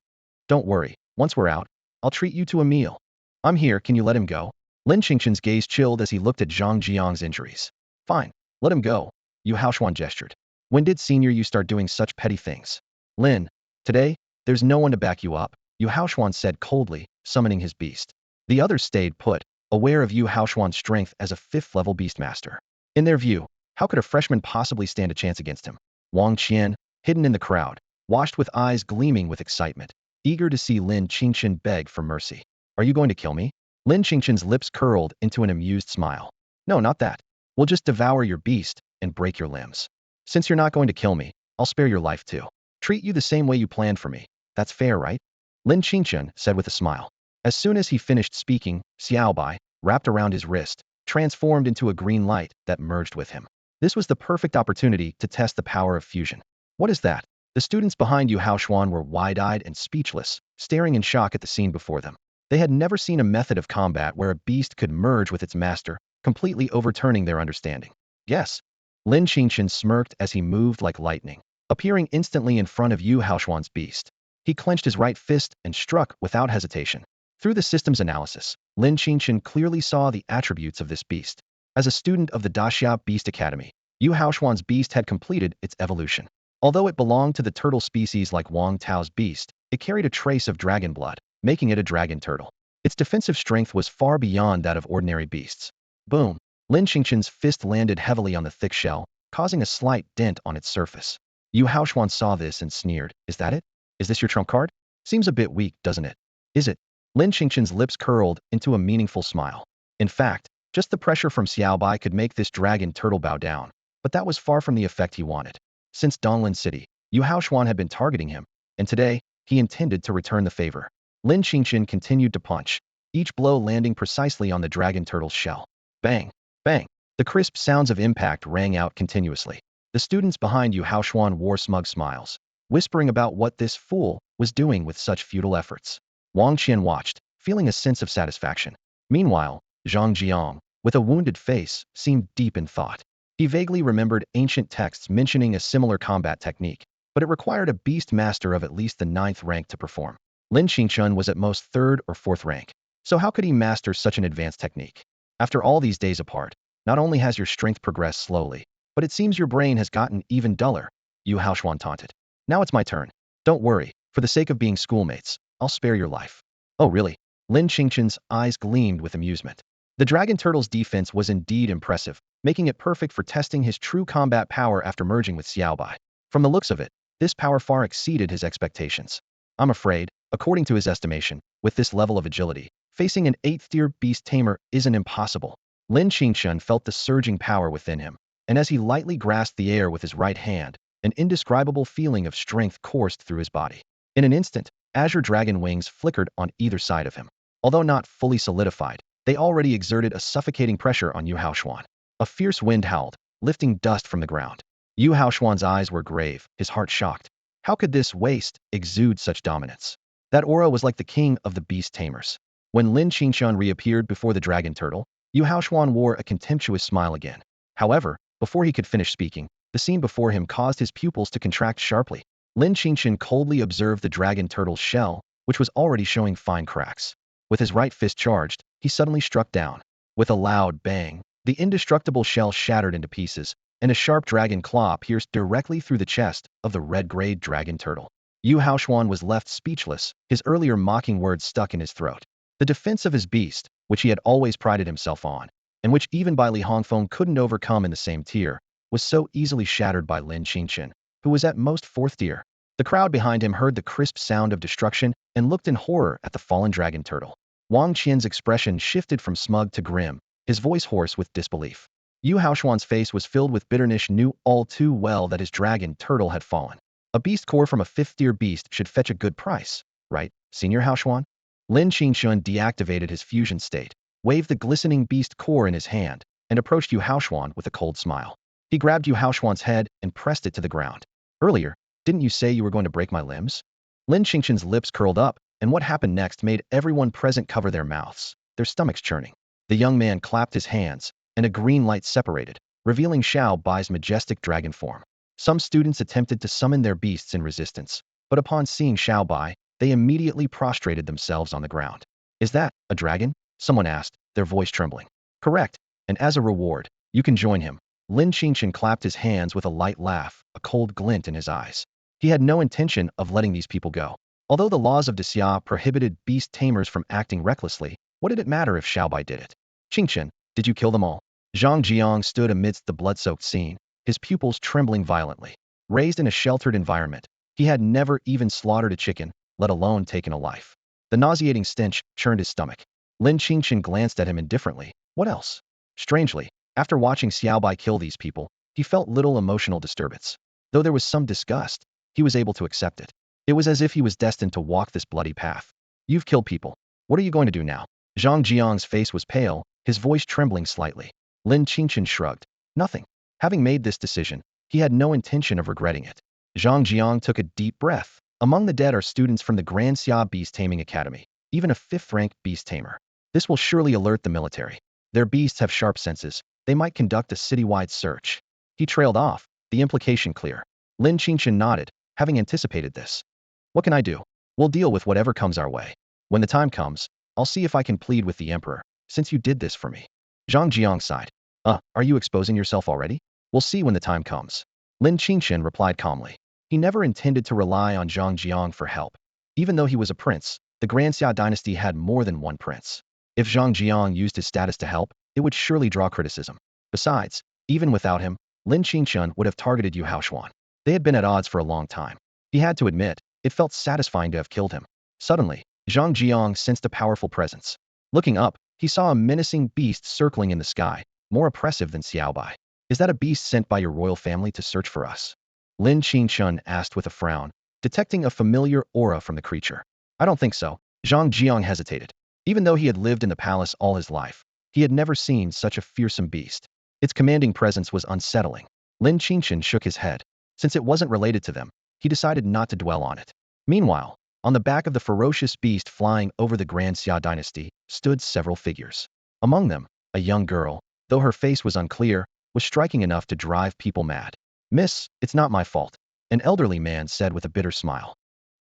Don't worry, once we're out, I'll treat you to a meal. I'm here, can you let him go? Lin Qingchen's gaze chilled as he looked at Zhang Jiang's injuries. Fine, let him go. Yu Haoshuan gestured. When did senior you start doing such petty things? Lin, today, there's no one to back you up, Yu Haoshuan said coldly, summoning his beast. The others stayed put, aware of Yu Haoshuan's strength as a 5th-level beastmaster. In their view, how could a freshman possibly stand a chance against him? Wang Qian, hidden in the crowd, watched with eyes gleaming with excitement, eager to see Lin Qingchen beg for mercy. Are you going to kill me? Lin Qingchen's lips curled into an amused smile. No, not that. We'll just devour your beast and break your limbs. Since you're not going to kill me, I'll spare your life too. Treat you the same way you planned for me. That's fair, right? Lin Qingchen said with a smile. As soon as he finished speaking, Xiaobai, wrapped around his wrist, transformed into a green light that merged with him. This was the perfect opportunity to test the power of fusion. What is that? The students behind Yu Haoshuan were wide-eyed and speechless, staring in shock at the scene before them. They had never seen a method of combat where a beast could merge with its master, completely overturning their understanding. Yes. Lin Qingchen smirked as he moved like lightning, appearing instantly in front of Yu Haoshuan's beast. He clenched his right fist and struck without hesitation. Through the system's analysis, Lin Qingchen clearly saw the attributes of this beast. As a student of the Daxia Beast Academy, Yu Haoshuan's beast had completed its evolution. Although it belonged to the turtle species like Wang Tao's beast, it carried a trace of dragon blood, making it a dragon turtle. Its defensive strength was far beyond that of ordinary beasts. Boom! Lin Qingchen's fist landed heavily on the thick shell, causing a slight dent on its surface. Yu Haoshuan saw this and sneered. Is that it? Is this your trump card? Seems a bit weak, doesn't it? Is it? Lin Qingchen's lips curled into a meaningful smile. In fact, just the pressure from Xiaobai could make this dragon turtle bow down, but that was far from the effect he wanted. Since Donglan City, Yu Haoshuan had been targeting him, and today, he intended to return the favor. Lin Qingchen continued to punch, each blow landing precisely on the dragon turtle's shell. Bang! Bang! The crisp sounds of impact rang out continuously. The students behind Yu Haoshuan wore smug smiles, whispering about what this fool was doing with such futile efforts. Wang Qian watched, feeling a sense of satisfaction. Meanwhile, Zhang Jiang, with a wounded face, seemed deep in thought. He vaguely remembered ancient texts mentioning a similar combat technique, but it required a beast master of at least the 9th rank to perform. Lin Qingchen was at most 3rd or 4th rank, so how could he master such an advanced technique? After all these days apart, not only has your strength progressed slowly, but it seems your brain has gotten even duller, Yu Haoshuan taunted. Now it's my turn. Don't worry, for the sake of being schoolmates, I'll spare your life. Oh really? Lin Qingchen's eyes gleamed with amusement. The dragon turtle's defense was indeed impressive, making it perfect for testing his true combat power after merging with Xiaobai. From the looks of it, this power far exceeded his expectations. I'm afraid, according to his estimation, with this level of agility, facing an 8th-tier beast tamer isn't impossible. Lin Qingchen felt the surging power within him, and as he lightly grasped the air with his right hand, an indescribable feeling of strength coursed through his body. In an instant, azure dragon wings flickered on either side of him. Although not fully solidified, they already exerted a suffocating pressure on Yu Haoshuan. A fierce wind howled, lifting dust from the ground. Yu Haoshuan's eyes were grave, his heart shocked. How could this waste exude such dominance? That aura was like the king of the beast tamers. When Lin Qingchen reappeared before the dragon turtle, Yu Haoshuan wore a contemptuous smile again. However, before he could finish speaking, the scene before him caused his pupils to contract sharply. Lin Qingchen coldly observed the dragon turtle's shell, which was already showing fine cracks. With his right fist charged, he suddenly struck down. With a loud bang, the indestructible shell shattered into pieces, and a sharp dragon claw pierced directly through the chest of the red-grayed dragon turtle. Yu Haoshuan was left speechless, his earlier mocking words stuck in his throat. The defense of his beast, which he had always prided himself on, and which even Bai Li Hongfeng couldn't overcome in the same tier, was so easily shattered by Lin Qingchen, who was at most 4th tier. The crowd behind him heard the crisp sound of destruction and looked in horror at the fallen dragon turtle. Wang Qian's expression shifted from smug to grim, his voice hoarse with disbelief. Yu Haoshuan's face was filled with bitterness, knew all too well that his dragon turtle had fallen. A beast core from a 5th-tier beast should fetch a good price, right, Senior Haoshuan? Lin Qingchen deactivated his fusion state, waved the glistening beast core in his hand, and approached Yu Haoshuan with a cold smile. He grabbed Yu Haoshuan's head and pressed it to the ground. Earlier, didn't you say you were going to break my limbs? Lin Qingchen's lips curled up, and what happened next made everyone present cover their mouths, their stomachs churning. The young man clapped his hands, and a green light separated, revealing Xiao Bai's majestic dragon form. Some students attempted to summon their beasts in resistance, but upon seeing Xiao Bai, they immediately prostrated themselves on the ground. Is that a dragon? Someone asked, their voice trembling. Correct, and as a reward, you can join him. Lin Qingchen clapped his hands with a light laugh, a cold glint in his eyes. He had no intention of letting these people go. Although the laws of Daxia prohibited beast tamers from acting recklessly, what did it matter if Xiaobai did it? Qingchen, did you kill them all? Zhang Jiang stood amidst the blood-soaked scene, his pupils trembling violently. Raised in a sheltered environment, he had never even slaughtered a chicken, let alone taken a life. The nauseating stench churned his stomach. Lin Qingchen glanced at him indifferently. What else? Strangely, after watching Xiaobai kill these people, he felt little emotional disturbance. Though there was some disgust, he was able to accept it. It was as if he was destined to walk this bloody path. You've killed people. What are you going to do now? Zhang Jiang's face was pale, his voice trembling slightly. Lin Qingchen shrugged. Nothing. Having made this decision, he had no intention of regretting it. Zhang Jiang took a deep breath. Among the dead are students from the Grand Xia Beast Taming Academy, even a 5th-ranked Beast Tamer. This will surely alert the military. Their beasts have sharp senses. They might conduct a citywide search. He trailed off, the implication clear. Lin Qingchen nodded, having anticipated this. What can I do? We'll deal with whatever comes our way. When the time comes, I'll see if I can plead with the emperor, since you did this for me. Zhang Jiang sighed. Are you exposing yourself already? We'll see when the time comes. Lin Qingchen replied calmly. He never intended to rely on Zhang Jiang for help. Even though he was a prince, the Grand Xia dynasty had more than one prince. If Zhang Jiang used his status to help, it would surely draw criticism. Besides, even without him, Lin Qingchen would have targeted Yuhaan. They had been at odds for a long time. He had to admit, it felt satisfying to have killed him. Suddenly, Zhang Jiang sensed a powerful presence. Looking up, he saw a menacing beast circling in the sky, more oppressive than Xiaobai. Is that a beast sent by your royal family to search for us? Lin Qingchen asked with a frown, detecting a familiar aura from the creature. I don't think so. Zhang Jiang hesitated. Even though he had lived in the palace all his life, he had never seen such a fearsome beast. Its commanding presence was unsettling. Lin Qingchen shook his head. Since it wasn't related to them, he decided not to dwell on it. Meanwhile, on the back of the ferocious beast flying over the Grand Xia dynasty, stood several figures. Among them, a young girl, though her face was unclear, was striking enough to drive people mad. Miss, it's not my fault, an elderly man said with a bitter smile.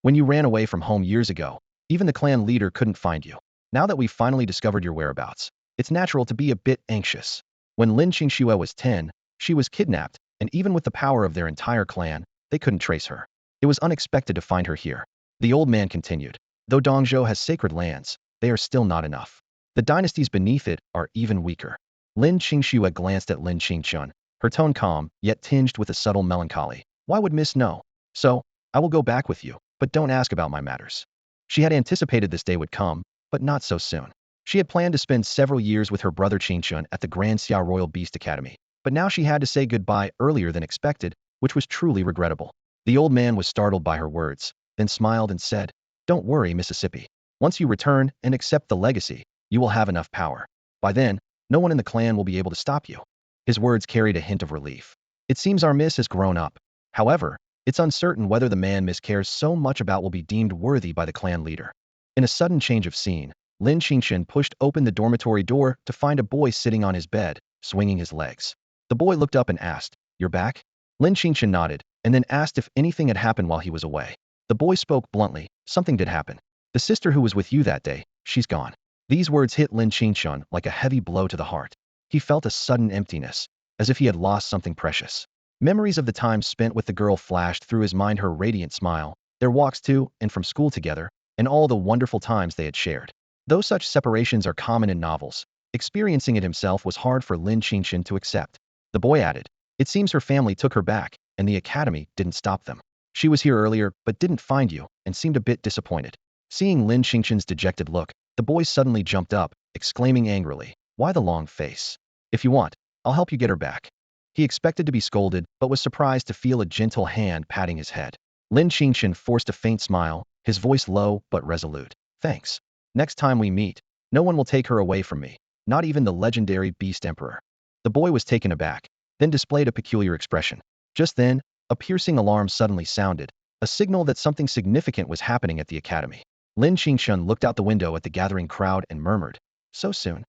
When you ran away from home years ago, even the clan leader couldn't find you. Now that we've finally discovered your whereabouts, it's natural to be a bit anxious. When Lin Qingxue was 10, she was kidnapped, and even with the power of their entire clan, they couldn't trace her. It was unexpected to find her here. The old man continued. Though Dongzhou has sacred lands, they are still not enough. The dynasties beneath it are even weaker. Lin Qingxue glanced at Lin Qingchen, her tone calm, yet tinged with a subtle melancholy. Why would Miss know? So, I will go back with you, but don't ask about my matters. She had anticipated this day would come, but not so soon. She had planned to spend several years with her brother Qingchen at the Grand Xia Royal Beast Academy, but now she had to say goodbye earlier than expected, which was truly regrettable. The old man was startled by her words, then smiled and said, Don't worry, Mississippi. Once you return and accept the legacy, you will have enough power. By then, no one in the clan will be able to stop you. His words carried a hint of relief. It seems our Miss has grown up. However, it's uncertain whether the man Miss cares so much about will be deemed worthy by the clan leader. In a sudden change of scene, Lin Qingchen pushed open the dormitory door to find a boy sitting on his bed, swinging his legs. The boy looked up and asked, You're back? Lin Qingchen nodded, and then asked if anything had happened while he was away. The boy spoke bluntly, Something did happen. The sister who was with you that day, she's gone. These words hit Lin Qingchen like a heavy blow to the heart. He felt a sudden emptiness, as if he had lost something precious. Memories of the time spent with the girl flashed through his mind, her radiant smile, their walks to and from school together, and all the wonderful times they had shared. Though such separations are common in novels, experiencing it himself was hard for Lin Qingchen to accept. The boy added, It seems her family took her back, and the academy didn't stop them. She was here earlier, but didn't find you, and seemed a bit disappointed. Seeing Lin Qingchen's dejected look, the boy suddenly jumped up, exclaiming angrily, Why the long face? If you want, I'll help you get her back. He expected to be scolded, but was surprised to feel a gentle hand patting his head. Lin Qingchen forced a faint smile, his voice low but resolute. Thanks. Next time we meet, no one will take her away from me, not even the legendary Beast Emperor. The boy was taken aback, then displayed a peculiar expression. Just then, a piercing alarm suddenly sounded, a signal that something significant was happening at the academy. Lin Qingchen looked out the window at the gathering crowd and murmured, So soon?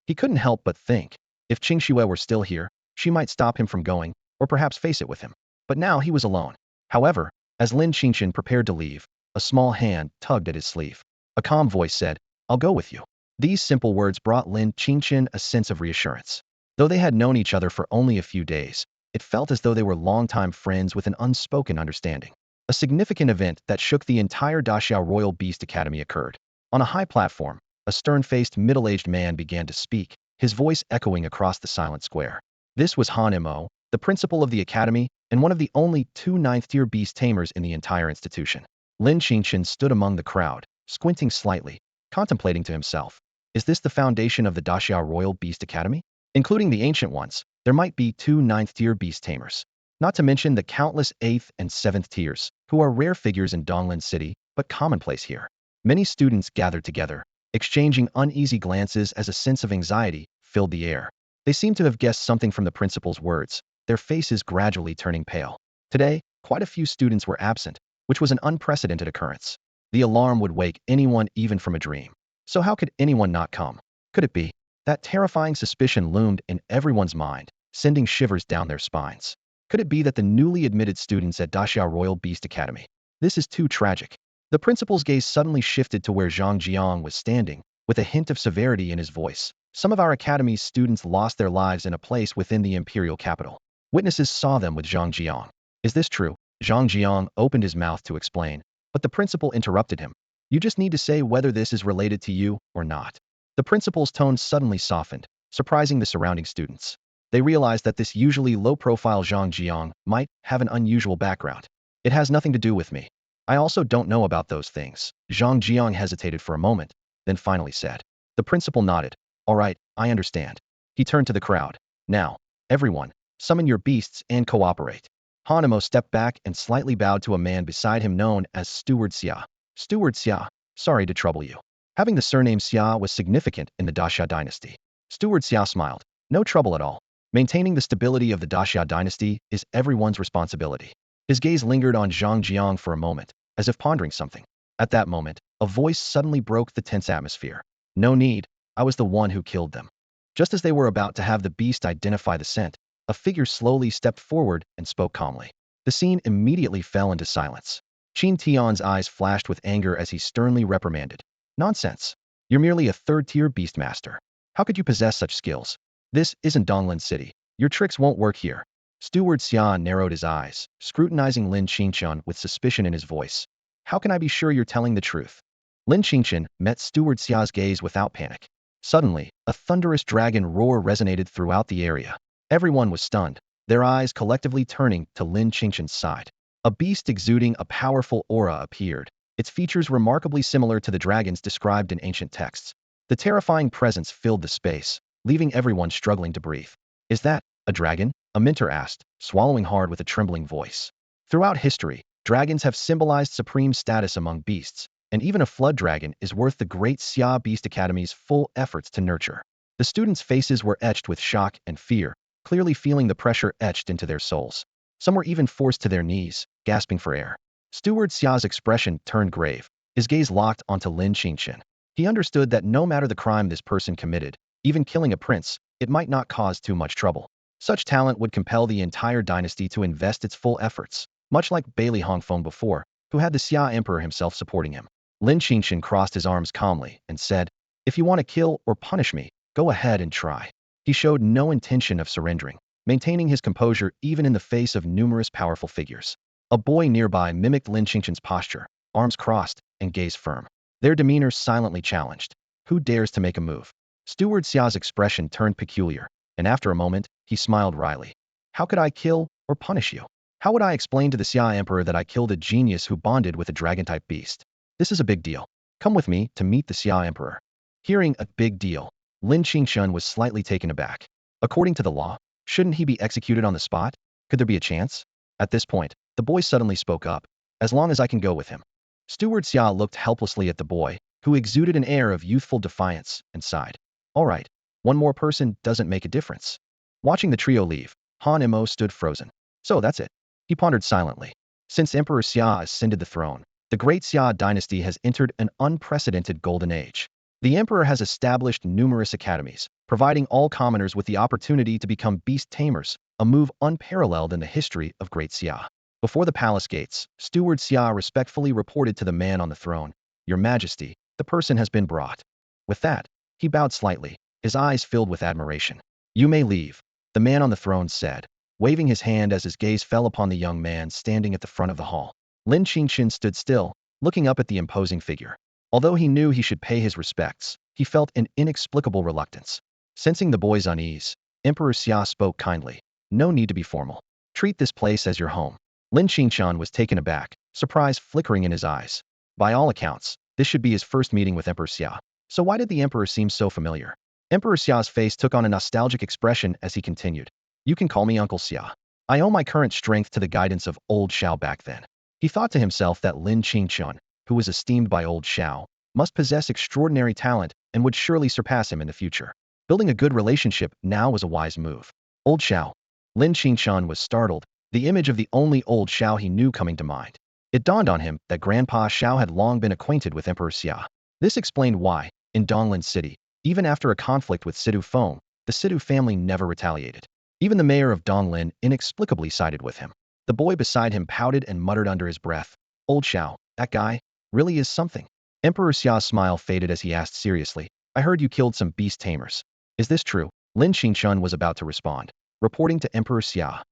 He couldn't help but think, if Qingxue were still here, she might stop him from going, or perhaps face it with him. But now he was alone. However, as Lin Qingchen prepared to leave, a small hand tugged at his sleeve. A calm voice said, I'll go with you. These simple words brought Lin Qingchen a sense of reassurance. Though they had known each other for only a few days, it felt as though they were longtime friends with an unspoken understanding. A significant event that shook the entire Daxiao Royal Beast Academy occurred. On a high platform, a stern-faced middle-aged man began to speak, his voice echoing across the silent square. This was Han Mo, the principal of the academy, and one of the only 2 ninth-tier beast tamers in the entire institution. Lin Qingchen stood among the crowd, squinting slightly, contemplating to himself. Is this the foundation of the Daxiao Royal Beast Academy? Including the ancient ones, there might be 2 ninth-tier beast tamers. Not to mention the countless 8th and 7th tiers, who are rare figures in Donglin City, but commonplace here. Many students gathered together, exchanging uneasy glances as a sense of anxiety filled the air. They seemed to have guessed something from the principal's words, their faces gradually turning pale. Today, quite a few students were absent, which was an unprecedented occurrence. The alarm would wake anyone even from a dream. So how could anyone not come? Could it be? That terrifying suspicion loomed in everyone's mind, sending shivers down their spines. Could it be that the newly admitted students at Daxia Royal Beast Academy? This is too tragic. The principal's gaze suddenly shifted to where Zhang Jiang was standing, with a hint of severity in his voice. Some of our academy's students lost their lives in a place within the imperial capital. Witnesses saw them with Zhang Jiang. Is this true? Zhang Jiang opened his mouth to explain, but the principal interrupted him. You just need to say whether this is related to you or not. The principal's tone suddenly softened, surprising the surrounding students. They realized that this usually low-profile Zhang Jiang might have an unusual background. It has nothing to do with me. I also don't know about those things. Zhang Jiang hesitated for a moment, then finally said. The principal nodded. All right, I understand. He turned to the crowd. Now, everyone, summon your beasts and cooperate. Hanemo stepped back and slightly bowed to a man beside him known as Steward Xia. Steward Xia, sorry to trouble you. Having the surname Xia was significant in the Daxia dynasty. Steward Xia smiled. No trouble at all. Maintaining the stability of the Daxia dynasty is everyone's responsibility. His gaze lingered on Zhang Jiang for a moment, as if pondering something. At that moment, a voice suddenly broke the tense atmosphere. No need, I was the one who killed them. Just as they were about to have the beast identify the scent, a figure slowly stepped forward and spoke calmly. The scene immediately fell into silence. Qin Tian's eyes flashed with anger as he sternly reprimanded. Nonsense. You're merely a third-tier beastmaster. How could you possess such skills? This isn't Donglin City. Your tricks won't work here. Steward Xia narrowed his eyes, scrutinizing Lin Qingchen with suspicion in his voice. How can I be sure you're telling the truth? Lin Qingchen met Steward Xia's gaze without panic. Suddenly, a thunderous dragon roar resonated throughout the area. Everyone was stunned, their eyes collectively turning to Lin Qingchen's side. A beast exuding a powerful aura appeared, its features remarkably similar to the dragons described in ancient texts. The terrifying presence filled the space, leaving everyone struggling to breathe. Is that a dragon? A mentor asked, swallowing hard with a trembling voice. Throughout history, dragons have symbolized supreme status among beasts, and even a flood dragon is worth the great Xia Beast Academy's full efforts to nurture. The students' faces were etched with shock and fear, clearly feeling the pressure etched into their souls. Some were even forced to their knees, gasping for air. Steward Xia's expression turned grave, his gaze locked onto Lin Qingchen. He understood that no matter the crime this person committed, even killing a prince, it might not cause too much trouble. Such talent would compel the entire dynasty to invest its full efforts, much like Bailey Hongfeng before, who had the Xia Emperor himself supporting him. Lin Qingchen crossed his arms calmly and said, If you want to kill or punish me, go ahead and try. He showed no intention of surrendering, maintaining his composure even in the face of numerous powerful figures. A boy nearby mimicked Lin Qingchen's posture, arms crossed and gaze firm. Their demeanor silently challenged. Who dares to make a move? Steward Xia's expression turned peculiar, and after a moment, he smiled wryly. How could I kill or punish you? How would I explain to the Xia Emperor that I killed a genius who bonded with a dragon-type beast? This is a big deal. Come with me to meet the Xia Emperor. Hearing a big deal, Lin Qingchen was slightly taken aback. According to the law, shouldn't he be executed on the spot? Could there be a chance? At this point, the boy suddenly spoke up. As long as I can go with him. Steward Xia looked helplessly at the boy, who exuded an air of youthful defiance, and sighed. All right, one more person doesn't make a difference. Watching the trio leave, Han Mo stood frozen. So that's it. He pondered silently. Since Emperor Xia ascended the throne, the great Xia dynasty has entered an unprecedented golden age. The emperor has established numerous academies, providing all commoners with the opportunity to become beast tamers, a move unparalleled in the history of Great Xia. Before the palace gates, Steward Xia respectfully reported to the man on the throne, Your Majesty, the person has been brought. With that, he bowed slightly, his eyes filled with admiration. You may leave, the man on the throne said, waving his hand as his gaze fell upon the young man standing at the front of the hall. Lin Qingchen stood still, looking up at the imposing figure. Although he knew he should pay his respects, he felt an inexplicable reluctance. Sensing the boy's unease, Emperor Xia spoke kindly. No need to be formal. Treat this place as your home. Lin Qingchen was taken aback, surprise flickering in his eyes. By all accounts, this should be his first meeting with Emperor Xia. So why did the emperor seem so familiar? Emperor Xia's face took on a nostalgic expression as he continued. You can call me Uncle Xia. I owe my current strength to the guidance of old Xiao back then. He thought to himself that Lin Qingchen, who was esteemed by old Xiao, must possess extraordinary talent and would surely surpass him in the future. Building a good relationship now was a wise move. Old Xiao. Lin Qingchen was startled, the image of the only old Xiao he knew coming to mind. It dawned on him that Grandpa Xiao had long been acquainted with Emperor Xia. This explained why, in Donglin City, even after a conflict with Situong, the Situ family never retaliated. Even the mayor of Donglin inexplicably sided with him. The boy beside him pouted and muttered under his breath, "Old Xiao, that guy really is something." Emperor Xia's smile faded as he asked seriously, "I heard you killed some beast tamers. Is this true?" Lin Qingchen was about to respond, reporting to Emperor Xia.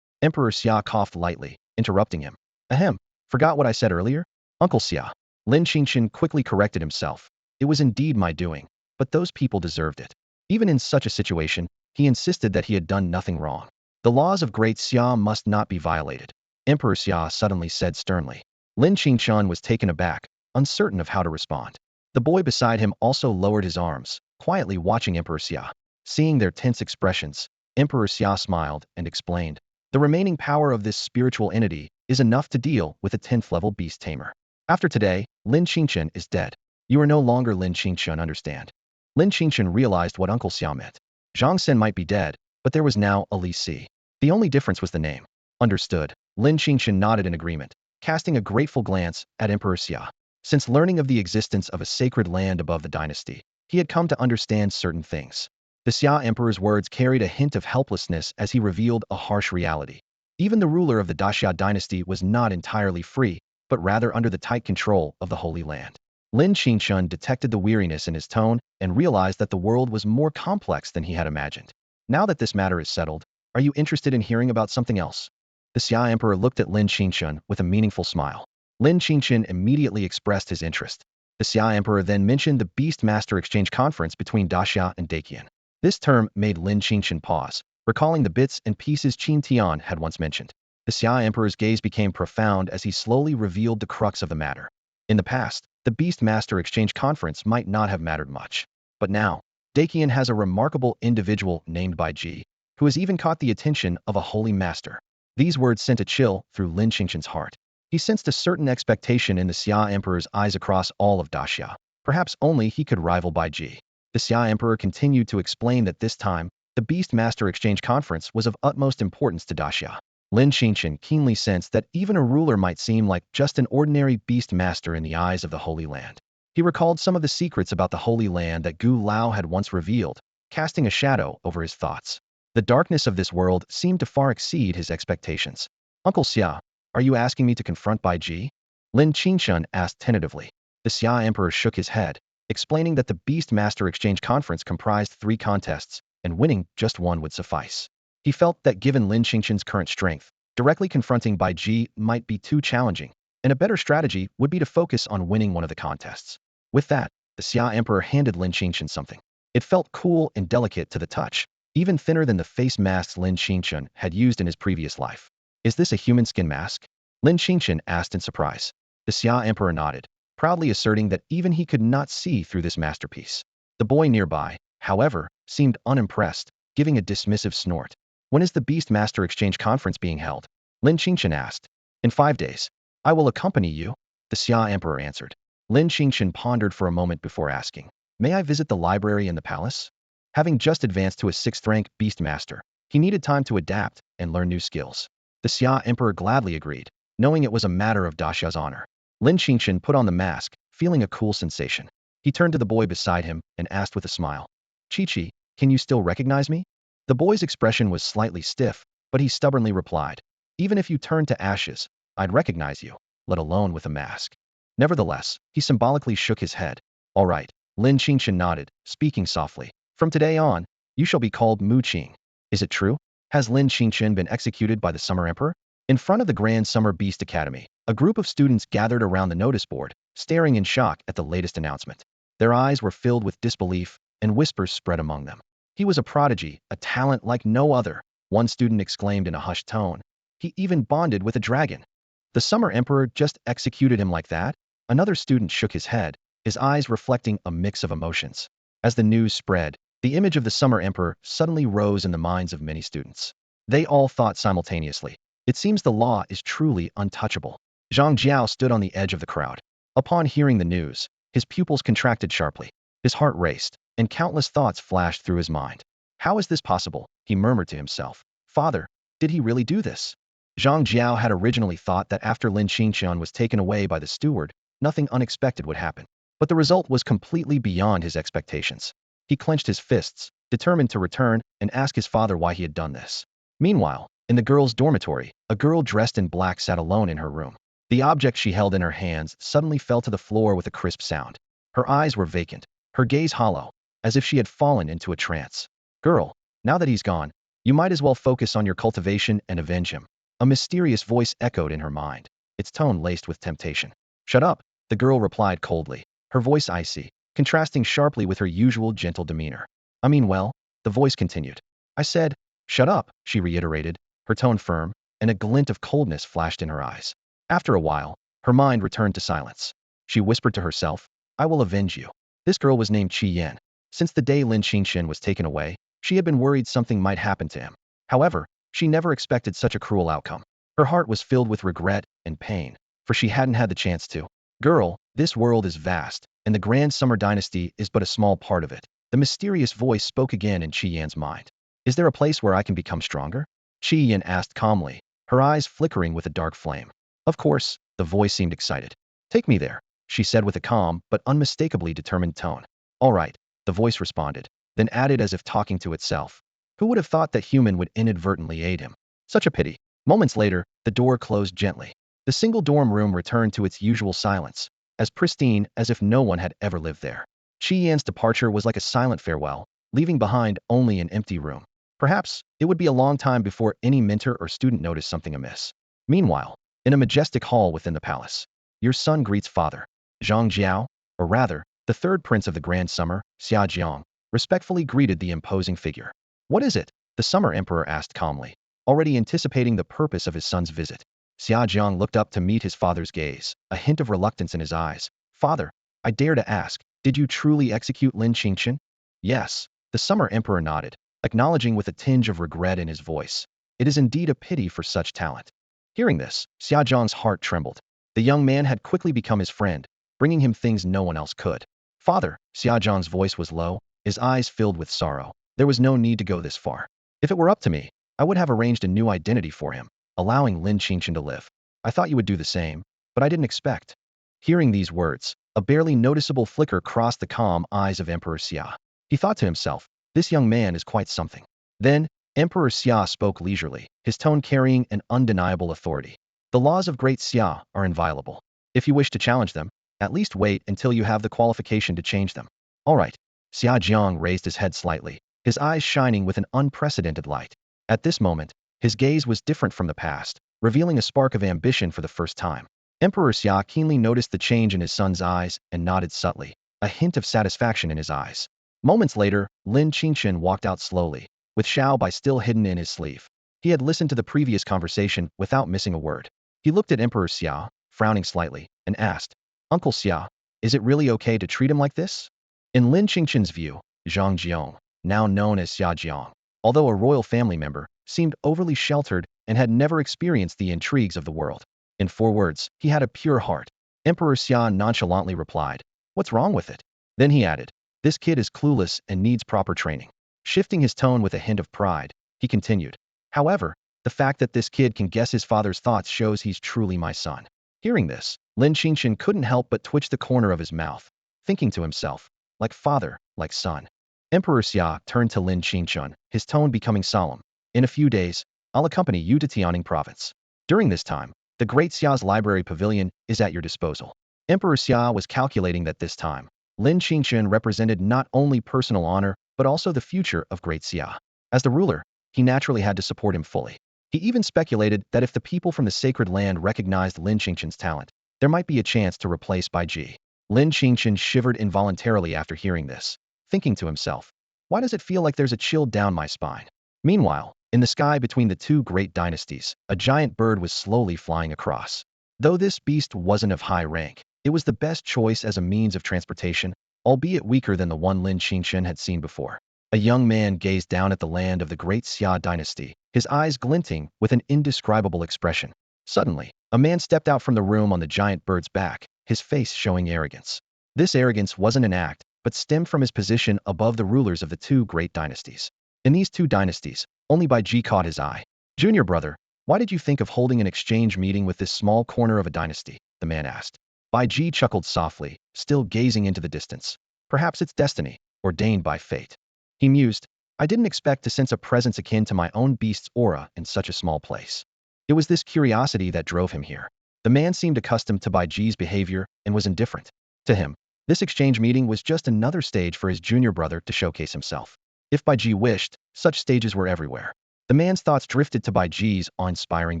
Emperor Xia coughed lightly, interrupting him. "Ahem, forgot what I said earlier? Uncle Xia." Lin Qingchen quickly corrected himself. "It was indeed my doing, but those people deserved it." Even in such a situation, he insisted that he had done nothing wrong. "The laws of Great Xia must not be violated," Emperor Xia suddenly said sternly. Lin Qingchen was taken aback, uncertain of how to respond. The boy beside him also lowered his arms, quietly watching Emperor Xia. Seeing their tense expressions, Emperor Xia smiled and explained, "The remaining power of this spiritual entity is enough to deal with a 10th level beast tamer. After today, Lin Qingchen is dead. You are no longer Lin Qingchen, understand?" Lin Qingchen realized what Uncle Xiao meant. Zhang Sen might be dead, but there was now a Li Si. The only difference was the name. Understood. Lin Qingchen nodded in agreement, casting a grateful glance at Emperor Xia. Since learning of the existence of a sacred land above the dynasty, he had come to understand certain things. The Xia Emperor's words carried a hint of helplessness as he revealed a harsh reality. Even the ruler of the Daxia dynasty was not entirely free, but rather under the tight control of the Holy Land. Lin Qingchen detected the weariness in his tone and realized that the world was more complex than he had imagined. "Now that this matter is settled, are you interested in hearing about something else?" The Xia Emperor looked at Lin Qingchen with a meaningful smile. Lin Qingchen immediately expressed his interest. The Xia Emperor then mentioned the Beast Master Exchange Conference between Daxia and Daqian. This term made Lin Qingchen pause, recalling the bits and pieces Qin Tian had once mentioned. The Xia Emperor's gaze became profound as he slowly revealed the crux of the matter. In the past, the Beast Master Exchange Conference might not have mattered much. But now, Daqian has a remarkable individual named Bai Ji, who has even caught the attention of a holy master. These words sent a chill through Lin Qingchen's heart. He sensed a certain expectation in the Xia Emperor's eyes across all of Daxia. Perhaps only he could rival Bai Ji. The Xia Emperor continued to explain that this time, the Beast Master Exchange Conference was of utmost importance to Daxia. Lin Qingchen keenly sensed that even a ruler might seem like just an ordinary beast master in the eyes of the Holy Land. He recalled some of the secrets about the Holy Land that Gu Lao had once revealed, casting a shadow over his thoughts. The darkness of this world seemed to far exceed his expectations. "Uncle Xia, are you asking me to confront Bai Ji?" Lin Qingchen asked tentatively. The Xia Emperor shook his head, explaining that the Beast Master Exchange Conference comprised 3 contests, and winning just one would suffice. He felt that given Lin Qingchen's current strength, directly confronting Bai Ji might be too challenging, and a better strategy would be to focus on winning one of the contests. With that, the Xia Emperor handed Lin Qingchen something. It felt cool and delicate to the touch, even thinner than the face masks Lin Qingchen had used in his previous life. "Is this a human skin mask?" Lin Qingchen asked in surprise. The Xia Emperor nodded, proudly asserting that even he could not see through this masterpiece. The boy nearby, however, seemed unimpressed, giving a dismissive snort. "When is the Beast Master Exchange Conference being held?" Lin Qingchen asked. "In 5 days. I will accompany you," the Xia Emperor answered. Lin Qingchen pondered for a moment before asking, "May I visit the library in the palace?" Having just advanced to a 6th rank Beast Master, he needed time to adapt and learn new skills. The Xia Emperor gladly agreed, knowing it was a matter of Daxia's honor. Lin Qingchen put on the mask, feeling a cool sensation. He turned to the boy beside him and asked with a smile, "Chi-Chi, can you still recognize me?" The boy's expression was slightly stiff, but he stubbornly replied, "Even if you turned to ashes, I'd recognize you, let alone with a mask." Nevertheless, he symbolically shook his head. "All right," Lin Qingchen nodded, speaking softly. "From today on, you shall be called Mu Qing. Is it true? Has Lin Qingchen been executed by the Summer Emperor?" In front of the Grand Summer Beast Academy, a group of students gathered around the notice board, staring in shock at the latest announcement. Their eyes were filled with disbelief, and whispers spread among them. "He was a prodigy, a talent like no other," one student exclaimed in a hushed tone. "He even bonded with a dragon. The Summer Emperor just executed him like that?" Another student shook his head, his eyes reflecting a mix of emotions. As the news spread, the image of the Summer Emperor suddenly rose in the minds of many students. They all thought simultaneously, "It seems the law is truly untouchable." Zhang Jiao stood on the edge of the crowd. Upon hearing the news, His pupils contracted sharply. His heart raced, and countless thoughts flashed through his mind. How is this possible? He murmured to himself. Father, did he really do this? Zhang Jiao had originally thought that after Lin Qingchen was taken away by the steward, nothing unexpected would happen. But the result was completely beyond his expectations. He clenched his fists, determined to return and ask his father why he had done this. Meanwhile, in the girls' dormitory, a girl dressed in black sat alone in her room. The object she held in her hands suddenly fell to the floor with a crisp sound. Her eyes were vacant, her gaze hollow, as if she had fallen into a trance. Girl, now that he's gone, you might as well focus on your cultivation and avenge him. A mysterious voice echoed in her mind, its tone laced with temptation. Shut up, the girl replied coldly, her voice icy, contrasting sharply with her usual gentle demeanor. I mean well, the voice continued. I said, shut up, she reiterated, her tone firm, and a glint of coldness flashed in her eyes. After a while, her mind returned to silence. She whispered to herself, I will avenge you. This girl was named Qi Yan. Since the day Lin Qingchen was taken away, she had been worried something might happen to him. However, she never expected such a cruel outcome. Her heart was filled with regret and pain, for she hadn't had the chance to. Girl, this world is vast, and the Grand Summer Dynasty is but a small part of it. The mysterious voice spoke again in Qi Yan's mind. Is there a place where I can become stronger? Qi Yan asked calmly, her eyes flickering with a dark flame. Of course, the voice seemed excited. Take me there, she said with a calm but unmistakably determined tone. All right, the voice responded, then added as if talking to itself. Who would have thought that human would inadvertently aid him? Such a pity. Moments later, the door closed gently. The single dorm room returned to its usual silence, as pristine as if no one had ever lived there. Qi Yan's departure was like a silent farewell, leaving behind only an empty room. Perhaps it would be a long time before any mentor or student noticed something amiss. Meanwhile, in a majestic hall within the palace, your son greets father. Zhang Jiao, or rather, the third prince of the Grand Summer, Xia Jiang, respectfully greeted the imposing figure. What is it? The Summer Emperor asked calmly, already anticipating the purpose of his son's visit. Xia Jiang looked up to meet his father's gaze, a hint of reluctance in his eyes. Father, I dare to ask, did you truly execute Lin Qingchen? Yes, the Summer Emperor nodded, acknowledging with a tinge of regret in his voice. It is indeed a pity for such talent. Hearing this, Xia Jiang's heart trembled. The young man had quickly become his friend, bringing him things no one else could. Father, Xia Jiang's voice was low, his eyes filled with sorrow. There was no need to go this far. If it were up to me, I would have arranged a new identity for him, allowing Lin Qingchen to live. I thought you would do the same, but I didn't expect. Hearing these words, a barely noticeable flicker crossed the calm eyes of Emperor Xia. He thought to himself, this young man is quite something. Then, Emperor Xia spoke leisurely, his tone carrying an undeniable authority. The laws of Great Xia are inviolable. If you wish to challenge them, at least wait until you have the qualification to change them. All right. Xia Jiang raised his head slightly, his eyes shining with an unprecedented light. At this moment, his gaze was different from the past, revealing a spark of ambition for the first time. Emperor Xia keenly noticed the change in his son's eyes and nodded subtly, a hint of satisfaction in his eyes. Moments later, Lin Qingchen walked out slowly, with Xiao Bai still hidden in his sleeve. He had listened to the previous conversation without missing a word. He looked at Emperor Xia, frowning slightly, and asked, Uncle Xia, is it really okay to treat him like this? In Lin Qingchen's view, Zhang Jiang, now known as Xia Jiang, although a royal family member, seemed overly sheltered and had never experienced the intrigues of the world. In 4 words, he had a pure heart. Emperor Xia nonchalantly replied, What's wrong with it? Then he added, This kid is clueless and needs proper training. Shifting his tone with a hint of pride, he continued, However, the fact that this kid can guess his father's thoughts shows he's truly my son. Hearing this, Lin Qingchen couldn't help but twitch the corner of his mouth, thinking to himself, like father, like son. Emperor Xia turned to Lin Qingchen, his tone becoming solemn. In a few days, I'll accompany you to Tianing province. During this time, the Great Xia's library pavilion is at your disposal. Emperor Xia was calculating that this time, Lin Qingchen represented not only personal honor, but also the future of Great Xia. As the ruler, he naturally had to support him fully. He even speculated that if the people from the sacred land recognized Lin Qingchen's talent, there might be a chance to replace Bai Ji. Lin Qingchen shivered involuntarily after hearing this, thinking to himself, why does it feel like there's a chill down my spine? Meanwhile, in the sky between the 2 great dynasties, a giant bird was slowly flying across. Though this beast wasn't of high rank, it was the best choice as a means of transportation, albeit weaker than the one Lin Qingchen had seen before. A young man gazed down at the land of the Great Xia dynasty, his eyes glinting with an indescribable expression. Suddenly, a man stepped out from the room on the giant bird's back, his face showing arrogance. This arrogance wasn't an act, but stemmed from his position above the rulers of the two great dynasties. In these two dynasties, only Bai Ji caught his eye. Junior brother, why did you think of holding an exchange meeting with this small corner of a dynasty? The man asked. Bai Ji chuckled softly, still gazing into the distance. Perhaps it's destiny, ordained by fate. He mused, I didn't expect to sense a presence akin to my own beast's aura in such a small place. It was this curiosity that drove him here. The man seemed accustomed to Bai Ji's behavior and was indifferent. To him, this exchange meeting was just another stage for his junior brother to showcase himself. If Bai Ji wished, such stages were everywhere. The man's thoughts drifted to Bai Ji's awe-inspiring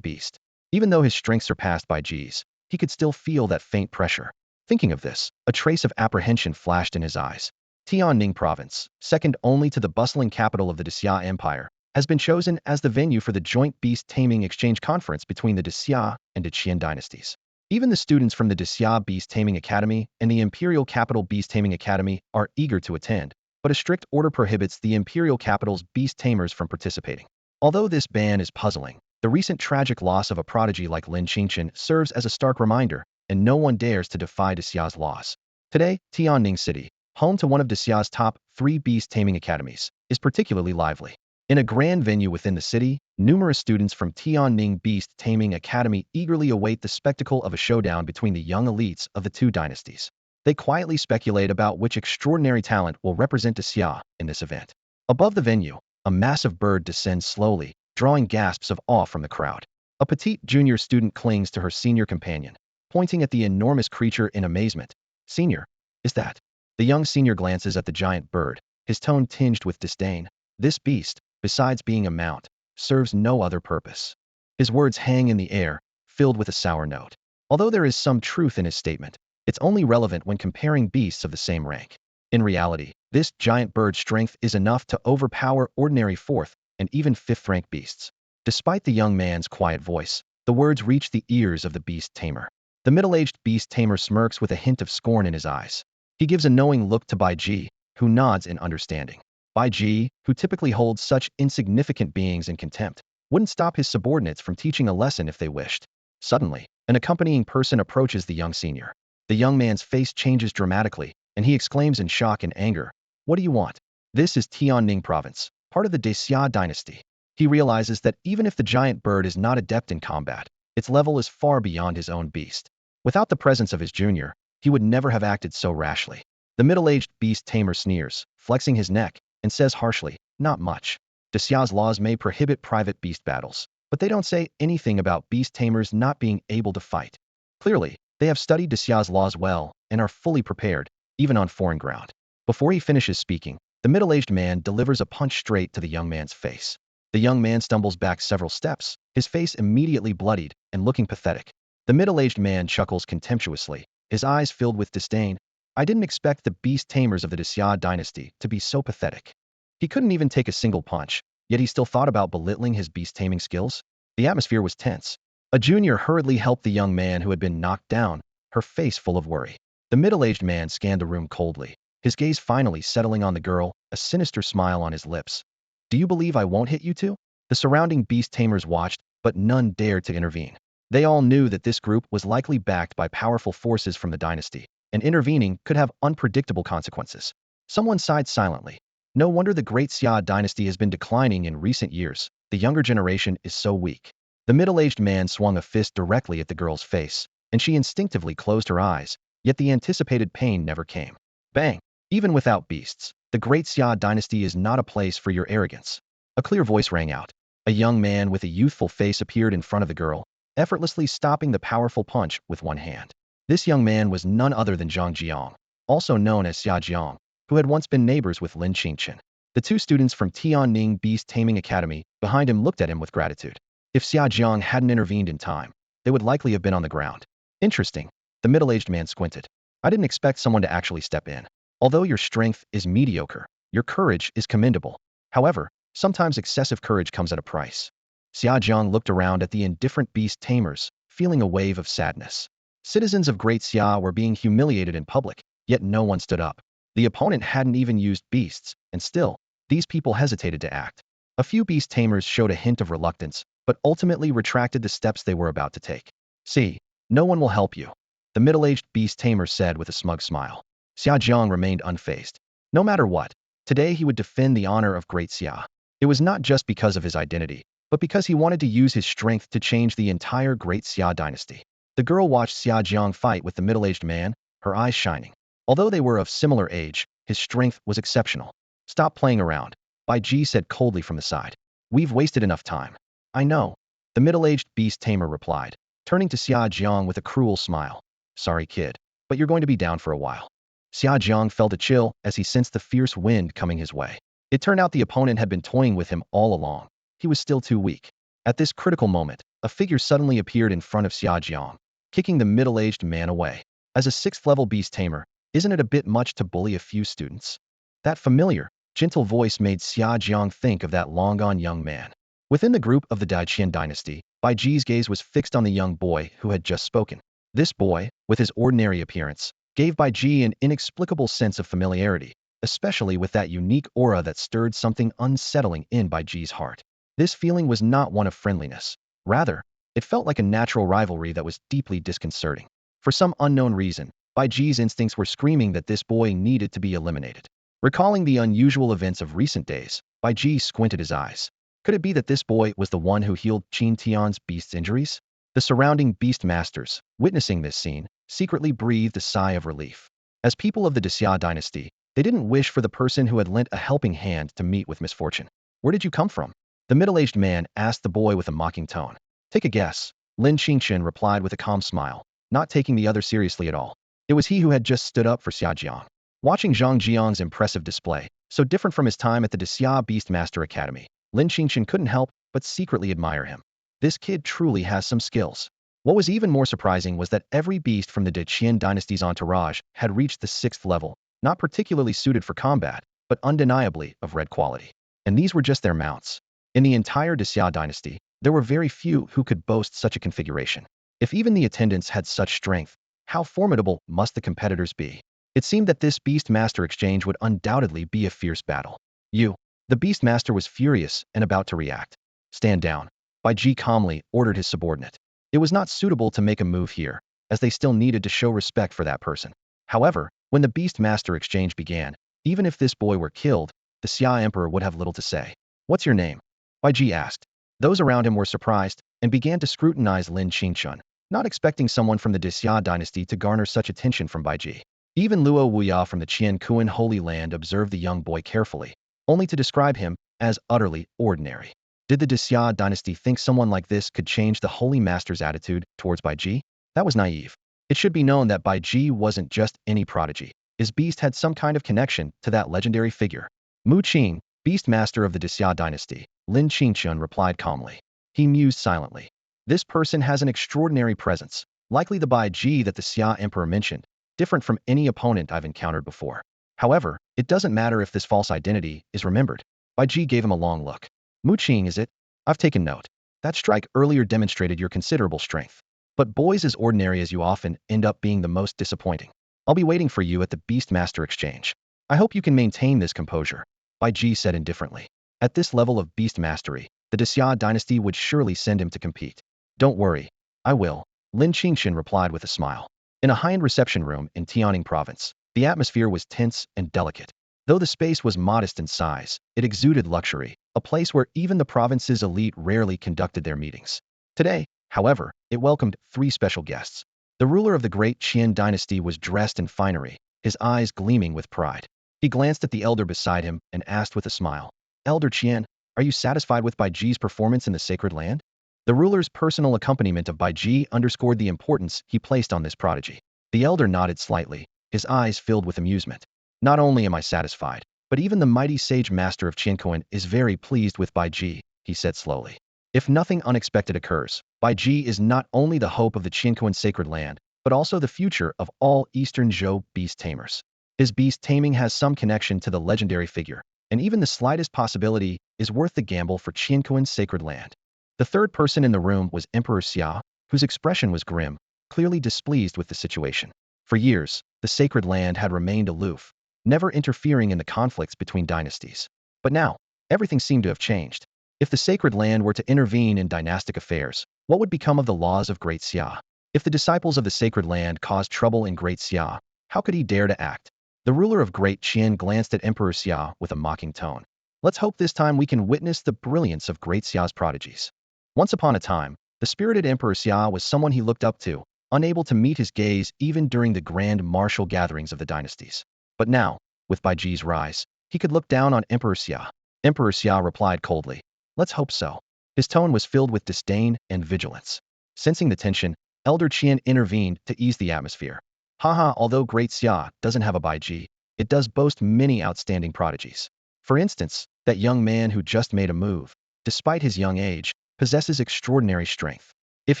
beast. Even though his strength surpassed Bai Ji's, he could still feel that faint pressure. Thinking of this, a trace of apprehension flashed in his eyes. Tianning Province, second only to the bustling capital of the Xia Empire, has been chosen as the venue for the joint beast-taming exchange conference between the Xia and Qian dynasties. Even the students from the Xia Beast-Taming Academy and the Imperial Capital Beast-Taming Academy are eager to attend, but a strict order prohibits the Imperial Capital's beast-tamers from participating. Although this ban is puzzling, the recent tragic loss of a prodigy like Lin Qingchen serves as a stark reminder, and no one dares to defy Xia's laws. Today, Tianning City, home to one of Xia's top 3 beast-taming academies, is particularly lively. In a grand venue within the city, numerous students from Tianning Beast-Taming Academy eagerly await the spectacle of a showdown between the young elites of the two dynasties. They quietly speculate about which extraordinary talent will represent Xia in this event. Above the venue, a massive bird descends slowly, drawing gasps of awe from the crowd. A petite junior student clings to her senior companion, pointing at the enormous creature in amazement. Senior, is that? The young senior glances at the giant bird, his tone tinged with disdain. This beast, besides being a mount, serves no other purpose. His words hang in the air, filled with a sour note. Although there is some truth in his statement, it's only relevant when comparing beasts of the same rank. In reality, this giant bird's strength is enough to overpower ordinary 4th and even 5th-rank beasts. Despite the young man's quiet voice, the words reach the ears of the beast tamer. The middle-aged beast tamer smirks with a hint of scorn in his eyes. He gives a knowing look to Bai Ji, who nods in understanding. Bai Ji, who typically holds such insignificant beings in contempt, wouldn't stop his subordinates from teaching a lesson if they wished. Suddenly, an accompanying person approaches the young senior. The young man's face changes dramatically, and he exclaims in shock and anger, What do you want? This is Tianning Province, part of the Xia dynasty. He realizes that even if the giant bird is not adept in combat, its level is far beyond his own beast. Without the presence of his junior, he would never have acted so rashly. The middle-aged beast tamer sneers, flexing his neck, and says harshly, Not much. Xia's laws may prohibit private beast battles, but they don't say anything about beast tamers not being able to fight. Clearly, they have studied Xia's laws well and are fully prepared, even on foreign ground. Before he finishes speaking, the middle-aged man delivers a punch straight to the young man's face. The young man stumbles back several steps, his face immediately bloodied and looking pathetic. The middle-aged man chuckles contemptuously, his eyes filled with disdain. I didn't expect the beast tamers of the Xia dynasty to be so pathetic. He couldn't even take a single punch, yet he still thought about belittling his beast-taming skills. The atmosphere was tense. A junior hurriedly helped the young man who had been knocked down, her face full of worry. The middle-aged man scanned the room coldly, his gaze finally settling on the girl, a sinister smile on his lips. Do you believe I won't hit you too? The surrounding beast tamers watched, but none dared to intervene. They all knew that this group was likely backed by powerful forces from the dynasty, and intervening could have unpredictable consequences. Someone sighed silently. No wonder the great Xia dynasty has been declining in recent years. The younger generation is so weak. The middle-aged man swung a fist directly at the girl's face, and she instinctively closed her eyes, yet the anticipated pain never came. Bang! Even without beasts, the great Xia dynasty is not a place for your arrogance. A clear voice rang out. A young man with a youthful face appeared in front of the girl, effortlessly stopping the powerful punch with one hand. This young man was none other than Zhang Jiang, also known as Xia Jiang, who had once been neighbors with Lin Qingchen. The two students from Tianning Beast-Taming Academy behind him looked at him with gratitude. If Xia Jiang hadn't intervened in time, they would likely have been on the ground. Interesting. The middle-aged man squinted. I didn't expect someone to actually step in. Although your strength is mediocre, your courage is commendable. However, sometimes excessive courage comes at a price. Xia Jiang looked around at the indifferent beast tamers, feeling a wave of sadness. Citizens of Great Xia were being humiliated in public, yet no one stood up. The opponent hadn't even used beasts, and still, these people hesitated to act. A few beast tamers showed a hint of reluctance, but ultimately retracted the steps they were about to take. See, no one will help you, the middle-aged beast tamer said with a smug smile. Xia Jiang remained unfazed. No matter what, today he would defend the honor of Great Xia. It was not just because of his identity, but because he wanted to use his strength to change the entire Great Xia dynasty. The girl watched Xia Jiang fight with the middle-aged man, her eyes shining. Although they were of similar age, his strength was exceptional. Stop playing around, Bai Ji said coldly from the side. We've wasted enough time. I know. The middle-aged Beast Tamer replied, turning to Xia Jiang with a cruel smile. Sorry kid, but you're going to be down for a while. Xia Jiang felt a chill as he sensed the fierce wind coming his way. It turned out the opponent had been toying with him all along. He was still too weak. At this critical moment, a figure suddenly appeared in front of Xia Jiang, kicking the middle-aged man away. As a 6th-level Beast Tamer, isn't it a bit much to bully a few students? That familiar, gentle voice made Xia Jiang think of that long-gone young man. Within the group of the Daiqian dynasty, Bai Ji's gaze was fixed on the young boy who had just spoken. This boy, with his ordinary appearance, gave Bai Ji an inexplicable sense of familiarity, especially with that unique aura that stirred something unsettling in Bai Ji's heart. This feeling was not one of friendliness. Rather, it felt like a natural rivalry that was deeply disconcerting. For some unknown reason, Bai Ji's instincts were screaming that this boy needed to be eliminated. Recalling the unusual events of recent days, Bai Ji squinted his eyes. Could it be that this boy was the one who healed Qin Tian's beast's injuries? The surrounding beast masters, witnessing this scene, secretly breathed a sigh of relief. As people of the Xia dynasty, they didn't wish for the person who had lent a helping hand to meet with misfortune. Where did you come from? The middle-aged man asked the boy with a mocking tone. Take a guess. Lin Qingchen replied with a calm smile, not taking the other seriously at all. It was he who had just stood up for Xia Jiang. Watching Zhang Jiang's impressive display, so different from his time at the Xia Beastmaster Academy, Lin Qingchen couldn't help but secretly admire him. This kid truly has some skills. What was even more surprising was that every beast from the Qin dynasty's entourage had reached the 6th level, not particularly suited for combat, but undeniably of red quality. And these were just their mounts. In the entire Xia dynasty, there were very few who could boast such a configuration. If even the attendants had such strength, how formidable must the competitors be? It seemed that this Beastmaster exchange would undoubtedly be a fierce battle. The Beastmaster was furious and about to react. Stand down. Bai Ji calmly ordered his subordinate. It was not suitable to make a move here, as they still needed to show respect for that person. However, when the Beastmaster exchange began, even if this boy were killed, the Xia Emperor would have little to say. What's your name? Bai Ji asked. Those around him were surprised and began to scrutinize Lin Qingchen, not expecting someone from the Xia dynasty to garner such attention from Bai Ji. Even Luo Wuya from the Qian Kuan Holy Land observed the young boy carefully, only to describe him as utterly ordinary. Did the Xia dynasty think someone like this could change the Holy Master's attitude towards Bai Ji? That was naive. It should be known that Bai Ji wasn't just any prodigy. His beast had some kind of connection to that legendary figure. Mu Qing, beast master of the Xia dynasty, Lin Qingchen replied calmly. He mused silently. This person has an extraordinary presence, likely the Bai Ji that the Xia Emperor mentioned, different from any opponent I've encountered before. However, it doesn't matter if this false identity is remembered. Bai Ji gave him a long look. Mu Qing, is it? I've taken note. That strike earlier demonstrated your considerable strength. But boys as ordinary as you often end up being the most disappointing. I'll be waiting for you at the Beastmaster exchange. I hope you can maintain this composure, Bai Ji said indifferently. At this level of beast mastery, the Xia dynasty would surely send him to compete. Don't worry. I will, Lin Qingchen replied with a smile. In a high-end reception room in Tianing province, the atmosphere was tense and delicate. Though the space was modest in size, it exuded luxury, a place where even the province's elite rarely conducted their meetings. Today, however, it welcomed 3 special guests. The ruler of the great Qian dynasty was dressed in finery, his eyes gleaming with pride. He glanced at the elder beside him and asked with a smile, Elder Qian, are you satisfied with Bai Ji's performance in the sacred land? The ruler's personal accompaniment of Bai Ji underscored the importance he placed on this prodigy. The elder nodded slightly, his eyes filled with amusement. Not only am I satisfied, but even the mighty sage master of Qiankuan is very pleased with Bai Ji, he said slowly. If nothing unexpected occurs, Bai Ji is not only the hope of the Qiankuan sacred land, but also the future of all Eastern Zhou beast tamers. His beast taming has some connection to the legendary figure, and even the slightest possibility is worth the gamble for Qiankuan's sacred land. The third person in the room was Emperor Xia, whose expression was grim, clearly displeased with the situation. For years, the sacred land had remained aloof, never interfering in the conflicts between dynasties. But now, everything seemed to have changed. If the sacred land were to intervene in dynastic affairs, what would become of the laws of Great Xia? If the disciples of the sacred land caused trouble in Great Xia, how could he dare to act? The ruler of Great Qian glanced at Emperor Xia with a mocking tone. Let's hope this time we can witness the brilliance of Great Xia's prodigies. Once upon a time, the spirited Emperor Xia was someone he looked up to, unable to meet his gaze even during the grand martial gatherings of the dynasties. But now, with Baiji's rise, he could look down on Emperor Xia. Emperor Xia replied coldly, let's hope so. His tone was filled with disdain and vigilance. Sensing the tension, Elder Qian intervened to ease the atmosphere. Haha, although Great Xia doesn't have a Baiji, it does boast many outstanding prodigies. For instance, that young man who just made a move, despite his young age, possesses extraordinary strength. If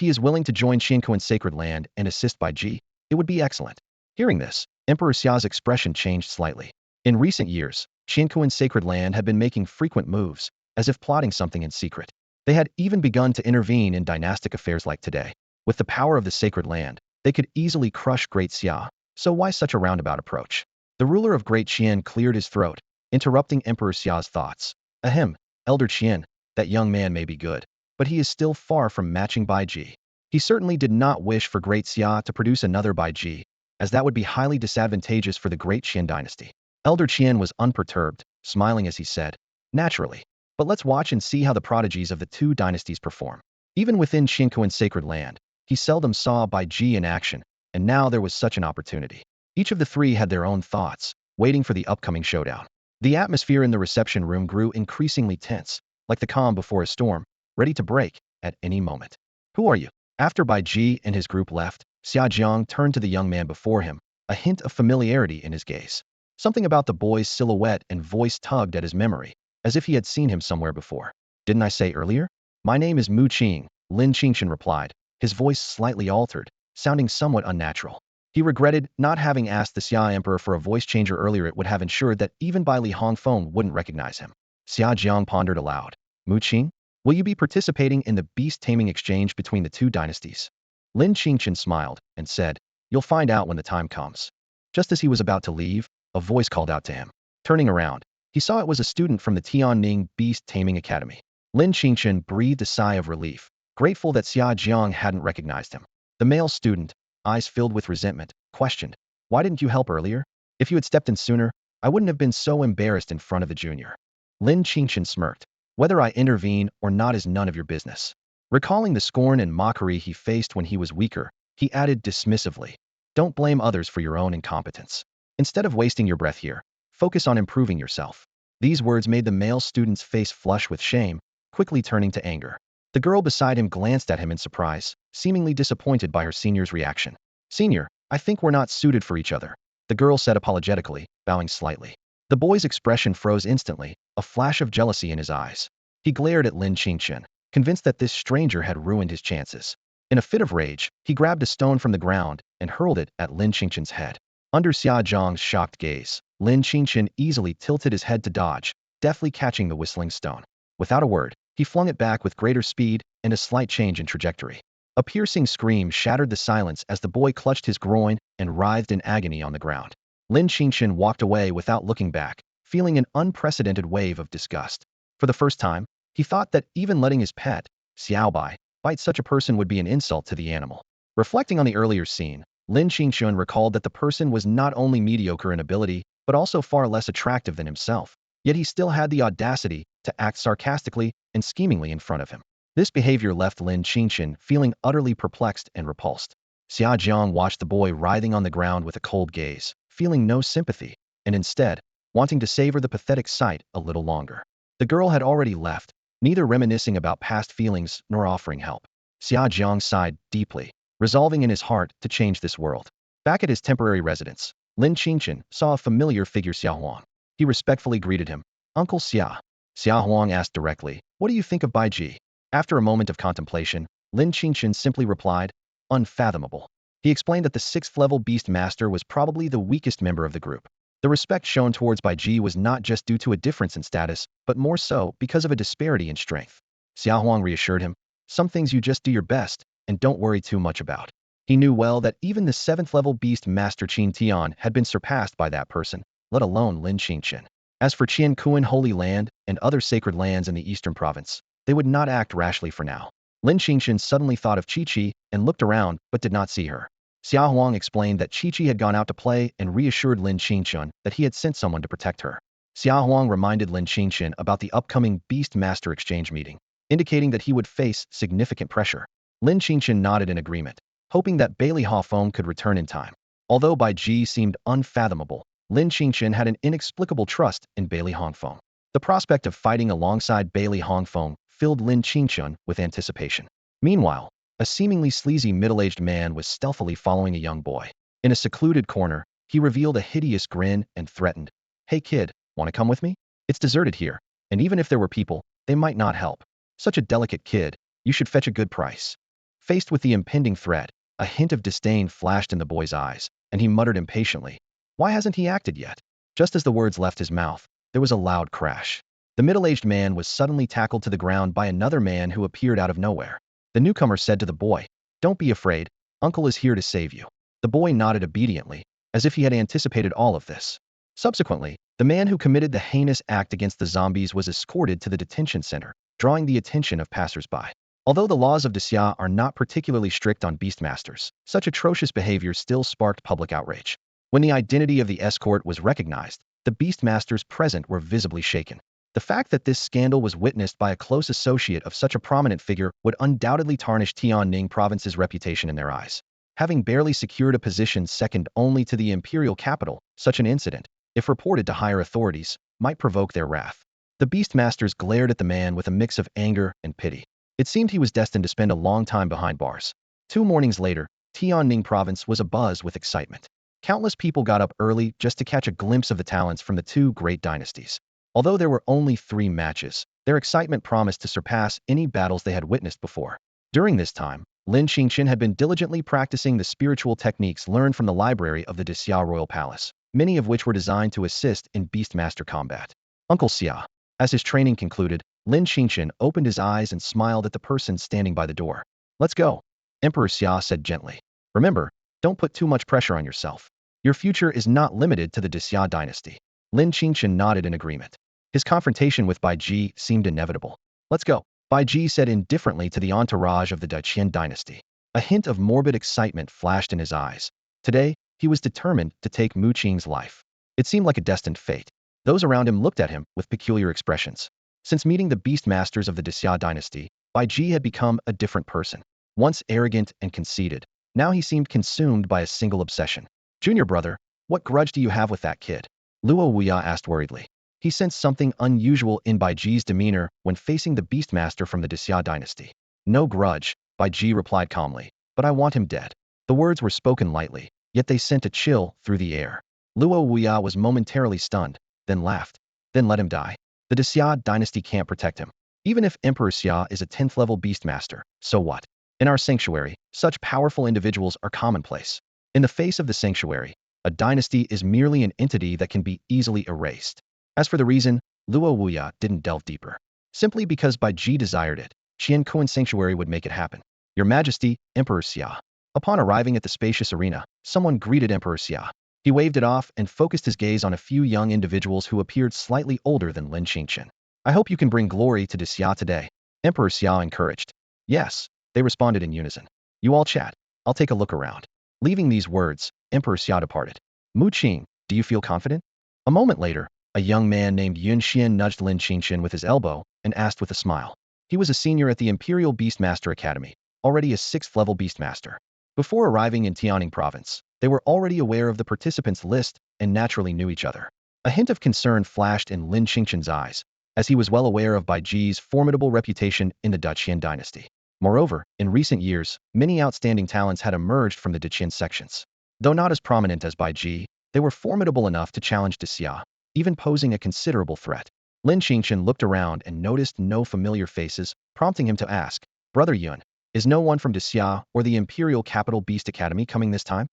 he is willing to join Qiankuan's sacred land and assist Baiji, it would be excellent. Hearing this, Emperor Xia's expression changed slightly. In recent years, Qiankuan's sacred land had been making frequent moves, as if plotting something in secret. They had even begun to intervene in dynastic affairs like today. With the power of the sacred land, they could easily crush Great Xia, so why such a roundabout approach? The ruler of Great Qian cleared his throat, interrupting Emperor Xia's thoughts. Ahem, Elder Qian, that young man may be good, but he is still far from matching Baiji. He certainly did not wish for Great Xia to produce another Baiji, as that would be highly disadvantageous for the Great Qian dynasty. Elder Qian was unperturbed, smiling as he said, naturally. But let's watch and see how the prodigies of the two dynasties perform. Even within Qiankuan's sacred land, he seldom saw Baiji in action, and now there was such an opportunity. Each of the three had their own thoughts, waiting for the upcoming showdown. The atmosphere in the reception room grew increasingly tense, like the calm before a storm, ready to break at any moment. Who are you? After Baiji and his group left, Xia Jiang turned to the young man before him, a hint of familiarity in his gaze. Something about the boy's silhouette and voice tugged at his memory, as if he had seen him somewhere before. Didn't I say earlier? My name is Mu Qing, Lin Qingchen replied, his voice slightly altered, sounding somewhat unnatural. He regretted not having asked the Xia Emperor for a voice changer earlier. It would have ensured that even Bai Li Hongfeng wouldn't recognize him. Xia Jiang pondered aloud. Mu Qing, will you be participating in the beast-taming exchange between the two dynasties? Lin Qingchen smiled and said, you'll find out when the time comes. Just as he was about to leave, a voice called out to him. Turning around, he saw it was a student from the Tianning Beast-Taming Academy. Lin Qingchen breathed a sigh of relief, grateful that Xia Jiang hadn't recognized him. The male student, eyes filled with resentment, questioned, why didn't you help earlier? If you had stepped in sooner, I wouldn't have been so embarrassed in front of the junior. Lin Qingchen smirked. Whether I intervene or not is none of your business. Recalling the scorn and mockery he faced when he was weaker, he added dismissively, don't blame others for your own incompetence. Instead of wasting your breath here, focus on improving yourself. These words made the male student's face flush with shame, quickly turning to anger. The girl beside him glanced at him in surprise, seemingly disappointed by her senior's reaction. Senior, I think we're not suited for each other, the girl said apologetically, bowing slightly. The boy's expression froze instantly, a flash of jealousy in his eyes. He glared at Lin Qingchen, convinced that this stranger had ruined his chances. In a fit of rage, he grabbed a stone from the ground and hurled it at Lin Qingchen's head. Under Xia Jiang's shocked gaze, Lin Qingchen easily tilted his head to dodge, deftly catching the whistling stone. Without a word, he flung it back with greater speed and a slight change in trajectory. A piercing scream shattered the silence as the boy clutched his groin and writhed in agony on the ground. Lin Qingchen walked away without looking back, feeling an unprecedented wave of disgust. For the first time, he thought that even letting his pet, Xiaobai, bite such a person would be an insult to the animal. Reflecting on the earlier scene, Lin Qingchen recalled that the person was not only mediocre in ability, but also far less attractive than himself. Yet he still had the audacity to act sarcastically and schemingly in front of him. This behavior left Lin Qingchen feeling utterly perplexed and repulsed. Xia Jiang watched the boy writhing on the ground with a cold gaze, feeling no sympathy, and instead, wanting to savor the pathetic sight a little longer. The girl had already left, neither reminiscing about past feelings nor offering help. Xia Jiang sighed deeply, resolving in his heart to change this world. Back at his temporary residence, Lin Qingchen saw a familiar figure, Xia Huang. He respectfully greeted him. Uncle Xia. Xia Huang asked directly, what do you think of Baiji? After a moment of contemplation, Lin Qingchen simply replied, unfathomable. He explained that the 6th level Beast Master was probably the weakest member of the group. The respect shown towards Baiji was not just due to a difference in status, but more so because of a disparity in strength. Xia Huang reassured him, some things you just do your best, and don't worry too much about. He knew well that even the 7th level Beast Master Qin Tian had been surpassed by that person, let alone Lin Qingchen. As for Qiankuan Holy Land and other sacred lands in the eastern province, they would not act rashly for now. Lin Qingchen suddenly thought of Chi-Chi and looked around but did not see her. Xia Huang explained that Chi had gone out to play and reassured Lin Qingchen that he had sent someone to protect her. Xia Huang reminded Lin Qingchen about the upcoming Beast Master exchange meeting, indicating that he would face significant pressure. Lin Qingchen nodded in agreement, hoping that Bailey Hafeng could return in time. Although Bai Ji seemed unfathomable, Lin Qingchen had an inexplicable trust in Bailey Hongfeng. The prospect of fighting alongside Bailey Hongfeng filled Lin Qingchen with anticipation. Meanwhile, a seemingly sleazy middle-aged man was stealthily following a young boy. In a secluded corner, he revealed a hideous grin and threatened, "Hey kid, want to come with me? It's deserted here, and even if there were people, they might not help. Such a delicate kid, you should fetch a good price." Faced with the impending threat, a hint of disdain flashed in the boy's eyes, and he muttered impatiently, "Why hasn't he acted yet?" Just as the words left his mouth, there was a loud crash. The middle-aged man was suddenly tackled to the ground by another man who appeared out of nowhere. The newcomer said to the boy, "Don't be afraid, Uncle is here to save you." The boy nodded obediently, as if he had anticipated all of this. Subsequently, the man who committed the heinous act against the zombies was escorted to the detention center, drawing the attention of passers-by. Although the laws of Daxia are not particularly strict on beastmasters, such atrocious behavior still sparked public outrage. When the identity of the escort was recognized, the beastmasters present were visibly shaken. The fact that this scandal was witnessed by a close associate of such a prominent figure would undoubtedly tarnish Tianning province's reputation in their eyes. Having barely secured a position second only to the imperial capital, such an incident, if reported to higher authorities, might provoke their wrath. The beastmasters glared at the man with a mix of anger and pity. It seemed he was destined to spend a long time behind bars. 2 mornings later, Tianning province was abuzz with excitement. Countless people got up early just to catch a glimpse of the talents from the 2 great dynasties. Although there were only 3 matches, their excitement promised to surpass any battles they had witnessed before. During this time, Lin Qingchen had been diligently practicing the spiritual techniques learned from the library of the Daxia Royal Palace, many of which were designed to assist in Beastmaster combat. Uncle Xia. As his training concluded, Lin Qingchen opened his eyes and smiled at the person standing by the door. "Let's go," Emperor Xia said gently. "Remember, don't put too much pressure on yourself. Your future is not limited to the Daxia dynasty." Lin Qingchen nodded in agreement. His confrontation with Bai Ji seemed inevitable. "Let's go," Bai Ji said indifferently to the entourage of the Daqian dynasty. A hint of morbid excitement flashed in his eyes. Today, he was determined to take Mu Qing's life. It seemed like a destined fate. Those around him looked at him with peculiar expressions. Since meeting the beast masters of the Daxia dynasty, Bai Ji had become a different person. Once arrogant and conceited, now he seemed consumed by a single obsession. "Junior brother, what grudge do you have with that kid?" Luo Wuya asked worriedly. He sensed something unusual in Bai Ji's demeanor when facing the Beastmaster from the Daxia dynasty. "No grudge," Bai Ji replied calmly, "but I want him dead." The words were spoken lightly, yet they sent a chill through the air. Luo Wuya was momentarily stunned, then laughed. "Then let him die. The Daxia dynasty can't protect him. Even if Emperor Xia is a 10th level Beastmaster, so what? In our sanctuary, such powerful individuals are commonplace. In the face of the sanctuary, a dynasty is merely an entity that can be easily erased." As for the reason, Luo Wuya didn't delve deeper. Simply because Bai Ji desired it, Qian Kuan Sanctuary would make it happen. "Your Majesty, Emperor Xia." Upon arriving at the spacious arena, someone greeted Emperor Xia. He waved it off and focused his gaze on a few young individuals who appeared slightly older than Lin Qingchen. "I hope you can bring glory to Daxia today," Emperor Xia encouraged. "Yes," they responded in unison. "You all chat. I'll take a look around." Leaving these words, Emperor Xia departed. "Mu Qing, do you feel confident?" A moment later, a young man named Yun Xian nudged Lin Qingchen with his elbow and asked with a smile. He was a senior at the Imperial Beastmaster Academy, already a 6th-level Beastmaster. Before arriving in Tianning Province, they were already aware of the participants' list and naturally knew each other. A hint of concern flashed in Lin Qingchen's eyes, as he was well aware of Bai Ji's formidable reputation in the Daqian dynasty. Moreover, in recent years, many outstanding talents had emerged from the Daqian sections. Though not as prominent as Bai Ji, they were formidable enough to challenge Daxia, even posing a considerable threat. Lin Qingchen looked around and noticed no familiar faces, prompting him to ask, "Brother Yuan, is no one from Daxia or the Imperial Capital Beast Academy coming this time?"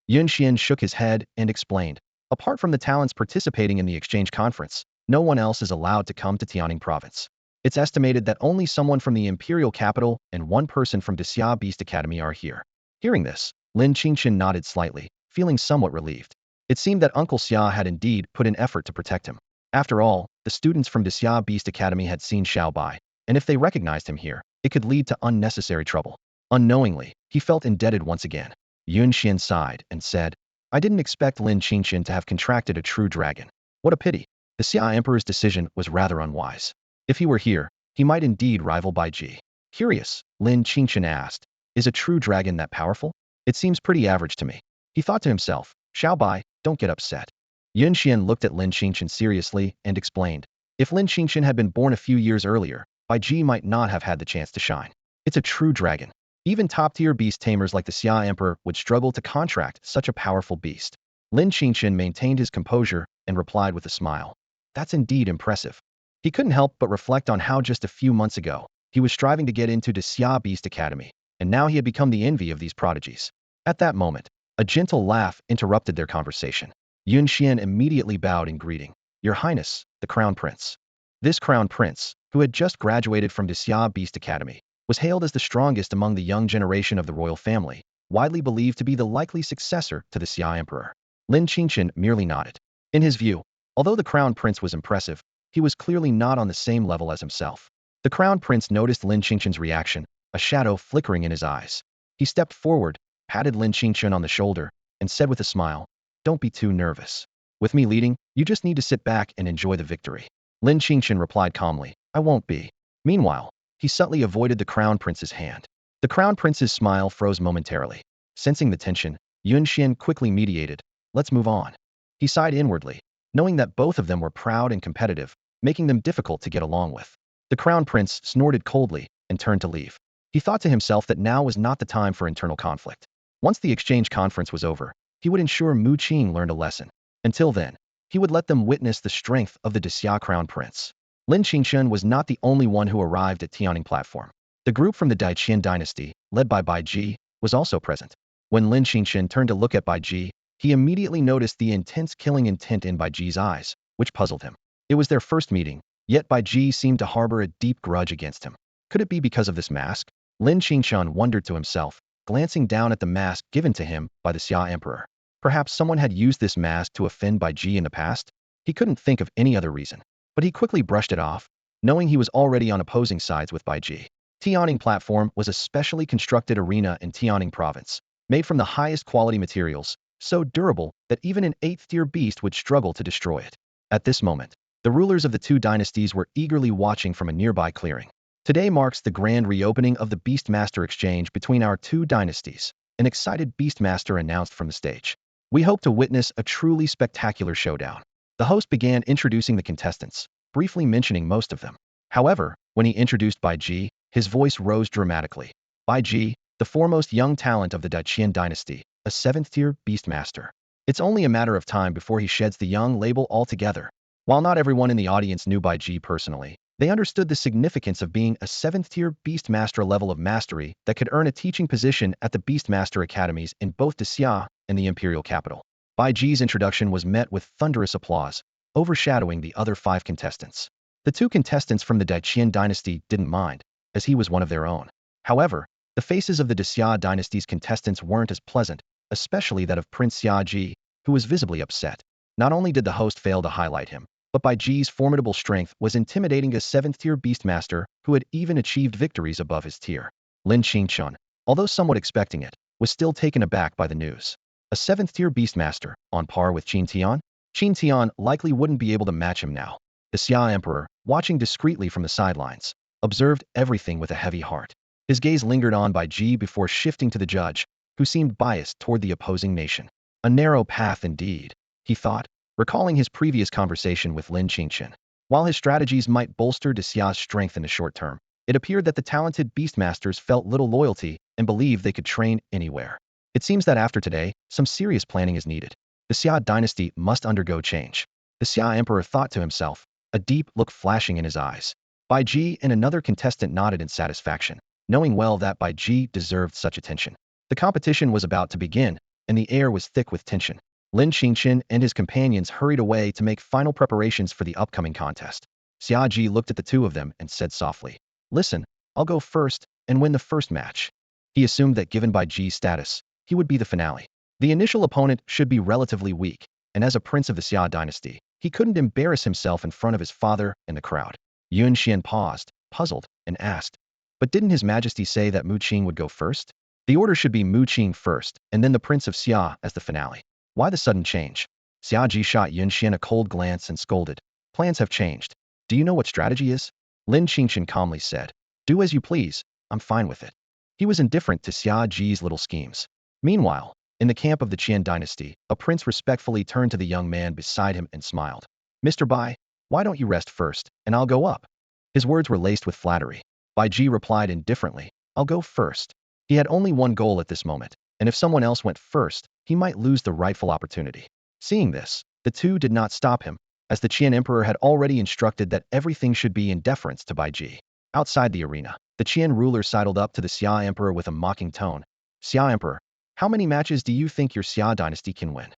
Yun Xian shook his head and explained, "Apart from the talents participating in the exchange conference, no one else is allowed to come to Tianning Province. It's estimated that only someone from the Imperial Capital and one person from Daxia Beast Academy are here." Hearing this, Lin Qingchen nodded slightly, feeling somewhat relieved. It seemed that Uncle Xia had indeed put in effort to protect him. After all, the students from Daxia Beast Academy had seen Xiao Bai, and if they recognized him here, it could lead to unnecessary trouble. Unknowingly, he felt indebted once again. Yuhaan sighed and said, I didn't expect Lin Qingchen to have contracted a true dragon. What a pity. The Xia Emperor's decision was rather unwise. If he were here, he might indeed rival Bai Ji. Curious, Lin Qingchen asked, is a true dragon that powerful? It seems pretty average to me. He thought to himself, Xiao Bai, don't get upset. Yuhaan looked at Lin Qingchen seriously and explained, if Lin Qingchen had been born a few years earlier, Bai Ji might not have had the chance to shine. It's a true dragon. Even top-tier beast tamers like the Xia Emperor would struggle to contract such a powerful beast. Lin Qingchen maintained his composure and replied with a smile. That's indeed impressive. He couldn't help but reflect on how just a few months ago, he was striving to get into the Xia Beast Academy, and now he had become the envy of these prodigies. At that moment, a gentle laugh interrupted their conversation. Yuhaan immediately bowed in greeting. Your Highness, the Crown Prince. This Crown Prince, who had just graduated from the Xia Beast Academy, was hailed as the strongest among the young generation of the royal family, widely believed to be the likely successor to the Xia Emperor. Lin Qingchen merely nodded. In his view, although the Crown Prince was impressive, he was clearly not on the same level as himself. The Crown Prince noticed Lin Qingchen's reaction, a shadow flickering in his eyes. He stepped forward, patted Lin Qingchen on the shoulder, and said with a smile, don't be too nervous. With me leading, you just need to sit back and enjoy the victory. Lin Qingchen replied calmly, I won't be. Meanwhile, he subtly avoided the Crown Prince's hand. The Crown Prince's smile froze momentarily. Sensing the tension, Yuhaan quickly mediated, let's move on. He sighed inwardly, knowing that both of them were proud and competitive, making them difficult to get along with. The Crown Prince snorted coldly and turned to leave. He thought to himself that now was not the time for internal conflict. Once the exchange conference was over, he would ensure Mu Qing learned a lesson. Until then, he would let them witness the strength of the Xia Crown Prince. Lin Qingchen was not the only one who arrived at Tianing platform. The group from the Daiqian dynasty, led by Bai Ji, was also present. When Lin Qingchen turned to look at Bai Ji, he immediately noticed the intense killing intent in Bai Ji's eyes, which puzzled him. It was their first meeting, yet Bai Ji seemed to harbor a deep grudge against him. Could it be because of this mask? Lin Qingchen wondered to himself, glancing down at the mask given to him by the Xia Emperor. Perhaps someone had used this mask to offend Bai Ji in the past? He couldn't think of any other reason. But he quickly brushed it off, knowing he was already on opposing sides with Bai Ji. Tianing platform was a specially constructed arena in Tianing province, made from the highest quality materials, so durable that even an 8th-tier beast would struggle to destroy it. At this moment, the rulers of the two dynasties were eagerly watching from a nearby clearing. Today marks the grand reopening of the Beastmaster exchange between our two dynasties, an excited Beastmaster announced from the stage. We hope to witness a truly spectacular showdown. The host began introducing the contestants, briefly mentioning most of them. However, when he introduced Bai Ji, his voice rose dramatically. Bai Ji, the foremost young talent of the Daiqian dynasty, a 7th-tier Beastmaster. It's only a matter of time before he sheds the young label altogether. While not everyone in the audience knew Bai Ji personally, they understood the significance of being a 7th-tier Beastmaster level of mastery that could earn a teaching position at the Beastmaster academies in both Xia and the imperial capital. Bai Ji's introduction was met with thunderous applause, overshadowing the other 5 contestants. The 2 contestants from the Daiqian dynasty didn't mind, as he was one of their own. However, the faces of the Xia dynasty's contestants weren't as pleasant, especially that of Prince Xia Ji, who was visibly upset. Not only did the host fail to highlight him, but Bai Ji's formidable strength was intimidating a 7th-tier Beastmaster who had even achieved victories above his tier. Lin Qingchen, although somewhat expecting it, was still taken aback by the news. A 7th-tier Beastmaster, on par with Qin Tian? Qin Tian likely wouldn't be able to match him now. The Xia Emperor, watching discreetly from the sidelines, observed everything with a heavy heart. His gaze lingered on Bai Ji before shifting to the judge, who seemed biased toward the opposing nation. A narrow path indeed, he thought, recalling his previous conversation with Lin Qingchen. While his strategies might bolster Xia's strength in the short term, it appeared that the talented Beastmasters felt little loyalty and believed they could train anywhere. It seems that after today, some serious planning is needed. The Xia dynasty must undergo change. The Xia Emperor thought to himself, a deep look flashing in his eyes. Bai Ji and another contestant nodded in satisfaction, knowing well that Bai Ji deserved such attention. The competition was about to begin, and the air was thick with tension. Lin Qingchen and his companions hurried away to make final preparations for the upcoming contest. Xia Ji looked at the two of them and said softly, listen, I'll go first and win the first match. He assumed that given Bai Ji's status, he would be the finale. The initial opponent should be relatively weak, and as a prince of the Xia dynasty, he couldn't embarrass himself in front of his father and the crowd. Yuhaan paused, puzzled, and asked, but didn't His Majesty say that Mu Qing would go first? The order should be Mu Qing first, and then the Prince of Xia as the finale. Why the sudden change? Xia Ji shot Yun Xian a cold glance and scolded. Plans have changed. Do you know what strategy is? Lin Qingchen calmly said. Do as you please, I'm fine with it. He was indifferent to Xia Ji's little schemes. Meanwhile, in the camp of the Qian dynasty, a prince respectfully turned to the young man beside him and smiled. Mr. Bai, why don't you rest first, and I'll go up? His words were laced with flattery. Bai Ji replied indifferently, I'll go first. He had only one goal at this moment, and if someone else went first, he might lose the rightful opportunity. Seeing this, the two did not stop him, as the Qian emperor had already instructed that everything should be in deference to Bai Ji. Outside the arena, the Qian ruler sidled up to the Xia emperor with a mocking tone. Xia emperor, how many matches do you think your Xia dynasty can win?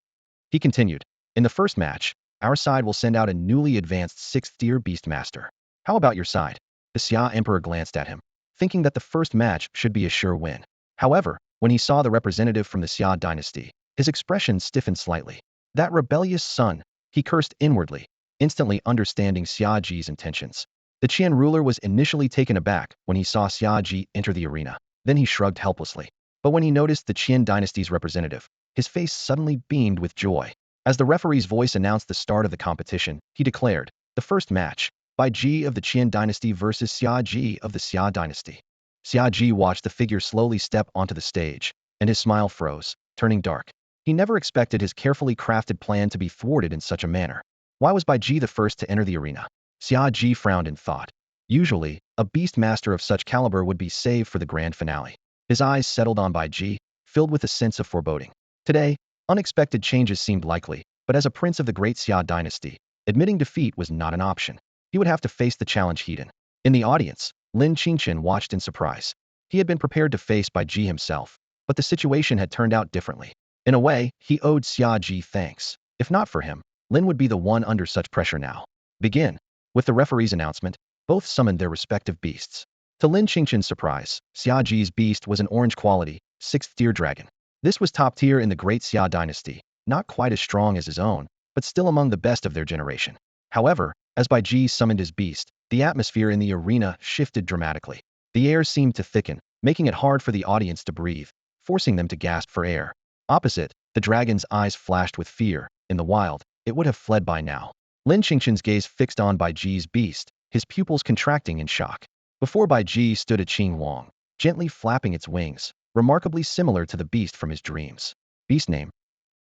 He continued, in the first match, our side will send out a newly advanced 6th-tier beastmaster. How about your side? The Xia emperor glanced at him, thinking that the first match should be a sure win. However, when he saw the representative from the Xia dynasty, his expression stiffened slightly. That rebellious son, he cursed inwardly, instantly understanding Xia Ji's intentions. The Qian ruler was initially taken aback when he saw Xia Ji enter the arena. Then he shrugged helplessly. But when he noticed the Qian dynasty's representative, his face suddenly beamed with joy. As the referee's voice announced the start of the competition, he declared, the first match, Bai Ji of the Qian dynasty versus Xia Ji of the Xia dynasty. Xia Ji watched the figure slowly step onto the stage, and his smile froze, turning dark. He never expected his carefully crafted plan to be thwarted in such a manner. Why was Bai Ji the first to enter the arena? Xia Ji frowned in thought. Usually, a beastmaster of such caliber would be saved for the grand finale. His eyes settled on Bai Ji, filled with a sense of foreboding. Today, unexpected changes seemed likely, but as a prince of the great Xia dynasty, admitting defeat was not an option. He would have to face the challenge head-on. In the audience, Lin Qingchen watched in surprise. He had been prepared to face Bai Ji himself, but the situation had turned out differently. In a way, he owed Xia Ji thanks. If not for him, Lin would be the one under such pressure now. Begin. With the referee's announcement, both summoned their respective beasts. To Lin Qingchen's surprise, Xia Ji's beast was an orange quality, 6th-tier dragon. This was top tier in the great Xia dynasty, not quite as strong as his own, but still among the best of their generation. However, as Bai Ji summoned his beast, the atmosphere in the arena shifted dramatically. The air seemed to thicken, making it hard for the audience to breathe, forcing them to gasp for air. Opposite, the dragon's eyes flashed with fear. In the wild, it would have fled by now. Lin Qingchen's gaze fixed on Bai Ji's beast, his pupils contracting in shock. Before Bai Ji stood a Qing Wang, gently flapping its wings, remarkably similar to the beast from his dreams. Beast name.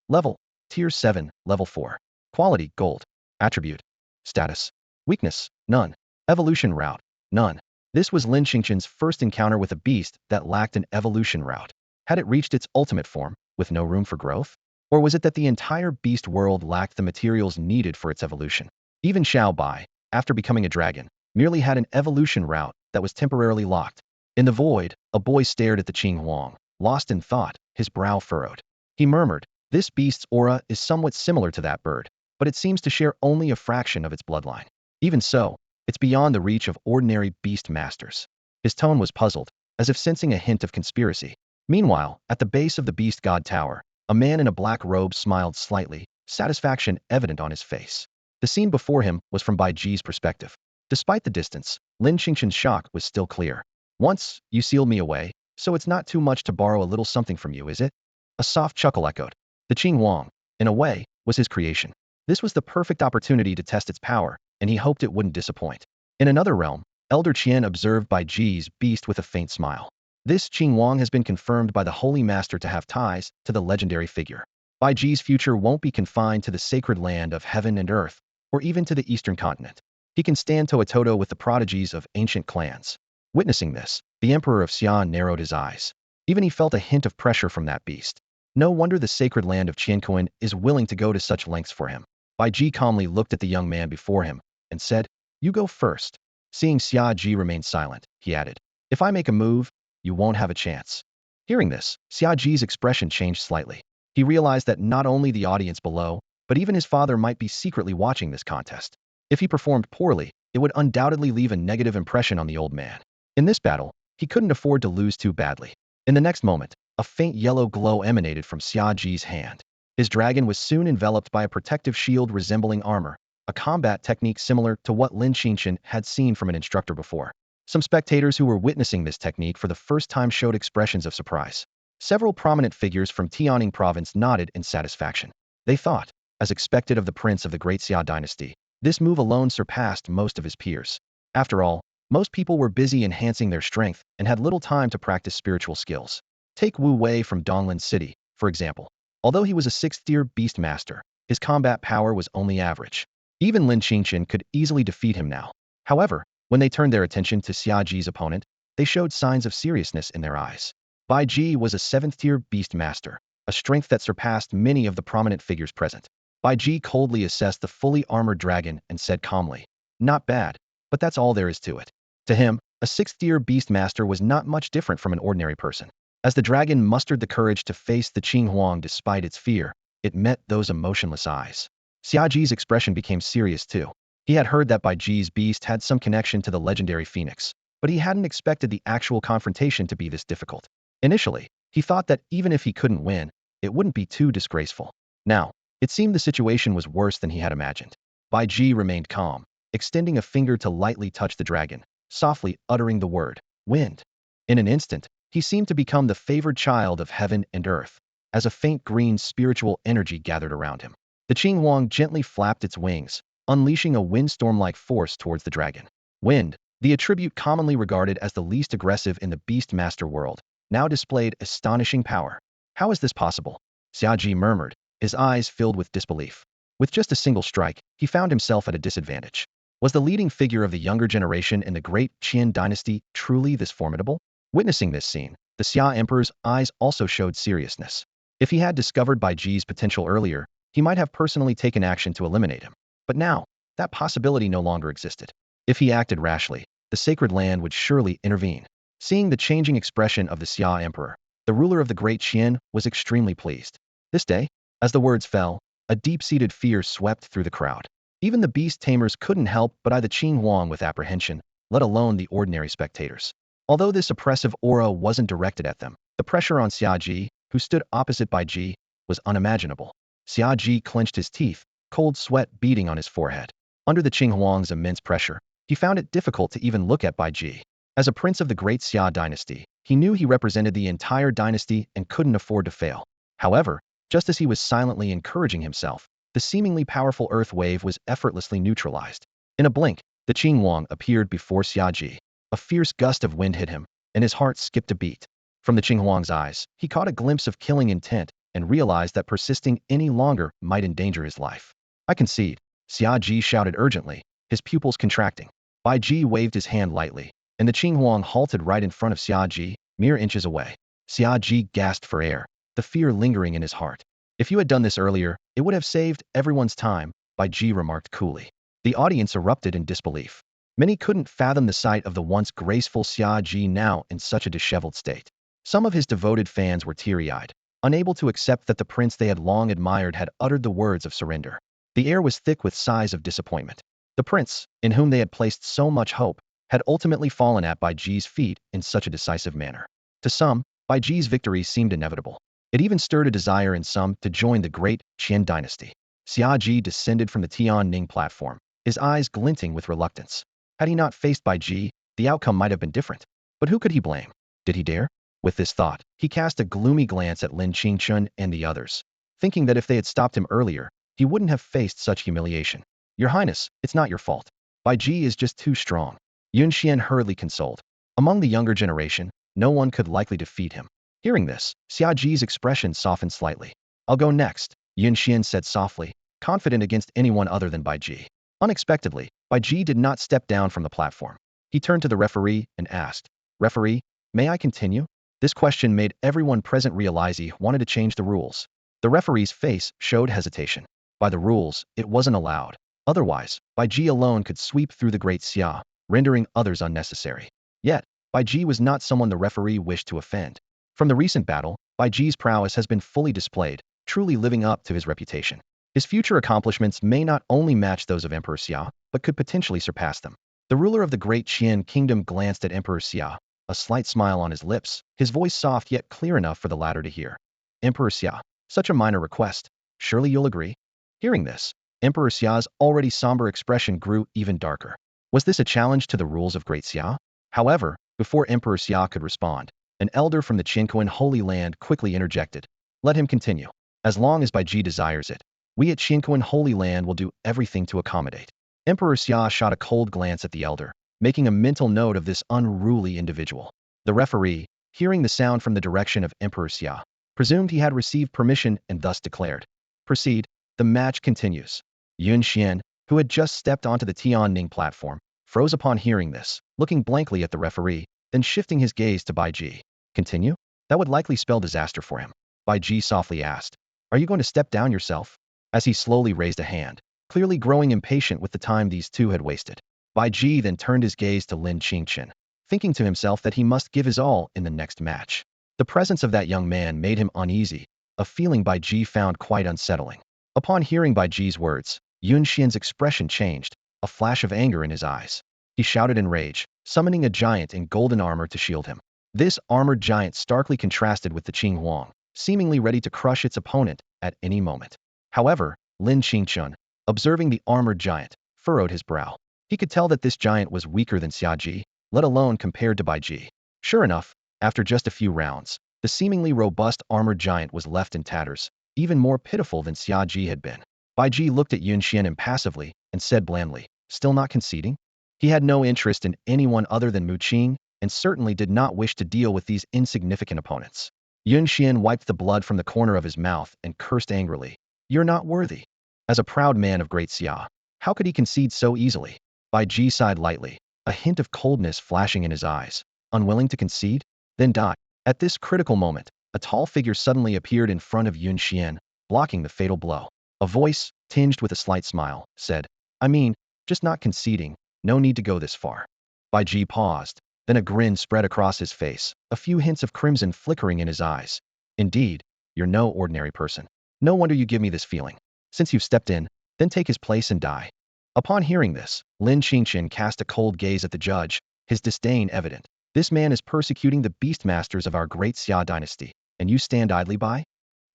Level. Tier 7, Level 4. Quality, Gold. Attribute. Status. Weakness, none. Evolution route, none. This was Lin Qingchen's first encounter with a beast that lacked an evolution route. Had it reached its ultimate form, with no room for growth? Or was it that the entire beast world lacked the materials needed for its evolution? Even Xiao Bai, after becoming a dragon, merely had an evolution route that was temporarily locked. In the void, a boy stared at the Qing Huang, lost in thought, his brow furrowed. He murmured, this beast's aura is somewhat similar to that bird, but it seems to share only a fraction of its bloodline. Even so, it's beyond the reach of ordinary beast masters. His tone was puzzled, as if sensing a hint of conspiracy. Meanwhile, at the base of the beast god tower, a man in a black robe smiled slightly, satisfaction evident on his face. The scene before him was from Bai Ji's perspective. Despite the distance, Lin Qingchen's shock was still clear. Once, you sealed me away, so it's not too much to borrow a little something from you, is it? A soft chuckle echoed. The Qing Wang, in a way, was his creation. This was the perfect opportunity to test its power, and he hoped it wouldn't disappoint. In another realm, Elder Qian observed Bai Ji's beast with a faint smile. This Qing Wang has been confirmed by the Holy Master to have ties to the legendary figure. Bai Ji's future won't be confined to the sacred land of heaven and earth, or even to the eastern continent. He can stand toe-to-toe with the prodigies of ancient clans. Witnessing this, the Emperor of Xi'an narrowed his eyes. Even he felt a hint of pressure from that beast. No wonder the sacred land of Qianquan is willing to go to such lengths for him. Bai Ji calmly looked at the young man before him, and said, you go first. Seeing Xia Ji remain silent, he added, if I make a move, you won't have a chance. Hearing this, Xia Ji's expression changed slightly. He realized that not only the audience below, but even his father might be secretly watching this contest. If he performed poorly, it would undoubtedly leave a negative impression on the old man. In this battle, he couldn't afford to lose too badly. In the next moment, a faint yellow glow emanated from Xia Ji's hand. His dragon was soon enveloped by a protective shield resembling armor, a combat technique similar to what Lin Qingchen had seen from an instructor before. Some spectators who were witnessing this technique for the first time showed expressions of surprise. Several prominent figures from Tianning province nodded in satisfaction. They thought, as expected of the prince of the Great Xia dynasty, this move alone surpassed most of his peers. After all, most people were busy enhancing their strength and had little time to practice spiritual skills. Take Wu Wei from Donglin City, for example. Although he was a 6th-tier beast master, his combat power was only average. Even Lin Qingchen could easily defeat him now. However, when they turned their attention to Xia Ji's opponent, they showed signs of seriousness in their eyes. Bai Ji was a 7th-tier beast master, a strength that surpassed many of the prominent figures present. Bai Ji coldly assessed the fully armored dragon and said calmly, "Not bad, but that's all there is to it." To him, a 6th-tier beast master was not much different from an ordinary person. As the dragon mustered the courage to face the Qing Huang despite its fear, it met those emotionless eyes. Xia Ji's expression became serious too. He had heard that Bai Ji's beast had some connection to the legendary phoenix, but he hadn't expected the actual confrontation to be this difficult. Initially, he thought that even if he couldn't win, it wouldn't be too disgraceful. Now, it seemed the situation was worse than he had imagined. Bai Ji remained calm, extending a finger to lightly touch the dragon, softly uttering the word, "Wind." In an instant, he seemed to become the favored child of heaven and earth, as a faint green spiritual energy gathered around him. The Qing Huang gently flapped its wings, unleashing a windstorm-like force towards the dragon. Wind, the attribute commonly regarded as the least aggressive in the Beast Master world, now displayed astonishing power. "How is this possible?" Xia Ji murmured, his eyes filled with disbelief. With just a single strike, he found himself at a disadvantage. Was the leading figure of the younger generation in the Great Qian dynasty truly this formidable? Witnessing this scene, the Xia Emperor's eyes also showed seriousness. If he had discovered Bai Ji's potential earlier, he might have personally taken action to eliminate him. But now, that possibility no longer existed. If he acted rashly, the sacred land would surely intervene. Seeing the changing expression of the Xia Emperor, the ruler of the Great Qian was extremely pleased. This day, as the words fell, a deep-seated fear swept through the crowd. Even the beast tamers couldn't help but eye the Qing Huang with apprehension, let alone the ordinary spectators. Although this oppressive aura wasn't directed at them, the pressure on Xia Ji, who stood opposite Bai Ji, was unimaginable. Xia Ji clenched his teeth, cold sweat beading on his forehead. Under the Qing Huang's immense pressure, he found it difficult to even look at Bai Ji. As a prince of the Great Xia dynasty, he knew he represented the entire dynasty and couldn't afford to fail. However, just as he was silently encouraging himself, the seemingly powerful earth wave was effortlessly neutralized. In a blink, the Qing Huang appeared before Xia Ji. A fierce gust of wind hit him, and his heart skipped a beat. From the Qing Huang's eyes, he caught a glimpse of killing intent and realized that persisting any longer might endanger his life. "I concede," Xia Ji shouted urgently, his pupils contracting. Bai Ji waved his hand lightly, and the Qing Huang halted right in front of Xia Ji, mere inches away. Xia Ji gasped for air, the fear lingering in his heart. "If you had done this earlier, it would have saved everyone's time," Bai Ji remarked coolly. The audience erupted in disbelief. Many couldn't fathom the sight of the once graceful Xia Ji now in such a disheveled state. Some of his devoted fans were teary-eyed, unable to accept that the prince they had long admired had uttered the words of surrender. The air was thick with sighs of disappointment. The prince, in whom they had placed so much hope, had ultimately fallen at Bai Ji's feet in such a decisive manner. To some, Bai Ji's victory seemed inevitable. It even stirred a desire in some to join the Great Qian dynasty. Xia Ji descended from the Tianning platform, his eyes glinting with reluctance. Had he not faced Bai Ji, the outcome might have been different. But who could he blame? Did he dare? With this thought, he cast a gloomy glance at Lin Qingchen and the others, thinking that if they had stopped him earlier, he wouldn't have faced such humiliation. "Your Highness, it's not your fault. Bai Ji is just too strong," Yun Xian hurriedly consoled. Among the younger generation, no one could likely defeat him. Hearing this, Xia Ji's expression softened slightly. "I'll go next," Yun Xian said softly, confident against anyone other than Bai Ji. Unexpectedly, Bai Ji did not step down from the platform. He turned to the referee and asked, "Referee, may I continue?" This question made everyone present realize he wanted to change the rules. The referee's face showed hesitation. By the rules, it wasn't allowed. Otherwise, Bai Ji alone could sweep through the Great Xia, rendering others unnecessary. Yet, Bai Ji was not someone the referee wished to offend. From the recent battle, Bai Ji's prowess has been fully displayed, truly living up to his reputation. His future accomplishments may not only match those of Emperor Xia, but could potentially surpass them. The ruler of the Great Qian kingdom glanced at Emperor Xia, a slight smile on his lips, his voice soft yet clear enough for the latter to hear. "Emperor Xia, such a minor request. Surely you'll agree?" Hearing this, Emperor Xia's already somber expression grew even darker. Was this a challenge to the rules of Great Xia? However, before Emperor Xia could respond, an elder from the Qingchen Holy Land quickly interjected. Let him continue. As long as Baiji desires it, we at Qingchen Holy Land will do everything to accommodate. Emperor Xia shot a cold glance at the elder, making a mental note of this unruly individual. The referee, hearing the sound from the direction of Emperor Xia, presumed he had received permission and thus declared. Proceed. The match continues. Yun Xian, who had just stepped onto the Tianning platform, froze upon hearing this, looking blankly at the referee, then shifting his gaze to Bai Ji. Continue? That would likely spell disaster for him. Bai Ji softly asked. Are you going to step down yourself? As he slowly raised a hand, clearly growing impatient with the time these two had wasted. Bai Ji then turned his gaze to Lin Qingchen, thinking to himself that he must give his all in the next match. The presence of that young man made him uneasy, a feeling Bai Ji found quite unsettling. Upon hearing Bai Ji's words, Yun Xian's expression changed, a flash of anger in his eyes. He shouted in rage, summoning a giant in golden armor to shield him. This armored giant starkly contrasted with the Qing Huang, seemingly ready to crush its opponent at any moment. However, Lin Qingchen, observing the armored giant, furrowed his brow. He could tell that this giant was weaker than Xia Ji, let alone compared to Bai Ji. Sure enough, after just a few rounds, the seemingly robust armored giant was left in tatters, even more pitiful than Xia Ji had been. Bai Ji looked at Yun Xian impassively and said blandly, still not conceding? He had no interest in anyone other than Mu Qing, and certainly did not wish to deal with these insignificant opponents. Yun Xian wiped the blood from the corner of his mouth and cursed angrily. You're not worthy. As a proud man of great Xia, how could he concede so easily? Bai Ji sighed lightly, a hint of coldness flashing in his eyes. Unwilling to concede? Then die. At this critical moment, a tall figure suddenly appeared in front of Yun Xian, blocking the fatal blow. A voice, tinged with a slight smile, said, I mean, just not conceding, no need to go this far. Bai Ji paused, then a grin spread across his face, a few hints of crimson flickering in his eyes. Indeed, you're no ordinary person. No wonder you give me this feeling. Since you've stepped in, then take his place and die. Upon hearing this, Lin Qingchen cast a cold gaze at the judge, his disdain evident. This man is persecuting the beastmasters of our great Xia dynasty, and you stand idly by?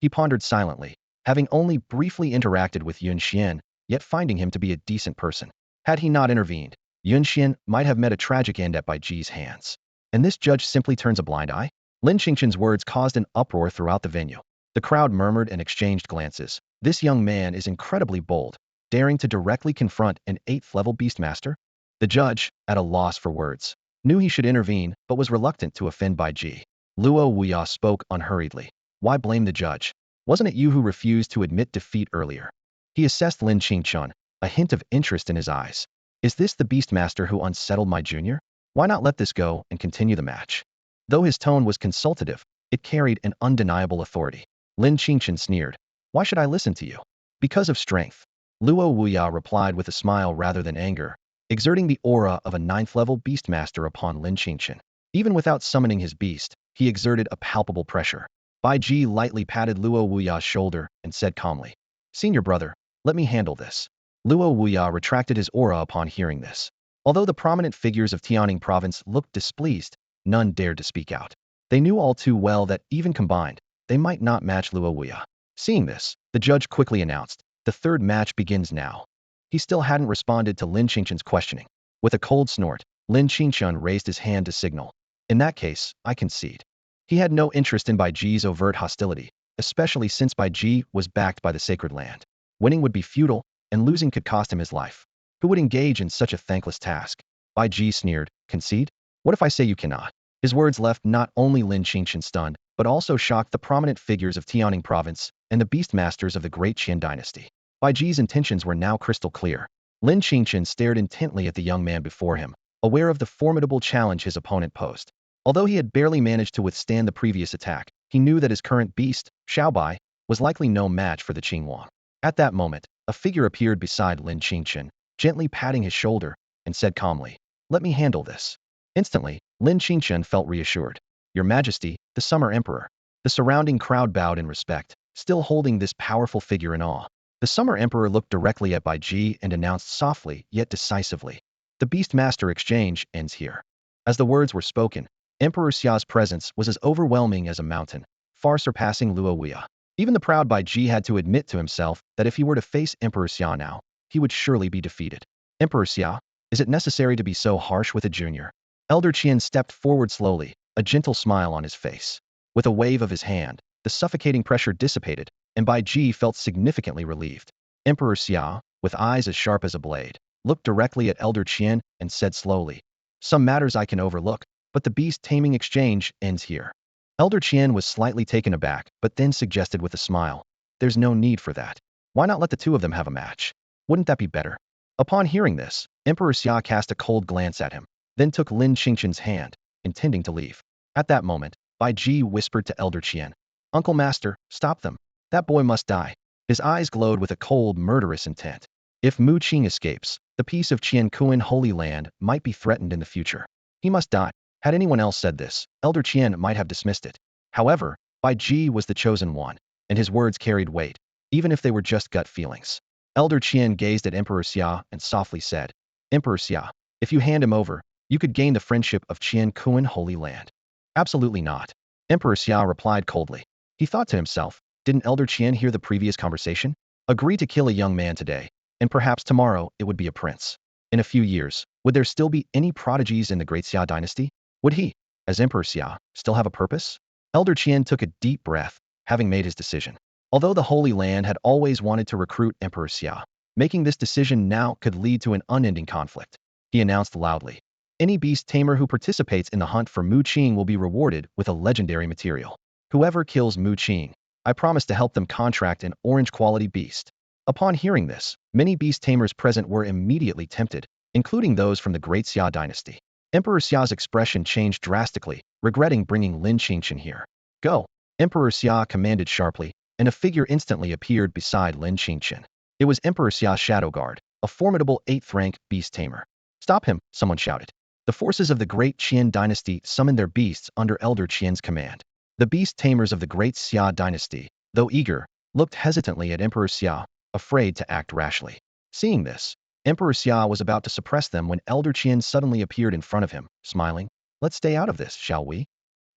He pondered silently, having only briefly interacted with Yun Xian, yet finding him to be a decent person. Had he not intervened, Yun Xian might have met a tragic end at Bai Ji's hands. And this judge simply turns a blind eye? Lin Qingchen's words caused an uproar throughout the venue. The crowd murmured and exchanged glances. This young man is incredibly bold, daring to directly confront an 8th-level beastmaster? The judge, at a loss for words, knew he should intervene, but was reluctant to offend Bai Ji. Luo Wuya spoke unhurriedly. Why blame the judge? Wasn't it you who refused to admit defeat earlier? He assessed Lin Qingchen, a hint of interest in his eyes. Is this the beastmaster who unsettled my junior? Why not let this go and continue the match? Though his tone was consultative, it carried an undeniable authority. Lin Qingchen sneered. Why should I listen to you? Because of strength. Luo Wuya replied with a smile rather than anger, exerting the aura of a 9th-level beastmaster upon Lin Qingchen. Even without summoning his beast, he exerted a palpable pressure. Bai Ji lightly patted Luo Wuya's shoulder and said calmly, Senior brother, let me handle this. Luo Wuya retracted his aura upon hearing this. Although the prominent figures of Tianning province looked displeased, none dared to speak out. They knew all too well that, even combined, they might not match Luo Wuya. Seeing this, the judge quickly announced, the third match begins now. He still hadn't responded to Lin Qingchen's questioning. With a cold snort, Lin Qingchen raised his hand to signal. In that case, I concede. He had no interest in Bai Ji's overt hostility, especially since Bai Ji was backed by the sacred land. Winning would be futile, and losing could cost him his life. Who would engage in such a thankless task? Bai Ji sneered. Concede? What if I say you cannot? His words left not only Lin Qingchen stunned, but also shocked the prominent figures of Tianning province and the beastmasters of the great Qin dynasty. Bai Ji's intentions were now crystal clear. Lin Qingchen stared intently at the young man before him, aware of the formidable challenge his opponent posed. Although he had barely managed to withstand the previous attack, he knew that his current beast, Xiaobai, was likely no match for the Qingwang. At that moment, a figure appeared beside Lin Qingchen, gently patting his shoulder, and said calmly, Let me handle this. Instantly, Lin Qingchen felt reassured. Your Majesty, the Summer Emperor. The surrounding crowd bowed in respect, still holding this powerful figure in awe. The Summer Emperor looked directly at Bai Ji and announced softly yet decisively, The Beastmaster exchange ends here. As the words were spoken, Emperor Xia's presence was as overwhelming as a mountain, far surpassing Luo Wuya. Even the proud Bai Ji had to admit to himself that if he were to face Emperor Xia now, he would surely be defeated. Emperor Xia, is it necessary to be so harsh with a junior? Elder Qian stepped forward slowly, a gentle smile on his face. With a wave of his hand, the suffocating pressure dissipated, and Bai Ji felt significantly relieved. Emperor Xia, with eyes as sharp as a blade, looked directly at Elder Qian and said slowly, "Some matters I can overlook, but the beast-taming exchange ends here." Elder Qian was slightly taken aback, but then suggested with a smile, "There's no need for that. Why not let the two of them have a match? Wouldn't that be better?" Upon hearing this, Emperor Xia cast a cold glance at him, then took Lin Qingchen's hand, intending to leave. At that moment, Bai Ji whispered to Elder Qian, "Uncle Master, stop them. That boy must die." His eyes glowed with a cold, murderous intent. If Mu Qing escapes, the peace of Qiankuan Holy Land might be threatened in the future. He must die. Had anyone else said this, Elder Qian might have dismissed it. However, Bai Ji was the chosen one, and his words carried weight, even if they were just gut feelings. Elder Qian gazed at Emperor Xia and softly said, "Emperor Xia, if you hand him over, you could gain the friendship of Qiankuan Holy Land." "Absolutely not." Emperor Xia replied coldly. He thought to himself, didn't Elder Qian hear the previous conversation? Agree to kill a young man today, and perhaps tomorrow it would be a prince. In a few years, would there still be any prodigies in the Great Xia dynasty? Would he, as Emperor Xia, still have a purpose? Elder Qian took a deep breath, having made his decision. Although the Holy Land had always wanted to recruit Emperor Xia, making this decision now could lead to an unending conflict. He announced loudly, "Any beast tamer who participates in the hunt for Mu Qing will be rewarded with a legendary material. Whoever kills Mu Qing, I promise to help them contract an orange-quality beast." Upon hearing this, many beast tamers present were immediately tempted, including those from the Great Xia dynasty. Emperor Xia's expression changed drastically, regretting bringing Lin Qingchen here. "Go!" Emperor Xia commanded sharply, and a figure instantly appeared beside Lin Qingchen. It was Emperor Xia's shadow guard, a formidable 8th-rank beast tamer. "Stop him!" someone shouted. The forces of the Great Qian dynasty summoned their beasts under Elder Qian's command. The beast tamers of the Great Xia dynasty, though eager, looked hesitantly at Emperor Xia, afraid to act rashly. Seeing this, Emperor Xia was about to suppress them when Elder Qian suddenly appeared in front of him, smiling. "Let's stay out of this, shall we?"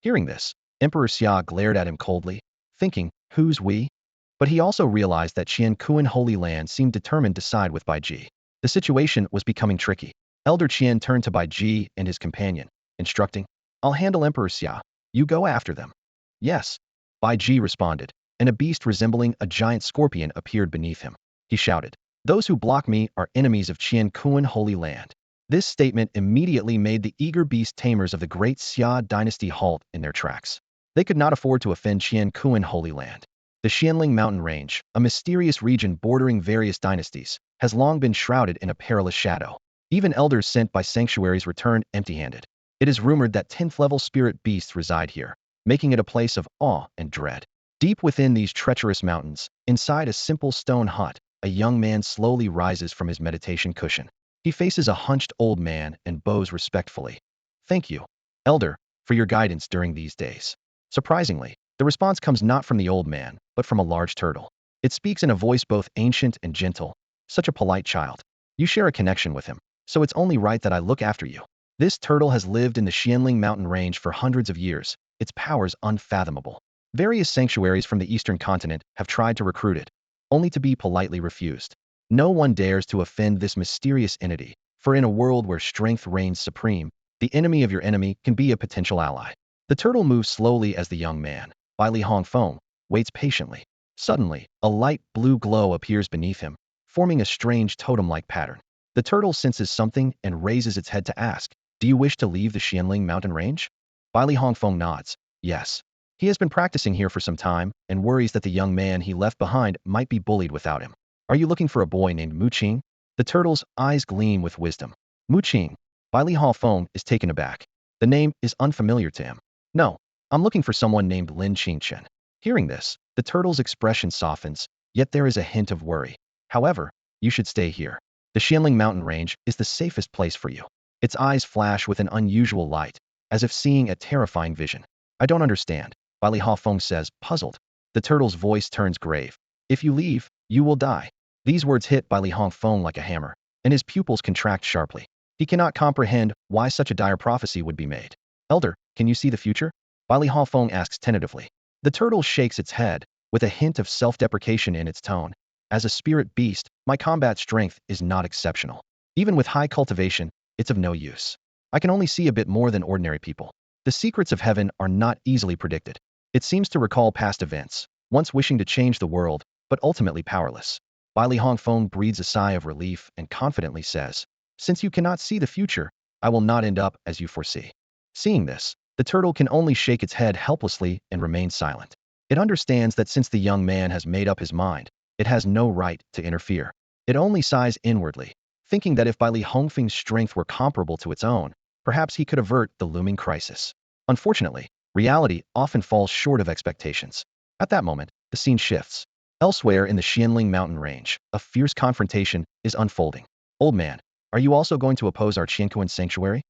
Hearing this, Emperor Xia glared at him coldly, thinking, "Who's we?" But he also realized that Qiankuan Holy Land seemed determined to side with Bai Ji. The situation was becoming tricky. Elder Qian turned to Bai Ji and his companion, instructing, "I'll handle Emperor Xia. You go after them." "Yes," Bai Ji responded, and a beast resembling a giant scorpion appeared beneath him. He shouted, "Those who block me are enemies of Qiankuan Holy Land." This statement immediately made the eager beast tamers of the Great Xia dynasty halt in their tracks. They could not afford to offend Qiankuan Holy Land. The Xianling mountain range, a mysterious region bordering various dynasties, has long been shrouded in a perilous shadow. Even elders sent by sanctuaries return empty-handed. It is rumored that 10th-level spirit beasts reside here, making it a place of awe and dread. Deep within these treacherous mountains, inside a simple stone hut, a young man slowly rises from his meditation cushion. He faces a hunched old man and bows respectfully. "Thank you, Elder, for your guidance during these days." Surprisingly, the response comes not from the old man, but from a large turtle. It speaks in a voice both ancient and gentle. "Such a polite child. You share a connection with him, so it's only right that I look after you." This turtle has lived in the Xianling mountain range for hundreds of years, its powers unfathomable. Various sanctuaries from the eastern continent have tried to recruit it, only to be politely refused. No one dares to offend this mysterious entity, for in a world where strength reigns supreme, the enemy of your enemy can be a potential ally. The turtle moves slowly as the young man, Bai Li Hongfeng, waits patiently. Suddenly, a light blue glow appears beneath him, forming a strange totem-like pattern. The turtle senses something and raises its head to ask, "Do you wish to leave the Xianling mountain range?" Bai Li Hongfeng nods, "Yes." He has been practicing here for some time and worries that the young man he left behind might be bullied without him. "Are you looking for a boy named Mu Qing?" The turtle's eyes gleam with wisdom. Mu Qing. Bai Li Hongfeng is taken aback. The name is unfamiliar to him. "No, I'm looking for someone named Lin Qingchen." Hearing this, the turtle's expression softens, yet there is a hint of worry. "However, you should stay here. The Xianling mountain range is the safest place for you." Its eyes flash with an unusual light, as if seeing a terrifying vision. "I don't understand," Bai Li Hongfeng says, puzzled. The turtle's voice turns grave. "If you leave, you will die." These words hit Bai Li Hongfeng like a hammer, and his pupils contract sharply. He cannot comprehend why such a dire prophecy would be made. "Elder, can you see the future?" Bai Li Hongfeng asks tentatively. The turtle shakes its head, with a hint of self-deprecation in its tone. "As a spirit beast, my combat strength is not exceptional. Even with high cultivation, it's of no use." I can only see a bit more than ordinary people. The secrets of heaven are not easily predicted. It seems to recall past events, once wishing to change the world, but ultimately powerless. Bai Li Hongfeng breathes a sigh of relief and confidently says, since you cannot see the future, I will not end up as you foresee. Seeing this, the turtle can only shake its head helplessly and remain silent. It understands that since the young man has made up his mind, it has no right to interfere. It only sighs inwardly, thinking that if Bai Li Hongfeng's strength were comparable to its own, perhaps he could avert the looming crisis. Unfortunately, reality often falls short of expectations. At that moment, the scene shifts. Elsewhere in the Xianling mountain range, a fierce confrontation is unfolding. Old man, are you also going to oppose our Qiankuan sanctuary?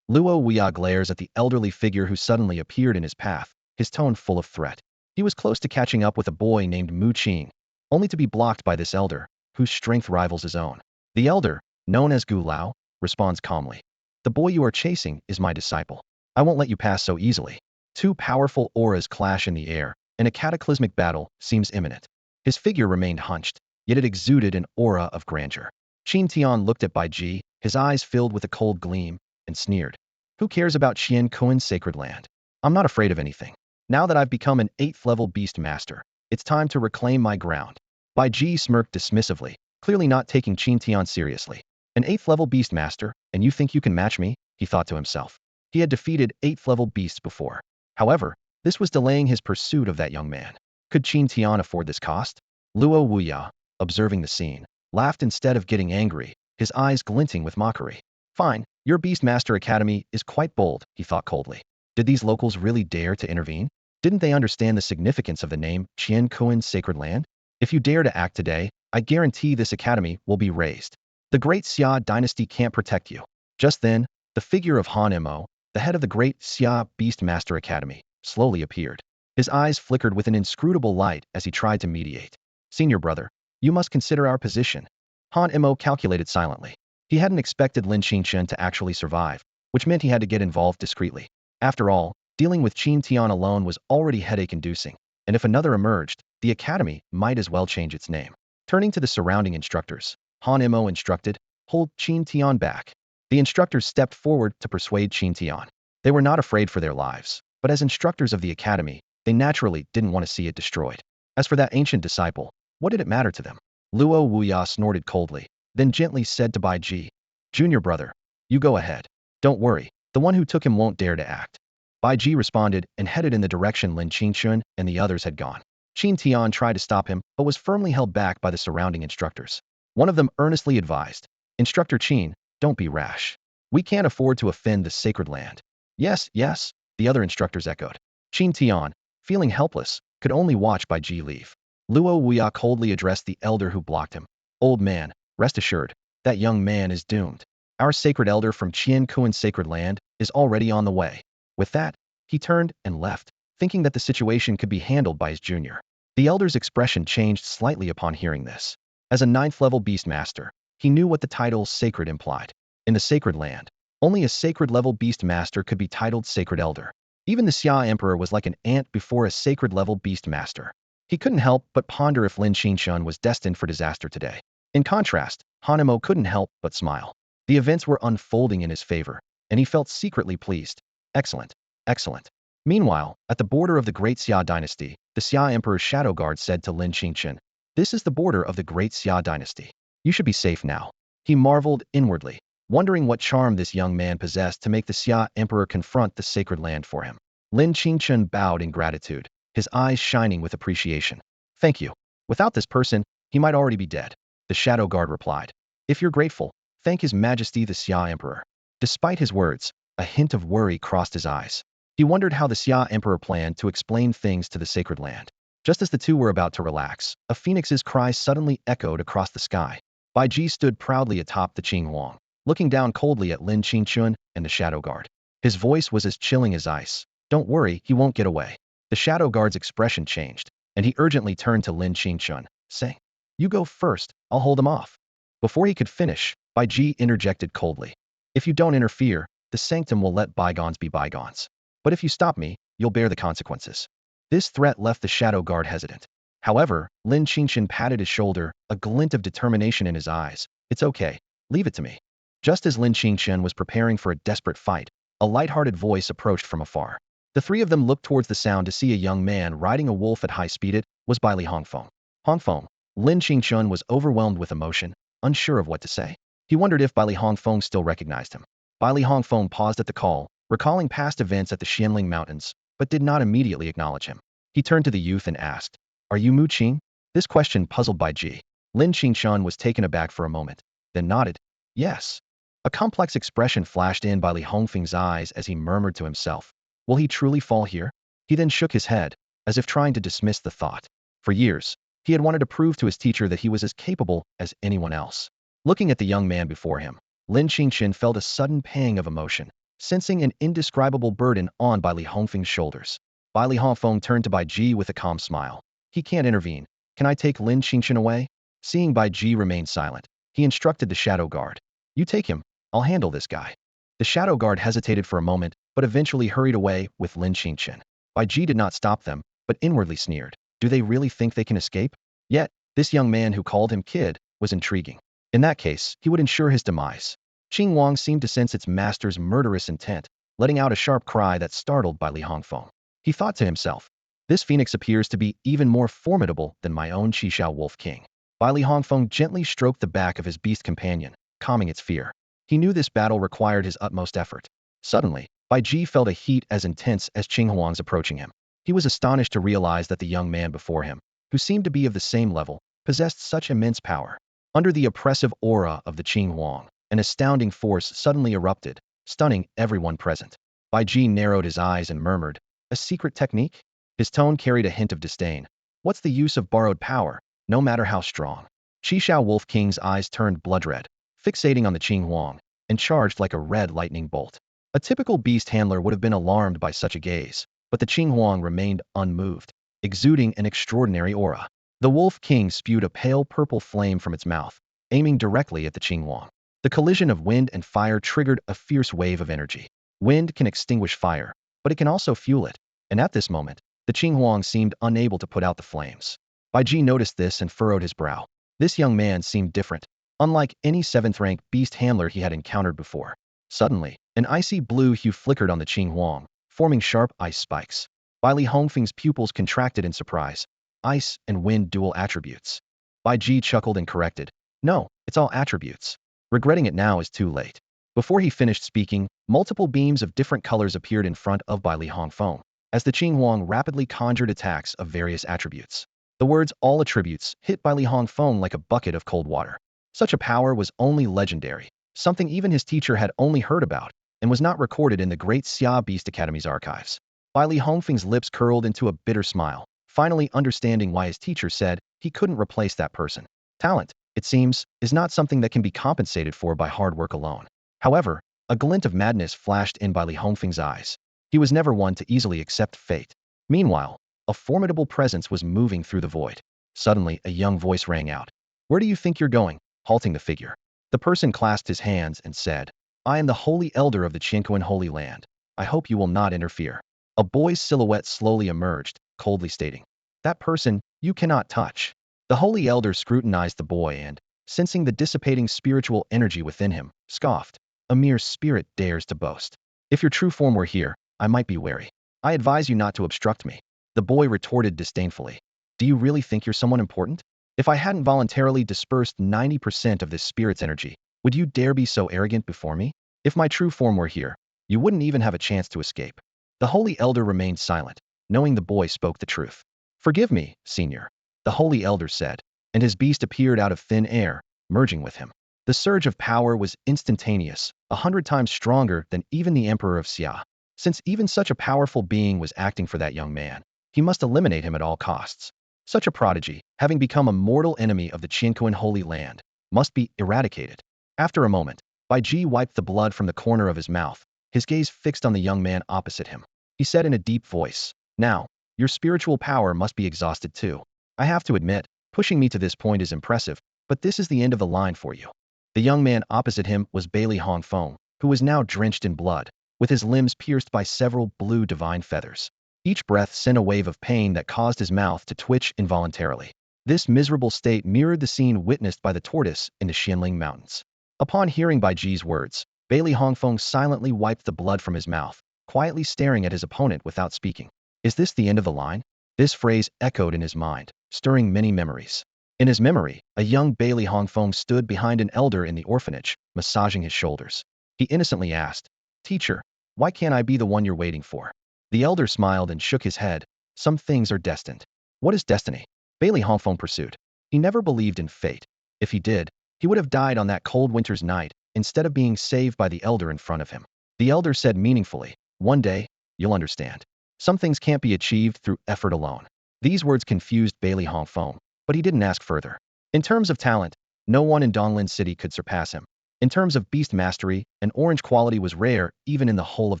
Luo Wuya glares at the elderly figure who suddenly appeared in his path, his tone full of threat. He was close to catching up with a boy named Mu Qing, only to be blocked by this elder, whose strength rivals his own. The elder, known as Gu Lao, responds calmly. The boy you are chasing is my disciple. I won't let you pass so easily. Two powerful auras clash in the air, and a cataclysmic battle seems imminent. His figure remained hunched, yet it exuded an aura of grandeur. Qin Tian looked at Bai Ji, his eyes filled with a cold gleam, and sneered. Who cares about Qian Kuan's sacred land? I'm not afraid of anything. Now that I've become an 8th level beast master, it's time to reclaim my ground. Bai Ji smirked dismissively, clearly not taking Qin Tian seriously. An 8th level beast master, and you think you can match me? He thought to himself. He had defeated 8th level beasts before. However, this was delaying his pursuit of that young man. Could Qin Tian afford this cost? Luo Wuya, observing the scene, laughed instead of getting angry, his eyes glinting with mockery. Fine, your Beastmaster Academy is quite bold, he thought coldly. Did these locals really dare to intervene? Didn't they understand the significance of the name Qian Kuan's sacred land? If you dare to act today, I guarantee this academy will be razed. The great Xia dynasty can't protect you. Just then, the figure of Han Mo, the head of the great Xia Beastmaster Academy, slowly appeared. His eyes flickered with an inscrutable light as he tried to mediate. Senior brother, you must consider our position. Han Mo calculated silently. He hadn't expected Lin Qingchen to actually survive, which meant he had to get involved discreetly. After all, dealing with Qin Tian alone was already headache-inducing, and if another emerged, the academy might as well change its name. Turning to the surrounding instructors, Han Mo instructed, hold Qin Tian back. The instructors stepped forward to persuade Qin Tian. They were not afraid for their lives, but as instructors of the academy, they naturally didn't want to see it destroyed. As for that ancient disciple, what did it matter to them? Luo Wuya snorted coldly, then gently said to Bai Ji, Junior brother, you go ahead. Don't worry, the one who took him won't dare to act. Bai Ji responded and headed in the direction Lin Qingchen and the others had gone. Qin Tian tried to stop him, but was firmly held back by the surrounding instructors. One of them earnestly advised, Instructor Qin, don't be rash. We can't afford to offend the sacred land. Yes, yes, the other instructors echoed. Qin Tian, feeling helpless, could only watch Bai Ji leave. Luo Wuya coldly addressed the elder who blocked him. Old man, rest assured, that young man is doomed. Our sacred elder from Qian Kuan's sacred land is already on the way. With that, he turned and left, thinking that the situation could be handled by his junior. The elder's expression changed slightly upon hearing this. As a 9th level beastmaster, he knew what the title sacred implied. In the sacred land, only a sacred level beastmaster could be titled sacred elder. Even the Xia emperor was like an ant before a sacred level beastmaster. He couldn't help but ponder if Lin Qingchen was destined for disaster today. In contrast, Han Mo couldn't help but smile. The events were unfolding in his favor, and he felt secretly pleased. Excellent, excellent. Meanwhile, at the border of the great Xia dynasty, the Xia emperor's shadow guard said to Lin Qingchen, this is the border of the great Xia dynasty. You should be safe now. He marveled inwardly, wondering what charm this young man possessed to make the Xia emperor confront the sacred land for him. Lin Qingchen bowed in gratitude, his eyes shining with appreciation. Thank you. Without this person, he might already be dead. The shadow guard replied. If you're grateful, thank His Majesty the Xia Emperor. Despite his words, a hint of worry crossed his eyes. He wondered how the Xia Emperor planned to explain things to the sacred land. Just as the two were about to relax, a phoenix's cry suddenly echoed across the sky. Bai Ji stood proudly atop the Qinghuang, looking down coldly at Lin Qingchen and the shadow guard. His voice was as chilling as ice. Don't worry, he won't get away. The shadow guard's expression changed, and he urgently turned to Lin Qingchen, saying, you go first, I'll hold him off. Before he could finish, Bai Ji interjected coldly. If you don't interfere, the sanctum will let bygones be bygones. But if you stop me, you'll bear the consequences. This threat left the shadow guard hesitant. However, Lin Qingchen patted his shoulder, a glint of determination in his eyes. It's okay, leave it to me. Just as Lin Qingchen was preparing for a desperate fight, a light-hearted voice approached from afar. The three of them looked towards the sound to see a young man riding a wolf at high speed. It was Bai Li Hongfeng. Hongfeng. Lin Qingchen was overwhelmed with emotion, unsure of what to say. He wondered if Bai Li Hongfeng still recognized him. Bai Li Hongfeng paused at the call, recalling past events at the Xianling Mountains, but did not immediately acknowledge him. He turned to the youth and asked, "Are you Mu Qing?" This question puzzled Bai Ji. Lin Qingchen was taken aback for a moment, then nodded. Yes. A complex expression flashed in Bai Li Hongfeng's eyes as he murmured to himself, "Will he truly fall here?" He then shook his head, as if trying to dismiss the thought. For years, he had wanted to prove to his teacher that he was as capable as anyone else. Looking at the young man before him, Lin Qingchen felt a sudden pang of emotion, sensing an indescribable burden on Bai Li Hongfeng's shoulders. Bai Li Hongfeng turned to Bai Ji with a calm smile. "He can't intervene. Can I take Lin Qingchen away?" Seeing Bai Ji remain silent, he instructed the shadow guard. "You take him. I'll handle this guy." The shadow guard hesitated for a moment, but eventually hurried away with Lin Qingchen. Bai Ji did not stop them, but inwardly sneered. Do they really think they can escape? Yet, this young man who called him kid was intriguing. In that case, he would ensure his demise. Qing Wang seemed to sense its master's murderous intent, letting out a sharp cry that startled Bai Li Hongfeng. He thought to himself, "This phoenix appears to be even more formidable than my own Qishao Wolf King." Bai Li Hongfeng gently stroked the back of his beast companion, calming its fear. He knew this battle required his utmost effort. Suddenly, Bai Ji felt a heat as intense as Qing Huang's approaching him. He was astonished to realize that the young man before him, who seemed to be of the same level, possessed such immense power. Under the oppressive aura of the Qing Huang, an astounding force suddenly erupted, stunning everyone present. Bai Ji narrowed his eyes and murmured, "A secret technique?" His tone carried a hint of disdain. "What's the use of borrowed power, no matter how strong?" Qishao Wolf King's eyes turned blood-red, fixating on the Qing Huang, and charged like a red lightning bolt. A typical beast handler would have been alarmed by such a gaze, but the Qing Huang remained unmoved, exuding an extraordinary aura. The Wolf King spewed a pale purple flame from its mouth, aiming directly at the Qing Huang. The collision of wind and fire triggered a fierce wave of energy. Wind can extinguish fire, but it can also fuel it, and at this moment, the Qing Huang seemed unable to put out the flames. Bai Ji noticed this and furrowed his brow. This young man seemed different, unlike any 7th-rank beast handler he had encountered before. Suddenly, an icy blue hue flickered on the Qing Huang, forming sharp ice spikes. Bai Li Hongfeng's pupils contracted in surprise. Ice and wind dual attributes. Bai Ji chuckled and corrected. "No, it's all attributes. Regretting it now is too late." Before he finished speaking, multiple beams of different colors appeared in front of Bai Li Hongfeng, as the Qing Huang rapidly conjured attacks of various attributes. The words "all attributes" hit Bai Li Hongfeng like a bucket of cold water. Such a power was only legendary, something even his teacher had only heard about, and was not recorded in the Great Xia Beast Academy's archives. Bai Li Hongfeng's lips curled into a bitter smile, finally understanding why his teacher said he couldn't replace that person. Talent, it seems, is not something that can be compensated for by hard work alone. However, a glint of madness flashed in Bai Li Hongfeng's eyes. He was never one to easily accept fate. Meanwhile, a formidable presence was moving through the void. Suddenly, a young voice rang out. "Where do you think you're going?" halting the figure. The person clasped his hands and said, "I am the Holy Elder of the Qianquan Holy Land. I hope you will not interfere." A boy's silhouette slowly emerged, coldly stating, "That person, you cannot touch." The Holy Elder scrutinized the boy and, sensing the dissipating spiritual energy within him, scoffed. "A mere spirit dares to boast. If your true form were here, I might be wary. I advise you not to obstruct me." The boy retorted disdainfully. "Do you really think you're someone important? If I hadn't voluntarily dispersed 90% of this spirit's energy, would you dare be so arrogant before me? If my true form were here, you wouldn't even have a chance to escape." The Holy Elder remained silent, knowing the boy spoke the truth. "Forgive me, Senior," the Holy Elder said, and his beast appeared out of thin air, merging with him. The surge of power was instantaneous, 100 times stronger than even the Emperor of Xia. Since even such a powerful being was acting for that young man, he must eliminate him at all costs. Such a prodigy, having become a mortal enemy of the Qianquan Holy Land, must be eradicated. After a moment, Bai Ji wiped the blood from the corner of his mouth, his gaze fixed on the young man opposite him. He said in a deep voice, "Now, your spiritual power must be exhausted too. I have to admit, pushing me to this point is impressive, but this is the end of the line for you." The young man opposite him was Bai Li Hongfeng, who was now drenched in blood, with his limbs pierced by several blue divine feathers. Each breath sent a wave of pain that caused his mouth to twitch involuntarily. This miserable state mirrored the scene witnessed by the tortoise in the Xianling Mountains. Upon hearing Bai Ji's words, Bailey Hongfeng silently wiped the blood from his mouth, quietly staring at his opponent without speaking. Is this the end of the line? This phrase echoed in his mind, stirring many memories. In his memory, a young Bailey Hongfeng stood behind an elder in the orphanage, massaging his shoulders. He innocently asked, "Teacher, why can't I be the one you're waiting for?" The elder smiled and shook his head. Some things are destined. What is destiny? Bailey Hongfeng pursued. He never believed in fate. If he did, he would have died on that cold winter's night, instead of being saved by the elder in front of him. The elder said meaningfully, "One day, you'll understand. Some things can't be achieved through effort alone." These words confused Bailey Hongfeng, but he didn't ask further. In terms of talent, no one in Donglin City could surpass him. In terms of beast mastery, an orange quality was rare even in the whole of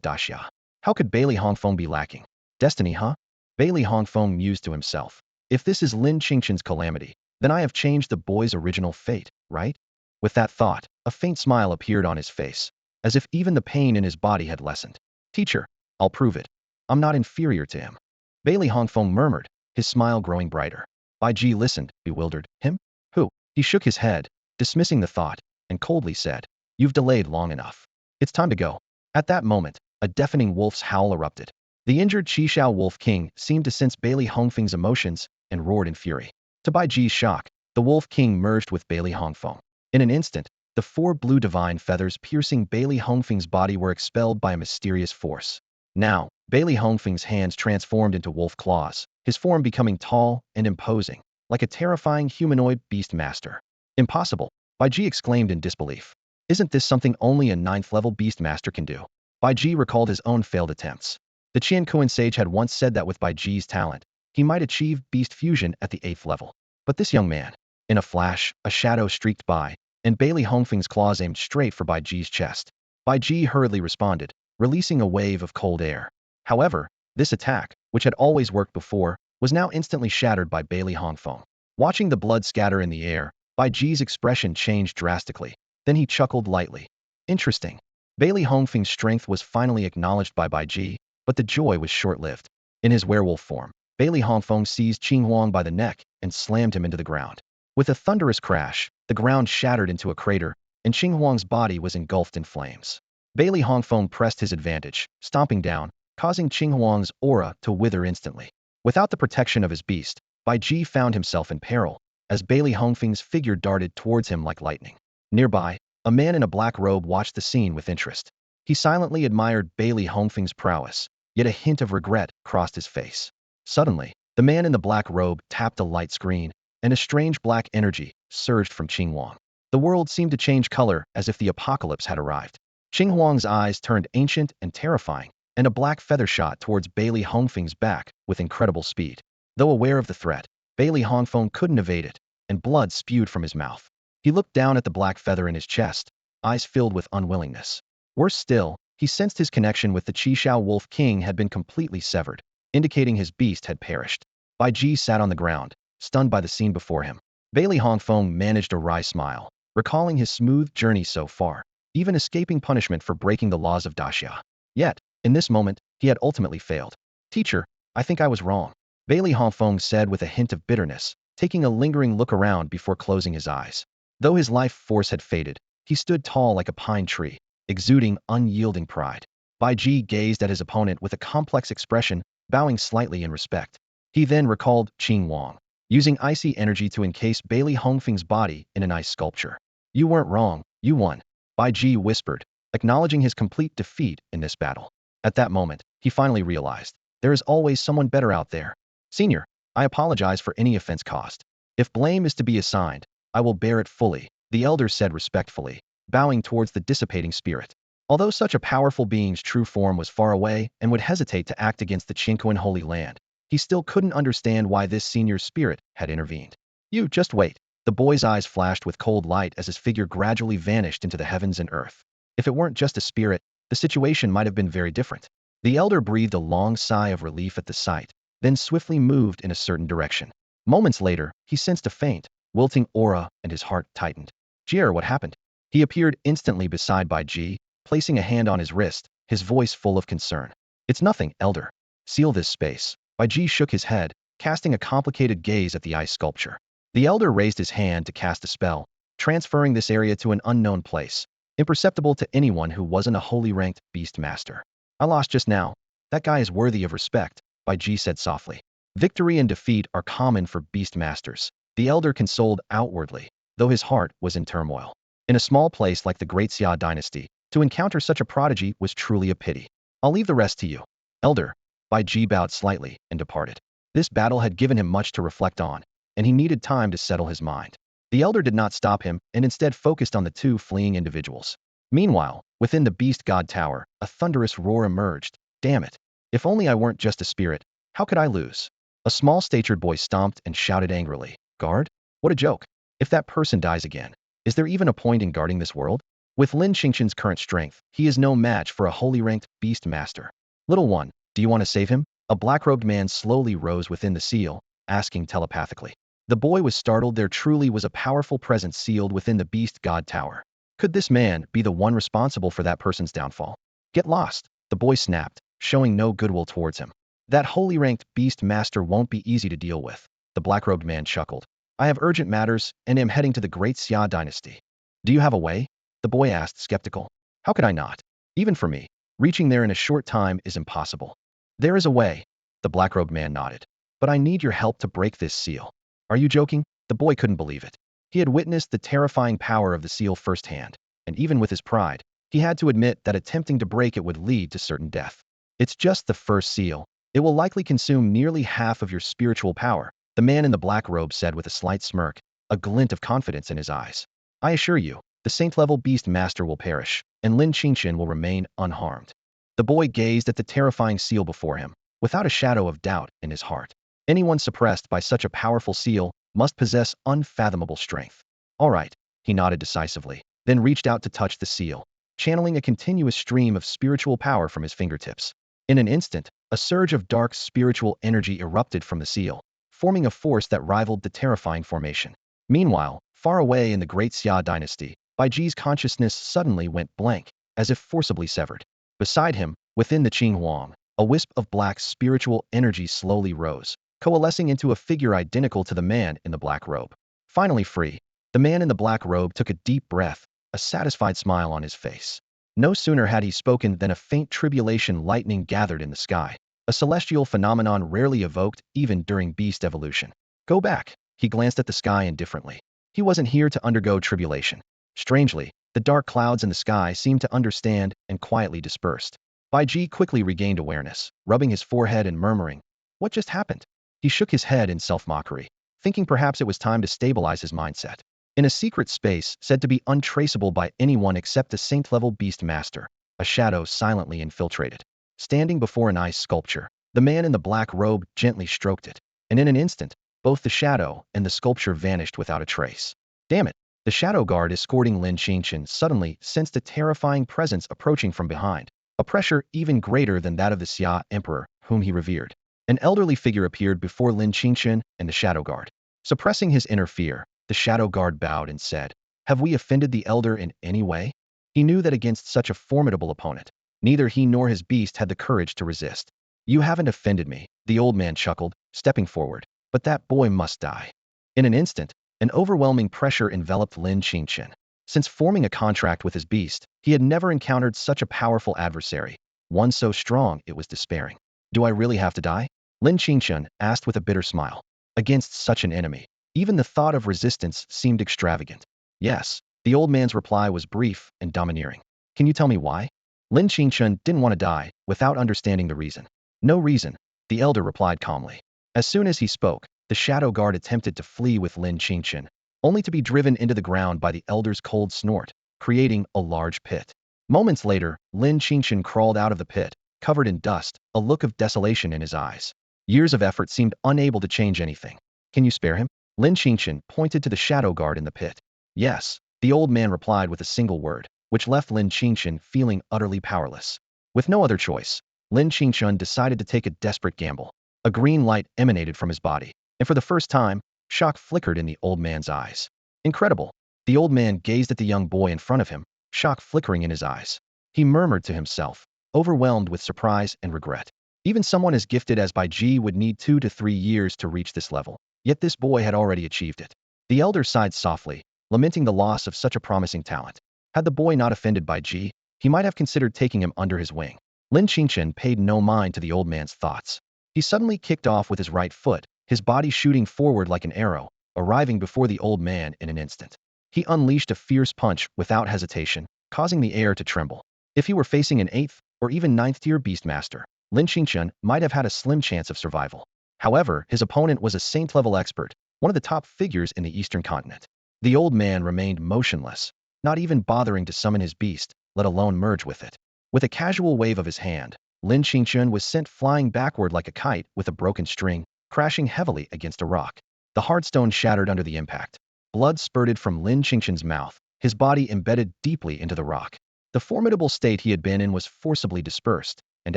Daxia. How could Bailey Hongfeng be lacking? Destiny, huh? Bailey Hongfeng mused to himself. If this is Lin Qingchen's calamity, then I have changed the boy's original fate, right? With that thought, a faint smile appeared on his face, as if even the pain in his body had lessened. "Teacher, I'll prove it. I'm not inferior to him." Bailey Hongfeng murmured, his smile growing brighter. Bai Ji listened, bewildered. "Him? Who?" He shook his head, dismissing the thought, and coldly said, "You've delayed long enough. It's time to go." At that moment, a deafening wolf's howl erupted. The injured Qishao Wolf King seemed to sense Bailey Hongfeng's emotions and roared in fury. To Bai Ji's shock, the Wolf King merged with Bailey Hongfeng. In an instant, the 4 blue divine feathers piercing Bailey Hongfeng's body were expelled by a mysterious force. Now, Bailey Hongfeng's hands transformed into wolf claws, his form becoming tall and imposing, like a terrifying humanoid beast master. "Impossible," Bai Ji exclaimed in disbelief. "Isn't this something only a 9th-level beast master can do?" Bai Ji recalled his own failed attempts. The Qian Kuan sage had once said that with Bai Ji's talent, he might achieve beast fusion at the 8th level. But this young man— In a flash, a shadow streaked by, and Bailey Hongfeng's claws aimed straight for Bai Ji's chest. Bai Ji hurriedly responded, releasing a wave of cold air. However, this attack, which had always worked before, was now instantly shattered by Bailey Hongfeng. Watching the blood scatter in the air, Bai Ji's expression changed drastically. Then he chuckled lightly. Interesting. Bailey Hongfeng's strength was finally acknowledged by Bai Ji, but the joy was short-lived. In his werewolf form, Bailey Hongfeng seized Qing Huang by the neck and slammed him into the ground. With a thunderous crash, the ground shattered into a crater, and Qing Huang's body was engulfed in flames. Bailey Hongfeng pressed his advantage, stomping down, causing Qing Huang's aura to wither instantly. Without the protection of his beast, Bai Ji found himself in peril, as Bailey Hongfeng's figure darted towards him like lightning. Nearby, a man in a black robe watched the scene with interest. He silently admired Bailey Hongfeng's prowess, yet a hint of regret crossed his face. Suddenly, the man in the black robe tapped a light screen, and a strange black energy surged from Qing Huang. The world seemed to change color as if the apocalypse had arrived. Qing Huang's eyes turned ancient and terrifying, and a black feather shot towards Bailey Hongfeng's back with incredible speed. Though aware of the threat, Bailey Hongfeng couldn't evade it, and blood spewed from his mouth. He looked down at the black feather in his chest, eyes filled with unwillingness. Worse still, he sensed his connection with the Qishao Wolf King had been completely severed, indicating his beast had perished. Bai Ji sat on the ground, stunned by the scene before him. Bailey Hongfeng managed a wry smile, recalling his smooth journey so far, even escaping punishment for breaking the laws of Daxia. Yet, in this moment, he had ultimately failed. "Teacher, I think I was wrong," Bailey Hongfeng said with a hint of bitterness, taking a lingering look around before closing his eyes. Though his life force had faded, he stood tall like a pine tree, exuding unyielding pride. Bai Ji gazed at his opponent with a complex expression, bowing slightly in respect. He then recalled Qing Huang, using icy energy to encase Bailey Hongfeng's body in an ice sculpture. "You weren't wrong, you won," Bai Ji whispered, acknowledging his complete defeat in this battle. At that moment, he finally realized, there is always someone better out there. "Senior, I apologize for any offense caused. If blame is to be assigned, I will bear it fully," the elder said respectfully, bowing towards the dissipating spirit. Although such a powerful being's true form was far away and would hesitate to act against the Qingquan Holy Land, he still couldn't understand why this senior spirit had intervened. "You just wait." The boy's eyes flashed with cold light as his figure gradually vanished into the heavens and earth. If it weren't just a spirit, the situation might have been very different. The elder breathed a long sigh of relief at the sight, then swiftly moved in a certain direction. Moments later, he sensed a faint, wilting aura and his heart tightened. "Jier, what happened?" He appeared instantly beside Bai Ji, placing a hand on his wrist, his voice full of concern. "It's nothing, elder. Seal this space." Bai Ji shook his head, casting a complicated gaze at the ice sculpture. The elder raised his hand to cast a spell, transferring this area to an unknown place, imperceptible to anyone who wasn't a holy ranked beast master. I lost just now. That guy is worthy of respect, Bai Ji said softly. Victory and defeat are common for beast masters. The elder consoled outwardly, though his heart was in turmoil. In a small place like the Great Xia dynasty, to encounter such a prodigy was truly a pity. I'll leave the rest to you. Elder, Bai Ji bowed slightly and departed. This battle had given him much to reflect on, and he needed time to settle his mind. The elder did not stop him and instead focused on the two fleeing individuals. Meanwhile, within the beast god tower, a thunderous roar emerged. Damn it. If only I weren't just a spirit, how could I lose? A small-statured boy stomped and shouted angrily. Guard? What a joke. If that person dies again, is there even a point in guarding this world? With Lin Qingchen's current strength, he is no match for a holy ranked beast master. Little one, do you want to save him? A black-robed man slowly rose within the seal, asking telepathically. The boy was startled. There truly was a powerful presence sealed within the beast god tower. Could this man be the one responsible for that person's downfall? Get lost, the boy snapped, showing no goodwill towards him. That holy ranked beast master won't be easy to deal with. The black-robed man chuckled. I have urgent matters and am heading to the Great Xia dynasty. Do you have a way? The boy asked, skeptical. How could I not? Even for me, reaching there in a short time is impossible. There is a way. The black-robed man nodded. But I need your help to break this seal. Are you joking? The boy couldn't believe it. He had witnessed the terrifying power of the seal firsthand, and even with his pride, he had to admit that attempting to break it would lead to certain death. It's just the first seal. It will likely consume nearly half of your spiritual power, the man in the black robe said with a slight smirk, a glint of confidence in his eyes. I assure you, the saint-level beast master will perish, and Lin Qingchen will remain unharmed. The boy gazed at the terrifying seal before him, without a shadow of doubt in his heart. Anyone suppressed by such a powerful seal must possess unfathomable strength. All right, he nodded decisively, then reached out to touch the seal, channeling a continuous stream of spiritual power from his fingertips. In an instant, a surge of dark spiritual energy erupted from the seal, forming a force that rivaled the terrifying formation. Meanwhile, far away in the Great Xia dynasty, Bai Ji's consciousness suddenly went blank, as if forcibly severed. Beside him, within the Qinghuang, a wisp of black spiritual energy slowly rose, coalescing into a figure identical to the man in the black robe. Finally free, the man in the black robe took a deep breath, a satisfied smile on his face. No sooner had he spoken than a faint tribulation lightning gathered in the sky, a celestial phenomenon rarely evoked even during beast evolution. Go back. He glanced at the sky indifferently. He wasn't here to undergo tribulation. Strangely, the dark clouds in the sky seemed to understand and quietly dispersed. Bai Ji quickly regained awareness, rubbing his forehead and murmuring, what just happened? He shook his head in self-mockery, thinking perhaps it was time to stabilize his mindset. In a secret space said to be untraceable by anyone except the saint-level beast master, a shadow silently infiltrated. Standing before an ice sculpture, the man in the black robe gently stroked it, and in an instant, both the shadow and the sculpture vanished without a trace. Damn it! The shadow guard escorting Lin Qingchen suddenly sensed a terrifying presence approaching from behind, a pressure even greater than that of the Xia emperor, whom he revered. An elderly figure appeared before Lin Qingchen and the shadow guard. Suppressing his inner fear, the shadow guard bowed and said, have we offended the elder in any way? He knew that against such a formidable opponent, neither he nor his beast had the courage to resist. You haven't offended me, the old man chuckled, stepping forward, but that boy must die. In an instant, an overwhelming pressure enveloped Lin Qingchen. Since forming a contract with his beast, he had never encountered such a powerful adversary, one so strong it was despairing. Do I really have to die? Lin Qingchen asked with a bitter smile. Against such an enemy, even the thought of resistance seemed extravagant. Yes, the old man's reply was brief and domineering. Can you tell me why? Lin Qingchen didn't want to die without understanding the reason. No reason, the elder replied calmly. As soon as he spoke, the shadow guard attempted to flee with Lin Qingchen, only to be driven into the ground by the elder's cold snort, creating a large pit. Moments later, Lin Qingchen crawled out of the pit, covered in dust, a look of desolation in his eyes. Years of effort seemed unable to change anything. Can you spare him? Lin Qingchen pointed to the shadow guard in the pit. Yes, the old man replied with a single word, which left Lin Qingchen feeling utterly powerless. With no other choice, Lin Qingchen decided to take a desperate gamble. A green light emanated from his body, and for the first time, shock flickered in the old man's eyes. Incredible. The old man gazed at the young boy in front of him, shock flickering in his eyes. He murmured to himself, overwhelmed with surprise and regret. Even someone as gifted as Bai Ji would need 2 to 3 years to reach this level, yet this boy had already achieved it. The elder sighed softly, lamenting the loss of such a promising talent. Had the boy not offended by Ji, he might have considered taking him under his wing. Lin Qingchen paid no mind to the old man's thoughts. He suddenly kicked off with his right foot, his body shooting forward like an arrow, arriving before the old man in an instant. He unleashed a fierce punch without hesitation, causing the air to tremble. If he were facing an 8th or even 9th-tier beastmaster, Lin Qingchen might have had a slim chance of survival. However, his opponent was a saint-level expert, one of the top figures in the eastern continent. The old man remained motionless, not even bothering to summon his beast, let alone merge with it. With a casual wave of his hand, Lin Qingchen was sent flying backward like a kite with a broken string, crashing heavily against a rock. The hardstone shattered under the impact. Blood spurted from Lin Qingchen's mouth, his body embedded deeply into the rock. The formidable state he had been in was forcibly dispersed, and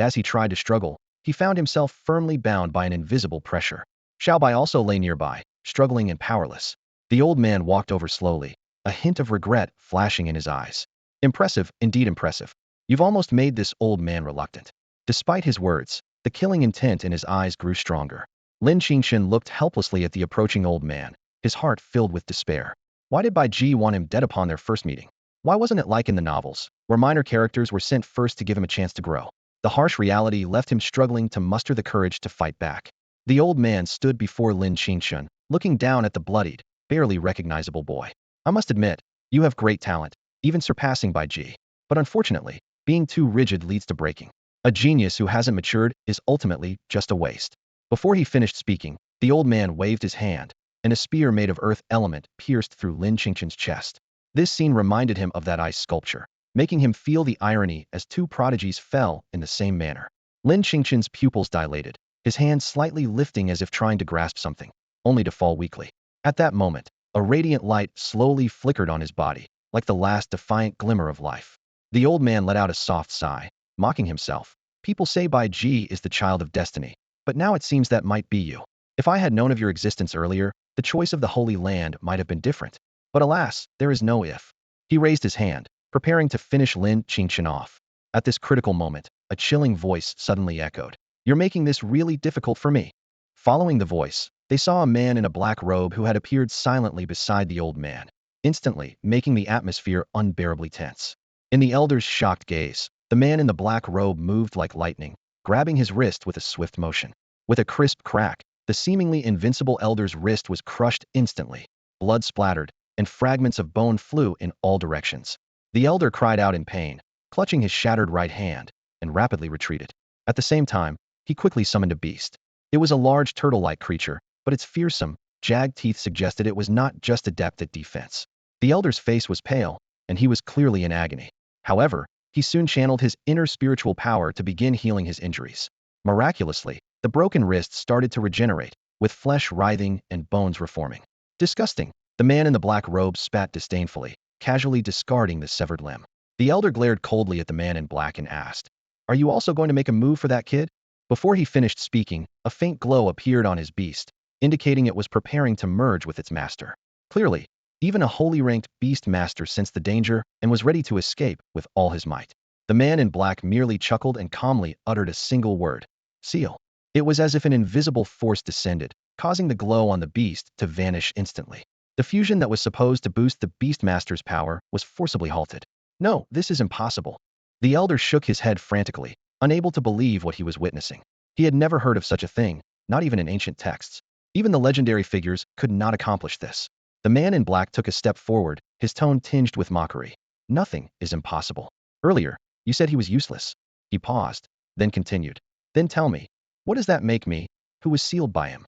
as he tried to struggle, he found himself firmly bound by an invisible pressure. Xiaobai also lay nearby, struggling and powerless. The old man walked over slowly, a hint of regret flashing in his eyes. Impressive, indeed impressive. You've almost made this old man reluctant. Despite his words, the killing intent in his eyes grew stronger. Lin Qingchen looked helplessly at the approaching old man, his heart filled with despair. Why did Bai Ji want him dead upon their first meeting? Why wasn't it like in the novels, where minor characters were sent first to give him a chance to grow? The harsh reality left him struggling to muster the courage to fight back. The old man stood before Lin Qingchen, looking down at the bloodied, barely recognizable boy. I must admit, you have great talent, even surpassing Bai Ji. But unfortunately, being too rigid leads to breaking. A genius who hasn't matured is ultimately just a waste. Before he finished speaking, the old man waved his hand, and a spear made of earth element pierced through Lin Qingchen's chest. This scene reminded him of that ice sculpture, making him feel the irony as two prodigies fell in the same manner. Lin Qingchen's pupils dilated, his hand slightly lifting as if trying to grasp something, only to fall weakly. At that moment, a radiant light slowly flickered on his body, like the last defiant glimmer of life. The old man let out a soft sigh, mocking himself. People say Bai Ji is the child of destiny, but now it seems that might be you. If I had known of your existence earlier, the choice of the Holy Land might have been different. But alas, there is no if. He raised his hand, preparing to finish Lin Qingchen off. At this critical moment, a chilling voice suddenly echoed. You're making this really difficult for me. Following the voice, they saw a man in a black robe who had appeared silently beside the old man, instantly making the atmosphere unbearably tense. In the elder's shocked gaze, the man in the black robe moved like lightning, grabbing his wrist with a swift motion. With a crisp crack, the seemingly invincible elder's wrist was crushed instantly. Blood splattered, and fragments of bone flew in all directions. The elder cried out in pain, clutching his shattered right hand, and rapidly retreated. At the same time, he quickly summoned a beast. It was a large turtle-like creature, but its fearsome, jagged teeth suggested it was not just adept at defense. The elder's face was pale, and he was clearly in agony. However, he soon channeled his inner spiritual power to begin healing his injuries. Miraculously, the broken wrist started to regenerate, with flesh writhing and bones reforming. Disgusting, the man in the black robe spat disdainfully, casually discarding the severed limb. The elder glared coldly at the man in black and asked, "Are you also going to make a move for that kid?" Before he finished speaking, a faint glow appeared on his beast, indicating it was preparing to merge with its master. Clearly, even a holy ranked beast master sensed the danger and was ready to escape with all his might. The man in black merely chuckled and calmly uttered a single word. Seal. It was as if an invisible force descended, causing the glow on the beast to vanish instantly. The fusion that was supposed to boost the beastmaster's power was forcibly halted. No, this is impossible. The elder shook his head frantically, unable to believe what he was witnessing. He had never heard of such a thing, not even in ancient texts. Even the legendary figures could not accomplish this. The man in black took a step forward, his tone tinged with mockery. Nothing is impossible. Earlier, you said he was useless. He paused, then continued. Then tell me, what does that make me, who was sealed by him?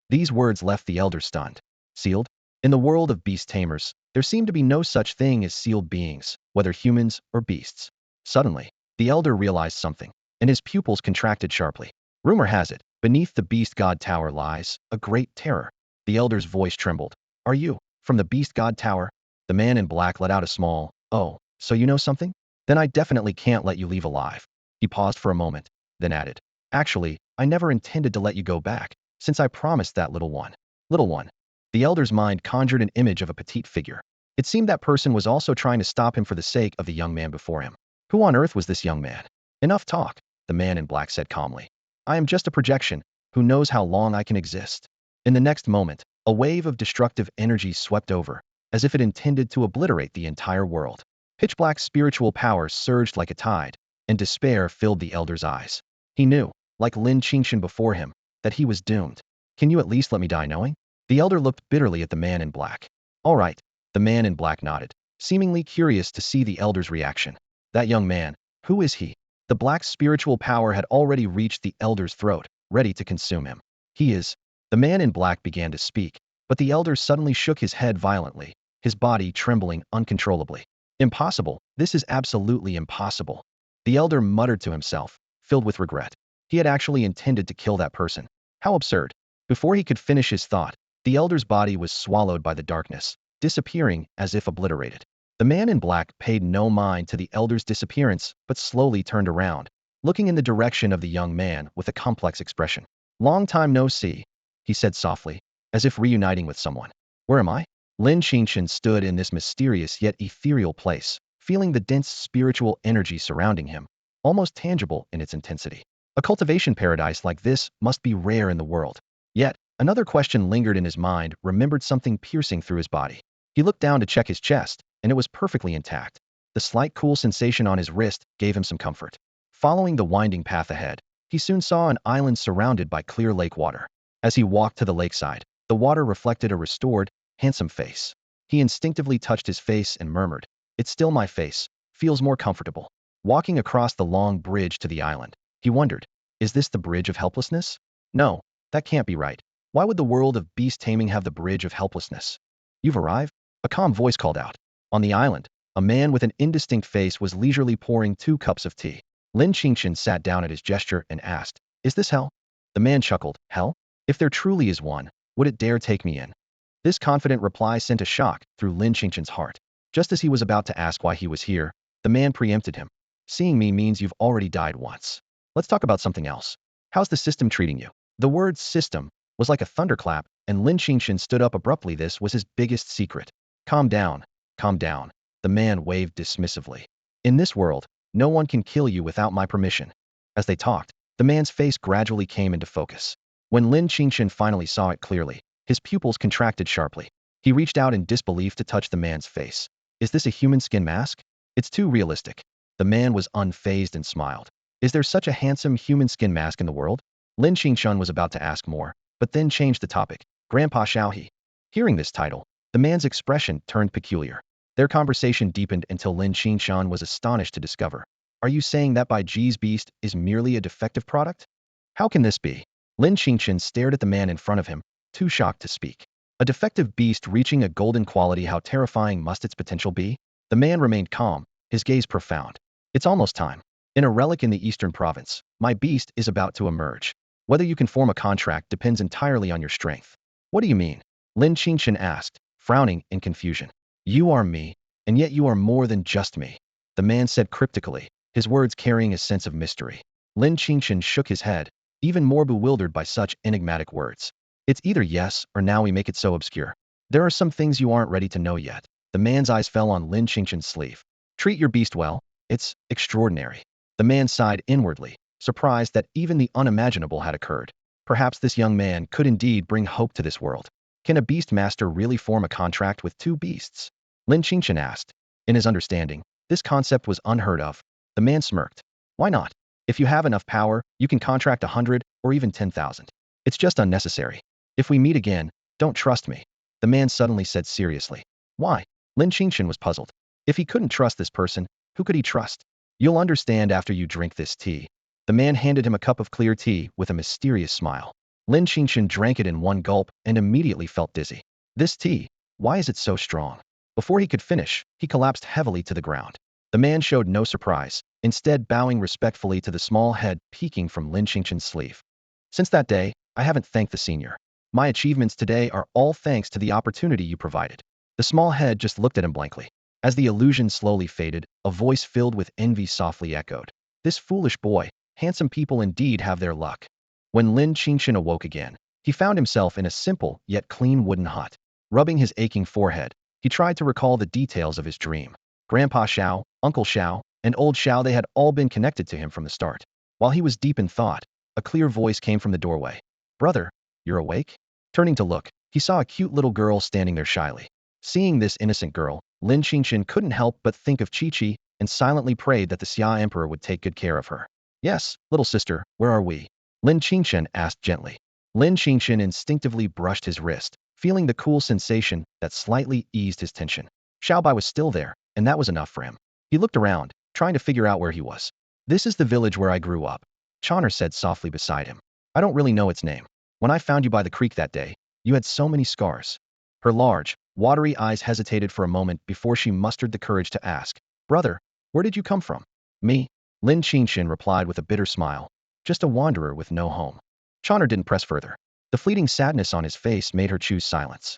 These words left the elder stunned. Sealed? In the world of beast tamers, there seemed to be no such thing as sealed beings, whether humans or beasts. Suddenly, the elder realized something, and his pupils contracted sharply. Rumor has it, beneath the beast god tower lies a great terror. The elder's voice trembled. Are you from the beast god tower? The man in black let out a small, "Oh, so you know something? Then I definitely can't let you leave alive." He paused for a moment, then added, "Actually, I never intended to let you go back, since I promised that little one." Little one. The elder's mind conjured an image of a petite figure. It seemed that person was also trying to stop him for the sake of the young man before him. Who on earth was this young man? Enough talk, the man in black said calmly. I am just a projection. Who knows how long I can exist? In the next moment, a wave of destructive energy swept over, as if it intended to obliterate the entire world. Pitch-black spiritual power surged like a tide, and despair filled the elder's eyes. He knew, like Lin Qingchen before him, that he was doomed. Can you at least let me die knowing? The elder looked bitterly at the man in black. All right, the man in black nodded, seemingly curious to see the elder's reaction. That young man, who is he? The black spiritual power had already reached the elder's throat, ready to consume him. He is. The man in black began to speak, but the elder suddenly shook his head violently, his body trembling uncontrollably. Impossible, this is absolutely impossible. The elder muttered to himself, filled with regret. He had actually intended to kill that person. How absurd. Before he could finish his thought, the elder's body was swallowed by the darkness, disappearing as if obliterated. The man in black paid no mind to the elder's disappearance, but slowly turned around, looking in the direction of the young man with a complex expression. Long time no see, he said softly, as if reuniting with someone. Where am I? Lin Qingchen stood in this mysterious yet ethereal place, feeling the dense spiritual energy surrounding him, almost tangible in its intensity. A cultivation paradise like this must be rare in the world. Yet, another question lingered in his mind, remembered something piercing through his body. He looked down to check his chest, and it was perfectly intact. The slight cool sensation on his wrist gave him some comfort. Following the winding path ahead, he soon saw an island surrounded by clear lake water. As he walked to the lakeside, the water reflected a restored, handsome face. He instinctively touched his face and murmured, "It's still my face, feels more comfortable." Walking across the long bridge to the island, he wondered, is this the bridge of helplessness? No, that can't be right. Why would the world of beast taming have the bridge of helplessness? You've arrived? A calm voice called out. On the island, a man with an indistinct face was leisurely pouring 2 cups of tea. Lin Qingchen sat down at his gesture and asked, "Is this hell?" The man chuckled, "Hell? If there truly is one, would it dare take me in?" This confident reply sent a shock through Lin Qingchen's heart. Just as he was about to ask why he was here, the man preempted him. "Seeing me means you've already died once. Let's talk about something else. How's the system treating you?" The word system was like a thunderclap, and Lin Qingchen stood up abruptly. This was his biggest secret. Calm down, calm down. The man waved dismissively. "In this world, no one can kill you without my permission." As they talked, the man's face gradually came into focus. When Lin Qingchen finally saw it clearly, his pupils contracted sharply. He reached out in disbelief to touch the man's face. "Is this a human skin mask? It's too realistic." The man was unfazed and smiled. "Is there such a handsome human skin mask in the world?" Lin Qingchen was about to ask more, but then changed the topic. "Grandpa Xiaohe." Hearing this title, the man's expression turned peculiar. Their conversation deepened until Lin Qingchen was astonished to discover. "Are you saying that Bai Ji's beast is merely a defective product? How can this be?" Lin Qingchen stared at the man in front of him, too shocked to speak. "A defective beast reaching a golden quality, how terrifying must its potential be?" The man remained calm, his gaze profound. "It's almost time. In a relic in the eastern province, my beast is about to emerge. Whether you can form a contract depends entirely on your strength." "What do you mean?" Lin Qingchen asked, frowning in confusion. "You are me, and yet you are more than just me," the man said cryptically, his words carrying a sense of mystery. Lin Qingchen shook his head, even more bewildered by such enigmatic words. "It's either yes or now we make it so obscure. There are some things you aren't ready to know yet." The man's eyes fell on Lin Qingchen's sleeve. "Treat your beast well. It's extraordinary." The man sighed inwardly, surprised that even the unimaginable had occurred. Perhaps this young man could indeed bring hope to this world. Can a beast master really form a contract with 2 beasts? Lin Qingchen asked. In his understanding, this concept was unheard of. The man smirked. "Why not? If you have enough power, you can contract 100 or even 10,000. It's just unnecessary. If we meet again, don't trust me," the man suddenly said seriously. "Why?" Lin Qingchen was puzzled. If he couldn't trust this person, who could he trust? "You'll understand after you drink this tea." The man handed him a cup of clear tea with a mysterious smile. Lin Qingchen drank it in one gulp and immediately felt dizzy. "This tea, why is it so strong?" Before he could finish, he collapsed heavily to the ground. The man showed no surprise, instead bowing respectfully to the small head peeking from Lin Qingchen's sleeve. "Since that day, I haven't thanked the senior. My achievements today are all thanks to the opportunity you provided." The small head just looked at him blankly. As the illusion slowly faded, a voice filled with envy softly echoed. "This foolish boy, handsome people indeed have their luck." When Lin Qingchen awoke again, he found himself in a simple yet clean wooden hut. Rubbing his aching forehead, he tried to recall the details of his dream. Grandpa Xiao, Uncle Xiao, and Old Xiao, they had all been connected to him from the start. While he was deep in thought, a clear voice came from the doorway. "Brother, you're awake?" Turning to look, he saw a cute little girl standing there shyly. Seeing this innocent girl, Lin Qingchen couldn't help but think of Chi-Chi and silently prayed that the Xia Emperor would take good care of her. Yes, little sister, where are we? Lin Qingchen asked gently. Lin Qingchen instinctively brushed his wrist, feeling the cool sensation that slightly eased his tension. Xiaobai was still there, and that was enough for him. He looked around, trying to figure out where he was. This is the village where I grew up, Chawner said softly beside him. I don't really know its name. When I found you by the creek that day, you had so many scars. Her large, watery eyes hesitated for a moment before she mustered the courage to ask, Brother, where did you come from? Me? Lin Qingchen replied with a bitter smile. Just a wanderer with no home. Chawner didn't press further. The fleeting sadness on his face made her choose silence.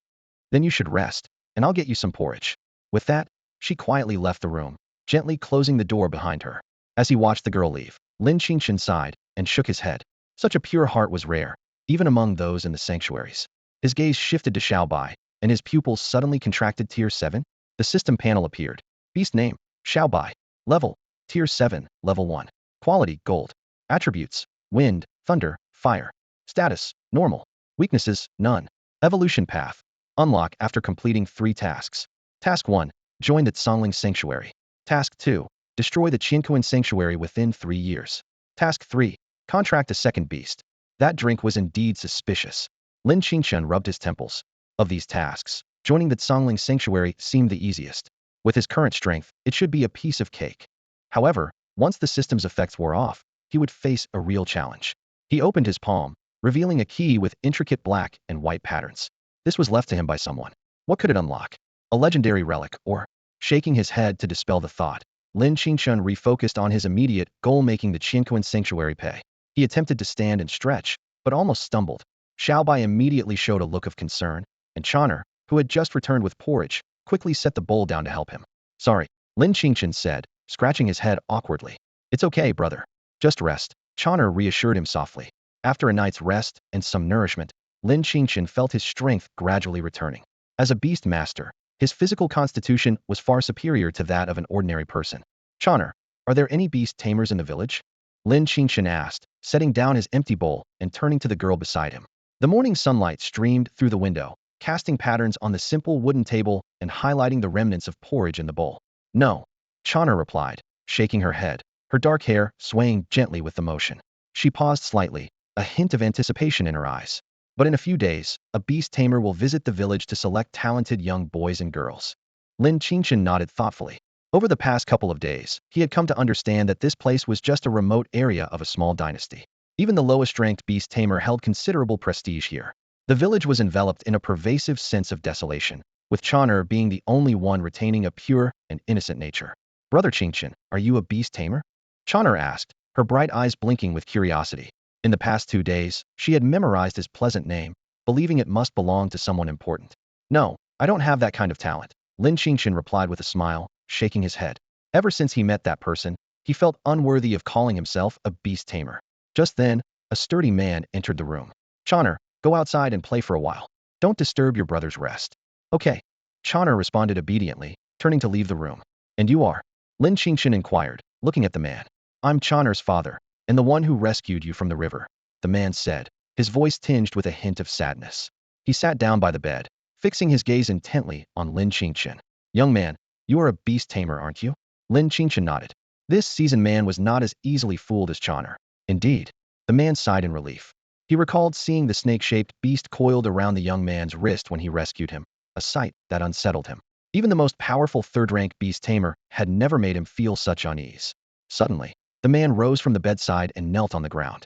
Then you should rest, and I'll get you some porridge. With that, she quietly left the room, gently closing the door behind her. As he watched the girl leave, Lin Qingchen sighed and shook his head. Such a pure heart was rare, even among those in the sanctuaries. His gaze shifted to Xiaobai, and his pupils suddenly contracted. Tier 7? The system panel appeared. Beast name, Xiaobai. Level, Tier 7, Level 1. Quality, Gold. Attributes, Wind, Thunder, Fire. Status, Normal. Weaknesses, None. Evolution path. Unlock after completing 3 tasks. Task 1. Join the Tsongling Sanctuary. Task 2. Destroy the Qianquan Sanctuary within 3 years. Task 3. Contract a second beast. That drink was indeed suspicious. Lin Qingchen rubbed his temples. Of these tasks, joining the Tsongling Sanctuary seemed the easiest. With his current strength, it should be a piece of cake. However, once the system's effects wore off, he would face a real challenge. He opened his palm, revealing a key with intricate black and white patterns. This was left to him by someone. What could it unlock? A legendary relic, or? Shaking his head to dispel the thought, Lin Qingchen refocused on his immediate goal, making the Qianquan Sanctuary pay. He attempted to stand and stretch, but almost stumbled. Xiaobai immediately showed a look of concern, and Chawner, who had just returned with porridge, quickly set the bowl down to help him. Sorry, Lin Qingchen said, scratching his head awkwardly. It's okay, brother. Just rest, Chawner reassured him softly. After a night's rest and some nourishment, Lin Qingchen felt his strength gradually returning. As a beast master, his physical constitution was far superior to that of an ordinary person. Chawner, are there any beast tamers in the village? Lin Qingchen asked, setting down his empty bowl and turning to the girl beside him. The morning sunlight streamed through the window, casting patterns on the simple wooden table and highlighting the remnants of porridge in the bowl. No, Chawner replied, shaking her head, her dark hair swaying gently with the motion. She paused slightly, a hint of anticipation in her eyes. But in a few days, a beast tamer will visit the village to select talented young boys and girls. Lin Qingchen nodded thoughtfully. Over the past couple of days, he had come to understand that this place was just a remote area of a small dynasty. Even the lowest-ranked beast tamer held considerable prestige here. The village was enveloped in a pervasive sense of desolation, with Chawner being the only one retaining a pure and innocent nature. Brother Qingchen, are you a beast tamer? Chawner asked, her bright eyes blinking with curiosity. In the past 2 days, she had memorized his pleasant name, believing it must belong to someone important. No, I don't have that kind of talent, Lin Qingchen replied with a smile, shaking his head. Ever since he met that person, he felt unworthy of calling himself a beast tamer. Just then, a sturdy man entered the room. Chawner, go outside and play for a while. Don't disturb your brother's rest. Okay. Chawner responded obediently, turning to leave the room. And you are? Lin Qingchen inquired, looking at the man. I'm Chawner's father, and the one who rescued you from the river, the man said, his voice tinged with a hint of sadness. He sat down by the bed, fixing his gaze intently on Lin Qingchen. Young man, you are a beast tamer, aren't you? Lin Qingchen nodded. This seasoned man was not as easily fooled as Chawner. Indeed, the man sighed in relief. He recalled seeing the snake-shaped beast coiled around the young man's wrist when he rescued him, a sight that unsettled him. Even the most powerful third-rank beast tamer had never made him feel such unease. Suddenly, the man rose from the bedside and knelt on the ground.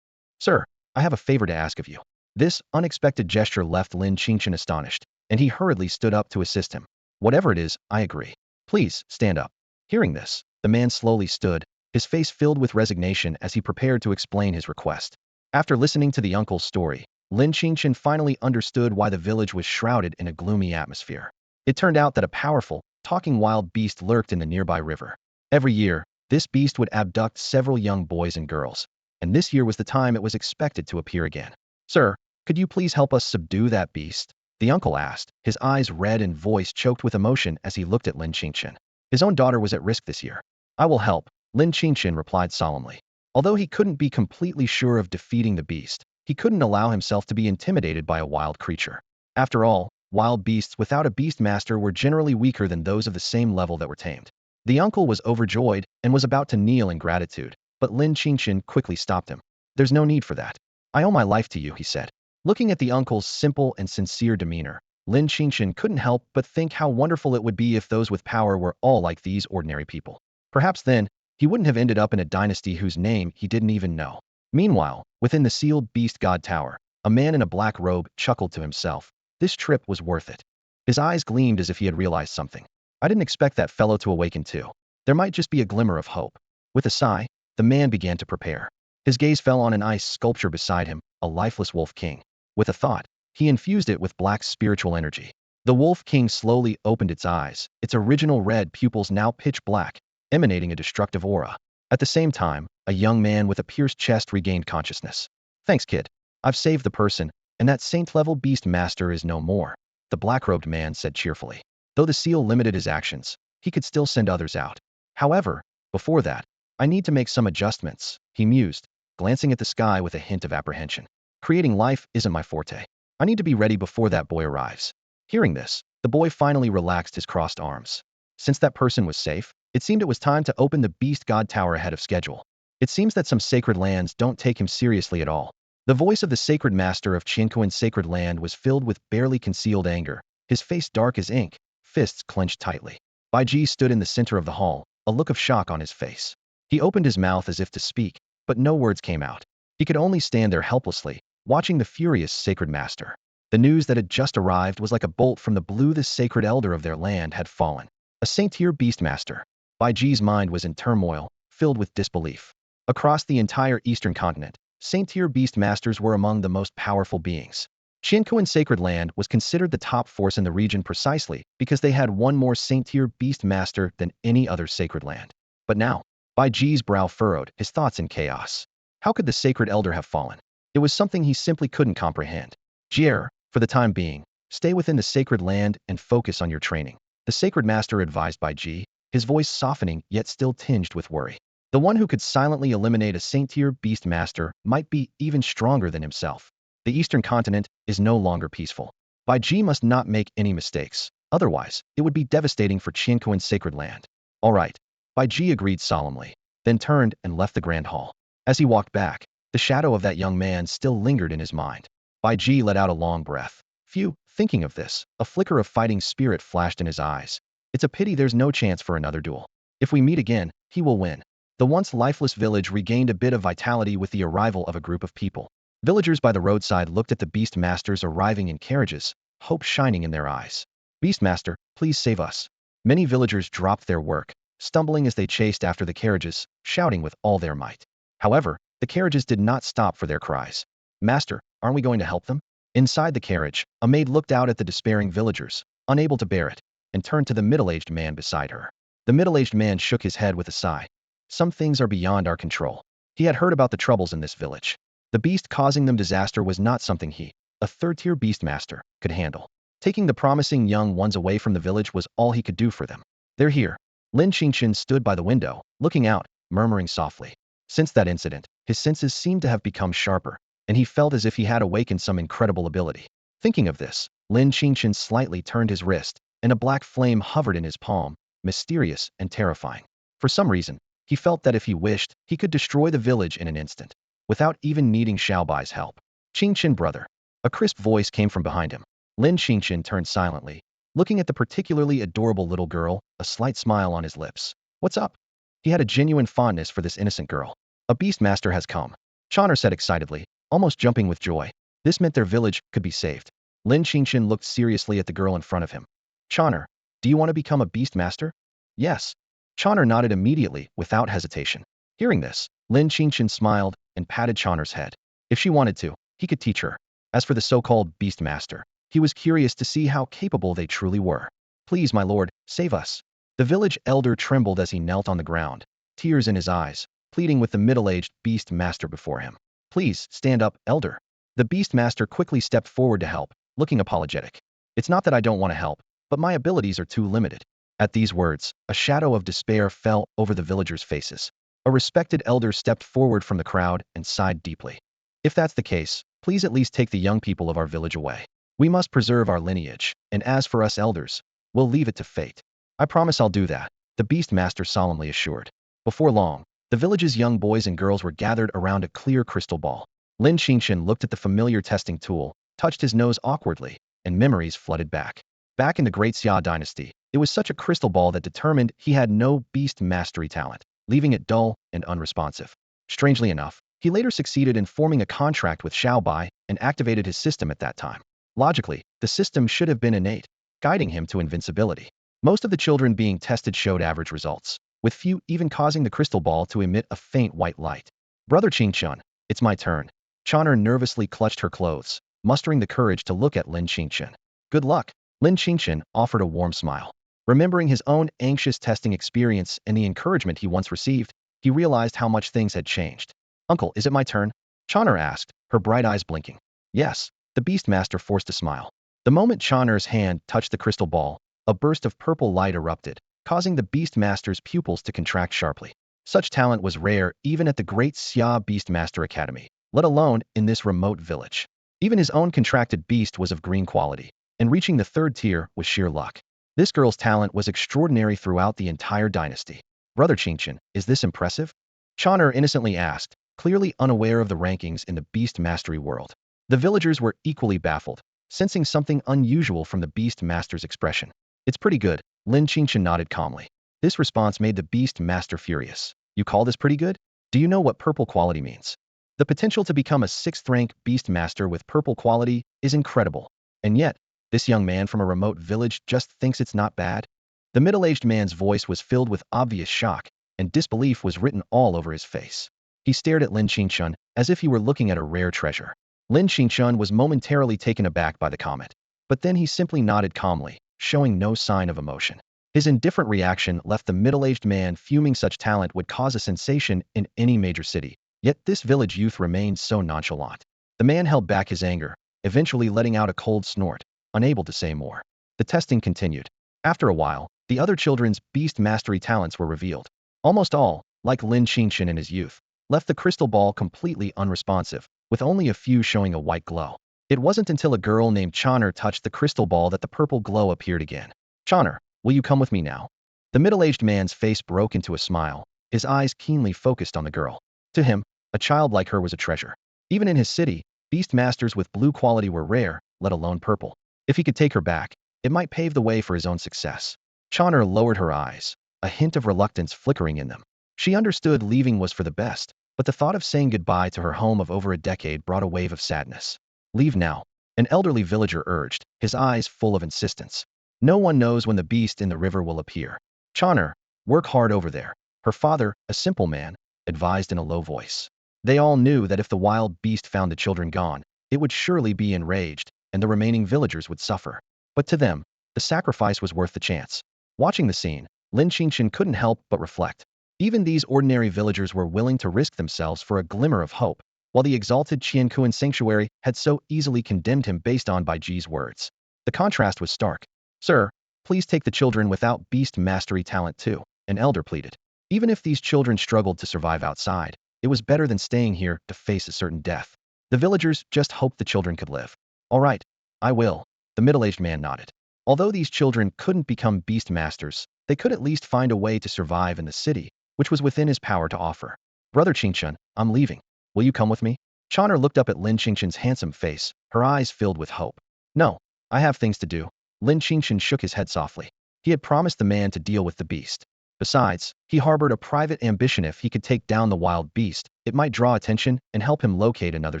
Sir, I have a favor to ask of you. This unexpected gesture left Lin Qingchen astonished, and he hurriedly stood up to assist him. Whatever it is, I agree. Please, stand up. Hearing this, the man slowly stood, his face filled with resignation as he prepared to explain his request. After listening to the uncle's story, Lin Qingchen finally understood why the village was shrouded in a gloomy atmosphere. It turned out that a powerful, talking wild beast lurked in the nearby river. Every year, this beast would abduct several young boys and girls, and this year was the time it was expected to appear again. Sir, could you please help us subdue that beast? The uncle asked, his eyes red and voice choked with emotion as he looked at Lin Qingchen. His own daughter was at risk this year. I will help, Lin Qingchen replied solemnly. Although he couldn't be completely sure of defeating the beast, he couldn't allow himself to be intimidated by a wild creature. After all, Wild beasts without a beast master were generally weaker than those of the same level that were tamed. The uncle was overjoyed and was about to kneel in gratitude, but Lin Qingchen quickly stopped him. There's no need for that. I owe my life to you, he said. Looking at the uncle's simple and sincere demeanor, Lin Qingchen couldn't help but think how wonderful it would be if those with power were all like these ordinary people. Perhaps then, he wouldn't have ended up in a dynasty whose name he didn't even know. Meanwhile, within the sealed beast god tower, a man in a black robe chuckled to himself. This trip was worth it. His eyes gleamed as if he had realized something. I didn't expect that fellow to awaken too. There might just be a glimmer of hope. With a sigh, the man began to prepare. His gaze fell on an ice sculpture beside him, a lifeless wolf king. With a thought, he infused it with black spiritual energy. The wolf king slowly opened its eyes, its original red pupils now pitch black, emanating a destructive aura. At the same time, a young man with a pierced chest regained consciousness. Thanks, kid. I've saved the person, and that saint-level beast master is no more, the black-robed man said cheerfully. Though the seal limited his actions, he could still send others out. However, before that, I need to make some adjustments, he mused, glancing at the sky with a hint of apprehension. Creating life isn't my forte. I need to be ready before that boy arrives. Hearing this, the boy finally relaxed his crossed arms. Since that person was safe, it seemed it was time to open the Beast God Tower ahead of schedule. It seems that some sacred lands don't take him seriously at all. The voice of the sacred master of Qianquan's sacred land was filled with barely concealed anger, his face dark as ink, fists clenched tightly. Bai Ji stood in the center of the hall, a look of shock on his face. He opened his mouth as if to speak, but no words came out. He could only stand there helplessly, watching the furious sacred master. The news that had just arrived was like a bolt from the blue. The sacred elder of their land had fallen. A saint-tier beastmaster. Bai Ji's mind was in turmoil, filled with disbelief. Across the entire eastern continent, saint-tier beastmasters were among the most powerful beings. Qianquan's sacred land was considered the top force in the region precisely because they had one more saint-tier beastmaster than any other sacred land. But now, Bai Ji's brow furrowed, his thoughts in chaos. How could the sacred elder have fallen? It was something he simply couldn't comprehend. Jier, for the time being, stay within the sacred land and focus on your training, the sacred master advised Bai Ji, his voice softening yet still tinged with worry. The one who could silently eliminate a saint-tier beastmaster might be even stronger than himself. The eastern continent is no longer peaceful. Bai Ji must not make any mistakes, otherwise, it would be devastating for Qianquan's sacred land. All right, Bai Ji agreed solemnly, then turned and left the grand hall. As he walked back, the shadow of that young man still lingered in his mind. Bai Ji let out a long breath. Phew, thinking of this, a flicker of fighting spirit flashed in his eyes. It's a pity there's no chance for another duel. If we meet again, he will win. The once lifeless village regained a bit of vitality with the arrival of a group of people. Villagers by the roadside looked at the beastmasters arriving in carriages, hope shining in their eyes. Beastmaster, please save us. Many villagers dropped their work, stumbling as they chased after the carriages, shouting with all their might. However, the carriages did not stop for their cries. Master, aren't we going to help them? Inside the carriage, a maid looked out at the despairing villagers, unable to bear it, and turned to the middle-aged man beside her. The middle-aged man shook his head with a sigh. Some things are beyond our control. He had heard about the troubles in this village. The beast causing them disaster was not something he, a third-tier beastmaster, could handle. Taking the promising young ones away from the village was all he could do for them. They're here. Lin Qingchen stood by the window, looking out, murmuring softly. Since that incident, his senses seemed to have become sharper, and he felt as if he had awakened some incredible ability. Thinking of this, Lin Qingchen slightly turned his wrist, and a black flame hovered in his palm, mysterious and terrifying. For some reason, he felt that if he wished, he could destroy the village in an instant, without even needing Xiaobai's help. Qingchen brother. A crisp voice came from behind him. Lin Qingchen turned silently, looking at the particularly adorable little girl, a slight smile on his lips. What's up? He had a genuine fondness for this innocent girl. A beastmaster has come, Chonner said excitedly, almost jumping with joy. This meant their village could be saved. Lin Qingchen looked seriously at the girl in front of him. Chonner, do you want to become a beastmaster? Yes. Chonner nodded immediately, without hesitation. Hearing this, Lin Qingchen smiled and patted Chonner's head. If she wanted to, he could teach her. As for the so-called beastmaster, he was curious to see how capable they truly were. Please, my lord, save us. The village elder trembled as he knelt on the ground, tears in his eyes, pleading with the middle-aged beastmaster before him. Please, stand up, elder. The beastmaster quickly stepped forward to help, looking apologetic. It's not that I don't want to help, but my abilities are too limited. At these words, a shadow of despair fell over the villagers' faces. A respected elder stepped forward from the crowd and sighed deeply. If that's the case, please at least take the young people of our village away. We must preserve our lineage, and as for us elders, we'll leave it to fate. I promise I'll do that, the Beastmaster solemnly assured. Before long, the village's young boys and girls were gathered around a clear crystal ball. Lin Qingchen looked at the familiar testing tool, touched his nose awkwardly, and memories flooded back. Back in the Great Xia dynasty, it was such a crystal ball that determined he had no beast mastery talent, leaving it dull and unresponsive. Strangely enough, he later succeeded in forming a contract with Xiao Bai and activated his system at that time. Logically, the system should have been innate, guiding him to invincibility. Most of the children being tested showed average results, with few even causing the crystal ball to emit a faint white light. Brother Qingchen, it's my turn. Chon'er nervously clutched her clothes, mustering the courage to look at Lin Qingchen. Good luck. Lin Qingchen offered a warm smile. Remembering his own anxious testing experience and the encouragement he once received, he realized how much things had changed. Uncle, is it my turn? Chon'er asked, her bright eyes blinking. Yes. The Beastmaster forced a smile. The moment Chon'er's hand touched the crystal ball, a burst of purple light erupted, causing the Beastmaster's pupils to contract sharply. Such talent was rare even at the Great Xia Beastmaster Academy, let alone in this remote village. Even his own contracted beast was of green quality, and reaching the third tier was sheer luck. This girl's talent was extraordinary throughout the entire dynasty. Brother Qingchen, is this impressive? Chon'er innocently asked, clearly unaware of the rankings in the beast mastery world. The villagers were equally baffled, sensing something unusual from the beast master's expression. It's pretty good, Lin Qingchen nodded calmly. This response made the beast master furious. You call this pretty good? Do you know what purple quality means? The potential to become a 6th rank beast master with purple quality is incredible. And yet, this young man from a remote village just thinks it's not bad? The middle-aged man's voice was filled with obvious shock, and disbelief was written all over his face. He stared at Lin Qingchen as if he were looking at a rare treasure. Lin Qingchen was momentarily taken aback by the comment, but then he simply nodded calmly, showing no sign of emotion. His indifferent reaction left the middle-aged man fuming. Such talent would cause a sensation in any major city, yet this village youth remained so nonchalant. The man held back his anger, eventually letting out a cold snort, unable to say more. The testing continued. After a while, the other children's beast mastery talents were revealed. Almost all, like Lin Qingchen in his youth, left the crystal ball completely unresponsive, with only a few showing a white glow. It wasn't until a girl named Chon'er touched the crystal ball that the purple glow appeared again. Chon'er, will you come with me now? The middle-aged man's face broke into a smile, his eyes keenly focused on the girl. To him, a child like her was a treasure. Even in his city, beast masters with blue quality were rare, let alone purple. If he could take her back, it might pave the way for his own success. Chon'er lowered her eyes, a hint of reluctance flickering in them. She understood leaving was for the best, but the thought of saying goodbye to her home of over a decade brought a wave of sadness. Leave now, an elderly villager urged, his eyes full of insistence. No one knows when the beast in the river will appear. Chon'er, work hard over there. Her father, a simple man, advised in a low voice. They all knew that if the wild beast found the children gone, it would surely be enraged, and the remaining villagers would suffer. But to them, the sacrifice was worth the chance. Watching the scene, Lin Qingchen couldn't help but reflect. Even these ordinary villagers were willing to risk themselves for a glimmer of hope, while the exalted Qiankuan sanctuary had so easily condemned him based on Bai Ji's words. The contrast was stark. Sir, please take the children without beast mastery talent too, an elder pleaded. Even if these children struggled to survive outside, it was better than staying here to face a certain death. The villagers just hoped the children could live. All right, I will, the middle-aged man nodded. Although these children couldn't become beast masters, they could at least find a way to survive in the city, which was within his power to offer. Brother Qingchen, I'm leaving. Will you come with me? Chon'er looked up at Lin Qingchen's handsome face, her eyes filled with hope. No, I have things to do. Lin Qingchen shook his head softly. He had promised the man to deal with the beast. Besides, he harbored a private ambition. If he could take down the wild beast, it might draw attention and help him locate another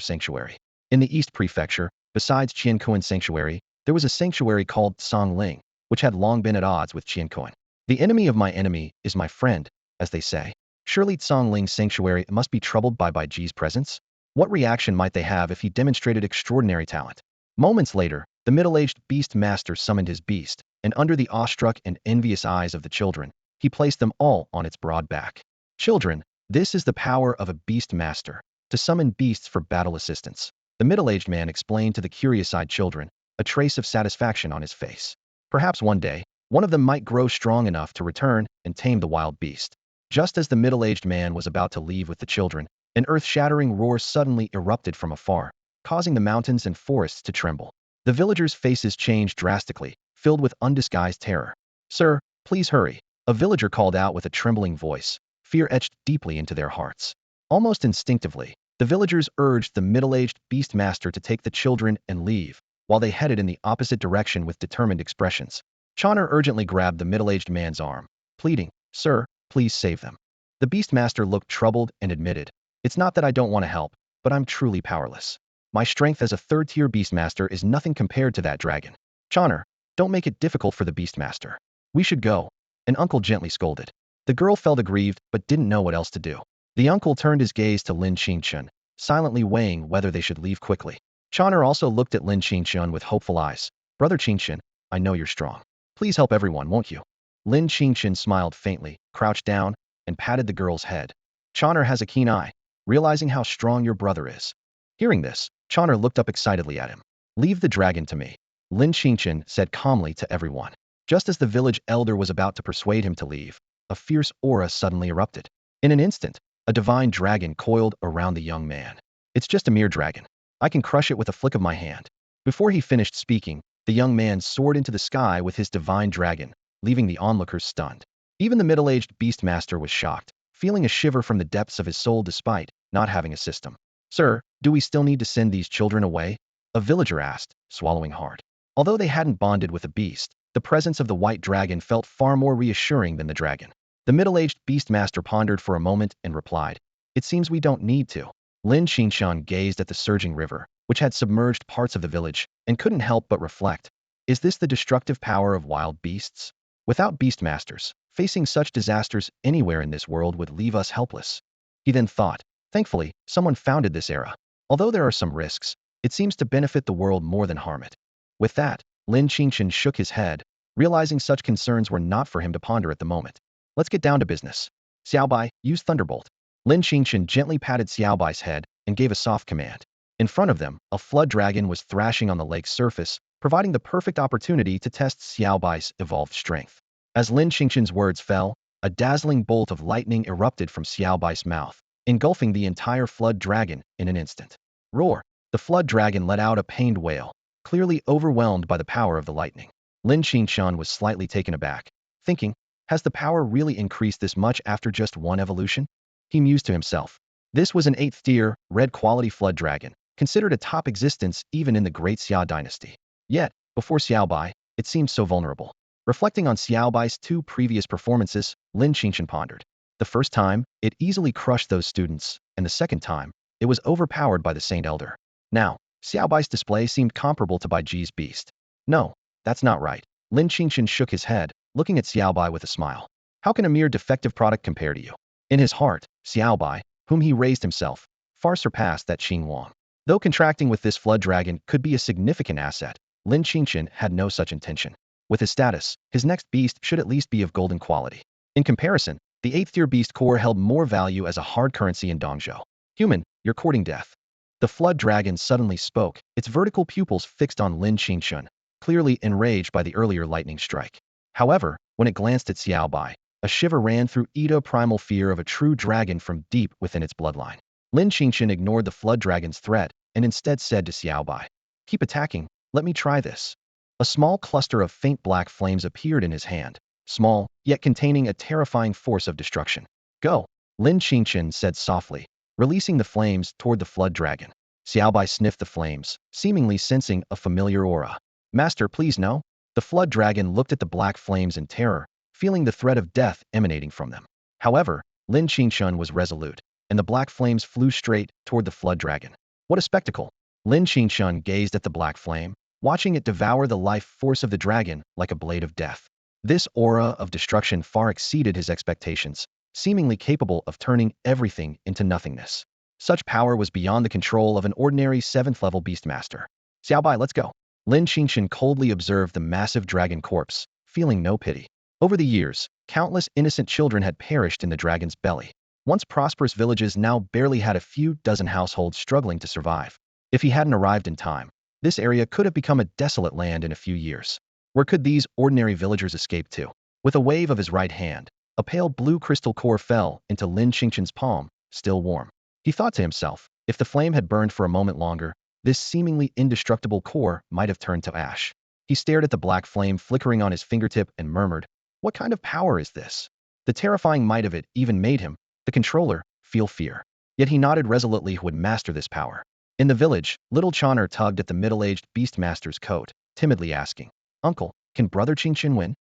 sanctuary. In the East Prefecture, besides Qiankuan Sanctuary, there was a sanctuary called Songling, which had long been at odds with Qiankuan. The enemy of my enemy is my friend, as they say. Surely Songling's sanctuary must be troubled by Bai Ji's presence? What reaction might they have if he demonstrated extraordinary talent? Moments later, the middle-aged beast master summoned his beast, and under the awestruck and envious eyes of the children, he placed them all on its broad back. Children, this is the power of a beast master, to summon beasts for battle assistance. The middle-aged man explained to the curious-eyed children, a trace of satisfaction on his face. Perhaps one day, one of them might grow strong enough to return and tame the wild beast. Just as the middle-aged man was about to leave with the children, an earth-shattering roar suddenly erupted from afar, causing the mountains and forests to tremble. The villagers' faces changed drastically, filled with undisguised terror. "Sir, please hurry," a villager called out with a trembling voice, fear etched deeply into their hearts. Almost instinctively, the villagers urged the middle-aged beast master to take the children and leave, while they headed in the opposite direction with determined expressions. Chonner urgently grabbed the middle-aged man's arm, pleading, "Sir, please save them." The beastmaster looked troubled and admitted, "It's not that I don't want to help, but I'm truly powerless. My strength as a third-tier beastmaster is nothing compared to that dragon. Chonner, don't make it difficult for the beastmaster. We should go," an uncle gently scolded. The girl felt aggrieved but didn't know what else to do. The uncle turned his gaze to Lin Qingchen, silently weighing whether they should leave quickly. Chonner also looked at Lin Qingchen with hopeful eyes. "Brother Qingchen, I know you're strong. Please help everyone, won't you?" Lin Qingchen smiled faintly, crouched down, and patted the girl's head. "Chonner has a keen eye, realizing how strong your brother is." Hearing this, Chonner looked up excitedly at him. "Leave the dragon to me," Lin Qingchen said calmly to everyone. Just as the village elder was about to persuade him to leave, a fierce aura suddenly erupted. In an instant, a divine dragon coiled around the young man. "It's just a mere dragon. I can crush it with a flick of my hand." Before he finished speaking, the young man soared into the sky with his divine dragon, leaving the onlookers stunned. Even the middle-aged beastmaster was shocked, feeling a shiver from the depths of his soul despite not having a system. "Sir, do we still need to send these children away?" a villager asked, swallowing hard. Although they hadn't bonded with the beast, the presence of the white dragon felt far more reassuring than the dragon. The middle-aged beastmaster pondered for a moment and replied, "It seems we don't need to." Lin Qingchen gazed at the surging river, which had submerged parts of the village, and couldn't help but reflect. Is this the destructive power of wild beasts? Without beastmasters, facing such disasters anywhere in this world would leave us helpless. He then thought, thankfully, someone founded this era. Although there are some risks, it seems to benefit the world more than harm it. With that, Lin Qingchen shook his head, realizing such concerns were not for him to ponder at the moment. "Let's get down to business. Xiaobai, use Thunderbolt." Lin Qingchen gently patted Xiaobai's head and gave a soft command. In front of them, a flood dragon was thrashing on the lake's surface, providing the perfect opportunity to test Xiaobai's evolved strength. As Lin Qingchen's words fell, a dazzling bolt of lightning erupted from Xiaobai's mouth, engulfing the entire flood dragon in an instant. Roar! The flood dragon let out a pained wail, clearly overwhelmed by the power of the lightning. Lin Qingchen was slightly taken aback, thinking, has the power really increased this much after just one evolution? He mused to himself. This was an 8th-tier, red-quality flood dragon, considered a top existence even in the Great Xia dynasty. Yet, before Xiaobai, it seemed so vulnerable. Reflecting on Xiaobai's 2 previous performances, Lin Qingchen pondered. The first time, it easily crushed those students, and the second time, it was overpowered by the Saint Elder. Now, Xiaobai's display seemed comparable to Bai Ji's beast. No, that's not right. Lin Qingchen shook his head, looking at Xiaobai with a smile. How can a mere defective product compare to you? In his heart, Xiaobai, whom he raised himself, far surpassed that Qing Wang. Though contracting with this flood dragon could be a significant asset, Lin Qingchen had no such intention. With his status, his next beast should at least be of golden quality. In comparison, the 8th-tier beast core held more value as a hard currency in Dongzhou. "Human, you're courting death." The flood dragon suddenly spoke, its vertical pupils fixed on Lin Qingchen, clearly enraged by the earlier lightning strike. However, when it glanced at Xiaobai, a shiver ran through Ida, primal fear of a true dragon from deep within its bloodline. Lin Qingchen ignored the flood dragon's threat and instead said to Xiaobai, "Keep attacking, let me try this." A small cluster of faint black flames appeared in his hand, small, yet containing a terrifying force of destruction. "Go," Lin Qingchen said softly, releasing the flames toward the flood dragon. Xiaobai sniffed the flames, seemingly sensing a familiar aura. "Master, please no." The flood dragon looked at the black flames in terror, feeling the threat of death emanating from them. However, Lin Qingchen was resolute, and the black flames flew straight toward the flood dragon. What a spectacle! Lin Qingchen gazed at the black flame, watching it devour the life force of the dragon like a blade of death. This aura of destruction far exceeded his expectations, seemingly capable of turning everything into nothingness. Such power was beyond the control of an ordinary 7th-level beastmaster. "Xiaobai, let's go." Lin Qingchen coldly observed the massive dragon corpse, feeling no pity. Over the years, countless innocent children had perished in the dragon's belly. Once prosperous villages now barely had a few dozen households struggling to survive. If he hadn't arrived in time, this area could have become a desolate land in a few years. Where could these ordinary villagers escape to? With a wave of his right hand, a pale blue crystal core fell into Lin Qingchen's palm, still warm. He thought to himself, if the flame had burned for a moment longer, this seemingly indestructible core might have turned to ash. He stared at the black flame flickering on his fingertip and murmured, "What kind of power is this?" The terrifying might of it even made him, the controller, feel fear. Yet he nodded resolutely who would master this power. In the village, little Chonner tugged at the middle-aged beastmaster's coat, timidly asking, "Uncle, can Brother Qingchen win?"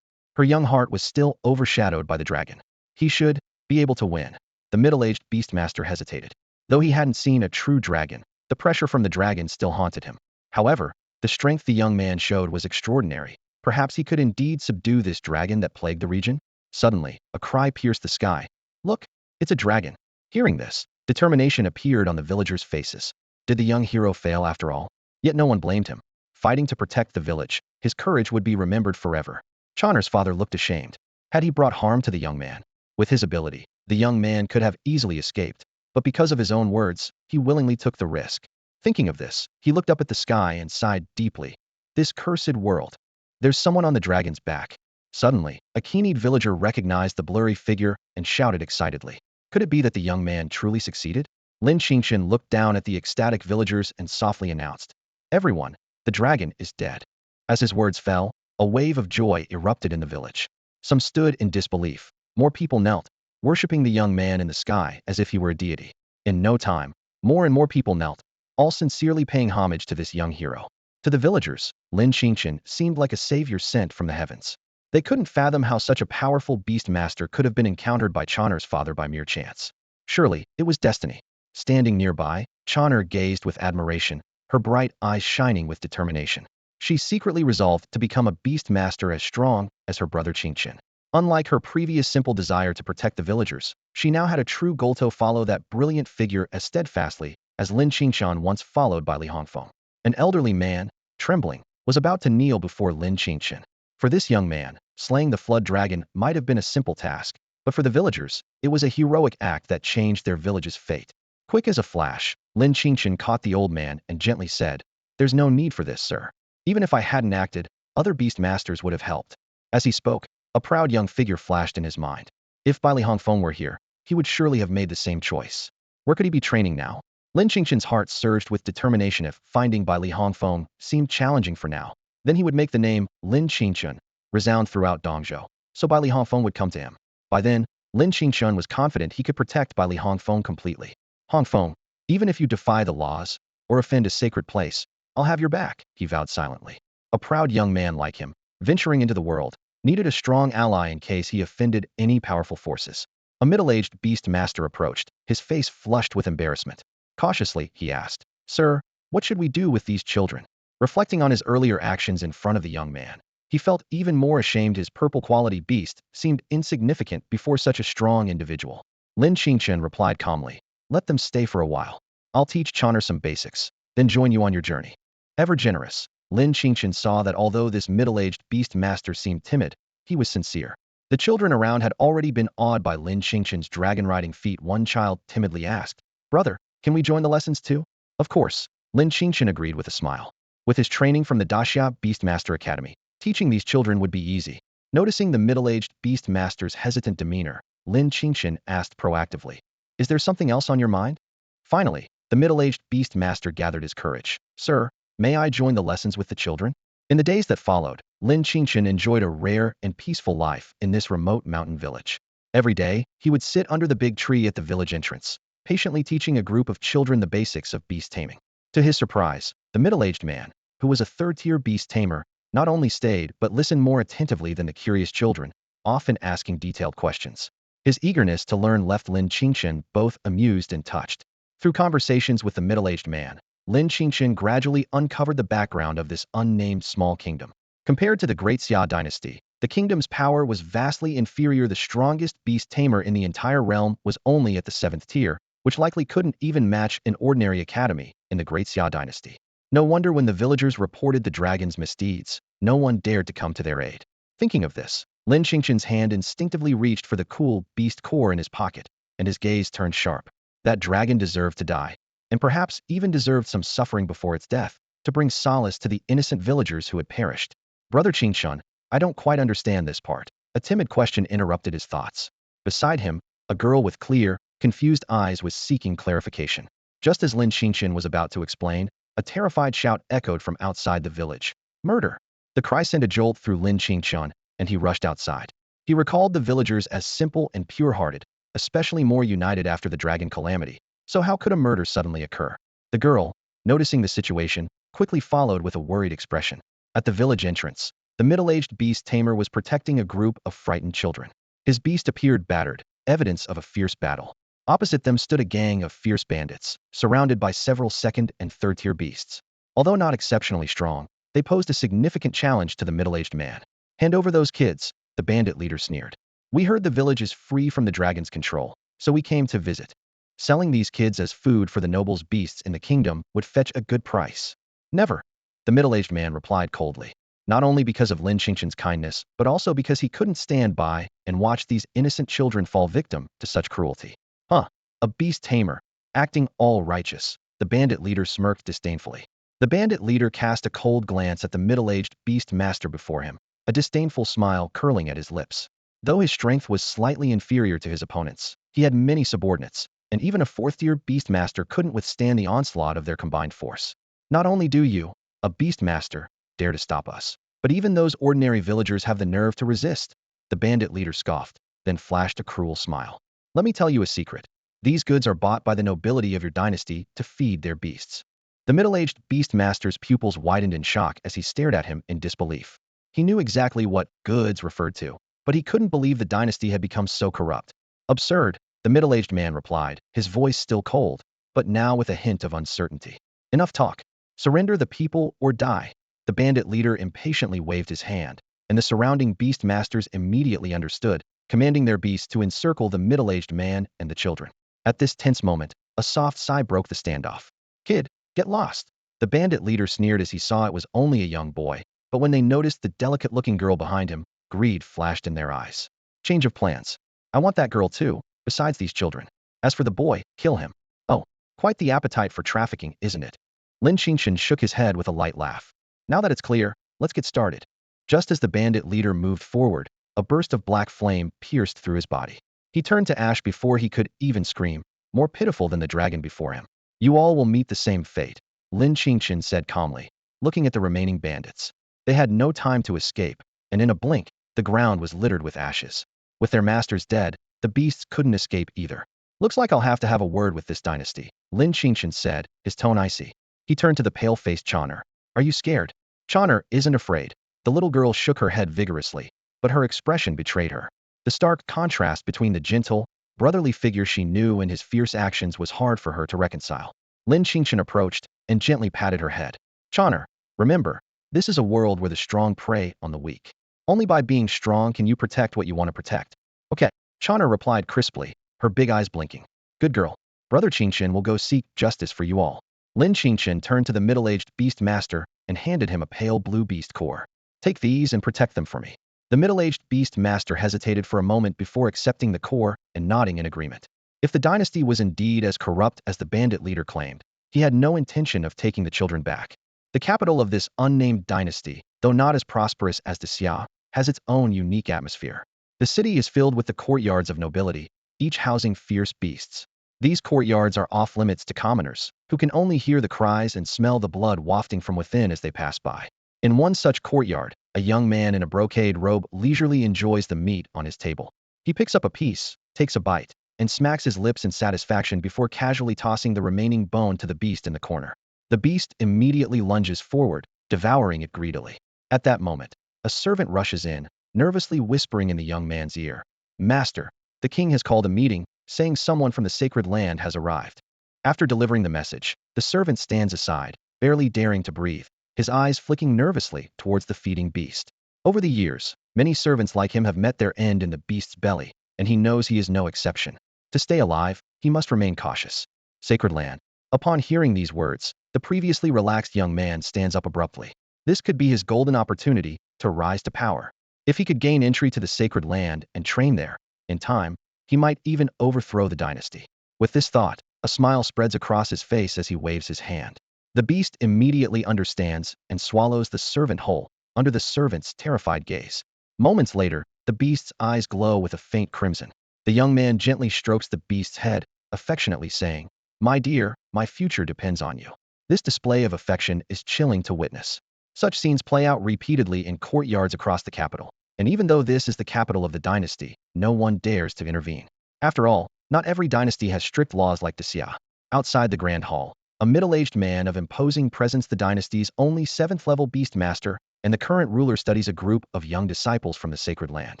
Her young heart was still overshadowed by the dragon. He should be able to win. The middle-aged beastmaster hesitated. Though he hadn't seen a true dragon, the pressure from the dragon still haunted him. However, the strength the young man showed was extraordinary. Perhaps he could indeed subdue this dragon that plagued the region? Suddenly, a cry pierced the sky. "Look, it's a dragon." Hearing this, determination appeared on the villagers' faces. Did the young hero fail after all? Yet no one blamed him. Fighting to protect the village, his courage would be remembered forever. Chonner's father looked ashamed. Had he brought harm to the young man? With his ability, the young man could have easily escaped, but because of his own words, he willingly took the risk. Thinking of this, he looked up at the sky and sighed deeply. This cursed world. There's someone on the dragon's back. Suddenly, a keen-eyed villager recognized the blurry figure and shouted excitedly. Could it be that the young man truly succeeded? Lin Qingchen looked down at the ecstatic villagers and softly announced, "Everyone, the dragon is dead." As his words fell, a wave of joy erupted in the village. Some stood in disbelief. More people knelt, worshipping the young man in the sky as if he were a deity. In no time, more and more people knelt, all sincerely paying homage to this young hero. To the villagers, Lin Qingchen seemed like a savior sent from the heavens. They couldn't fathom how such a powerful beast master could have been encountered by Chonner's father by mere chance. Surely, it was destiny. Standing nearby, Chonner gazed with admiration, her bright eyes shining with determination. She secretly resolved to become a beast master as strong as her brother Qingchen. Unlike her previous simple desire to protect the villagers, she now had a true goal to follow that brilliant figure as steadfastly as Lin Qingchen once followed by Li Hongfeng. An elderly man, trembling, was about to kneel before Lin Qingchen. For this young man, slaying the flood dragon might have been a simple task, but for the villagers, it was a heroic act that changed their village's fate. Quick as a flash, Lin Qingchen caught the old man and gently said, "There's no need for this, sir. Even if I hadn't acted, other beast masters would have helped." As he spoke, a proud young figure flashed in his mind. If Bai Li Hongfeng were here, he would surely have made the same choice. Where could he be training now? Lin Qingchen's heart surged with determination. If finding Bai Li Hongfeng seemed challenging for now, then he would make the name Lin Qingchen resound throughout Dongzhou, so Bai Li Hongfeng would come to him. By then, Lin Qingchen was confident he could protect Bai Li Hongfeng completely. "Hongfeng, even if you defy the laws or offend a sacred place, I'll have your back," he vowed silently. A proud young man like him, venturing into the world, needed a strong ally in case he offended any powerful forces. A middle-aged beast master approached, his face flushed with embarrassment. Cautiously, he asked, "Sir, what should we do with these children?" Reflecting on his earlier actions in front of the young man, he felt even more ashamed. His purple-quality beast seemed insignificant before such a strong individual. Lin Qingchen replied calmly, "Let them stay for a while. I'll teach Chonner some basics, then join you on your journey." Ever generous, Lin Qingchen saw that although this middle-aged beast master seemed timid, he was sincere. The children around had already been awed by Lin Qingchen's dragon-riding feat. One child timidly asked, "Brother, can we join the lessons too?" Of course, Lin Qingchen agreed with a smile. With his training from the Daxia Beastmaster Academy, teaching these children would be easy. Noticing the middle-aged beast master's hesitant demeanor, Lin Qingchen asked proactively, "Is there something else on your mind?" Finally, the middle-aged beast master gathered his courage. "Sir, may I join the lessons with the children?" In the days that followed, Lin Qingchen enjoyed a rare and peaceful life in this remote mountain village. Every day, he would sit under the big tree at the village entrance, patiently teaching a group of children the basics of beast taming. To his surprise, the middle-aged man, who was a third-tier beast tamer, not only stayed but listened more attentively than the curious children, often asking detailed questions. His eagerness to learn left Lin Qingchen both amused and touched. Through conversations with the middle-aged man, Lin Qingchen gradually uncovered the background of this unnamed small kingdom. Compared to the Great Xia dynasty, the kingdom's power was vastly inferior. The strongest beast tamer in the entire realm was only at the 7th tier, which likely couldn't even match an ordinary academy in the Great Xia dynasty. No wonder when the villagers reported the dragon's misdeeds, no one dared to come to their aid. Thinking of this, Lin Qingchen's hand instinctively reached for the cool beast core in his pocket, and his gaze turned sharp. That dragon deserved to die, and perhaps even deserved some suffering before its death, to bring solace to the innocent villagers who had perished. "Brother Qingchen, I don't quite understand this part." A timid question interrupted his thoughts. Beside him, a girl with clear, confused eyes was seeking clarification. Just as Lin Qingchen was about to explain, A terrified shout echoed from outside the village. Murder! The cry sent a jolt through Lin Qingchen, and he rushed outside. He recalled the villagers as simple and pure-hearted, especially more united after the dragon calamity. So how could a murder suddenly occur? The girl, noticing the situation, quickly followed with a worried expression. At the village entrance, the middle-aged beast tamer was protecting a group of frightened children. His beast appeared battered, evidence of a fierce battle. Opposite them stood a gang of fierce bandits, surrounded by several second and third-tier beasts. Although not exceptionally strong, they posed a significant challenge to the middle-aged man. Hand over those kids, the bandit leader sneered. We heard the village is free from the dragon's control, so we came to visit. Selling these kids as food for the nobles' beasts in the kingdom would fetch a good price. Never, the middle-aged man replied coldly. Not only because of Lin Qingchen's kindness, but also because he couldn't stand by and watch these innocent children fall victim to such cruelty. Huh, a beast tamer, acting all righteous, the bandit leader smirked disdainfully. The bandit leader cast a cold glance at the middle-aged beast master before him, a disdainful smile curling at his lips. Though his strength was slightly inferior to his opponents, he had many subordinates, and even a fourth-tier beastmaster couldn't withstand the onslaught of their combined force. Not only do you, a beastmaster, dare to stop us, but even those ordinary villagers have the nerve to resist, the bandit leader scoffed, then flashed a cruel smile. Let me tell you a secret. These goods are bought by the nobility of your dynasty to feed their beasts. The middle-aged beastmaster's pupils widened in shock as he stared at him in disbelief. He knew exactly what goods referred to, but he couldn't believe the dynasty had become so corrupt. Absurd, the middle-aged man replied, his voice still cold, but now with a hint of uncertainty. Enough talk. Surrender the people or die. The bandit leader impatiently waved his hand, and the surrounding beastmasters immediately understood, commanding their beasts to encircle the middle-aged man and the children. At this tense moment, a soft sigh broke the standoff. Kid, get lost. The bandit leader sneered as he saw it was only a young boy, but when they noticed the delicate-looking girl behind him, greed flashed in their eyes. Change of plans. I want that girl too, besides these children. As for the boy, kill him. Oh, quite the appetite for trafficking, isn't it? Lin Qingchen shook his head with a light laugh. Now that it's clear, let's get started. Just as the bandit leader moved forward, a burst of black flame pierced through his body. He turned to ash before he could even scream, more pitiful than the dragon before him. You all will meet the same fate, Lin Qingchen said calmly, looking at the remaining bandits. They had no time to escape, and in a blink, the ground was littered with ashes. With their masters dead, the beasts couldn't escape either. Looks like I'll have to have a word with this dynasty, Lin Qingchen said, his tone icy. He turned to the pale-faced Chon'er. Are you scared? Chon'er isn't afraid. The little girl shook her head vigorously, but her expression betrayed her. The stark contrast between the gentle, brotherly figure she knew and his fierce actions was hard for her to reconcile. Lin Qingchen approached and gently patted her head. Chon'er, remember, this is a world where the strong prey on the weak. Only by being strong can you protect what you want to protect. Okay, Chon'er replied crisply, her big eyes blinking. Good girl. Brother Qingchen will go seek justice for you all. Lin Qingchen turned to the middle-aged beast master and handed him a pale blue beast core. Take these and protect them for me. The middle-aged beast master hesitated for a moment before accepting the core and nodding in agreement. If the dynasty was indeed as corrupt as the bandit leader claimed, he had no intention of taking the children back. The capital of this unnamed dynasty, though not as prosperous as the Xia, has its own unique atmosphere. The city is filled with the courtyards of nobility, each housing fierce beasts. These courtyards are off-limits to commoners, who can only hear the cries and smell the blood wafting from within as they pass by. In one such courtyard, a young man in a brocade robe leisurely enjoys the meat on his table. He picks up a piece, takes a bite, and smacks his lips in satisfaction before casually tossing the remaining bone to the beast in the corner. The beast immediately lunges forward, devouring it greedily. At that moment, a servant rushes in, nervously whispering in the young man's ear. Master, the king has called a meeting, saying someone from the sacred land has arrived. After delivering the message, the servant stands aside, barely daring to breathe, his eyes flicking nervously towards the feeding beast. Over the years, many servants like him have met their end in the beast's belly, and he knows he is no exception. To stay alive, he must remain cautious. Sacred land. Upon hearing these words, the previously relaxed young man stands up abruptly. This could be his golden opportunity to rise to power. If he could gain entry to the sacred land and train there, in time, he might even overthrow the dynasty. With this thought, a smile spreads across his face as he waves his hand. The beast immediately understands and swallows the servant whole, under the servant's terrified gaze. Moments later, the beast's eyes glow with a faint crimson. The young man gently strokes the beast's head, affectionately saying, My dear, my future depends on you. This display of affection is chilling to witness. Such scenes play out repeatedly in courtyards across the capital, and even though this is the capital of the dynasty, no one dares to intervene. After all, not every dynasty has strict laws like the Xia. Outside the Grand Hall, a middle-aged man of imposing presence, the dynasty's only 7th-level beastmaster, and the current ruler studies a group of young disciples from the sacred land.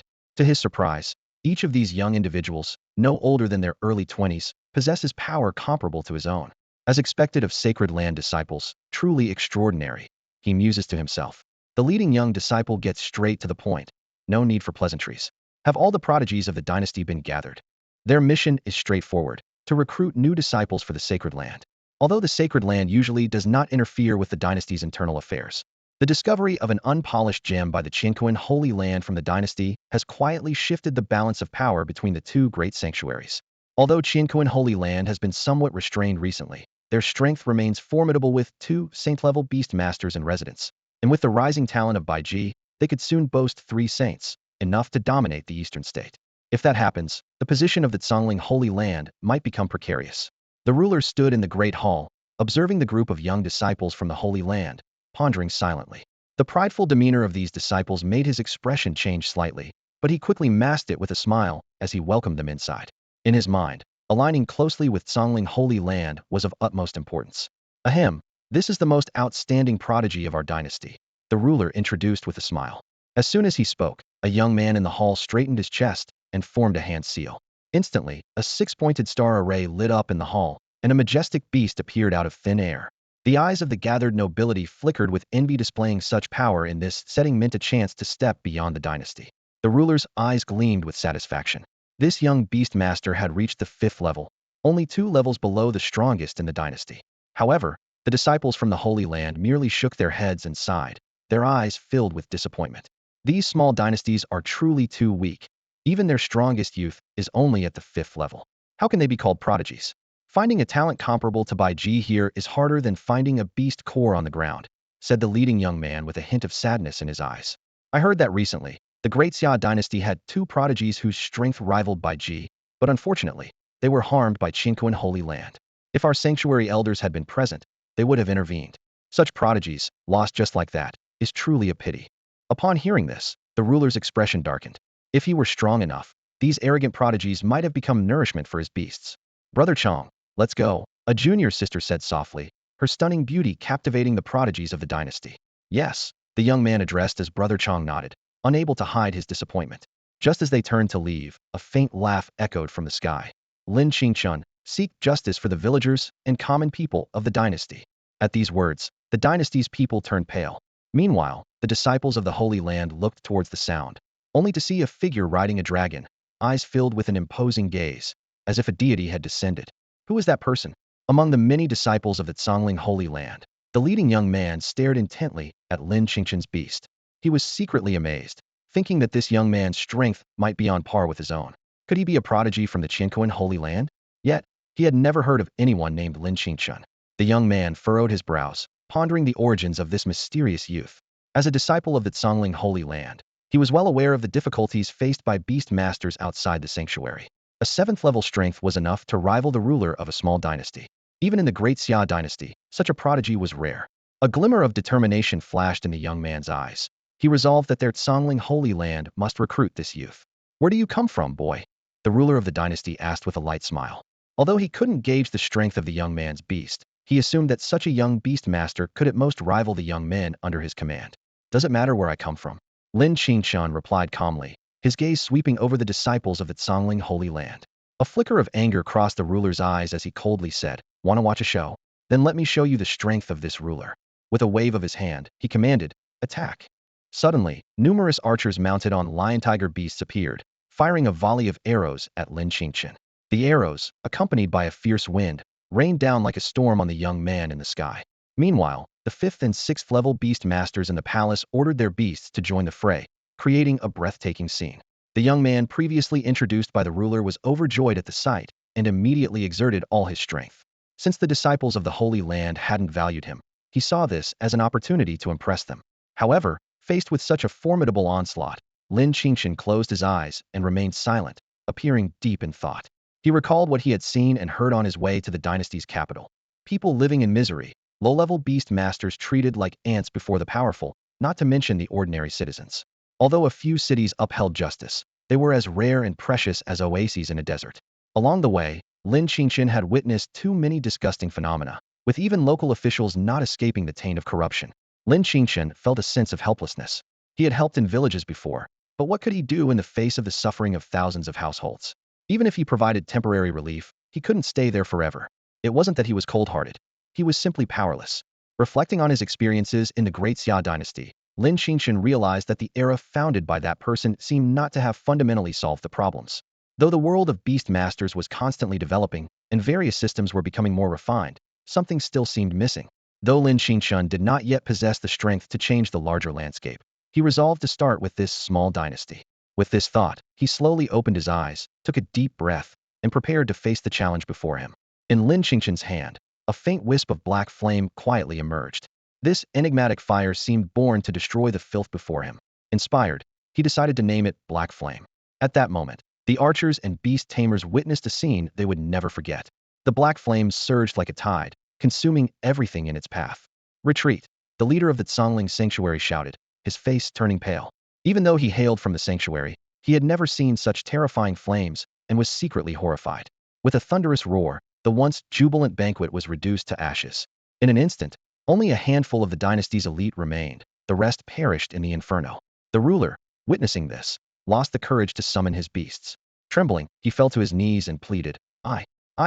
To his surprise, each of these young individuals, no older than their early 20s, possesses power comparable to his own. As expected of sacred land disciples, truly extraordinary, he muses to himself. The leading young disciple gets straight to the point. No need for pleasantries. Have all the prodigies of the dynasty been gathered? Their mission is straightforward, to recruit new disciples for the sacred land. Although the sacred land usually does not interfere with the dynasty's internal affairs, the discovery of an unpolished gem by the Qingchen Holy Land from the dynasty has quietly shifted the balance of power between the two great sanctuaries. Although Qingchen Holy Land has been somewhat restrained recently, their strength remains formidable with 2 saint-level beastmasters in residence. And with the rising talent of Baiji, they could soon boast 3 saints, enough to dominate the eastern state. If that happens, the position of the Zhongling Holy Land might become precarious. The ruler stood in the Great Hall, observing the group of young disciples from the Holy Land, pondering silently. The prideful demeanor of these disciples made his expression change slightly, but he quickly masked it with a smile as he welcomed them inside. In his mind, aligning closely with Zhongling Holy Land was of utmost importance. Ahem, this is the most outstanding prodigy of our dynasty, the ruler introduced with a smile. As soon as he spoke, a young man in the hall straightened his chest and formed a hand seal. Instantly, a 6-pointed star array lit up in the hall, and a majestic beast appeared out of thin air. The eyes of the gathered nobility flickered with envy. Displaying such power in this setting meant a chance to step beyond the dynasty. The ruler's eyes gleamed with satisfaction. This young beastmaster had reached the 5th level, only 2 levels below the strongest in the dynasty. However, the disciples from the Holy Land merely shook their heads and sighed, their eyes filled with disappointment. These small dynasties are truly too weak. Even their strongest youth is only at the 5th level. How can they be called prodigies? Finding a talent comparable to Baiji here is harder than finding a beast core on the ground, said the leading young man with a hint of sadness in his eyes. I heard that recently, the Great Xia dynasty had 2 prodigies whose strength rivaled Baiji, but unfortunately, they were harmed by Qingchen Holy Land. If our sanctuary elders had been present, they would have intervened. Such prodigies, lost just like that, is truly a pity. Upon hearing this, the ruler's expression darkened. If he were strong enough, these arrogant prodigies might have become nourishment for his beasts. Brother Chong, let's go, a junior sister said softly, her stunning beauty captivating the prodigies of the dynasty. Yes, the young man addressed as Brother Chong nodded, unable to hide his disappointment. Just as they turned to leave, a faint laugh echoed from the sky. Lin Qingchen, seek justice for the villagers and common people of the dynasty. At these words, the dynasty's people turned pale. Meanwhile, the disciples of the Holy Land looked towards the sound, only to see a figure riding a dragon, eyes filled with an imposing gaze, as if a deity had descended. Who is that person? Among the many disciples of the Zhongling Holy Land, the leading young man stared intently at Lin Qingchen's beast. He was secretly amazed, thinking that this young man's strength might be on par with his own. Could he be a prodigy from the Qingchen Holy Land? Yet, he had never heard of anyone named Lin Qingchen. The young man furrowed his brows, pondering the origins of this mysterious youth. As a disciple of the Zhongling Holy Land, he was well aware of the difficulties faced by beast masters outside the sanctuary. A 7th-level strength was enough to rival the ruler of a small dynasty. Even in the Great Xia dynasty, such a prodigy was rare. A glimmer of determination flashed in the young man's eyes. He resolved that their Zhongling Holy Land must recruit this youth. Where do you come from, boy? The ruler of the dynasty asked with a light smile. Although he couldn't gauge the strength of the young man's beast, he assumed that such a young beastmaster could at most rival the young men under his command. Does it matter where I come from? Lin Qingchen replied calmly, his gaze sweeping over the disciples of the Zhongling Holy Land. A flicker of anger crossed the ruler's eyes as he coldly said, "Want to watch a show? Then let me show you the strength of this ruler." With a wave of his hand, he commanded, "Attack." Suddenly, numerous archers mounted on lion-tiger beasts appeared, firing a volley of arrows at Lin Qingchen. The arrows, accompanied by a fierce wind, rained down like a storm on the young man in the sky. Meanwhile, the 5th and 6th level beast masters in the palace ordered their beasts to join the fray, creating a breathtaking scene. The young man previously introduced by the ruler was overjoyed at the sight and immediately exerted all his strength. Since the disciples of the Holy Land hadn't valued him, he saw this as an opportunity to impress them. However, faced with such a formidable onslaught, Lin Qingchen closed his eyes and remained silent, appearing deep in thought. He recalled what he had seen and heard on his way to the dynasty's capital. People living in misery, low-level beast masters treated like ants before the powerful, not to mention the ordinary citizens. Although a few cities upheld justice, they were as rare and precious as oases in a desert. Along the way, Lin Qingchen had witnessed too many disgusting phenomena, with even local officials not escaping the taint of corruption. Lin Qingchen felt a sense of helplessness. He had helped in villages before, but what could he do in the face of the suffering of thousands of households? Even if he provided temporary relief, he couldn't stay there forever. It wasn't that he was cold-hearted. He was simply powerless. Reflecting on his experiences in the Great Xia dynasty, Lin Qingchen realized that the era founded by that person seemed not to have fundamentally solved the problems. Though the world of beast masters was constantly developing, and various systems were becoming more refined, something still seemed missing. Though Lin Qingchen did not yet possess the strength to change the larger landscape, he resolved to start with this small dynasty. With this thought, he slowly opened his eyes, took a deep breath, and prepared to face the challenge before him. In Lin Qingchen's hand, a faint wisp of black flame quietly emerged. This enigmatic fire seemed born to destroy the filth before him. Inspired, he decided to name it Black Flame. At that moment, the archers and beast tamers witnessed a scene they would never forget. The black flames surged like a tide, consuming everything in its path. Retreat! The leader of the Zhongling sanctuary shouted, his face turning pale. Even though he hailed from the sanctuary, he had never seen such terrifying flames and was secretly horrified. With a thunderous roar, the once jubilant banquet was reduced to ashes. In an instant, only a handful of the dynasty's elite remained. The rest perished in the inferno. The ruler, witnessing this, lost the courage to summon his beasts. Trembling, he fell to his knees and pleaded,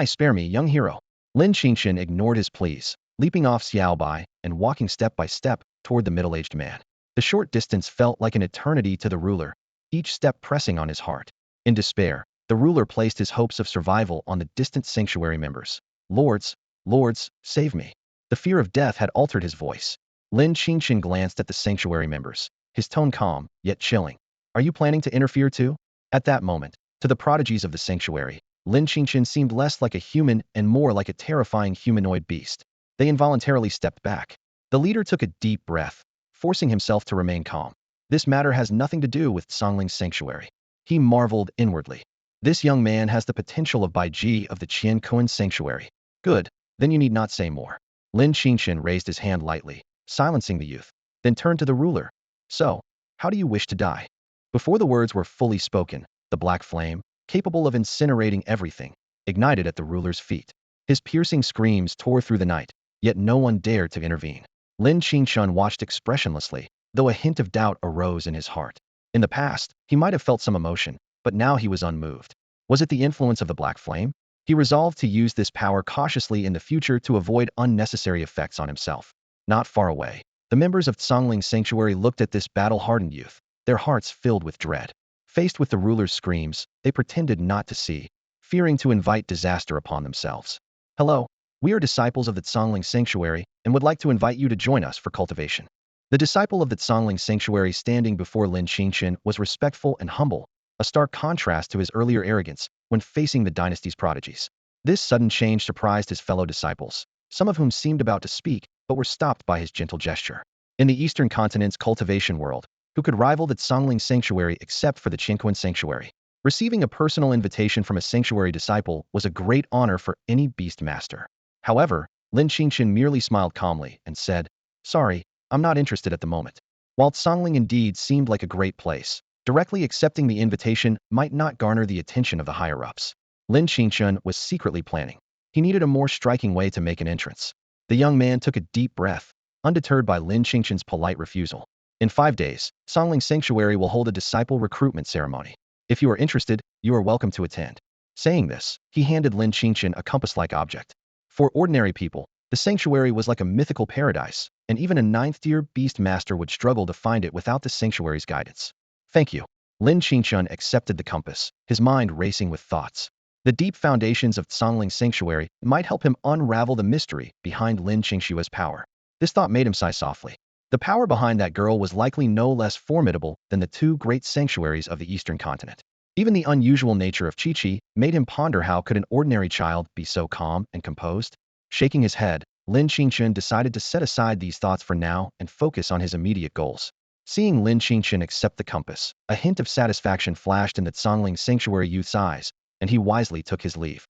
spare me, young hero." Lin Qingchen ignored his pleas, leaping off Xiaobai and walking step by step toward the middle-aged man. The short distance felt like an eternity to the ruler, each step pressing on his heart. In despair, the ruler placed his hopes of survival on the distant sanctuary members. Lords, save me." The fear of death had altered his voice. Lin Qingchen glanced at the sanctuary members, his tone calm, yet chilling. "Are you planning to interfere too?" At that moment, to the prodigies of the sanctuary, Lin Qingchen seemed less like a human and more like a terrifying humanoid beast. They involuntarily stepped back. The leader took a deep breath, forcing himself to remain calm. This matter has nothing to do with Zongling's sanctuary. He marveled inwardly. This young man has the potential of Baiji of the Qiankuan sanctuary. Good, then you need not say more. Lin Qingchen raised his hand lightly, silencing the youth, then turned to the ruler. "So, how do you wish to die?" Before the words were fully spoken, the black flame, capable of incinerating everything, ignited at the ruler's feet. His piercing screams tore through the night, yet no one dared to intervene. Lin Qingchen watched expressionlessly, though a hint of doubt arose in his heart. In the past, he might have felt some emotion, but now he was unmoved. Was it the influence of the black flame? He resolved to use this power cautiously in the future to avoid unnecessary effects on himself. Not far away, the members of Zongling's sanctuary looked at this battle-hardened youth, their hearts filled with dread. Faced with the ruler's screams, they pretended not to see, fearing to invite disaster upon themselves. "Hello, we are disciples of the Zongling Sanctuary and would like to invite you to join us for cultivation." The disciple of the Zongling Sanctuary standing before Lin Qingchen was respectful and humble, a stark contrast to his earlier arrogance when facing the dynasty's prodigies. This sudden change surprised his fellow disciples, some of whom seemed about to speak but were stopped by his gentle gesture. In the Eastern Continent's cultivation world, who could rival the Zongling Sanctuary except for the Qiankuan Sanctuary? Receiving a personal invitation from a sanctuary disciple was a great honor for any beast master. However, Lin Qingchen merely smiled calmly and said, "Sorry, I'm not interested at the moment." While Zongling indeed seemed like a great place, directly accepting the invitation might not garner the attention of the higher-ups. Lin Qingchen was secretly planning. He needed a more striking way to make an entrance. The young man took a deep breath, undeterred by Lin Qingchen's polite refusal. "In 5 days, Zongling Sanctuary will hold a disciple recruitment ceremony. If you are interested, you are welcome to attend." Saying this, he handed Lin Qingchen a compass-like object. For ordinary people, the sanctuary was like a mythical paradise, and even a 9th-tier beast master would struggle to find it without the sanctuary's guidance. "Thank you." Lin Qingchen accepted the compass, his mind racing with thoughts. The deep foundations of Zongling Sanctuary might help him unravel the mystery behind Lin Qingshua's power. This thought made him sigh softly. The power behind that girl was likely no less formidable than the 2 great sanctuaries of the Eastern continent. Even the unusual nature of Chi-Chi made him ponder how could an ordinary child be so calm and composed? Shaking his head, Lin Qingchen decided to set aside these thoughts for now and focus on his immediate goals. Seeing Lin Qingchen accept the compass, a hint of satisfaction flashed in the Zongling Sanctuary youth's eyes, and he wisely took his leave.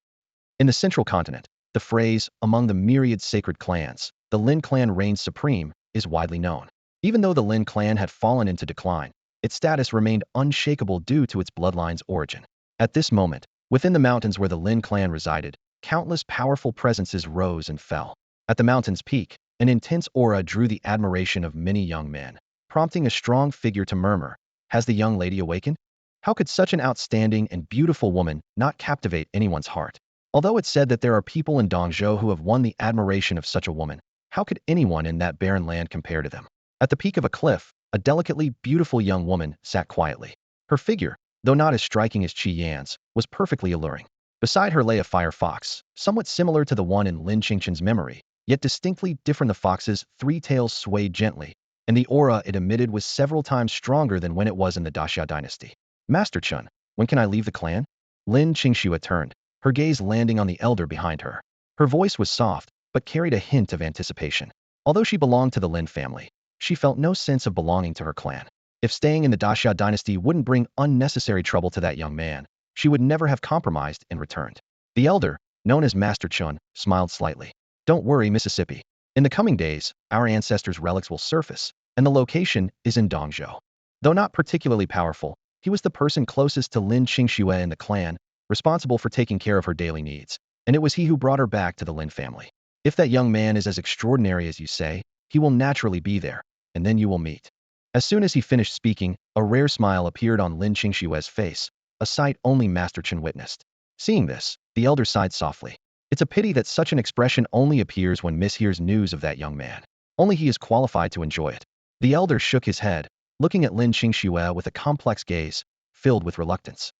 In the central continent, the phrase, "among the myriad sacred clans," the Lin clan reigned supreme, is widely known. Even though the Lin clan had fallen into decline, its status remained unshakable due to its bloodline's origin. At this moment, within the mountains where the Lin clan resided, countless powerful presences rose and fell. At the mountain's peak, an intense aura drew the admiration of many young men, prompting a strong figure to murmur, "Has the young lady awakened?" How could such an outstanding and beautiful woman not captivate anyone's heart? Although it's said that there are people in Dongzhou who have won the admiration of such a woman, how could anyone in that barren land compare to them? At the peak of a cliff, a delicately beautiful young woman sat quietly. Her figure, though not as striking as Qi Yan's, was perfectly alluring. Beside her lay a fire fox, somewhat similar to the one in Lin Qingchen's memory, yet distinctly different. The fox's three tails swayed gently, and the aura it emitted was several times stronger than when it was in the Daxia dynasty. "Master Chun, when can I leave the clan?" Lin Qingxue turned, her gaze landing on the elder behind her. Her voice was soft, but carried a hint of anticipation. Although she belonged to the Lin family, she felt no sense of belonging to her clan. If staying in the Daxia dynasty wouldn't bring unnecessary trouble to that young man, she would never have compromised and returned. The elder, known as Master Chun, smiled slightly. "Don't worry, Mississippi. In the coming days, our ancestors' relics will surface, and the location is in Dongzhou." Though not particularly powerful, he was the person closest to Lin Qingxue in the clan, responsible for taking care of her daily needs, and it was he who brought her back to the Lin family. If that young man is as extraordinary as you say, he will naturally be there, and then you will meet. As soon as he finished speaking, a rare smile appeared on Lin Qingxue's face, a sight only Master Chen witnessed. Seeing this, the elder sighed softly. It's a pity that such an expression only appears when mishears news of that young man. Only he is qualified to enjoy it. The elder shook his head, looking at Lin Qingxue with a complex gaze, filled with reluctance.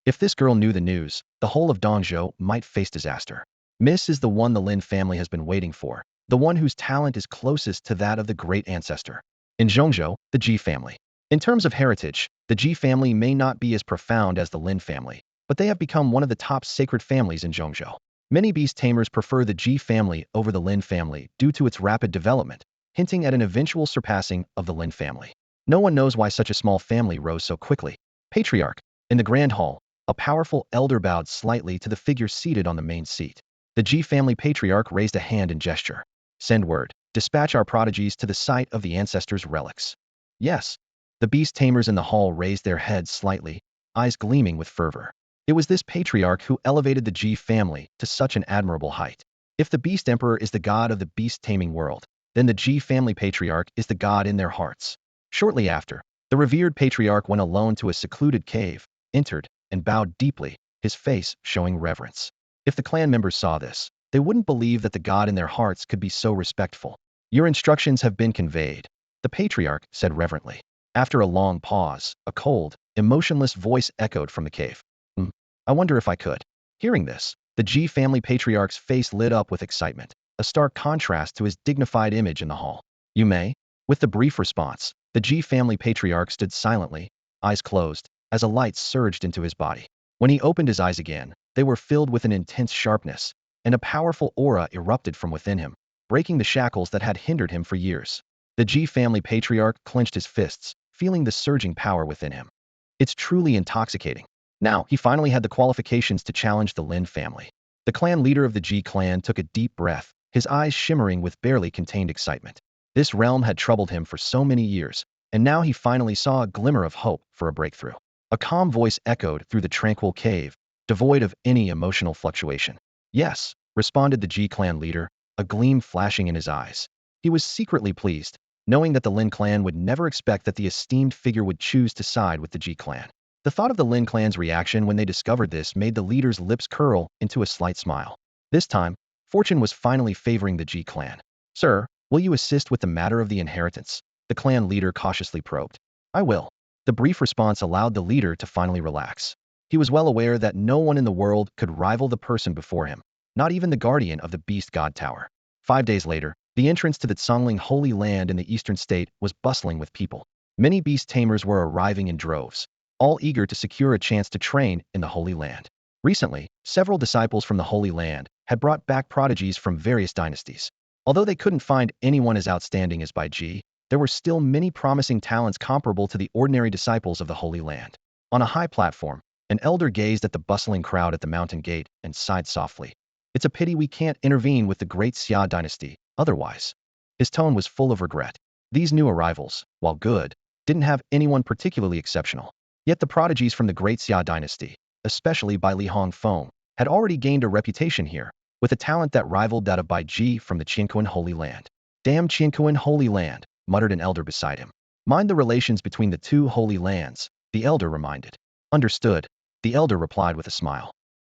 If this girl knew the news, the whole of Dongzhou might face disaster. Miss is the one the Lin family has been waiting for, the one whose talent is closest to that of the great ancestor. In Zhongzhou, the Ji family. In terms of heritage, the Ji family may not be as profound as the Lin family, but they have become one of the top sacred families in Zhongzhou. Many beast tamers prefer the Ji family over the Lin family due to its rapid development, hinting at an eventual surpassing of the Lin family. No one knows why such a small family rose so quickly. Patriarch. In the grand hall, a powerful elder bowed slightly to the figure seated on the main seat. The Ji family patriarch raised a hand in gesture. "Send word. Dispatch our prodigies to the site of the ancestors' relics." "Yes." The beast tamers in the hall raised their heads slightly, eyes gleaming with fervor. It was this patriarch who elevated the Ji family to such an admirable height. If the beast emperor is the god of the beast-taming world, then the Ji family patriarch is the god in their hearts. Shortly after, the revered patriarch went alone to a secluded cave, entered, and bowed deeply, his face showing reverence. If the clan members saw this, they wouldn't believe that the god in their hearts could be so respectful. "Your instructions have been conveyed," the patriarch said reverently. After a long pause, a cold, emotionless voice echoed from the cave. I wonder if I could." Hearing this, the Ji family patriarch's face lit up with excitement, a stark contrast to his dignified image in the hall. "You may." With the brief response, the Ji family patriarch stood silently, eyes closed, as a light surged into his body. When he opened his eyes again, they were filled with an intense sharpness, and a powerful aura erupted from within him, breaking the shackles that had hindered him for years. The Ji family patriarch clenched his fists, feeling the surging power within him. It's truly intoxicating. Now, he finally had the qualifications to challenge the Lin family. The clan leader of the Ji clan took a deep breath, his eyes shimmering with barely contained excitement. This realm had troubled him for so many years, and now he finally saw a glimmer of hope for a breakthrough. A calm voice echoed through the tranquil cave, devoid of any emotional fluctuation. "Yes," responded the Ji clan leader, a gleam flashing in his eyes. He was secretly pleased, knowing that the Lin clan would never expect that the esteemed figure would choose to side with the Ji clan. The thought of the Lin clan's reaction when they discovered this made the leader's lips curl into a slight smile. This time, fortune was finally favoring the Ji clan. "Sir, will you assist with the matter of the inheritance?" the clan leader cautiously probed. "I will." The brief response allowed the leader to finally relax. He was well aware that no one in the world could rival the person before him, not even the guardian of the Beast God Tower. 5 days later, the entrance to the Tsongling Holy Land in the eastern state was bustling with people. Many beast tamers were arriving in droves, all eager to secure a chance to train in the Holy Land. Recently, several disciples from the Holy Land had brought back prodigies from various dynasties. Although they couldn't find anyone as outstanding as Bai Ji, there were still many promising talents comparable to the ordinary disciples of the Holy Land. On a high platform, an elder gazed at the bustling crowd at the mountain gate and sighed softly. "It's a pity we can't intervene with the great Xia dynasty, otherwise." His tone was full of regret. These new arrivals, while good, didn't have anyone particularly exceptional. Yet the prodigies from the Great Xia dynasty, especially by Li Hongfeng, had already gained a reputation here, with a talent that rivaled that of Bai Ji from the Qingchen Holy Land. Damn Qingchen Holy Land, muttered an elder beside him. Mind the relations between the two holy lands, the elder reminded. Understood, the elder replied with a smile.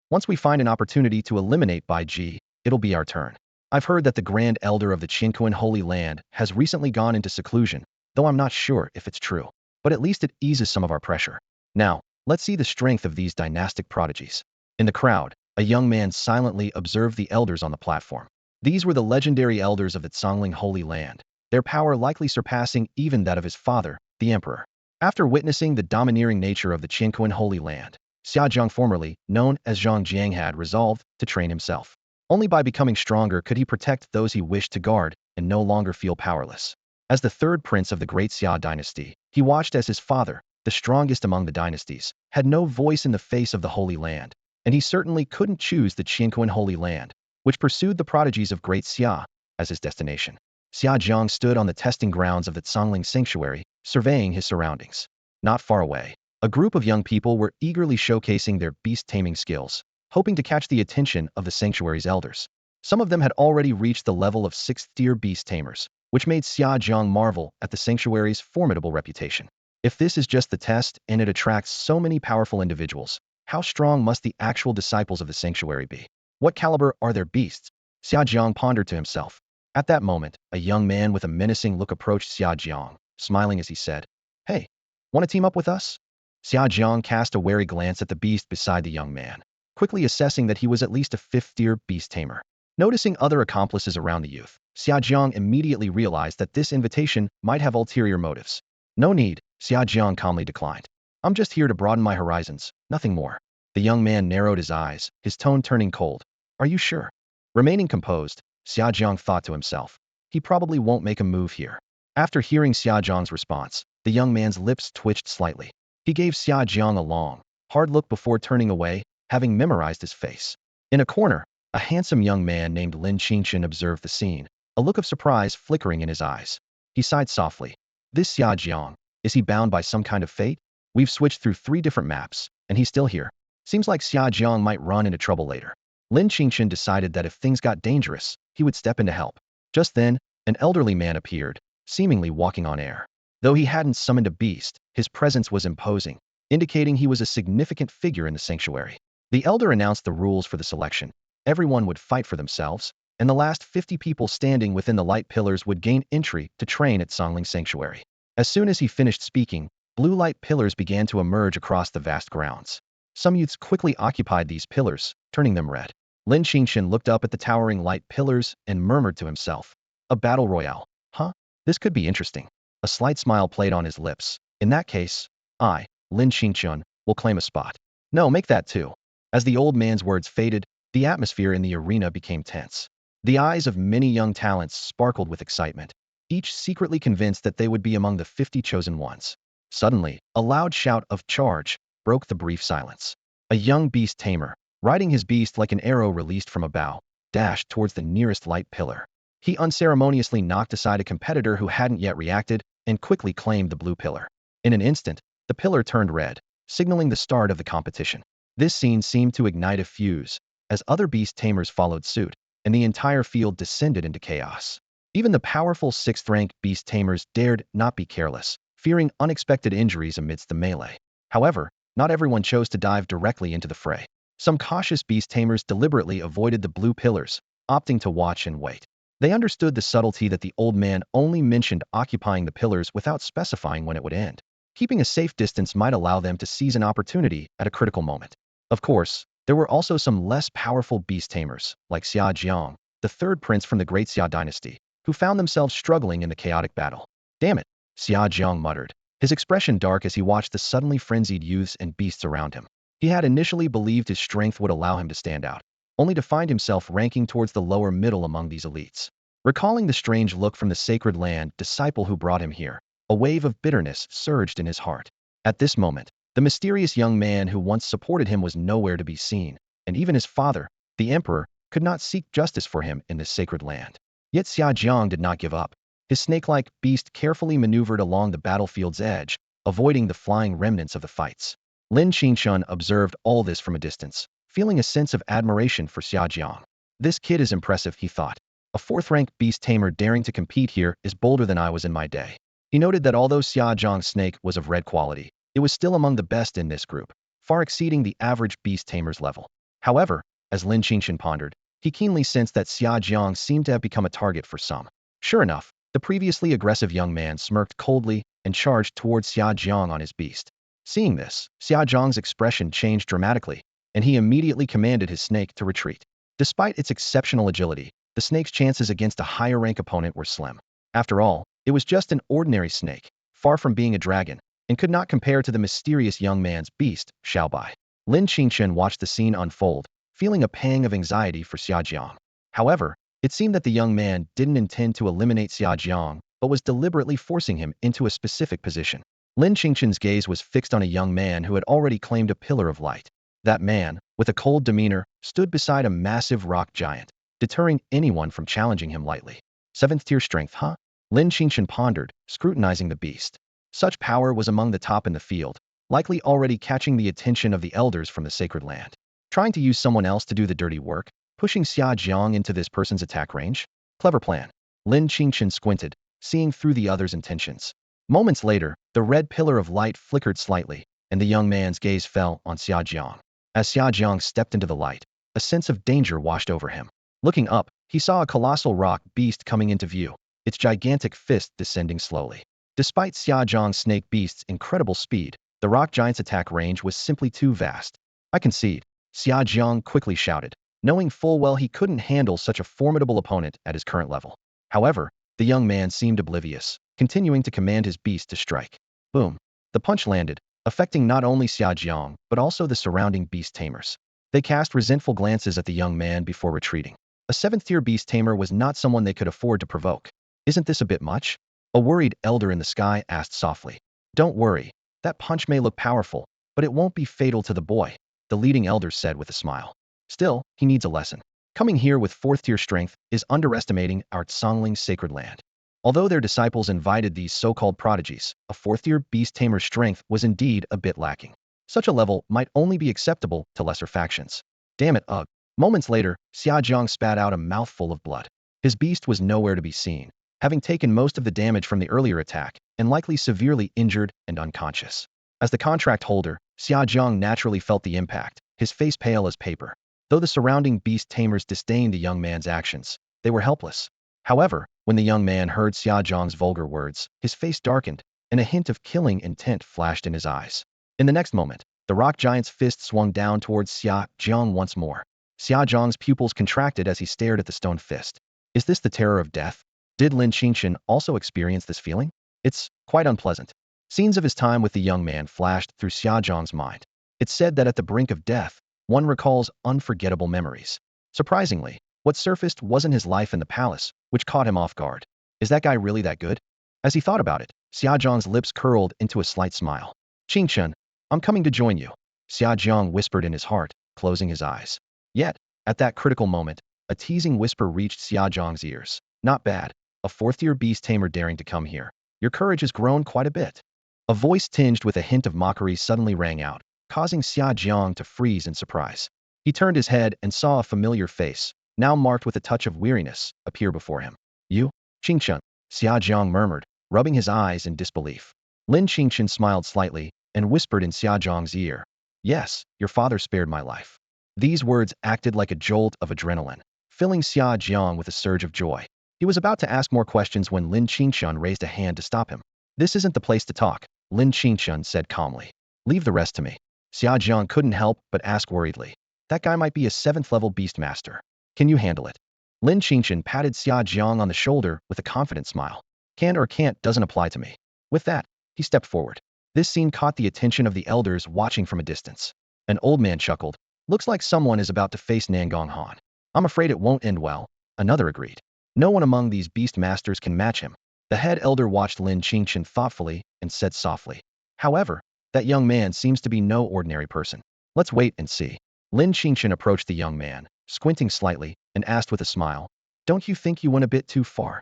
Once we find an opportunity to eliminate Bai Ji, it'll be our turn. I've heard that the Grand Elder of the Qingchen Holy Land has recently gone into seclusion, though I'm not sure if it's true. But at least it eases some of our pressure. Now, let's see the strength of these dynastic prodigies. In the crowd, a young man silently observed the elders on the platform. These were the legendary elders of the Zhongling Holy Land, their power likely surpassing even that of his father, the emperor. After witnessing the domineering nature of the Qingchen Holy Land, Xia Zhang, formerly known as Zhang Jiang, had resolved to train himself. Only by becoming stronger could he protect those he wished to guard and no longer feel powerless. As the third prince of the Great Xia dynasty, he watched as his father, the strongest among the dynasties, had no voice in the face of the Holy Land, and he certainly couldn't choose the Qingchen Holy Land, which pursued the prodigies of Great Xia as his destination. Xia Zhang stood on the testing grounds of the Zhongling Sanctuary, surveying his surroundings. Not far away, a group of young people were eagerly showcasing their beast-taming skills, hoping to catch the attention of the sanctuary's elders. Some of them had already reached the level of 6th-tier beast tamers, which made Xia Zhang marvel at the sanctuary's formidable reputation. If this is just the test and it attracts so many powerful individuals, how strong must the actual disciples of the sanctuary be? What caliber are their beasts? Xia Zhang pondered to himself. At that moment, a young man with a menacing look approached Xia Zhang, smiling as he said, "Hey, want to team up with us?" Xia Zhang cast a wary glance at the beast beside the young man, quickly assessing that he was at least a 5th-tier beast tamer. Noticing other accomplices around the youth, Xia Zhang immediately realized that this invitation might have ulterior motives. "No need," Xia Zhang calmly declined. "I'm just here to broaden my horizons, nothing more." The young man narrowed his eyes, his tone turning cold. "Are you sure?" Remaining composed, Xia Zhang thought to himself. He probably won't make a move here. After hearing Xia Zhang's response, the young man's lips twitched slightly. He gave Xia Zhang a long, hard look before turning away, having memorized his face. In a corner, a handsome young man named Lin Qingchen observed the scene, a look of surprise flickering in his eyes. He sighed softly. "This Xia Zhang, is he bound by some kind of fate? We've switched through 3 different maps, and he's still here. Seems like Xia Zhang might run into trouble later." Lin Qingchen decided that if things got dangerous, he would step in to help. Just then, an elderly man appeared, seemingly walking on air. Though he hadn't summoned a beast, his presence was imposing, indicating he was a significant figure in the sanctuary. The elder announced the rules for the selection. Everyone would fight for themselves, and the last 50 people standing within the light pillars would gain entry to train at Zhongling Sanctuary. As soon as he finished speaking, blue light pillars began to emerge across the vast grounds. Some youths quickly occupied these pillars, turning them red. Lin Qingchen looked up at the towering light pillars and murmured to himself, "A battle royale, huh? This could be interesting." A slight smile played on his lips. "In that case, I, Lin Qingchen, will claim a spot." "No, make that 2. As the old man's words faded, the atmosphere in the arena became tense. The eyes of many young talents sparkled with excitement, each secretly convinced that they would be among the 50 chosen ones. Suddenly, a loud shout of "Charge!" broke the brief silence. A young beast tamer, riding his beast like an arrow released from a bow, dashed towards the nearest light pillar. He unceremoniously knocked aside a competitor who hadn't yet reacted and quickly claimed the blue pillar. In an instant, the pillar turned red, signaling the start of the competition. This scene seemed to ignite a fuse, as other beast tamers followed suit, and the entire field descended into chaos. Even the powerful 6th-rank beast tamers dared not be careless, fearing unexpected injuries amidst the melee. However, not everyone chose to dive directly into the fray. Some cautious beast tamers deliberately avoided the blue pillars, opting to watch and wait. They understood the subtlety that the old man only mentioned occupying the pillars without specifying when it would end. Keeping a safe distance might allow them to seize an opportunity at a critical moment. Of course, there were also some less powerful beast tamers, like Xia Zhang, the 3rd prince from the Great Xia dynasty, who found themselves struggling in the chaotic battle. "Damn it," Xia Zhang muttered, his expression dark as he watched the suddenly frenzied youths and beasts around him. He had initially believed his strength would allow him to stand out, only to find himself ranking towards the lower middle among these elites. Recalling the strange look from the sacred land disciple who brought him here, a wave of bitterness surged in his heart. At this moment, the mysterious young man who once supported him was nowhere to be seen, and even his father, the emperor, could not seek justice for him in this sacred land. Yet Jiang did not give up. His snake-like beast carefully maneuvered along the battlefield's edge, avoiding the flying remnants of the fights. Lin Qingchen observed all this from a distance, feeling a sense of admiration for Jiang. This kid is impressive, he thought. A fourth-rank beast tamer daring to compete here is bolder than I was in my day. He noted that although Jiang's snake was of red quality, it was still among the best in this group, far exceeding the average beast tamer's level. However, as Lin Qingchen pondered, he keenly sensed that Jiang seemed to have become a target for some. Sure enough, the previously aggressive young man smirked coldly and charged towards Jiang on his beast. Seeing this, Jiang's expression changed dramatically, and he immediately commanded his snake to retreat. Despite its exceptional agility, the snake's chances against a higher-rank opponent were slim. After all, it was just an ordinary snake, far from being a dragon, and could not compare to the mysterious young man's beast, Xiaobai. Lin Qingchen watched the scene unfold, feeling a pang of anxiety for Jiang. However, it seemed that the young man didn't intend to eliminate Jiang, but was deliberately forcing him into a specific position. Lin Qingchen's gaze was fixed on a young man who had already claimed a pillar of light. That man, with a cold demeanor, stood beside a massive rock giant, deterring anyone from challenging him lightly. 7th tier strength, huh? Lin Qingchen pondered, scrutinizing the beast. Such power was among the top in the field, likely already catching the attention of the elders from the sacred land. Trying to use someone else to do the dirty work, pushing Jiang into this person's attack range? Clever plan. Lin Qingchen squinted, seeing through the other's intentions. Moments later, the red pillar of light flickered slightly, and the young man's gaze fell on Jiang. As Jiang stepped into the light, a sense of danger washed over him. Looking up, he saw a colossal rock beast coming into view, its gigantic fist descending slowly. Despite Jiang's snake beast's incredible speed, the rock giant's attack range was simply too vast. I concede, Jiang quickly shouted, knowing full well he couldn't handle such a formidable opponent at his current level. However, the young man seemed oblivious, continuing to command his beast to strike. Boom. The punch landed, affecting not only Jiang, but also the surrounding beast tamers. They cast resentful glances at the young man before retreating. A 7th tier beast tamer was not someone they could afford to provoke. Isn't this a bit much? A worried elder in the sky asked softly. Don't worry, that punch may look powerful, but it won't be fatal to the boy, the leading elder said with a smile. Still, he needs a lesson. Coming here with 4th tier strength is underestimating our Tsongling's sacred land. Although their disciples invited these so-called prodigies, a 4th tier beast tamer's strength was indeed a bit lacking. Such a level might only be acceptable to lesser factions. Damn it, ugh. Moments later, Jiang spat out a mouthful of blood. His beast was nowhere to be seen, having taken most of the damage from the earlier attack, and likely severely injured and unconscious. As the contract holder, Jiang naturally felt the impact, his face pale as paper. Though the surrounding beast tamers disdained the young man's actions, they were helpless. However, when the young man heard Jiang's vulgar words, his face darkened, and a hint of killing intent flashed in his eyes. In the next moment, the rock giant's fist swung down towards Jiang once more. Jiang's pupils contracted as he stared at the stone fist. Is this the terror of death? Did Lin Qingchen also experience this feeling? It's quite unpleasant. Scenes of his time with the young man flashed through Jiang's mind. It's said that at the brink of death, one recalls unforgettable memories. Surprisingly, what surfaced wasn't his life in the palace, which caught him off guard. Is that guy really that good? As he thought about it, Jiang's lips curled into a slight smile. Qingchen, I'm coming to join you, Jiang whispered in his heart, closing his eyes. Yet, at that critical moment, a teasing whisper reached Jiang's ears. Not bad. A 4th tier beast tamer daring to come here. Your courage has grown quite a bit. A voice tinged with a hint of mockery suddenly rang out, causing Jiang to freeze in surprise. He turned his head and saw a familiar face, now marked with a touch of weariness, appear before him. You? Qingchen, Jiang murmured, rubbing his eyes in disbelief. Lin Qingchen smiled slightly and whispered in Jiang's ear. Yes, your father spared my life. These words acted like a jolt of adrenaline, filling Jiang with a surge of joy. He was about to ask more questions when Lin Qingchen raised a hand to stop him. This isn't the place to talk, Lin Qingchen said calmly. Leave the rest to me. Jiang couldn't help but ask worriedly. That guy might be a 7th level beastmaster. Can you handle it? Lin Qingchen patted Jiang on the shoulder with a confident smile. Can or can't doesn't apply to me. With that, he stepped forward. This scene caught the attention of the elders watching from a distance. An old man chuckled. Looks like someone is about to face Nangong Han. I'm afraid it won't end well, another agreed. No one among these beast masters can match him. The head elder watched Lin Qingchen thoughtfully and said softly. However, that young man seems to be no ordinary person. Let's wait and see. Lin Qingchen approached the young man, squinting slightly, and asked with a smile. Don't you think you went a bit too far?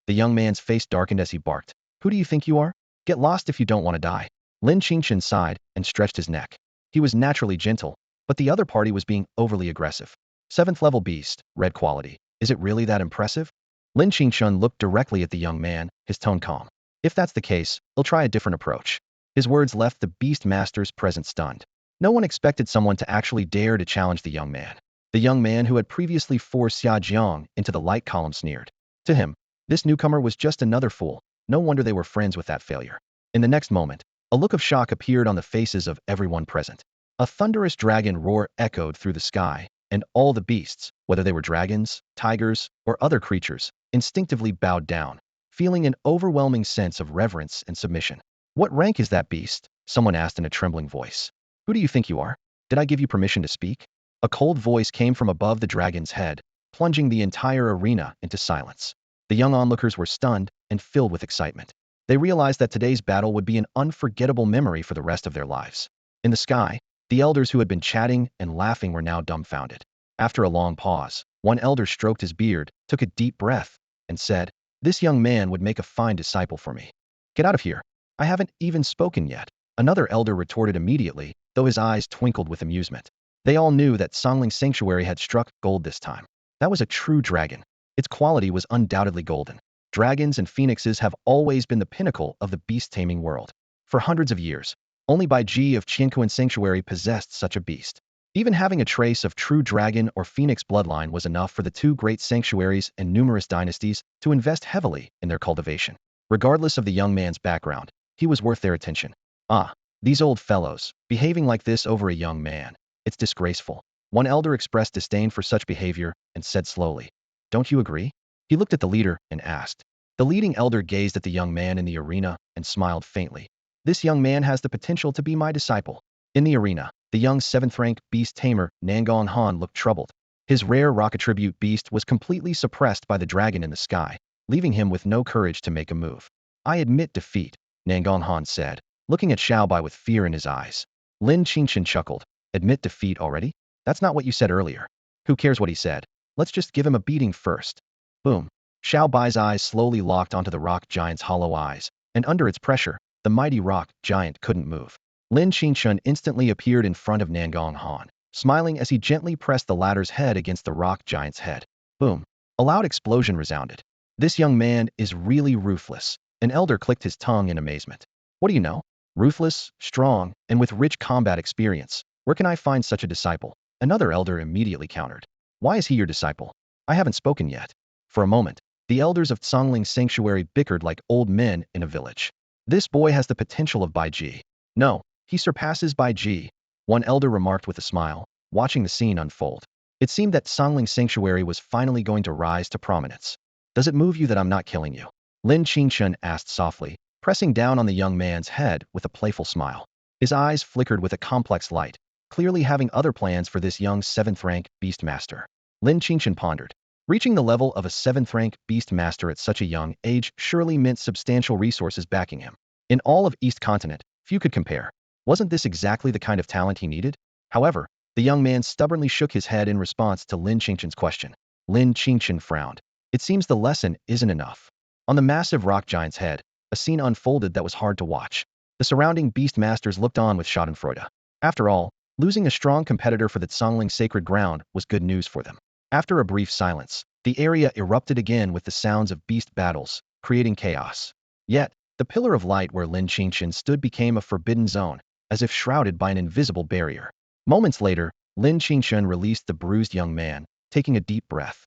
The young man's face darkened as he barked. Who do you think you are? Get lost if you don't want to die. Lin Qingchen sighed and stretched his neck. He was naturally gentle, but the other party was being overly aggressive. 7th level beast, red quality. Is it really that impressive? Lin Qingchen looked directly at the young man, his tone calm. If that's the case, he'll try a different approach. His words left the beast masters present stunned. No one expected someone to actually dare to challenge the young man. The young man who had previously forced Xia Jiang into the light column sneered. To him, this newcomer was just another fool. No wonder they were friends with that failure. In the next moment, a look of shock appeared on the faces of everyone present. A thunderous dragon roar echoed through the sky, and all the beasts, whether they were dragons, tigers, or other creatures, instinctively bowed down, feeling an overwhelming sense of reverence and submission. What rank is that beast? Someone asked in a trembling voice. Who do you think you are? Did I give you permission to speak? A cold voice came from above the dragon's head, plunging the entire arena into silence. The young onlookers were stunned and filled with excitement. They realized that today's battle would be an unforgettable memory for the rest of their lives. In the sky, the elders who had been chatting and laughing were now dumbfounded. After a long pause, one elder stroked his beard, took a deep breath, and said, "This young man would make a fine disciple for me." "Get out of here. I haven't even spoken yet," another elder retorted immediately, though his eyes twinkled with amusement. They all knew that Songling Sanctuary had struck gold this time. That was a true dragon. Its quality was undoubtedly golden. Dragons and phoenixes have always been the pinnacle of the beast-taming world. For hundreds of years, only Bai Ji of Qianquan Sanctuary possessed such a beast. Even having a trace of true dragon or phoenix bloodline was enough for the two great sanctuaries and numerous dynasties to invest heavily in their cultivation. Regardless of the young man's background, he was worth their attention. Ah, these old fellows, behaving like this over a young man. It's disgraceful. One elder expressed disdain for such behavior and said slowly, "Don't you agree?" He looked at the leader and asked. The leading elder gazed at the young man in the arena and smiled faintly. "This young man has the potential to be my disciple." In the arena, the young 7th rank Beast Tamer, Nangong Han, looked troubled. His rare rock attribute beast was completely suppressed by the dragon in the sky, leaving him with no courage to make a move. "I admit defeat," Nangong Han said, looking at Xiaobai with fear in his eyes. Lin Qingchen chuckled. "Admit defeat already? That's not what you said earlier." "Who cares what he said? Let's just give him a beating first." Boom. Xiaobai's eyes slowly locked onto the rock giant's hollow eyes, and under its pressure, the mighty rock giant couldn't move. Lin Qingchen instantly appeared in front of Nangong Han, smiling as he gently pressed the latter's head against the rock giant's head. Boom. A loud explosion resounded. "This young man is really ruthless." An elder clicked his tongue in amazement. "What do you know? Ruthless, strong, and with rich combat experience. Where can I find such a disciple?" Another elder immediately countered. "Why is he your disciple? I haven't spoken yet." For a moment, the elders of Songling Sanctuary bickered like old men in a village. "This boy has the potential of Bai Ji. No, he surpasses Bai Ji," one elder remarked with a smile, watching the scene unfold. It seemed that Songling Sanctuary was finally going to rise to prominence. "Does it move you that I'm not killing you?" Lin Qingchen asked softly, pressing down on the young man's head with a playful smile. His eyes flickered with a complex light, clearly having other plans for this young 7th rank Beastmaster. Lin Qingchen pondered. Reaching the level of a 7th rank Beastmaster at such a young age surely meant substantial resources backing him. In all of East Continent, few could compare. Wasn't this exactly the kind of talent he needed? However, the young man stubbornly shook his head in response to Lin Qingchen's question. Lin Qingchen frowned. It seems the lesson isn't enough. On the massive rock giant's head, a scene unfolded that was hard to watch. The surrounding Beastmasters looked on with schadenfreude. After all, losing a strong competitor for the Songling sacred ground was good news for them. After a brief silence, the area erupted again with the sounds of beast battles, creating chaos. Yet, the pillar of light where Lin Qingchen stood became a forbidden zone, as if shrouded by an invisible barrier. Moments later, Lin Qingchen released the bruised young man, taking a deep breath.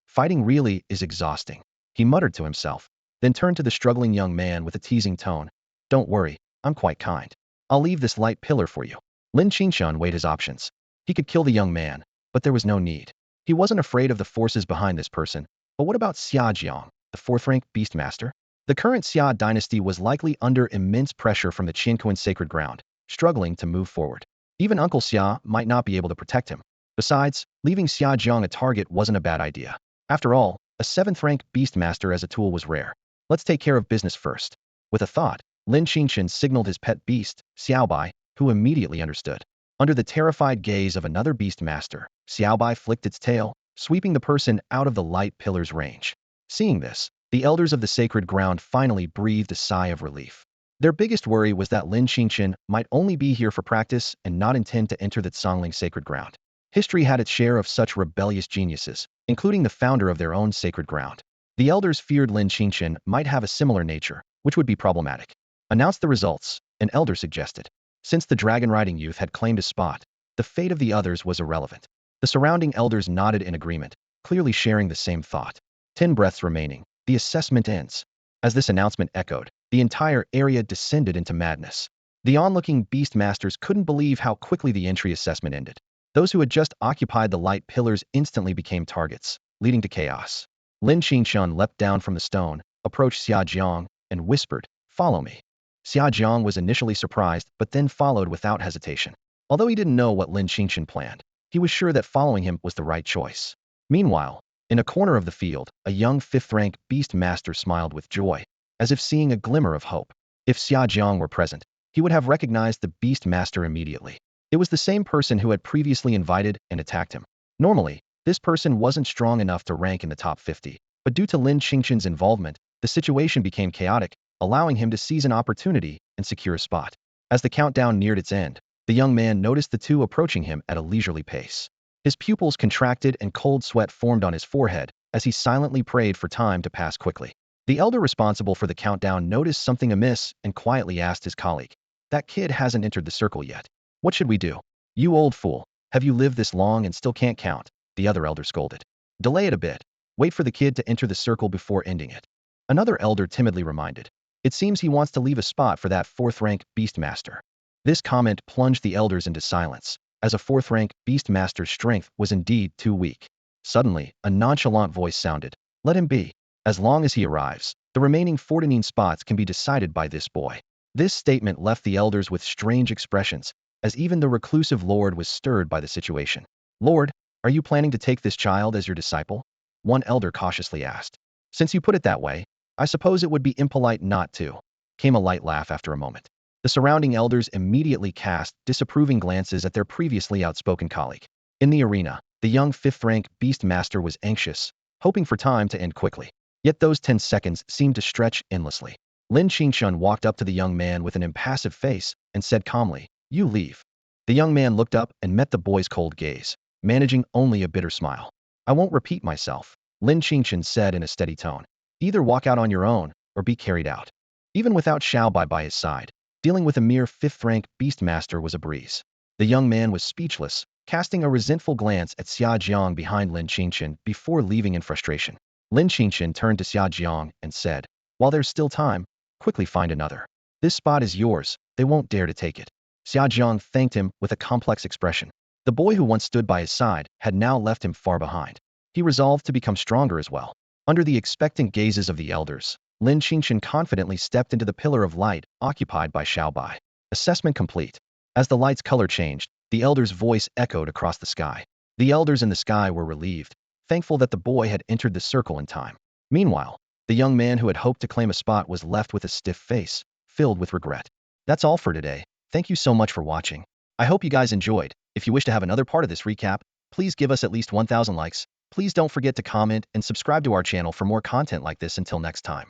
"Fighting really is exhausting," he muttered to himself, then turned to the struggling young man with a teasing tone. "Don't worry, I'm quite kind. I'll leave this light pillar for you." Lin Qingchen weighed his options. He could kill the young man, but there was no need. He wasn't afraid of the forces behind this person. But what about Xia Jiang, the 4th rank Beastmaster? The current Xia dynasty was likely under immense pressure from the Qianquan sacred ground, struggling to move forward. Even Uncle Xia might not be able to protect him. Besides, leaving Xia Jiang a target wasn't a bad idea. After all, a 7th rank Beastmaster as a tool was rare. Let's take care of business first. With a thought, Lin Qingchen signaled his pet beast, Xiaobai, who immediately understood. Under the terrified gaze of another Beastmaster, Xiaobai flicked its tail, sweeping the person out of the light pillar's range. Seeing this, the elders of the sacred ground finally breathed a sigh of relief. Their biggest worry was that Lin Qingchen might only be here for practice and not intend to enter the Zhongling sacred ground. History had its share of such rebellious geniuses, including the founder of their own sacred ground. The elders feared Lin Qingchen might have a similar nature, which would be problematic. Announce the results, an elder suggested. Since the dragon-riding youth had claimed a spot, the fate of the others was irrelevant. The surrounding elders nodded in agreement, clearly sharing the same thought. 10 breaths remaining. The assessment ends. As this announcement echoed, the entire area descended into madness. The onlooking beast masters couldn't believe how quickly the entry assessment ended. Those who had just occupied the light pillars instantly became targets, leading to chaos. Lin Qingchen leapt down from the stone, approached Xiaojiang, and whispered, "Follow me." Xiaojiang was initially surprised but then followed without hesitation. Although he didn't know what Lin Qingchen planned, he was sure that following him was the right choice. Meanwhile, in a corner of the field, a young 5th-rank beast master smiled with joy, as if seeing a glimmer of hope. If Xiaojiang were present, he would have recognized the beast master immediately. It was the same person who had previously invited and attacked him. Normally, this person wasn't strong enough to rank in the top 50, but due to Lin Qingchen's involvement, the situation became chaotic, allowing him to seize an opportunity and secure a spot. As the countdown neared its end, the young man noticed the two approaching him at a leisurely pace. His pupils contracted and cold sweat formed on his forehead as he silently prayed for time to pass quickly. The elder responsible for the countdown noticed something amiss and quietly asked his colleague, "That kid hasn't entered the circle yet. What should we do?" "You old fool, have you lived this long and still can't count?" the other elder scolded. "Delay it a bit. Wait for the kid to enter the circle before ending it." Another elder timidly reminded. "It seems he wants to leave a spot for that 4th-rank beastmaster." This comment plunged the elders into silence, as a 4th-rank beastmaster's strength was indeed too weak. Suddenly, a nonchalant voice sounded, "Let him be. As long as he arrives, the remaining 14 spots can be decided by this boy." This statement left the elders with strange expressions, as even the reclusive lord was stirred by the situation. "Lord, are you planning to take this child as your disciple?" one elder cautiously asked. "Since you put it that way, I suppose it would be impolite not to," came a light laugh after a moment. The surrounding elders immediately cast disapproving glances at their previously outspoken colleague. In the arena, the young 5th-rank beastmaster was anxious, hoping for time to end quickly. Yet those 10 seconds seemed to stretch endlessly. Lin Qingchen walked up to the young man with an impassive face and said calmly, "You leave." The young man looked up and met the boy's cold gaze, managing only a bitter smile. "I won't repeat myself," Lin Qingchen said in a steady tone. "Either walk out on your own or be carried out." Even without Xiaobai by his side, dealing with a mere 5th-rank beastmaster was a breeze. The young man was speechless, casting a resentful glance at Xiaojiang behind Lin Qingchen before leaving in frustration. Lin Qingchen turned to Xiaojiang and said, "While there's still time, quickly find another. This spot is yours, they won't dare to take it." Xiaojiang thanked him with a complex expression. The boy who once stood by his side had now left him far behind. He resolved to become stronger as well. Under the expectant gazes of the elders, Lin Qingchen confidently stepped into the pillar of light occupied by Xiaobai. Assessment complete. As the light's color changed, the elder's voice echoed across the sky. The elders in the sky were relieved, thankful that the boy had entered the circle in time. Meanwhile, the young man who had hoped to claim a spot was left with a stiff face, filled with regret. That's all for today. Thank you so much for watching. I hope you guys enjoyed. If you wish to have another part of this recap, please give us at least 1,000 likes. Please don't forget to comment and subscribe to our channel for more content like this. Until next time.